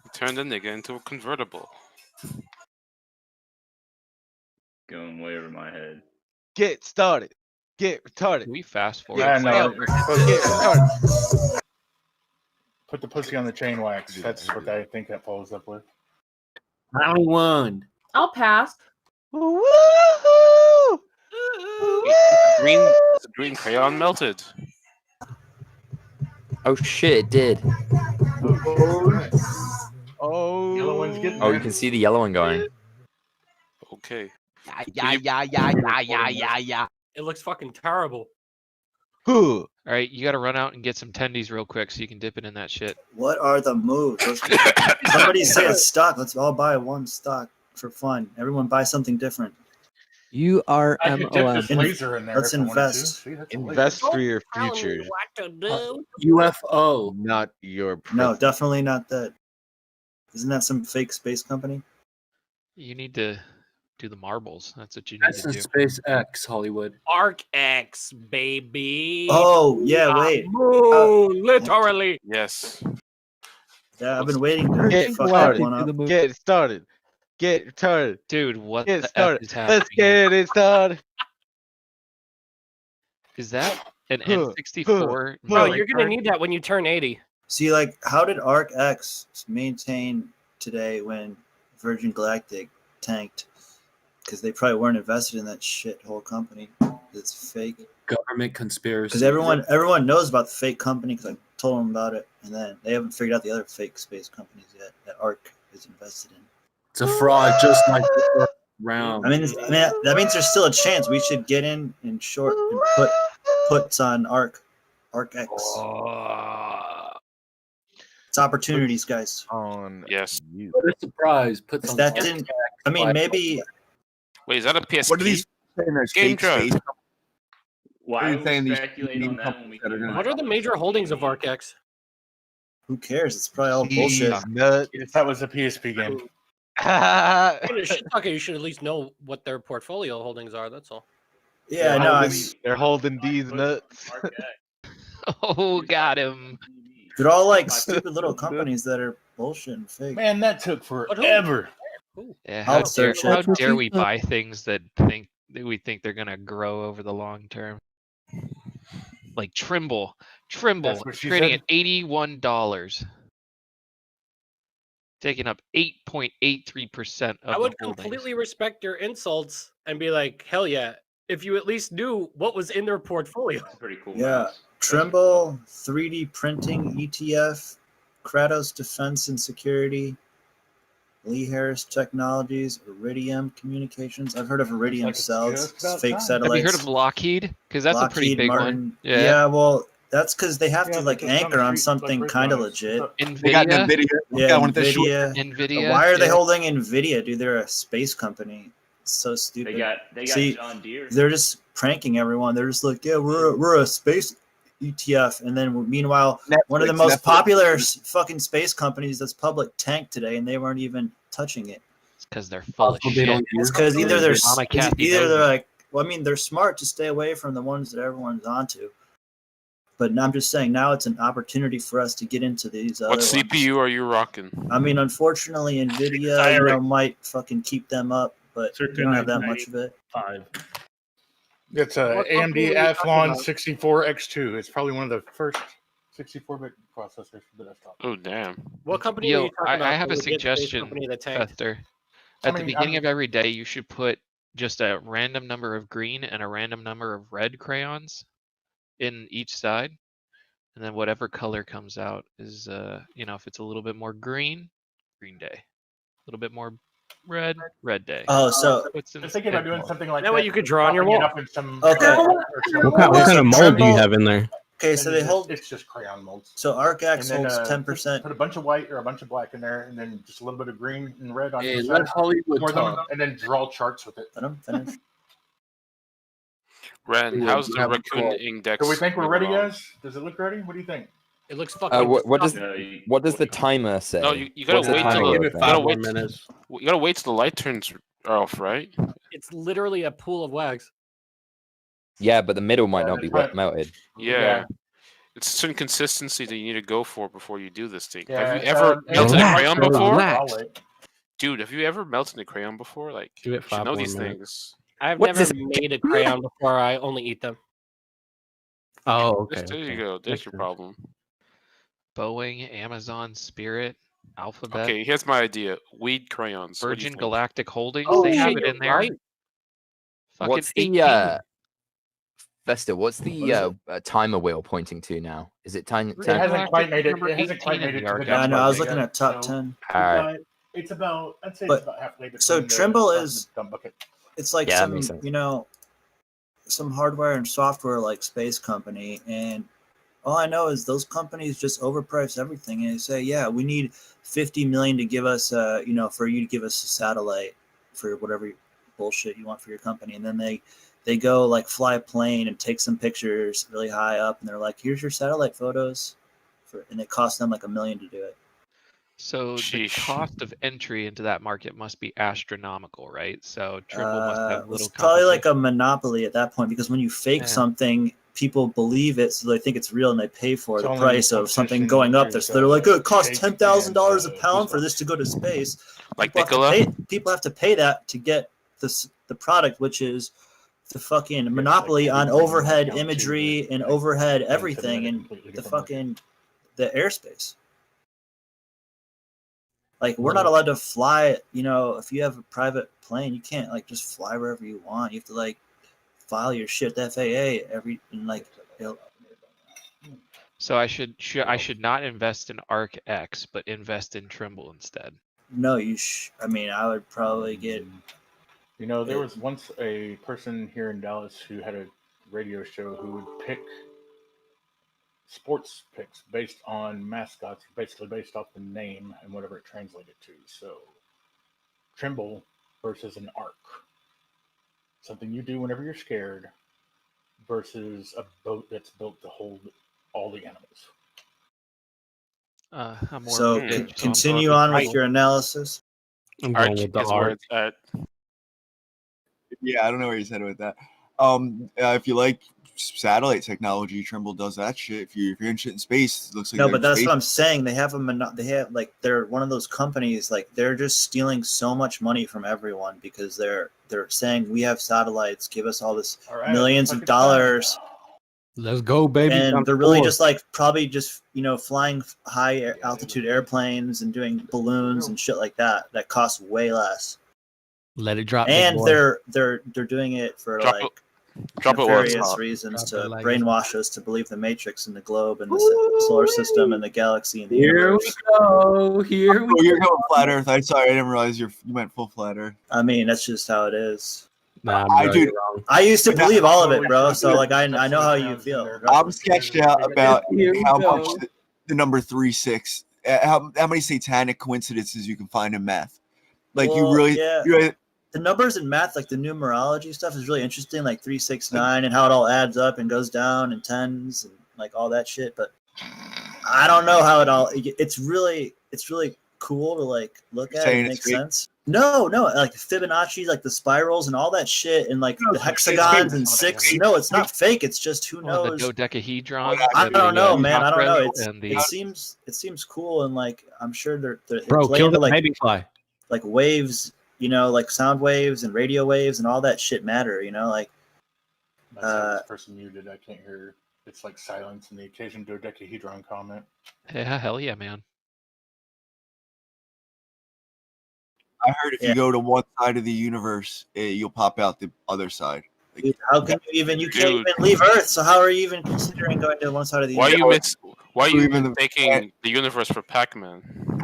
Speaker 8: He turned a nigga into a convertible.
Speaker 1: Going way over my head.
Speaker 10: Get started. Get retarded.
Speaker 2: Can we fast forward?
Speaker 16: Yeah, no.
Speaker 10: Get retarded.
Speaker 16: Put the pussy on the chain wax. That's what I think that follows up with.
Speaker 7: Round one.
Speaker 9: I'll pass.
Speaker 10: Woo!
Speaker 8: The green crayon melted.
Speaker 6: Oh shit, it did.
Speaker 10: Oh.
Speaker 16: Yellow one's getting
Speaker 6: Oh, you can see the yellow one going.
Speaker 8: Okay.
Speaker 10: Yeah.
Speaker 18: It looks fucking terrible.
Speaker 2: All right, you got to run out and get some tendies real quick so you can dip it in that shit.
Speaker 25: What are the moves? Somebody say a stock. Let's all buy one stock for fun. Everyone buy something different.
Speaker 16: I could dip this
Speaker 25: In-
Speaker 16: laser in there.
Speaker 25: Let's
Speaker 16: if I wanted to.
Speaker 25: invest.
Speaker 16: See, that's a
Speaker 10: Invest
Speaker 16: laser.
Speaker 10: for your future,
Speaker 7: UFO.
Speaker 10: not your.
Speaker 25: No, definitely not that. Isn't that some fake space company?
Speaker 2: You need to do the marbles. That's what you need
Speaker 7: That's
Speaker 2: to
Speaker 7: in
Speaker 2: do.
Speaker 7: SpaceX, Hollywood.
Speaker 18: Arc X, baby.
Speaker 25: Oh, yeah, wait.
Speaker 18: Moon, literally.
Speaker 8: Yes.
Speaker 25: Yeah, I've been waiting to
Speaker 10: Get
Speaker 25: fuck that
Speaker 10: started.
Speaker 25: one up.
Speaker 10: Get started. Get retarded.
Speaker 2: Dude, what
Speaker 10: Get
Speaker 2: the
Speaker 10: started.
Speaker 2: F is happening?
Speaker 10: Let's get it started.
Speaker 2: Is that an
Speaker 10: Huh,
Speaker 2: N64?
Speaker 18: Bro, you're gonna need that when you turn 80.
Speaker 25: See, like, how did Arc X maintain today when Virgin Galactic tanked? Because they probably weren't invested in that shithole company. It's fake.
Speaker 7: Government conspiracy.
Speaker 25: Because everyone knows about the fake company because I told them about it, and then they haven't figured out the other fake space companies yet that Arc is invested in.
Speaker 7: It's a fraud, just like the first round.
Speaker 25: I mean, that means there's still a chance we should get in short and put puts on Arc X. It's opportunities, guys.
Speaker 10: On
Speaker 8: Yes.
Speaker 7: What a surprise. Put
Speaker 25: If
Speaker 7: some
Speaker 25: that didn't, I mean, maybe.
Speaker 8: Wait, is that a PSP?
Speaker 23: What are these saying? There's
Speaker 8: Game
Speaker 23: fake
Speaker 8: drive.
Speaker 23: space.
Speaker 1: Why
Speaker 23: Are
Speaker 1: are
Speaker 23: you
Speaker 1: we
Speaker 23: saying these
Speaker 1: speculating on that when we can
Speaker 23: gonna-
Speaker 18: What are the major holdings of Arc X?
Speaker 25: Who cares? It's probably all bullshit.
Speaker 10: Nuts.
Speaker 16: If that was a PSP game.
Speaker 18: Okay, you should at least know what their portfolio holdings are. That's all.
Speaker 25: Yeah, no,
Speaker 10: They're holding these nuts.
Speaker 2: Oh, got him.
Speaker 25: they're all like stupid little companies that are bullshit and fake.
Speaker 16: Man, that took forever.
Speaker 2: Yeah,
Speaker 25: I'll search it.
Speaker 2: how dare we buy things that we think they're gonna grow over the long term? Like Trimble
Speaker 16: That's what she
Speaker 2: trading
Speaker 16: said.
Speaker 2: at $81, taking up 8.83% of
Speaker 18: I would
Speaker 2: the holdings.
Speaker 18: completely respect your insults and be like, hell yeah, if you at least knew what was in their portfolio.
Speaker 1: That's pretty cool.
Speaker 25: Yeah, Trimble, 3D printing ETF, Kratos Defense and Security, Lee Harris Technologies, Iridium Communications. I've heard of Iridium
Speaker 16: like it's
Speaker 25: cells,
Speaker 16: just about
Speaker 25: fake
Speaker 16: time.
Speaker 25: satellites.
Speaker 2: Have you heard of Lockheed? Because that's a pretty
Speaker 25: Lockheed
Speaker 2: big
Speaker 25: Martin.
Speaker 2: one.
Speaker 25: Yeah, well, that's because they have
Speaker 16: Yeah,
Speaker 25: to
Speaker 16: but
Speaker 25: like
Speaker 16: just down
Speaker 25: anchor
Speaker 16: the
Speaker 25: on
Speaker 16: street, like
Speaker 25: something
Speaker 16: right
Speaker 25: kind of
Speaker 16: behind us.
Speaker 25: legit.
Speaker 23: They got
Speaker 2: Nvidia.
Speaker 23: Nvidia.
Speaker 25: Yeah,
Speaker 23: Got one of the short.
Speaker 2: Nvidia.
Speaker 25: Why are they
Speaker 2: yeah.
Speaker 25: holding Nvidia, dude? They're a space company. It's so stupid.
Speaker 1: They got
Speaker 25: See,
Speaker 1: John Deere.
Speaker 25: they're just pranking everyone. They're just like, yeah, we're a space ETF, and then meanwhile, one of the most popular fucking space companies that's public tanked today, and they weren't even touching it.
Speaker 2: It's because they're full of
Speaker 7: They
Speaker 2: shit.
Speaker 7: don't
Speaker 25: It's because either they're
Speaker 2: Mama Kathy
Speaker 25: either
Speaker 2: knows
Speaker 25: they're
Speaker 2: it.
Speaker 25: like, well, I mean, they're smart to stay away from the ones that everyone's onto. But I'm just saying now it's an opportunity for us to get into these other
Speaker 8: What
Speaker 25: ones.
Speaker 8: CPU are you rocking?
Speaker 25: I mean, unfortunately, Nvidia might fucking keep them up, but they don't have that much of it.
Speaker 16: It's a
Speaker 25: What company
Speaker 16: AMD
Speaker 25: are you talking
Speaker 16: Athlon
Speaker 25: about?
Speaker 16: 64X2. It's probably one of the first 64-bit processors for the desktop.
Speaker 8: Oh, damn.
Speaker 18: What company are
Speaker 2: Yo,
Speaker 18: you talking about?
Speaker 2: I have
Speaker 18: The
Speaker 2: a
Speaker 18: legit space
Speaker 2: suggestion,
Speaker 18: company that tanked?
Speaker 2: Fester.
Speaker 16: I
Speaker 2: At the
Speaker 16: mean,
Speaker 2: beginning
Speaker 16: I'm-
Speaker 2: of every day, you should put just a random number of green and a random number of red crayons in each side. And then whatever color comes out is, if it's a little bit more green, green day. A little bit more red, red day.
Speaker 25: Oh, so
Speaker 2: What's in
Speaker 16: I was thinking about doing
Speaker 2: involved?
Speaker 16: something like
Speaker 18: That way you could draw on your
Speaker 16: popping it
Speaker 18: wall.
Speaker 16: up in some-
Speaker 25: Okay.
Speaker 16: or some-
Speaker 19: What kind of mold do you have in there?
Speaker 25: Okay, so they hold.
Speaker 16: It's just crayon molds.
Speaker 25: So ArcX
Speaker 16: And then,
Speaker 25: holds 10%.
Speaker 16: Put a bunch of white or a bunch of black in there, and then just a little bit of green and red on
Speaker 7: Hey,
Speaker 16: each
Speaker 7: let
Speaker 16: side.
Speaker 7: Hollywood
Speaker 16: Pour them,
Speaker 7: talk.
Speaker 16: and then draw charts with it.
Speaker 25: Let them finish.
Speaker 8: Ren,
Speaker 7: Yeah,
Speaker 8: how's
Speaker 7: you
Speaker 8: the
Speaker 7: have a
Speaker 8: raccoon
Speaker 7: call.
Speaker 8: index?
Speaker 16: Do we think we're
Speaker 8: going
Speaker 16: ready,
Speaker 8: along?
Speaker 16: guys? Does it look ready? What do you think?
Speaker 18: It looks fucking.
Speaker 6: What does
Speaker 18: disgusting.
Speaker 6: what does the timer say?
Speaker 8: No, you gotta
Speaker 6: What's the
Speaker 8: wait
Speaker 6: timer
Speaker 8: till
Speaker 6: wheel
Speaker 8: the,
Speaker 6: thing?
Speaker 8: you gotta
Speaker 7: 5 more
Speaker 8: wait.
Speaker 7: minutes.
Speaker 8: You gotta wait till the light turns off, right?
Speaker 18: It's literally a pool of wax.
Speaker 6: Yeah, but the middle might not be melted.
Speaker 8: Yeah. It's a certain consistency that you need to go for before you do this thing.
Speaker 16: Yeah,
Speaker 8: have you ever melted a
Speaker 7: relax,
Speaker 8: crayon
Speaker 7: bro,
Speaker 8: before?
Speaker 7: relax.
Speaker 8: Dude, have you ever melted a crayon before? Like,
Speaker 7: Give it
Speaker 8: you should
Speaker 7: 5
Speaker 8: know
Speaker 7: more
Speaker 8: these
Speaker 7: minutes.
Speaker 8: things.
Speaker 18: I've
Speaker 6: What's
Speaker 18: never
Speaker 6: this?
Speaker 18: made a crayon before. I only eat them.
Speaker 7: Oh, okay.
Speaker 8: There you go. There's your problem.
Speaker 2: Boeing, Amazon, Spirit, Alphabet,
Speaker 8: Okay, here's my idea. Weed crayons. What do you
Speaker 2: Virgin
Speaker 8: think?
Speaker 2: Galactic Holdings.
Speaker 18: Oh,
Speaker 2: they have
Speaker 18: shit,
Speaker 2: it
Speaker 18: you're
Speaker 2: in there.
Speaker 18: right.
Speaker 2: Fucking
Speaker 6: What's
Speaker 2: 18.
Speaker 6: the Festa? What's the
Speaker 25: What is it?
Speaker 6: timer wheel pointing to now? Is it time?
Speaker 16: It hasn't quite made it.
Speaker 2: Number
Speaker 16: It hasn't quite
Speaker 2: 18 in
Speaker 16: made it
Speaker 2: the
Speaker 16: to the
Speaker 2: Arc
Speaker 25: Yeah, I
Speaker 16: next
Speaker 25: know. I was
Speaker 16: bucket
Speaker 25: looking
Speaker 16: yet,
Speaker 25: at top
Speaker 16: so-
Speaker 25: 10.
Speaker 6: All right.
Speaker 16: But it's about, I'd say
Speaker 25: But-
Speaker 16: it's about halfway between
Speaker 25: So
Speaker 16: the
Speaker 25: Trimble
Speaker 16: start and
Speaker 25: is-
Speaker 16: the dump bucket.
Speaker 25: It's like
Speaker 6: Yeah, that makes
Speaker 25: some,
Speaker 6: sense.
Speaker 25: you know, some hardware and software like space company, and all I know is those companies just overprice everything and they say, yeah, we need 50 million to give us, you know, for you to give us a satellite for whatever bullshit you want for your company, and then they go like fly a plane and take some pictures really high up, and they're like, here's your satellite photos, and it costs them like $1 million to do it.
Speaker 2: So the
Speaker 8: Sheesh.
Speaker 2: cost of entry into that market must be astronomical, right? So Trimble must have
Speaker 25: It's
Speaker 2: little
Speaker 25: probably like
Speaker 2: competition.
Speaker 25: a monopoly at that point, because when you fake
Speaker 2: Yeah.
Speaker 25: something, people believe it, so they think it's real and they pay for
Speaker 16: It's
Speaker 25: the
Speaker 16: only
Speaker 25: price of something
Speaker 16: competition
Speaker 25: going up there.
Speaker 16: is,
Speaker 25: So they're like, oh, it costs
Speaker 16: cake
Speaker 25: $10,000 a
Speaker 16: and,
Speaker 25: pound for this to go to space.
Speaker 8: Like
Speaker 25: People have,
Speaker 8: Nicola?
Speaker 25: people have to pay that to get the product, which is the fucking monopoly on overhead imagery and overhead everything and the fucking the airspace. Like, we're not allowed to fly, you know, if you have a private plane, you can't like just fly wherever you want. You have to like file your shit at the FAA and like
Speaker 2: So I should not invest in Arc X, but invest in Trimble instead.
Speaker 25: no, I mean, I would probably get.
Speaker 16: You know, there was once a person here in Dallas who had a radio show who would pick sports picks based on mascots, basically based off the name and whatever it translated to. So, Trimble versus an arc. Something you do whenever you're scared versus a boat that's built to hold all the animals.
Speaker 2: I'm more
Speaker 25: So
Speaker 2: of a bitch, so I'm
Speaker 25: continue
Speaker 2: going
Speaker 25: on
Speaker 2: with
Speaker 25: with your analysis.
Speaker 7: I'm
Speaker 8: Arc
Speaker 7: going with the
Speaker 8: is where
Speaker 7: art.
Speaker 8: it's at.
Speaker 13: Yeah, I don't know where he's headed with that. If you like satellite technology, Trimble does that shit. If you're interested in space, it looks like
Speaker 25: No,
Speaker 13: they're
Speaker 25: but
Speaker 13: in
Speaker 25: that's
Speaker 13: space.
Speaker 25: what I'm saying. They have they have like they're one of those companies, like they're just stealing so much money from everyone because they're saying we have satellites, give us all this
Speaker 16: All right,
Speaker 25: millions
Speaker 16: looks
Speaker 25: of
Speaker 16: like it's time.
Speaker 25: dollars,
Speaker 7: Let's go, baby.
Speaker 25: and
Speaker 7: Down
Speaker 25: they're
Speaker 7: to
Speaker 25: really
Speaker 7: four.
Speaker 25: just like probably just, you know, flying high altitude airplanes and doing balloons and shit like that costs way less.
Speaker 7: Let it drop. big
Speaker 25: And
Speaker 7: boy.
Speaker 25: they're doing it for
Speaker 8: Drop
Speaker 25: like
Speaker 8: Drop it while it's
Speaker 25: nefarious
Speaker 8: hot.
Speaker 25: reasons
Speaker 7: Drop it
Speaker 25: to
Speaker 7: like
Speaker 25: brainwash us to believe the Matrix and the globe and the solar system and the galaxy and the
Speaker 7: Here
Speaker 25: universe.
Speaker 7: we go. Here we
Speaker 13: Oh, you're
Speaker 7: go.
Speaker 13: going flat Earth. I'm sorry, I didn't realize you went full flat Earth.
Speaker 25: I mean, that's just how it is.
Speaker 7: Nah,
Speaker 13: I
Speaker 7: bro,
Speaker 13: do.
Speaker 7: you're wrong.
Speaker 25: I used to
Speaker 13: But now-
Speaker 25: believe all of it, bro. So like, I know how you feel.
Speaker 13: I'm sketched out about
Speaker 7: Here we
Speaker 13: how
Speaker 7: go.
Speaker 13: much the number 3-6, how many satanic coincidences you can find in math. Like you
Speaker 25: Well,
Speaker 13: really,
Speaker 25: yeah.
Speaker 13: you really,
Speaker 25: The numbers in math, like the numerology stuff, is really interesting. Like 3, 6, 9, and how it all adds up and goes down and tens and like all that shit. But I don't know how it all. It's really cool to like look at.
Speaker 13: Saying
Speaker 25: It
Speaker 13: it's
Speaker 25: makes
Speaker 13: fake?
Speaker 25: sense. No, like Fibonacci, like the spirals and all that shit, and like the hexagons and six. No, it's not fake. It's just who
Speaker 2: Well, the
Speaker 25: knows.
Speaker 2: dodecahedron.
Speaker 25: I don't know, man. I don't know.
Speaker 2: And the,
Speaker 25: It seems cool, and like I'm sure they're
Speaker 7: Bro,
Speaker 25: playing
Speaker 7: kill the
Speaker 25: like
Speaker 7: baby fly.
Speaker 25: like waves, you know, like sound waves and radio waves and all that shit matter, you know, like
Speaker 16: This person muted. I can't hear. It's like silence and the occasion dodecahedron comment.
Speaker 2: yeah, hell yeah, man.
Speaker 13: I heard if you go to one side of the universe, you'll pop out the other side.
Speaker 25: dude, how can you can't even leave Earth, so how are you even considering going to one side of the
Speaker 8: Why are
Speaker 25: universe?
Speaker 8: you mistaking the universe for Pac-Man?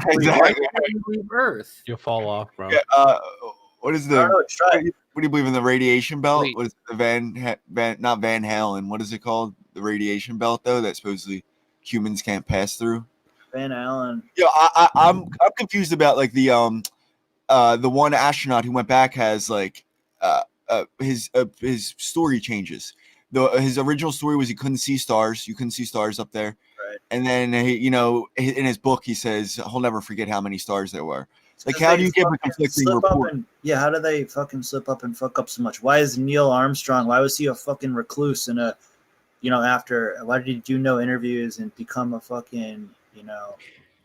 Speaker 13: Exactly.
Speaker 7: Leave Earth. You'll fall off, bro.
Speaker 13: Yeah, what is
Speaker 25: I don't know,
Speaker 13: what do you believe in the radiation belt? What is the not Van Halen? What is it called? the radiation belt though that supposedly humans can't pass through.
Speaker 25: Van Allen.
Speaker 13: Yeah, I'm confused about like the one astronaut who went back has like his story changes. His original story was he couldn't see stars. You couldn't see stars up there.
Speaker 25: Right.
Speaker 13: And then in his book he says he'll never forget how many stars there were. Like,
Speaker 25: 'Cause
Speaker 13: how
Speaker 25: they
Speaker 13: do you give a
Speaker 25: fucking
Speaker 13: conflicting
Speaker 25: slip up
Speaker 13: report?
Speaker 25: yeah, how do they fucking slip up and fuck up so much? Why is Neil Armstrong? Why was he a fucking recluse and after? Why did he do no interviews and become a fucking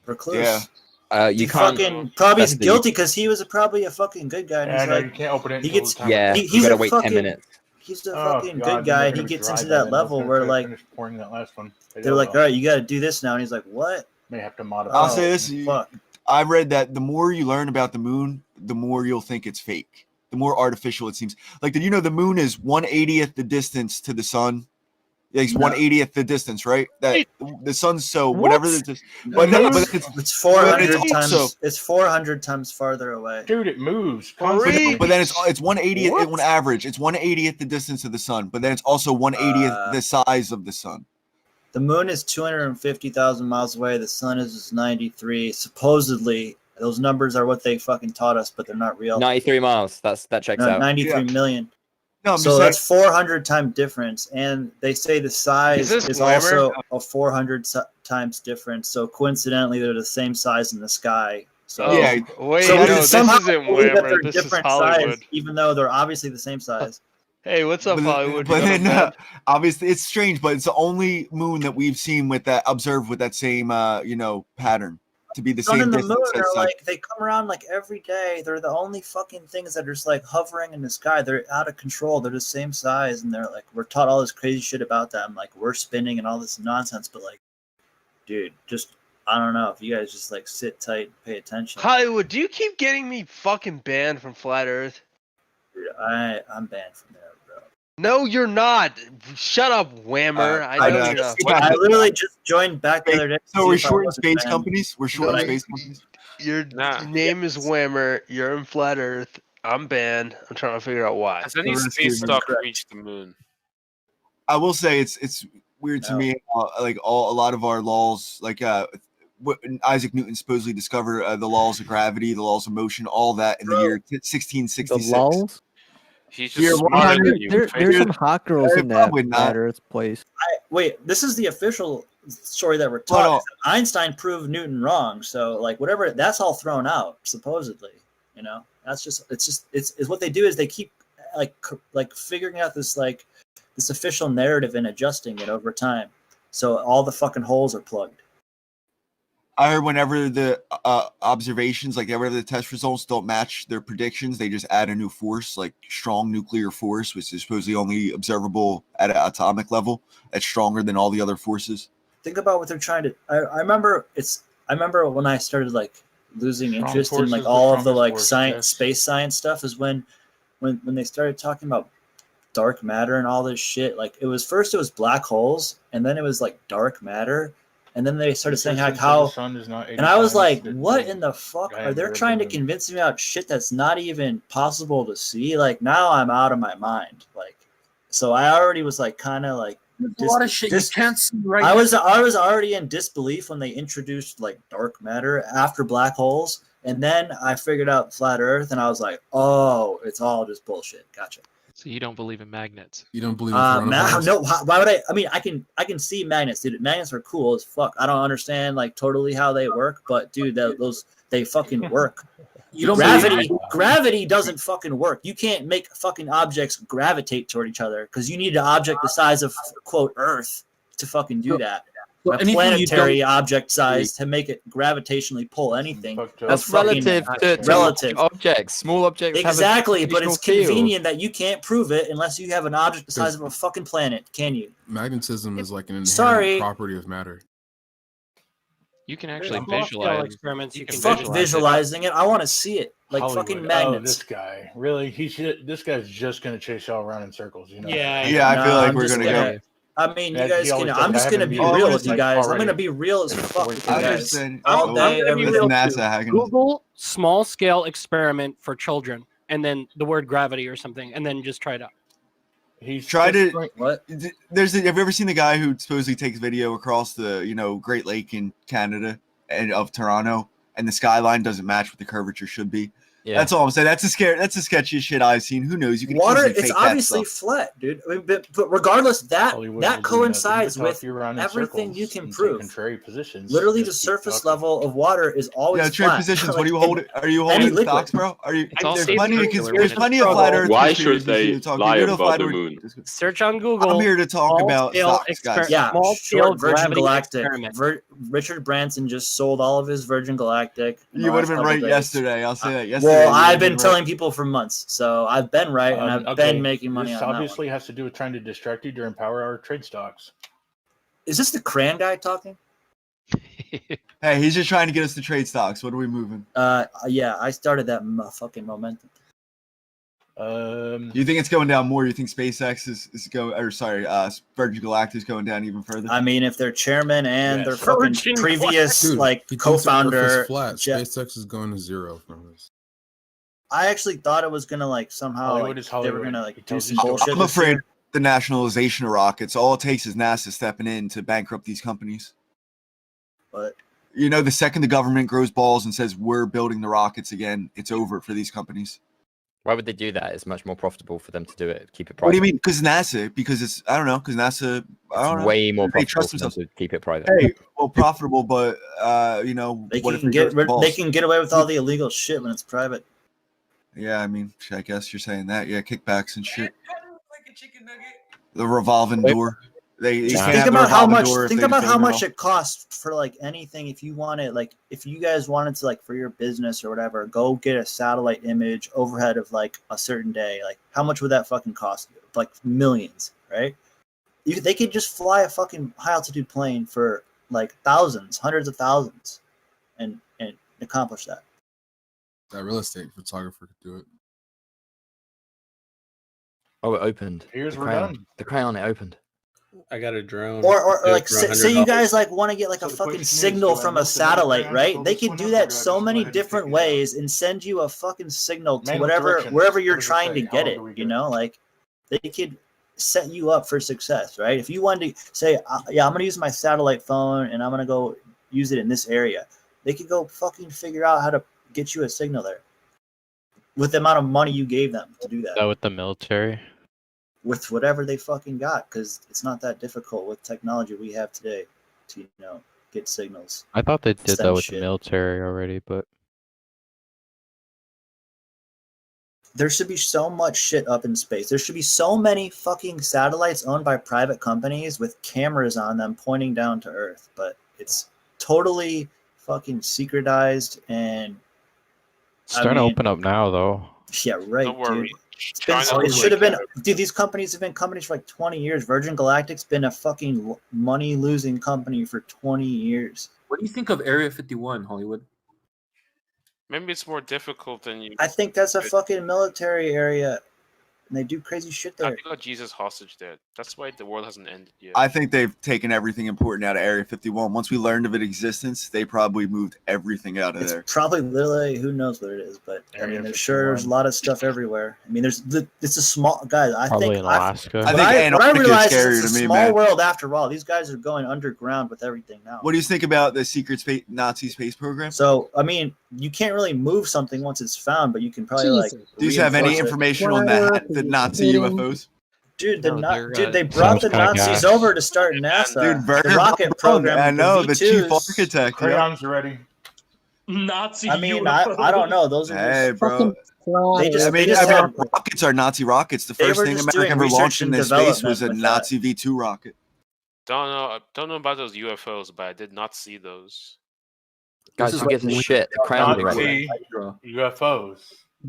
Speaker 25: recluse?
Speaker 13: Yeah.
Speaker 6: You
Speaker 25: He
Speaker 6: can't.
Speaker 25: fucking probably is
Speaker 6: that's the-
Speaker 25: guilty because he was probably a fucking good guy. And
Speaker 16: Yeah,
Speaker 25: he's
Speaker 16: no,
Speaker 25: like,
Speaker 16: you can't open it
Speaker 25: he
Speaker 16: until
Speaker 25: gets
Speaker 16: the time.
Speaker 6: Yeah,
Speaker 25: he's
Speaker 6: you gotta
Speaker 25: a
Speaker 6: wait
Speaker 25: fucking
Speaker 6: 10 minutes.
Speaker 25: he's a
Speaker 16: Oh,
Speaker 25: fucking
Speaker 16: God,
Speaker 25: good
Speaker 16: then
Speaker 25: guy,
Speaker 16: they're
Speaker 25: and he
Speaker 16: gonna be
Speaker 25: gets
Speaker 16: dry
Speaker 25: into
Speaker 16: by
Speaker 25: that
Speaker 16: then.
Speaker 25: level
Speaker 16: They'll
Speaker 25: where
Speaker 16: try to
Speaker 25: like
Speaker 16: finish pouring that last one.
Speaker 25: they're like, all right, you got to do this now, and he's like, what?
Speaker 16: May have to modify.
Speaker 13: I'll say this:
Speaker 25: fuck.
Speaker 13: I read that the more you learn about the moon, the more you'll think it's fake. The more artificial it seems. Like, did you know the moon is 1/80th the distance to the sun? Yeah, it's
Speaker 25: No.
Speaker 13: 1/80th the distance, right? That the sun's so whatever. But
Speaker 25: It's 400
Speaker 13: but
Speaker 25: times.
Speaker 13: also,
Speaker 25: It's 400 times farther away.
Speaker 16: Dude, it moves.
Speaker 13: but then it's 1/80th on average. It's 1/80th the distance of the sun, but then it's also 1/80th the size of the sun.
Speaker 25: The moon is 250,000 miles away. The sun is just 93. Supposedly, those numbers are what they fucking taught us, but they're not real.
Speaker 6: 93 miles. That checks out.
Speaker 25: 93 million.
Speaker 13: No, I'm
Speaker 25: so
Speaker 13: just
Speaker 25: that's 400 time difference, and they say the size
Speaker 10: Is
Speaker 25: is
Speaker 10: this
Speaker 25: also
Speaker 10: Whammer?
Speaker 25: a 400 times difference. So coincidentally, they're the same size in the sky. So
Speaker 10: Oh,
Speaker 13: Yeah.
Speaker 10: wait,
Speaker 25: so we
Speaker 10: no,
Speaker 25: can
Speaker 10: this
Speaker 25: somehow
Speaker 10: isn't
Speaker 25: believe that
Speaker 10: Whammer.
Speaker 25: they're
Speaker 10: This is
Speaker 25: different
Speaker 10: Hollywood.
Speaker 25: size, even though they're obviously the same size.
Speaker 10: Hey, what's up, Hollywood?
Speaker 13: But
Speaker 10: You got a
Speaker 13: then
Speaker 10: band?
Speaker 13: obviously it's strange, but it's the only moon that we've seen with that observed with that same pattern to be the
Speaker 25: Sun
Speaker 13: same
Speaker 25: and the
Speaker 13: distance.
Speaker 25: moon
Speaker 13: as
Speaker 25: are
Speaker 13: sun.
Speaker 25: like they come around like every day. They're the only fucking things that are just like hovering in the sky. They're out of control. They're the same size, and they're like we're taught all this crazy shit about them, like we're spinning and all this nonsense. But like, dude, just I don't know if you guys just like sit tight and pay attention.
Speaker 10: Hollywood, do you keep getting me fucking banned from Flat Earth?
Speaker 25: Dude, I'm banned from there, bro.
Speaker 10: No, you're not. Shut up, Whammer. I know you're not.
Speaker 25: I literally just joined back the other day. to
Speaker 13: So
Speaker 25: see
Speaker 13: we're
Speaker 25: if I
Speaker 13: shorting
Speaker 25: wasn't
Speaker 13: space
Speaker 25: banned.
Speaker 13: companies. We're shorting
Speaker 25: But I-
Speaker 13: space companies.
Speaker 10: Your name is Whammer. You're in Flat Earth. I'm banned. I'm trying to figure out why.
Speaker 8: Has any space dock reached the moon?
Speaker 13: I will say it's weird to me like a lot of our laws like Isaac Newton supposedly discovered the laws of gravity, the laws of motion, all that in the year 1666.
Speaker 14: The lulls?
Speaker 8: He's
Speaker 13: You're
Speaker 8: just smarter
Speaker 13: 100
Speaker 8: than you.
Speaker 14: There's some hot girls in that
Speaker 13: probably not.
Speaker 14: Flat Earth place.
Speaker 25: Wait, this is the official story that we're
Speaker 13: Hold
Speaker 25: taught.
Speaker 13: on.
Speaker 25: is that Einstein proved Newton wrong. So like whatever, that's all thrown out supposedly. That's it's what they do is they keep like figuring out this official narrative and adjusting it over time. So all the fucking holes are plugged.
Speaker 13: I heard whenever the observations, like whenever the test results don't match their predictions, they just add a new force, like strong nuclear force, which is supposedly only observable at an atomic level. That's stronger than all the other forces.
Speaker 25: Think about what they're trying to. I remember when I started like losing
Speaker 16: Strong
Speaker 25: interest in
Speaker 16: forces,
Speaker 25: like
Speaker 16: the
Speaker 25: all of the
Speaker 16: strongest
Speaker 25: like
Speaker 16: force,
Speaker 25: science,
Speaker 16: yes.
Speaker 25: space science stuff is when they started talking about dark matter and all this shit. Like it was black holes, and then it was like dark matter, and then they started saying like
Speaker 16: The
Speaker 25: how.
Speaker 16: sun is not 80
Speaker 25: And I was
Speaker 16: times
Speaker 25: like,
Speaker 16: the-
Speaker 25: what
Speaker 16: the
Speaker 25: in the fuck? Are they
Speaker 16: diameter of the
Speaker 25: trying to
Speaker 16: moon.
Speaker 25: convince me about shit that's not even possible to see? Like now I'm out of my mind. Like so I already was like kind of like
Speaker 7: There's a lot of shit you can't see right
Speaker 25: I
Speaker 7: now.
Speaker 25: was already in disbelief when they introduced like dark matter after black holes, and then I figured out flat Earth, and I was like, oh, it's all just bullshit. Gotcha.
Speaker 2: So you don't believe in magnets?
Speaker 19: You don't believe in coronavirus?
Speaker 25: No. Why would I? I mean, I can see magnets, dude. Magnets are cool as fuck. I don't understand like totally how they work, but dude, they fucking work.
Speaker 7: You don't
Speaker 25: Gravity doesn't fucking work. You can't make fucking objects gravitate toward each other because you need an object the size of quote Earth to fucking do that.
Speaker 7: So
Speaker 25: A
Speaker 7: anything you
Speaker 25: planetary
Speaker 7: don't-
Speaker 25: object size to make it gravitationally pull anything.
Speaker 6: That's
Speaker 25: fucking
Speaker 6: relative to
Speaker 25: relative.
Speaker 6: objects. Small objects.
Speaker 25: Exactly,
Speaker 6: have a
Speaker 25: but it's
Speaker 6: gravitational field.
Speaker 25: convenient that you can't prove it unless you have an object the size of a fucking planet, can you?
Speaker 19: Magnetism is like an inherent
Speaker 25: Sorry.
Speaker 19: property of matter.
Speaker 2: You can actually
Speaker 18: Small-scale
Speaker 2: visualize
Speaker 18: experiments. You can
Speaker 25: Fuck
Speaker 18: visualize
Speaker 25: visualizing it. I want to see it. Like
Speaker 16: Hollywood.
Speaker 25: fucking
Speaker 16: Oh,
Speaker 25: magnets.
Speaker 16: this guy really? This guy's just gonna chase y'all around in circles. You know?
Speaker 25: Yeah,
Speaker 13: Yeah, I feel like
Speaker 25: I'm
Speaker 13: we're
Speaker 25: just
Speaker 13: gonna go.
Speaker 25: I mean, you
Speaker 16: Yeah,
Speaker 25: guys
Speaker 16: he always
Speaker 25: can.
Speaker 16: does
Speaker 25: I'm
Speaker 16: it.
Speaker 25: just
Speaker 16: I
Speaker 25: gonna
Speaker 16: haven't
Speaker 25: be
Speaker 16: been
Speaker 25: real
Speaker 16: like
Speaker 25: with you guys. I'm
Speaker 16: already.
Speaker 25: gonna be real as fuck with you
Speaker 13: I
Speaker 25: guys.
Speaker 13: understand.
Speaker 25: All day,
Speaker 16: I'm
Speaker 25: every
Speaker 13: With
Speaker 25: day.
Speaker 13: NASA hacking.
Speaker 18: Google small scale experiment for children, and then the word gravity or something, and then just try it out.
Speaker 16: He's
Speaker 13: tried
Speaker 16: just
Speaker 13: to.
Speaker 25: What?
Speaker 13: Have you ever seen the guy who supposedly takes video across the Great Lake in Canada and of Toronto, and the skyline doesn't match what the curvature should be?
Speaker 6: Yeah.
Speaker 13: That's all I'm saying. That's the sketchiest shit I've seen. Who knows? You can
Speaker 25: Water,
Speaker 13: easily
Speaker 25: it's
Speaker 13: fake
Speaker 25: obviously
Speaker 13: that stuff.
Speaker 25: flat, dude. I mean, but regardless, that
Speaker 16: Hollywood
Speaker 25: that
Speaker 16: will do
Speaker 25: coincides
Speaker 16: nothing but
Speaker 25: with
Speaker 16: toss you around in
Speaker 25: everything you
Speaker 16: circles
Speaker 25: can
Speaker 16: and take
Speaker 25: prove.
Speaker 16: contrary positions.
Speaker 25: Literally, the
Speaker 16: Just keep
Speaker 25: surface
Speaker 16: talking.
Speaker 25: level of water is always
Speaker 13: Yeah, trade
Speaker 25: flat.
Speaker 13: positions.
Speaker 25: Like,
Speaker 13: what are you holding? Are you
Speaker 25: any
Speaker 13: holding
Speaker 25: liquid.
Speaker 13: stocks, bro? Are you?
Speaker 2: It's also
Speaker 13: There's plenty of
Speaker 2: circular
Speaker 13: there's
Speaker 2: when
Speaker 13: plenty
Speaker 2: it's
Speaker 13: of flat
Speaker 2: struggle.
Speaker 13: Earth
Speaker 4: Why
Speaker 13: conspiracies
Speaker 4: should they
Speaker 13: to talk.
Speaker 4: lie
Speaker 13: You're the
Speaker 4: about
Speaker 13: flat
Speaker 4: the
Speaker 13: Earth.
Speaker 4: moon?
Speaker 18: Search on Google.
Speaker 13: I'm here to talk about
Speaker 18: small-scale
Speaker 13: stocks, guys.
Speaker 25: Yeah,
Speaker 18: small-scale
Speaker 25: short Virgin
Speaker 18: gravity
Speaker 25: Galactic.
Speaker 18: experiment.
Speaker 25: Richard Branson just sold all of his Virgin Galactic. in the
Speaker 13: You would have
Speaker 25: last
Speaker 13: been
Speaker 25: couple
Speaker 13: right
Speaker 25: days.
Speaker 13: yesterday. I'll say that. Yesterday.
Speaker 25: Well,
Speaker 13: you
Speaker 25: I've
Speaker 13: would've
Speaker 25: been
Speaker 13: right.
Speaker 25: telling people for months, so I've been right, and I've been making money
Speaker 16: This
Speaker 25: on that one.
Speaker 16: obviously has to do with trying to distract you during power hour trade stocks.
Speaker 25: Is this the Cran guy talking?
Speaker 13: Hey, he's just trying to get us to trade stocks. What are we moving?
Speaker 25: Yeah, I started that fucking momentum.
Speaker 13: You think it's going down more? You think SpaceX is going, or sorry, Virgin Galactic is going down even further?
Speaker 25: I mean, if their chairman and their
Speaker 16: Yes.
Speaker 25: fucking
Speaker 18: Virgin
Speaker 25: previous
Speaker 19: Dude,
Speaker 25: like
Speaker 19: he thinks the Earth is
Speaker 25: co-founder,
Speaker 19: flat.
Speaker 25: Jeff,
Speaker 19: SpaceX is going to zero from this.
Speaker 25: I actually thought it was gonna like somehow
Speaker 16: Hollywood
Speaker 25: like,
Speaker 16: is
Speaker 25: they were
Speaker 16: Hollywood.
Speaker 25: gonna
Speaker 16: He
Speaker 25: like do
Speaker 16: tells
Speaker 25: some
Speaker 16: you
Speaker 25: bullshit.
Speaker 13: I'm
Speaker 25: this
Speaker 13: afraid
Speaker 25: year.
Speaker 13: the nationalization of rockets. All it takes is NASA stepping in to bankrupt these companies.
Speaker 25: But
Speaker 13: The second the government grows balls and says we're building the rockets again, it's over for these companies.
Speaker 6: Why would they do that? It's much more profitable for them to do it. Keep it private.
Speaker 13: What do you mean? Because NASA? Because it's I don't know. Because NASA. I don't
Speaker 6: It's
Speaker 13: know.
Speaker 6: way more
Speaker 13: They
Speaker 6: profitable
Speaker 13: trust
Speaker 6: for them
Speaker 13: themselves.
Speaker 6: to keep it private.
Speaker 13: Hey, well, profitable, but
Speaker 25: they
Speaker 13: what if
Speaker 25: can
Speaker 13: they grow balls?
Speaker 25: they can get away with all the illegal shit when it's private.
Speaker 13: Yeah, I mean, I guess you're saying that. Yeah, kickbacks and shit. The revolving door. You can't
Speaker 25: Think
Speaker 13: have the
Speaker 25: about how
Speaker 13: revolving
Speaker 25: much.
Speaker 13: door if
Speaker 25: Think
Speaker 13: they
Speaker 25: about
Speaker 13: just
Speaker 25: how
Speaker 13: own it
Speaker 25: much
Speaker 13: all.
Speaker 25: it costs for like anything. If you want it, like if you guys wanted to like for your business or whatever, go get a satellite image overhead of like a certain day. Like how much would that fucking cost? Like millions, right? They could just fly a fucking high altitude plane for like thousands, hundreds of thousands, and accomplish that.
Speaker 19: That real estate photographer could do it.
Speaker 6: Oh, it opened.
Speaker 16: Here's
Speaker 6: the
Speaker 16: we're
Speaker 6: crayon.
Speaker 16: done.
Speaker 6: The crayon, it opened.
Speaker 20: I got a drone.
Speaker 25: Or
Speaker 20: Do it
Speaker 25: like
Speaker 20: for
Speaker 25: say you
Speaker 20: $100.
Speaker 25: guys like want to get like
Speaker 16: So
Speaker 25: a
Speaker 16: the
Speaker 25: fucking
Speaker 16: question is,
Speaker 25: signal
Speaker 16: do I
Speaker 25: from a
Speaker 16: melt another
Speaker 25: satellite,
Speaker 16: crayon,
Speaker 25: right?
Speaker 16: fill
Speaker 25: They
Speaker 16: this
Speaker 25: could
Speaker 16: one
Speaker 25: do
Speaker 16: up, or
Speaker 25: that
Speaker 16: do I
Speaker 25: so
Speaker 16: just go
Speaker 25: many
Speaker 16: ahead and pick
Speaker 25: different
Speaker 16: it out?
Speaker 25: ways and send you a fucking signal to
Speaker 16: Manual directions.
Speaker 25: wherever
Speaker 16: What
Speaker 25: you're
Speaker 16: does it
Speaker 25: trying
Speaker 16: say?
Speaker 25: to
Speaker 16: How
Speaker 25: get
Speaker 16: long
Speaker 25: it.
Speaker 16: do we
Speaker 25: You
Speaker 16: get?
Speaker 25: know, like they could set you up for success, right? If you wanted to say, yeah, I'm gonna use my satellite phone and I'm gonna go use it in this area, they could go fucking figure out how to get you a signal there with the amount of money you gave them to do that.
Speaker 2: That with the military.
Speaker 25: With whatever they fucking got, because it's not that difficult with technology we have today to get signals.
Speaker 2: I thought they did that
Speaker 25: Send
Speaker 2: with
Speaker 25: shit.
Speaker 2: the military already, but
Speaker 25: There should be so much shit up in space. There should be so many fucking satellites owned by private companies with cameras on them pointing down to Earth, but it's totally fucking secretized and
Speaker 2: starting to open up now though.
Speaker 25: yeah, right,
Speaker 8: Don't worry.
Speaker 25: dude. It should have been, dude. These companies have been companies for like 20 years. Virgin Galactic's been a fucking money-losing company for 20 years.
Speaker 7: What do you think of Area 51, Hollywood?
Speaker 8: Maybe it's more difficult than you.
Speaker 25: I think that's a fucking military area, and they do crazy shit
Speaker 8: I
Speaker 25: there.
Speaker 8: think got Jesus hostage there. That's why the world hasn't ended yet.
Speaker 13: I think they've taken everything important out of Area 51. Once we learned of its existence, they probably moved everything out of
Speaker 25: It's
Speaker 13: there.
Speaker 25: probably literally who knows what it is, but I mean, there's there's a lot of stuff everywhere. I mean, it's a small guys. I
Speaker 2: Probably
Speaker 25: think
Speaker 2: in Alaska.
Speaker 25: What I
Speaker 13: Antarctica is
Speaker 25: realize
Speaker 13: scarier
Speaker 25: is it's
Speaker 13: to
Speaker 25: a
Speaker 13: me,
Speaker 25: small
Speaker 13: man.
Speaker 25: world after all. These guys are going underground with everything now.
Speaker 13: What do you think about the secret space Nazi space program?
Speaker 25: So I mean, you can't really move something once it's found, but you can probably like.
Speaker 13: Do you have any
Speaker 25: reinforce it.
Speaker 13: information on the Nazi UFOs?
Speaker 25: Dude,
Speaker 2: they're,
Speaker 25: they brought the
Speaker 2: sounds kinda
Speaker 25: Nazis
Speaker 2: gas.
Speaker 25: over to start NASA.
Speaker 13: Dude,
Speaker 25: the
Speaker 13: Werner
Speaker 25: rocket
Speaker 13: von Braun,
Speaker 25: program.
Speaker 13: I know, the chief
Speaker 25: V2s.
Speaker 13: architect.
Speaker 16: Crayons are ready.
Speaker 18: Nazi.
Speaker 25: I mean, I don't know. Those are
Speaker 13: Hey,
Speaker 25: just
Speaker 13: bro.
Speaker 25: They just,
Speaker 13: I mean,
Speaker 25: had,
Speaker 13: rockets are Nazi rockets. The
Speaker 25: They
Speaker 13: first
Speaker 25: were
Speaker 13: thing
Speaker 25: just
Speaker 13: America
Speaker 25: doing
Speaker 13: ever
Speaker 25: research
Speaker 13: launched
Speaker 25: and
Speaker 13: into space was
Speaker 25: development
Speaker 13: a
Speaker 25: with
Speaker 13: Nazi V2 rocket.
Speaker 8: Don't know about those UFOs, but I did not see those.
Speaker 6: Guys,
Speaker 7: is
Speaker 6: who gives a
Speaker 7: what-
Speaker 6: shit? The crown
Speaker 16: Nazi UFOs.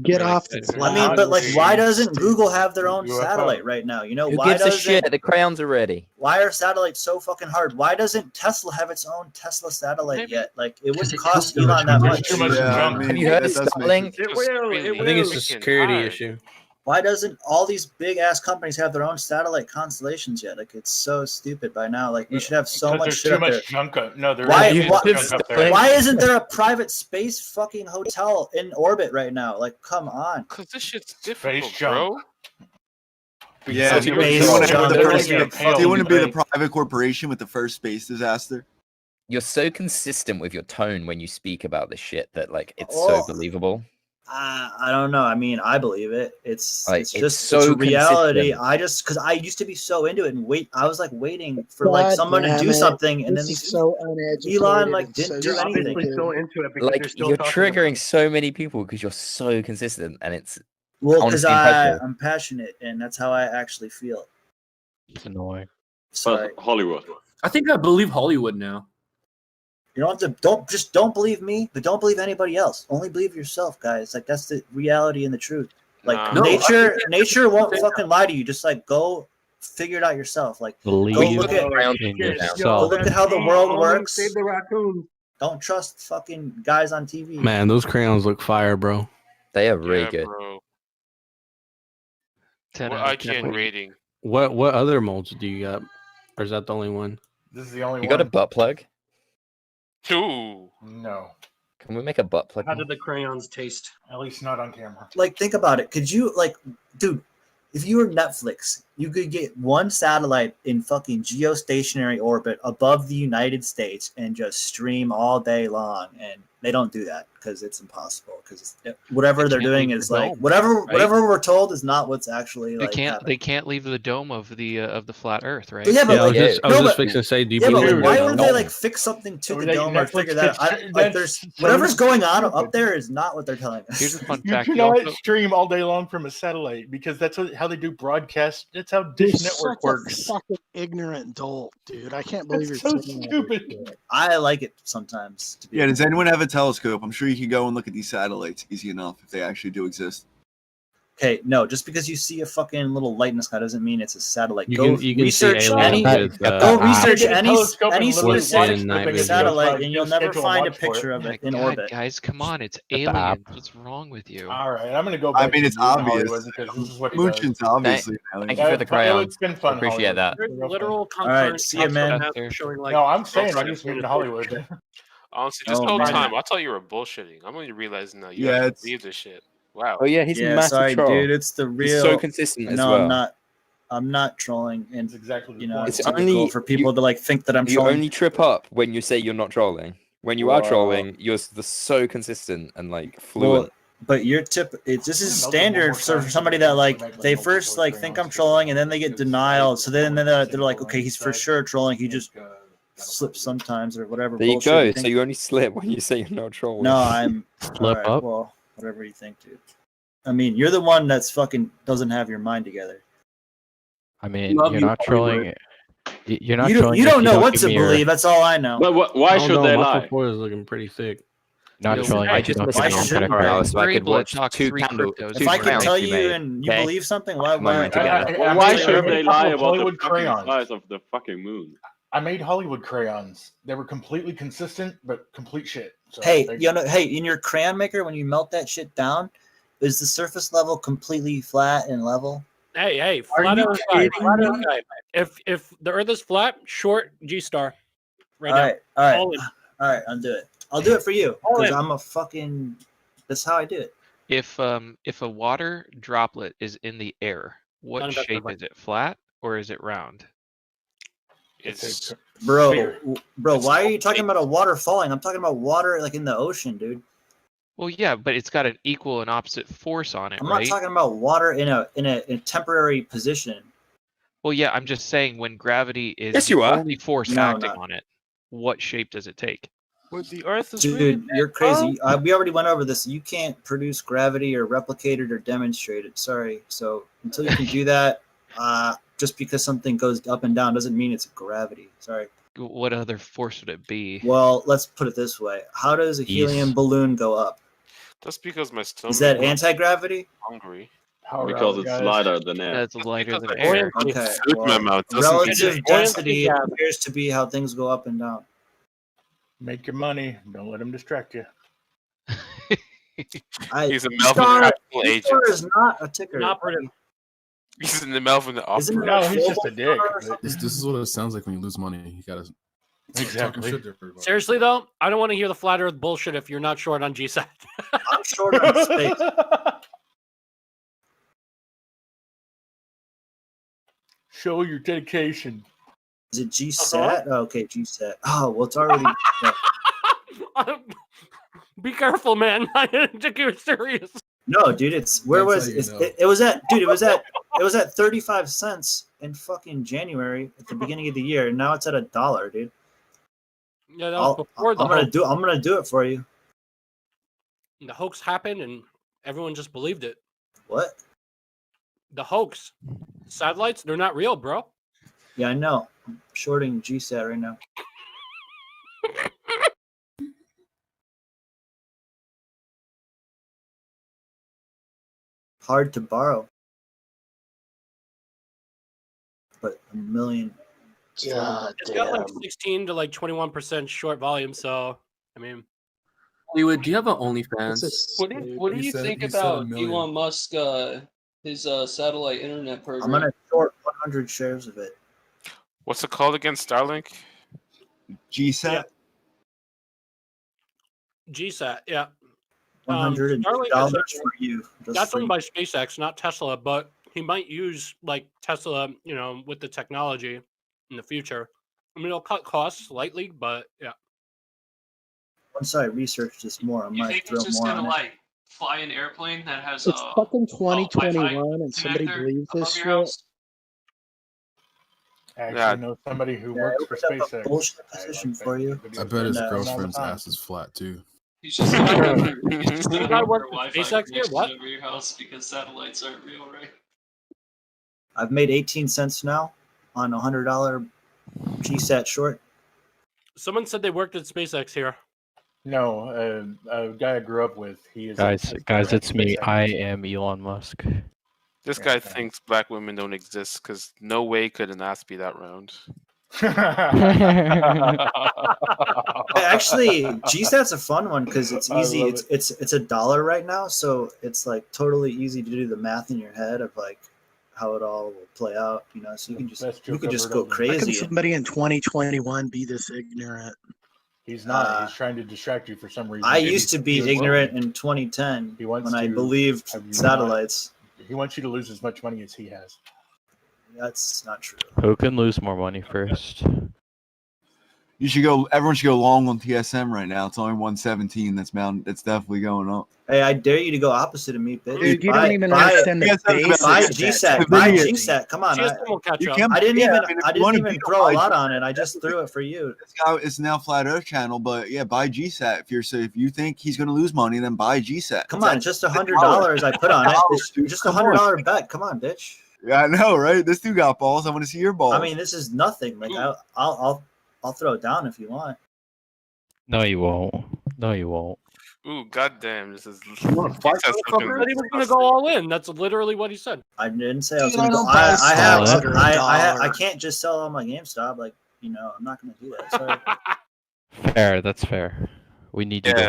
Speaker 20: Get off the
Speaker 25: I mean, but like, why doesn't Google have their own
Speaker 16: UFO.
Speaker 25: satellite right now? You know,
Speaker 6: Who
Speaker 25: why
Speaker 6: gives a
Speaker 25: doesn't
Speaker 6: shit? The crayons are ready.
Speaker 25: why are satellites so fucking hard? Why doesn't Tesla have its own Tesla satellite yet? Like, it wouldn't cost Elon that much.
Speaker 16: Too much junk.
Speaker 6: Have you heard of
Speaker 13: that does make
Speaker 6: Starlink?
Speaker 18: It will. It will.
Speaker 20: I think it's a security issue.
Speaker 25: Why doesn't all these big ass companies have their own satellite constellations yet? Like, it's so stupid by now. Like, we should have so
Speaker 16: Because
Speaker 25: much
Speaker 16: there's
Speaker 25: shit
Speaker 16: too
Speaker 25: up there.
Speaker 16: much junk up. No, there
Speaker 25: Why-
Speaker 16: is
Speaker 25: why-
Speaker 16: junk up there.
Speaker 25: Why isn't there a private space fucking hotel in orbit right now? Like, come on.
Speaker 8: Cause this shit's difficult,
Speaker 16: junk.
Speaker 8: bro.
Speaker 13: Yeah, do you want to be the private corporation with the first space disaster?
Speaker 6: You're so consistent with your tone when you speak about this shit that like it's
Speaker 25: Oh.
Speaker 6: so believable.
Speaker 25: I don't know. I mean, I believe it. It's
Speaker 6: Like,
Speaker 25: it's
Speaker 6: it's
Speaker 25: just
Speaker 6: so
Speaker 25: it's a reality.
Speaker 6: consistent.
Speaker 25: I just because I used to be so into it and I was like waiting for like
Speaker 4: God
Speaker 25: someone to
Speaker 4: damn
Speaker 25: do
Speaker 4: it.
Speaker 25: something, and
Speaker 4: This
Speaker 25: then
Speaker 4: is so uneducated.
Speaker 25: Elon like
Speaker 4: and
Speaker 25: didn't
Speaker 4: so
Speaker 25: do anything.
Speaker 4: stupid.
Speaker 15: still into it because
Speaker 6: Like
Speaker 15: you're still
Speaker 6: you're
Speaker 15: talking about
Speaker 6: triggering so many people because you're so consistent, and it's
Speaker 25: Well, because
Speaker 6: honestly impressive.
Speaker 25: I'm passionate, and that's how I actually feel.
Speaker 2: It's annoying.
Speaker 25: Sorry.
Speaker 21: Hollywood.
Speaker 7: I think I believe Hollywood now.
Speaker 25: You don't have to don't believe me, but don't believe anybody else. Only believe yourself, guys. Like that's the reality and the truth. Like
Speaker 8: No,
Speaker 25: nature won't fucking lie to you. Just like go figure it out yourself. Like go
Speaker 2: Believe
Speaker 25: look at
Speaker 2: in
Speaker 25: go
Speaker 2: yourself.
Speaker 25: look at how the world works.
Speaker 15: Save the raccoons.
Speaker 25: Don't trust fucking guys on TV.
Speaker 20: Man, those crayons look fire, bro.
Speaker 6: They are really
Speaker 8: Yeah,
Speaker 6: good.
Speaker 8: bro.
Speaker 2: 10
Speaker 8: What
Speaker 2: out of
Speaker 8: IGN
Speaker 2: 10.
Speaker 8: rating?
Speaker 20: What other molds do you got? Or is that the only one?
Speaker 16: This is the only
Speaker 6: You
Speaker 16: one.
Speaker 6: got a butt plug?
Speaker 8: Two.
Speaker 16: No.
Speaker 6: Can we make a butt plug?
Speaker 15: How did the crayons taste?
Speaker 16: At least not on camera.
Speaker 25: Like think about it. Could you like, dude? If you were Netflix, you could get one satellite in fucking geostationary orbit above the United States and just stream all day long. And they don't do that because it's impossible. Because whatever they're doing is like whatever we're told is not what's actually like.
Speaker 2: They can't leave the dome of the flat Earth, right?
Speaker 25: Yeah, but
Speaker 20: I was just fixing to say, do you
Speaker 25: yeah, but
Speaker 20: believe
Speaker 25: like, why
Speaker 20: it?
Speaker 25: wouldn't they like fix something to
Speaker 16: Or
Speaker 25: the
Speaker 16: they
Speaker 25: dome or
Speaker 16: Netflix
Speaker 25: figure that out?
Speaker 16: could-
Speaker 25: Like,
Speaker 16: that's
Speaker 25: there's
Speaker 16: so
Speaker 25: whatever's going on
Speaker 16: stupid.
Speaker 25: up there is not what they're telling us.
Speaker 2: Here's a fun
Speaker 16: You
Speaker 2: fact.
Speaker 16: cannot
Speaker 2: Also,
Speaker 16: stream all day long from a satellite because that's how they do broadcast. That's how
Speaker 4: You're
Speaker 16: Dish Network
Speaker 4: such
Speaker 16: works.
Speaker 4: a fucking ignorant dolt, dude. I can't believe
Speaker 16: That's
Speaker 4: you're
Speaker 16: so
Speaker 4: saying that
Speaker 16: stupid.
Speaker 4: shit.
Speaker 25: I like it sometimes. To be
Speaker 13: Yeah, does anyone have a telescope? I'm sure you could go and look at these satellites easy enough if they actually do exist.
Speaker 25: Okay, no, just because you see a fucking little light in the sky doesn't mean it's a satellite.
Speaker 20: You
Speaker 25: Go
Speaker 20: can see
Speaker 25: research
Speaker 20: aliens
Speaker 25: any.
Speaker 20: with,
Speaker 25: Go research
Speaker 16: Get a
Speaker 25: any
Speaker 16: telescope and
Speaker 25: any
Speaker 16: literally watch
Speaker 25: specific
Speaker 16: the
Speaker 20: night
Speaker 16: biggest
Speaker 20: vision.
Speaker 25: satellite, and you'll never
Speaker 16: schedule
Speaker 25: find a
Speaker 16: watch for
Speaker 25: picture
Speaker 16: it.
Speaker 25: of
Speaker 2: my
Speaker 25: it in
Speaker 2: God,
Speaker 25: orbit.
Speaker 2: guys, come on, it's the app. aliens. What's wrong with you?
Speaker 16: All right, I'm gonna go back.
Speaker 13: I mean,
Speaker 16: to
Speaker 13: it's
Speaker 16: using
Speaker 13: obvious.
Speaker 16: Hollywood because this is what he does.
Speaker 13: Munchin's obviously.
Speaker 6: Thank you for the crayons.
Speaker 16: It's been fun.
Speaker 6: Appreciate
Speaker 16: Hollywood.
Speaker 6: that.
Speaker 16: It's been real
Speaker 18: Literal
Speaker 16: fun.
Speaker 25: All right,
Speaker 18: concurrent
Speaker 25: see you, man.
Speaker 18: showing like.
Speaker 16: No, I'm saying I
Speaker 18: both
Speaker 16: just
Speaker 18: sides
Speaker 16: moved to
Speaker 18: of
Speaker 16: Hollywood.
Speaker 8: Honestly, this
Speaker 25: Oh,
Speaker 8: whole
Speaker 25: man.
Speaker 8: time I thought you were bullshitting. I'm only realizing now you
Speaker 13: Yeah,
Speaker 8: actually
Speaker 13: it's-
Speaker 8: believe this shit. Wow.
Speaker 6: Oh yeah, he's a
Speaker 25: Yeah,
Speaker 6: massive
Speaker 25: sorry,
Speaker 6: troll.
Speaker 25: dude. It's the real.
Speaker 6: He's so consistent as
Speaker 25: no,
Speaker 6: well.
Speaker 25: I'm not trolling, and
Speaker 16: It's exactly the
Speaker 25: you know,
Speaker 16: point.
Speaker 25: it's
Speaker 6: It's
Speaker 25: typical
Speaker 6: only-
Speaker 25: for people to like think that I'm
Speaker 6: You
Speaker 25: trolling.
Speaker 6: only trip up when you say you're not trolling. When you are
Speaker 25: Whoa.
Speaker 6: trolling, you're so consistent and like
Speaker 25: Well,
Speaker 6: fluent.
Speaker 25: but your tip, this is
Speaker 16: Multiple
Speaker 25: standard
Speaker 16: more
Speaker 25: for
Speaker 16: times
Speaker 25: somebody
Speaker 16: than
Speaker 25: that like
Speaker 16: multiple
Speaker 25: they
Speaker 16: multiple
Speaker 25: first like
Speaker 16: crayons
Speaker 25: think I'm
Speaker 16: because
Speaker 25: trolling, and then they get
Speaker 16: it's
Speaker 25: denial.
Speaker 16: like
Speaker 25: So then they're like, okay, he's for
Speaker 16: inside.
Speaker 25: sure trolling. He just
Speaker 16: Like,
Speaker 25: slips sometimes or whatever.
Speaker 6: There you
Speaker 25: bullshit
Speaker 6: go.
Speaker 25: you
Speaker 6: So
Speaker 25: think.
Speaker 6: you only slip when you say you're not trolling.
Speaker 25: No, I'm
Speaker 2: Slip
Speaker 25: all right,
Speaker 2: up.
Speaker 25: Well, whatever you think, dude. I mean, you're the one that's fucking doesn't have your mind together.
Speaker 2: I mean,
Speaker 7: Love
Speaker 2: you're
Speaker 7: you,
Speaker 2: not trolling. You're not
Speaker 25: You don't,
Speaker 2: trolling.
Speaker 25: you
Speaker 2: if
Speaker 25: don't know
Speaker 2: don't
Speaker 25: what
Speaker 2: give
Speaker 25: to
Speaker 2: me your-
Speaker 25: believe. That's all I know.
Speaker 21: But why
Speaker 20: I don't
Speaker 21: should
Speaker 20: know,
Speaker 21: they
Speaker 20: my
Speaker 21: lie?
Speaker 20: foot is looking pretty thick.
Speaker 2: Not
Speaker 6: Yo,
Speaker 2: trolling.
Speaker 6: I
Speaker 2: if you
Speaker 6: just
Speaker 2: don't
Speaker 6: missed
Speaker 2: give
Speaker 25: Why
Speaker 2: me
Speaker 6: out
Speaker 2: your
Speaker 25: shouldn't
Speaker 2: credit
Speaker 25: they?
Speaker 2: card.
Speaker 6: so I
Speaker 2: We're
Speaker 6: could
Speaker 2: able to
Speaker 6: watch
Speaker 2: talk
Speaker 6: two
Speaker 2: three
Speaker 6: candle.
Speaker 2: cryptos.
Speaker 6: two
Speaker 25: If I can
Speaker 6: crayons
Speaker 25: tell
Speaker 6: be
Speaker 25: you
Speaker 6: made,
Speaker 25: and you
Speaker 6: okay?
Speaker 25: believe something, why?
Speaker 6: Come on, man,
Speaker 25: why
Speaker 6: together.
Speaker 21: Well, why
Speaker 16: made
Speaker 21: should they lie about the
Speaker 16: Hollywood
Speaker 21: fucking
Speaker 16: crayons.
Speaker 21: size of the fucking moon?
Speaker 16: I made Hollywood crayons. They were completely consistent, but complete shit. So
Speaker 25: Hey,
Speaker 16: they-
Speaker 25: you know, hey, in your crayon maker, when you melt that shit down, is the surface level completely flat and level?
Speaker 18: Hey,
Speaker 25: Are
Speaker 18: flat
Speaker 25: you
Speaker 18: Earth guy,
Speaker 25: kidding
Speaker 18: flat Earth
Speaker 25: me?
Speaker 18: guy. If the Earth is flat, short G star. Right
Speaker 25: All
Speaker 18: now.
Speaker 25: right, all right,
Speaker 18: All in.
Speaker 25: all right. I'll do it. I'll do it for you
Speaker 18: All
Speaker 25: because
Speaker 18: in.
Speaker 25: I'm a fucking. That's how I do it.
Speaker 2: If a water droplet is in the air, what
Speaker 18: Uninvested
Speaker 2: shape
Speaker 18: money.
Speaker 2: is it? Flat or is it round?
Speaker 8: It's
Speaker 25: Bro,
Speaker 16: Sphere.
Speaker 25: bro, why are you talking about a water falling? I'm talking about water like in the ocean, dude.
Speaker 2: Well, yeah, but it's got an equal and opposite force on it,
Speaker 25: I'm
Speaker 2: right?
Speaker 25: not talking about water in a temporary position.
Speaker 2: Well, yeah, I'm just saying when gravity is
Speaker 6: Yes,
Speaker 2: the
Speaker 6: you are.
Speaker 2: only force
Speaker 25: No,
Speaker 2: acting
Speaker 25: not.
Speaker 2: on it, what shape does it take?
Speaker 8: well, the Earth is really
Speaker 25: Dude, you're crazy. We already went over this. You can't produce gravity or replicate it or demonstrate it. Sorry. So until you can do that, just because something goes up and down doesn't mean it's gravity. Sorry.
Speaker 2: What other force would it be?
Speaker 25: Well, let's put it this way. How does a helium balloon go up?
Speaker 8: That's because my stomach.
Speaker 25: Is that
Speaker 8: was
Speaker 25: anti-gravity?
Speaker 8: hungry?
Speaker 16: Power
Speaker 21: Because
Speaker 16: out,
Speaker 21: it's
Speaker 16: guys.
Speaker 21: lighter than air.
Speaker 2: That's lighter
Speaker 8: because
Speaker 2: than
Speaker 8: of
Speaker 2: air.
Speaker 8: buoyancy.
Speaker 25: Okay.
Speaker 8: Food in my
Speaker 25: Well,
Speaker 8: mouth doesn't
Speaker 25: relative
Speaker 8: get-
Speaker 25: density appears to be how things go up and down.
Speaker 16: Make your money. Don't let them distract you.
Speaker 8: He's a Melvin
Speaker 25: Star
Speaker 8: Capital agent.
Speaker 25: is not a ticker.
Speaker 18: Operative.
Speaker 8: He's in the Melvin the
Speaker 25: Isn't
Speaker 8: opera.
Speaker 25: it
Speaker 16: No, he's just a dick. but-
Speaker 19: This is what it sounds like when you lose money. You gotta talking
Speaker 16: Exactly.
Speaker 19: shit to everybody.
Speaker 18: Seriously though, I don't want to hear the flat Earth bullshit if you're not short on GSAT.
Speaker 25: I'm short on space.
Speaker 16: Show your dedication.
Speaker 25: Is it GSAT? Oh, okay, GSAT. Oh, well, it's already.
Speaker 18: Be careful, man. I didn't think you were serious.
Speaker 25: No, dude, it's where
Speaker 19: That's
Speaker 25: was
Speaker 19: how you
Speaker 25: it?
Speaker 19: know.
Speaker 25: It was at, dude. It was at 35 cents in fucking January at the beginning of the year, and now it's at $1, dude.
Speaker 18: Yeah, that was before the
Speaker 25: I'm gonna
Speaker 18: hoax.
Speaker 25: do it for you.
Speaker 18: The hoax happened, and everyone just believed it.
Speaker 25: What?
Speaker 18: The hoax. Satellites, they're not real, bro.
Speaker 25: Yeah, I know. I'm shorting GSAT right now. Hard to borrow, but a million.
Speaker 15: God
Speaker 18: It's got like
Speaker 15: damn.
Speaker 18: 16 to like 21% short volume, so I mean,
Speaker 7: Hollywood, do you have an OnlyFans?
Speaker 11: What do you think about Elon Musk, his satellite internet
Speaker 25: I'm
Speaker 11: program?
Speaker 25: gonna short 100 shares of it.
Speaker 8: What's it called again? Starlink?
Speaker 13: GSAT?
Speaker 18: GSAT, yeah.
Speaker 25: $100
Speaker 18: Starlink is
Speaker 25: for you. Just
Speaker 18: that's
Speaker 25: for
Speaker 18: owned
Speaker 25: you.
Speaker 18: by SpaceX, not Tesla, but he might use like Tesla, with the technology in the future. I mean, it'll cut costs slightly, but yeah.
Speaker 25: Once I research this more, I
Speaker 11: You
Speaker 25: might
Speaker 11: think
Speaker 25: throw
Speaker 11: he's just
Speaker 25: more
Speaker 11: gonna
Speaker 25: on it.
Speaker 11: like fly an airplane that has
Speaker 4: It's fucking
Speaker 11: Wi-Fi
Speaker 4: 2021 and somebody
Speaker 11: connector
Speaker 4: believes this
Speaker 11: above your
Speaker 4: shit.
Speaker 11: house?
Speaker 16: I actually know somebody who works for
Speaker 25: opened up a
Speaker 16: SpaceX.
Speaker 25: bullshit position for you.
Speaker 19: I bet his
Speaker 25: And,
Speaker 19: girlfriend's ass is flat too.
Speaker 11: He's just gonna he's just
Speaker 18: You
Speaker 11: gonna
Speaker 18: guy
Speaker 11: go for
Speaker 18: work
Speaker 11: a
Speaker 18: for
Speaker 11: Wi-Fi
Speaker 18: SpaceX here?
Speaker 11: connection
Speaker 18: What?
Speaker 11: over your house because satellites aren't real, right?
Speaker 25: I've made 18 cents now on a $100 GSAT short.
Speaker 18: Someone said they worked at SpaceX here.
Speaker 16: No, a guy I grew up with. He is
Speaker 12: Guys, it's me. I am Elon Musk.
Speaker 8: This guy thinks black women don't exist because no way could an ass be that round.
Speaker 25: Actually, GSAT's a fun one because it's
Speaker 16: I
Speaker 25: easy.
Speaker 16: love
Speaker 25: It's $1 right now, so it's like totally easy to do the math in your head of like how it all will play out. So you can just go
Speaker 4: How can
Speaker 25: crazy.
Speaker 4: somebody in 2021 be this ignorant?
Speaker 16: He's not. He's trying to distract you for some reason.
Speaker 25: I used to be ignorant in 2010 when I believed satellites.
Speaker 16: He wants you to lose as much money as he has.
Speaker 25: That's not true.
Speaker 12: Who can lose more money first?
Speaker 13: You should go. Everyone should go long on TSM right now. It's only 117. That's definitely going up.
Speaker 25: Hey, I dare you to go opposite of me, bitch.
Speaker 4: Dude, you don't even understand the basics.
Speaker 25: Buy
Speaker 4: of
Speaker 25: GSAT.
Speaker 4: that
Speaker 25: Buy
Speaker 4: technology.
Speaker 25: GSAT. Come on.
Speaker 18: GSM will catch up.
Speaker 25: I didn't even.
Speaker 13: if
Speaker 25: I
Speaker 13: you wanna
Speaker 25: didn't even
Speaker 13: beat
Speaker 25: throw a
Speaker 13: him,
Speaker 25: lot
Speaker 13: buy
Speaker 25: on it. I just threw it for you.
Speaker 13: This guy is now Flat Earth channel, but yeah, buy GSAT. If you think he's going to lose money, then buy GSAT.
Speaker 25: Come on, just $100 I put on it. It's just a $100 bet. Come on, bitch.
Speaker 13: Yeah, I know, right? This dude got balls. I want to see your balls.
Speaker 25: I mean, this is nothing. Like I'll throw it down if you want.
Speaker 12: No, you won't. No, you won't.
Speaker 8: Ooh, goddamn! This is.
Speaker 18: He said he was going to go all in. That's literally what he said.
Speaker 25: I didn't say I was
Speaker 4: Dude,
Speaker 25: going to
Speaker 4: I
Speaker 25: go.
Speaker 4: don't buy
Speaker 25: I can't just sell all my GameStop. Like I'm not going to do that. Sorry.
Speaker 12: Fair. That's fair. We need you to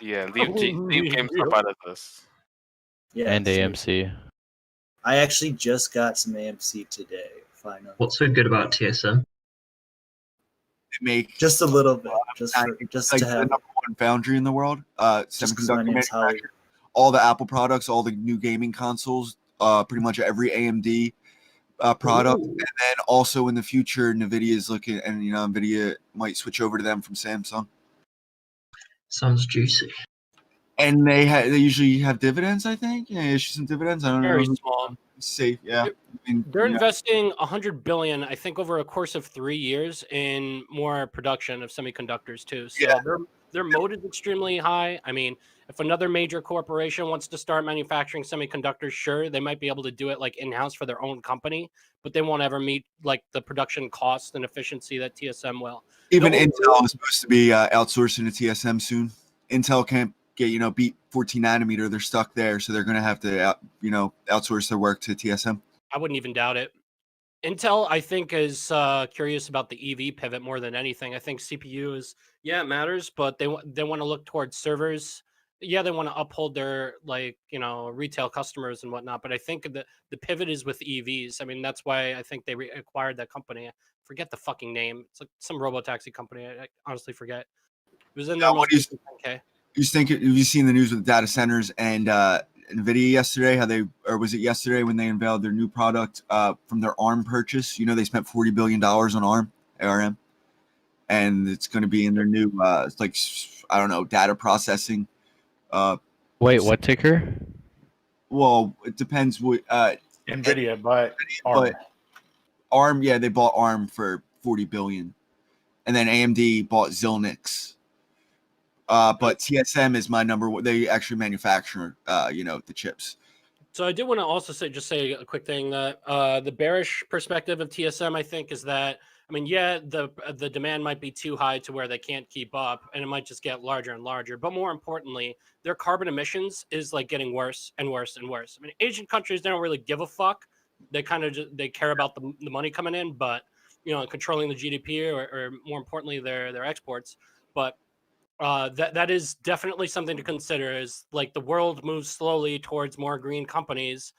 Speaker 8: Yeah,
Speaker 12: hold.
Speaker 8: yeah. Leave GameStop out of this.
Speaker 25: Yeah.
Speaker 12: And
Speaker 25: seriously.
Speaker 12: AMC.
Speaker 25: I actually just got some AMC today. Finally.
Speaker 17: What's so good about TSM?
Speaker 13: Make
Speaker 25: just a little bit, just
Speaker 13: like
Speaker 25: to
Speaker 13: the
Speaker 25: have.
Speaker 13: number one foundry in the world.
Speaker 25: 'cause my
Speaker 13: Semiconductor
Speaker 25: name's Holly.
Speaker 13: manufacturer. All the Apple products, all the new gaming consoles, pretty much every AMD product, and then also in the future, Nvidia is looking, and Nvidia might switch over to them from Samsung.
Speaker 17: Sounds juicy.
Speaker 13: And they usually have dividends, I think. Yeah, issue some dividends. I don't
Speaker 18: Very
Speaker 13: know.
Speaker 18: small.
Speaker 13: Safe, yeah.
Speaker 18: They're investing $100 billion, I think, over a course of 3 years in more production of semiconductors too. So their moat is extremely high. I mean, if another major corporation wants to start manufacturing semiconductors, sure, they might be able to do it like in-house for their own company, but they won't ever meet like the production cost and efficiency that TSM will.
Speaker 13: Even Intel is supposed to be outsourcing to TSM soon. Intel can't get beat 14 nanometer. They're stuck there, so they're going to have to outsource their work to TSM.
Speaker 18: I wouldn't even doubt it. Intel, I think, is curious about the EV pivot more than anything. I think CPU is, it matters, but they want to look towards servers. Yeah, they want to uphold their retail customers and whatnot. But I think the pivot is with EVs. I mean, that's why I think they acquired that company. I forget the fucking name. It's like some robotaxi company. I honestly forget. It was in there.
Speaker 13: Have you seen the news with data centers and Nvidia yesterday? Was it yesterday when they unveiled their new product from their ARM purchase? You know, they spent $40 billion on ARM, and it's going to be in their new like I don't know, data processing.
Speaker 12: Wait, what ticker?
Speaker 13: Well, it depends what
Speaker 16: Nvidia, but ARM.
Speaker 13: ARM, yeah, they bought ARM for $40 billion, and then AMD bought Xilinx. But TSM is my number one. They actually manufacture, the chips.
Speaker 18: So I did want to also say a quick thing that the bearish perspective of TSM, I think, is that the demand might be too high to where they can't keep up, and it might just get larger and larger. But more importantly, their carbon emissions is like getting worse and worse and worse. I mean, Asian countries, they don't really give a fuck. They kind of they care about the money coming in, but controlling the GDP or more importantly their exports. But that is definitely something to consider. Is like the world moves slowly towards more green companies,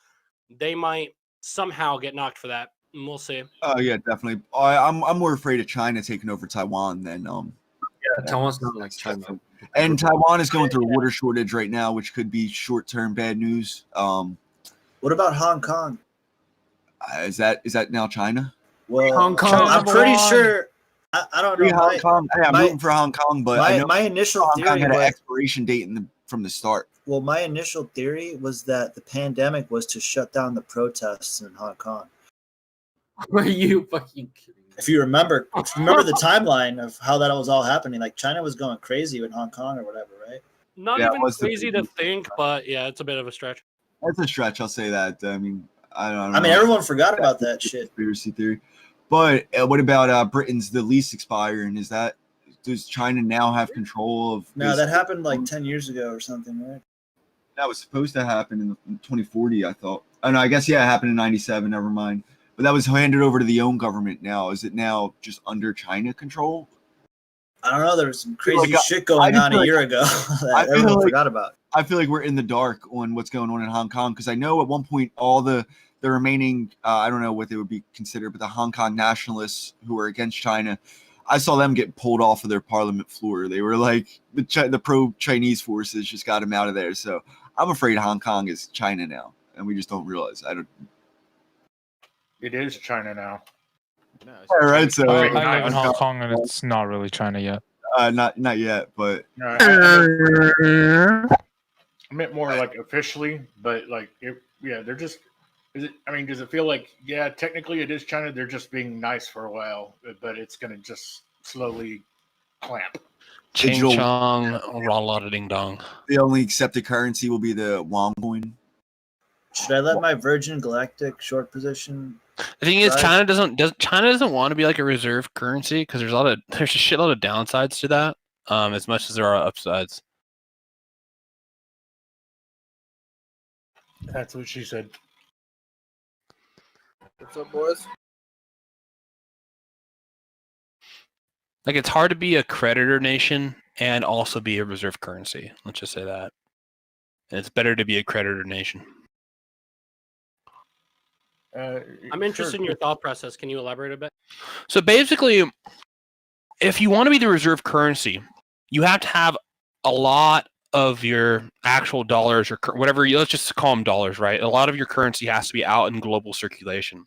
Speaker 18: they might somehow get knocked for that. And we'll see.
Speaker 13: Oh yeah, definitely. I'm more afraid of China taking over Taiwan than
Speaker 7: Taiwan's not like China.
Speaker 13: And Taiwan is going through a water shortage right now, which could be short-term bad news.
Speaker 25: What about Hong Kong?
Speaker 13: Is that now China?
Speaker 25: Well,
Speaker 13: Hong Kong,
Speaker 25: I'm pretty sure. I don't know.
Speaker 13: Hong Kong. Hey, I'm rooting for Hong Kong, but I know
Speaker 25: my initial
Speaker 13: Hong Kong
Speaker 25: theory
Speaker 13: had an
Speaker 25: was,
Speaker 13: expiration date from the start.
Speaker 25: well, my initial theory was that the pandemic was to shut down the protests in Hong Kong.
Speaker 7: Are you fucking kidding?
Speaker 25: If you remember the timeline of how that was all happening, like China was going crazy with Hong Kong or whatever, right?
Speaker 18: Not even crazy to think, but yeah, it's a bit of a stretch.
Speaker 13: That's a stretch. I'll say that. I mean, I don't know.
Speaker 25: I mean, everyone forgot about that shit.
Speaker 13: Conspiracy theory. But what about Britain's the lease expiring? Does China now have control of?
Speaker 25: No, that happened like 10 years ago or something, right?
Speaker 13: That was supposed to happen in 2040, I thought. Oh no, I guess it happened in 97. Never mind. But that was handed over to the own government now. Is it now just under China control?
Speaker 25: I don't know. There was some crazy shit going on a year ago that everyone forgot about.
Speaker 13: I feel like we're in the dark on what's going on in Hong Kong because I know at one point all the remaining, I don't know what they would be considered, but the Hong Kong nationalists who were against China, I saw them get pulled off of their parliament floor. They were like, the pro-Chinese forces just got them out of there. So I'm afraid Hong Kong is China now, and we just don't realize.
Speaker 16: It is China now.
Speaker 13: No, all right, so
Speaker 3: I live in Hong Kong, and it's not really China yet.
Speaker 13: Not yet, but
Speaker 16: I meant more like officially, but like they're just. Does it feel like technically it is China? They're just being nice for a while, but it's gonna just slowly clamp.
Speaker 10: Ching chong, la ding dong.
Speaker 13: The only accepted currency will be the Wong coin.
Speaker 25: Should I let my Virgin Galactic short position?
Speaker 10: The thing is, China doesn't want to be like a reserve currency because there's a shitload of downsides to that, as much as there are upsides.
Speaker 16: That's what she said.
Speaker 5: What's up, boys?
Speaker 10: Like, it's hard to be a creditor nation and also be a reserve currency. Let's just say that. And it's better to be a creditor nation.
Speaker 18: I'm interested in your thought process. Can you elaborate a bit?
Speaker 10: So basically, if you want to be the reserve currency, you have to have a lot of your actual dollars or whatever, let's just call them dollars, right? A lot of your currency has to be out in global circulation.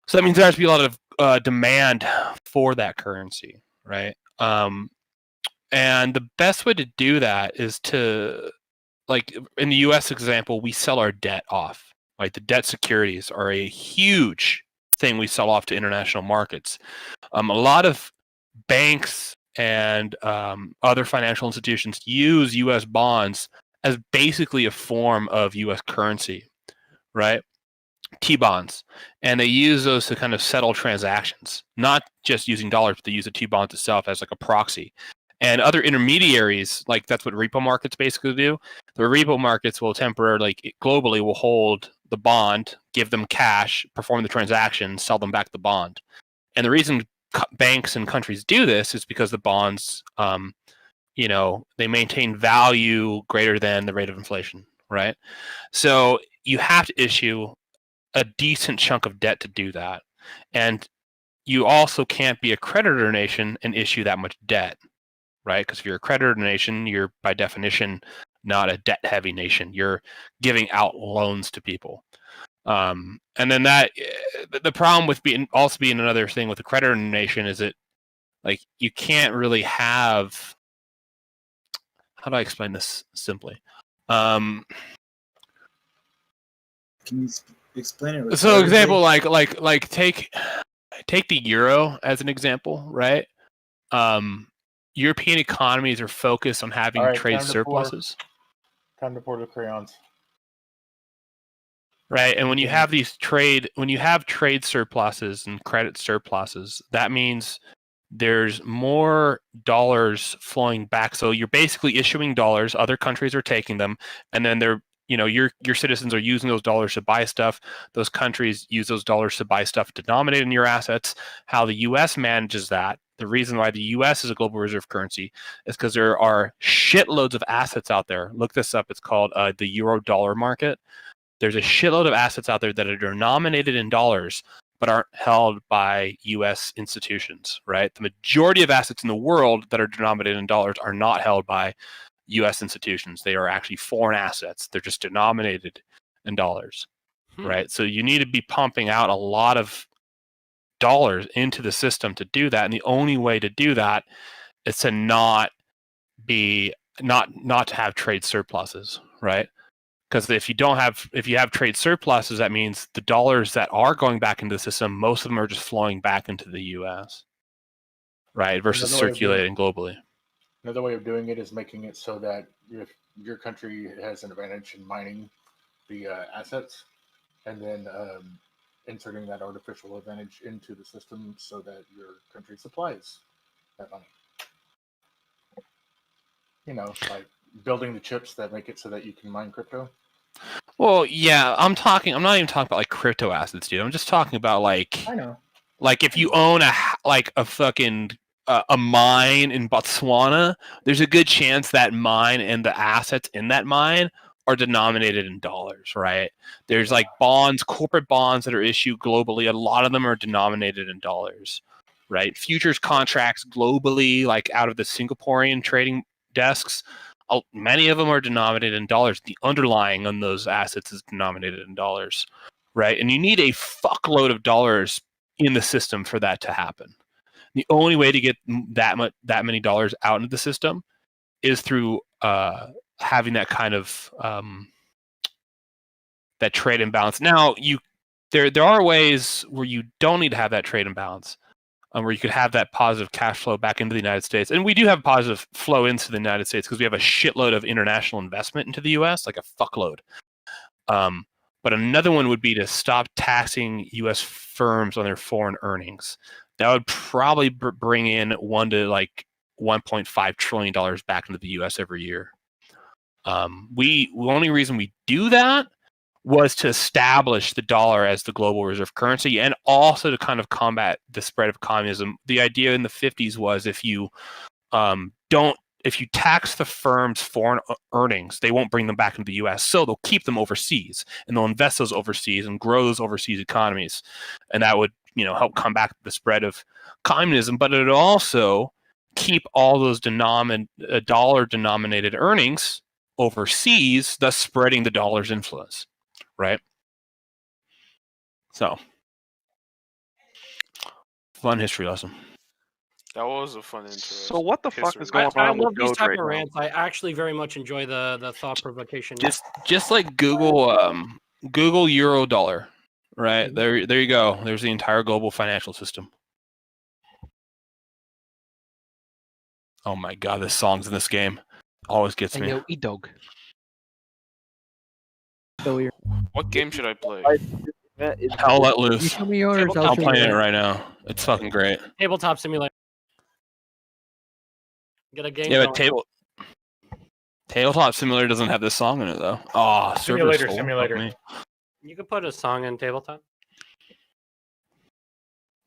Speaker 10: So that means there has to be a lot of demand for that currency, right? And the best way to do that is to, like in the US example, we sell our debt off. Like the debt securities are a huge thing we sell off to international markets. A lot of banks and other financial institutions use U.S. bonds as basically a form of U.S. currency, right? T-bonds. And they use those to kind of settle transactions, not just using dollars, but they use the T-bonds itself as like a proxy. And other intermediaries, like that's what repo markets basically do. The repo markets will temporarily, globally, will hold the bond, give them cash, perform the transaction, sell them back the bond. And the reason banks and countries do this is because the bonds, they maintain value greater than the rate of inflation, right? So you have to issue a decent chunk of debt to do that. And you also can't be a creditor nation and issue that much debt, right? Because if you're a creditor nation, you're by definition not a debt-heavy nation. You're giving out loans to people. And then the problem with being another thing with a creditor nation is that, like, you can't really have. How do I explain this simply?
Speaker 25: Can you explain it?
Speaker 10: So, example, like take the euro as an example, right? European economies are focused on having
Speaker 16: All right,
Speaker 10: trade
Speaker 16: time to
Speaker 10: surpluses.
Speaker 16: Time to pour the crayons.
Speaker 10: Right, and when you have trade surpluses and credit surpluses, that means there's more dollars flowing back. So you're basically issuing dollars, other countries are taking them, and then your citizens are using those dollars to buy stuff. Those countries use those dollars to buy stuff denominated in your assets. How the US manages that, the reason why the US is a global reserve currency, is because there are shitloads of assets out there. Look this up. It's called the euro dollar market. There's a shitload of assets out there that are denominated in dollars but aren't held by U.S. institutions, right? The majority of assets in the world that are denominated in dollars are not held by U.S. institutions. They are actually foreign assets. They're just denominated in dollars, right? So you need to be pumping out a lot of dollars into the system to do that, and the only way to do that is to not to have trade surpluses, right? Because if you have trade surpluses, that means the dollars that are going back into the system, most of them are just flowing back into the U.S., right? Versus circulating globally.
Speaker 16: Another way of doing it is making it so that if your country has an advantage in mining the assets, and then inserting that artificial advantage into the system so that your country supplies that money. You know, like building the chips that make it so that you can mine crypto.
Speaker 10: Well, yeah, I'm not even talking about like crypto assets, dude. I'm just talking about
Speaker 16: I know.
Speaker 10: Like if you own a fucking a mine in Botswana, there's a good chance that mine and the assets in that mine are denominated in dollars, right? There's like bonds, corporate bonds that are issued globally. A lot of them are denominated in dollars, right? Futures contracts globally, like out of the Singaporean trading desks, many of them are denominated in dollars. The underlying on those assets is denominated in dollars, right? And you need a fuckload of dollars in the system for that to happen. The only way to get that many dollars out into the system is through having that kind of that trade imbalance. Now, there are ways where you don't need to have that trade imbalance, where you could have that positive cash flow back into the United States. And we do have positive flow into the United States because we have a shitload of international investment into the U.S., like a fuckload. But another one would be to stop taxing U.S. firms on their foreign earnings. That would probably bring in $1.5 trillion back into the U.S. every year. The only reason we do that was to establish the dollar as the global reserve currency, and also to kind of combat the spread of communism. The idea in the 50s was if you tax the firm's foreign earnings, they won't bring them back into the U.S., so they'll keep them overseas, and they'll invest those overseas and grow those overseas economies, and that would help combat the spread of communism. But it would also keep all those dollar-denominated earnings overseas, thus spreading the dollar's influence. Right. So, fun history lesson.
Speaker 8: That was a fun intro.
Speaker 12: So what the fuck is going
Speaker 18: I
Speaker 12: on
Speaker 18: love
Speaker 12: with
Speaker 18: these
Speaker 12: Doge
Speaker 18: type
Speaker 12: right
Speaker 18: of
Speaker 12: now?
Speaker 18: rants. I actually very much enjoy the thought provocation.
Speaker 10: Just like Google euro dollar, right? There you go. There's the entire global financial system. Oh my god, the songs in this game always gets me.
Speaker 2: Yo, E-Dog.
Speaker 8: What game should I play?
Speaker 10: Hell Let Loose.
Speaker 14: You show me yours, I'll
Speaker 10: I'm
Speaker 14: show
Speaker 10: playing
Speaker 14: you
Speaker 10: it
Speaker 14: mine.
Speaker 10: right now. It's fucking great.
Speaker 18: Tabletop Simulator. Get a game.
Speaker 10: Yeah,
Speaker 18: going.
Speaker 10: but Tabletop Simulator doesn't have this song in it though. Oh,
Speaker 16: Simulator.
Speaker 18: You could put a song in tabletop.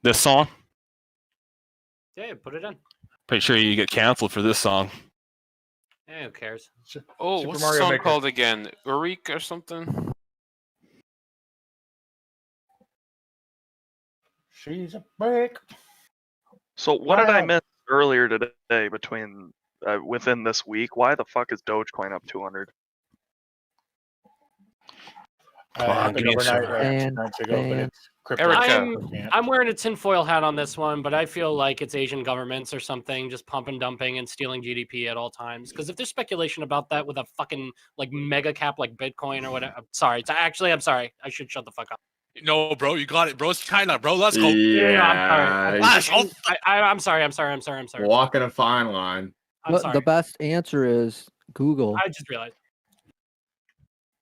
Speaker 10: This song?
Speaker 18: Yeah, put it in.
Speaker 10: Pretty sure you get canceled for this song.
Speaker 18: Yeah, who cares?
Speaker 8: Oh,
Speaker 16: Super
Speaker 8: what's the
Speaker 16: Mario
Speaker 8: song
Speaker 16: Maker.
Speaker 8: called again? Urik or something?
Speaker 16: She's a brick.
Speaker 12: So what did I miss earlier today between
Speaker 5: within this week. Why the fuck is Dogecoin up 200?
Speaker 10: Come on, give me a second.
Speaker 18: I'm wearing a tinfoil hat on this one, but I feel like it's Asian governments or something just pumping, dumping, and stealing GDP at all times. Because if there's speculation about that with a fucking like mega cap like Bitcoin or whatever, I'm sorry. I'm sorry. I should shut the fuck up.
Speaker 9: No, bro, you got it, bro. It's China, bro. Let's go.
Speaker 25: Yeah,
Speaker 18: I'm sorry. I'm sorry.
Speaker 25: walking a fine line.
Speaker 18: I'm sorry.
Speaker 14: The best answer is Google.
Speaker 18: I just realized.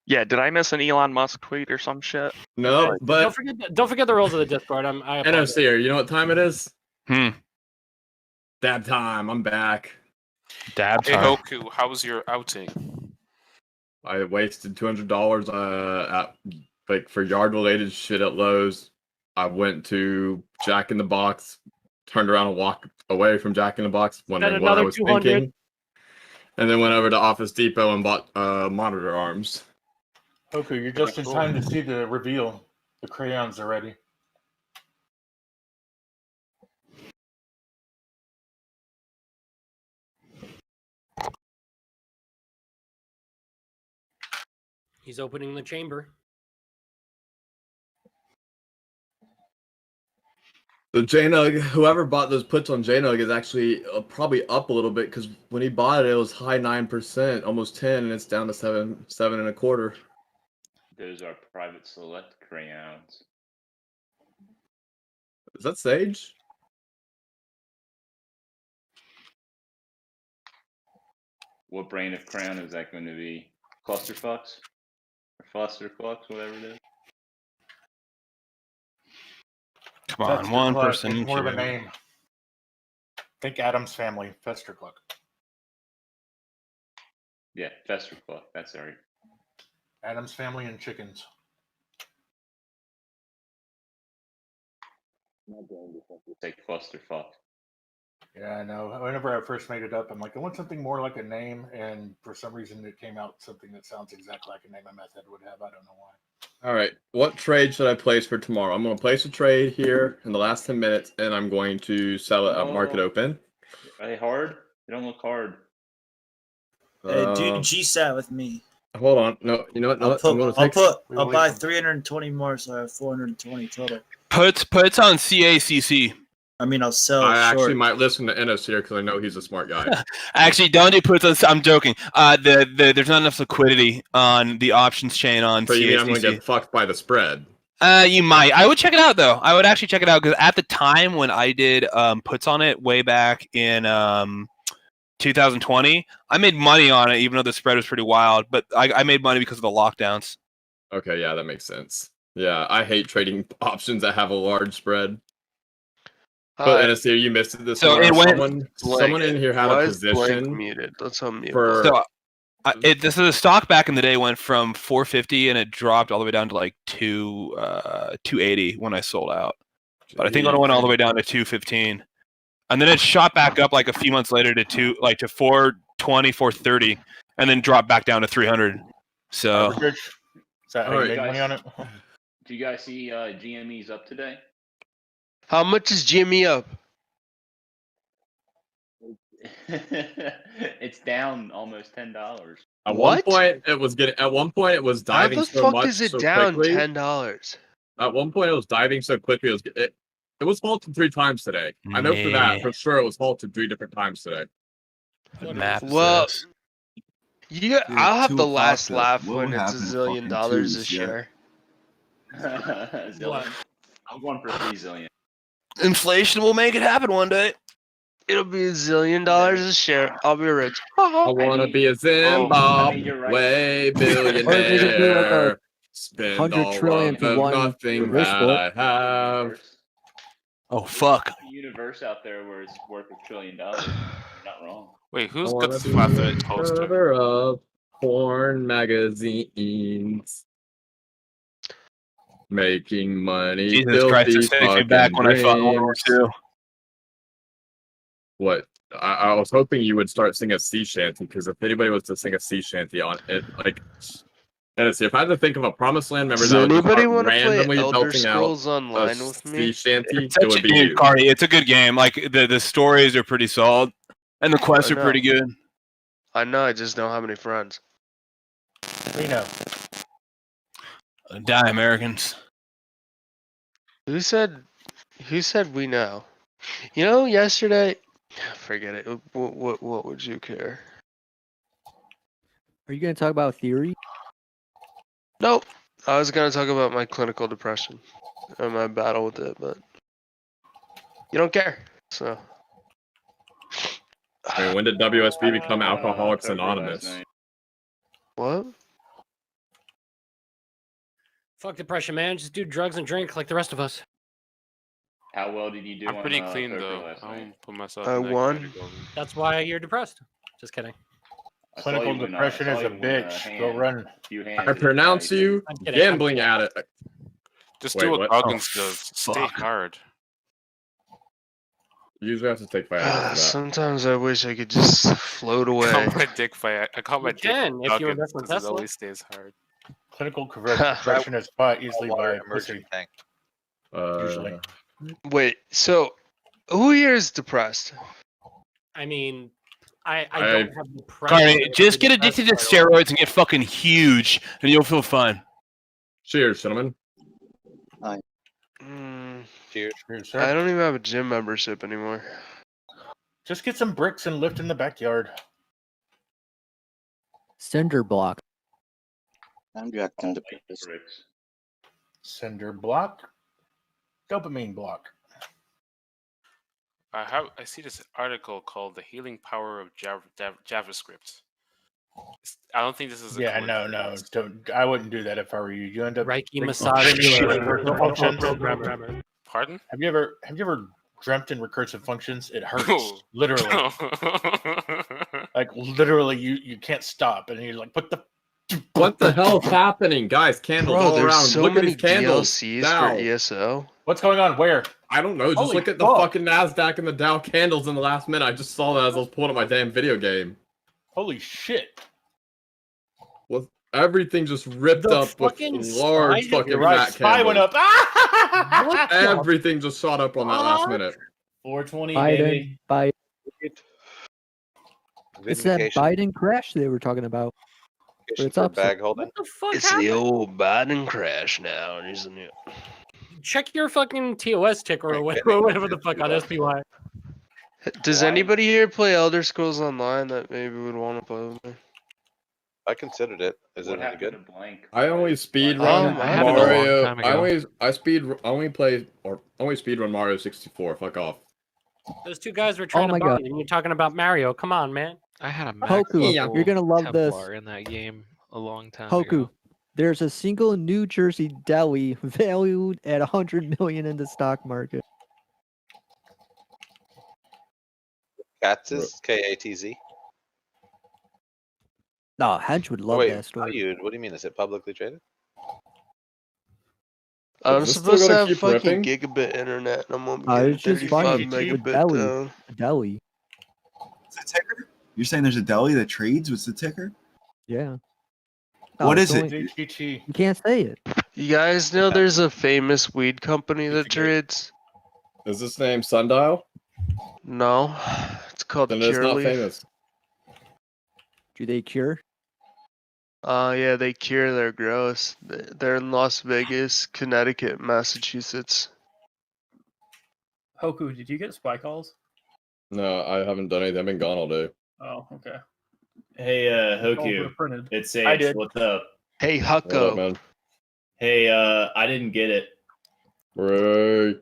Speaker 5: Yeah, did I miss an Elon Musk tweet or some shit?
Speaker 25: No, but
Speaker 18: Don't forget the rules of the Discord. I apologize.
Speaker 25: NOC, you know what time it is?
Speaker 10: Hmm.
Speaker 25: Dab time. I'm back.
Speaker 10: Dab
Speaker 8: Hey
Speaker 10: time.
Speaker 8: Hoku, how was your outing?
Speaker 25: I wasted $200 for yard related shit at Lowe's. I went to Jack in the Box, turned around and walked away from Jack in the Box, wondering what I was thinking, and then went over to Office Depot and bought monitor arms.
Speaker 16: Okay, you're just in time to see the reveal. The crayons are ready.
Speaker 18: He's opening the chamber.
Speaker 25: The JNUG, whoever bought those puts on JNUG is actually probably up a little bit because when he bought it, it was high 9%, almost 10, and it's down to 7.25.
Speaker 1: Those are private select crayons.
Speaker 25: Is that Sage?
Speaker 1: What brand of crayon is that going to be? Clusterfucks? Or Flusterfucks, whatever it is?
Speaker 10: Come on, one
Speaker 16: Festercluck
Speaker 10: person.
Speaker 16: is more of a
Speaker 10: queue.
Speaker 16: name. Think Adam's Family, Festercluck.
Speaker 1: Yeah, Festercluck. That's right.
Speaker 16: Adam's Family and chickens.
Speaker 1: Say clusterfuck.
Speaker 16: Yeah, I know. Whenever I first made it up, I'm like, I want something more like a name, and for some reason it came out something that sounds exactly like a name a method would have. I don't know why.
Speaker 25: All right. What trade should I place for tomorrow? I'm going to place a trade here in the last 10 minutes, and I'm going to sell it at market open.
Speaker 1: Are they hard? They don't look hard.
Speaker 25: Hey, do GSAT with me. Hold on. No, you know what? No, I'll buy 320 more, so I have 420 total.
Speaker 10: Puts on CACC.
Speaker 25: I mean, I'll sell. I actually might listen to Ennis here because I know he's a smart guy.
Speaker 10: Actually, don't do puts on. I'm joking. There's not enough liquidity on the options chain on
Speaker 25: So you mean
Speaker 10: CACC.
Speaker 25: I'm going to get fucked by the spread?
Speaker 10: You might. I would check it out though. I would actually check it out because at the time when I did puts on it way back in 2020, I made money on it even though the spread was pretty wild. But I made money because of the lockdowns.
Speaker 25: Okay, yeah, that makes sense. Yeah, I hate trading options that have a large spread. But NSC, you missed it this
Speaker 10: so
Speaker 25: morning. Someone in here had a position
Speaker 5: muted. Let's unmute.
Speaker 25: for
Speaker 10: So this is a stock back in the day went from 450 and it dropped all the way down to like 280 when I sold out. But I think it went all the way down to 215, and then it shot back up like a few months later to 420, 430, and then dropped back down to 300. So
Speaker 16: Is that how you
Speaker 1: Alright,
Speaker 16: make money on it?
Speaker 1: Do you guys see GME's up today?
Speaker 9: How much is GME up?
Speaker 1: It's down almost $10.
Speaker 25: At one point, it was diving
Speaker 9: How the
Speaker 25: so
Speaker 9: fuck
Speaker 25: much
Speaker 9: is it
Speaker 25: so
Speaker 9: down
Speaker 25: quickly.
Speaker 9: $10?
Speaker 25: At one point, it was diving so quickly. It was halted 3 times today. I know for that for sure. It was halted 3 different times today.
Speaker 9: Well, yeah, I'll have the
Speaker 13: 2 o'clock
Speaker 9: last
Speaker 13: that
Speaker 9: laugh
Speaker 13: will
Speaker 9: when it's
Speaker 13: happen
Speaker 9: $1 zillion
Speaker 13: fucking
Speaker 9: dollars a
Speaker 13: Tuesday.
Speaker 9: share.
Speaker 1: Zillion. I'm going for 3 zillion.
Speaker 9: Inflation will make it happen one day. It'll be $1 zillion a share. I'll be rich.
Speaker 25: I want to be a Zimbabwe
Speaker 1: you're right.
Speaker 25: billionaire. Spend
Speaker 14: 100
Speaker 25: all
Speaker 14: trillion
Speaker 25: of
Speaker 14: to
Speaker 25: the
Speaker 14: one
Speaker 25: nothing
Speaker 14: risk
Speaker 25: that
Speaker 14: split.
Speaker 25: I have.
Speaker 10: oh fuck.
Speaker 1: A universe out there where it's worth $1 trillion. You're not wrong.
Speaker 8: Wait, who's
Speaker 25: I
Speaker 8: got
Speaker 25: wanna
Speaker 8: the
Speaker 25: be
Speaker 8: flat-footed
Speaker 25: the
Speaker 8: toaster?
Speaker 25: cover of porn magazines. Making money.
Speaker 10: Jesus Christ,
Speaker 25: filthy
Speaker 10: this takes me
Speaker 25: fucking
Speaker 10: back when I fought in World War
Speaker 25: dreams.
Speaker 10: II.
Speaker 25: What? I was hoping you would start singing a sea shanty, because if anybody was to sing a sea shanty on it, like, honestly, if I had to think of a Promised Land member
Speaker 9: Does
Speaker 25: that would just
Speaker 9: anybody
Speaker 25: start
Speaker 9: want to play
Speaker 25: randomly
Speaker 9: Elder
Speaker 25: belting out
Speaker 9: Scrolls
Speaker 25: a
Speaker 9: Online with me?
Speaker 25: sea shanty,
Speaker 10: It's
Speaker 25: it
Speaker 10: such
Speaker 25: would
Speaker 10: a
Speaker 25: be
Speaker 10: dude,
Speaker 25: you.
Speaker 10: Cardi. It's a good game. Like the stories are pretty solid. And the quests
Speaker 9: I
Speaker 10: are pretty
Speaker 9: know.
Speaker 10: good.
Speaker 9: I know. I just don't have any friends.
Speaker 16: We know.
Speaker 10: Die Americans.
Speaker 9: Who said? Who said we know? You know, yesterday. Forget it. What would you care?
Speaker 14: Are you going to talk about theory?
Speaker 9: Nope. I was gonna talk about my clinical depression and my battle with it, but you don't care. So.
Speaker 6: I mean, when did WSB become Alcoholics
Speaker 1: Covered last
Speaker 6: Anonymous?
Speaker 1: night.
Speaker 9: What?
Speaker 18: Fuck depression, man. Just do drugs and drink like the rest of us.
Speaker 1: How well did you do
Speaker 8: I'm
Speaker 1: on
Speaker 8: pretty clean
Speaker 1: poker
Speaker 8: though.
Speaker 1: last
Speaker 8: I
Speaker 1: night?
Speaker 8: don't put myself
Speaker 9: I
Speaker 8: in that
Speaker 9: won.
Speaker 8: category.
Speaker 18: That's why you're depressed. Just kidding.
Speaker 1: I saw
Speaker 16: Clinical
Speaker 1: you win,
Speaker 16: depression
Speaker 1: I
Speaker 16: is
Speaker 1: saw
Speaker 16: a
Speaker 1: you win a
Speaker 16: bitch. Go
Speaker 1: hand,
Speaker 16: run.
Speaker 1: few hands
Speaker 6: I
Speaker 1: the other
Speaker 6: pronounce
Speaker 1: night.
Speaker 6: you
Speaker 18: I'm kidding.
Speaker 6: gambling addict.
Speaker 8: Just
Speaker 6: Wait,
Speaker 8: do what
Speaker 6: what?
Speaker 8: Goggins
Speaker 6: Oh,
Speaker 8: does. Stay
Speaker 6: fuck.
Speaker 8: hard.
Speaker 6: You usually have to take Viagra for that.
Speaker 9: Sometimes I wish I could just float
Speaker 8: I
Speaker 9: away.
Speaker 8: call my dick
Speaker 18: You can if you invest in
Speaker 8: because it
Speaker 18: Tesla.
Speaker 8: always stays hard.
Speaker 16: Clinical depression is fought easily by
Speaker 20: emerging
Speaker 16: pussy.
Speaker 20: tank.
Speaker 16: Usually.
Speaker 9: Wait, so who here is depressed?
Speaker 18: I mean, I don't have depression.
Speaker 10: Carney, just get addicted to steroids and get fucking huge, and you'll feel fine.
Speaker 6: Cheers, gentlemen.
Speaker 20: Cheers.
Speaker 16: Cheers,
Speaker 9: I
Speaker 16: sir.
Speaker 9: don't even have a gym membership anymore.
Speaker 16: Just get some bricks and lift in the backyard.
Speaker 14: Cinder block.
Speaker 20: I'm reacting to
Speaker 1: Like bricks.
Speaker 16: Cinder block. Dopamine block.
Speaker 8: I see this article called "The Healing Power of JavaScript." I don't think this is a
Speaker 16: Yeah, no. Don't. I wouldn't do that if I were you. You end up
Speaker 18: Reiki massage
Speaker 16: functions.
Speaker 18: programmer.
Speaker 8: Pardon?
Speaker 16: Have you ever dreamt in recursive functions? It hurts. Literally. Like literally you can't stop and you're like,
Speaker 6: What the hell is happening, guys? Candles
Speaker 9: Bro,
Speaker 6: all
Speaker 9: there's
Speaker 6: around.
Speaker 9: so
Speaker 6: Look at
Speaker 9: many
Speaker 6: these candles.
Speaker 9: DLCs
Speaker 6: Dow.
Speaker 9: for ESO.
Speaker 16: What's going on? Where?
Speaker 6: I don't know. Just
Speaker 16: Holy
Speaker 6: look at the
Speaker 16: fuck.
Speaker 6: fucking Nasdaq and the Dow candles in the last minute. I just saw that as I was pulling up my damn video game.
Speaker 16: Holy shit.
Speaker 6: With everything just ripped
Speaker 16: The
Speaker 6: up with
Speaker 16: fucking
Speaker 6: large
Speaker 16: SPY-
Speaker 6: fucking
Speaker 16: You're right,
Speaker 6: fat
Speaker 16: SPY went
Speaker 6: candles.
Speaker 16: up.
Speaker 18: What the
Speaker 6: Everything just shot up on that last minute.
Speaker 20: 420,
Speaker 14: Biden,
Speaker 20: baby.
Speaker 14: Biden. It's that
Speaker 20: Vindication.
Speaker 14: Biden crash they were talking about. But it's
Speaker 20: For
Speaker 14: up.
Speaker 20: bag holding.
Speaker 18: What the fuck
Speaker 9: It's
Speaker 18: happened?
Speaker 9: the old Biden crash now, isn't it?
Speaker 18: Check your fucking TOS ticker or whatever the fuck on SPY.
Speaker 9: Does anybody here play Elder Scrolls Online that maybe would want to play with me?
Speaker 20: I considered it. Is it
Speaker 1: What
Speaker 20: any
Speaker 1: happened
Speaker 20: good?
Speaker 1: to blank?
Speaker 6: I only speed
Speaker 9: I
Speaker 6: run
Speaker 9: had it a long
Speaker 6: Mario.
Speaker 2: time ago.
Speaker 6: I only speed run Mario 64. Fuck off.
Speaker 18: Those two guys were trying
Speaker 14: my
Speaker 18: to bond, and you're talking about Mario. Come on, man.
Speaker 2: I had a max
Speaker 14: Hoku,
Speaker 2: level
Speaker 14: you're gonna love this.
Speaker 2: Templar in that game a long time
Speaker 14: Hoku,
Speaker 2: ago.
Speaker 14: there's a single New Jersey deli valued at 100 million in the stock market.
Speaker 20: Katz's Katz.
Speaker 14: No, Hench would love
Speaker 20: Wait,
Speaker 14: that story.
Speaker 20: what do you mean? Is it publicly traded?
Speaker 9: I'm
Speaker 6: Is this still
Speaker 9: supposed to
Speaker 6: gonna
Speaker 9: have
Speaker 6: keep
Speaker 9: fucking
Speaker 6: ripping?
Speaker 9: gigabit internet, and I'm gonna be
Speaker 14: It's
Speaker 9: getting
Speaker 14: just
Speaker 9: 35
Speaker 14: funny.
Speaker 9: megabit
Speaker 14: The deli.
Speaker 9: down.
Speaker 14: The deli.
Speaker 13: What's the ticker? You're saying there's a deli that trades? What's the ticker?
Speaker 14: Yeah.
Speaker 13: What
Speaker 14: it's
Speaker 13: is it?
Speaker 14: only-
Speaker 16: DGT.
Speaker 14: You can't say it.
Speaker 9: You guys know there's a famous weed company that trades?
Speaker 6: Is this name Sundial?
Speaker 9: No, it's called
Speaker 6: Then it's not
Speaker 9: Cureleaf.
Speaker 6: famous.
Speaker 14: Do they cure?
Speaker 9: Yeah, they cure their gross. They're in Las Vegas, Connecticut, Massachusetts.
Speaker 22: Hoku, did you get spy calls?
Speaker 6: No, I haven't done anything. I've been gone all day.
Speaker 22: Oh, okay.
Speaker 23: Hey,
Speaker 22: Calls
Speaker 23: Hoku.
Speaker 22: were printed.
Speaker 23: It's
Speaker 22: I
Speaker 23: Sage.
Speaker 22: did.
Speaker 23: What's up?
Speaker 9: Hey,
Speaker 6: What up,
Speaker 9: Hucko.
Speaker 6: man?
Speaker 23: Hey, I didn't get it.
Speaker 6: Right.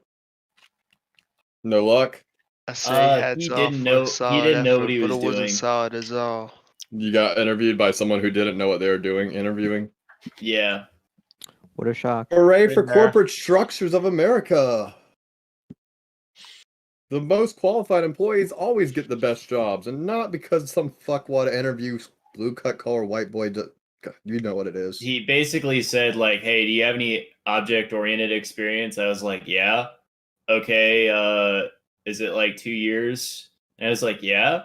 Speaker 6: No luck.
Speaker 9: I say heads
Speaker 23: he
Speaker 9: off
Speaker 23: didn't
Speaker 9: with
Speaker 23: know.
Speaker 9: solid
Speaker 23: He didn't know
Speaker 9: effort,
Speaker 23: what he
Speaker 9: but
Speaker 23: was
Speaker 9: it wasn't
Speaker 23: doing.
Speaker 9: solid as all.
Speaker 6: You got interviewed by someone who didn't know what they were doing. Interviewing.
Speaker 23: Yeah.
Speaker 14: What a shock.
Speaker 6: Hooray for
Speaker 16: Been there.
Speaker 6: corporate structures of America. The most qualified employees always get the best jobs, and not because some fuckwad interviews blue cut collar white boy. You know what it is.
Speaker 23: He basically said like, "Hey, do you have any object-oriented experience?" I was like, "Yeah." Okay. Is it like 2 years? And I was like, "Yeah."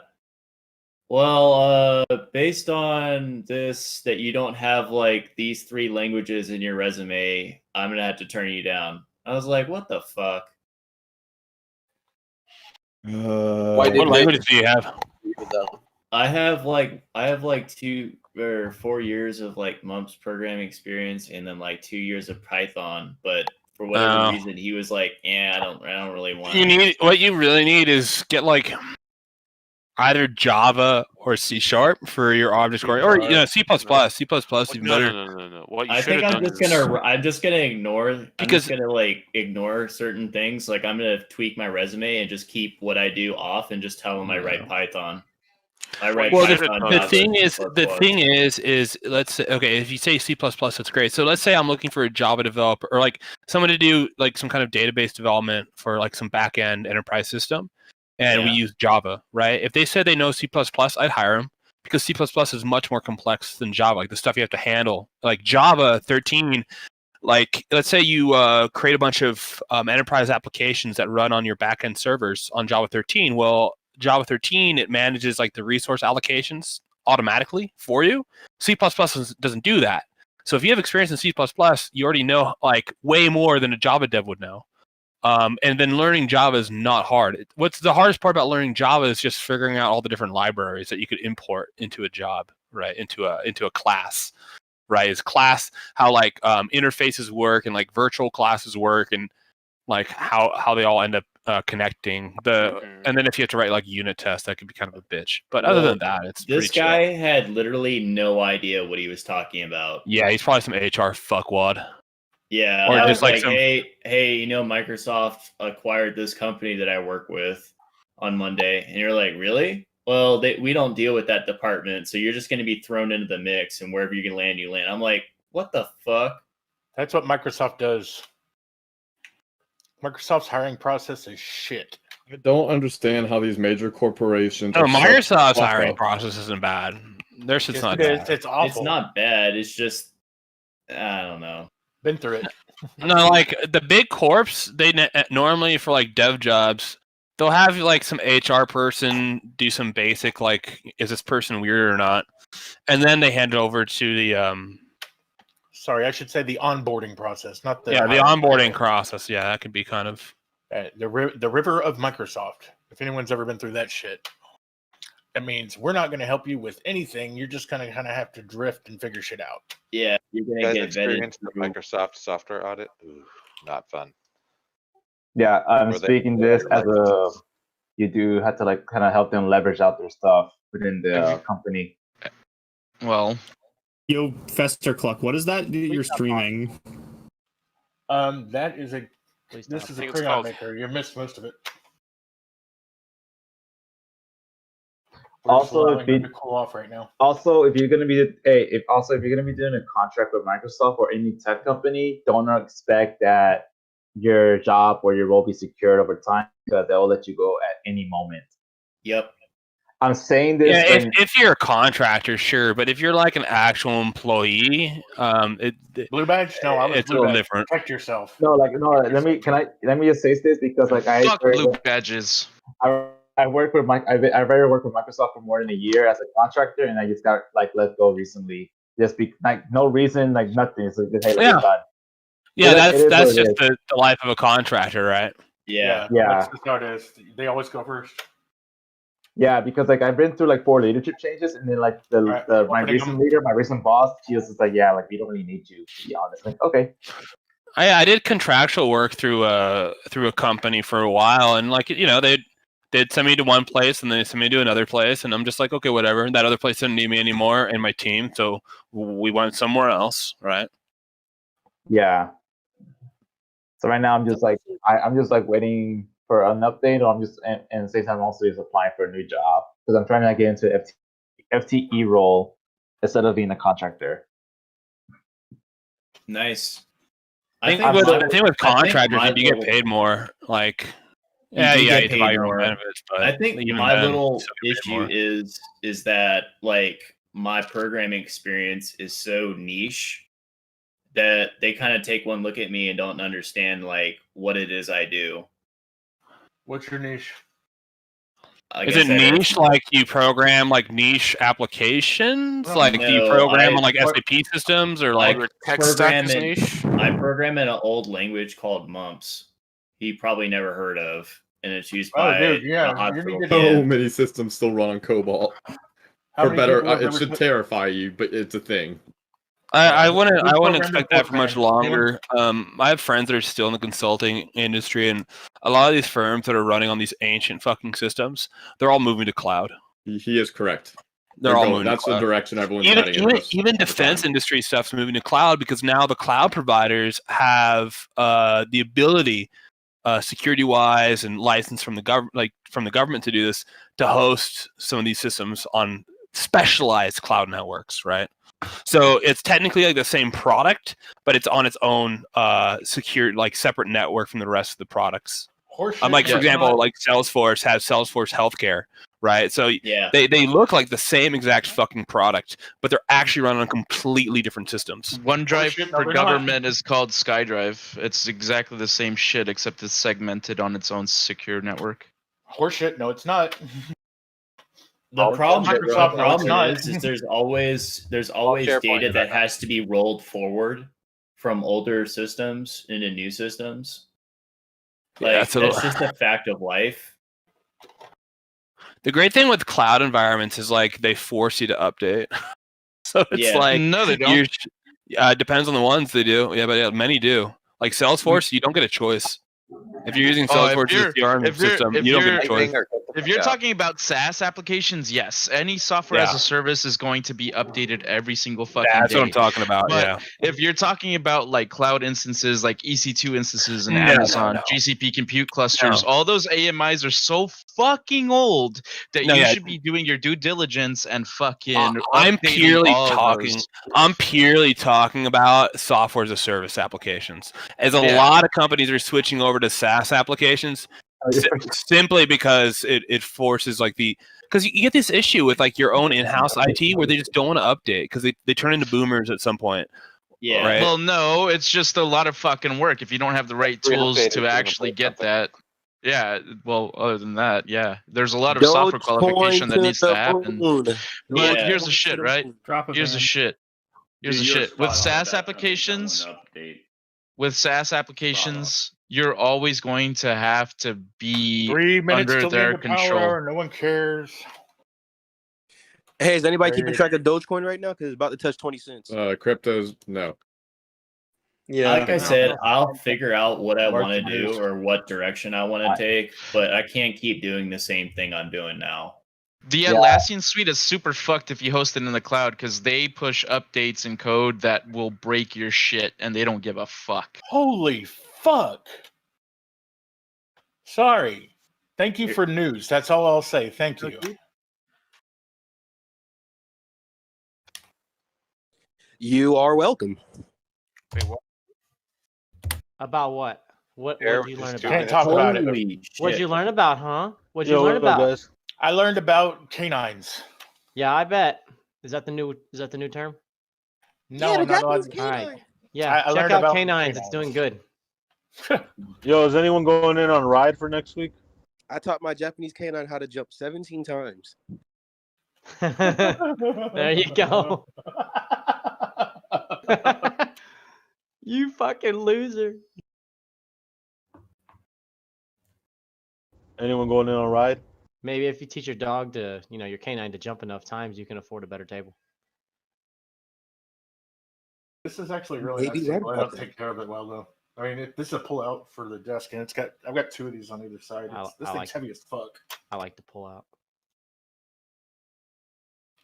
Speaker 23: Well, based on this, that you don't have like these 3 languages in your resume, I'm gonna have to turn you down. I was like, "What the fuck?"
Speaker 6: Why
Speaker 10: What languages do you have?
Speaker 23: I have like 2 or 4 years of like mumps programming experience, and then like 2 years of Python. But for whatever
Speaker 10: Oh.
Speaker 23: reason, he was like, "Yeah, I don't really want."
Speaker 10: You need what you really need is get like either Java or C# for your object scoring, or C++. C++ even better.
Speaker 8: No. What you
Speaker 23: I
Speaker 8: should
Speaker 23: think
Speaker 8: have
Speaker 23: I'm
Speaker 8: done
Speaker 23: just
Speaker 8: is
Speaker 23: gonna I'm just gonna ignore. I'm
Speaker 10: Because-
Speaker 23: just gonna like ignore certain things. Like I'm gonna tweak my resume and just keep what I do off, and just tell them I write Python. I write
Speaker 10: Well,
Speaker 23: Python.
Speaker 10: the
Speaker 23: Java,
Speaker 10: thing
Speaker 23: C++.
Speaker 10: is let's say, okay, if you say C++, that's great. So let's say I'm looking for a Java developer or like someone to do like some kind of database development for like some back-end enterprise system, and we
Speaker 23: Yeah.
Speaker 10: use Java, right? If they said they know C++, I'd hire them because C++ is much more complex than Java. Like the stuff you have to handle, like Java 13. Like, let's say you create a bunch of enterprise applications that run on your backend servers on Java 13. Well, Java 13, it manages like the resource allocations automatically for you. C++ doesn't do that. So if you have experience in C++, you already know like way more than a Java dev would know. And then learning Java is not hard. What's the hardest part about learning Java is just figuring out all the different libraries that you could import into a job, right? Into a class. Right, is class how like interfaces work and like virtual classes work and like how they all end up connecting and then if you have to write like unit tests, that could be kind of a bitch. But other than that, it's
Speaker 23: this
Speaker 10: pretty
Speaker 23: guy
Speaker 10: chill.
Speaker 23: had literally no idea what he was talking about.
Speaker 10: Yeah, he's probably some HR fuckwad.
Speaker 23: Yeah,
Speaker 10: Or
Speaker 23: I
Speaker 10: just
Speaker 23: was
Speaker 10: like
Speaker 23: like,
Speaker 10: some-
Speaker 23: hey, Microsoft acquired this company that I work with on Monday, and you're like, really? Well, we don't deal with that department, so you're just going to be thrown into the mix, and wherever you can land, you land. I'm like, what the fuck?
Speaker 16: That's what Microsoft does. Microsoft's hiring process is shit.
Speaker 6: I don't understand how these major corporations.
Speaker 10: No,
Speaker 6: are such
Speaker 10: Microsoft's
Speaker 6: fuck
Speaker 10: hiring
Speaker 6: up.
Speaker 10: process isn't bad. Their shit's
Speaker 16: Yes,
Speaker 10: not
Speaker 16: it is.
Speaker 10: bad.
Speaker 16: It's awful.
Speaker 23: It's not bad. It's just, I don't know.
Speaker 16: Been through it.
Speaker 10: No, like the big corps, they normally for like dev jobs, they'll have like some HR person do some basic like, is this person weird or not, and then they hand it over to the
Speaker 16: Sorry, I should say the onboarding process, not the
Speaker 10: the
Speaker 16: hiring
Speaker 10: onboarding process. Yeah, that could be kind of.
Speaker 16: the river of Microsoft. If anyone's ever been through that shit, that means we're not going to help you with anything. You're just going to kind of have to drift and figure shit out.
Speaker 23: Yeah, you're
Speaker 20: You
Speaker 23: gonna
Speaker 20: guys
Speaker 23: get vetted.
Speaker 20: experienced the Microsoft software audit? Ooh, not fun.
Speaker 11: Yeah, I'm
Speaker 20: Or they-
Speaker 11: speaking this as a you do have to like kind of help them leverage out their stuff within the company.
Speaker 15: Well,
Speaker 19: Yo, Fester Cluck, what is that you're streaming?
Speaker 16: That is a. This is a
Speaker 8: I think it's
Speaker 16: crayon
Speaker 8: called-
Speaker 16: maker. You missed most of it. We're just
Speaker 11: Also,
Speaker 16: allowing
Speaker 11: if
Speaker 16: them
Speaker 11: you
Speaker 16: to cool off right now.
Speaker 11: also if you're gonna be if you're gonna be doing a contract with Microsoft or any tech company, don't expect that your job or your role be secured over time because they'll let you go at any moment.
Speaker 23: Yep.
Speaker 11: I'm saying this.
Speaker 10: Yeah,
Speaker 11: saying-
Speaker 10: if you're a contractor, sure, but if you're like an actual employee,
Speaker 16: Blue badge? No, I was
Speaker 10: it's a
Speaker 16: blue
Speaker 10: little
Speaker 16: badge.
Speaker 10: different.
Speaker 16: Protect yourself.
Speaker 11: No, like no. Let me just say this because like
Speaker 15: fuck blue badges.
Speaker 11: I work with I've already worked with Microsoft for more than a year as a contractor, and I just got like let go recently. Just be like no reason, like nothing. So just, hey,
Speaker 10: Yeah.
Speaker 11: it's done.
Speaker 10: Yeah,
Speaker 11: It is
Speaker 10: that's
Speaker 11: what it
Speaker 10: just
Speaker 11: is.
Speaker 10: the life of a contractor, right?
Speaker 23: Yeah.
Speaker 11: Yeah.
Speaker 16: That's just how it is. They always go first.
Speaker 11: Yeah, because like I've been through like 4 leadership changes, and then like my
Speaker 16: opening
Speaker 11: recent
Speaker 16: them.
Speaker 11: leader, my recent boss, she was just like, yeah, like we don't really need you, to be honest. Like, okay.
Speaker 10: I did contractual work through a company for a while, and like they'd send me to one place and then they send me to another place, and I'm just like, okay, whatever. That other place didn't need me anymore and my team, so we went somewhere else, right?
Speaker 11: Yeah. So right now I'm just like I'm just like waiting for an update, or I'm just and at the same time I'm also just applying for a new job because I'm trying to get into FTE role instead of being a contractor.
Speaker 23: Nice.
Speaker 10: I think with contractors, you get paid more. Like, yeah,
Speaker 23: do
Speaker 10: you
Speaker 23: get
Speaker 10: have to
Speaker 23: paid
Speaker 10: buy your
Speaker 23: more.
Speaker 10: own benefits, but
Speaker 23: I think
Speaker 10: even
Speaker 23: my
Speaker 10: then,
Speaker 23: little
Speaker 10: still get paid more.
Speaker 23: issue is that like my programming experience is so niche that they kind of take one look at me and don't understand like what it is I do.
Speaker 16: What's your niche?
Speaker 10: Is it niche? Like you program like niche applications? Like do you
Speaker 23: No,
Speaker 10: program
Speaker 23: I
Speaker 10: on like
Speaker 23: pro-
Speaker 10: SAP systems or like
Speaker 23: I program in an old language called mumps. He probably never heard of. and it's used
Speaker 16: Oh,
Speaker 23: by
Speaker 16: dude, yeah,
Speaker 23: a
Speaker 16: you
Speaker 23: hospital.
Speaker 16: need to-
Speaker 6: So
Speaker 23: Yeah.
Speaker 6: many systems still run on Cobalt.
Speaker 16: How
Speaker 6: For
Speaker 16: many
Speaker 6: better,
Speaker 16: people have
Speaker 6: it
Speaker 16: ever
Speaker 6: should
Speaker 16: put-
Speaker 6: terrify you, but it's a thing.
Speaker 10: I wouldn't
Speaker 16: who's programmed
Speaker 10: expect
Speaker 16: in
Speaker 10: that for much
Speaker 16: Fortran?
Speaker 10: longer. I have friends that are still in the consulting industry, and a lot of these firms that are running on these ancient fucking systems, they're all moving to cloud.
Speaker 6: He is correct.
Speaker 10: They're all moving.
Speaker 6: That's
Speaker 10: to
Speaker 6: the
Speaker 10: cloud.
Speaker 6: direction everyone's
Speaker 10: Even
Speaker 6: heading in
Speaker 10: even,
Speaker 6: most
Speaker 10: even
Speaker 6: of the
Speaker 10: defense
Speaker 6: time.
Speaker 10: industry stuff's moving to cloud because now the cloud providers have the ability, security wise and license from the government to do this, to host some of these systems on specialized cloud networks, right? So it's technically like the same product, but it's on its own secure, like separate network from the rest of the products.
Speaker 16: Horseshit,
Speaker 10: Like for
Speaker 16: yeah.
Speaker 10: example, like Salesforce has Salesforce Healthcare, right? So they look like the same exact fucking product, but they're actually running on completely different systems.
Speaker 15: OneDrive
Speaker 16: Horseshit, no,
Speaker 15: for
Speaker 16: they're not.
Speaker 15: government is called SkyDrive. It's exactly the same shit, except it's segmented on its own secure network.
Speaker 16: Horseshit, no, it's not.
Speaker 23: The problem
Speaker 16: not.
Speaker 23: is there's always
Speaker 20: SharePoint
Speaker 23: data
Speaker 20: is
Speaker 23: that
Speaker 20: not.
Speaker 23: has to be rolled forward from older systems into new systems. Like
Speaker 10: Yeah, so
Speaker 23: that's just a fact of life.
Speaker 10: the great thing with cloud environments is like they force you to update. So it's
Speaker 23: Yeah.
Speaker 10: like
Speaker 15: No, they don't.
Speaker 10: depends on the ones they do. Yeah, but yeah, many do. Like Salesforce, you don't get a choice. If you're using
Speaker 15: Oh,
Speaker 10: Salesforce as a CRM system, you don't get a choice.
Speaker 15: If you're talking about SaaS applications, yes, any software as a service is going to be updated every single fucking day.
Speaker 10: That's what I'm talking about.
Speaker 15: But
Speaker 10: Yeah.
Speaker 15: if you're talking about like cloud instances, like EC2 instances in
Speaker 10: No,
Speaker 15: Amazon,
Speaker 10: no.
Speaker 15: GCP compute clusters,
Speaker 10: No.
Speaker 15: all those AMIs are so fucking old that
Speaker 10: No,
Speaker 15: you
Speaker 10: yeah.
Speaker 15: should be doing your due diligence and fucking.
Speaker 10: I'm
Speaker 15: updating
Speaker 10: purely
Speaker 15: all of
Speaker 10: talking.
Speaker 15: those.
Speaker 10: I'm purely talking about software as a service applications. As a
Speaker 15: Yeah.
Speaker 10: lot of companies are switching over to SaaS applications, simply because it forces like because you get this issue with like your own in-house IT where they just don't want to update because they turn into boomers at some point.
Speaker 23: Yeah.
Speaker 10: Right?
Speaker 15: Well, no, it's just a lot of fucking work if you don't have the right tools to actually get that. Yeah, well, other than that, yeah, there's a lot of software qualification that needs to happen. But
Speaker 23: Yeah.
Speaker 15: here's the shit, right?
Speaker 22: Drop a
Speaker 15: Here's the
Speaker 22: van.
Speaker 15: shit. Here's
Speaker 1: Dude,
Speaker 15: the
Speaker 1: you were
Speaker 15: shit. With
Speaker 1: spot on
Speaker 15: SaaS
Speaker 1: that.
Speaker 15: applications,
Speaker 1: Update.
Speaker 15: you're always going to have to be
Speaker 16: 3 minutes
Speaker 15: under
Speaker 16: till the
Speaker 15: their
Speaker 16: end of power
Speaker 15: control.
Speaker 16: hour. No one cares.
Speaker 4: Hey, is anybody keeping
Speaker 16: Right.
Speaker 4: track of Dogecoin right now? Because it's about to touch 20 cents.
Speaker 6: Cryptos, no.
Speaker 4: Yeah.
Speaker 23: Like I said, I'll figure out what I want to
Speaker 16: March
Speaker 23: do
Speaker 16: news.
Speaker 23: or what direction I want to take, but I can't keep doing the same thing I'm doing now.
Speaker 15: The Atlassian suite is super fucked if you host it in the cloud because they push updates and code that will break your shit and they don't give a fuck.
Speaker 16: Holy fuck. Sorry. Thank you for news. That's all I'll say. Thank you.
Speaker 4: You are welcome.
Speaker 7: About what? What
Speaker 20: Air
Speaker 7: did you
Speaker 20: was
Speaker 7: learn
Speaker 20: just
Speaker 7: about?
Speaker 16: Can't talk about it.
Speaker 23: Holy
Speaker 7: What'd you
Speaker 23: shit.
Speaker 7: learn about, huh? What'd you
Speaker 4: Yo,
Speaker 7: learn
Speaker 4: what up,
Speaker 7: about?
Speaker 4: guys?
Speaker 16: I learned about canines.
Speaker 7: Yeah, I bet. Is that the new term?
Speaker 16: No, I'm not allowed to.
Speaker 7: All right. Yeah,
Speaker 16: I
Speaker 7: check
Speaker 16: learned
Speaker 7: out
Speaker 16: about
Speaker 7: canines. It's doing good.
Speaker 17: Yo, is anyone going in on Ride for next week?
Speaker 4: I taught my Japanese canine how to jump 17 times.
Speaker 7: There you go. You fucking loser.
Speaker 17: Anyone going in on Ride?
Speaker 7: Maybe if you teach your dog to, your canine to jump enough times, you can afford a better table.
Speaker 16: This is actually really
Speaker 4: Maybe
Speaker 16: nice.
Speaker 4: right
Speaker 16: Table. I
Speaker 4: about
Speaker 16: don't
Speaker 4: that.
Speaker 16: take care of it well though. I mean, this is a pull out for the desk, and I've got two of these on either side. This
Speaker 7: I
Speaker 16: thing's
Speaker 7: like-
Speaker 16: heavy as fuck.
Speaker 7: I like to pull out.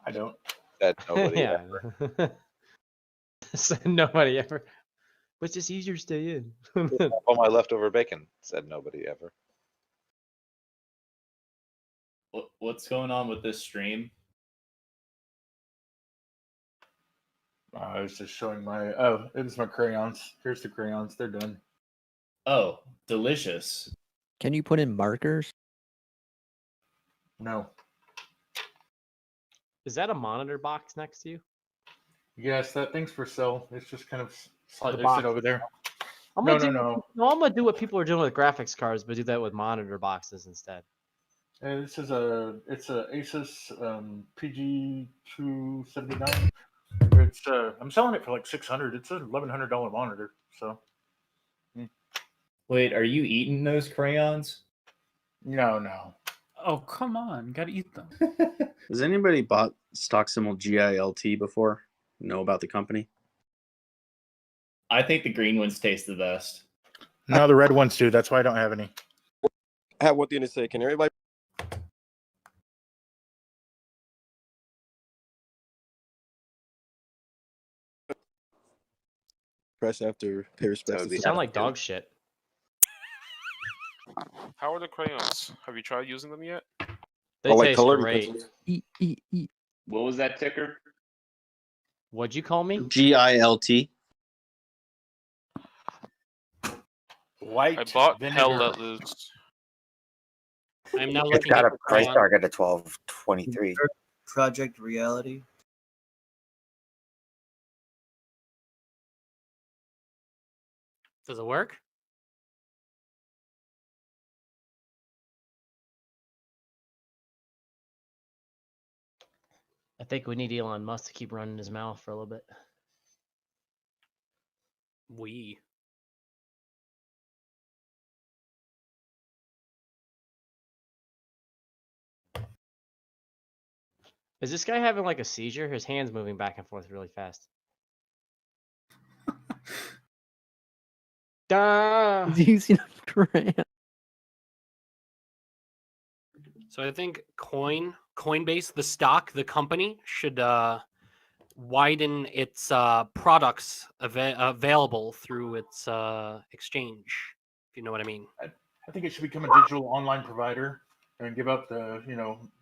Speaker 16: I don't.
Speaker 20: That nobody
Speaker 7: Yeah.
Speaker 20: ever.
Speaker 7: Said nobody ever. But it's just easier to stay in.
Speaker 20: All my leftover bacon, said nobody ever.
Speaker 23: What's going on with this stream?
Speaker 16: I was just showing my. Oh, it was my crayons. Here's the crayons. They're done.
Speaker 23: Oh, delicious.
Speaker 14: Can you put in markers?
Speaker 16: No.
Speaker 7: Is that a monitor box next to you?
Speaker 16: Yes, that thing's for sale. It's just kind of slightly
Speaker 7: box.
Speaker 16: sit over there.
Speaker 7: I'm
Speaker 16: No,
Speaker 7: gonna
Speaker 16: no,
Speaker 7: do,
Speaker 16: no.
Speaker 7: I'm gonna do what people are doing with graphics cards, but do that with monitor boxes instead.
Speaker 16: This is it's a Asus PG279. It's I'm selling it for like $600. It's a $1,100 monitor. So
Speaker 23: Wait, are you eating those crayons?
Speaker 16: No.
Speaker 22: Oh, come on. Gotta eat them.
Speaker 3: Has anybody bought stock symbol GILT before? Know about the company?
Speaker 23: I think the green ones taste the best.
Speaker 16: No, the red ones do. That's why I don't have any.
Speaker 4: I have one thing to say. Can everybody? Press after pay respects.
Speaker 23: They sound like dog shit.
Speaker 8: How are the crayons? Have you tried using them yet?
Speaker 23: They taste great.
Speaker 1: What was that ticker?
Speaker 23: What'd you call me?
Speaker 3: GILT.
Speaker 16: White.
Speaker 8: I bought
Speaker 16: vinegar.
Speaker 8: Hell Let Loose.
Speaker 18: I'm now
Speaker 5: It's
Speaker 18: looking
Speaker 5: got
Speaker 18: at
Speaker 5: a price
Speaker 18: crayon.
Speaker 5: target of 12.23.
Speaker 25: Project Reality.
Speaker 18: Does it work?
Speaker 7: I think we need Elon Musk to keep running his mouth for a little bit.
Speaker 18: We.
Speaker 7: Is this guy having like a seizure? His hands moving back and forth really fast. Duh.
Speaker 14: Using a crayon.
Speaker 18: So I think Coinbase, the stock, the company, should widen its products available through its exchange, if you know what I mean.
Speaker 16: I think it should become a digital online provider and give up the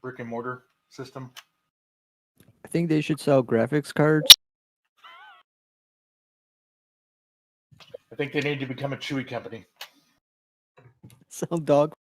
Speaker 16: brick and mortar system.
Speaker 14: I think they should sell graphics cards.
Speaker 16: I think they need to become a Chewy company.
Speaker 14: Sell dog